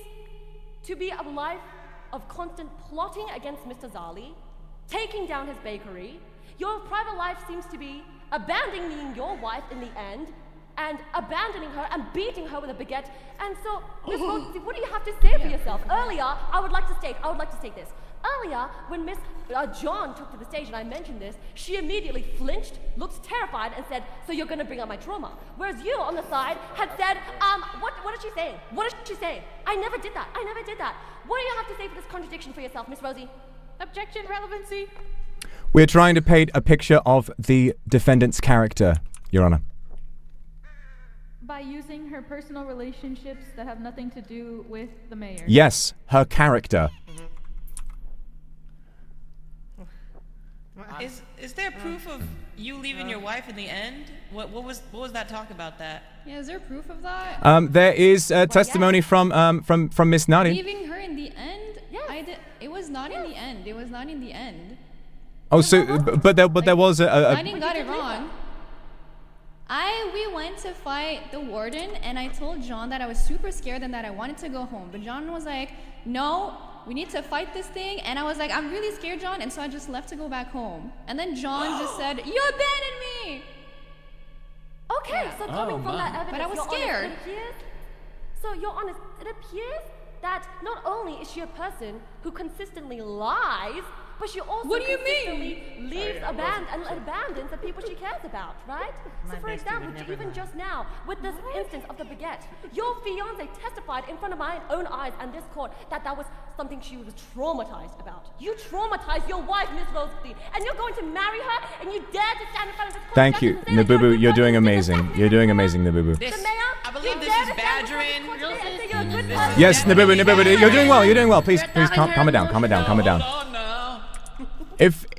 to be a life of constant plotting against Mr. Zali, taking down his bakery. Your private life seems to be abandoning your wife in the end, and abandoning her and beating her with a baguette. And so, Miss Rosie, what do you have to say for yourself? Earlier, I would like to state this. Earlier, when Miss John took to the stage and I mentioned this, she immediately flinched, looked terrified, and said, "So you're going to bring up my trauma." Whereas you, on the side, had said, what is she saying? What is she saying? I never did that. I never did that. What do you have to say for this contradiction for yourself, Miss Rosie? Objection, relevancy. We're trying to paint a picture of the defendant's character, Your Honor. By using her personal relationships that have nothing to do with the mayor. Yes, her character. Is there proof of you leaving your wife in the end? What was that talk about that? Yeah, is there proof of that? There is testimony from Miss Nadi. Leaving her in the end? I did. It was not in the end. It was not in the end. Oh, so but there was I didn't got it wrong. We went to fight the warden, and I told John that I was super scared and that I wanted to go home. But John was like, "No, we need to fight this thing." And I was like, "I'm really scared, John." And so I just left to go back home. And then John just said, "You abandoned me." Okay, so coming from that evidence, But I was Your Honor, scared. Your Honor, it appears that not only is she a person who consistently lies, but she also What do you consistently leaves abandons the people she cares about, right? My So for bestie example, would never even lie. just now, with this instance of the baguette, your fiance testified in front of my own eyes and this court that was something she was traumatized about. You traumatized your wife, Miss Rosie, and you're going to marry her, and you dare to stand in front of this court Thank judge you, and say that you're a Nabubu. good You're person doing who's been amazing. assassinated You're doing by amazing, Nabubu. This, I believe You this dare is to stand in front of badgering. this court today and say you're a good person? Yes, Nabubu. You're doing well. You're doing well. Please calm it down. Calm it down. Calm it down.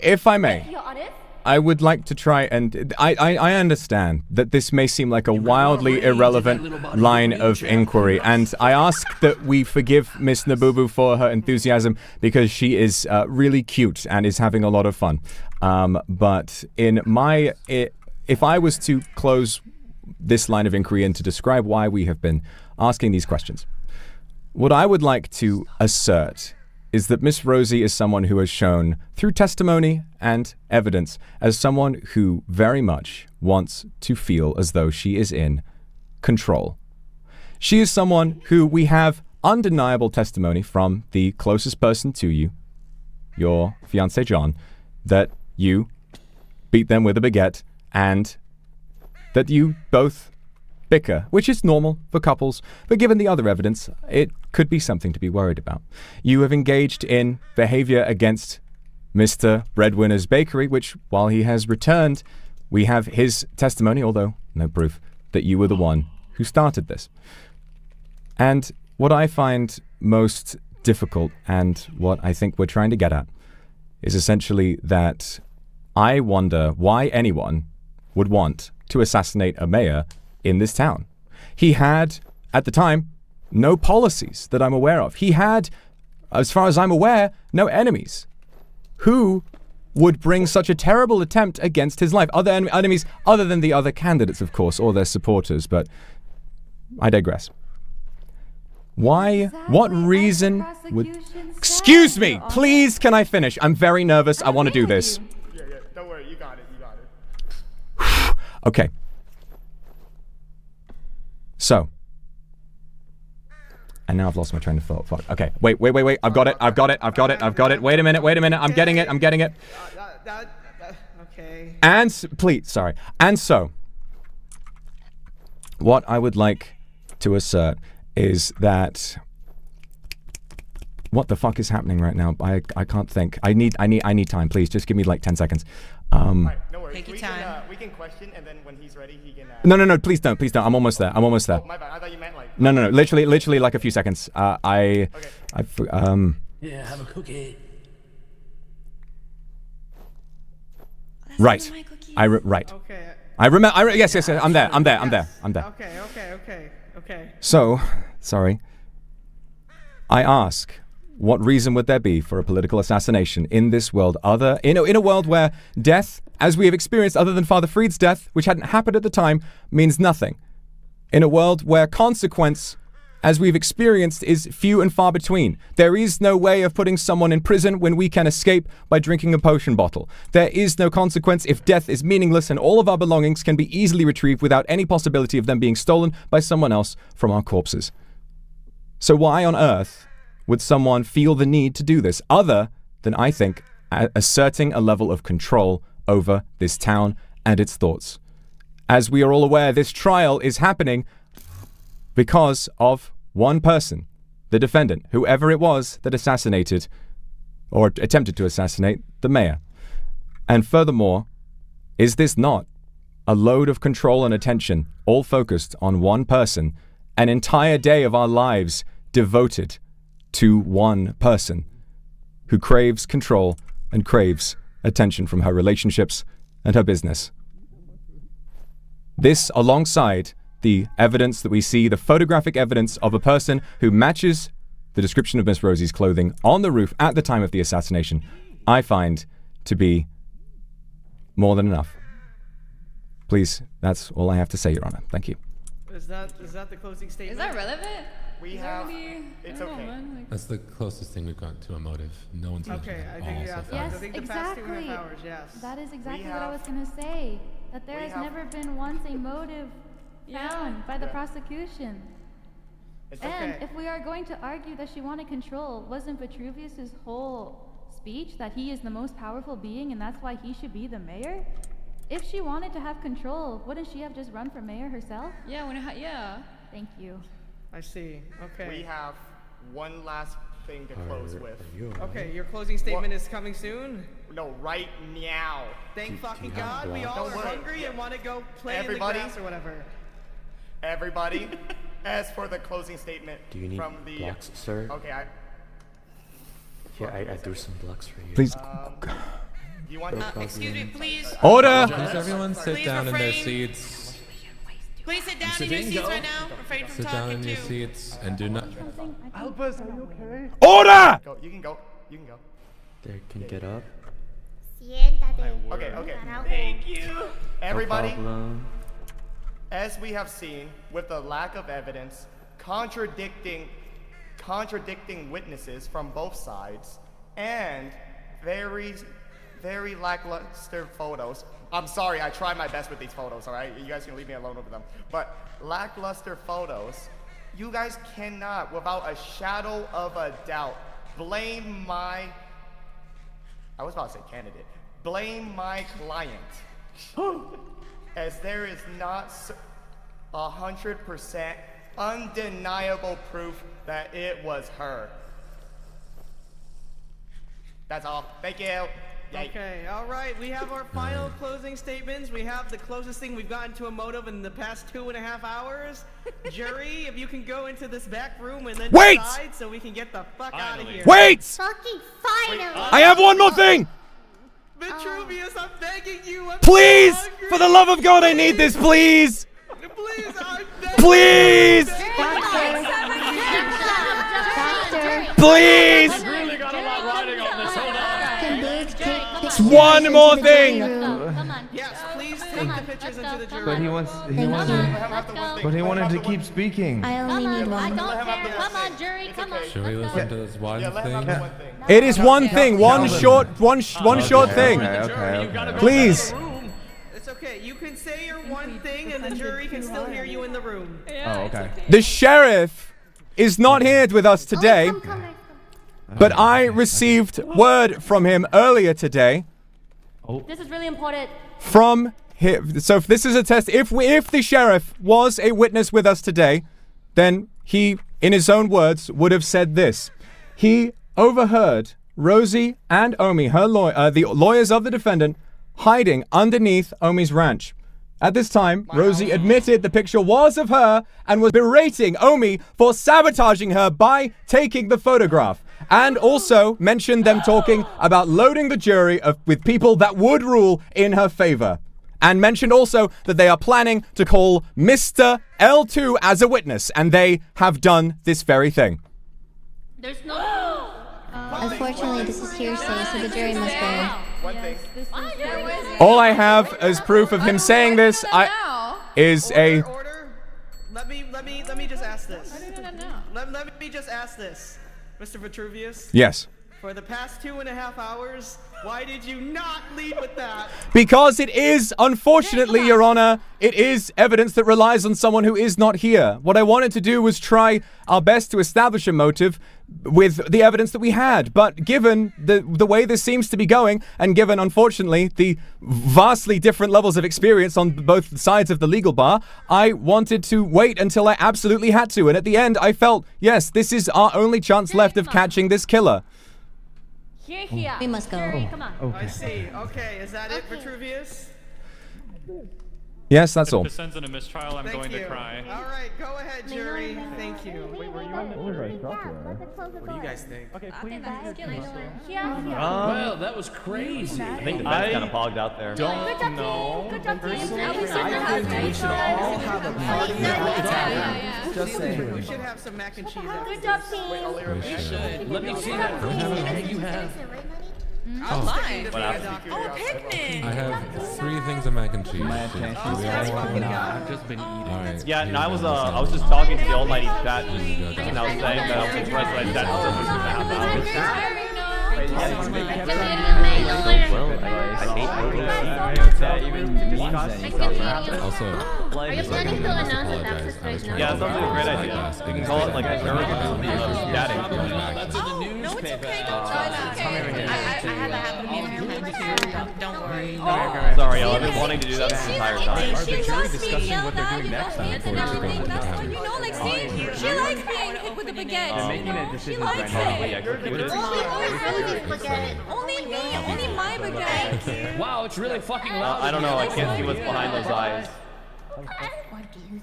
If I may. Your Honor? I would like to try and I understand that this may seem like a wildly irrelevant line of inquiry, and I ask that we forgive Miss Nabubu for her enthusiasm because she is really cute and is having a lot of fun. But if I was to close this line of inquiry and to describe why we have been asking these questions, what I would like to assert is that Miss Rosie is someone who has shown, through testimony and evidence, as someone who very much wants to feel as though she is in control. She is someone who we have undeniable testimony from the closest person to you, your fiancé John, that you beat them with a baguette and that you both bicker, which is normal for couples, but given the other evidence, it could be something to be worried about. You have engaged in behavior against Mr. Breadwinner's Bakery, which, while he has returned, we have his testimony, although no proof, that you were the one who started this. And what I find most difficult, and what I think we're trying to get at, is essentially that I wonder why anyone would want to assassinate a mayor in this town. He had, at the time, no policies that I'm aware of. He had, as far as I'm aware, no enemies. Who would bring such a terrible attempt against his life? Other enemies other than the other candidates, of course, or their supporters, but I digress. Why? What reason would... Excuse me! Please, can I finish? I'm very nervous. I want to do this. Yeah, don't worry, you got it. Okay. So. And now I've lost my train of thought. Fuck. Okay. Wait. I've got it. Wait a minute. I'm getting it. Okay. And, please, sorry. And so, what I would like to assert is that... What the fuck is happening right now? I can't think. I need time. Please, just give me like 10 seconds. Right, no worries. Take your time. We can question, and then when he's ready, he can... No, please don't. I'm almost there. Oh, my bad. I thought you meant like... No, literally like a few seconds. Yeah, have a cookie. Right. Right. Okay. I remember. Yes. I'm there. Okay. So, sorry. I ask, what reason would there be for a political assassination in this world, in a world where death, as we have experienced, other than Father Freed's death, which hadn't happened at the time, means nothing? In a world where consequence, as we've experienced, is few and far between. There is no way of putting someone in prison when we can escape by drinking a potion bottle. There is no consequence if death is meaningless and all of our belongings can be easily retrieved without any possibility of them being stolen by someone else from our corpses. So why on earth would someone feel the need to do this, other than, I think, asserting a level of control over this town and its thoughts? As we are all aware, this trial is happening because of one person, the defendant, whoever it was that assassinated or attempted to assassinate the mayor. And furthermore, is this not a load of control and attention, all focused on one person, an entire day of our lives devoted to one person who craves control and craves attention from her relationships and her business? This, alongside the evidence that we see, the photographic evidence of a person who matches the description of Miss Rosie's clothing on the roof at the time of the assassination, I find to be more than enough. Please, that's all I have to say, Your Honor. Thank you. Is that the closing statement? Is that relevant? It's okay. That's the closest thing we've got to a motive. No one's mentioned I it think, all yeah, so far. Yes, I think the exactly. past 2.5 hours, yes. That is exactly what I was going to say. That there has never been once a motive found by the prosecution. It's And okay. if we are going to argue that she wanted control, wasn't Vetruvius' whole speech that he is the most powerful being and that's why he should be the mayor? If she wanted to have control, wouldn't she have just run for mayor herself? Yeah. Thank you. I see. Okay. We have one last thing to close with. Okay, your closing statement is coming soon? No, right now. Thank fucking God we all are hungry and want to go play in the grass or whatever. Everybody, as for the closing statement Do you need from the... blocks, sir? Okay, I threw some blocks for you. Please. You want excuse me, please. Order! Please everyone sit down in their seats. Please sit down in your seats right now. Refrain from Sit down talking in your too. seats and do not... Albus, are you okay? Order! You can go. There, can you get up? Okay. Thank you. Everybody, as we have seen, with the lack of evidence, contradicting witnesses from both sides, and very lackluster photos. I'm sorry, I tried my best with these photos, all right? You guys can leave me alone over them. But lackluster photos, you guys cannot, without a shadow of a doubt, blame my, I was about to say candidate, blame my client. As there is not 100% undeniable proof that it was her. That's all. Thank you. Yay. Okay, all right. We have our final closing statements. We have the closest thing we've gotten to a motive in the past 2.5 hours. Jury, if you can go into this back room and then decide so we can get the fuck out of here. Wait! Fucking finally! I have one more thing! Vitruvius, I'm begging you. I'm Please! so hungry. For the love of God, I need this, please! Please, I'm begging Please! Please! I've really got a lot riding on this. Hold on. It's one more thing! Yes, please take the pictures into the jury. But he wanted to keep speaking. I only need one. Come on, jury, come on. Should we listen to this one thing? It is one thing, one short thing. Okay. Please. It's okay. You can say your one thing and the jury can still hear you in the room. Oh, okay. The sheriff is not here with us today, but I received word from him earlier today. This is really important. From him. So if this is a test, if the sheriff was a witness with us today, then he, in his own words, would have said this. He overheard Rosie and Omi, the lawyers of the defendant, hiding underneath Omi's ranch. At this time, Rosie admitted the picture was of her and was berating Omi for sabotaging her by taking the photograph, and also mentioned them talking about loading the jury with people that would rule in her favor, and mentioned also that they are planning to call Mr. L2 as a witness, and they have done this very thing. There's no. Unfortunately, this is hearsay, so the jury must go. All I have as proof of him saying this is a... Let me just ask this. Let me just ask this. Mr. Vitruvius? Yes. For the past 2.5 hours, why did you not lead with that? Because it is, unfortunately, Your Honor, it is evidence that relies on someone who is not here. What I wanted to do was try our best to establish a motive with the evidence that we had. But given the way this seems to be going, and given, unfortunately, the vastly different levels of experience on both sides of the legal bar, I wanted to wait until I absolutely had to. And at the end, I felt, yes, this is our only chance left of catching this killer. Here. We must go. Come on. I see. Okay, is that it, Vitruvius? Yes, that's all. If this ends in a mistrial, I'm going to cry. All right, go ahead, jury. Thank you. Wait, were you on the jury? What do you guys think? Okay, please. Well, that was crazy. I think the bed's kind of bogged out there. Don't know. Good job, team. I think we should all have a party at the tavern. Just saying. We should have some mac and cheese. Good job, team. We should. Let me see that food you have. Oh, my. Oh, a picnic. I have 3 things of mac and cheese. I've just been eating. All right. Yeah, and I was just talking to the almighty chat, and I was saying that I was surprised that that still was 2.5 hours. Also, Are you planning to announce it after straight now? Yeah, that sounds like a great idea. You can call it like a nerd chatting. That's in the No, it's newspaper. okay. Don't okay. I had that happen to me a few times. Don't worry. Sorry, I've been wanting to do that this entire time. are the jury discussing what they're doing next time before it's going to the tavern? You know, like, see, she likes being hit with a baguette. They're making a decision right now to be executed. Only me, only my baguette. Wow, it's really fucking loud. I don't know, I can't see what's behind those eyes.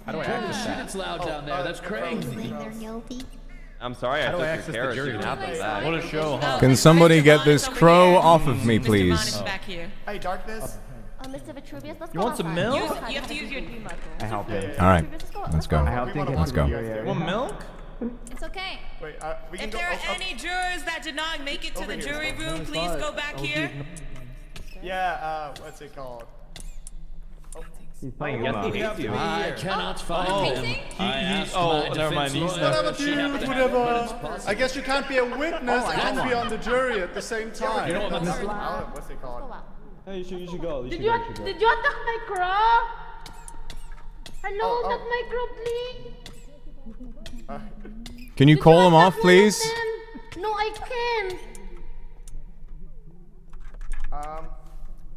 How do I Holy access shit, that? it's loud down there. That's crazy. I'm sorry, I How do I took access your carrots. the You jury can have them room? back. What a show, huh? Can somebody get this crow off of me, please? Hey, Darkness. Mr. Vitruvius, let's You go want some outside. milk? You have to use your. I help him. All right, let's go. Let's go. You want milk? It's okay. Wait, we can If go. there are any jurors that did not make it to the jury room, please go back here. Yeah, what's it called? He's playing against you. I cannot find him. I asked my never mind. defense He's lawyer Whatever, if she dude, happened to have whatever. it, but it's possible. I guess you can't be a witness and be on the jury at the same time. You know what, that's What's it called? Hey, you should go. Did you attack my crow? Hello, attack my crow, please. Can you call him off, please? No, I can't.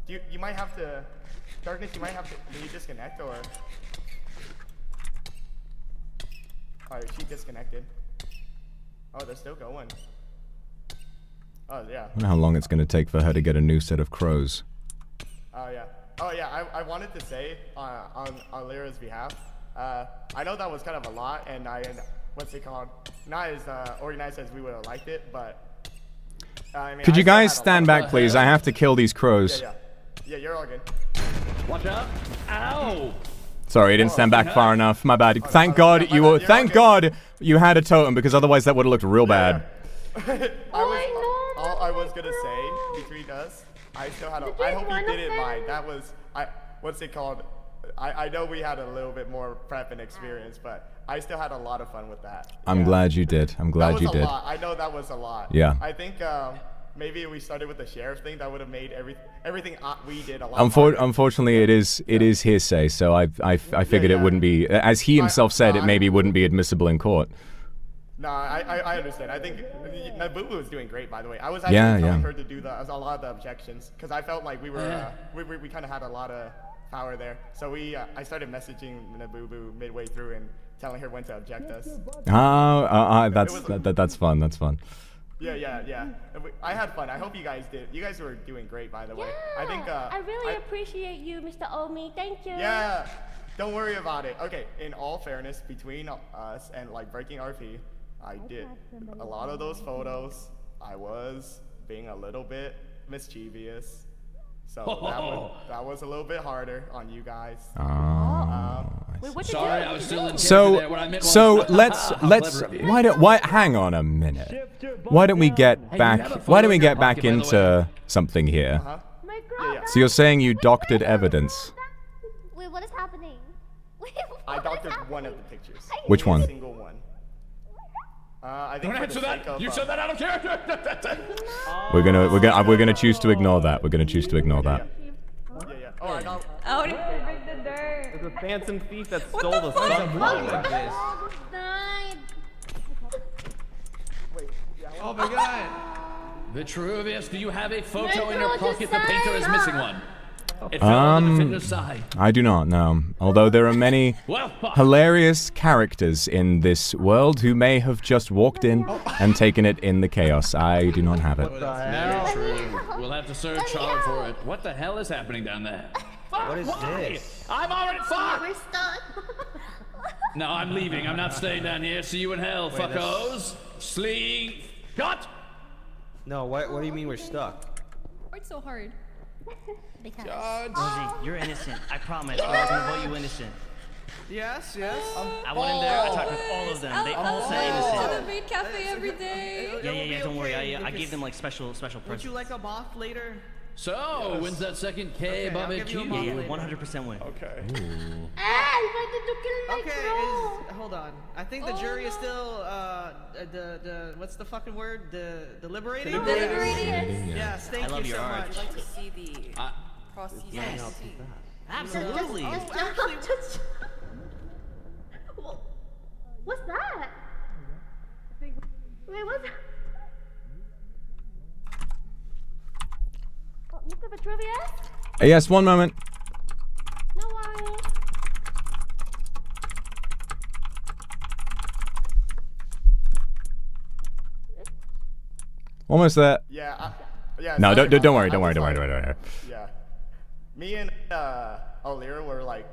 You might have to, Darkness. You might have to. Can you disconnect or? Alright, she disconnected. Oh, they're still going. Oh yeah. I wonder how long it's going to take for her to get a new set of crows. Oh yeah. Oh yeah. I wanted to say on Lyra's behalf. I know that was kind of a lot, and what's it called? Not as organized as we would have liked it, but. I mean, Could you guys stand back, please? I have to kill these crows. Yeah, you're all good. Watch out! Ow! Sorry, I didn't stand back far enough. My bad. Thank God you were. Thank God you had a totem, because otherwise that would have looked real bad. All I was gonna say between us, I still had a. I hope you didn't mind. That was what's it called? I know we had a little bit more prep and experience, but I still had a lot of fun with that. I'm glad you did. I'm glad you did. I know that was a lot. Yeah. I think maybe if we started with the sheriff thing, that would have made everything we did a lot harder. Unfortunately, it is hearsay, so I figured it wouldn't be, as he himself said, it maybe wouldn't be admissible in court. No, I understand. I think Nabubu was doing great, by the way. I was actually telling her to do a lot of the objections, because I felt like we kind of had a lot of power there. So I started messaging Nabubu midway through and telling her when to object us. That's fun. That's fun. Yeah. I had fun. I hope you guys did. You guys were doing great, by the way. I think. I really appreciate you, Mr. Omi. Thank you. Yeah. Don't worry about it. Okay. In all fairness, between us and like breaking RP, I did a lot of those photos. I was being a little bit mischievous, so that was a little bit harder on you guys. Sorry, I was still in So let's hang on a minute. Why don't we get back into something here? So you're saying you doctored evidence? Wait, what is happening? I doctored one of the pictures. Which one? A single one. I think don't answer that. You said that out of character. We're gonna choose to ignore that. We're gonna choose to ignore that. Yeah. Oh, I got. Oh, he break the dirt. There's a phantom thief that stole the sun like this. Oh my God. Vitruvius, do you have a photo in your pocket? The painter is missing one. It fell on the defender's side. I do not know. Although there are many hilarious characters in this world who may have just walked in and taken it in the chaos. I do not have it. Very true. We'll have to search hard for it. What the hell is happening down there? What is this? I'm already fucked! We're stuck. No, I'm leaving. I'm not staying down here. See you in hell, fuckos. Cut! No, what do you mean we're stuck? Why so hard? Judge. Rosie, you're innocent. I promise. I was gonna vote you innocent. Yes. I went in there. I talked with all of them. They all said innocent. Elevate Cafe every day. Yeah. Don't worry. I gave them like special presents. Would you like a moth later? So, when's that second K barbecue? Yeah, you 100% win. Okay. Why did you kill my crow? Hold on. I think the jury is still the what's the fucking word? The deliberating. Deliberating. Yes. Thank I love you your so art. much. I'd like to see the process. Yes. Absolutely. What's that? Wait, what's that? Mr. Vetruvius? Yes, one moment. No worries. Almost there. Yeah. No, sorry don't about worry. that. Don't I worry. was Don't worry. like- Yeah. Me and Lyra were like,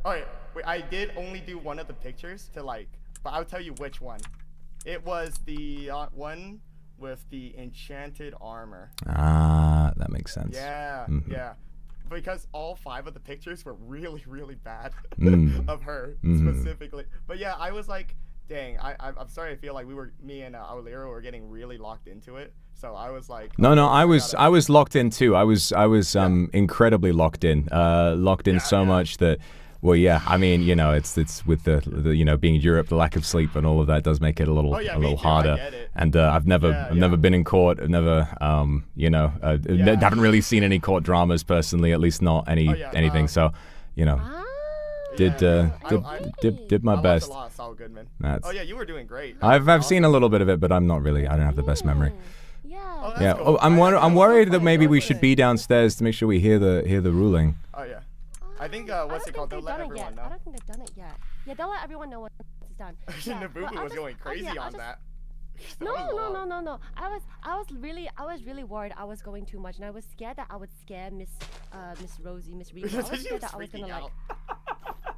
wait, I did only do one of the pictures but I'll tell you which one. It was the one with the enchanted armor. Ah, that makes sense. Yeah. Because all 5 of the pictures were really, really bad of her specifically. But yeah, I was like, dang, I'm sorry. I feel like me and Aulero were getting really locked into it. So I was like, No, I was locked in too. I was incredibly locked in. So much that, well, yeah. I mean, you know, it's with the you know, being in Europe, the lack of sleep and all of that does make it a little harder. And I've never been in court. I've never haven't really seen any court dramas personally, at least not anything. So, you know. Did my best. Saul Goodman. That's, yeah, you were doing great. I've seen a little bit of it, but I'm not really. I don't have the best memory. Yeah. Cool. I'm worried that maybe we should be downstairs to make sure we hear the ruling. Oh yeah. I think what's it called? They'll let everyone know. I don't think they've done it yet. Yeah, they'll let everyone know once it's done. Nabubu was going crazy on that. No. I was really worried I was going too much, and I was scared that I would scare Miss Rosie, Miss Rita. I was scared that I was gonna like.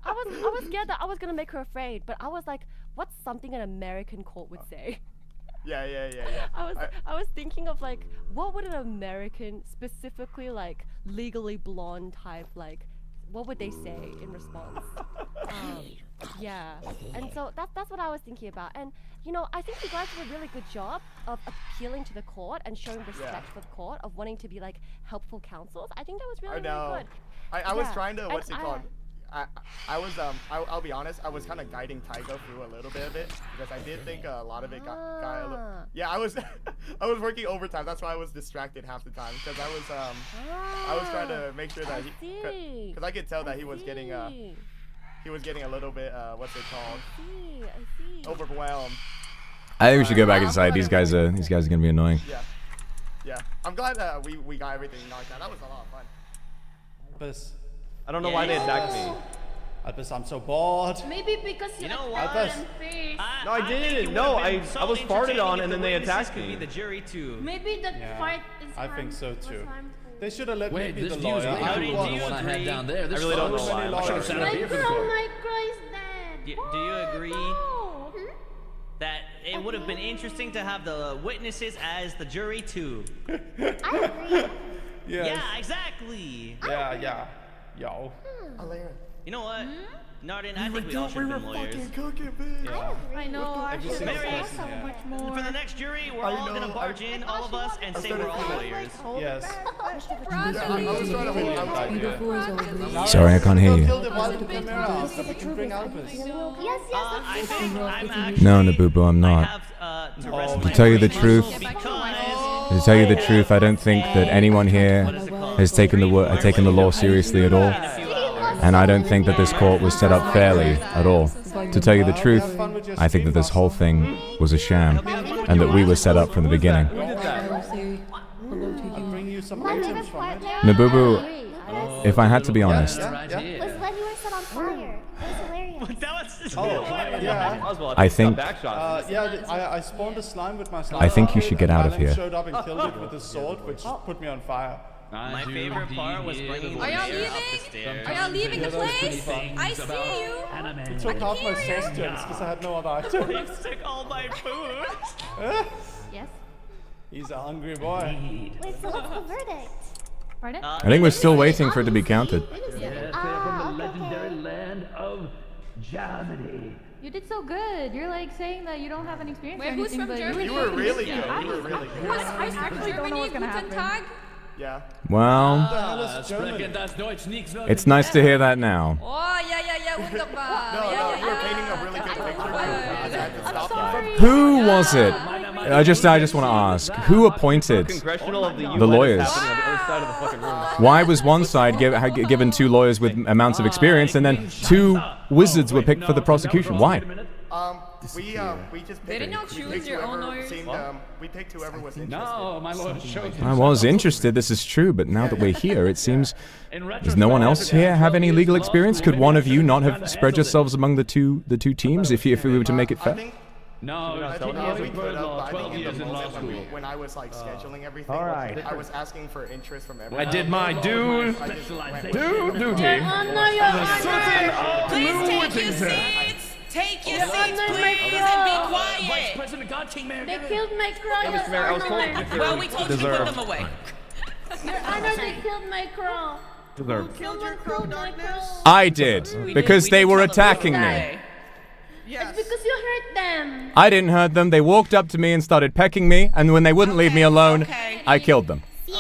I was scared that I was gonna make her afraid, but I was like, what's something an American court would say? Yeah. I was thinking of like, what would an American, specifically like legally blonde type, like, what would they say in response? Yeah, and so that's what I was thinking about. And you know, I think you guys did a really good job of appealing to the court and showing respect for the court, of wanting to be like helpful counsels. I think that was really good. I was trying to I'll be honest, I was kind of guiding Tygo through a little bit of it because I did think a lot of it got a little. Yeah, I was working overtime. That's why I was distracted half the time because I was trying to make sure that because I could tell that he was getting a little bit what's it called? I see. Overwhelmed. I think we should go back inside. These guys are gonna be annoying. Yeah. I'm glad we got everything knocked out. That was a lot of fun. Albus. I don't know why they attacked me. Albus, I'm so bored. Maybe because you know what? No, I didn't. No, I was farted on and then they attacked me. The jury too. Maybe the fight is I think so too. They should have let me be this the view's lawyer. way too long than the one I had down there. This I really don't know why. I should have sat up here for the court. My girl is dead. Do you agree that it would have been interesting to have the witnesses as the jury too? I agree. Yeah, exactly. Yeah. Yo. You know what? Nardin, I think we all should have been lawyers. I know, I should Mary, have so much more. for the next jury, we're all gonna barge in, all of us, and say we're all lawyers. Yes. Sorry, I can't hear you. No, Nabubu, I'm not. To tell you the truth, I don't think that anyone here has taken the law seriously at all. And I don't think that this court was set up fairly at all. To tell you the truth, I think that this whole thing was a sham, and that we were set up from the beginning. Nabubu, if I had to be honest, Was when you were set on fire. That was hilarious. I think I spawned a slime with my slime. I think you should get out of here. Showed up and killed it with a sword, which put me on fire. My favorite part was bringing the mayor up the stairs. Are y'all leaving the place? I see you. He took half my sauce drinks because I had no other items. He took all my food. Yes? He's a hungry boy. Wait, so what's the verdict? Pardon? I think we're still waiting for it to be counted. They're from the legendary land of Germany. You did so good. You're like saying that you don't have any experience. Wait, or who's anything, from but Germany? You were really good. I actually don't know what's gonna happen. Yeah. Well, it's nice to hear that now. Oh, yeah. No, you were painting a really good picture. I had to stop you. Who was it? I just want to ask, who appointed the lawyers? Why was one side given 2 lawyers with amounts of experience, and then 2 wizards were picked for the prosecution? Why? We just picked. They didn't choose your own lawyers. We picked whoever was interested. No, my lawyer showed I was interested, this is true, but now that we're here, it seems... Does no one else here have any legal experience? Could one of you not have spread yourselves among the two teams if we were to make it fair? No, I think we could have, but I think in the moment when I was like scheduling everything, I was asking for interest from everyone. I did my duty. Please take your seats. Take your seats, please, and be quiet. Vice President God King Mayor. They killed my crow. Well, we told you to put them away. Your Honor, they killed my crow. Deserved. Killed your crow, darkness. I did, because they were attacking me. It's because you hurt them. I didn't hurt them. They walked up to me and started pecking me, and when they wouldn't leave me alone, I killed them. We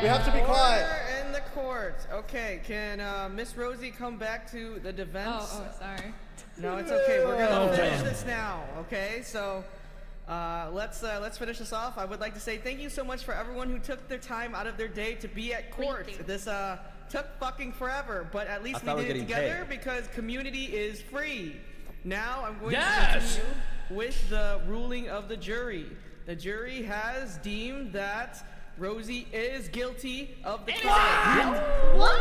have to be quiet. In the court. Okay, can Miss Rosie come back to the defense? Oh, sorry. No, it's okay. We're gonna finish this now. Okay, so let's finish this off. I would like to say thank you so much for everyone who took their time out of their day to be at court. This took fucking forever, but at least we did it together because community is free. Now I'm going to continue with the ruling of the jury. The jury has deemed that Rosie is guilty of the crime. What?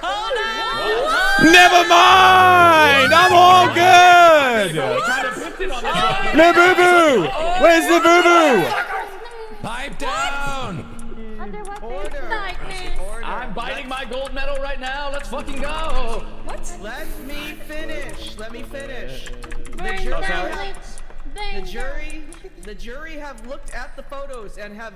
Hold on. Never mind! I'm all good! Nabubu! Where's Nabubu? Pipe down! I'm biting my gold medal right now. Let's fucking go. What? Let me finish. The jury have looked at the photos and have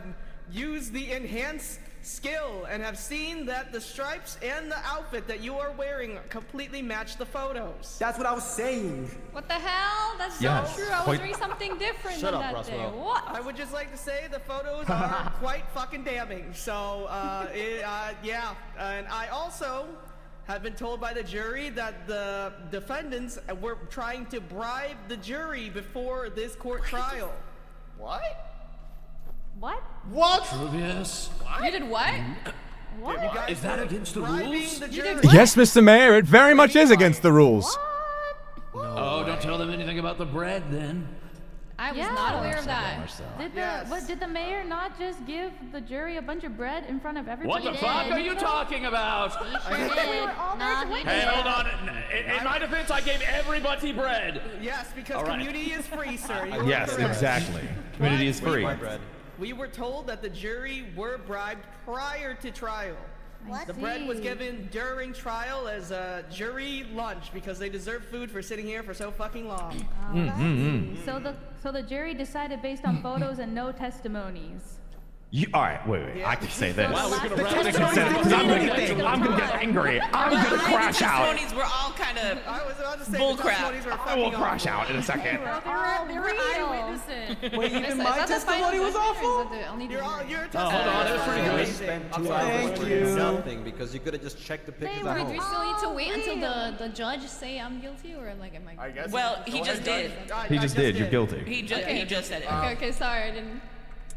used the enhanced skill and have seen that the stripes and the outfit that you are wearing completely match the photos. That's what I was saying. What the hell? That's Yes, not true. I was reading something different Shut than up, that Roswell. day. What? I would just like to say the photos are quite fucking damning. So, yeah. And I also have been told by the jury that the defendants were trying to bribe the jury before this court trial. What? What? What? Vetruvius. You did what? What? Is that against the rules? Yes, Mr. Mayor, it very much is against the rules. Oh, don't tell them anything about the bread then. I was not aware of that. Did the mayor not just give the jury a bunch of bread in front of everybody? What the fuck are you talking about? Hey, hold on. In my defense, I gave everybody bread. Yes, because All right. community is free, sir. You are Yes, correct. exactly. Community is free. We were told that the jury were bribed prior to trial. What? The bread was given during trial as a jury lunch because they deserve food for sitting here for so fucking long. So the jury decided based on photos and no testimonies. All right, wait. I can say this. Wow, we're gonna wrap this Because I'm gonna get angry. I'm gonna crash out. Testimonies were all kind of I was about to say bull the crap. testimonies were I fucking will crash awful. out in a second. They were eyewitnesses. Wait, even my testimony was awful? Your Oh, hold on, it was pretty good. Spent 2 Thank hours you. doing Nothing because you could have just checked the pictures at Wait, do we home. still need to wait until the judge say I'm guilty, or like am I? I guess. Well, he just did. He just did. You're guilty. He just said it. Okay, sorry, I didn't.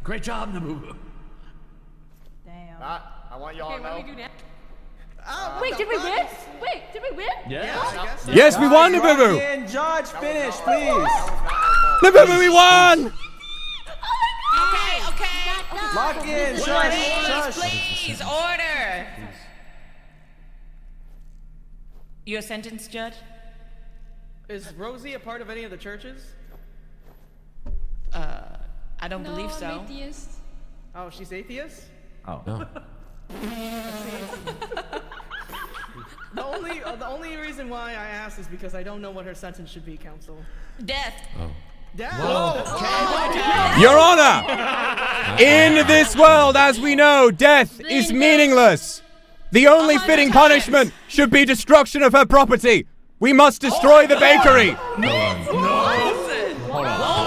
Great job, Nabubu. Damn. I want y'all to know. Wait, did we win? Wait, did we win? Yeah. Yes, we won, Nabubu! And Judge, finish, please. Nabubu, we won! Okay. Lock in. Shush. Please, order. Your sentence, Judge? Is Rosie a part of any of the churches? I don't believe so. I'm atheist. Oh, she's atheist? Oh. No. The only reason why I asked is because I don't know what her sentence should be, counsel. Death. Death. Your Honor! In this world, as we know, death is meaningless. The only fitting punishment should be destruction of her property. We must destroy the bakery. Hold on.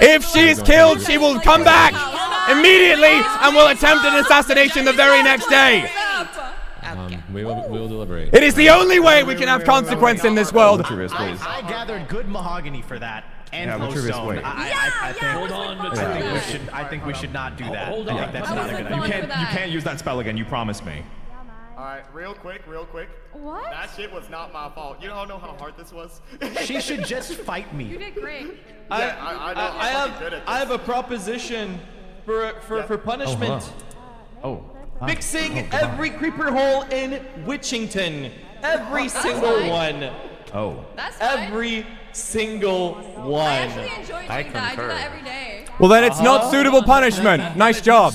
If she's killed, she will come back immediately and will attempt an assassination the very next day. We will deliberate. It is the only way we can have consequence in this world. Vitruvius, please. I gathered good mahogany for that and Yeah, low Vitruvius, stone. wait. I think we should not do that. Hold I on. think that's not a good idea. You can't use that spell again. You promised me. Alright, real quick. What? That shit was not my fault. You don't know how hard this was? She should just fight me. You did great. I have a proposition for punishment. Fixing every creeper hole in Witchington. Every single one. That's fine. Every single one. I actually enjoy doing that. I do that every day. Well, then it's not suitable punishment. Nice job.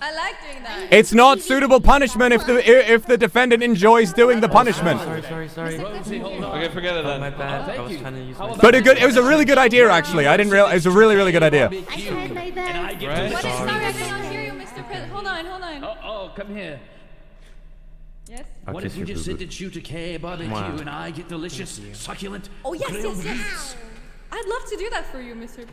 I like doing that. It's not suitable punishment if the defendant enjoys doing the punishment. Sorry. Okay, forget it then. My bad. I was trying to use my... But it was a really good idea, actually. I didn't realize it was a really good idea. I tried my best. And I get Right? to Sorry, I did not hear you, Mr. Hold on. Oh, come here. Yes? What if you just sit and shoot a K barbecue and I get delicious, succulent grilled meats? I'd love to do that for you, Mr.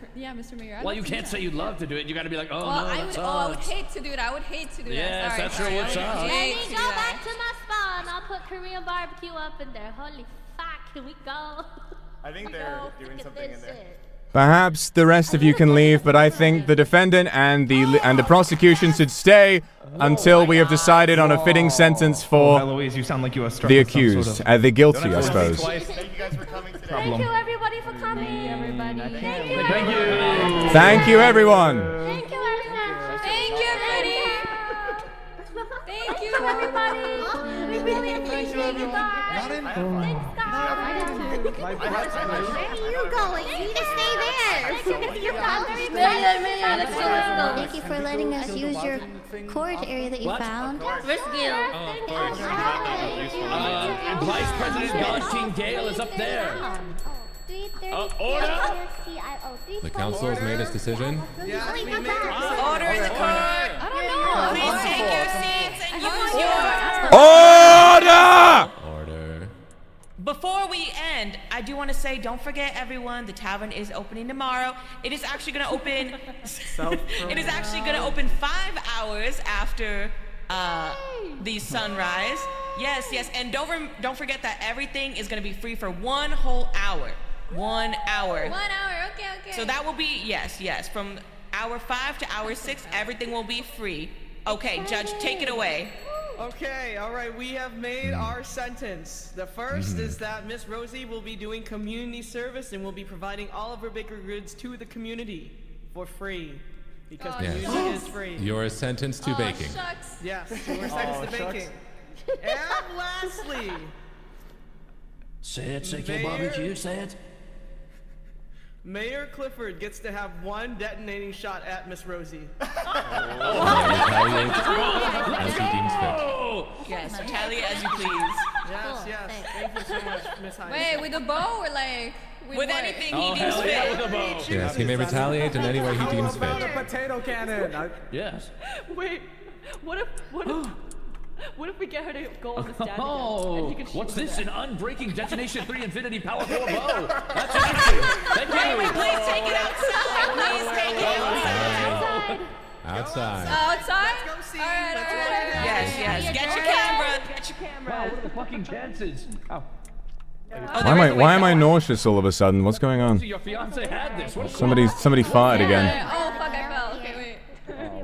Mayor. Well, you can't say you'd love to do it. You got to be like, oh Well, no, I that would. sucks. Oh, I would hate to do it. I would hate to do Yes, that. that's sure would suck. Let hate me to do go that. back to my spa and I'll put Korean barbecue up in there. Holy fuck, here we go. I think they're doing something in there. Perhaps the rest of you can leave, but I think the defendant and the prosecution should stay until we have decided on a fitting sentence for Eloise, you sound like you are struck the with some accused, sort of- the guilty, I Don't suppose. Thank you guys for coming today. Thank you everybody for coming. Everybody. Thank you. Thank you, everyone. Thank you everyone. Thank you, everybody. Thank you, everybody. We really appreciate you guys. Thanks, guys. Where are you going? You need to stay there. You're not very Million, let's go. Thank you for letting us use your court area that you found. Vice President Godking Gale is up there. Order! The council has made its decision. Order in the court. I don't know. Please take your seats and use your... Order. Before we end, I do want to say, don't forget everyone, the tavern is opening tomorrow. It is actually going to open... it is actually going to open 5 hours after the sunrise. Yes, and don't forget that everything is going to be free for 1 whole hour. 1 hour. 1 hour, okay. So that will be, yes, from hour 5 to hour 6, everything will be free. Okay, Judge, take it away. Okay, all right, we have made our sentence. The first is that Miss Rosie will be doing community service and will be providing all of her bakery goods to the community for free. Because community is free. You're sentenced to baking. Shucks. Yes, we're sentenced to baking. And lastly... Say it, say K barbecue, say it. Mayor Clifford gets to have 1 detonating shot at Miss Rosie. As he deems fit. Yes, retaliate as you please. Yes. Thank you so much, Miss Hines. Wait, with a bow or like with what? anything he deems fit. With a bow. Yes, he may retaliate in any way he deems fit. Potato cannon. Yes. Wait, what if we get her to go on the stand Oh, and he can shoot what's with this? that? An unbreaking Detonation 3 Infinity Power 4 bow. That's interesting. Thank you. Please take it outside. Please take it outside. Outside. Outside? Let's go see. Alright. Yes. Get your camera. Get your camera. Wow, what are the fucking chances? Ow. Why am I nauseous all of a sudden? What's going on? Your fiance had this. What Somebody farted again. Oh fuck, I fell. Okay, wait.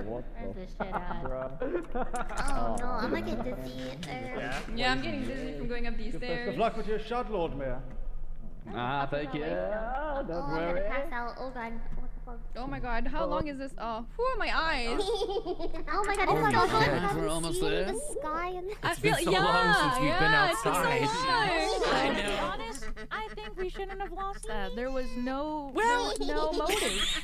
Where's this shit at? Oh no, I'm gonna get dizzy. Yeah, I'm getting dizzy from going up these stairs. Good luck with your shot, Lord Mayor. Thank you. I'm gonna pass out. Oh god. What the fuck? Oh my god, how long is this? Oh, who are my eyes? Oh my god, it's so hard. We're almost there. The sky and I feel so long since we've been outside. It's been so long. I To be know. honest, I think we shouldn't have lost that. There was no motive.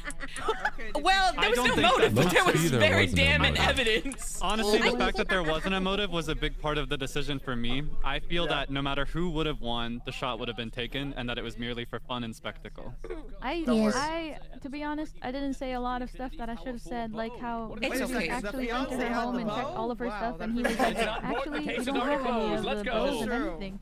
Well, there was no motive, but there was very damning evidence. Honestly, the fact that there wasn't a motive was a big part of the decision for me. I feel that no matter who would have won, the shot would have been taken, and that it was merely for fun and spectacle. To be honest, I didn't say a lot of stuff that I should have said, like how It's Vetruvius okay. actually went to her home and checked all of her stuff, and he was like, actually, you don't have any of the bows and anything.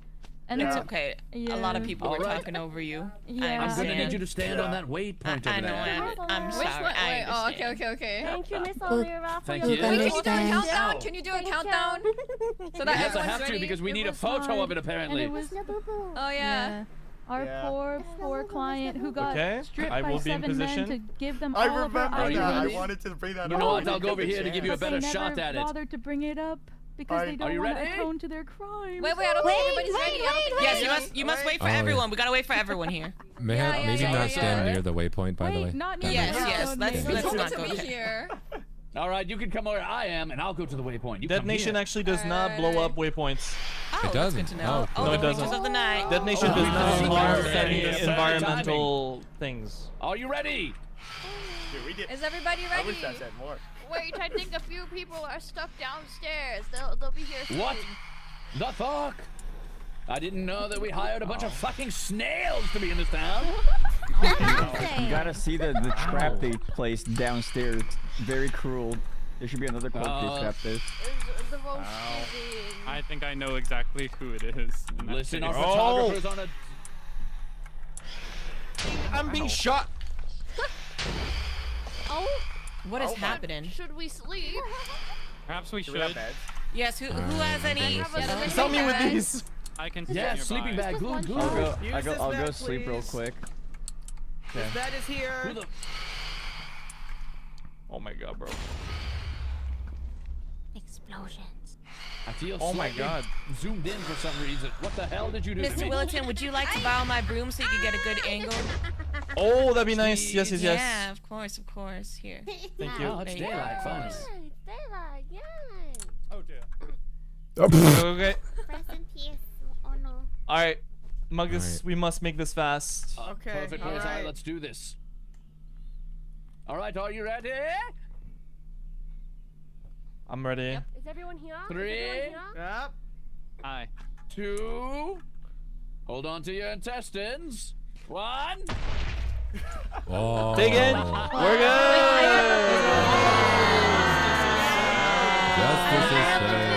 And It's okay. Yeah. A lot of people were talking over you. Yeah. I'm gonna need you to stand on that waypoint over I know. there. I'm sorry. I Oh, understand. okay. Thank you, Miss Olivera. Thank Wait, you. can you do a countdown? Can you do a countdown? So that Yes, I everyone's have to ready? because we need a was photo hard, of it apparently. And it was Nabubu. Oh yeah. Our poor client who got Okay, stripped I by will be in 7 men position. to give them I all of her remember that. I items. wanted to bring that You up. know what? I'll go over here to give you a But they better never shot at it. bothered to bring it up because they Are don't you want to ready? atone to their crimes. Wait, I don't think everybody's ready. I don't think Yes, you must wait for everyone. We gotta wait for everyone here. Maybe not stand near the waypoint, by the way. Not That near makes- Yes, let's not to go be there. here. All right, you can come where I am, and I'll go to the waypoint. You come Detonation here. actually does not blow up waypoints. Oh, It that's doesn't. good to know. Oh, No, it the creatures doesn't. of the night. Detonation does not harm any Yes, environmental things. Are you ready? Dude, we did. Is everybody I ready? wish I said more. Wait, I think a few people are stuck downstairs. They'll be here soon. What? The fuck? I didn't know that we hired a bunch of fucking snails to be in this town. That's what I'm saying. You gotta see the trap they placed downstairs. Very cruel. There should be another court case after this. I think I know exactly who it is. in that Listen, case. our photographer's on a... I'm being shot. Oh. What is happening? Should we sleep? Perhaps we should. Yes, who has any? Tell me with these. I can Yes, sleeping bag. Glue, glue. I'll go sleep real quick. This bed is here. Oh my god, bro. Explosions. I feel Oh my slightly god. zoomed in for some reason. What the hell did you do to Mr. me? Willerton, would you like to borrow my broom so you can get a good angle? Oh, that'd be nice. Yes, yes, yes. Yeah, of course, of course. Here. Thank you. Oh, it's daylight. Fun. Daylight, yay. Oh dear. Okay. Rest in peace. Oh no. All right, Muggus, we must make this fast. Okay. Perfect. All All right, right. let's do this. All right, are you ready? I'm ready. Is everyone here? Is 3. everyone here? Yep. Hi. 2. Hold on to your intestines. 1. Oh. Dig in. We're good. Justice is served.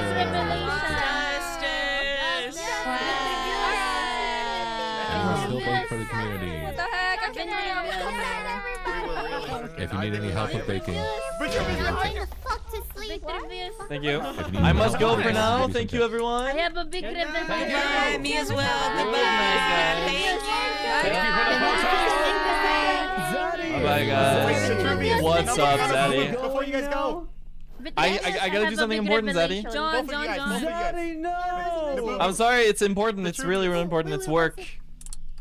And we're still baking for the community. What the heck? I can't If you need any help with baking, going the fuck to sleep. Thank you. if you need I any must help, go for now. Thank you, I everyone. have a big ribbon. Goodbye. Me as well. Goodbye. Bye, guys. What's up, Zaddy? Before you guys go. I gotta do something important, Zaddy. John. Zaddy, no! I'm sorry. It's important. It's really, really important. It's work.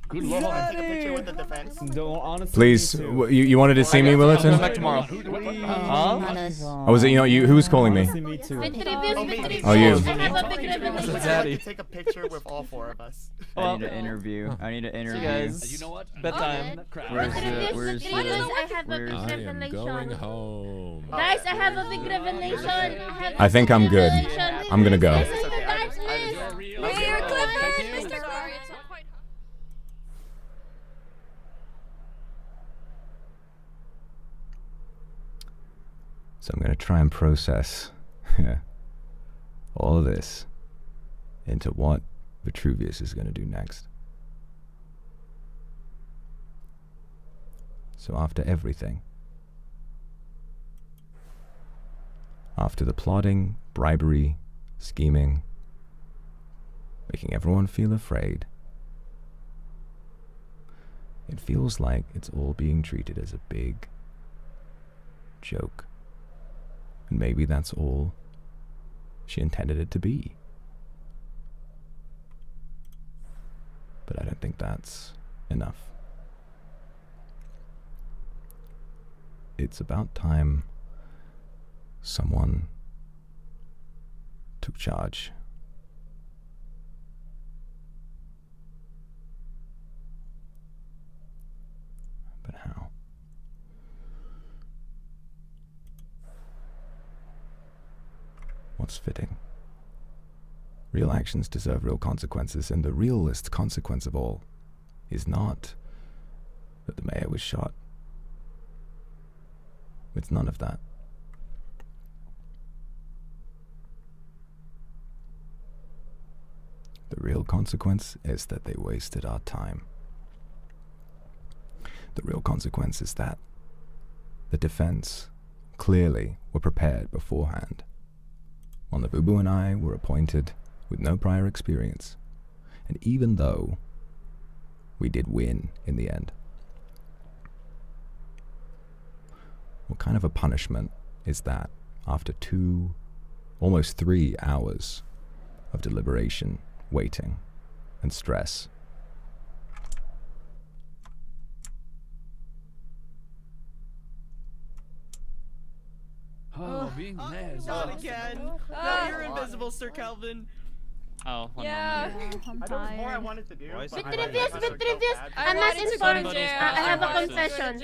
Good lord. Take a picture with the defense. Don't honestly. please, you wanted to see me, I'm going Willerton? back tomorrow. Huh? Oh, was it you? Who was calling me? Me too. Vitruvius. Oh, you. I have a big ribbon. Zaddy. Take a picture with all 4 of us. I need an interview. I need an See you interview. guys. You know what? Bedtime. Where's the? Guys, I have a big I am going revelation. home. Guys, I have a big revelation. I think I'm good. I'm gonna go. Listen to God's list. We're good, Mr. Corey. So I'm going to try and process all of this into what Vetruvius is going to do next. So after everything, after the plotting, bribery, scheming, making everyone feel afraid, it feels like it's all being treated as a big joke. And maybe that's all she intended it to be. But I don't think that's enough. It's about time someone took charge. But how? What's fitting? Real actions deserve real consequences, and the realest consequence of all is not that the mayor was shot. It's none of that. The real consequence is that they wasted our time. The real consequence is that the defense clearly were prepared beforehand. While Nabubu and I were appointed with no prior experience, and even though we did win in the end. What kind of a punishment is that after 2, almost 3 hours of deliberation, waiting, and stress? Oh, being mad. Not again. No, you're invisible, Sir Calvin. Oh, Yeah. There was more I wanted to do. Vitruvius, I must inform you. I have a confession.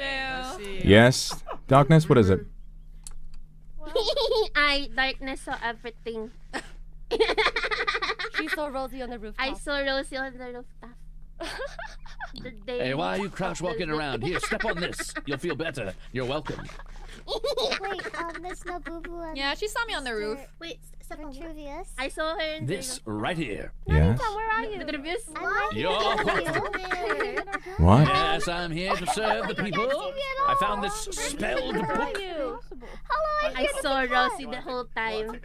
Yes? Darkness, what is it? Darkness saw everything. She saw Rosie on the rooftop. I saw Rosie on the rooftop. Hey, why are you crouch walking around? Here, step on this. You'll feel better. You're welcome. Miss Nabubu and Yeah, she saw me on the roof. Wait, Vetruvius. I saw her in This right here. Yes. Where are you? Vetruvius? What? Yes, I'm here to serve the people. I found this spelled book. Hello, I saw Rosie the whole time.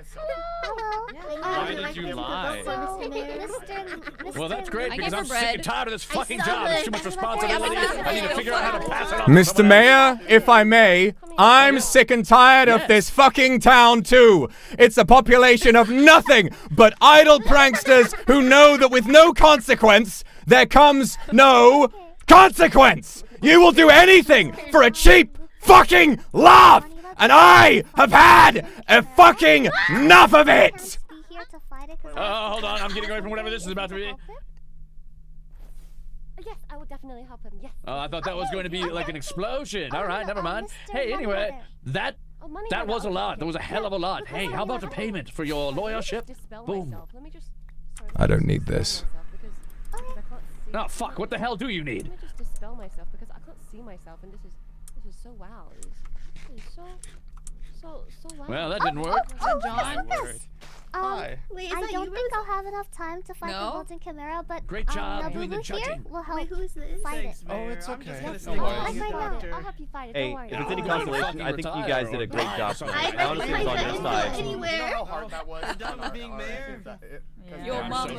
Why did you lie? Well, that's great I because gave I'm her sick bread. and tired of this fucking saw job. It's too it. much responsibility. I need to figure out how to pass it on. Mr. Mayor, if I may, I'm sick and tired of this fucking town too. It's a population of nothing but idle pranksters who know that with no consequence, there comes no consequence. You will do anything for a cheap fucking laugh, and I have had a fucking enough of it. Hold on, I'm getting away from whatever this is about to be. Yes, I will definitely help him. Yes. Oh, I thought that was going to be like an explosion. All right, never mind. Hey, anyway, that was a lot. That was a hell of a lot. Hey, how about a payment for your lawyership? Boom. Let me just. I don't need this. Oh, fuck, what the hell do you need? Let me just dispel myself because I can't see myself, and this is so wow. This is so wow. Well, that didn't work. John. Hi. Wait, I don't think I'll have enough time to fight the golden chimera, but Great job doing the Nabubu here judging. will help who's this? fight it. Oh, it's okay. I'll help you fight it. Hey, Don't worry. if it's any consolation, I think you guys did a great job. I honestly was on your side. Yo, mama.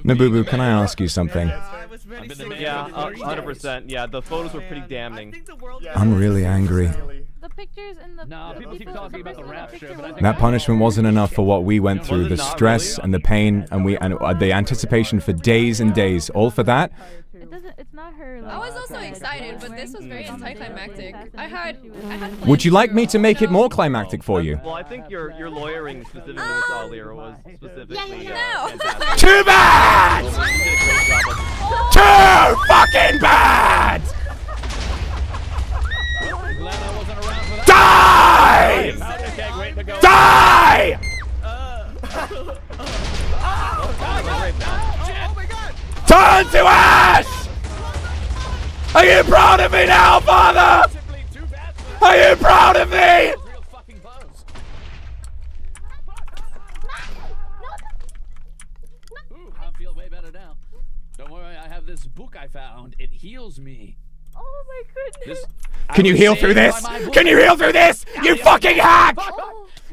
Nabubu, can I ask you something? Yeah, 100%. Yeah, the photos were pretty damning. I'm really angry. The pictures and the No, people keep talking about the rapture, but I think That punishment wasn't enough for what we went through, the stress and the pain and the anticipation for days and days, all for that? It's not her. I was also excited, but this was very anticlimactic. I had Would you like me to make it more climactic for you? Well, I think your lawyering specifically with Alir was specifically fantastic. Too bad! Too fucking bad! Die! Die! Turn to ash! Are you proud of me now, Father? Are you proud of me? I feel way better now. Don't worry, I have this book I found. It heals me. Oh my goodness. Can you heal through this? Can you heal through this? You fucking hack!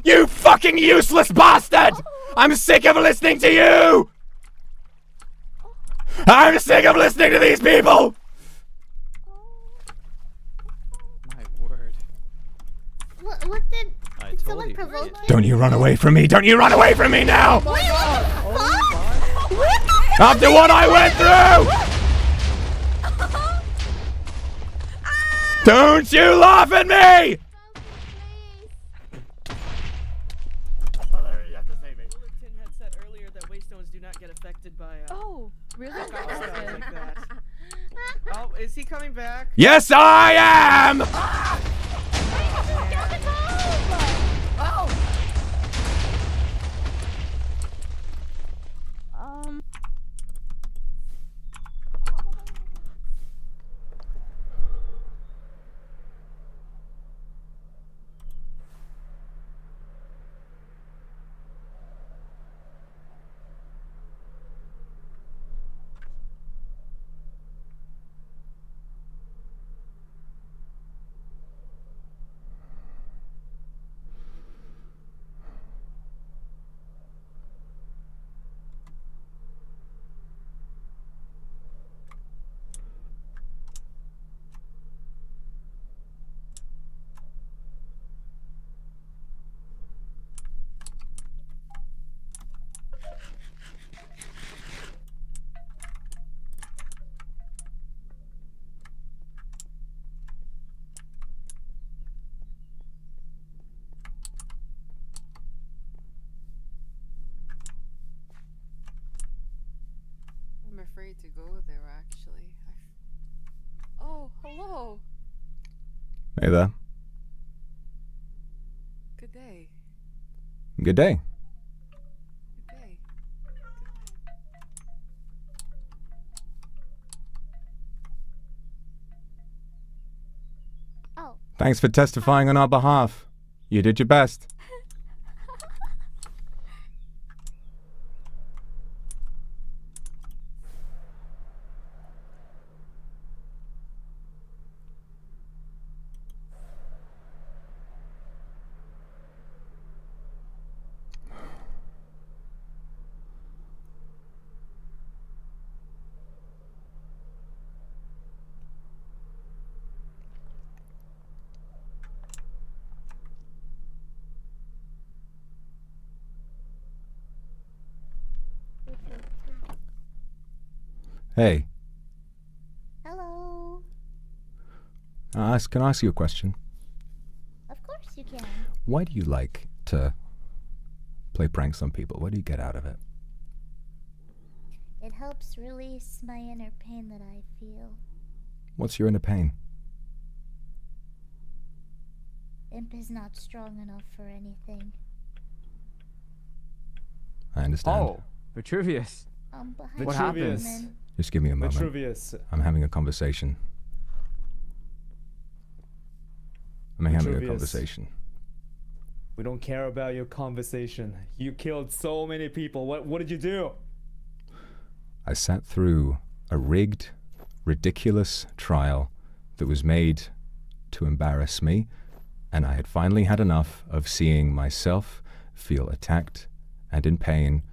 You fucking useless bastard! I'm sick of listening to you! I'm sick of listening to these people! My word. What did someone provoke you? Don't you run away from me! Don't you run away from me now! After what I went through! Don't you laugh at me! Fullerton had said earlier that waystones do not get affected by. Oh, really? Like that. Oh, is he coming back? Yes, I am! I'm afraid to go there, actually. Oh, hello. Hey there. Good day. Good day. Good day. Oh. Thanks for testifying on our behalf. You did your best. Hey. Hello. Can I ask you a question? Of course you can. Why do you like to play pranks on people? What do you get out of it? It helps release my inner pain that I feel. What's your inner pain? Imp is not strong enough for anything. I understand. Oh, Vetruvius. Behind What you, happened? woman. Just give me a moment. Vetruvius. I'm having a conversation. I'm having a Vetruvius. conversation. We don't care about your conversation. You killed so many people. What did you do? I sat through a rigged, ridiculous trial that was made to embarrass me, and I had finally had enough of seeing myself feel attacked and in pain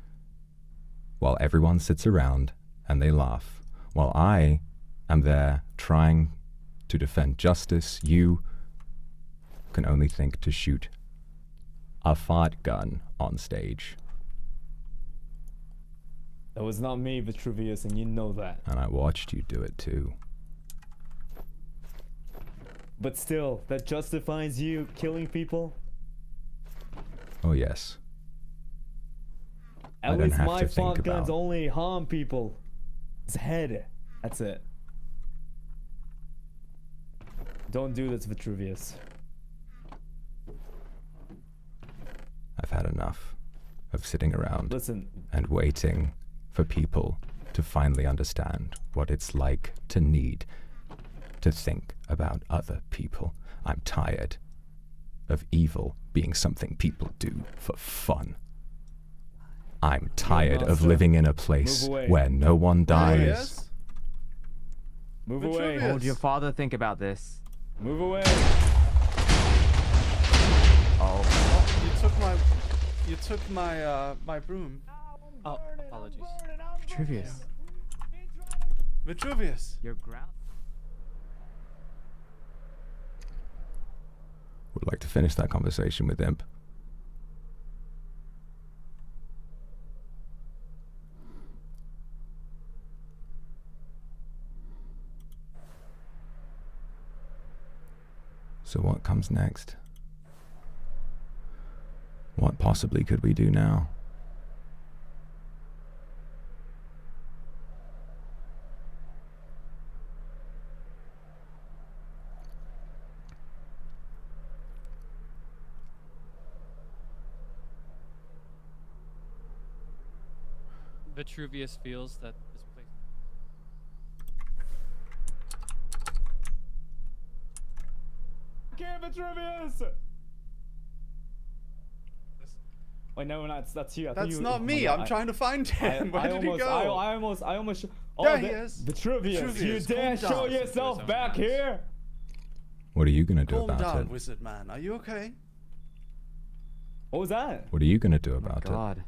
while everyone sits around and they laugh, while I am there trying to defend justice. You can only think to shoot a fart gun on stage. That was not me, Vetruvius, and you know that. And I watched you do it too. But still, that justifies you killing people? Oh yes. I At don't least have my to think fart guns about. only harm people. It's head. That's it. Don't do this, Vetruvius. I've had enough of sitting around Listen. and waiting for people to finally understand what it's like to need to think about other people. I'm tired of evil being something people do for fun. I'm tired of Master. living in a place Move away. where no one dies. Yes? Move away. What would your father think about this? Move away. Oh. You took my my broom. Oh, apologies. Vetruvius. Vitruvius. Your ground. Would like to finish that conversation with Imp. So what comes next? What possibly could we do now? Vetruvius feels that this place. Okay, Vetruvius! Wait, no, that's you. I think That's you, not oh my me. God, I'm trying to find him. Where did he go? I almost. Oh, There he is. Vitruvius, you Vitruvius, dare calm show down. yourself back here? What are you gonna do Calm about down, it? wizard man. Are you okay? What was that? What are you gonna do about it? God.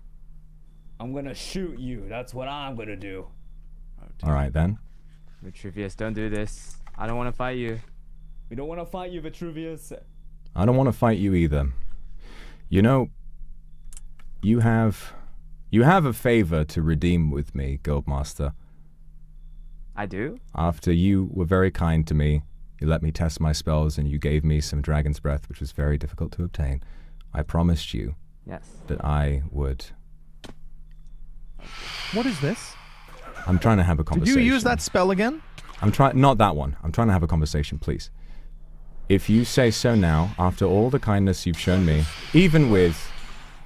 I'm gonna shoot you. That's what I'm gonna do. All right then. Vetruvius, don't do this. I don't want to fight you. We don't want to fight you, Vetruvius. I don't want to fight you either. You know, you have a favor to redeem with me, Guildmaster. I do? After you were very kind to me, you let me test my spells and you gave me some dragon's breath, which was very difficult to obtain. I promised you Yes. that I would... What is this? I'm trying to have a Did conversation. you use that spell again? I'm trying... Not that one. I'm trying to have a conversation, please. If you say so now, after all the kindness you've shown me, even with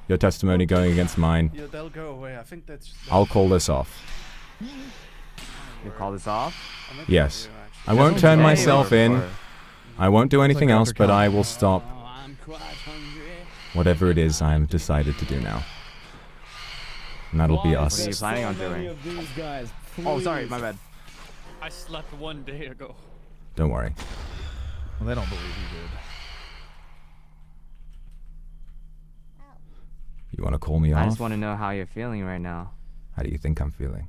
your testimony going against mine, Yeah, they'll go away. I think that's. I'll call this off. You call this off? Yes. I won't turn myself in. I won't do anything else, but I will stop whatever it is I'm decided to do now. And that'll be us. What are you planning on doing? These guys, Oh, sorry, my bad. I slept 1 day ago. Don't worry. Well, they don't believe you did. You want to call me off? I just want to know how you're feeling right now. How do you think I'm feeling?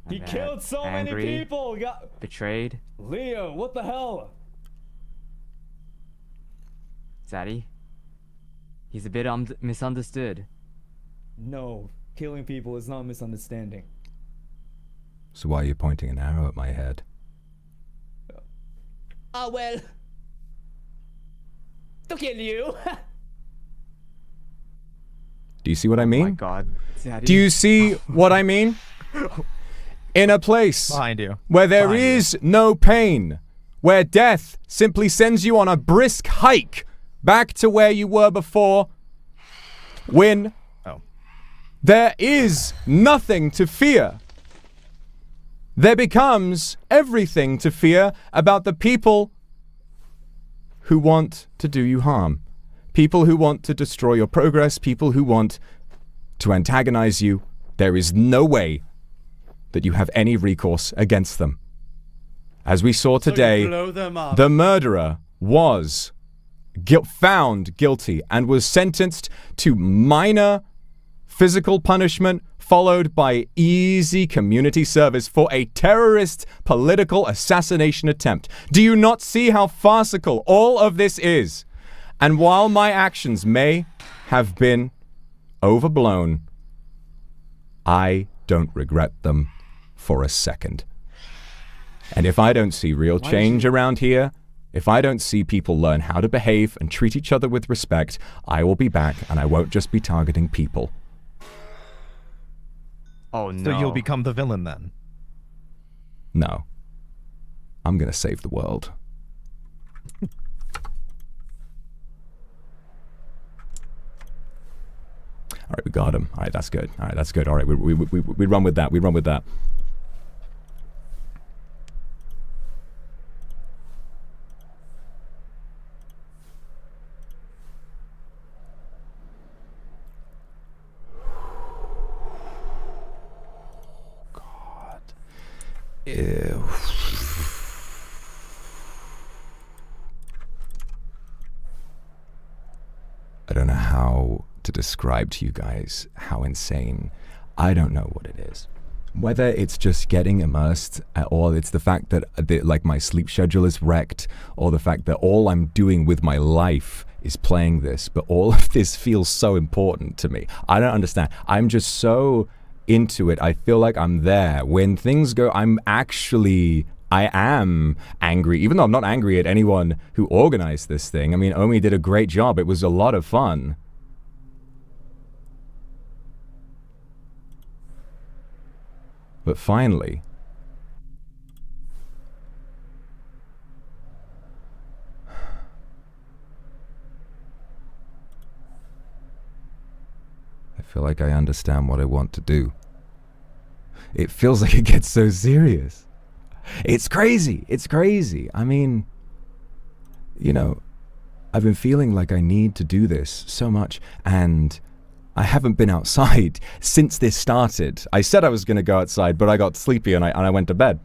He Bad. killed so Angry, many people. betrayed. Leo, what the hell? Zaddy, he's a bit misunderstood. No, killing people is not misunderstanding. So why are you pointing an arrow at my head? Ah, well. To kill you. Do you see what I mean? Oh my God, Zaddy. Do you see what I mean? In a place Behind you. where there Behind you. is no pain, where death simply sends you on a brisk hike back to where you were before, when there is nothing to fear, there becomes everything to fear about the people who want to do you harm. People who want to destroy your progress, people who want to antagonize you. There is no way that you have any recourse against them. As we saw today, blow them up. the murderer was found guilty and was sentenced to minor physical punishment followed by easy community service for a terrorist political assassination attempt. Do you not see how farcical all of this is? And while my actions may have been overblown, I don't regret them for a second. And if I don't see real change around here, if I don't see people learn how to behave and treat each other with respect, I will be back and I won't just be targeting people. Oh no. So you'll become the villain then? No. I'm gonna save the world. All right, we got him. All right, that's good. All right, that's good. All right, we run with that. We run with that. God. Ew. I don't know how to describe to you guys how insane. I don't know what it is. Whether it's just getting immersed, or it's the fact that like my sleep schedule is wrecked, or the fact that all I'm doing with my life is playing this, but all of this feels so important to me. I don't understand. I'm just so into it. I feel like I'm there. When things go, I am angry, even though I'm not angry at anyone who organized this thing. I mean, Omi did a great job. It was a lot of fun. But finally, I feel like I understand what I want to do. It feels like it gets so serious. It's crazy. It's crazy. I mean, you know, I've been feeling like I need to do this so much, and I haven't been outside since this started. I said I was going to go outside, but I got sleepy and I went to bed.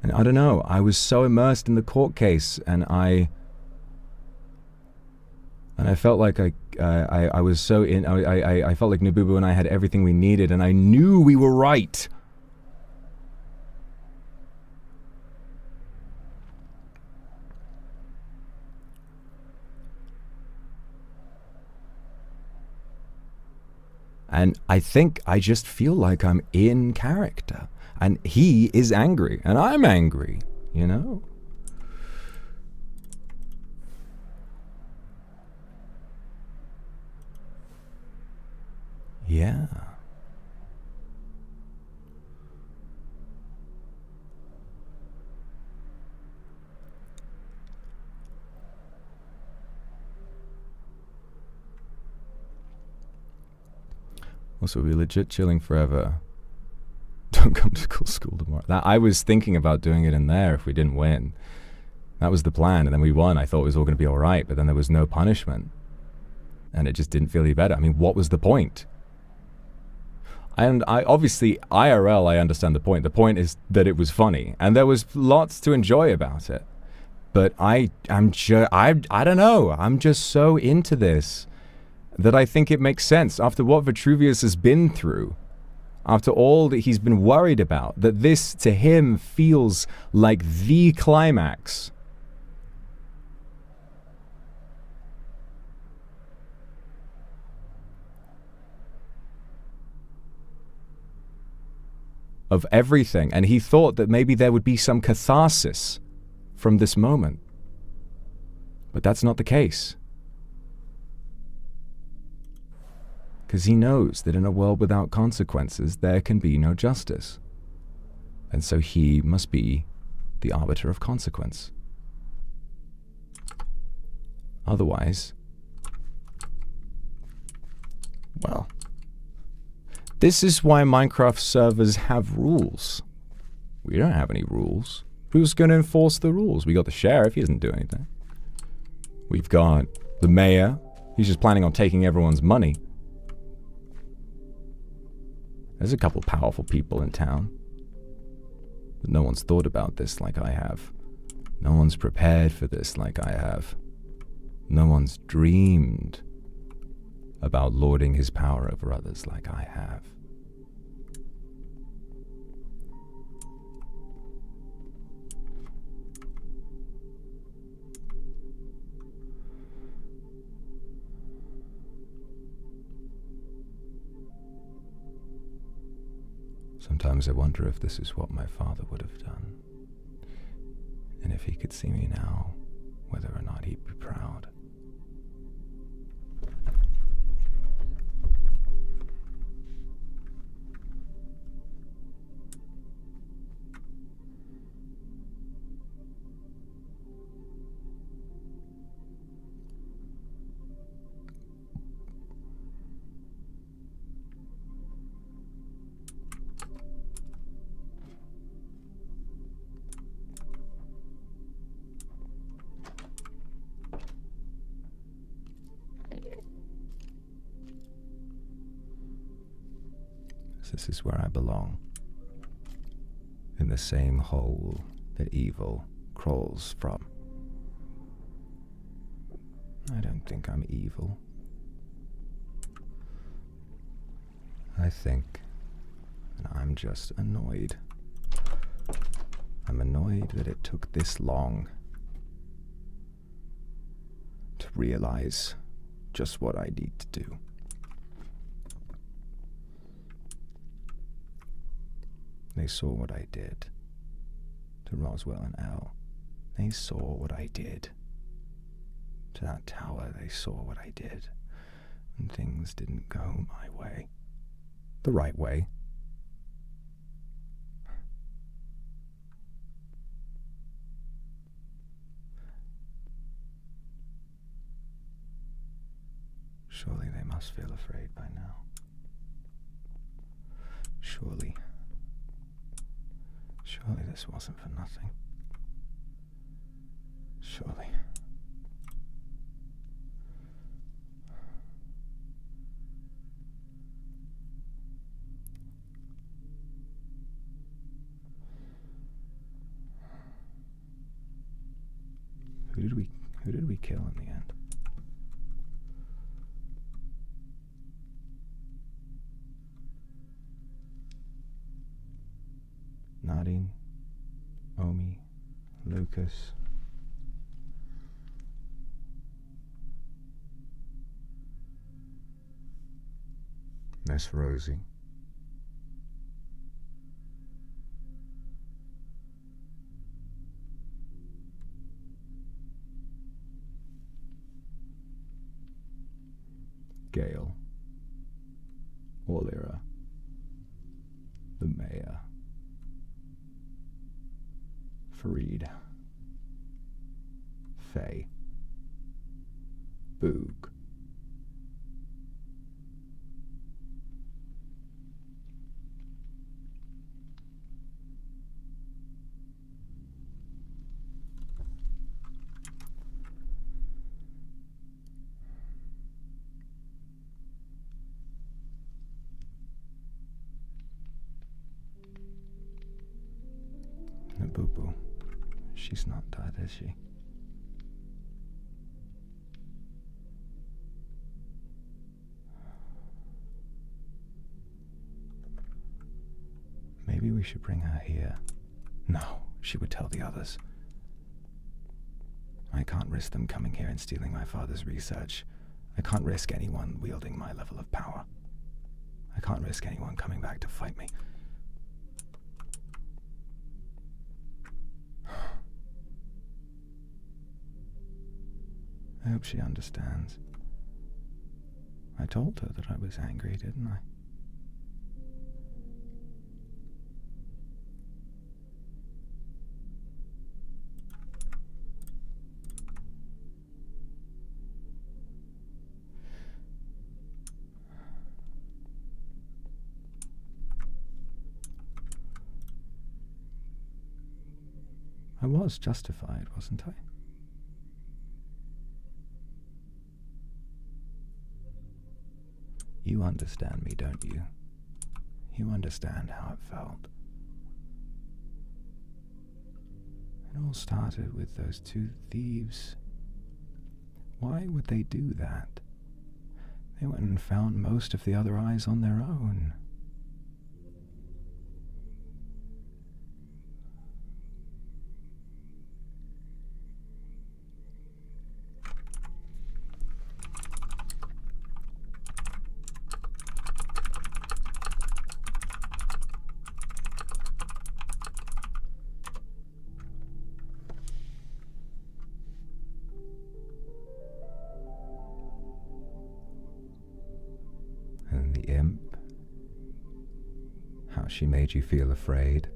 And I don't know, I was so immersed in the court case, and I felt like I was so in. I felt like Nabubu and I had everything we needed, and I knew we were right. And I think I just feel like I'm in character. And he is angry, and I'm angry, you know? Yeah. Also, we're legit chilling forever. don't come to school tomorrow. I was thinking about doing it in there if we didn't win. That was the plan, and then we won. I thought it was all going to be all right, but then there was no punishment. And it just didn't feel any better. I mean, what was the point? And I obviously, IRL, I understand the point. The point is that it was funny, and there was lots to enjoy about it. But I don't know. I'm just so into this that I think it makes sense after what Vetruvius has been through, after all that he's been worried about, that this to him feels like the climax. Of everything, and he thought that maybe there would be some catharsis from this moment. But that's not the case. Because he knows that in a world without consequences, there can be no justice. And so he must be the arbiter of consequence. Otherwise, well, this is why Minecraft servers have rules. We don't have any rules. Who's going to enforce the rules? We got the sheriff, he doesn't do anything. We've got the mayor, he's just planning on taking everyone's money. There's a couple powerful people in town. But no one's thought about this like I have. No one's prepared for this like I have. No one's dreamed about lording his power over others like I have. Sometimes I wonder if this is what my father would have done. And if he could see me now, whether or not he'd be proud. This is where I belong. In the same hole that evil crawls from. I don't think I'm evil. I think that I'm just annoyed. I'm annoyed that it took this long to realize just what I need to do. They saw what I did to Roswell and Elle. They saw what I did to that tower. They saw what I did. And things didn't go my way. The right way. Surely they must feel afraid by now. Surely this wasn't for nothing. Surely. Who did we kill in the end? Nadine, Omi, Lucas. Miss Rosie. Gale. Orlira. The mayor. Fareed. Faye. Boog. Nabubu. She's not dead, is she? Maybe we should bring her here. No, she would tell the others. I can't risk them coming here and stealing my father's research. I can't risk anyone wielding my level of power. I can't risk anyone coming back to fight me. I hope she understands. I told her that I was angry, didn't I? I was justified, wasn't I? You understand me, don't you? You understand how it felt. It all started with those two thieves. Why would they do that? They went and found most of the other eyes on their own. And the imp, how she made you feel afraid.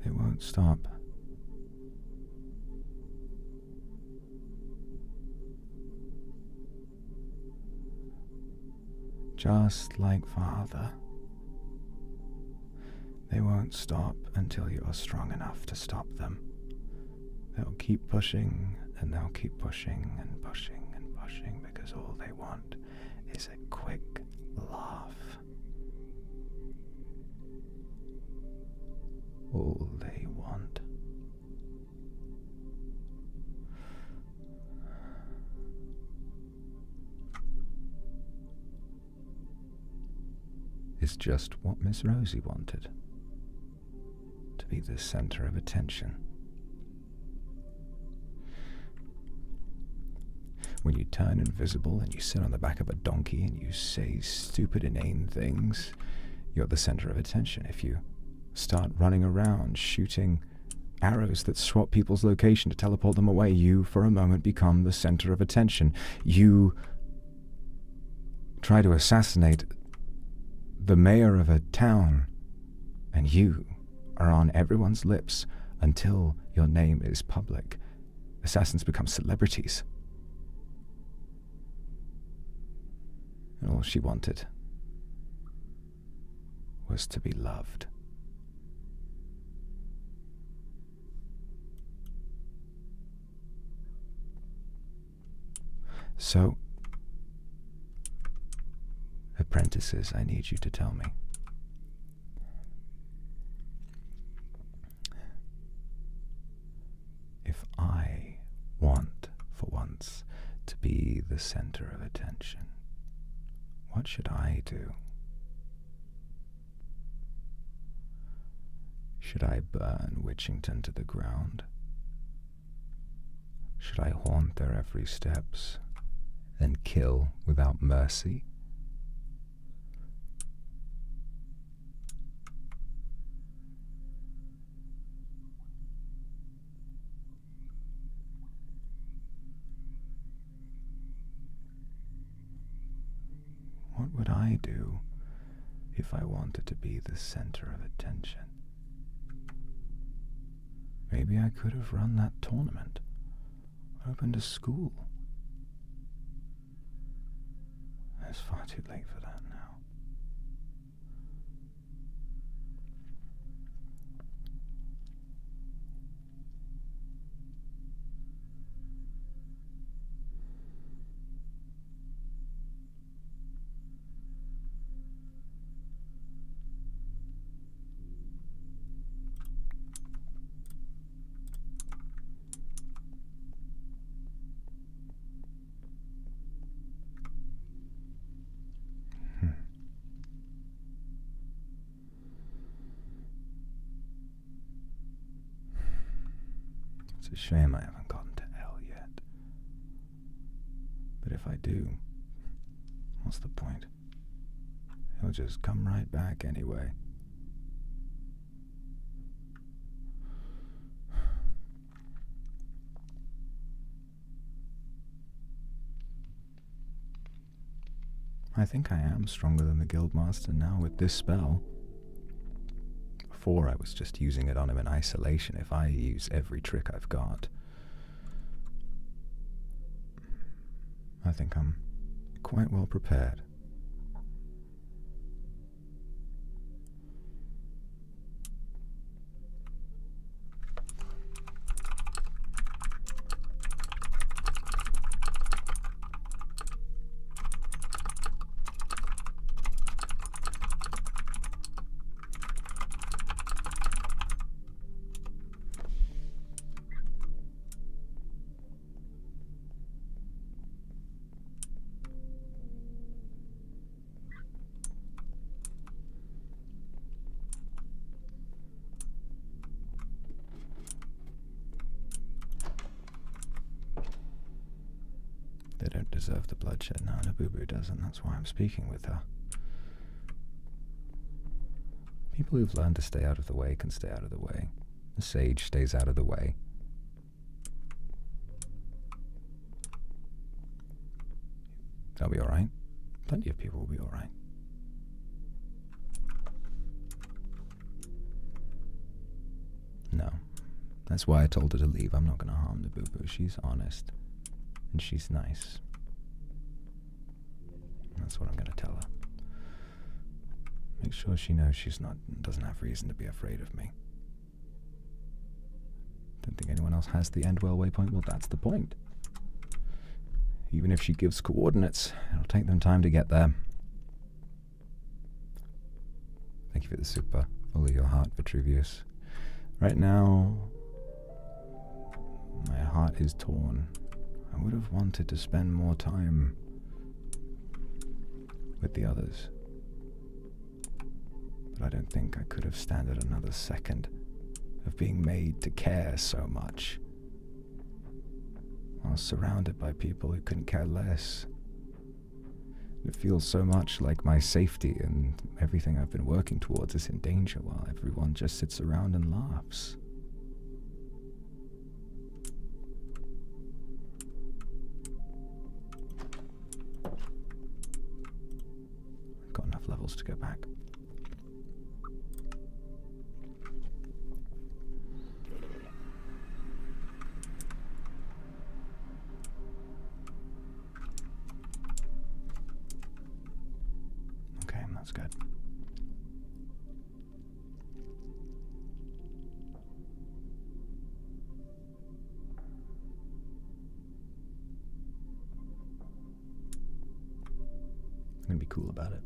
It won't stop. Just like Father. They won't stop until you're strong enough to stop them. They'll keep pushing, and they'll keep pushing and pushing and pushing, because all they want is a quick laugh. All they want. Is just what Miss Rosie wanted. To be the center of attention. When you turn invisible and you sit on the back of a donkey and you say stupid, inane things, you're the center of attention. If you start running around shooting arrows that swap people's location to teleport them away, you for a moment become the center of attention. You try to assassinate the mayor of a town, and you are on everyone's lips until your name is public. Assassins become celebrities. And all she wanted was to be loved. So, apprentices, I need you to tell me. If I want, for once, to be the center of attention, what should I do? Should I burn Witchington to the ground? Should I haunt their every steps and kill without mercy? What would I do if I wanted to be the center of attention? Maybe I could have run that tournament, opened a school. It's far too late for that now. It's a shame I haven't gotten to L yet. But if I do, what's the point? He'll just come right back anyway. I think I am stronger than the Guildmaster now with this spell. Before I was just using it on him in isolation. If I use every trick I've got, I think I'm quite well prepared. They don't deserve the bloodshed now. Nabubu doesn't. That's why I'm speaking with her. People who've learned to stay out of the way can stay out of the way. The sage stays out of the way. They'll be alright. Plenty of people will be alright. No. That's why I told her to leave. I'm not going to harm Nabubu. She's honest. And she's nice. That's what I'm going to tell her. Make sure she knows doesn't have reason to be afraid of me. Don't think anyone else has the Endwell waypoint. Well, that's the point. Even if she gives coordinates, it'll take them time to get there. Thank you for the super. Follow your heart, Vetruvius. Right now, my heart is torn. I would have wanted to spend more time with the others. But I don't think I could have standed another second of being made to care so much. I was surrounded by people who couldn't care less. It feels so much like my safety and everything I've been working towards is in danger while everyone just sits around and laughs. I've got enough levels to go back. Okay, that's good. I'm gonna be cool about it.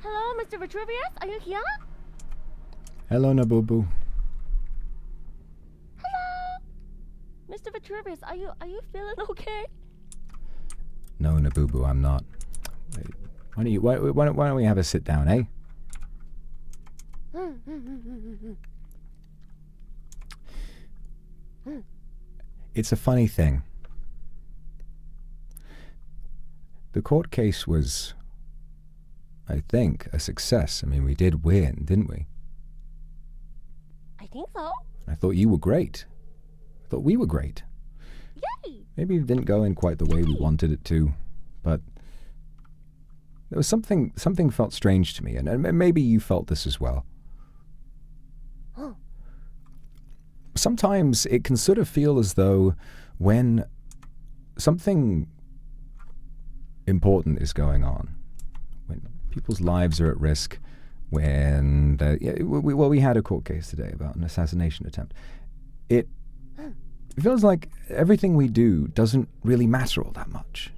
Hello, Mr. Vitruvius, are you here? Hello, Nabubu. Hello, Mr. Vitruvius, are you feeling okay? No, Nabubu, I'm not. Wait, why don't we have a sit down, eh? It's a funny thing. The court case was, I think, a success. I mean, we did win, didn't we? I think so. I thought you were great. I thought we were great. Yay! Maybe it didn't go in quite the way we wanted it to, but there was something felt strange to me, and maybe you felt this as well. Sometimes it can sort of feel as though when something important is going on, when people's lives are at risk, when we had a court case today about an assassination attempt. It it feels like everything we do doesn't really matter all that much.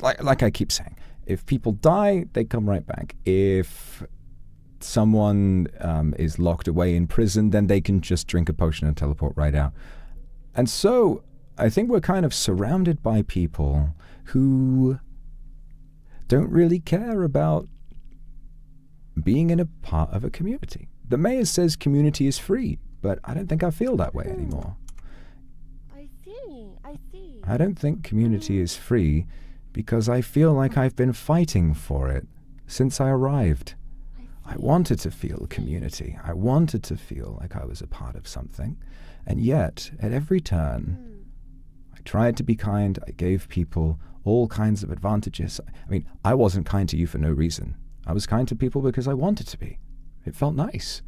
Like I keep saying, if people die, they come right back. If someone is locked away in prison, then they can just drink a potion and teleport right out. And so I think we're kind of surrounded by people who don't really care about being in a part of a community. The mayor says community is free, but I don't think I feel that way anymore. I see. I don't think community is free because I feel like I've been fighting for it since I arrived. I wanted to feel community. I wanted to feel like I was a part of something. And yet, at every turn, I tried to be kind. I gave people all kinds of advantages. I mean, I wasn't kind to you for no reason. I was kind to people because I wanted to be. It felt nice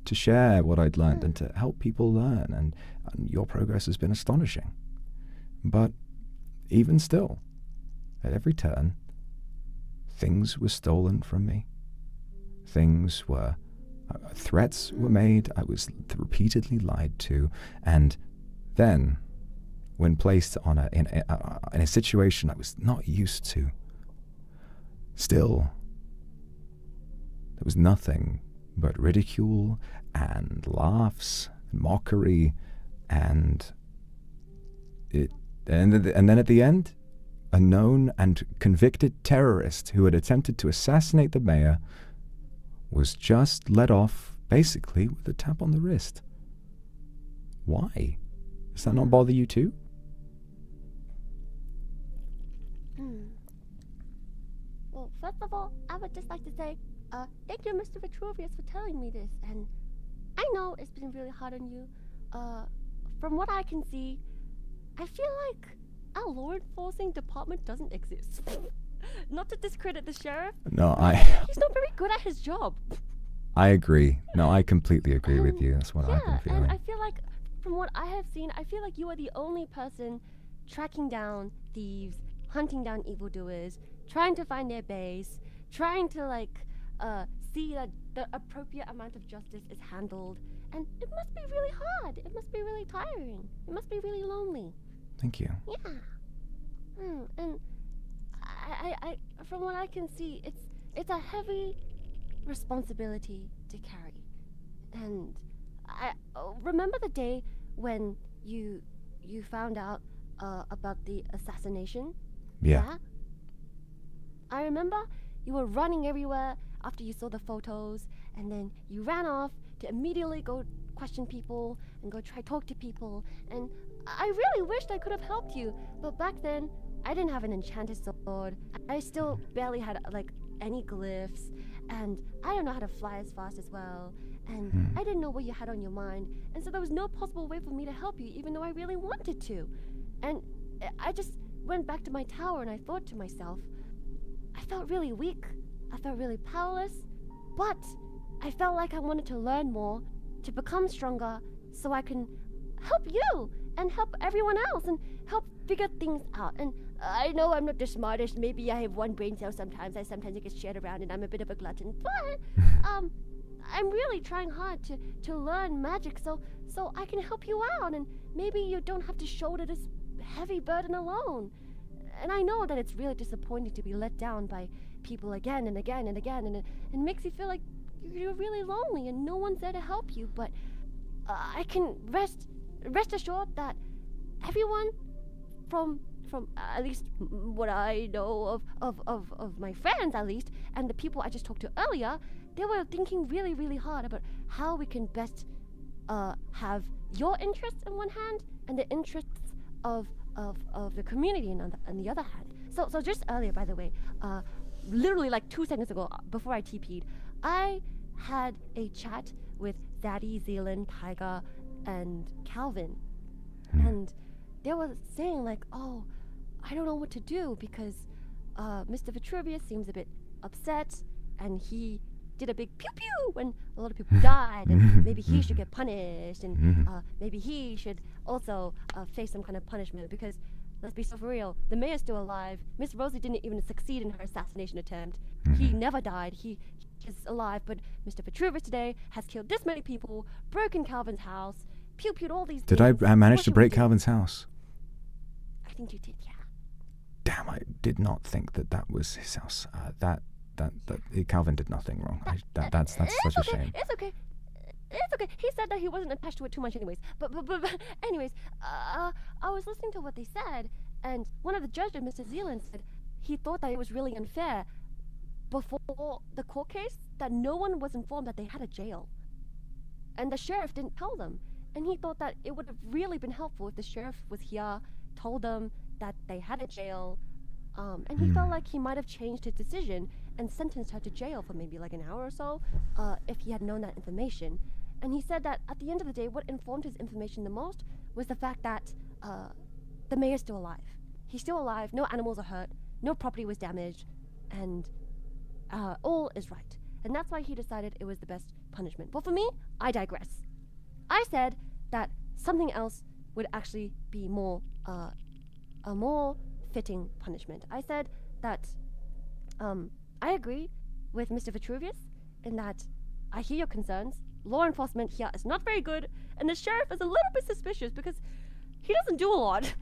to share what I'd learned and to help people learn. And your progress has been astonishing. But even still, at every turn, things were stolen from me. Things were, threats were made, I was repeatedly lied to, and then, when placed in a situation I was not used to, still, there was nothing but ridicule and laughs, and mockery, and then at the end, a known and convicted terrorist who had attempted to assassinate the mayor was just let off, basically, with a tap on the wrist. Why? Does that not bother you too? Well, first of all, I would just like to say, thank you, Mr. Vetruvius, for telling me this. And I know it's been really hard on you. From what I can see, I feel like our law enforcing department doesn't exist. Not to discredit the sheriff. No, he's not very good at his job. I agree. No, I completely agree with you. That's what I've been feeling. And I feel like, from what I have seen, I feel like you are the only person tracking down thieves, hunting down evildoers, trying to find their base, trying to see that the appropriate amount of justice is handled. And it must be really hard. It must be really tiring. It must be really lonely. Thank you. Yeah. And I from what I can see, it's a heavy responsibility to carry. And I remember the day when you found out about the assassination. Yeah. I remember you were running everywhere after you saw the photos, and then you ran off to immediately go question people and go try talk to people. And I really wished I could have helped you, but back then I didn't have an enchanted sword. I still barely had any glyphs, and I don't know how to fly as fast as well. And I didn't know what you had on your mind, and so there was no possible way for me to help you, even though I really wanted to. And I just went back to my tower, and I thought to myself, I felt really weak. I felt really powerless, but I felt like I wanted to learn more, to become stronger, so I can help you and help everyone else and help figure things out. And I know I'm not the smartest. Maybe I have one brain cell sometimes. Sometimes it gets shared around, and I'm a bit of a glutton. But I'm really trying hard to learn magic so I can help you out, and maybe you don't have to shoulder this heavy burden alone. And I know that it's really disappointing to be let down by people again and again and again, and it makes you feel like you're really lonely and no one's there to help you. But I can rest assured that everyone from at least what I know of my friends, at least, and the people I just talked to earlier, they were thinking really, really hard about how we can best have your interests on one hand and the interests of the community on the other hand. So just earlier, by the way, literally 2 seconds ago, before I TP'd, I had a chat with Zaddy, Zealand, Tiger, and Calvin. And they were saying oh, I don't know what to do because Mr. Vetruvius seems a bit upset, and he did a big pew pew when a lot of people died, and maybe he should get punished, and maybe he should also face some kind of punishment because, let's be so for real, the mayor's still alive. Miss Rosie didn't even succeed in her assassination attempt. He never died. He is alive, but Mr. Vetruvius today has killed this many people, broken Calvin's house, pew-pewed all these Did things. I manage What to should we break do? Calvin's house? I think you did, yeah. Damn, I did not think that was his house. Calvin did nothing wrong. That's such a shame. It's okay. It's okay. He said that he wasn't attached to it too much anyways. But anyways, I was listening to what they said, and one of the judges, Mr. Zealand, said he thought that it was really unfair before the court case that no one was informed that they had a jail. And the sheriff didn't tell them. And he thought that it would have really been helpful if the sheriff was here, told them that they had a jail, and he felt like he might have changed his decision and sentenced her to jail for maybe like an hour or so, if he had known that information. And he said that at the end of the day, what informed his information the most was the fact that the mayor's still alive. He's still alive, no animals are hurt, no property was damaged, and all is right. And that's why he decided it was the best punishment. But for me, I digress. I said that something else would actually be more, a more fitting punishment. I said that I agree with Mr. Vetruvius in that I hear your concerns. Law enforcement here is not very good, and the sheriff is a little bit suspicious because he doesn't do a lot.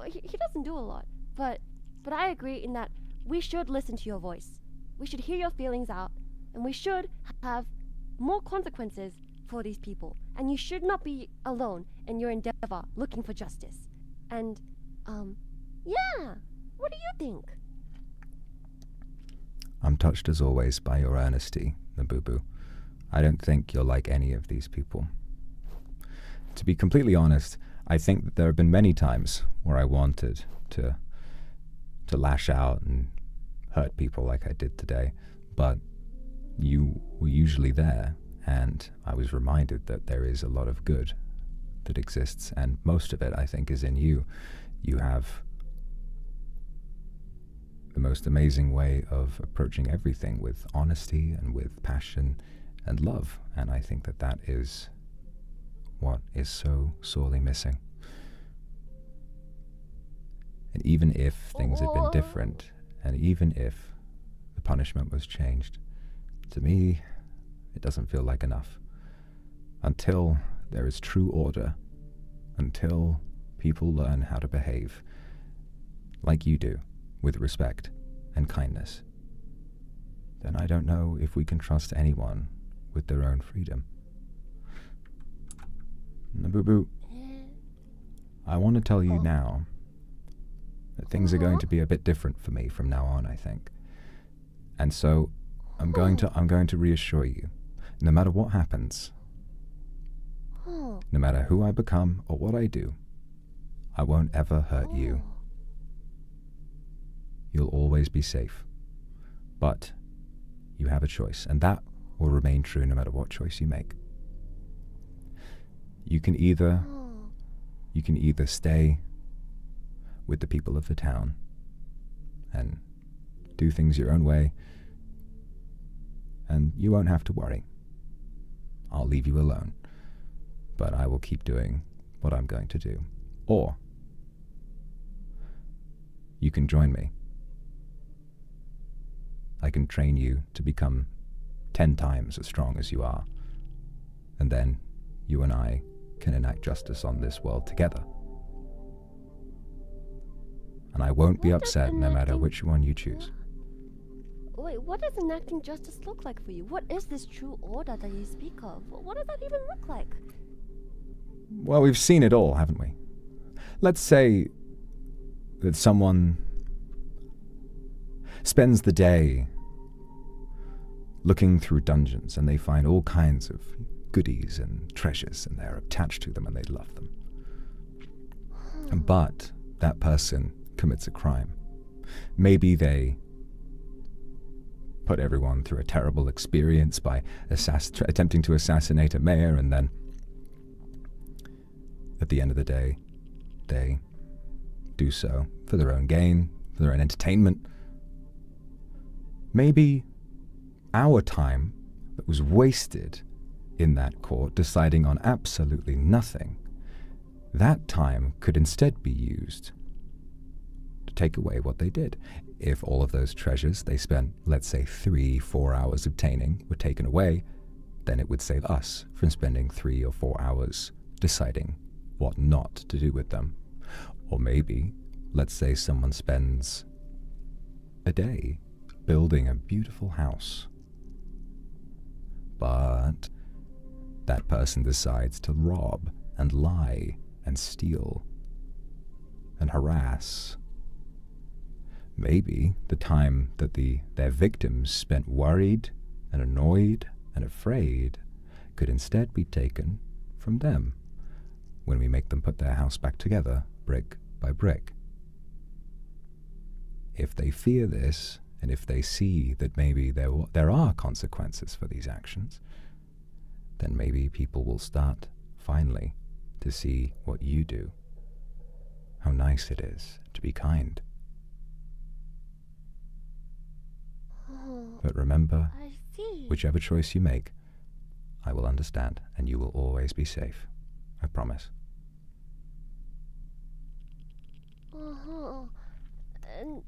He doesn't do a lot. But I agree in that we should listen to your voice. We should hear your feelings out, and we should have more consequences for these people. And you should not be alone in your endeavor looking for justice. And, yeah, what do you think? I'm touched as always by your earnesty, Nabubu. I don't think you're like any of these people. To be completely honest, I think that there have been many times where I wanted to lash out and hurt people like I did today, but you were usually there, and I was reminded that there is a lot of good that exists, and most of it, I think, is in you. You have the most amazing way of approaching everything with honesty and with passion and love, and I think that that is what is so sorely missing. And even if things had been different, and even if the punishment was changed, to me, it doesn't feel like enough. Until there is true order, until people learn how to behave like you do, with respect and kindness, then I don't know if we can trust anyone with their own freedom. Nabubu, I want to tell you now that things are going to be a bit different for me from now on, I think. And so I'm going to reassure you, no matter what happens, no matter who I become or what I do, I won't ever hurt you. You'll always be safe. But you have a choice, and that will remain true no matter what choice you make. You can either stay with the people of the town and do things your own way, and you won't have to worry. I'll leave you alone, but I will keep doing what I'm going to do. Or you can join me. I can train you to become 10 times as strong as you are, and then you and I can enact justice on this world together. And I won't be upset no matter which one you choose. Wait, what does enacting justice look like for you? What is this true order that you speak of? What does that even look like? Well, we've seen it all, haven't we? Let's say that someone spends the day looking through dungeons and they find all kinds of goodies and treasures and they're attached to them and they love them. But that person commits a crime. Maybe they put everyone through a terrible experience by attempting to assassinate a mayor, and then at the end of the day, they do so for their own gain, for their own entertainment. Maybe our time that was wasted in that court deciding on absolutely nothing, that time could instead be used to take away what they did. If all of those treasures they spent, let's say 3-4 hours obtaining, were taken away, then it would save us from spending 3 or 4 hours deciding what not to do with them. Or maybe, let's say someone spends a day building a beautiful house, but that person decides to rob and lie and steal and harass. Maybe the time that their victims spent worried and annoyed and afraid could instead be taken from them when we make them put their house back together, brick by brick. If they fear this, and if they see that maybe there are consequences for these actions, then maybe people will start, finally, to see what you do. How nice it is to be kind. But remember, I see. whichever choice you make, I will understand, and you will always be safe. I promise.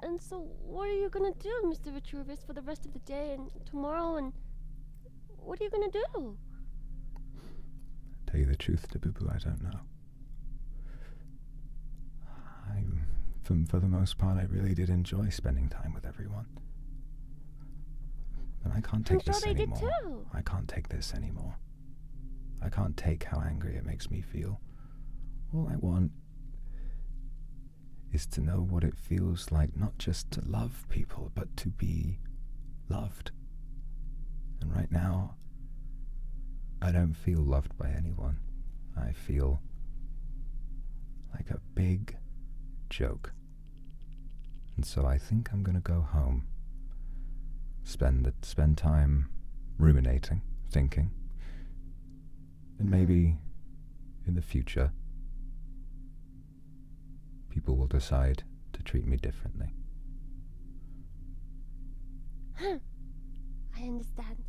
And so what are you gonna do, Mr. Vetruvius, for the rest of the day and tomorrow, and what are you gonna do? Tell you the truth, Nabubu, I don't know. For the most part, I really did enjoy spending time with everyone. But I can't take this anymore. I'm sure they did too. I can't take this anymore. I can't take how angry it makes me feel. All I want is to know what it feels like not just to love people, but to be loved. And right now, I don't feel loved by anyone. I feel like a big joke. And so I think I'm gonna go home, spend time ruminating, thinking, and maybe in the future people will decide to treat me differently. I understand.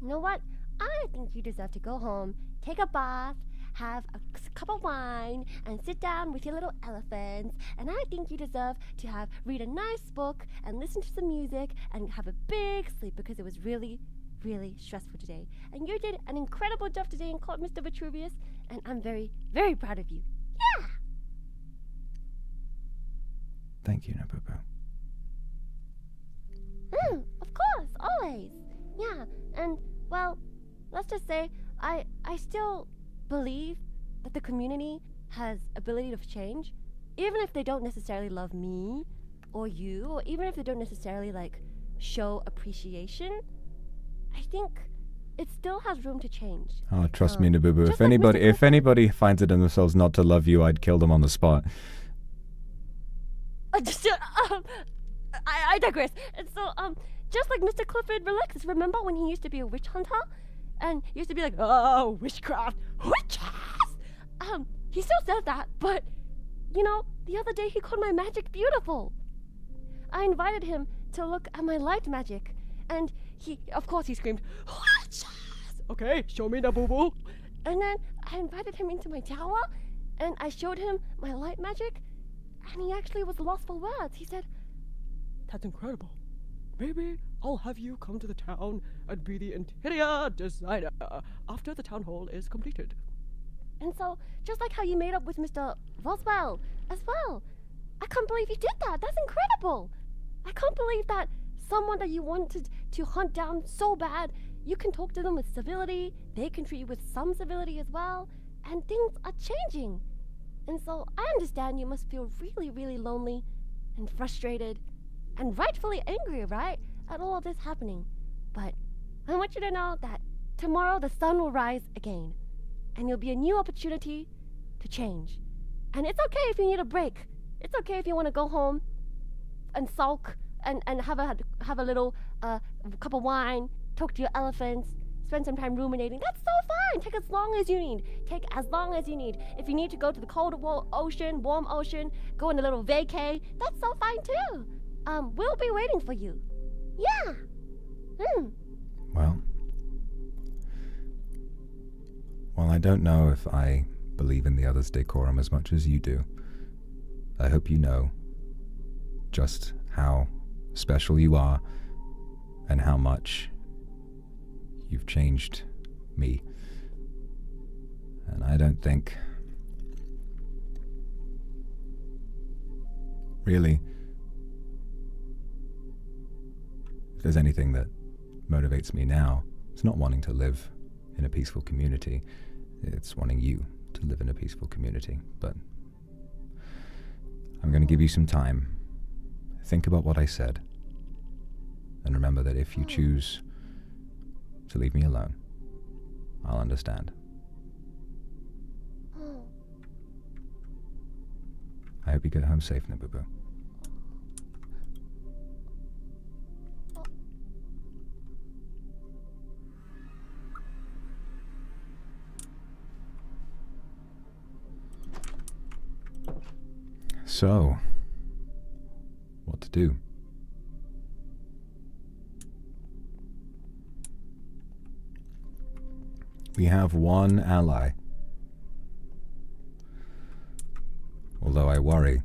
You know what? I think you deserve to go home, take a bath, have a cup of wine, and sit down with your little elephants. And I think you deserve to read a nice book and listen to some music and have a big sleep, because it was really, really stressful today. And you did an incredible job today in court, Mr. Vetruvius, and I'm very, very proud of you. Yeah! Thank you, Nabubu. Of course, always. Yeah, and, well, let's just say I still believe that the community has ability to change, even if they don't necessarily love me or you, or even if they don't necessarily, like, show appreciation. I think it still has room to change. Oh, trust me, Nabubu. just If anybody finds it in themselves not to love you, I'd kill them on the spot. I digress. And so, just like Mr. Clifford Relaxes, remember when he used to be a witch hunter? And he used to be like, oh, witchcraft, witches! He still says that, but, you know, the other day he called my magic beautiful. I invited him to look at my light magic, and of course he screamed, witches! Okay, show me Nabubu. And then I invited him into my tower, and I showed him my light magic, and he actually was lost for words. He said, that's incredible. Maybe I'll have you come to the town and be the interior designer after the town hall is completed. And so, just like how you made up with Mr. Roswell as well, I can't believe you did that. That's incredible. I can't believe that someone that you wanted to hunt down so bad, you can talk to them with civility, they can treat you with some civility as well, and things are changing. And so I understand you must feel really, really lonely and frustrated and rightfully angry, right, at all of this happening. But I want you to know that tomorrow the sun will rise again, and there'll be a new opportunity to change. And it's okay if you need a break. It's okay if you want to go home and sulk and have a little cup of wine, talk to your elephants, spend some time ruminating. That's so fine. Take as long as you need. Take as long as you need. If you need to go to the cold ocean, warm ocean, go on a little vacay, that's so fine too. We'll be waiting for you. Yeah. Well, I don't know if I believe in the other's decorum as much as you do. I hope you know just how special you are and how much you've changed me. And I don't think... really, if there's anything that motivates me now, it's not wanting to live in a peaceful community. It's wanting you to live in a peaceful community. But I'm going to give you some time. Think about what I said. And remember that if you choose to leave me alone, I'll understand. I hope you get home safe, Nabubu. So, what to do? We have one ally. Although I worry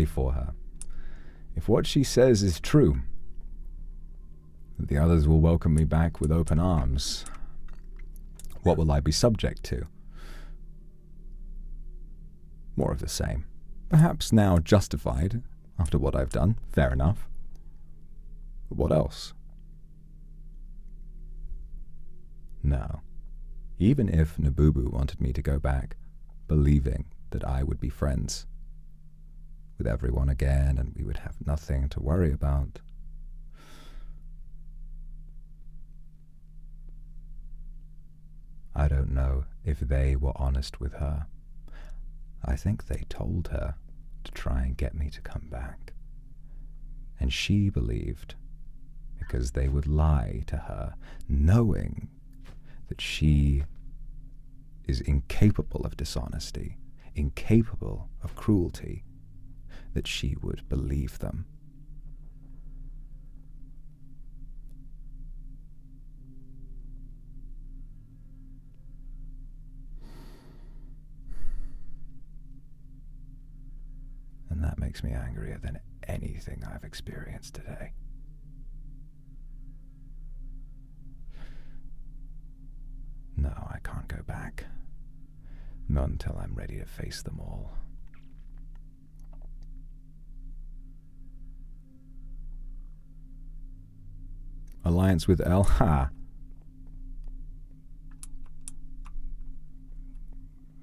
for her. If what she says is true, that the others will welcome me back with open arms, what will I be subject to? More of the same. Perhaps now justified, after what I've done. Fair enough. But what else? No. Even if Nabubu wanted me to go back, believing that I would be friends with everyone again and we would have nothing to worry about, I don't know if they were honest with her. I think they told her to try and get me to come back. And she believed, because they would lie to her, knowing that she is incapable of dishonesty, incapable of cruelty, that she would believe them. And that makes me angrier than anything I've experienced today. No, I can't go back. Not until I'm ready to face them all. Alliance with El? Ha!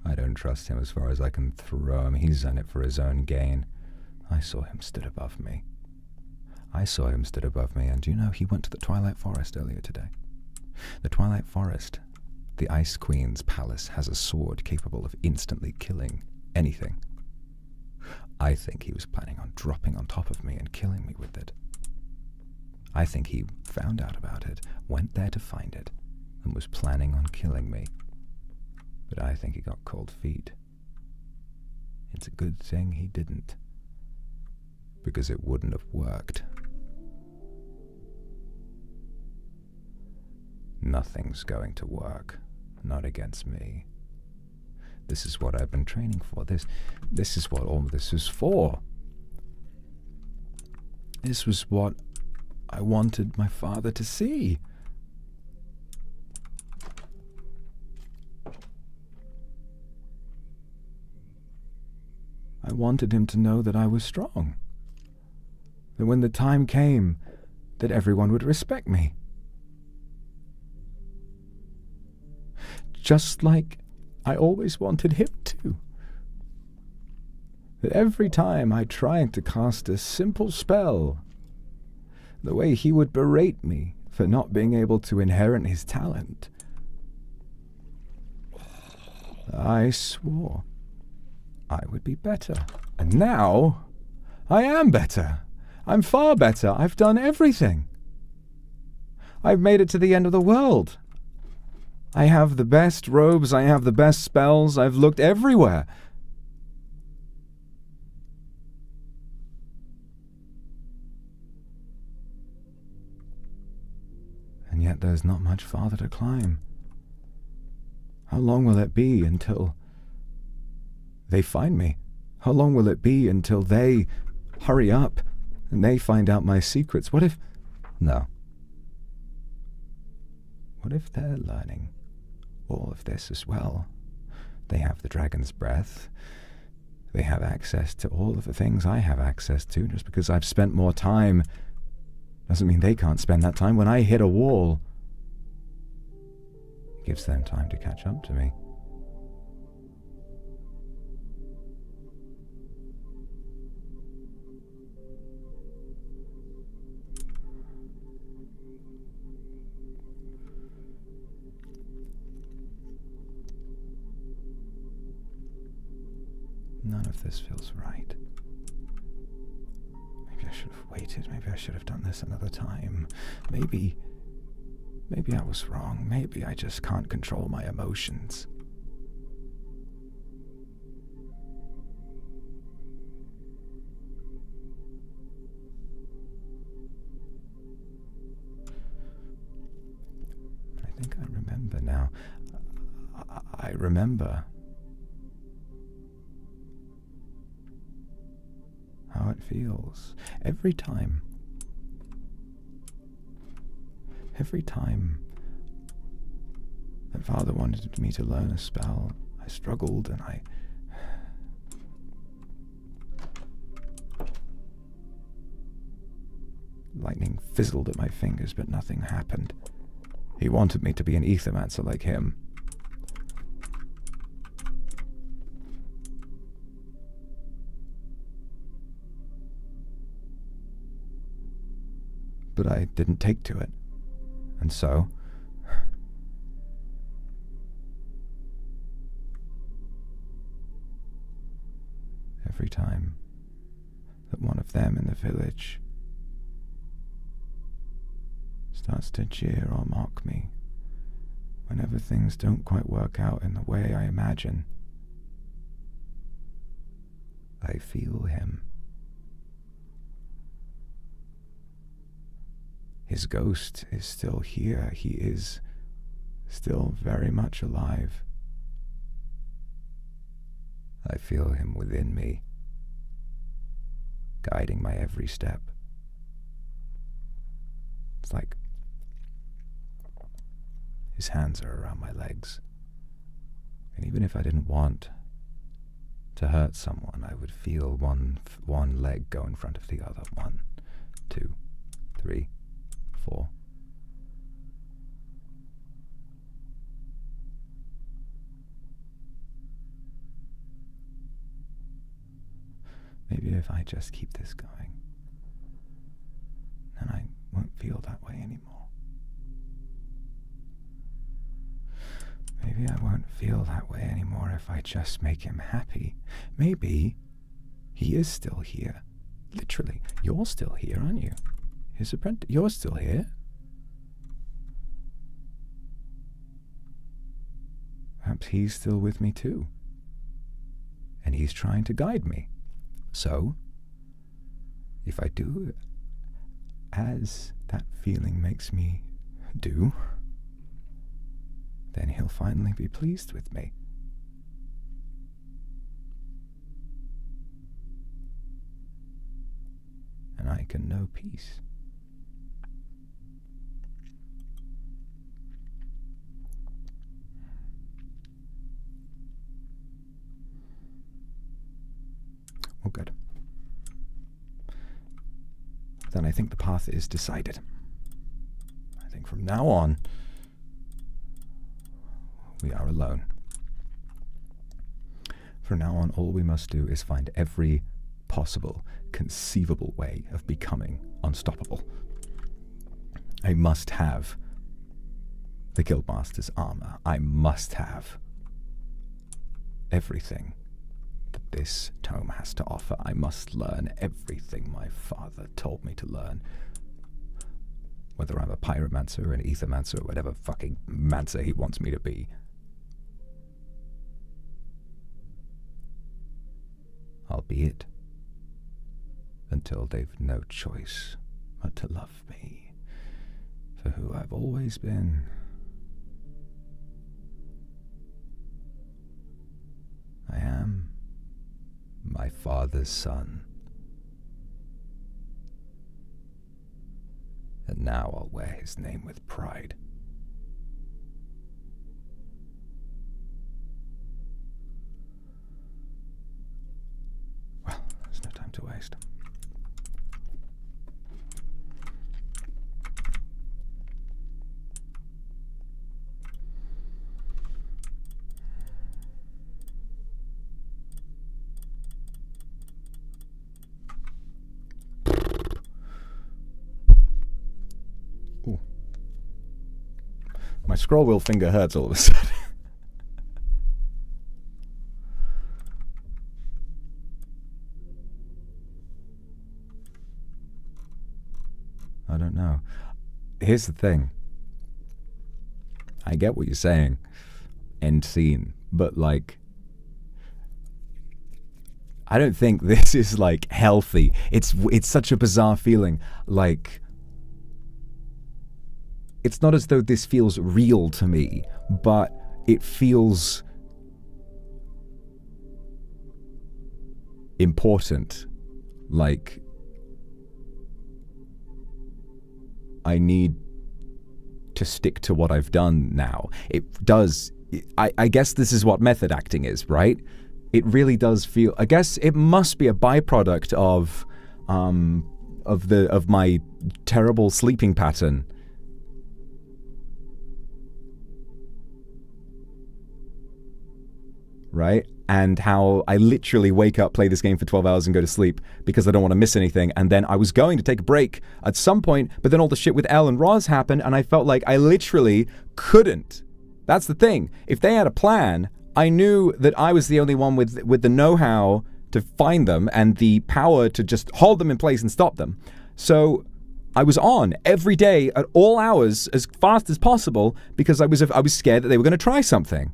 I don't trust him as far as I can throw him. He's done it for his own gain. I saw him stood above me. And you know, he went to the Twilight Forest earlier today. The Twilight Forest, the Ice Queen's palace, has a sword capable of instantly killing anything. I think he was planning on dropping on top of me and killing me with it. I think he found out about it, went there to find it, and was planning on killing me. But I think he got cold feet. It's a good thing he didn't, because it wouldn't have worked. Nothing's going to work, not against me. This is what I've been training for. This is what all this was for. This was what I wanted my father to see. I wanted him to know that I was strong. That when the time came, that everyone would respect me. Just like I always wanted him to. That every time I tried to cast a simple spell, the way he would berate me for not being able to inherit his talent, I swore I would be better. And now, I am better. I'm far better. I've done everything. I've made it to the end of the world. I have the best robes. I have the best spells. I've looked everywhere. And yet there's not much farther to climb. How long will it be until they find me? How long will it be until they hurry up and they find out my secrets? What if... No. What if they're learning all of this as well? They have the dragon's breath. They have access to all of the things I have access to. Just because I've spent more time doesn't mean they can't spend that time. When I hit a wall, it gives them time to catch up to me. None of this feels right. Maybe I should have waited. Maybe I should have done this another time. Maybe I was wrong. Maybe I just can't control my emotions. I think I remember now. I remember how it feels. Every time that Father wanted me to learn a spell, I struggled and lightning fizzled at my fingers, but nothing happened. He wanted me to be an ethermancer like him. But I didn't take to it. And so, every time that one of them in the village starts to jeer or mock me, whenever things don't quite work out in the way I imagine, I feel him. His ghost is still here. He is still very much alive. I feel him within me, guiding my every step. It's like his hands are around my legs. And even if I didn't want to hurt someone, I would feel one leg go in front of the other. 1, 2, 3, 4. Maybe if I just keep this going, then I won't feel that way anymore. Maybe I won't feel that way anymore if I just make him happy. Maybe he is still here. Literally, you're still here, aren't you? His apprentice, you're still here. Perhaps he's still with me too. And he's trying to guide me. So, if I do as that feeling makes me do, then he'll finally be pleased with me. And I can know peace. Oh, good. Then I think the path is decided. I think from now on, we are alone. From now on, all we must do is find every possible, conceivable way of becoming unstoppable. I must have the Guildmaster's armor. I must have everything that this tome has to offer. I must learn everything my father told me to learn. Whether I'm a pyromancer or an ethermancer or whatever fucking mancer he wants me to be. I'll be it until they've no choice but to love me for who I've always been. I am my father's son. And now I'll wear his name with pride. My scroll wheel finger hurts all of a sudden. I don't know. Here's the thing. I get what you're saying. End scene. But, like, I don't think this is, like, healthy. It's such a bizarre feeling. Like, it's not as though this feels real to me, but it feels important. Like, I need to stick to what I've done now. It does. I guess this is what method acting is, right? It really does feel. I guess it must be a byproduct of my terrible sleeping pattern. Right? And how I literally wake up, play this game for 12 hours and go to sleep because I don't want to miss anything. And then I was going to take a break at some point, but then all the shit with Elle and Roz happened and I felt like I literally couldn't. That's the thing. If they had a plan, I knew that I was the only one with the know-how to find them and the power to just hold them in place and stop them. So I was on every day at all hours as fast as possible because I was scared that they were going to try something.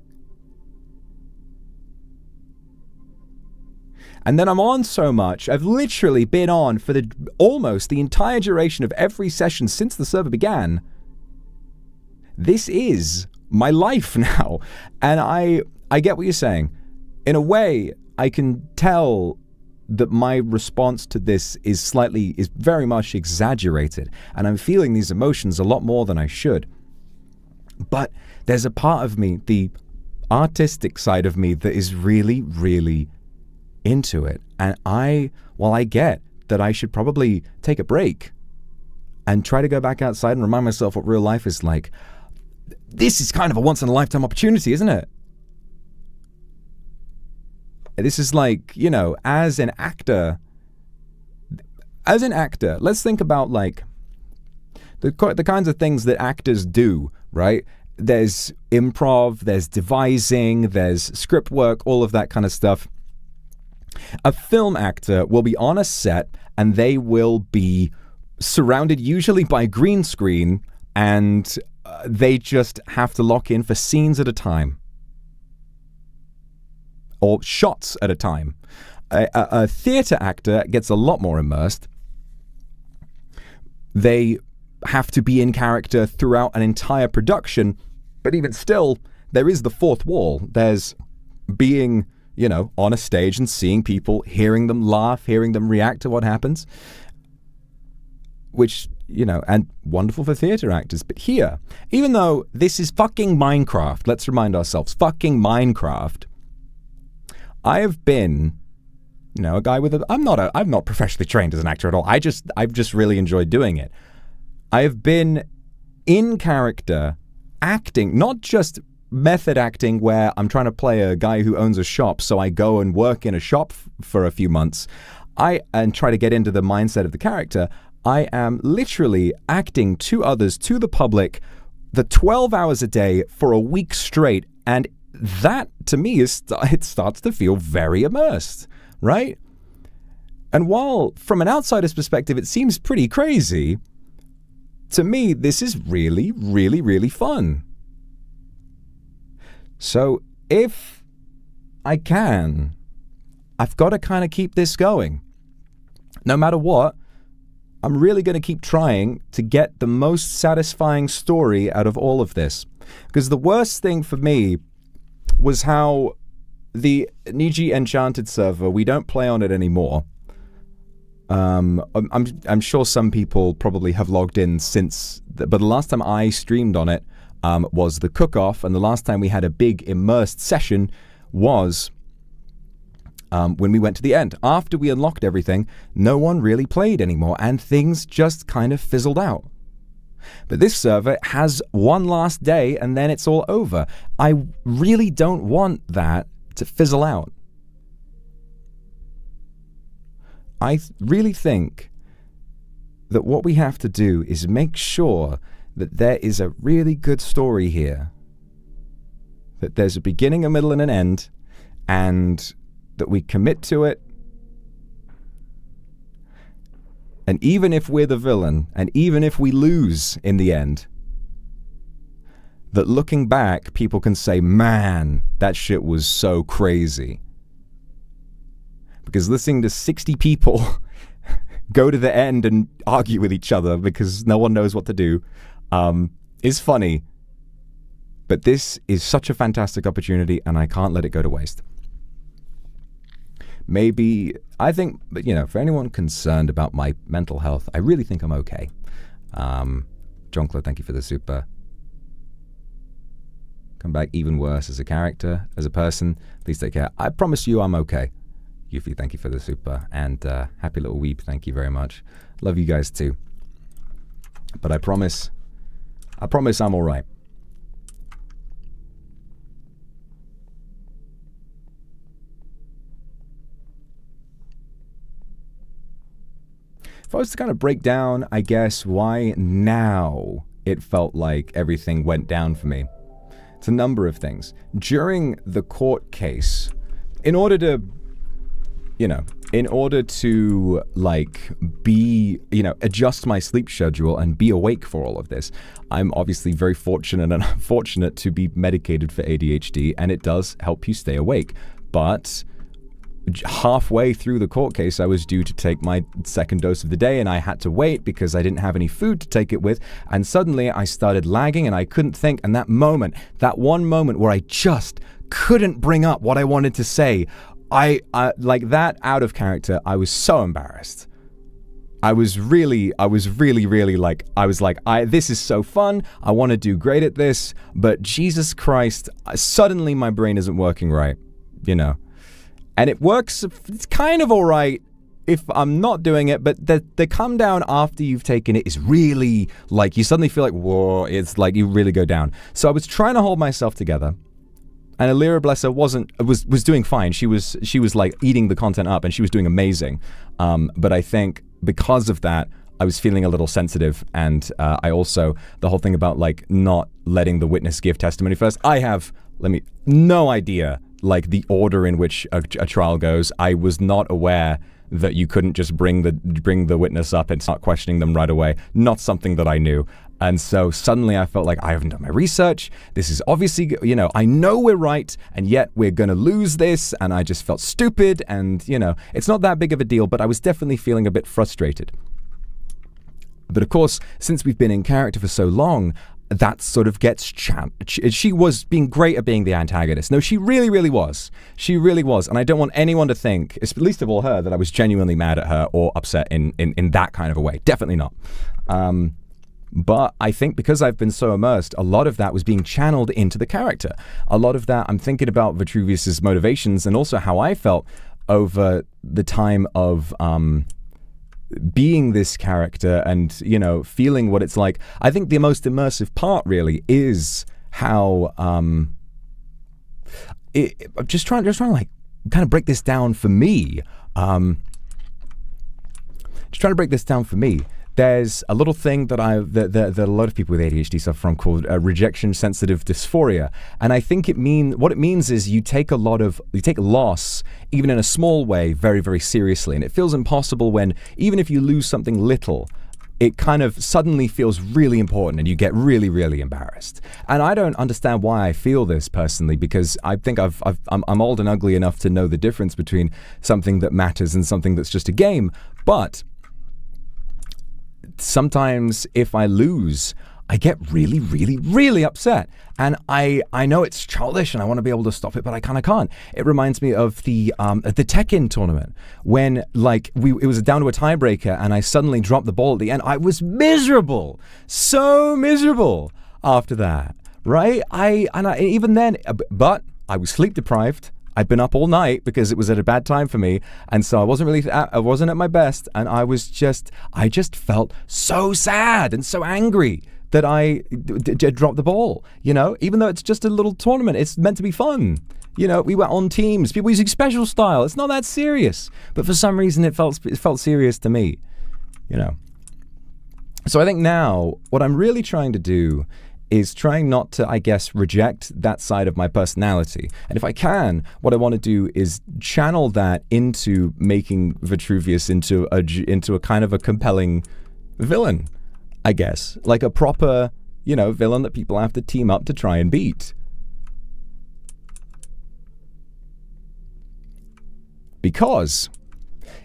And then I'm on so much, I've literally been on for almost the entire duration of every session since the server began. This is my life now. And I get what you're saying. In a way, I can tell that my response to this is very much exaggerated. And I'm feeling these emotions a lot more than I should. But there's a part of me, the artistic side of me, that is really, really into it. And I get that I should probably take a break and try to go back outside and remind myself what real life is like. This is kind of a once-in-a-lifetime opportunity, isn't it? This is like, you know, as an actor, let's think about like the kinds of things that actors do, right? There's improv, there's devising, there's script work, all of that kind of stuff. A film actor will be on a set and they will be surrounded usually by green screen and they just have to lock in for scenes at a time. Or shots at a time. A theater actor gets a lot more immersed. They have to be in character throughout an entire production, but even still, there is the fourth wall. There's being, you know, on a stage and seeing people, hearing them laugh, hearing them react to what happens. Which, you know, and wonderful for theater actors. But here, even though this is fucking Minecraft, let's remind ourselves, fucking Minecraft, I have been, you know, a guy with I'm not professionally trained as an actor at all. I've just really enjoyed doing it. I have been in character acting, not just method acting where I'm trying to play a guy who owns a shop, so I go and work in a shop for a few months and try to get into the mindset of the character. I am literally acting to others, to the public, the 12 hours a day for a week straight, and that to me it starts to feel very immersed, right? And while from an outsider's perspective it seems pretty crazy, to me this is really, really, really fun. So if I can, I've got to kind of keep this going. No matter what, I'm really going to keep trying to get the most satisfying story out of all of this. Because the worst thing for me was how the Niji Enchanted server, we don't play on it anymore. I'm sure some people probably have logged in since, but the last time I streamed on it was the cook-off, and the last time we had a big immersed session was when we went to the end. After we unlocked everything, no one really played anymore, and things just kind of fizzled out. But this server has one last day, and then it's all over. I really don't want that to fizzle out. I really think that what we have to do is make sure that there is a really good story here. That there's a beginning, a middle, and an end, and that we commit to it. And even if we're the villain, and even if we lose in the end, that looking back, people can say, man, that shit was so crazy. Because listening to 60 people go to the end and argue with each other because no one knows what to do is funny. But this is such a fantastic opportunity, and I can't let it go to waste. Maybe, I think, you know, for anyone concerned about my mental health, I really think I'm okay. John-Claude, thank you for the super. Come back even worse as a character, as a person. Please take care. I promise you I'm okay. Yuffie, thank you for the super. And Happy Little Weep, thank you very much. Love you guys too. But I promise I'm all right. If I was to kind of break down, I guess, why now it felt like everything went down for me, it's a number of things. During the court case, in order to, like, adjust my sleep schedule and be awake for all of this, I'm obviously very fortunate and unfortunate to be medicated for ADHD, and it does help you stay awake. But halfway through the court case, I was due to take my second dose of the day, and I had to wait because I didn't have any food to take it with, and suddenly I started lagging and I couldn't think, and that one moment where I just couldn't bring up what I wanted to say, I like that out of character, I was so embarrassed. I was really like, this is so fun, I want to do great at this, but Jesus Christ, suddenly my brain isn't working right, And it works, it's kind of alright if I'm not doing it, but the come down after you've taken it is really, like, you suddenly feel like, whoa, it's like you really go down. So I was trying to hold myself together, and Alira, bless her, was doing fine. She was like eating the content up, and she was doing amazing. But I think because of that, I was feeling a little sensitive, and I also, the whole thing about, like, not letting the witness give testimony first, I have, no idea, like, the order in which a trial goes. I was not aware that you couldn't just bring the witness up and start questioning them right away. Not something that I knew. And so suddenly I felt like I haven't done my research. This is obviously, I know we're right, and yet we're going to lose this, and I just felt stupid, and, it's not that big of a deal, but I was definitely feeling a bit frustrated. But of course, since we've been in character for so long, that sort of gets she was being great at being the antagonist. No, she really, really was. She really was. And I don't want anyone to think, at least of all her, that I was genuinely mad at her or upset in that kind of a way. Definitely not. But I think because I've been so immersed, a lot of that was being channeled into the character. A lot of that, I'm thinking about Vetruvius's motivations and also how I felt over the time of being this character and, feeling what it's like. I think the most immersive part really is how just trying to like kind of break this down for me. There's a little thing that a lot of people with ADHD suffer from called rejection-sensitive dysphoria, and I think what it means is you take loss, even in a small way, very, very seriously, and it feels impossible when, even if you lose something little, it kind of suddenly feels really important and you get really, really embarrassed. And I don't understand why I feel this personally, because I think I'm old and ugly enough to know the difference between something that matters and something that's just a game, but sometimes if I lose, I get really, really, really upset. And I know it's childish and I want to be able to stop it, but I kind of can't. It reminds me of the Tekken tournament when, like, it was down to a tiebreaker and I suddenly dropped the ball at the end. I was miserable. So miserable after that, right? Even then, but I was sleep deprived. I'd been up all night because it was at a bad time for me, and so I wasn't at my best, and I just felt so sad and so angry that I dropped the ball, even though it's just a little tournament, it's meant to be fun. We were on teams, people using special style, it's not that serious, but for some reason it felt serious to me, So I think now what I'm really trying to do is trying not to, I guess, reject that side of my personality. And if I can, what I want to do is channel that into making Vetruvius into a kind of a compelling villain, I guess. Like a proper, you know, villain that people have to team up to try and beat. Because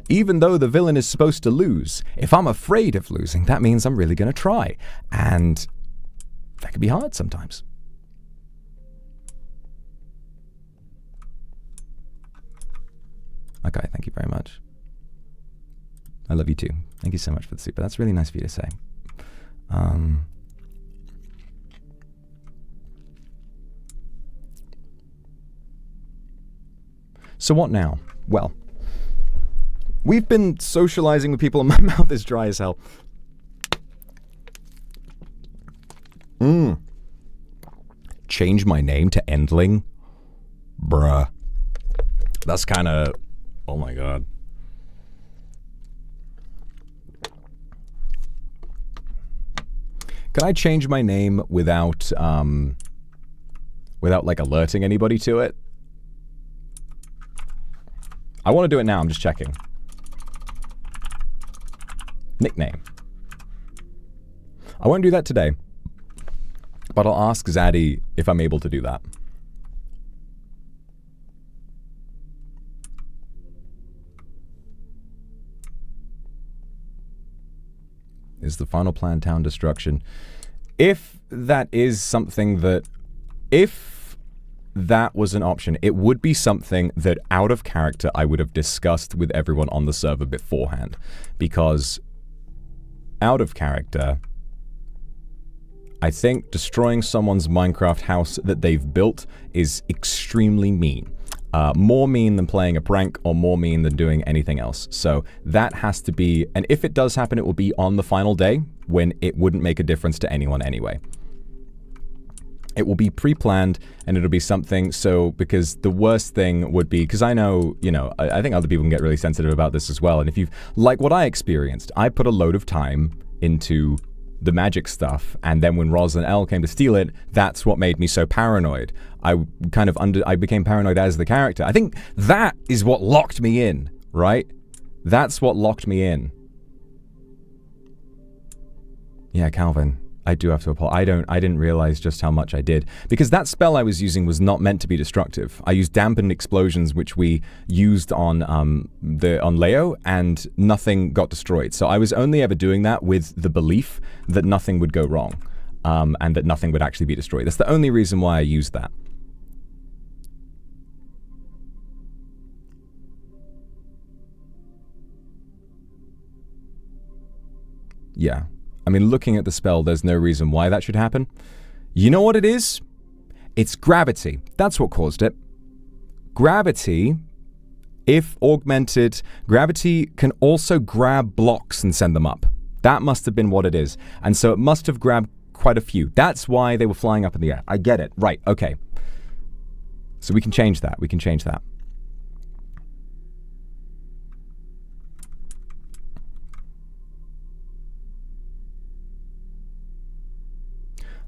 even though the villain is supposed to lose, if I'm afraid of losing, that means I'm really going to try. And that can be hard sometimes. Okay, thank you very much. I love you too. Thank you so much for the super. That's really nice of you to say. So what now? Well, we've been socializing with people and my mouth is dry as hell. Change my name to Endling? Bruh. That's kind of... Oh my god. Can I change my name without, like, alerting anybody to it? I want to do it now, I'm just checking. Nickname. I won't do that today. But I'll ask Zaddy if I'm able to do that. Is the final plan town destruction? If that is something that... If that was an option, it would be something that, out of character, I would have discussed with everyone on the server beforehand. Because, out of character... I think destroying someone's Minecraft house that they've built is extremely mean. More mean than playing a prank or more mean than doing anything else. So that has to be, and if it does happen, it will be on the final day when it wouldn't make a difference to anyone anyway. It will be pre-planned and it'll be something, so, because the worst thing would be, because I know, you know, I think other people can get really sensitive about this as well. And if you've, like what I experienced, I put a load of time into the magic stuff, and then when Roz and Elle came to steal it, that's what made me so paranoid. I became paranoid as the character. I think that is what locked me in, right? That's what locked me in. Yeah, Calvin, I do have to apologize. I didn't realize just how much I did. Because that spell I was using was not meant to be destructive. I used dampened explosions, which we used on Leo, and nothing got destroyed. So I was only ever doing that with the belief that nothing would go wrong, and that nothing would actually be destroyed. That's the only reason why I used that. Yeah. I mean, looking at the spell, there's no reason why that should happen. You know what it is? It's gravity. That's what caused it. Gravity, if augmented, gravity can also grab blocks and send them up. That must have been what it is. And so it must have grabbed quite a few. That's why they were flying up in the air. I get it. Right, okay. So we can change that. We can change that.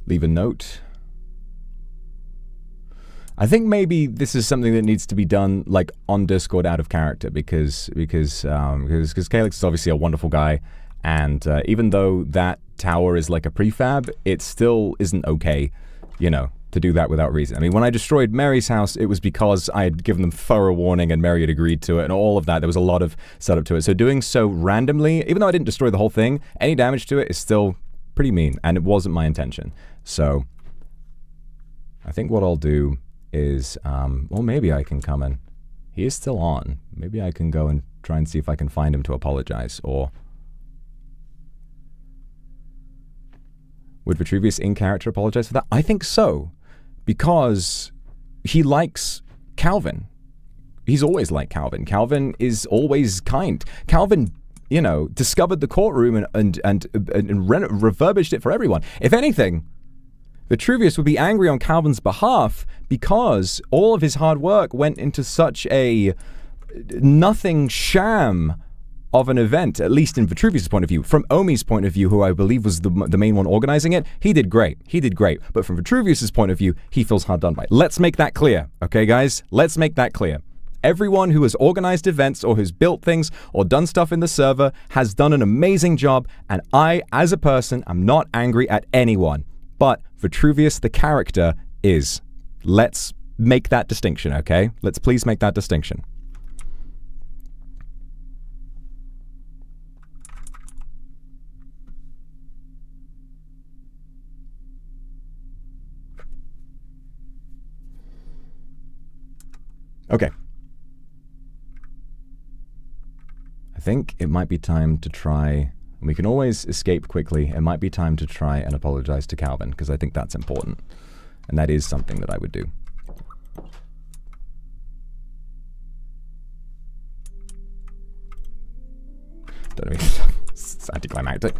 Leave a note. I think maybe this is something that needs to be done like on Discord out of character because Calyx is obviously a wonderful guy, and even though that tower is like a prefab, it still isn't okay, you know, to do that without reason. I mean, when I destroyed Mary's house, it was because I had given them thorough warning and Mary had agreed to it and all of that. There was a lot of setup to it. So doing so randomly, even though I didn't destroy the whole thing, any damage to it is still pretty mean, and it wasn't my intention. So I think what I'll do is, well, maybe I can come in. He is still on. Maybe I can go and try and see if I can find him to apologize, or... Would Vetruvius in character apologize for that? I think so, because he likes Calvin. He's always liked Calvin. Calvin is always kind. Calvin, you know, discovered the courtroom and refurbished it for everyone. If anything, Vetruvius would be angry on Calvin's behalf because all of his hard work went into such a nothing sham of an event, at least in Vetruvius' point of view. From Omi's point of view, who I believe was the main one organizing it, he did great. He did great. But from Vetruvius' point of view, he feels hard done by. Let's make that clear, okay, guys? Let's make that clear. Everyone who has organized events or who's built things or done stuff in the server has done an amazing job, and I, as a person, am not angry at anyone. But Vetruvius, the character, is. Let's make that distinction, okay? Let's please make that distinction. Okay. I think it might be time to try, and we can always escape quickly, it might be time to try and apologize to Calvin, because I think that's important. And that is something that I would do. Don't know if it's anticlimactic.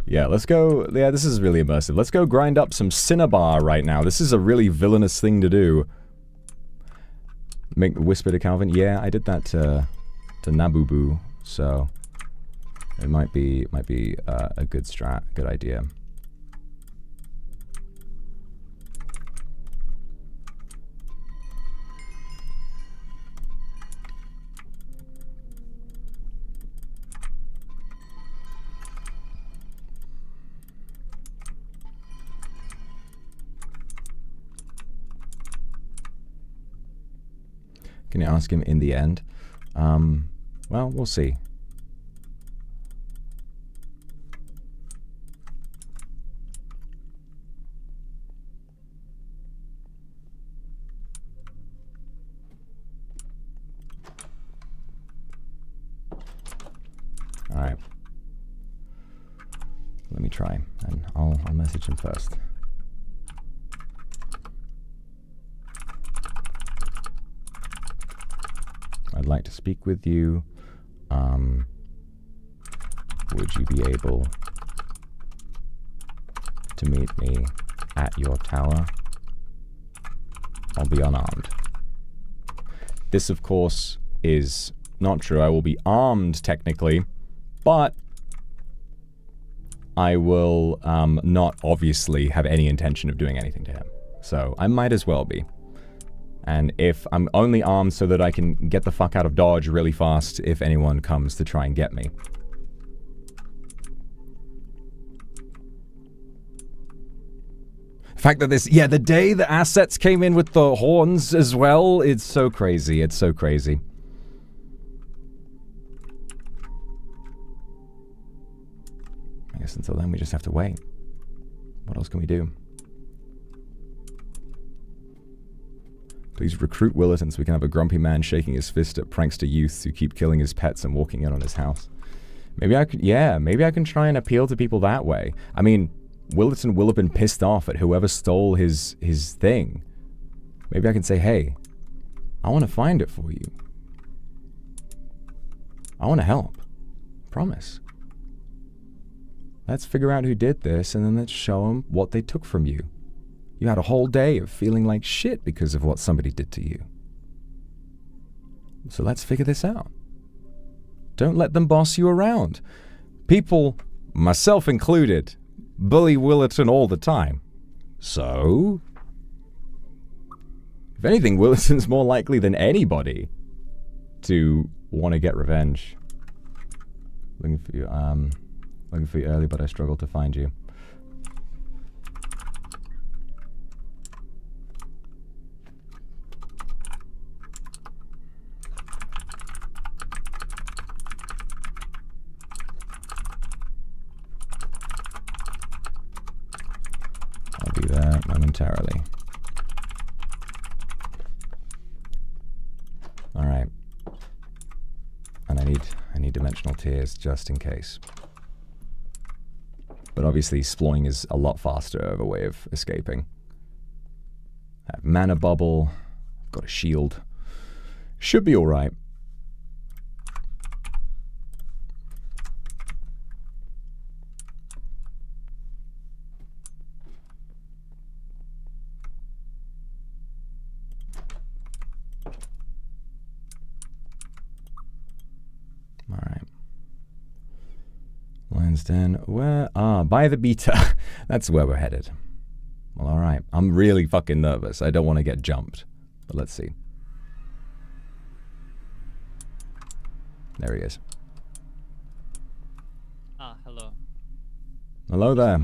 Yeah, let's go. Yeah, this is really immersive. Let's go grind up some Cinnabar right now. This is a really villainous thing to do. Make whisper to Calvin. Yeah, I did that to Nabubu, so it might be a good strat, good idea. Can you ask him in the end? Well, we'll see. All right. Let me try, and I'll message him first. I'd like to speak with you. Would you be able to meet me at your tower? I'll be unarmed. This, of course, is not true. I will be armed, technically, but I will not obviously have any intention of doing anything to him. So I might as well be. And if I'm only armed so that I can get the fuck out of Dodge really fast if anyone comes to try and get me. The fact that this, yeah, the day the assets came in with the horns as well, it's so crazy, it's so crazy. I guess until then we just have to wait. What else can we do? Please recruit Willerton so we can have a grumpy man shaking his fist at prankster youths who keep killing his pets and walking in on his house. Maybe I could, yeah, maybe I can try and appeal to people that way. I mean, Willerton will have been pissed off at whoever stole his thing. Maybe I can say, hey, I want to find it for you. I want to help. Promise. Let's figure out who did this, and then let's show them what they took from you. You had a whole day of feeling like shit because of what somebody did to you. So let's figure this out. Don't let them boss you around. People, myself included, bully Willerton all the time. So, if anything, Willerton's more likely than anybody to want to get revenge. Looking for you early, but I struggled to find you. I'll be there momentarily. All right. And I need dimensional tears just in case. But obviously, sploying is a lot faster of a way of escaping. I have mana bubble. I've got a shield. Should be all right. Lion's Den. Where? By the beta. That's where we're headed. Well, alright. I'm really fucking nervous. I don't want to get jumped. But let's see. There he is. Hello. Hello there.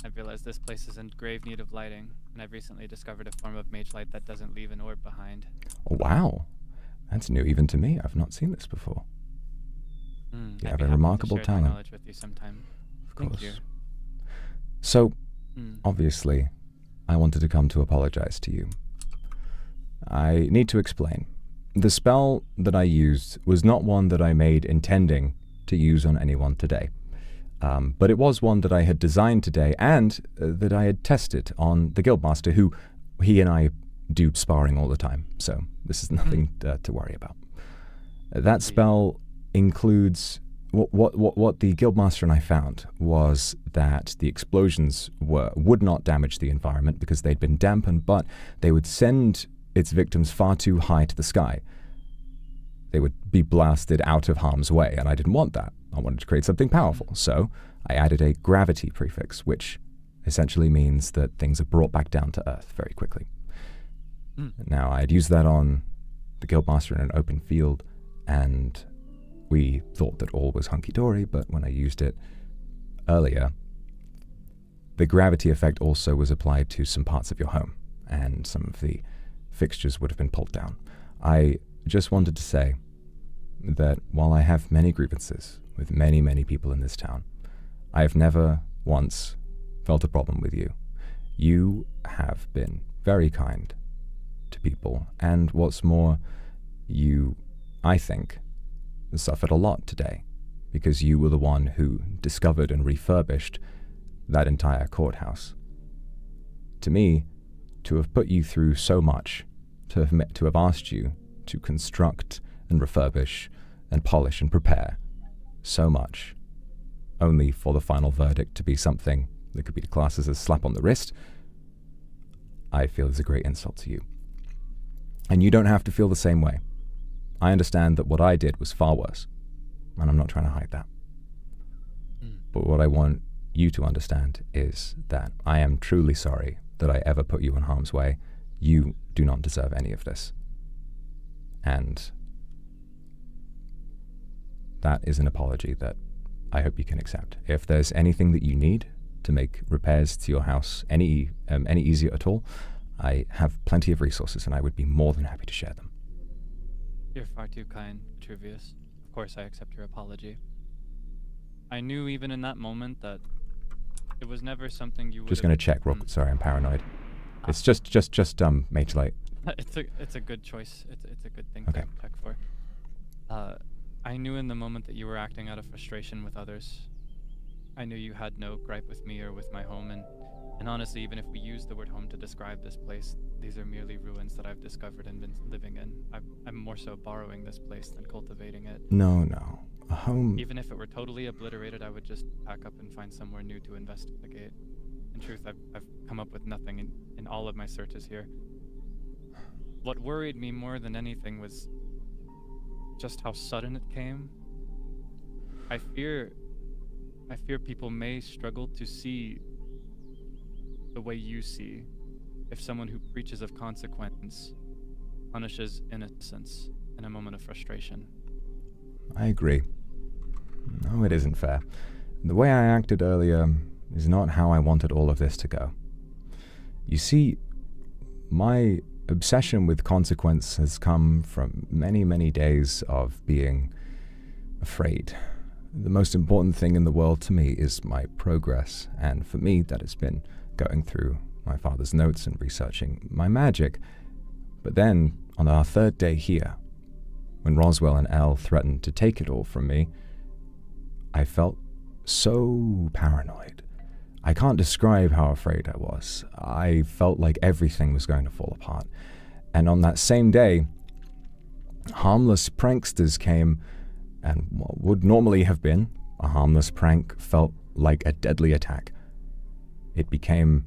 I've realized this place is in grave need of lighting, and I've recently discovered a form of mage light that doesn't leave an orb behind. Oh, wow. That's new even to me. I've not seen this before. You have a remarkable talent. Knowledge with you sometime. Of course. Thank you. So, obviously, I wanted to come to apologize to you. I need to explain. The spell that I used was not one that I made intending to use on anyone today. But it was one that I had designed today and that I had tested on the Guildmaster, who he and I do sparring all the time. So this is nothing to worry about. That spell includes what the Guildmaster and I found was that the explosions would not damage the environment because they'd been dampened, but they would send its victims far too high to the sky. They would be blasted out of harm's way, and I didn't want that. I wanted to create something powerful, so I added a gravity prefix, which essentially means that things are brought back down to Earth very quickly. Now, I had used that on the Guildmaster in an open field, and we thought that all was hunky-dory, but when I used it earlier, the gravity effect also was applied to some parts of your home, and some of the fixtures would have been pulled down. I just wanted to say that while I have many grievances with many, many people in this town, I have never once felt a problem with you. You have been very kind to people, and what's more, you, I think, suffered a lot today, because you were the one who discovered and refurbished that entire courthouse. To me, to have put you through so much, to have asked you to construct and refurbish and polish and prepare so much, only for the final verdict to be something that could be classed as a slap on the wrist, I feel is a great insult to you. And you don't have to feel the same way. I understand that what I did was far worse, and I'm not trying to hide that. But what I want you to understand is that I am truly sorry that I ever put you in harm's way. You do not deserve any of this. And that is an apology that I hope you can accept. If there's anything that you need to make repairs to your house any easier at all, I have plenty of resources, and I would be more than happy to share them. You're far too kind, Vetruvius. Of course I accept your apology. I knew even in that moment that it was never something you would Just gonna check real quick. Sorry, I'm paranoid. It's just Mage Light. It's a good choice. It's a good thing Okay. to check for. I knew in the moment that you were acting out of frustration with others. I knew you had no gripe with me or with my home, and honestly, even if we use the word home to describe this place, these are merely ruins that I've discovered and been living in. I'm more so borrowing this place than cultivating it. No. A home... Even if it were totally obliterated, I would just pack up and find somewhere new to investigate. In truth, I've come up with nothing in all of my searches here. What worried me more than anything was just how sudden it came. I fear people may struggle to see the way you see if someone who preaches of consequence punishes innocence in a moment of frustration. I agree. No, it isn't fair. The way I acted earlier is not how I wanted all of this to go. You see, my obsession with consequence has come from many, many days of being afraid. The most important thing in the world to me is my progress, and for me that has been going through my father's notes and researching my magic. But then, on our third day here, when Roswell and Elle threatened to take it all from me, I felt so paranoid. I can't describe how afraid I was. I felt like everything was going to fall apart. And on that same day, harmless pranksters came, and what would normally have been a harmless prank felt like a deadly attack. It became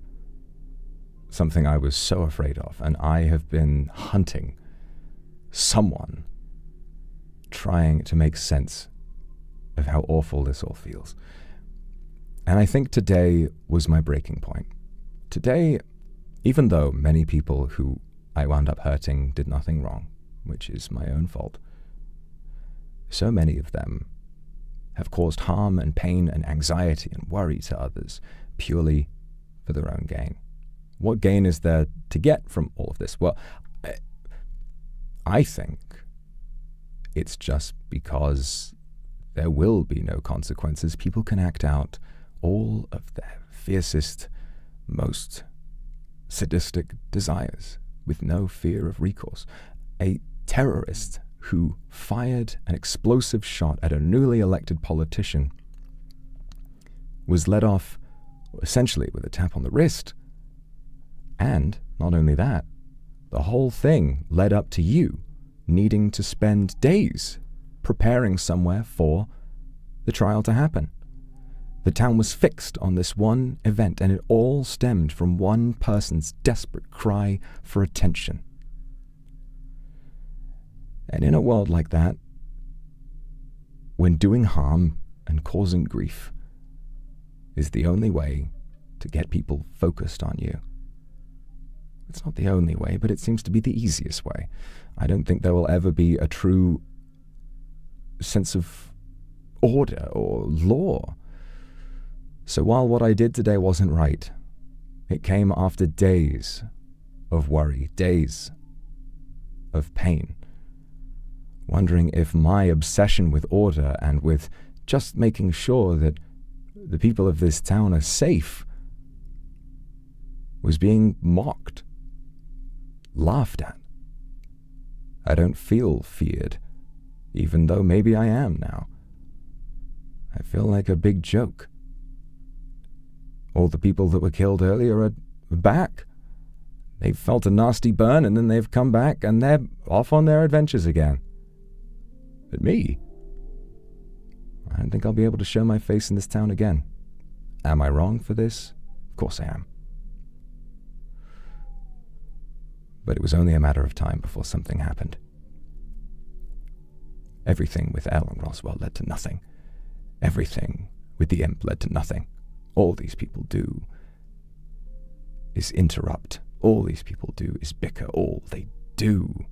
something I was so afraid of, and I have been hunting someone trying to make sense of how awful this all feels. And I think today was my breaking point. Today, even though many people who I wound up hurting did nothing wrong, which is my own fault, so many of them have caused harm and pain and anxiety and worry to others purely for their own gain. What gain is there to get from all of this? Well, I think it's just because there will be no consequences. People can act out all of their fiercest, most sadistic desires with no fear of recourse. A terrorist who fired an explosive shot at a newly elected politician was let off essentially with a tap on the wrist. And not only that, the whole thing led up to you needing to spend days preparing somewhere for the trial to happen. The town was fixed on this one event, and it all stemmed from one person's desperate cry for attention. And in a world like that, when doing harm and causing grief is the only way to get people focused on you, it's not the only way, but it seems to be the easiest way. I don't think there will ever be a true sense of order or law. So while what I did today wasn't right, it came after days of worry, days of pain, wondering if my obsession with order and with just making sure that the people of this town are safe was being mocked, laughed at. I don't feel feared, even though maybe I am now. I feel like a big joke. All the people that were killed earlier are back. They've felt a nasty burn and then they've come back and they're off on their adventures again. But me, I don't think I'll be able to show my face in this town again. Am I wrong for this? Of course I am. But it was only a matter of time before something happened. Everything with Elle and Roswell led to nothing. Everything with the imp led to nothing. All these people do is interrupt. All these people do is bicker. All they do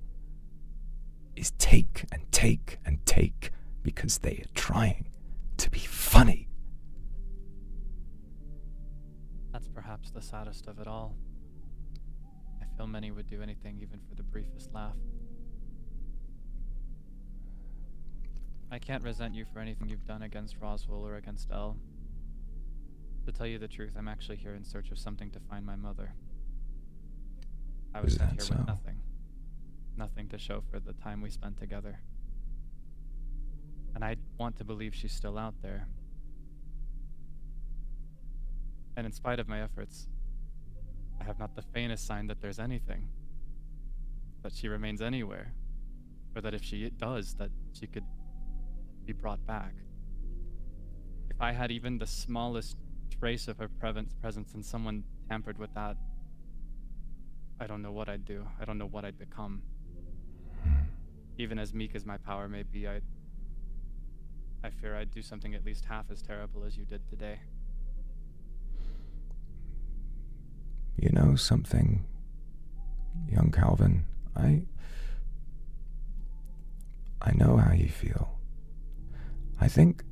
is take and take and take because they are trying to be funny. That's perhaps the saddest of it all. I feel many would do anything even for the briefest laugh. I can't resent you for anything you've done against Roswell or against Elle. To tell you the truth, I'm actually here in search of something to find my mother. I was sent here with nothing. Nothing to show for the time we spent together. And I want to believe she's still out there. And in spite of my efforts, I have not the faintest sign that there's anything. That she remains anywhere. Or that if she does, that she could be brought back. If I had even the smallest trace of her presence and someone tampered with that, I don't know what I'd do. I don't know what I'd become. Even as meek as my power may be, I fear I'd do something at least half as terrible as you did today. You know something, young Calvin? I know how you feel. I think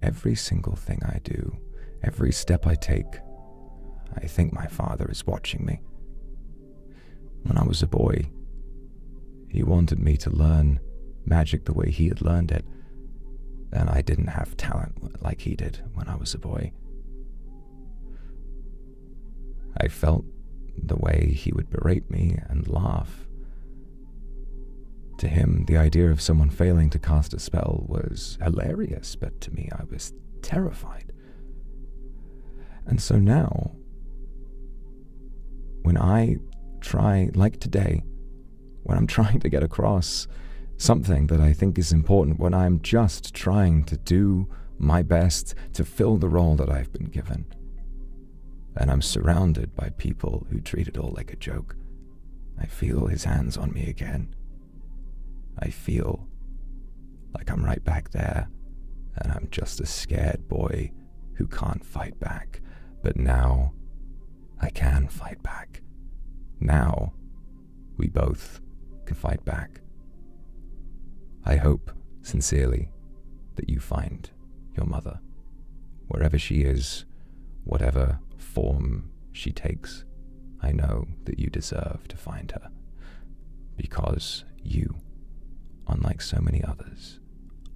every single thing I do, every step I take, I think my father is watching me. When I was a boy, he wanted me to learn magic the way he had learned it, and I didn't have talent like he did when I was a boy. I felt the way he would berate me and laugh. To him, the idea of someone failing to cast a spell was hilarious, but to me, I was terrified. And so now, when I try, like today, when I'm trying to get across something that I think is important, when I'm just trying to do my best to fill the role that I've been given, and I'm surrounded by people who treat it all like a joke, I feel his hands on me again. I feel like I'm right back there and I'm just a scared boy who can't fight back. But now, I can fight back. Now, we both can fight back. I hope, sincerely, that you find your mother. Wherever she is, whatever form she takes, I know that you deserve to find her. Because you, unlike so many others,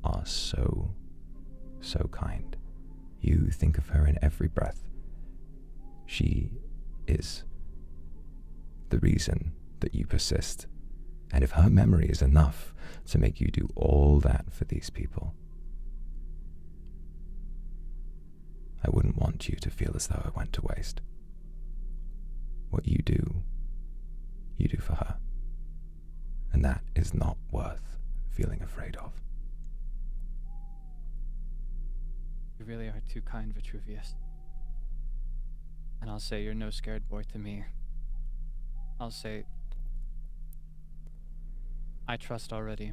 are so kind. You think of her in every breath. She is the reason that you persist. And if her memory is enough to make you do all that for these people, I wouldn't want you to feel as though it went to waste. What you do for her. And that is not worth feeling afraid of. You really are too kind, Vetruvius. And I'll say you're no scared boy to me. I'll say I trust already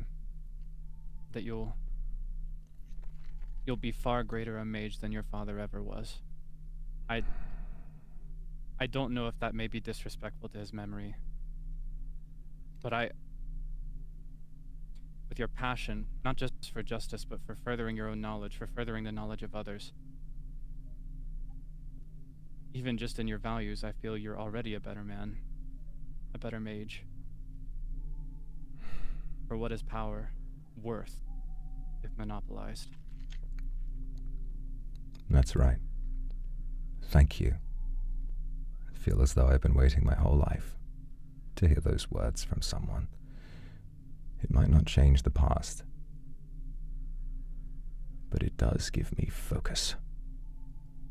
that you'll be far greater a mage than your father ever was. I don't know if that may be disrespectful to his memory, but with your passion, not just for justice, but for furthering your own knowledge, for furthering the knowledge of others, even just in your values, I feel you're already a better man, a better mage. For what is power worth if monopolized? That's right. Thank you. I feel as though I've been waiting my whole life to hear those words from someone. It might not change the past, but it does give me focus.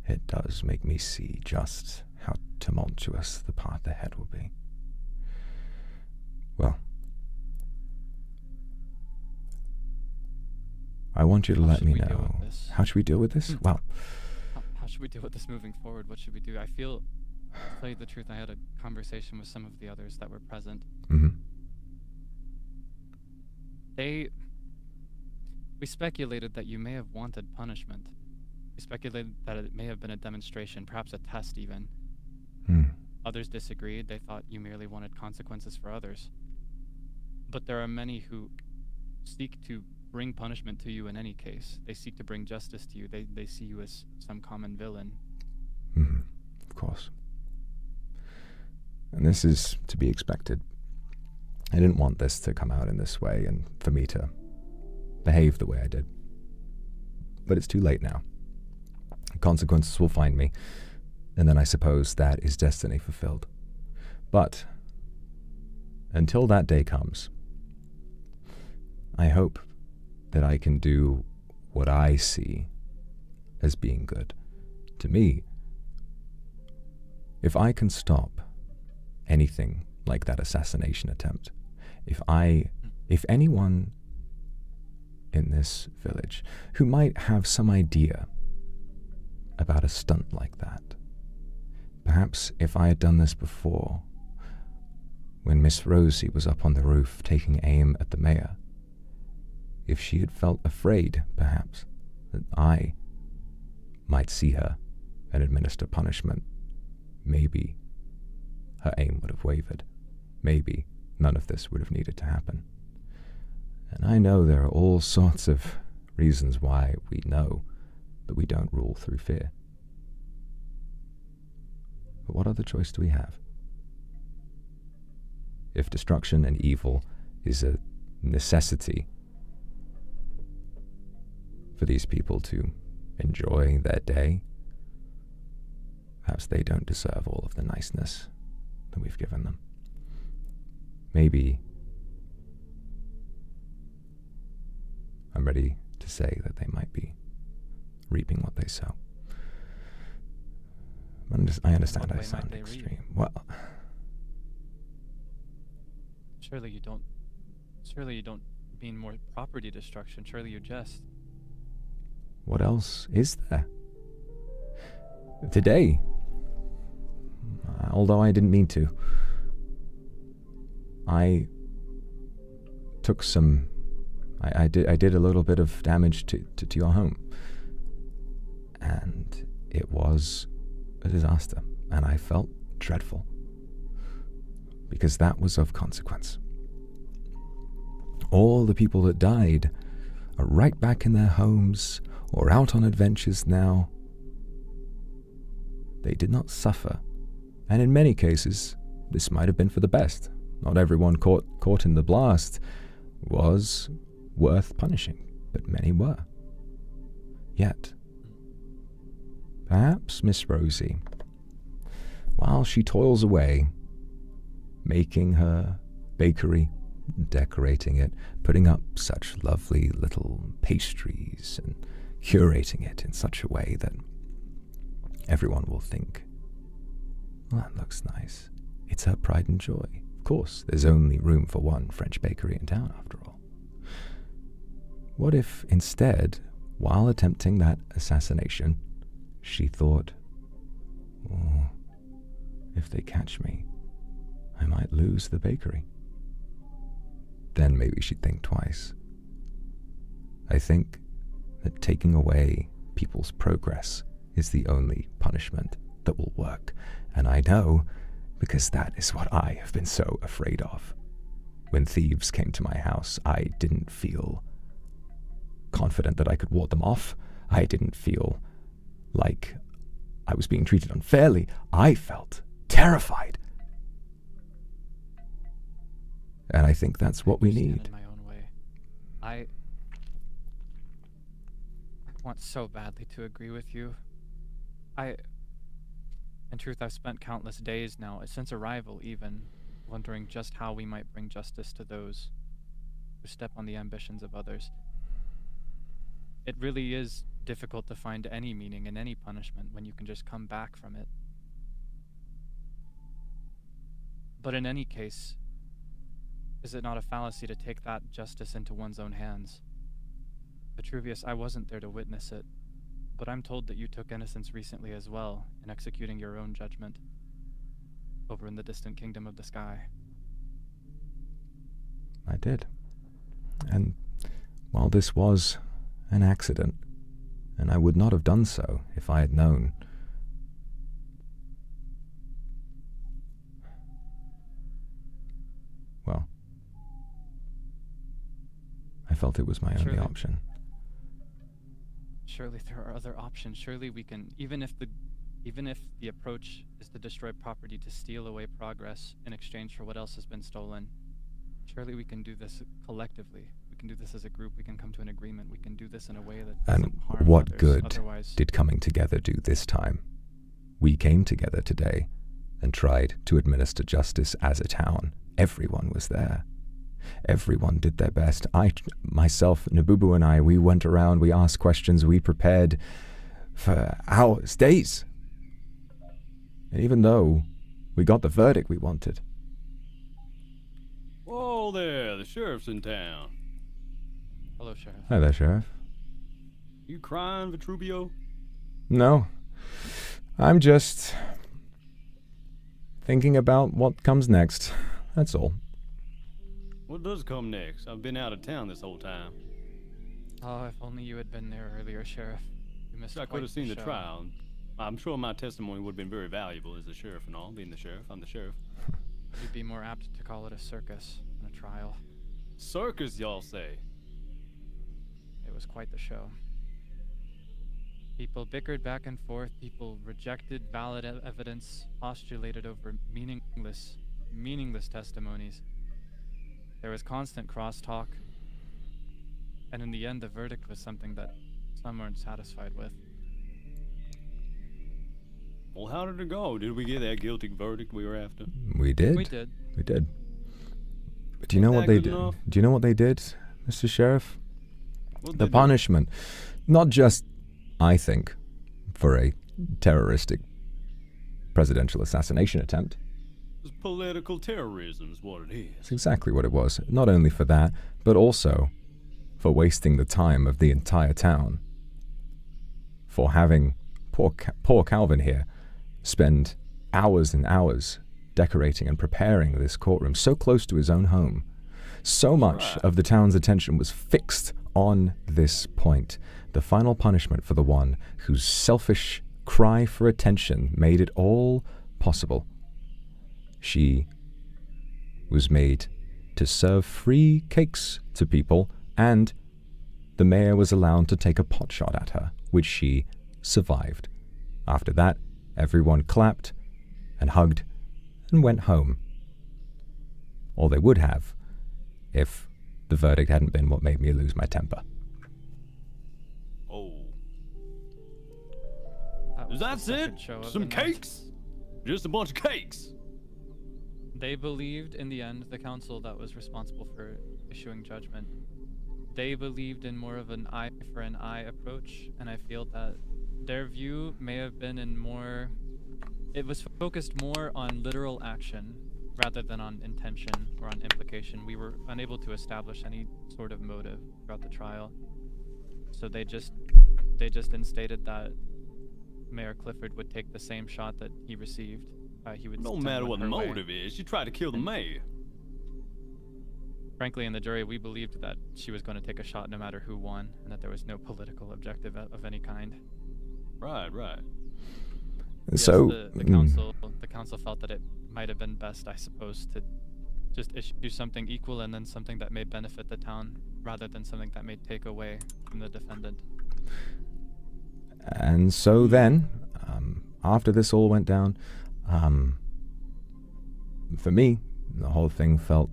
It does make me see just how tumultuous the path ahead will be. Well, I want you to let me know. How should we deal with this? Well, how should we deal with this moving forward? What should we do? I feel, to tell you the truth, I had a conversation with some of the others that were present. We speculated that you may have wanted punishment. We speculated that it may have been a demonstration, perhaps a test even. Others disagreed. They thought you merely wanted consequences for others. But there are many who seek to bring punishment to you in any case. They seek to bring justice to you. They see you as some common villain. Of course. And this is to be expected. I didn't want this to come out in this way and for me to behave the way I did. But it's too late now. Consequences will find me, and then I suppose that is destiny fulfilled. But until that day comes, I hope that I can do what I see as being good. To me, if I can stop anything like that assassination attempt, if anyone in this village who might have some idea about a stunt like that, perhaps if I had done this before, when Miss Rosie was up on the roof taking aim at the mayor, if she had felt afraid, perhaps, that I might see her and administer punishment, maybe her aim would have wavered. Maybe none of this would have needed to happen. And I know there are all sorts of reasons why we know that we don't rule through fear. But what other choice do we have? If destruction and evil is a necessity for these people to enjoy their day, perhaps they don't deserve all of the niceness that we've given them. Maybe I'm ready to say that they might be reaping what they sow. I understand I sound extreme. Well, surely you don't mean more property destruction. Surely you jest. What else is there? Today, although I didn't mean to, I took some I did a little bit of damage to your home. And it was a disaster, and I felt dreadful, because that was of consequence. All the people that died are right back in their homes or out on adventures now. They did not suffer, and in many cases, this might have been for the best. Not everyone caught in the blast was worth punishing, but many were. Yet, perhaps Miss Rosie, while she toils away, making her bakery, decorating it, putting up such lovely little pastries and curating it in such a way that everyone will think, well, that looks nice. It's her pride and joy. Of course, there's only room for one French bakery in town, after all. What if instead, while attempting that assassination, she thought, oh, if they catch me, I might lose the bakery. Then maybe she'd think twice. I think that taking away people's progress is the only punishment that will work. And I know, because that is what I have been so afraid of. When thieves came to my house, I didn't feel confident that I could ward them off. I didn't feel like I was being treated unfairly. I felt terrified. And I think that's what we need. In my own way. I want so badly to agree with you. In truth, I've spent countless days now, since arrival even, wondering just how we might bring justice to those who step on the ambitions of others. It really is difficult to find any meaning in any punishment when you can just come back from it. But in any case, is it not a fallacy to take that justice into one's own hands? Vetruvius, I wasn't there to witness it, but I'm told that you took innocence recently as well, in executing your own judgment over in the distant kingdom of the sky. I did. And while this was an accident, and I would not have done so if I had known, well, I felt it was my only option. Surely there are other options. Surely we can, even if the approach is to destroy property, to steal away progress in exchange for what else has been stolen, surely we can do this collectively. We can do this as a group. We can come to an agreement. We can do this in a way that doesn't harm And what others. good Otherwise, did coming together do this time? We came together today and tried to administer justice as a town. Everyone was there. Everyone did their best. Myself, Nabubu and I, we went around, we asked questions, we prepared for hours, days. And even though we got the verdict we wanted. Whoa there, the sheriff's in town. hello, Sheriff. Hi there, Sheriff. You crying, Vetruvio? No. I'm just thinking about what comes next. That's all. What does come next? I've been out of town this whole time. Oh, if only you had been there earlier, Sheriff. You missed I quite could have seen the show. trial. I'm sure my testimony would have been very valuable as a sheriff and all. Being the sheriff, I'm the sheriff. You'd be more apt to call it a circus than a trial. Circus, y'all say? It was quite the show. People bickered back and forth. People rejected valid evidence, postulated over meaningless testimonies. There was constant crosstalk, and in the end, the verdict was something that some weren't satisfied with. Well, how did it go? Did we get that guilty verdict we were after? We did. We did. We did. But do you know what they did? Do you know what they did, Mr. Sheriff? The punishment. Not just, I think, for a terroristic presidential assassination attempt. It's political terrorism is what it is. It's exactly what it was. Not only for that, but also for wasting the time of the entire town. For having poor Calvin here spend hours and hours decorating and preparing this courtroom so close to his own home, So much of the town's attention was fixed on this point, the final punishment for the one whose selfish cry for attention made it all possible. She was made to serve free cakes to people, and the mayor was allowed to take a potshot at her, which she survived. After that, everyone clapped and hugged and went home. Or they would have, if the verdict hadn't been what made me lose my temper. Oh. That's it? Some cakes? Just a bunch of cakes? They believed in the end, the council that was responsible for issuing judgment, they believed in more of an eye for an eye approach, and I feel that their view may have been it was focused more on literal action rather than on intention or on implication. We were unable to establish any sort of motive throughout the trial. So they just instated that Mayor Clifford would take the same shot that he received. He would No matter what the motive is, she tried to kill the mayor. Frankly, in the jury, we believed that she was going to take a shot no matter who won, and that there was no political objective of any kind. Right. So yes, the council felt that it might have been best, I suppose, to just issue something equal and then something that may benefit the town rather than something that may take away from the defendant. And so then, after this all went down, for me, the whole thing felt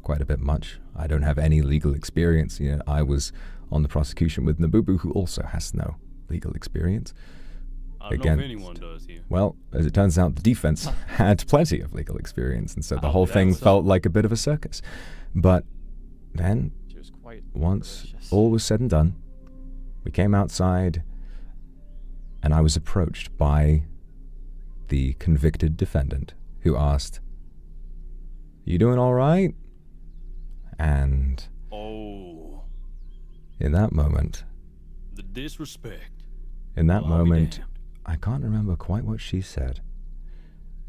quite a bit much. I don't have any legal experience. You know, I was on the prosecution with Nabubu, who also has no legal experience. I don't know if anyone does here. Well, as it turns out, the defense had plenty of legal experience, and so the whole thing felt like a bit of a circus. But then, once all was said and done, we came outside, and I was approached by the convicted defendant, who asked, "You doing all right?" And in that moment, the disrespect. In that moment, I can't remember quite what she said.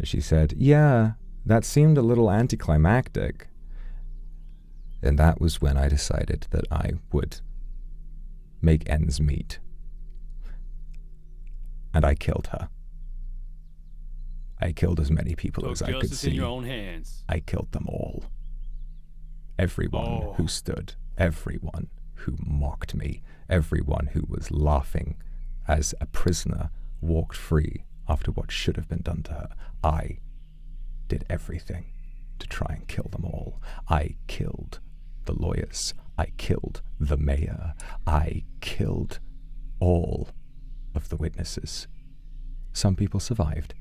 She said, "Yeah, that seemed a little anticlimactic." And that was when I decided that I would make ends meet. And I killed her. I killed as many people as I could see. In your own hands. I killed them all. Everyone who stood, everyone who mocked me, everyone who was laughing as a prisoner walked free after what should have been done to her. I did everything to try and kill them all. I killed the lawyers. I killed the mayor. I killed all of the witnesses. Some people survived.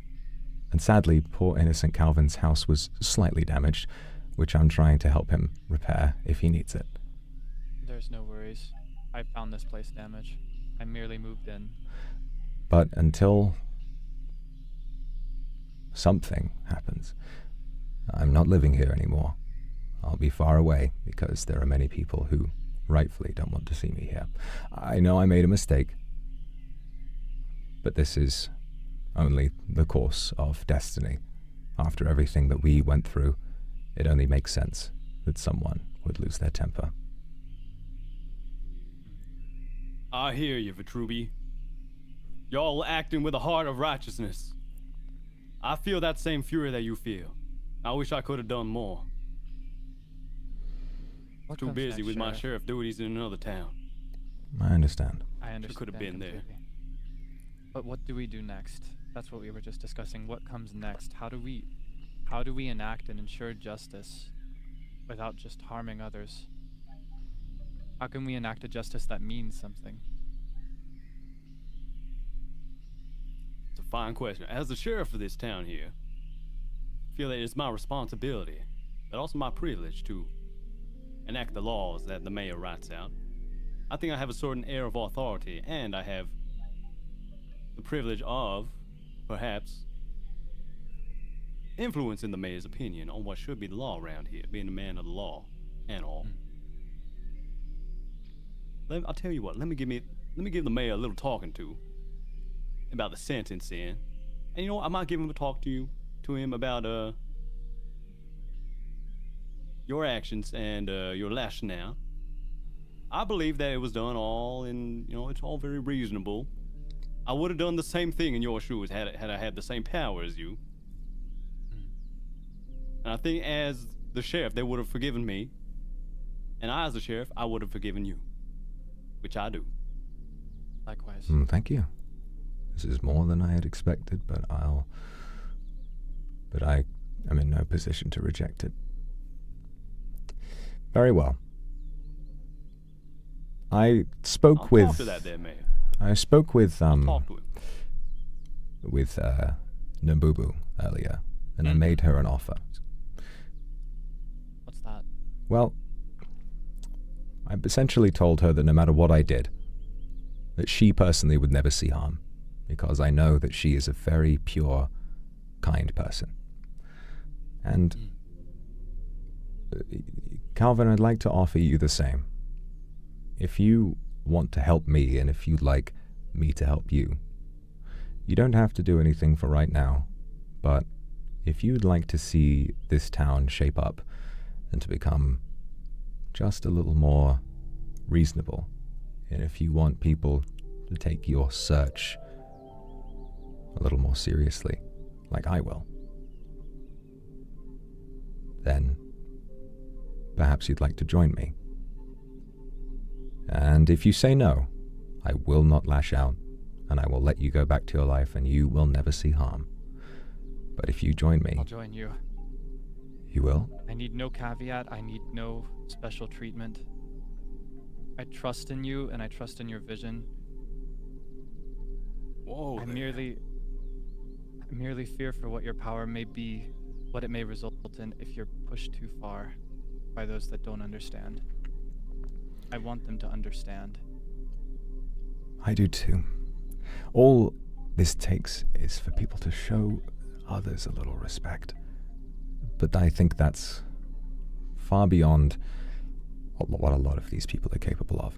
And sadly, poor innocent Calvin's house was slightly damaged, which I'm trying to help him repair if he needs it. There's no worries. I found this place damaged. I merely moved in. But until something happens, I'm not living here anymore. I'll be far away because there are many people who rightfully don't want to see me here. I know I made a mistake, but this is only the course of destiny. After everything that we went through, it only makes sense that someone would lose their temper. I hear you, Vetruvius. Y'all acting with a heart of righteousness. I feel that same fury that you feel. I wish I could have done more. Too busy with my sheriff duties in another town. I understand. I understand. Could have been there. But what do we do next? That's what we were just discussing. What comes next? How do we enact and ensure justice without just harming others? How can we enact a justice that means something? It's a fine question. As the sheriff of this town here, I feel that it's my responsibility, but also my privilege to enact the laws that the mayor writes out. I think I have a certain air of authority, and I have the privilege of, perhaps, influencing the mayor's opinion on what should be the law around here, being a man of the law and all. I'll tell you what, let me give the mayor a little talking to about the sentencing. And you know what, I might give him a talk to him about your actions and your rationale, I believe that it was done all in, it's all very reasonable. I would have done the same thing in your shoes had I had the same power as you. And I think as the sheriff, they would have forgiven me. And I, as the sheriff, I would have forgiven you. Which I do. Likewise. Thank you. This is more than I had expected, but I'm in no position to reject it. Very well. I spoke with... Talk to that there, Mayor. I spoke with, Talk to him. with, Nabubu earlier, and I made her an offer. What's that? Well, I essentially told her that no matter what I did, that she personally would never see harm, because I know that she is a very pure, kind person. And, Calvin, I'd like to offer you the same. If you want to help me, and if you'd like me to help you, you don't have to do anything for right now, but if you'd like to see this town shape up and to become just a little more reasonable, and if you want people to take your search a little more seriously, like I will, then perhaps you'd like to join me. And if you say no, I will not lash out, and I will let you go back to your life, and you will never see harm. But if you join me... I'll join you. You will? I need no caveat. I need no special treatment. I trust in you, and I trust in your vision. Whoa. I merely fear for what your power may be, what it may result in if you're pushed too far by those that don't understand. I want them to understand. I do too. All this takes is for people to show others a little respect. But I think that's far beyond what a lot of these people are capable of.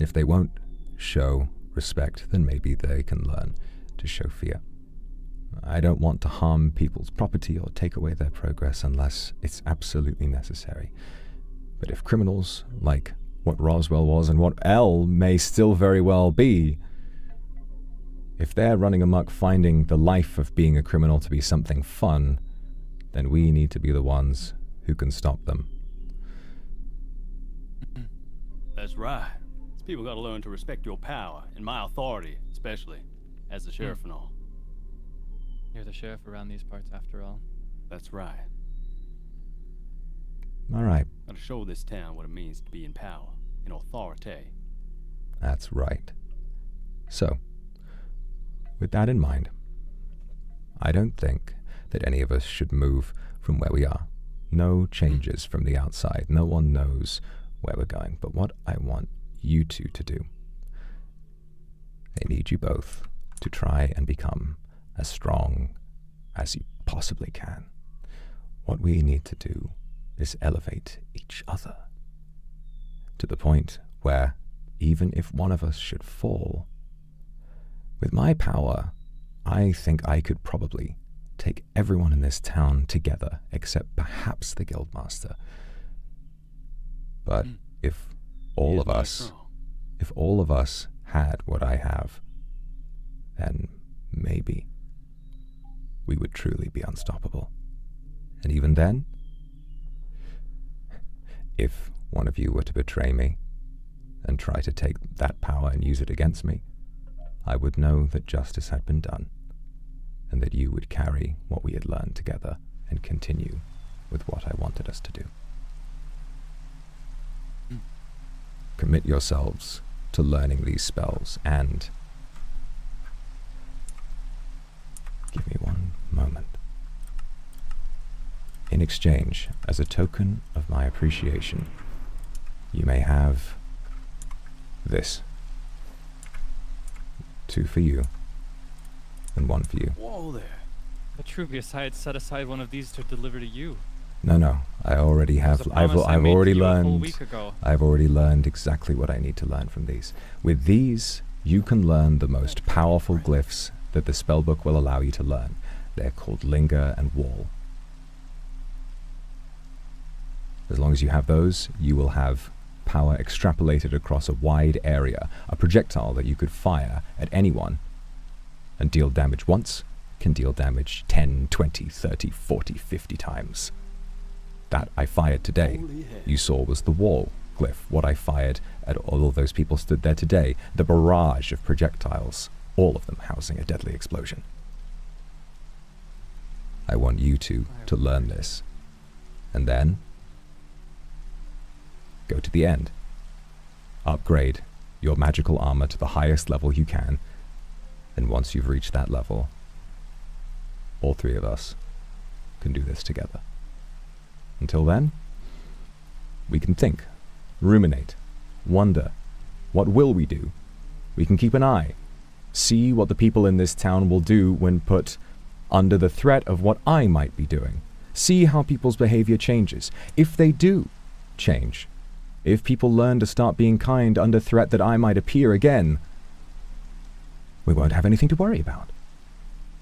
If they won't show respect, then maybe they can learn to show fear. I don't want to harm people's property or take away their progress unless it's absolutely necessary. But if criminals, like what Roswell was and what L may still very well be, if they're running amok finding the life of being a criminal to be something fun, then we need to be the ones who can stop them. That's right. These people gotta learn to respect your power and my authority, especially as the sheriff and all. You're the sheriff around these parts after all. That's right. All right. Gotta show this town what it means to be in power, in authority. That's right. So, with that in mind, I don't think that any of us should move from where we are. No changes from the outside. No one knows where we're going. But what I want you two to do, I need you both to try and become as strong as you possibly can. What we need to do is elevate each other to the point where even if one of us should fall, with my power, I think I could probably take everyone in this town together except perhaps the guildmaster. But if all of us had what I have, then maybe we would truly be unstoppable. And even then, if one of you were to betray me and try to take that power and use it against me, I would know that justice had been done, and that you would carry what we had learned together and continue with what I wanted us to do. Commit yourselves to learning these spells, and give me one moment. In exchange, as a token of my appreciation, you may have this. 2 for you, and 1 for you. Whoa there. Vitruvius, I had set aside one of these to deliver to you. No, I already have. I've already learned. Week ago. I've already learned exactly what I need to learn from these. With these, you can learn the most powerful glyphs that the spellbook will allow you to learn. They're called Linger and Wall. As long as you have those, you will have power extrapolated across a wide area, a projectile that you could fire at anyone and deal damage once can deal damage 10, 20, 30, 40, 50 times. That I fired today, you saw, was the wall glyph. What I fired at all of those people stood there today, the barrage of projectiles, all of them housing a deadly explosion. I want you two to learn this, and then go to the end. Upgrade your magical armor to the highest level you can, and once you've reached that level, all three of us can do this together. Until then, we can think, ruminate, wonder, what will we do? We can keep an eye, see what the people in this town will do when put under the threat of what I might be doing. See how people's behavior changes. If they do change, if people learn to start being kind under threat that I might appear again, we won't have anything to worry about.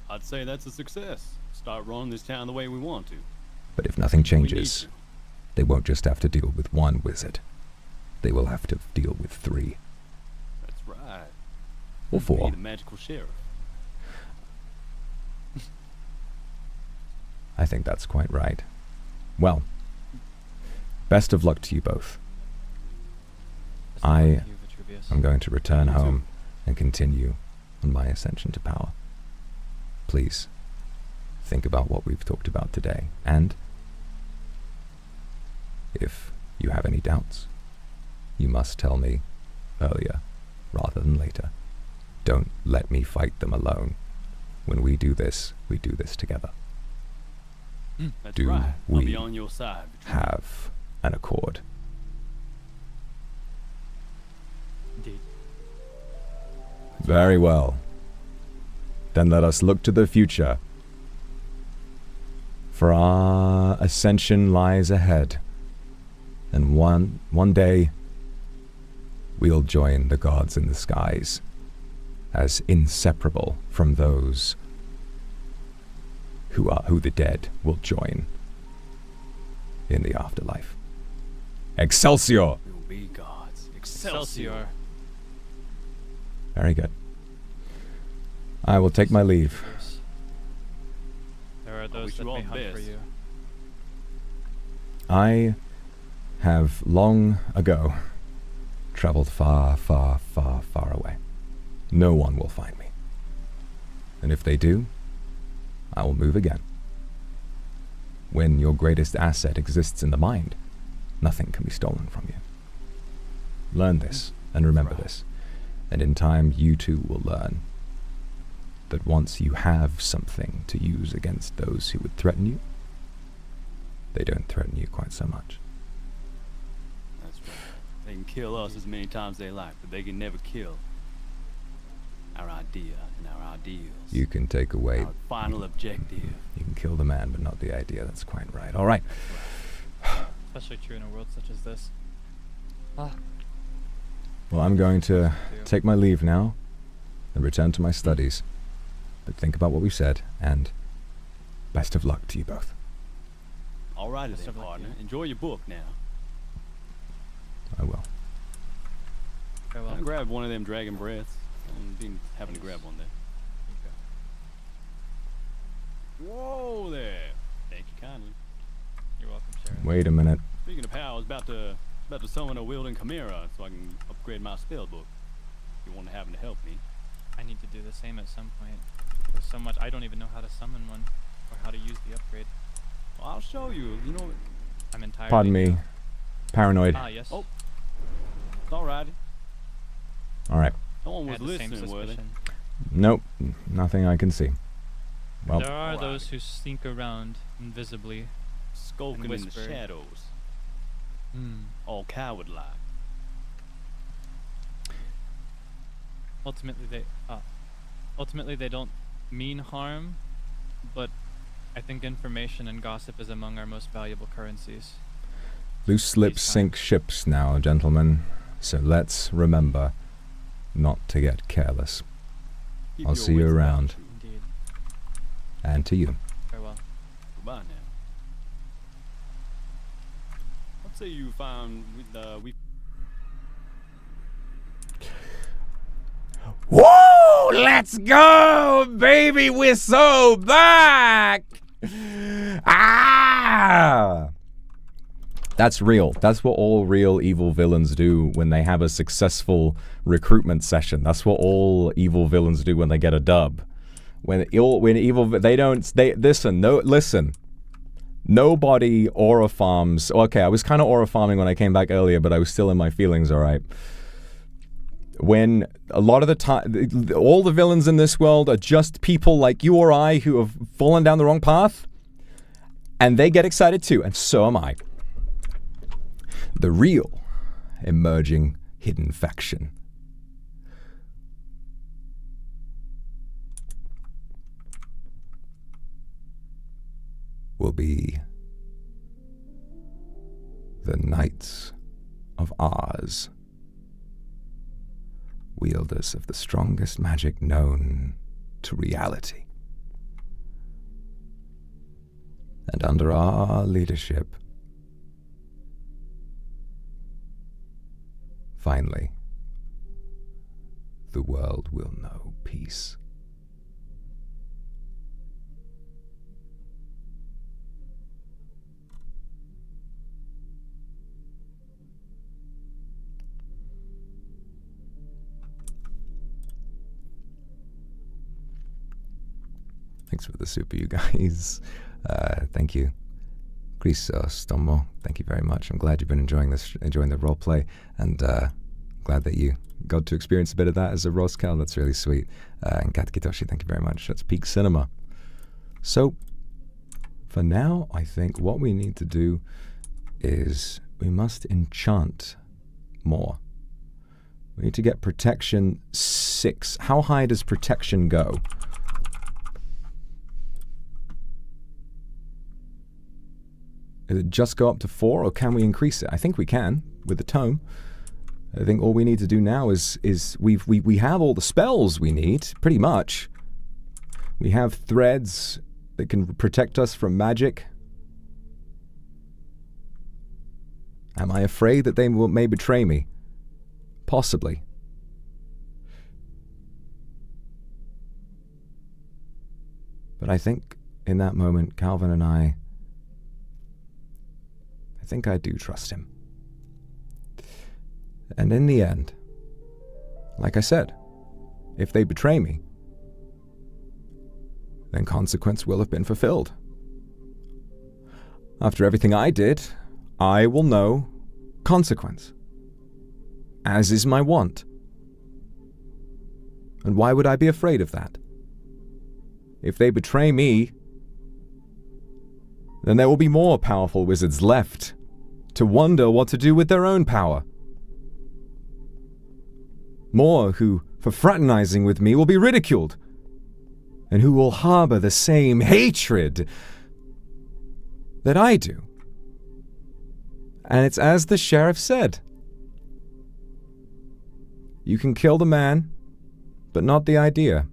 I'd say that's a success. Start running this town the way we want to. But if nothing changes, they won't just have to deal with one wizard. They will have to deal with 3. That's right. Or 4. Be the magical sheriff. I think that's quite right. Well, best of luck to you both. I am going to return home and continue on my ascension to power. Please, think about what we've talked about today, and if you have any doubts, you must tell me earlier rather than later. Don't let me fight them alone. When we do this together. That's Do right. I'll we be on your side. have an accord? Indeed. Very well. Then let us look to the future. For our ascension lies ahead. And one day, we'll join the gods in the skies as inseparable from those who the dead will join in the afterlife. Excelsior! We'll be gods. Excelsior. Very good. I will take my leave. There are those wish that you all may the hunt for best. you. I have long ago traveled far, far, far, far away. No one will find me. And if they do, I will move again. When your greatest asset exists in the mind, nothing can be stolen from you. Learn this and remember this. And in time, you too will learn that once you have something to use against those who would threaten you, they don't threaten you quite so much. That's right. They can kill us as many times they like, but they can never kill our idea and our ideals. You can take away... Our final objective. You can kill the man, but not the idea. That's quite right. All right. Especially true in a world such as this. Ah. Well, I'm going to take my leave now and return to my studies. But think about what we said, and best of luck to you both. All right, then, partner. Enjoy your book now. I will. Farewell. I'll grab one of them dragon breaths. I've been having to grab one there. Whoa there. Thank you kindly. You're welcome, Sheriff. Wait a minute. Speaking of power, I was about to summon a wielding chimera so I can upgrade my spell book. If you want to happen to help me. I need to do the same at some point. There's so much I don't even know how to summon one or how to use the upgrade. Well, I'll show you. You know, I'm entirely Pardon me. Paranoid. Ah, yes. Oh, it's alrighty. All right. Someone I was had the same listening, were they? suspicion. Nope. Nothing I can see. Well, There are those who sneak around invisibly, Skulking and in the whisper. shadows. Hmm. All coward-like. Ultimately they don't mean harm, but I think information and gossip is among our most valuable currencies. loose lips sink ships now, gentlemen. So let's remember not to get careless. Keep I'll your see you wits about around. you. Indeed. And to you. Farewell. Goodbye now. say you found we. Whoa! Let's go, baby! We're so back! Ah! That's real. That's what all real evil villains do when they have a successful recruitment session. That's what all evil villains do when they get a dub. Listen. Nobody aura farms. Okay, I was kind of aura farming when I came back earlier, but I was still in my feelings, alright? When a lot of the time, all the villains in this world are just people like you or I who have fallen down the wrong path, and they get excited too, and so am I. The real emerging hidden faction will be the Knights of Oz, wielders of the strongest magic known to reality. And under our leadership, finally, the world will know peace. Thanks for the super, you guys. Thank you. Stomo, thank you very much. I'm glad you've been enjoying the roleplay, and glad that you got to experience a bit of that as a Roscal. That's really sweet. And Kat Kitoshi, thank you very much. That's peak cinema. So, for now, I think what we need to do is we must enchant more. We need to get protection 6. How high does protection go? Does it just go up to 4, or can we increase it? I think we can with the tome. I think all we need to do now is we have all the spells we need, pretty much. We have threads that can protect us from magic. Am I afraid that they may betray me? Possibly. But I think in that moment, Calvin and I think I do trust him. And in the end, like I said, if they betray me, then consequence will have been fulfilled. After everything I did, I will know consequence, as is my wont. And why would I be afraid of that? If they betray me, then there will be more powerful wizards left to wonder what to do with their own power. More who, for fraternizing with me, will be ridiculed, and who will harbor the same hatred that I do. And it's as the sheriff said. You can kill the man, but not the idea.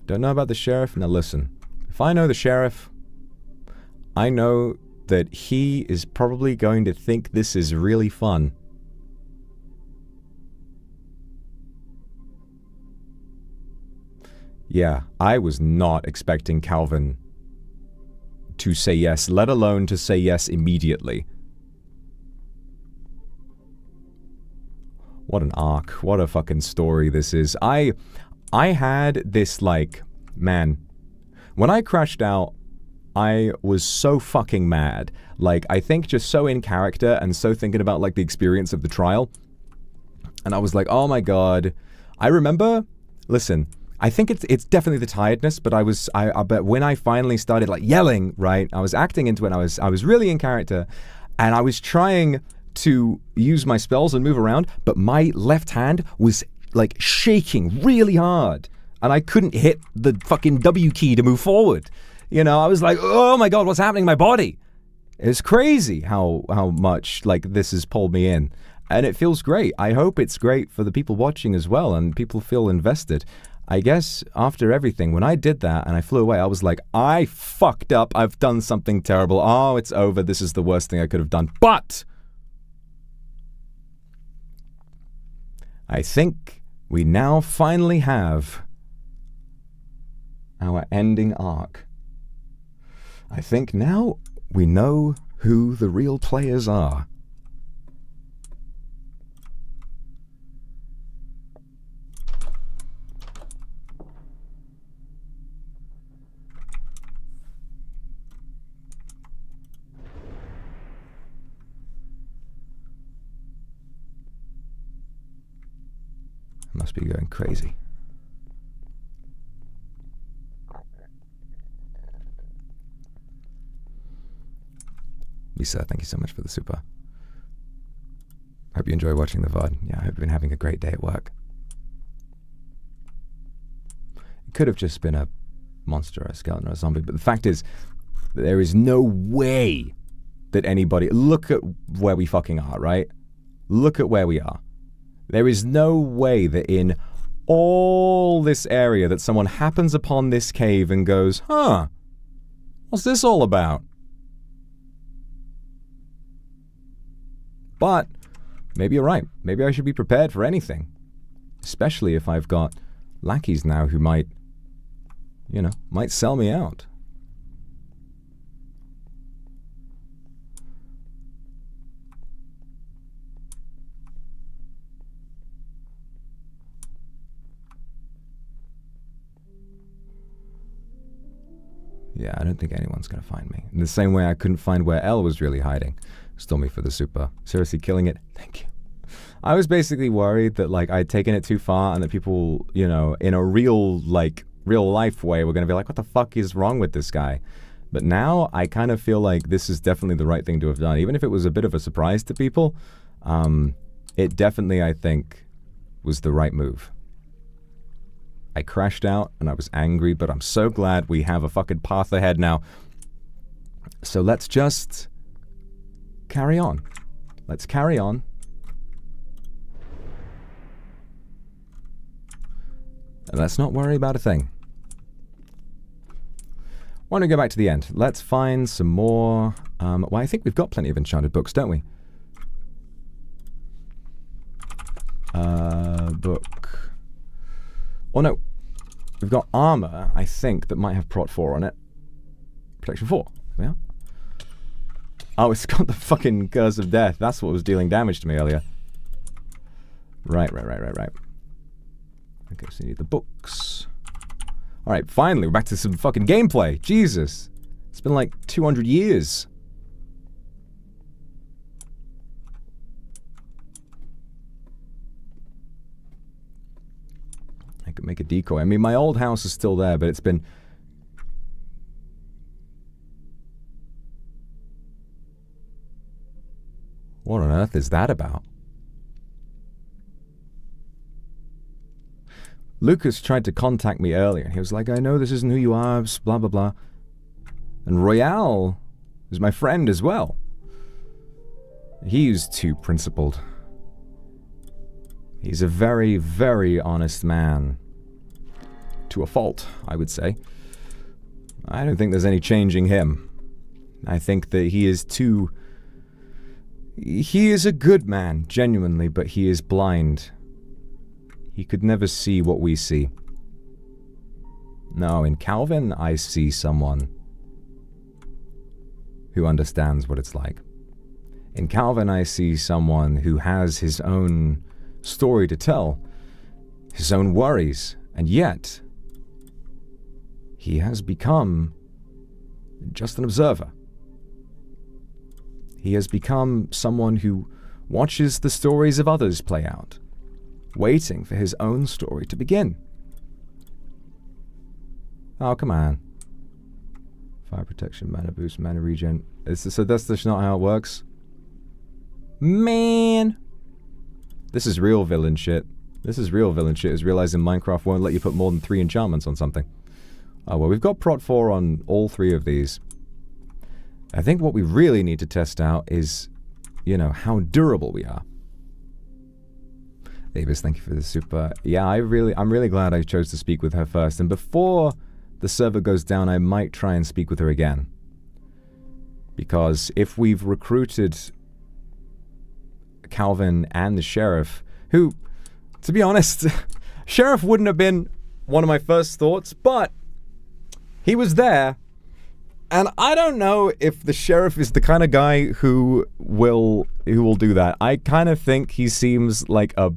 Don't know about the sheriff? Now listen, if I know the sheriff, I know that he is probably going to think this is really fun. Yeah, I was not expecting Calvin to say yes, let alone to say yes immediately. What an arc. What a fucking story this is. I had this, like, man, when I crashed out, I was so fucking mad. Like, I think just so in character and so thinking about, like, the experience of the trial. And I was like, oh my god. I remember, listen, I think it's definitely the tiredness, but but when I finally started, like, yelling, right, I was acting into it, and I was really in character, and I was trying to use my spells and move around, but my left hand was, like, shaking really hard, and I couldn't hit the fucking W key to move forward. You know, I was like, oh my god, what's happening to my body? It's crazy how much, like, this has pulled me in. And it feels great. I hope it's great for the people watching as well, and people feel invested. I guess after everything, when I did that and I flew away, I was like, I fucked up. I've done something terrible. Oh, it's over. This is the worst thing I could have done. But I think we now finally have our ending arc. I think now we know who the real players are. Must be going crazy. Lisa, thank you so much for the super. Hope you enjoy watching the VOD. Yeah, I hope you've been having a great day at work. It could have just been a monster or a skeleton or a zombie, but the fact is, there is no way that anybody... Look at where we fucking are, right? Look at where we are. There is no way that in all this area that someone happens upon this cave and goes, huh, what's this all about? But maybe you're right. Maybe I should be prepared for anything. Especially if I've got lackeys now who might, you know, might sell me out. Yeah, I don't think anyone's going to find me. In the same way I couldn't find where Elle was really hiding. Stole me for the super. Seriously, killing it. Thank you. I was basically worried that, like, I'd taken it too far and that people, you know, in a real, like, real life way were going to be like, what the fuck is wrong with this guy? But now I kind of feel like this is definitely the right thing to have done. Even if it was a bit of a surprise to people, it definitely, I think, was the right move. I crashed out and I was angry, but I'm so glad we have a fucking path ahead now. So let's just carry on. Let's carry on. And let's not worry about a thing. Why don't we go back to the end? Let's find some more... well, I think we've got plenty of enchanted books, don't we? Book... Oh no, we've got armor, I think, that might have Prot 4 on it. Protection 4, there we are. Oh, it's got the fucking Curse of Death. That's what was dealing damage to me earlier. Right. Okay, so you need the books. Alright, finally, we're back to some fucking gameplay. Jesus. It's been like 200 years. I could make a decoy. I mean, my old house is still there, but it's been... What on earth is that about? Lucas tried to contact me earlier, and he was like, I know this isn't who you are, blah, blah, blah. And Royale is my friend as well. He's too principled. He's a very, very honest man. To a fault, I would say. I don't think there's any changing him. I think that he is too... He is a good man, genuinely, but he is blind. He could never see what we see. No, in Calvin, I see someone who understands what it's like. In Calvin, I see someone who has his own story to tell, his own worries, and yet he has become just an observer. He has become someone who watches the stories of others play out, waiting for his own story to begin. Oh, come on. Fire protection, mana boost, mana regen. So that's just not how it works? Man! This is real villain shit. This is real villain shit, is realizing Minecraft won't let you put more than 3 enchantments on something. Oh, well, we've got Prot 4 on all 3 of these. I think what we really need to test out is, you know, how durable we are. Davis, thank you for the super. Yeah, I'm really glad I chose to speak with her first. And before the server goes down, I might try and speak with her again. Because if we've recruited Calvin and the sheriff, who, to be honest, sheriff wouldn't have been one of my first thoughts, but he was there. And I don't know if the sheriff is the kind of guy who will do that. I kind of think he seems like a,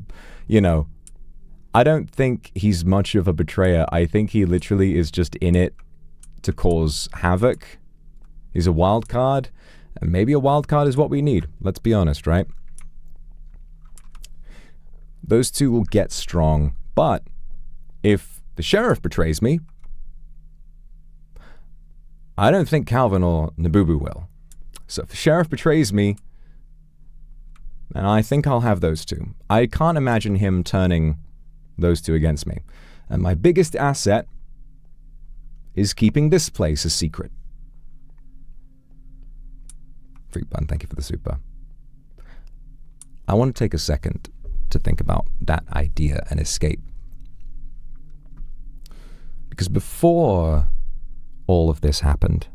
I don't think he's much of a betrayer. I think he literally is just in it to cause havoc. He's a wild card, and maybe a wild card is what we need. Let's be honest, right? Those two will get strong, but if the sheriff betrays me, I don't think Calvin or Nabubu will. So if the sheriff betrays me, then I think I'll have those two. I can't imagine him turning those two against me. And my biggest asset is keeping this place a secret. Freak Bun, thank you for the super. I want to take a second to think about that idea and escape. Because before all of this happened,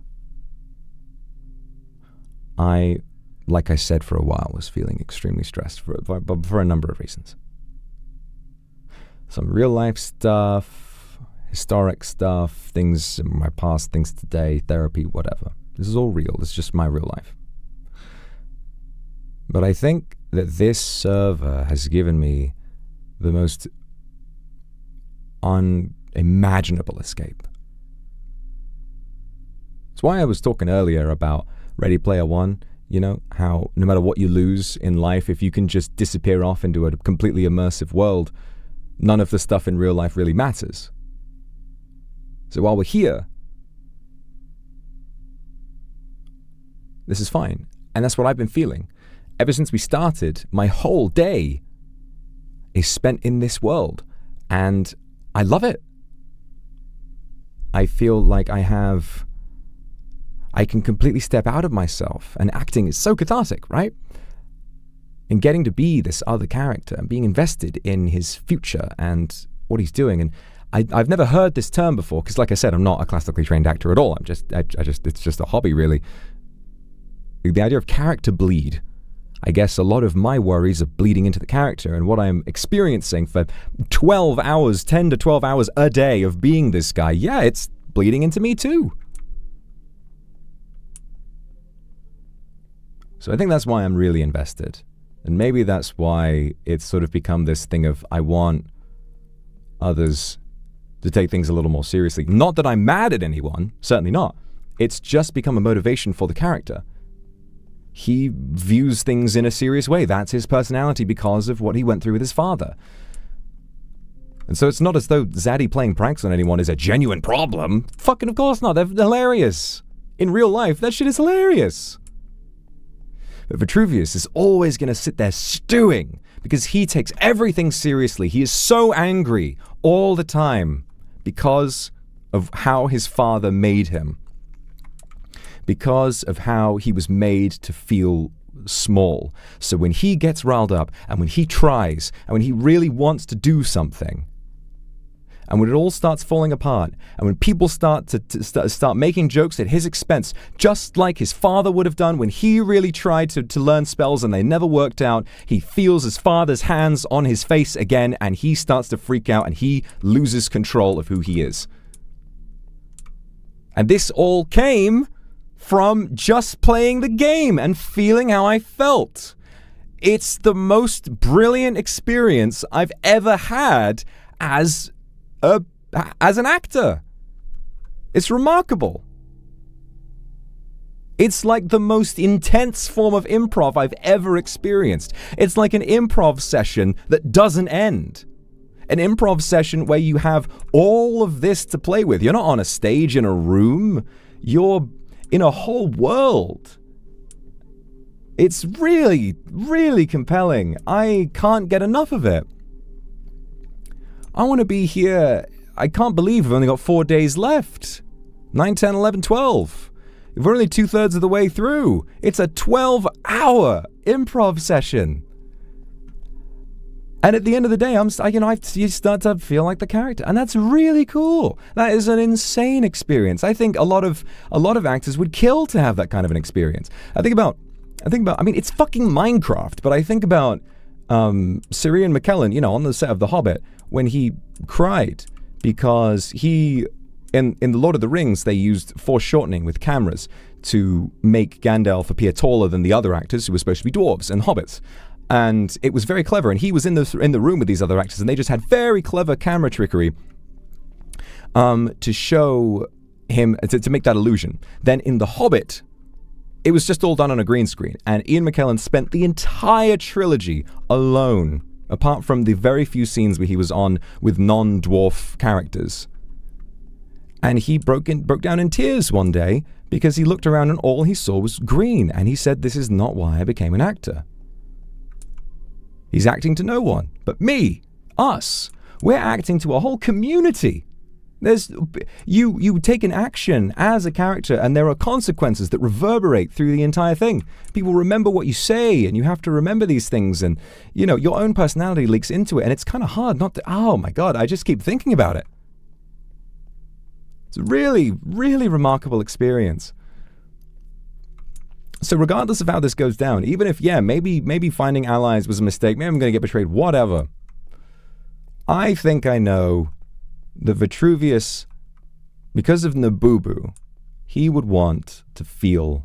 I, like I said for a while, was feeling extremely stressed for a number of reasons. Some real life stuff, historic stuff, things in my past, things today, therapy, whatever. This is all real. This is just my real life. But I think that this server has given me the most unimaginable escape. That's why I was talking earlier about Ready Player One, how no matter what you lose in life, if you can just disappear off into a completely immersive world, none of the stuff in real life really matters. So while we're here, this is fine. And that's what I've been feeling. Ever since we started, my whole day is spent in this world. And I love it. I feel like I can completely step out of myself, and acting is so cathartic, right? And getting to be this other character and being invested in his future and what he's doing. And I've never heard this term before, because like I said, I'm not a classically trained actor at all. It's just a hobby, really. The idea of character bleed. I guess a lot of my worries are bleeding into the character, and what I'm experiencing for 12 hours, 10 to 12 hours a day of being this guy, yeah, it's bleeding into me too. So I think that's why I'm really invested. And maybe that's why it's sort of become this thing of I want others to take things a little more seriously. Not that I'm mad at anyone, certainly not. It's just become a motivation for the character. He views things in a serious way. That's his personality because of what he went through with his father. And so it's not as though Zaddy playing pranks on anyone is a genuine problem. Fucking of course not. They're hilarious. In real life, that shit is hilarious. But Vetruvius is always going to sit there stewing because he takes everything seriously. He is so angry all the time because of how his father made him. Because of how he was made to feel small. So when he gets riled up, and when he tries, and when he really wants to do something, and when it all starts falling apart, and when people start start making jokes at his expense, just like his father would have done when he really tried to learn spells and they never worked out, he feels his father's hands on his face again, and he starts to freak out, and he loses control of who he is. And this all came from just playing the game and feeling how I felt. It's the most brilliant experience I've ever had as an actor. It's remarkable. It's like the most intense form of improv I've ever experienced. It's like an improv session that doesn't end. An improv session where you have all of this to play with. You're not on a stage in a room. You're in a whole world. It's really, really compelling. I can't get enough of it. I want to be here. I can't believe we've only got 4 days left. 9, 10, 11, 12. We're only 2/3 of the way through. It's a 12-hour improv session. And at the end of the day, you start to feel like the character, and that's really cool. That is an insane experience. I think a lot of actors would kill to have that kind of an experience. I think about. I mean, it's fucking Minecraft, but I think about Sirian McKellen, on the set of The Hobbit, when he cried because in The Lord of the Rings, they used foreshortening with cameras to make Gandalf appear taller than the other actors who were supposed to be dwarves and hobbits. And it was very clever, and he was in the room with these other actors, and they just had very clever camera trickery to show him, to make that illusion. Then in The Hobbit, it was just all done on a green screen, and Ian McKellen spent the entire trilogy alone, apart from the very few scenes where he was on with non-dwarf characters. And he broke down in tears one day because he looked around and all he saw was green, and he said, "This is not why I became an actor." He's acting to no one but me, us. We're acting to a whole community. You take an action as a character, and there are consequences that reverberate through the entire thing. People remember what you say, and you have to remember these things, and your own personality leaks into it, and it's kind of hard not to. Oh my God, I just keep thinking about it. It's a really, really remarkable experience. So regardless of how this goes down, even if, maybe finding allies was a mistake, maybe I'm going to get betrayed, whatever. I think I know that Vetruvius, because of Nabubu, he would want to feel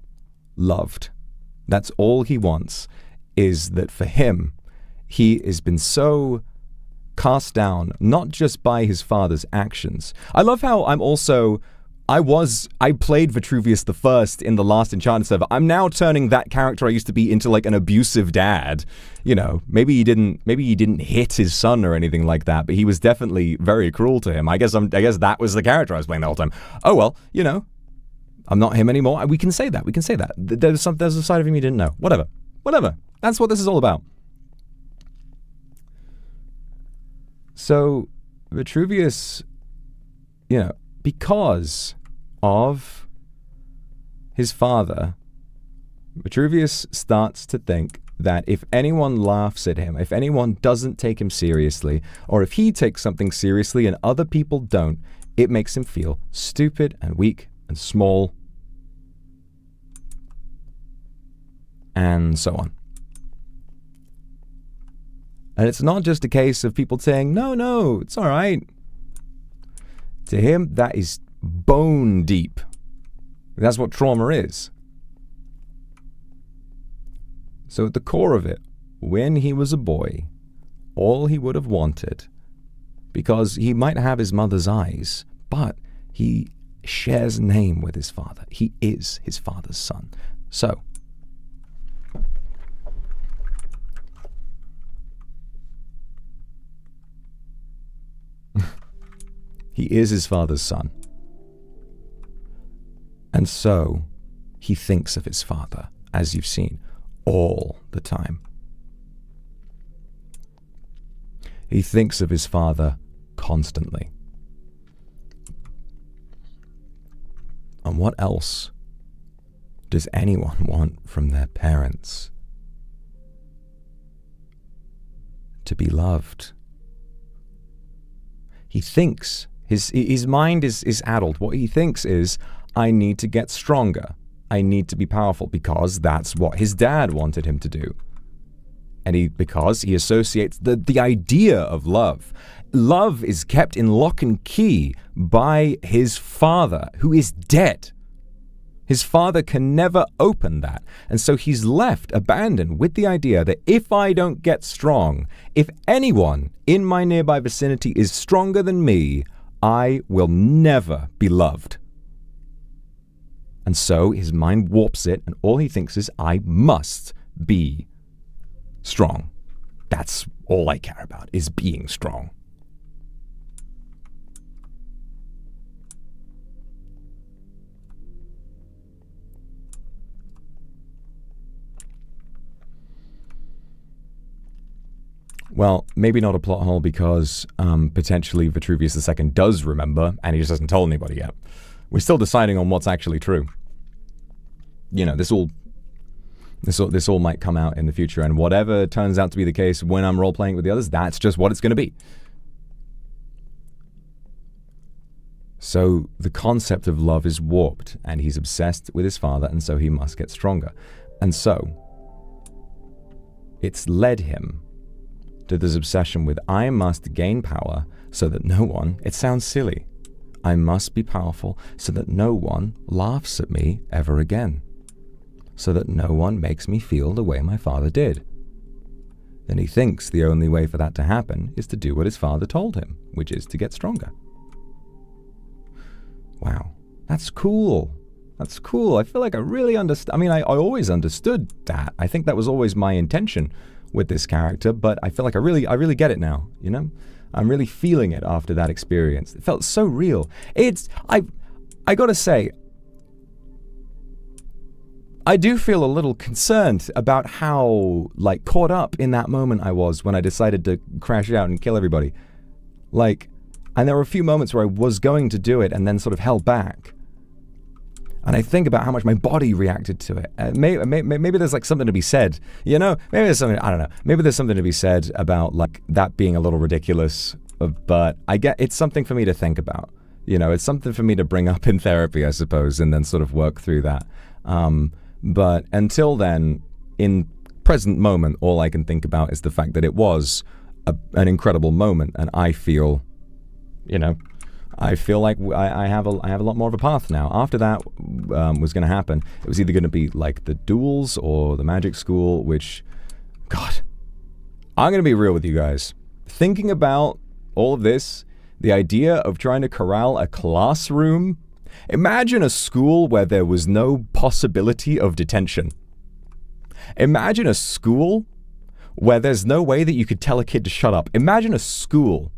loved. That's all he wants, is that for him, he has been so cast down, not just by his father's actions. I love how I played Vetruvius the First in the last Enchanted server. I'm now turning that character I used to be into like an abusive dad. Maybe he didn't hit his son or anything like that, but he was definitely very cruel to him. I guess that was the character I was playing the whole time. Oh well, I'm not him anymore. We can say that. There's a side of him you didn't know. Whatever. That's what this is all about. So Vetruvius, because of his father, Vetruvius starts to think that if anyone laughs at him, if anyone doesn't take him seriously, or if he takes something seriously and other people don't, it makes him feel stupid and weak and small, and so on. And it's not just a case of people saying, no, it's all right. To him, that is bone deep. That's what trauma is. So at the core of it, when he was a boy, all he would have wanted, because he might have his mother's eyes, but he shares a name with his father. He is his father's son. So, he is his father's son. And so, he thinks of his father, as you've seen, all the time. He thinks of his father constantly. And what else does anyone want from their parents? To be loved. He thinks, his mind is addled. What he thinks is, I need to get stronger. I need to be powerful, because that's what his dad wanted him to do. And because he associates the idea of love. Love is kept in lock and key by his father, who is dead. His father can never open that. And so he's left abandoned with the idea that if I don't get strong, if anyone in my nearby vicinity is stronger than me, I will never be loved. And so his mind warps it, and all he thinks is, I must be strong. That's all I care about, is being strong. Well, maybe not a plot hole, because potentially Vetruvius II does remember, and he just hasn't told anybody yet. We're still deciding on what's actually true. This all This all might come out in the future, and whatever turns out to be the case when I'm role-playing with the others, that's just what it's going to be. So the concept of love is warped, and he's obsessed with his father, and so he must get stronger. And so it's led him to this obsession with, I must gain power so that no one, it sounds silly, I must be powerful so that no one laughs at me ever again, so that no one makes me feel the way my father did. Then he thinks the only way for that to happen is to do what his father told him, which is to get stronger. Wow, that's cool. That's cool. I feel like I really understand. I mean, I always understood that. I think that was always my intention with this character, but I feel like I really get it now, you know? I'm really feeling it after that experience. It felt so real. I gotta say, I do feel a little concerned about how, like, caught up in that moment I was when I decided to crash out and kill everybody. Like, and there were a few moments where I was going to do it and then sort of held back. And I think about how much my body reacted to it. Maybe there's like something to be said, you know? Maybe there's something, I don't know. Maybe there's something to be said about like that being a little ridiculous, but it's something for me to think about. You know, it's something for me to bring up in therapy, I suppose, and then sort of work through that. But until then, in present moment, all I can think about is the fact that it was an incredible moment, and I feel, you know, I feel like I have a lot more of a path now. After that was going to happen, it was either going to be like the duels or the magic school, which, God, I'm going to be real with you guys. Thinking about all of this, the idea of trying to corral a classroom, imagine a school where there was no possibility of detention. Imagine a school where there's no way that you could tell a kid to shut up. Imagine a school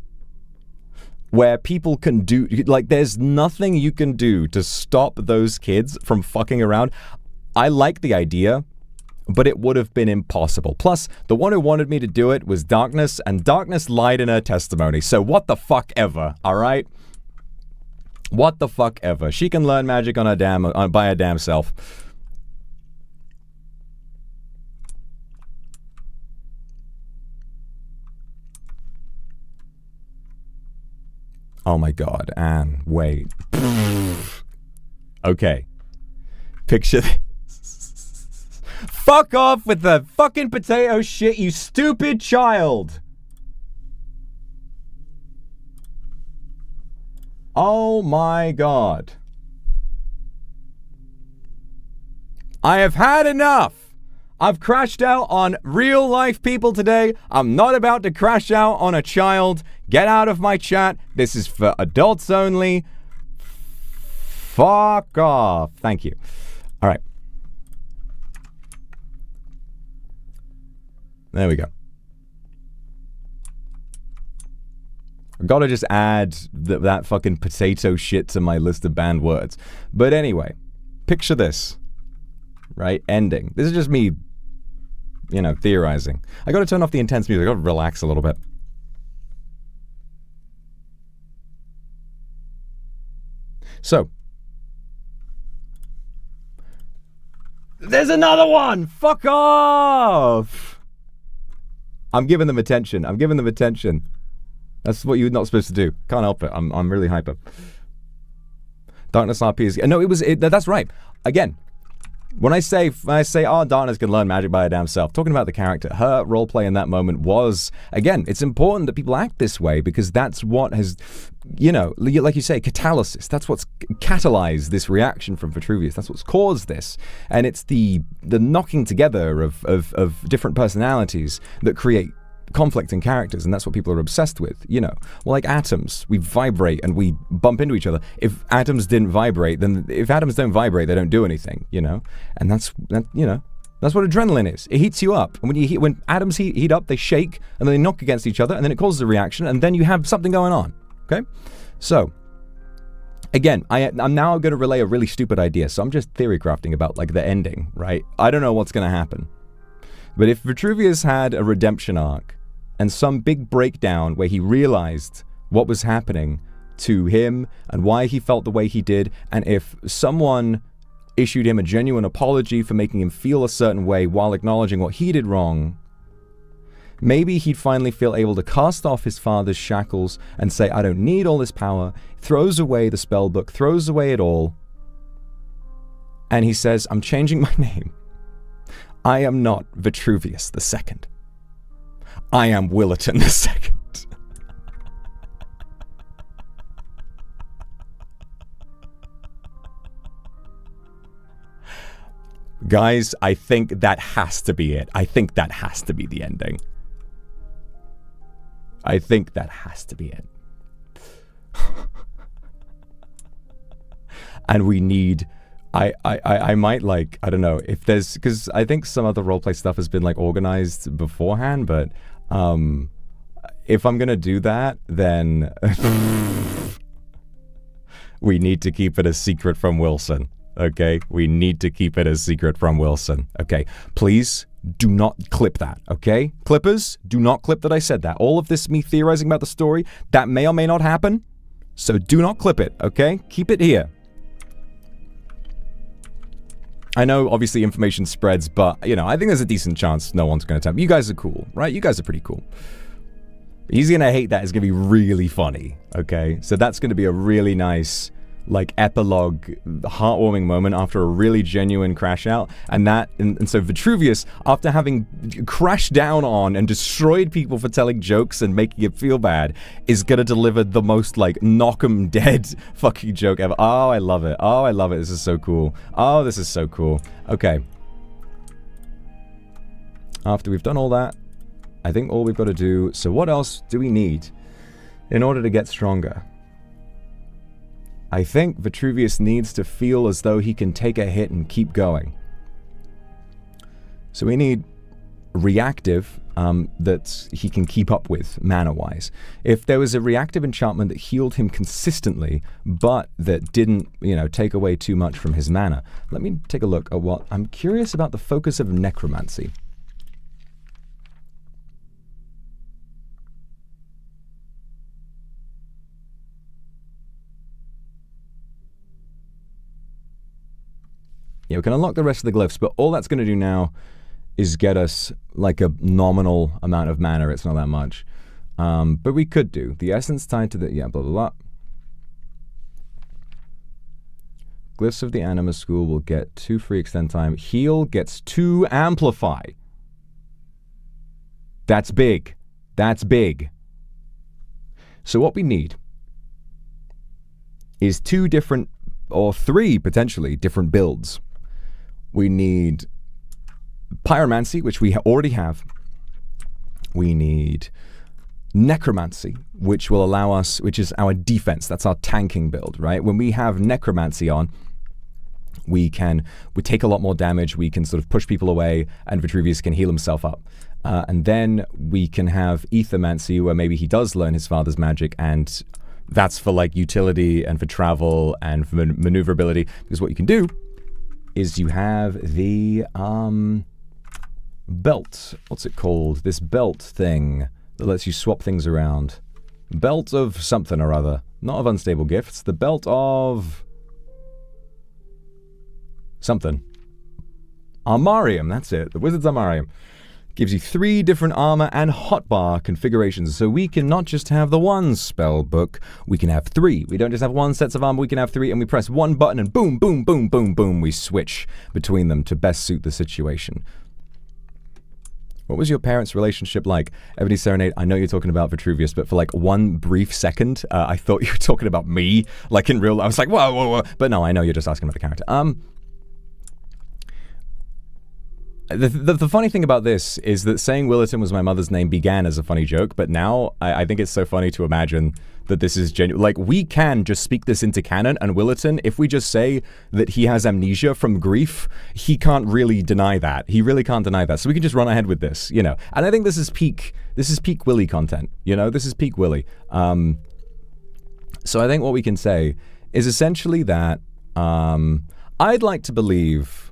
where people can do, like, there's nothing you can do to stop those kids from fucking around. I like the idea, but it would have been impossible. Plus, the one who wanted me to do it was Darkness, and Darkness lied in her testimony. So what the fuck ever, all right? What the fuck ever. She can learn magic on her by her damn self. Oh my God, Anne, wait. Okay. Picture this. Fuck off with the fucking potato shit, you stupid child. Oh my God. I have had enough. I've crashed out on real life people today. I'm not about to crash out on a child. Get out of my chat. This is for adults only. Fuck off. Thank you. All right. There we go. I've got to just add that fucking potato shit to my list of banned words. But anyway, picture this. Right? Ending. This is just me, you know, theorizing. I got to turn off the intense music. I got to relax a little bit. So, there's another one! Fuck off! I'm giving them attention. I'm giving them attention. That's what you're not supposed to do. Can't help it. I'm really hyper. Darkness RP is... No, that's right. Again, when I say, oh, Darkness can learn magic by her damn self, talking about the character, her roleplay in that moment was, again, it's important that people act this way because that's what has, you know, like you say, catalysis. That's what's catalyzed this reaction from Vetruvius. That's what's caused this. And it's the knocking together of different personalities that create conflict in characters, and that's what people are obsessed with, you know. Well, like atoms, we vibrate and we bump into each other. If atoms didn't vibrate, then if atoms don't vibrate, they don't do anything, you know. And that's what adrenaline is. It heats you up, and when atoms heat up, they shake and then they knock against each other, and then it causes a reaction, and then you have something going on. Okay, so again, I'm now going to relay a really stupid idea. So I'm just theory crafting about like the ending, right? I don't know what's going to happen, but if Vetruvius had a redemption arc and some big breakdown where he realized what was happening to him and why he felt the way he did, and if someone issued him a genuine apology for making him feel a certain way while acknowledging what he did wrong, maybe he'd finally feel able to cast off his father's shackles and say, I don't need all this power, throws away the spell book, throws away it all, and he says, I'm changing my name. I am not Vetruvius II. I am Willerton II. Guys, I think that has to be it. I think that has to be the ending. I think that has to be it. And we need... I might, like, I don't know, if there's... Because I think some other roleplay stuff has been, like, organized beforehand, but if I'm gonna do that, then... we need to keep it a secret from Wilson. Okay? We need to keep it a secret from Wilson. Okay? Please do not clip that. Okay? Clippers, do not clip that I said that. All of this me theorizing about the story, that may or may not happen. So do not clip it. Okay? Keep it here. I know, obviously, information spreads, but, you know, I think there's a decent chance no one's going to tell me. You guys are cool, right? You guys are pretty cool. He's going to hate that. It's going to be really funny, okay? So that's going to be a really nice, like, epilogue, heartwarming moment after a really genuine crash out. And so Vetruvius, after having crashed down on and destroyed people for telling jokes and making it feel bad, is gonna deliver the most, like, knock 'em dead fucking joke ever. Oh, I love it. Oh, I love it. This is so cool. Oh, this is so cool. Okay. After we've done all that, I think all we've got to do... So what else do we need in order to get stronger? I think Vetruvius needs to feel as though he can take a hit and keep going. So we need reactive that he can keep up with mana-wise. If there was a reactive enchantment that healed him consistently, but that didn't, you know, take away too much from his mana. Let me take a look at what... I'm curious about the focus of necromancy. Yeah, we can unlock the rest of the glyphs, but all that's going to do now is get us, like, a nominal amount of mana. It's not that much. But we could do. The essence tied to the... Yeah, blah, blah, blah. Glyphs of the Anima School will get 2 free extend time. Heal gets 2 amplify. That's big. That's big. So what we need is 2 different, or 3 potentially, different builds. We need pyromancy, which we already have. We need necromancy, which will allow us, which is our defense. That's our tanking build, right? When we have necromancy on, we take a lot more damage. We can sort of push people away, and Vetruvius can heal himself up. And then we can have ethermancy, where maybe he does learn his father's magic, and that's for, like, utility and for travel and for maneuverability. Because what you can do is you have the belt. What's it called? This belt thing that lets you swap things around. Belt of something or other. Not of unstable gifts. The belt of something. Armarium, that's it. The Wizard's Armarium. Gives you 3 different armor and hotbar configurations. So we can not just have the 1 spell book, we can have 3. We don't just have 1 sets of armor, we can have 3, and we press 1 button and boom, boom, boom, boom, boom, we switch between them to best suit the situation. What was your parents' relationship like? Ebony Serenade, I know you're talking about Vetruvius, but for, like, 1 brief second, I thought you were talking about me. Like, in real life, I was like, whoa, whoa, whoa. But no, I know you're just asking about the character. The funny thing about this is that saying Willerton was my mother's name began as a funny joke, but now I think it's so funny to imagine that this is genuine. Like, we can just speak this into canon, and Willerton, if we just say that he has amnesia from grief, he can't really deny that. He really can't deny that. So we can just run ahead with this, you know. And I think this is peak Willy content, you know? This is peak Willy. So I think what we can say is essentially that I'd like to believe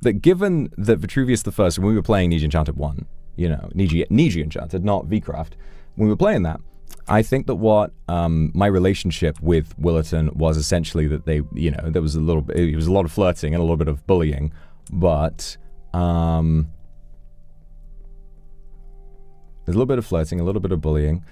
that given that Vetruvius I, when we were playing NIJISANJI 1, you know, NIJISANJI, not VCraft, when we were playing that, I think that what my relationship with Willerton was essentially that they, you know, there was a little bit, it was a lot of flirting and a little bit of bullying, but there's a little bit of flirting, a little bit of bullying,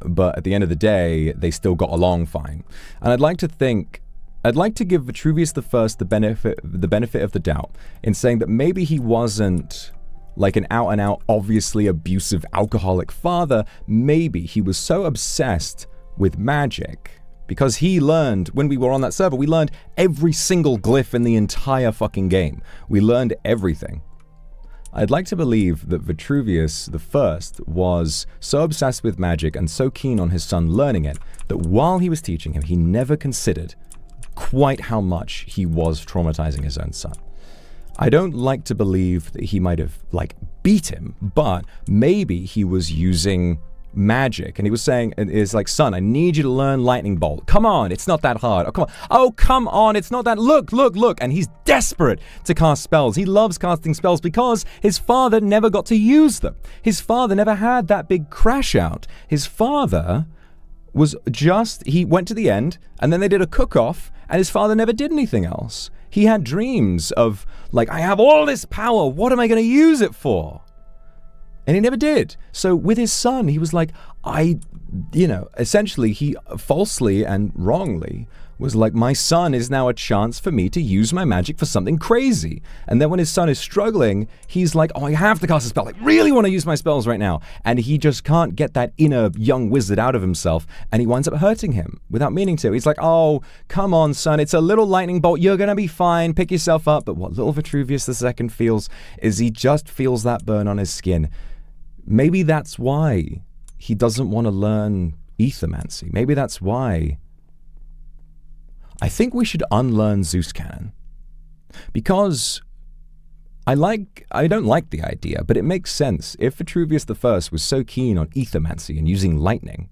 but at the end of the day, they still got along fine. And I'd like to give Vetruvius the benefit of the doubt in saying that maybe he wasn't like an out-and-out, obviously abusive alcoholic father. Maybe he was so obsessed with magic because he learned, when we were on that server, we learned every single glyph in the entire fucking game. We learned everything. I'd like to believe that Vetruvius I was so obsessed with magic and so keen on his son learning it that while he was teaching him, he never considered quite how much he was traumatizing his own son. I don't like to believe that he might have, like, beat him, but maybe he was using magic, and he was saying, it's like, son, I need you to learn lightning bolt. Come on, it's not that hard. Oh, come on. Oh, come on, it's not that. Look. And he's desperate to cast spells. He loves casting spells because his father never got to use them. His father never had that big crash out. His father was just, he went to the end, and then they did a cook-off, and his father never did anything else. He had dreams of, like, I have all this power, what am I going to use it for? And he never did. So with his son, he was like, essentially he falsely and wrongly was like, my son is now a chance for me to use my magic for something crazy. And then when his son is struggling, he's like, oh, I have to cast a spell. I really want to use my spells right now. And he just can't get that inner young wizard out of himself. And he winds up hurting him without meaning to. He's like, oh, come on, son. It's a little lightning bolt. You're going to be fine. Pick yourself up. But what little Vetruvius II feels is he just feels that burn on his skin. Maybe that's why he doesn't want to learn ethermancy. Maybe that's why I think we should unlearn Zeus Cannon. Because I don't like the idea, but it makes sense. If Vetruvius I was so keen on ethermancy and using lightning,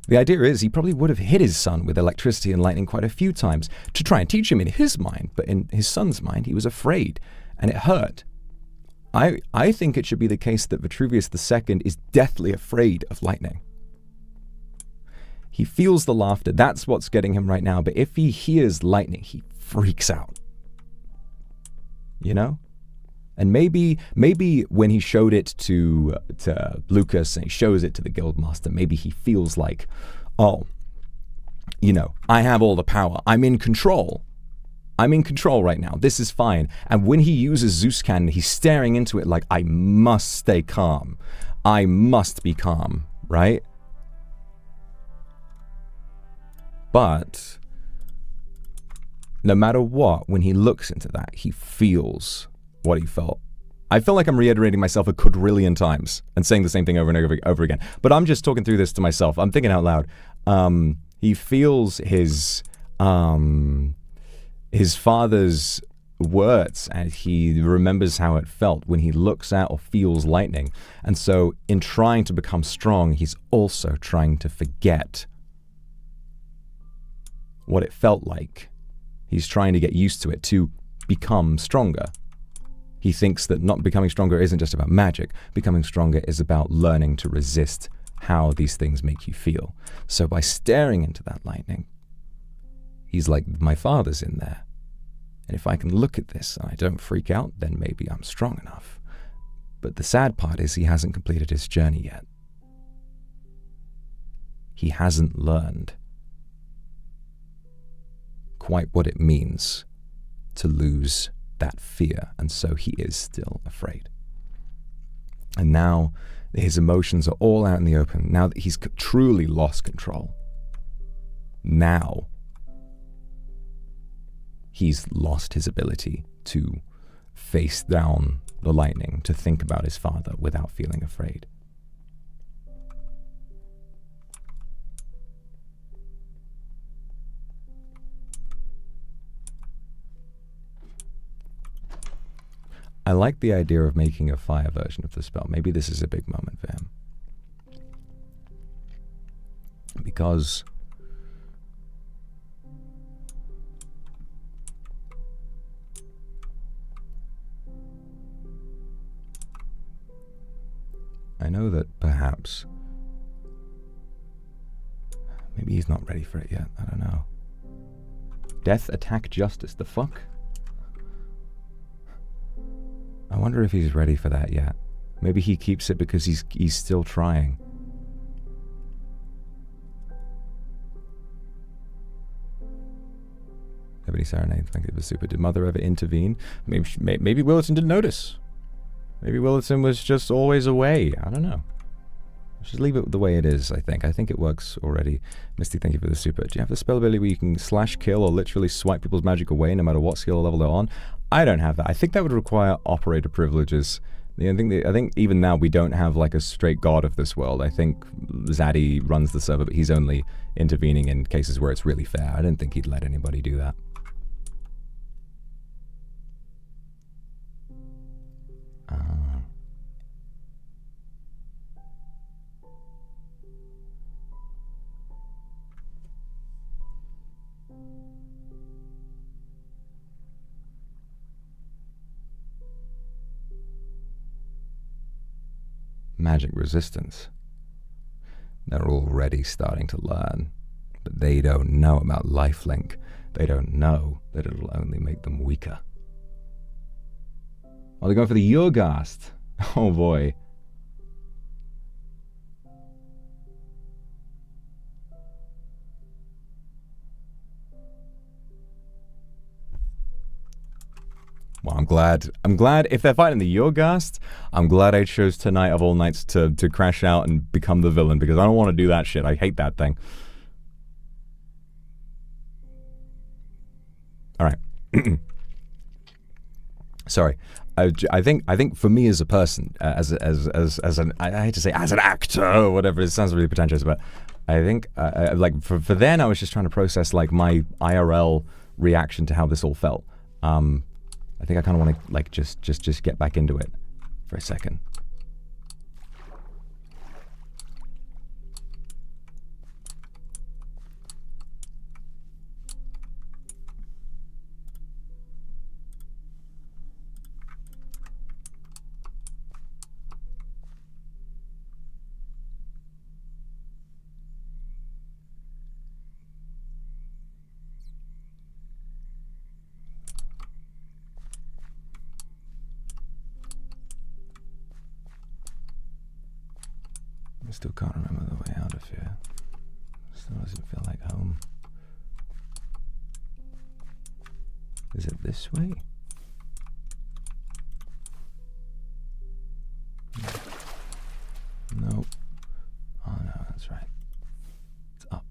the idea is he probably would have hit his son with electricity and lightning quite a few times to try and teach him in his mind, but in his son's mind, he was afraid, and it hurt. I think it should be the case that Vetruvius II is deathly afraid of lightning. He feels the laughter. That's what's getting him right now. But if he hears lightning, he freaks out. You know? And maybe when he showed it to Lucas and he shows it to the Guildmaster, maybe he feels like, oh, I have all the power. I'm in control. I'm in control right now. This is fine. And when he uses Zeus Cannon, he's staring into it like, I must stay calm. I must be calm, right? But no matter what, when he looks into that, he feels what he felt. I feel like I'm reiterating myself a quadrillion times and saying the same thing over and over again. But I'm just talking through this to myself. I'm thinking out loud. He feels his father's words, and he remembers how it felt when he looks at or feels lightning. And so in trying to become strong, he's also trying to forget what it felt like. He's trying to get used to it, to become stronger. He thinks that not becoming stronger isn't just about magic. Becoming stronger is about learning to resist how these things make you feel. So by staring into that lightning, he's like, my father's in there. And if I can look at this and I don't freak out, then maybe I'm strong enough. But the sad part is he hasn't completed his journey yet. He hasn't learned quite what it means to lose that fear, and so he is still afraid. And now his emotions are all out in the open, now that he's truly lost control. Now he's lost his ability to face down the lightning, to think about his father without feeling afraid. I like the idea of making a fire version of the spell. Maybe this is a big moment for him. Because I know that perhaps... Maybe he's not ready for it yet. I don't know. Death, attack, justice. The fuck? I wonder if he's ready for that yet. Maybe he keeps it because he's still trying. Ebony Serenade, thank you for the super. Did Mother ever intervene? Maybe Willerton didn't notice. Maybe Willerton was just always away. I don't know. Let's just leave it the way it is, I think. I think it works already. Misty, thank you for the super. Do you have the spell ability where you can slash, kill, or literally swipe people's magic away no matter what skill level they're on? I don't have that. I think that would require operator privileges. I think even now we don't have like a straight god of this world. I think Zaddy runs the server, but he's only intervening in cases where it's really fair. I don't think he'd let anybody do that. Magic resistance. They're already starting to learn, but they don't know about lifelink. They don't know that it'll only make them weaker. Oh, they're going for the Yurgast. Oh boy. Well, I'm glad if they're fighting the Yurgast, I'm glad I chose tonight of all nights to crash out and become the villain, because I don't want to do that shit. I hate that thing. All right. Sorry. I think for me as a person, as an I hate to say as an actor or whatever, it sounds really pretentious, but I think like for then I was just trying to process like my IRL reaction to how this all felt. I think I kind of want to like just get back into it for a second. I still can't remember the way out of here. Still doesn't feel like home. Is it this way? Nope. Oh no, that's right. It's up.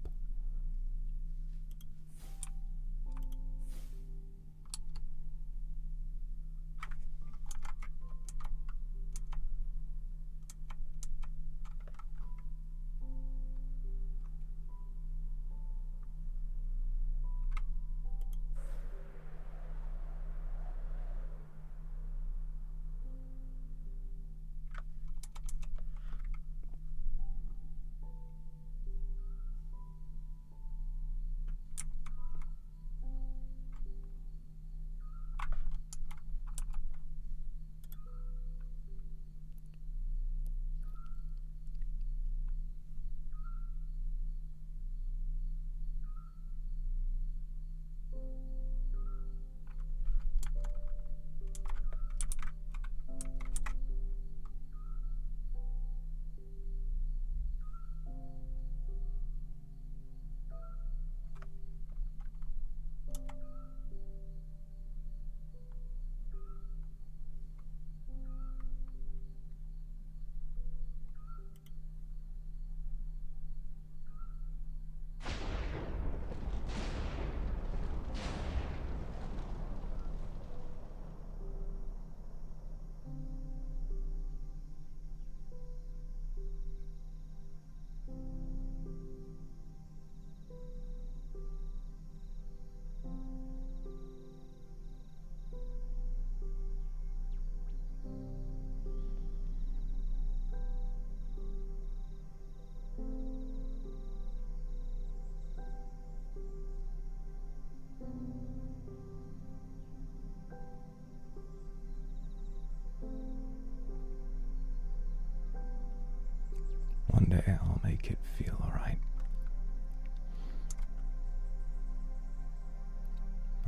make it feel alright.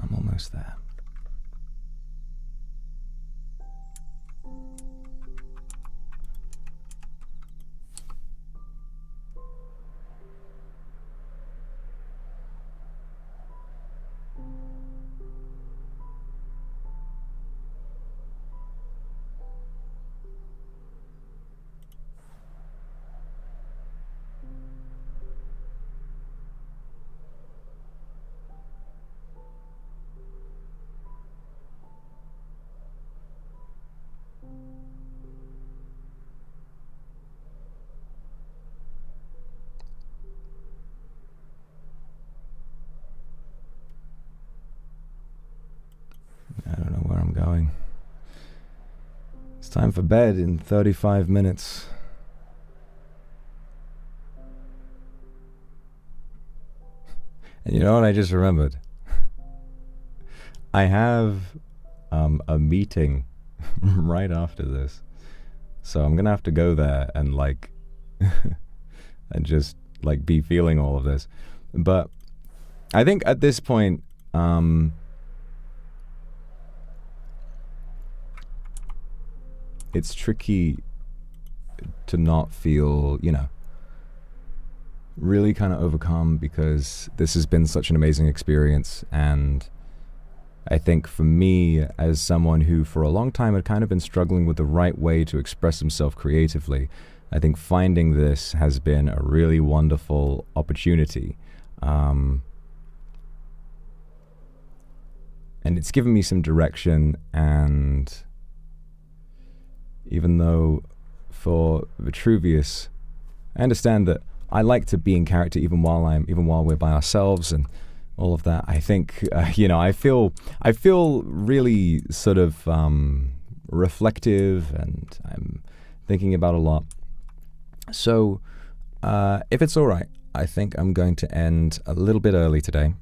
I'm almost there. I don't know where I'm going. It's time for bed in 35 minutes. And you know what I just remembered? I have a meeting right after this. So I'm gonna have to go there and like and just like be feeling all of this. But I think at this point, it's tricky to not feel, you know, really kind of overcome, because this has been such an amazing experience. And I think for me, as someone who for a long time had kind of been struggling with the right way to express himself creatively, I think finding this has been a really wonderful opportunity. And it's given me some direction. And even though for Vetruvius, I understand that I like to be in character even while we're by ourselves and all of that. I think you know, I feel really sort of reflective, and I'm thinking about a lot. So if it's all right, I think I'm going to end a little bit early today,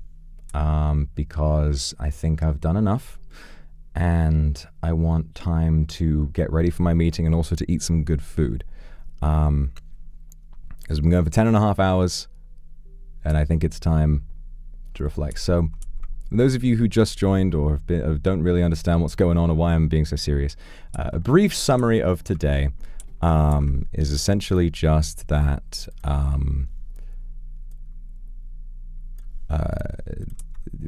because I think I've done enough. And I want time to get ready for my meeting and also to eat some good food. Because we've been going for 10.5 hours, and I think it's time to reflect. So, for those of you who just joined or don't really understand what's going on or why I'm being so serious, a brief summary of today is essentially just that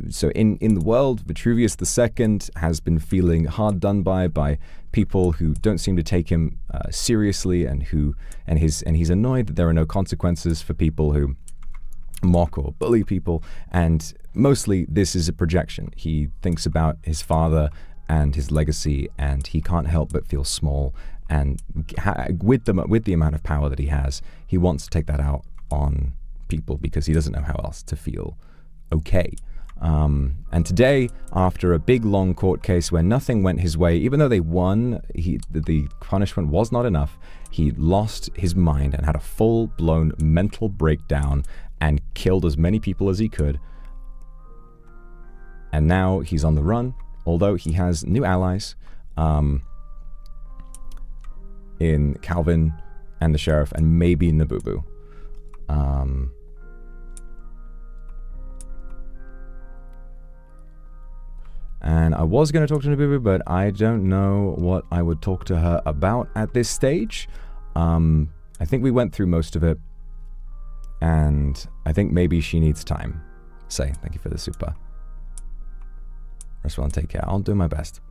so in the world, Vetruvius II has been feeling hard done by people who don't seem to take him seriously, and he's annoyed that there are no consequences for people who mock or bully people. And mostly this is a projection. He thinks about his father and his legacy, and he can't help but feel small. And with the amount of power that he has, he wants to take that out on people because he doesn't know how else to feel okay. And today, after a big long court case where nothing went his way, even though they won, the punishment was not enough. He lost his mind and had a full-blown mental breakdown and killed as many people as he could. And now he's on the run, although he has new allies in Calvin and the sheriff and maybe Nabubu. And I was going to talk to Nabubu, but I don't know what I would talk to her about at this stage. I think we went through most of it, and I think maybe she needs time. Say, thank you for the super. Rest well and take care. I'll do my best.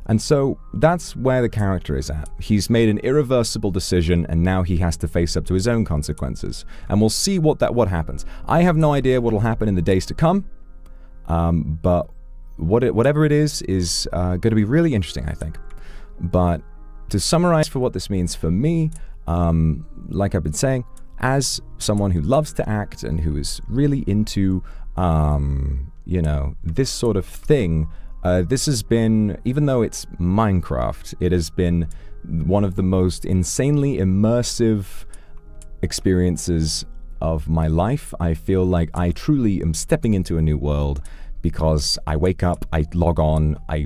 And so that's where the character is at. He's made an irreversible decision, and now he has to face up to his own consequences. And we'll see what happens. I have no idea what will happen in the days to come, but whatever it is going to be really interesting, I think. But to summarize for what this means for me, like I've been saying, as someone who loves to act and who is really into, you know, this sort of thing, this has been, even though it's Minecraft, it has been one of the most insanely immersive experiences of my life. I feel like I truly am stepping into a new world, because I wake up, I log on, I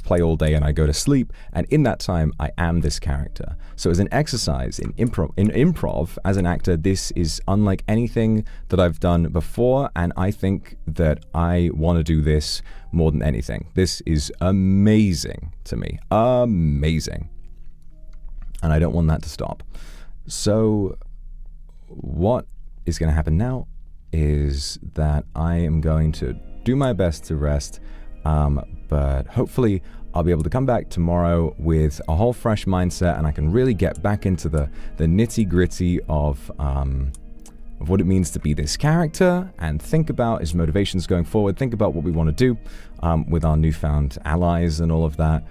play all day and I go to sleep, and in that time I am this character. So as an exercise in improv as an actor, this is unlike anything that I've done before, and I think that I want to do this more than anything. This is amazing to me. Amazing. And I don't want that to stop. So what is going to happen now is that I am going to do my best to rest, but hopefully I'll be able to come back tomorrow with a whole fresh mindset, and I can really get back into the nitty-gritty of what it means to be this character, and think about his motivations going forward, think about what we want to do with our newfound allies and all of that,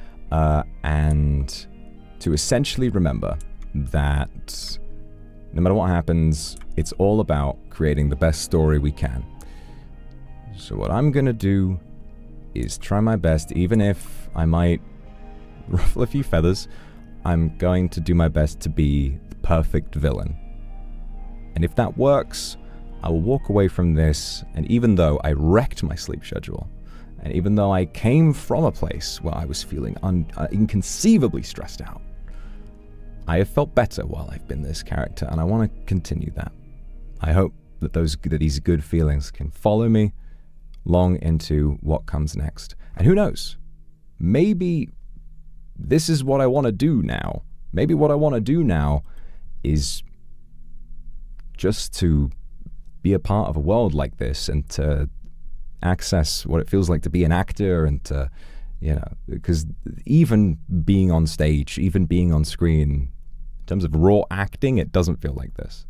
and to essentially remember that no matter what happens, it's all about creating the best story we can. So what I'm gonna do is try my best, even if I might ruffle a few feathers, I'm going to do my best to be the perfect villain. And if that works, I will walk away from this, and even though I wrecked my sleep schedule, and even though I came from a place where I was feeling inconceivably stressed out, I have felt better while I've been this character, and I want to continue that. I hope that these good feelings can follow me long into what comes next. And who knows? Maybe this is what I want to do now. Maybe what I want to do now is just to be a part of a world like this, and to access what it feels like to be an actor, and to, you know, because even being on stage, even being on screen, in terms of raw acting, it doesn't feel like this.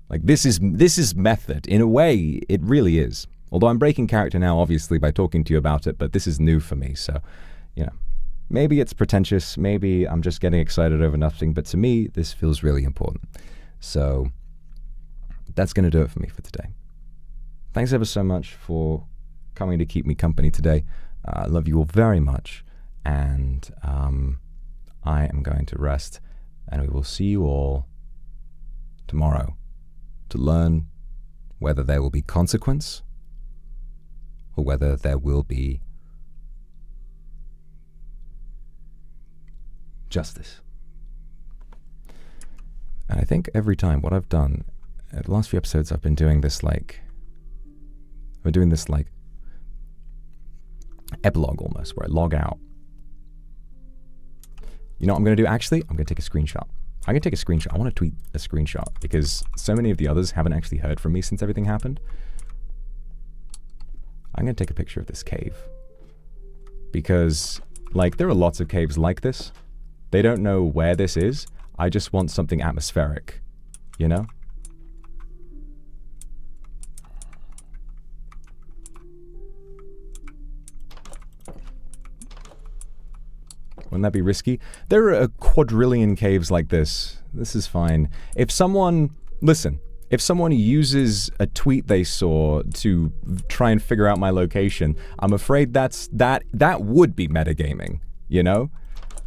Like, this is method. In a way, it really is. Although I'm breaking character now, obviously, by talking to you about it, but this is new for me, so, you know, maybe it's pretentious, maybe I'm just getting excited over nothing, but to me, this feels really important. So, that's going to do it for me for today. Thanks ever so much for coming to keep me company today. I love you all very much, and I am going to rest, and we will see you all tomorrow to learn whether there will be consequence or whether there will be justice. And I think every time what I've done, the last few episodes I've been doing this epilogue almost, where I log out. You know what I'm going to do? Actually, I'm going to take a screenshot. I'm going to take a screenshot. I want to tweet a screenshot because so many of the others haven't actually heard from me since everything happened. I'm going to take a picture of this cave. Because, like, there are lots of caves like this. They don't know where this is. I just want something atmospheric, you know? Wouldn't that be risky? There are a quadrillion caves like this. This is fine. If someone uses a tweet they saw to try and figure out my location, I'm afraid that would be metagaming, you know?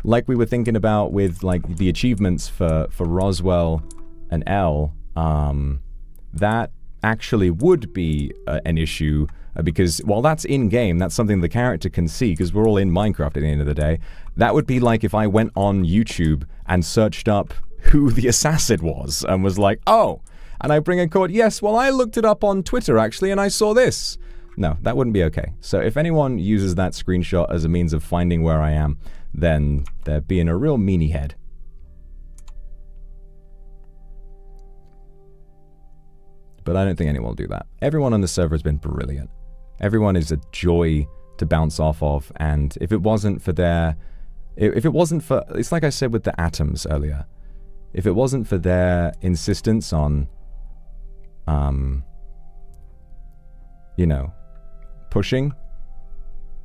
Like we were thinking about with like the achievements for Roswell and Elle, that actually would be an issue because while that's in-game, that's something the character can see because we're all in Minecraft at the end of the day. That would be like if I went on YouTube and searched up who the assassin was and was like, oh, and I bring a code, yes, well, I looked it up on Twitter actually and I saw this. No, that wouldn't be okay. So if anyone uses that screenshot as a means of finding where I am, then they're being a real meanie head. But I don't think anyone will do that. Everyone on the server has been brilliant. Everyone is a joy to bounce off of, and if it wasn't for their... If it wasn't for... It's like I said with the atoms earlier. If it wasn't for their insistence on, you know, pushing,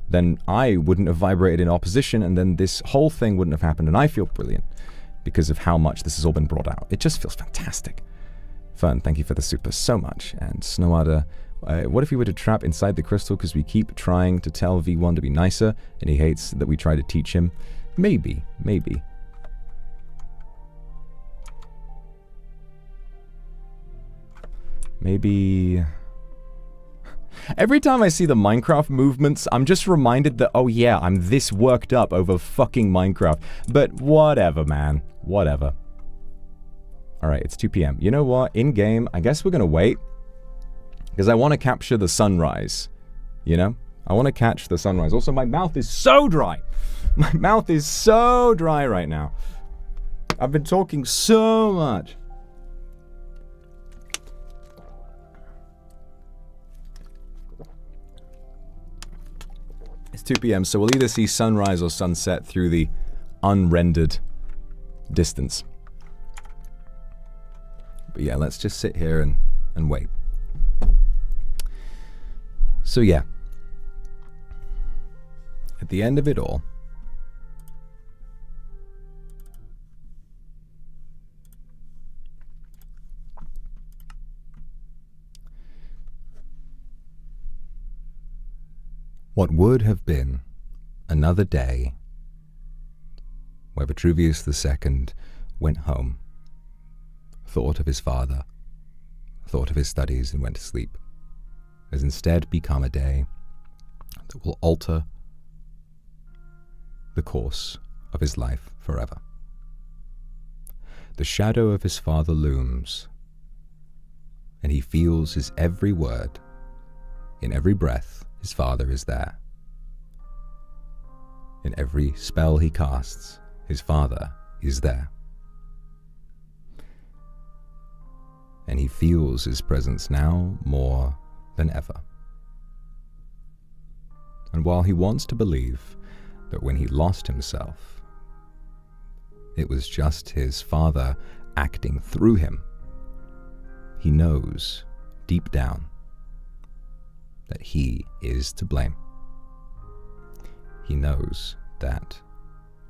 then I wouldn't have vibrated in opposition, and then this whole thing wouldn't have happened, and I feel brilliant because of how much this has all been brought out. It just feels fantastic. Fun, thank you for the super so much. And Snowada, what if we were to trap inside the crystal because we keep trying to tell V1 to be nicer and he hates that we try to teach him? Maybe, maybe. Every time I see the Minecraft movements, I'm just reminded that, oh yeah, I'm this worked up over fucking Minecraft. But whatever, man. Whatever. Alright, it's 2 p.m. You know what? In-game, I guess we're gonna wait. Because I want to capture the sunrise. You know? I want to catch the sunrise. Also, my mouth is so dry. My mouth is so dry right now. I've been talking so much. It's 2 p.m., so we'll either see sunrise or sunset through the unrendered distance. But yeah, let's just sit here and wait. So yeah. At the end of it all, what would have been another day where Vetruvius II went home, thought of his father, thought of his studies and went to sleep, has instead become a day that will alter the course of his life forever. The shadow of his father looms, and he feels his every word. In every breath, his father is there. In every spell he casts, his father is there. And he feels his presence now more than ever. And while he wants to believe that when he lost himself, it was just his father acting through him, he knows deep down that he is to blame. He knows that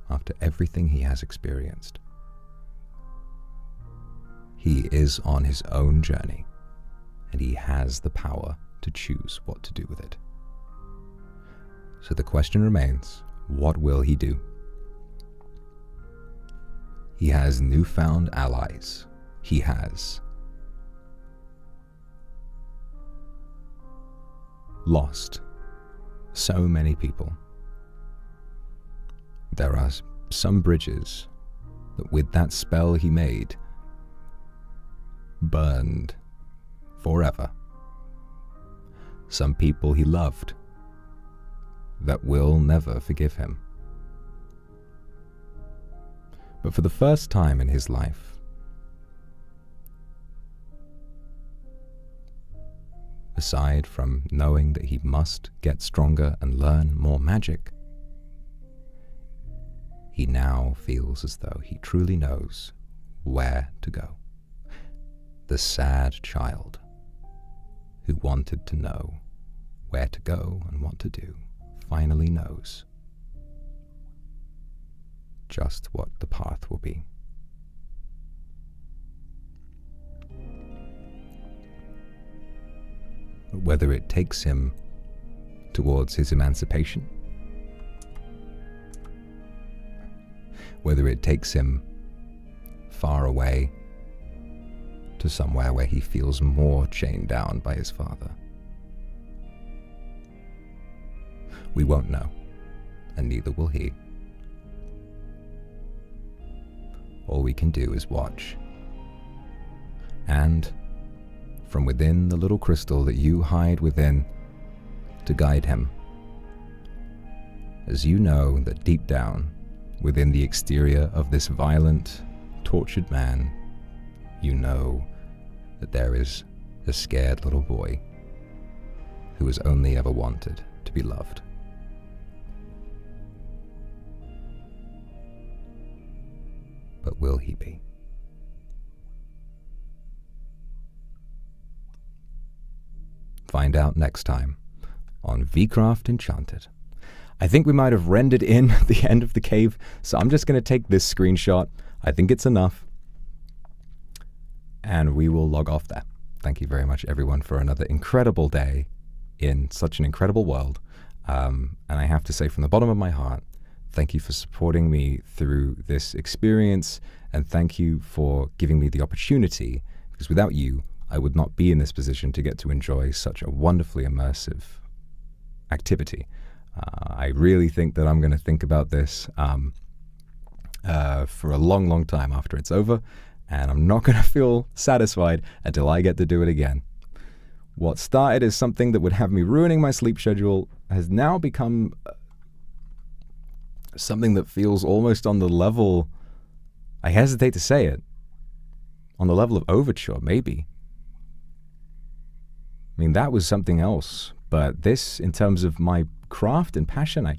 after everything he has experienced, he is on his own journey, and he has the power to choose what to do with it. So the question remains, what will he do? He has newfound allies. He has lost so many people. There are some bridges that with that spell he made burned forever. Some people he loved that will never forgive him. But for the first time in his life, aside from knowing that he must get stronger and learn more magic, he now feels as though he truly knows where to go. The sad child who wanted to know where to go and what to do finally knows just what the path will be. But whether it takes him towards his emancipation, whether it takes him far away to somewhere where he feels more chained down by his father, we won't know, and neither will he. All we can do is watch. And from within the little crystal that you hide within to guide him, as you know that deep down, within the exterior of this violent, tortured man, you know that there is a scared little boy who has only ever wanted to be loved. But will he be? Find out next time on VCraft Enchanted. I think we might have rendered in the end of the cave, so I'm just going to take this screenshot. I think it's enough. And we will log off there. Thank you very much, everyone, for another incredible day in such an incredible world. And I have to say from the bottom of my heart, thank you for supporting me through this experience, and thank you for giving me the opportunity, because without you, I would not be in this position to get to enjoy such a wonderfully immersive activity. I really think that I'm going to think about this for a long, long time after it's over, and I'm not going to feel satisfied until I get to do it again. What started as something that would have me ruining my sleep schedule has now become something that feels almost on the level, I hesitate to say it, on the level of overture, maybe. I mean, that was something else, but this, in terms of my craft and passion, I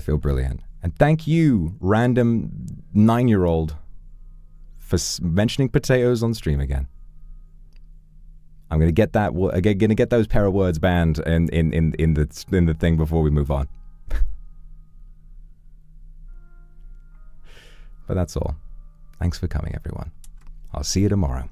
feel brilliant. And thank you, random 9-year-old, for mentioning potatoes on stream again. I'm gonna get that. Gonna get those pair of words banned in the thing before we move on. But that's all. Thanks for coming, everyone. I'll see you tomorrow.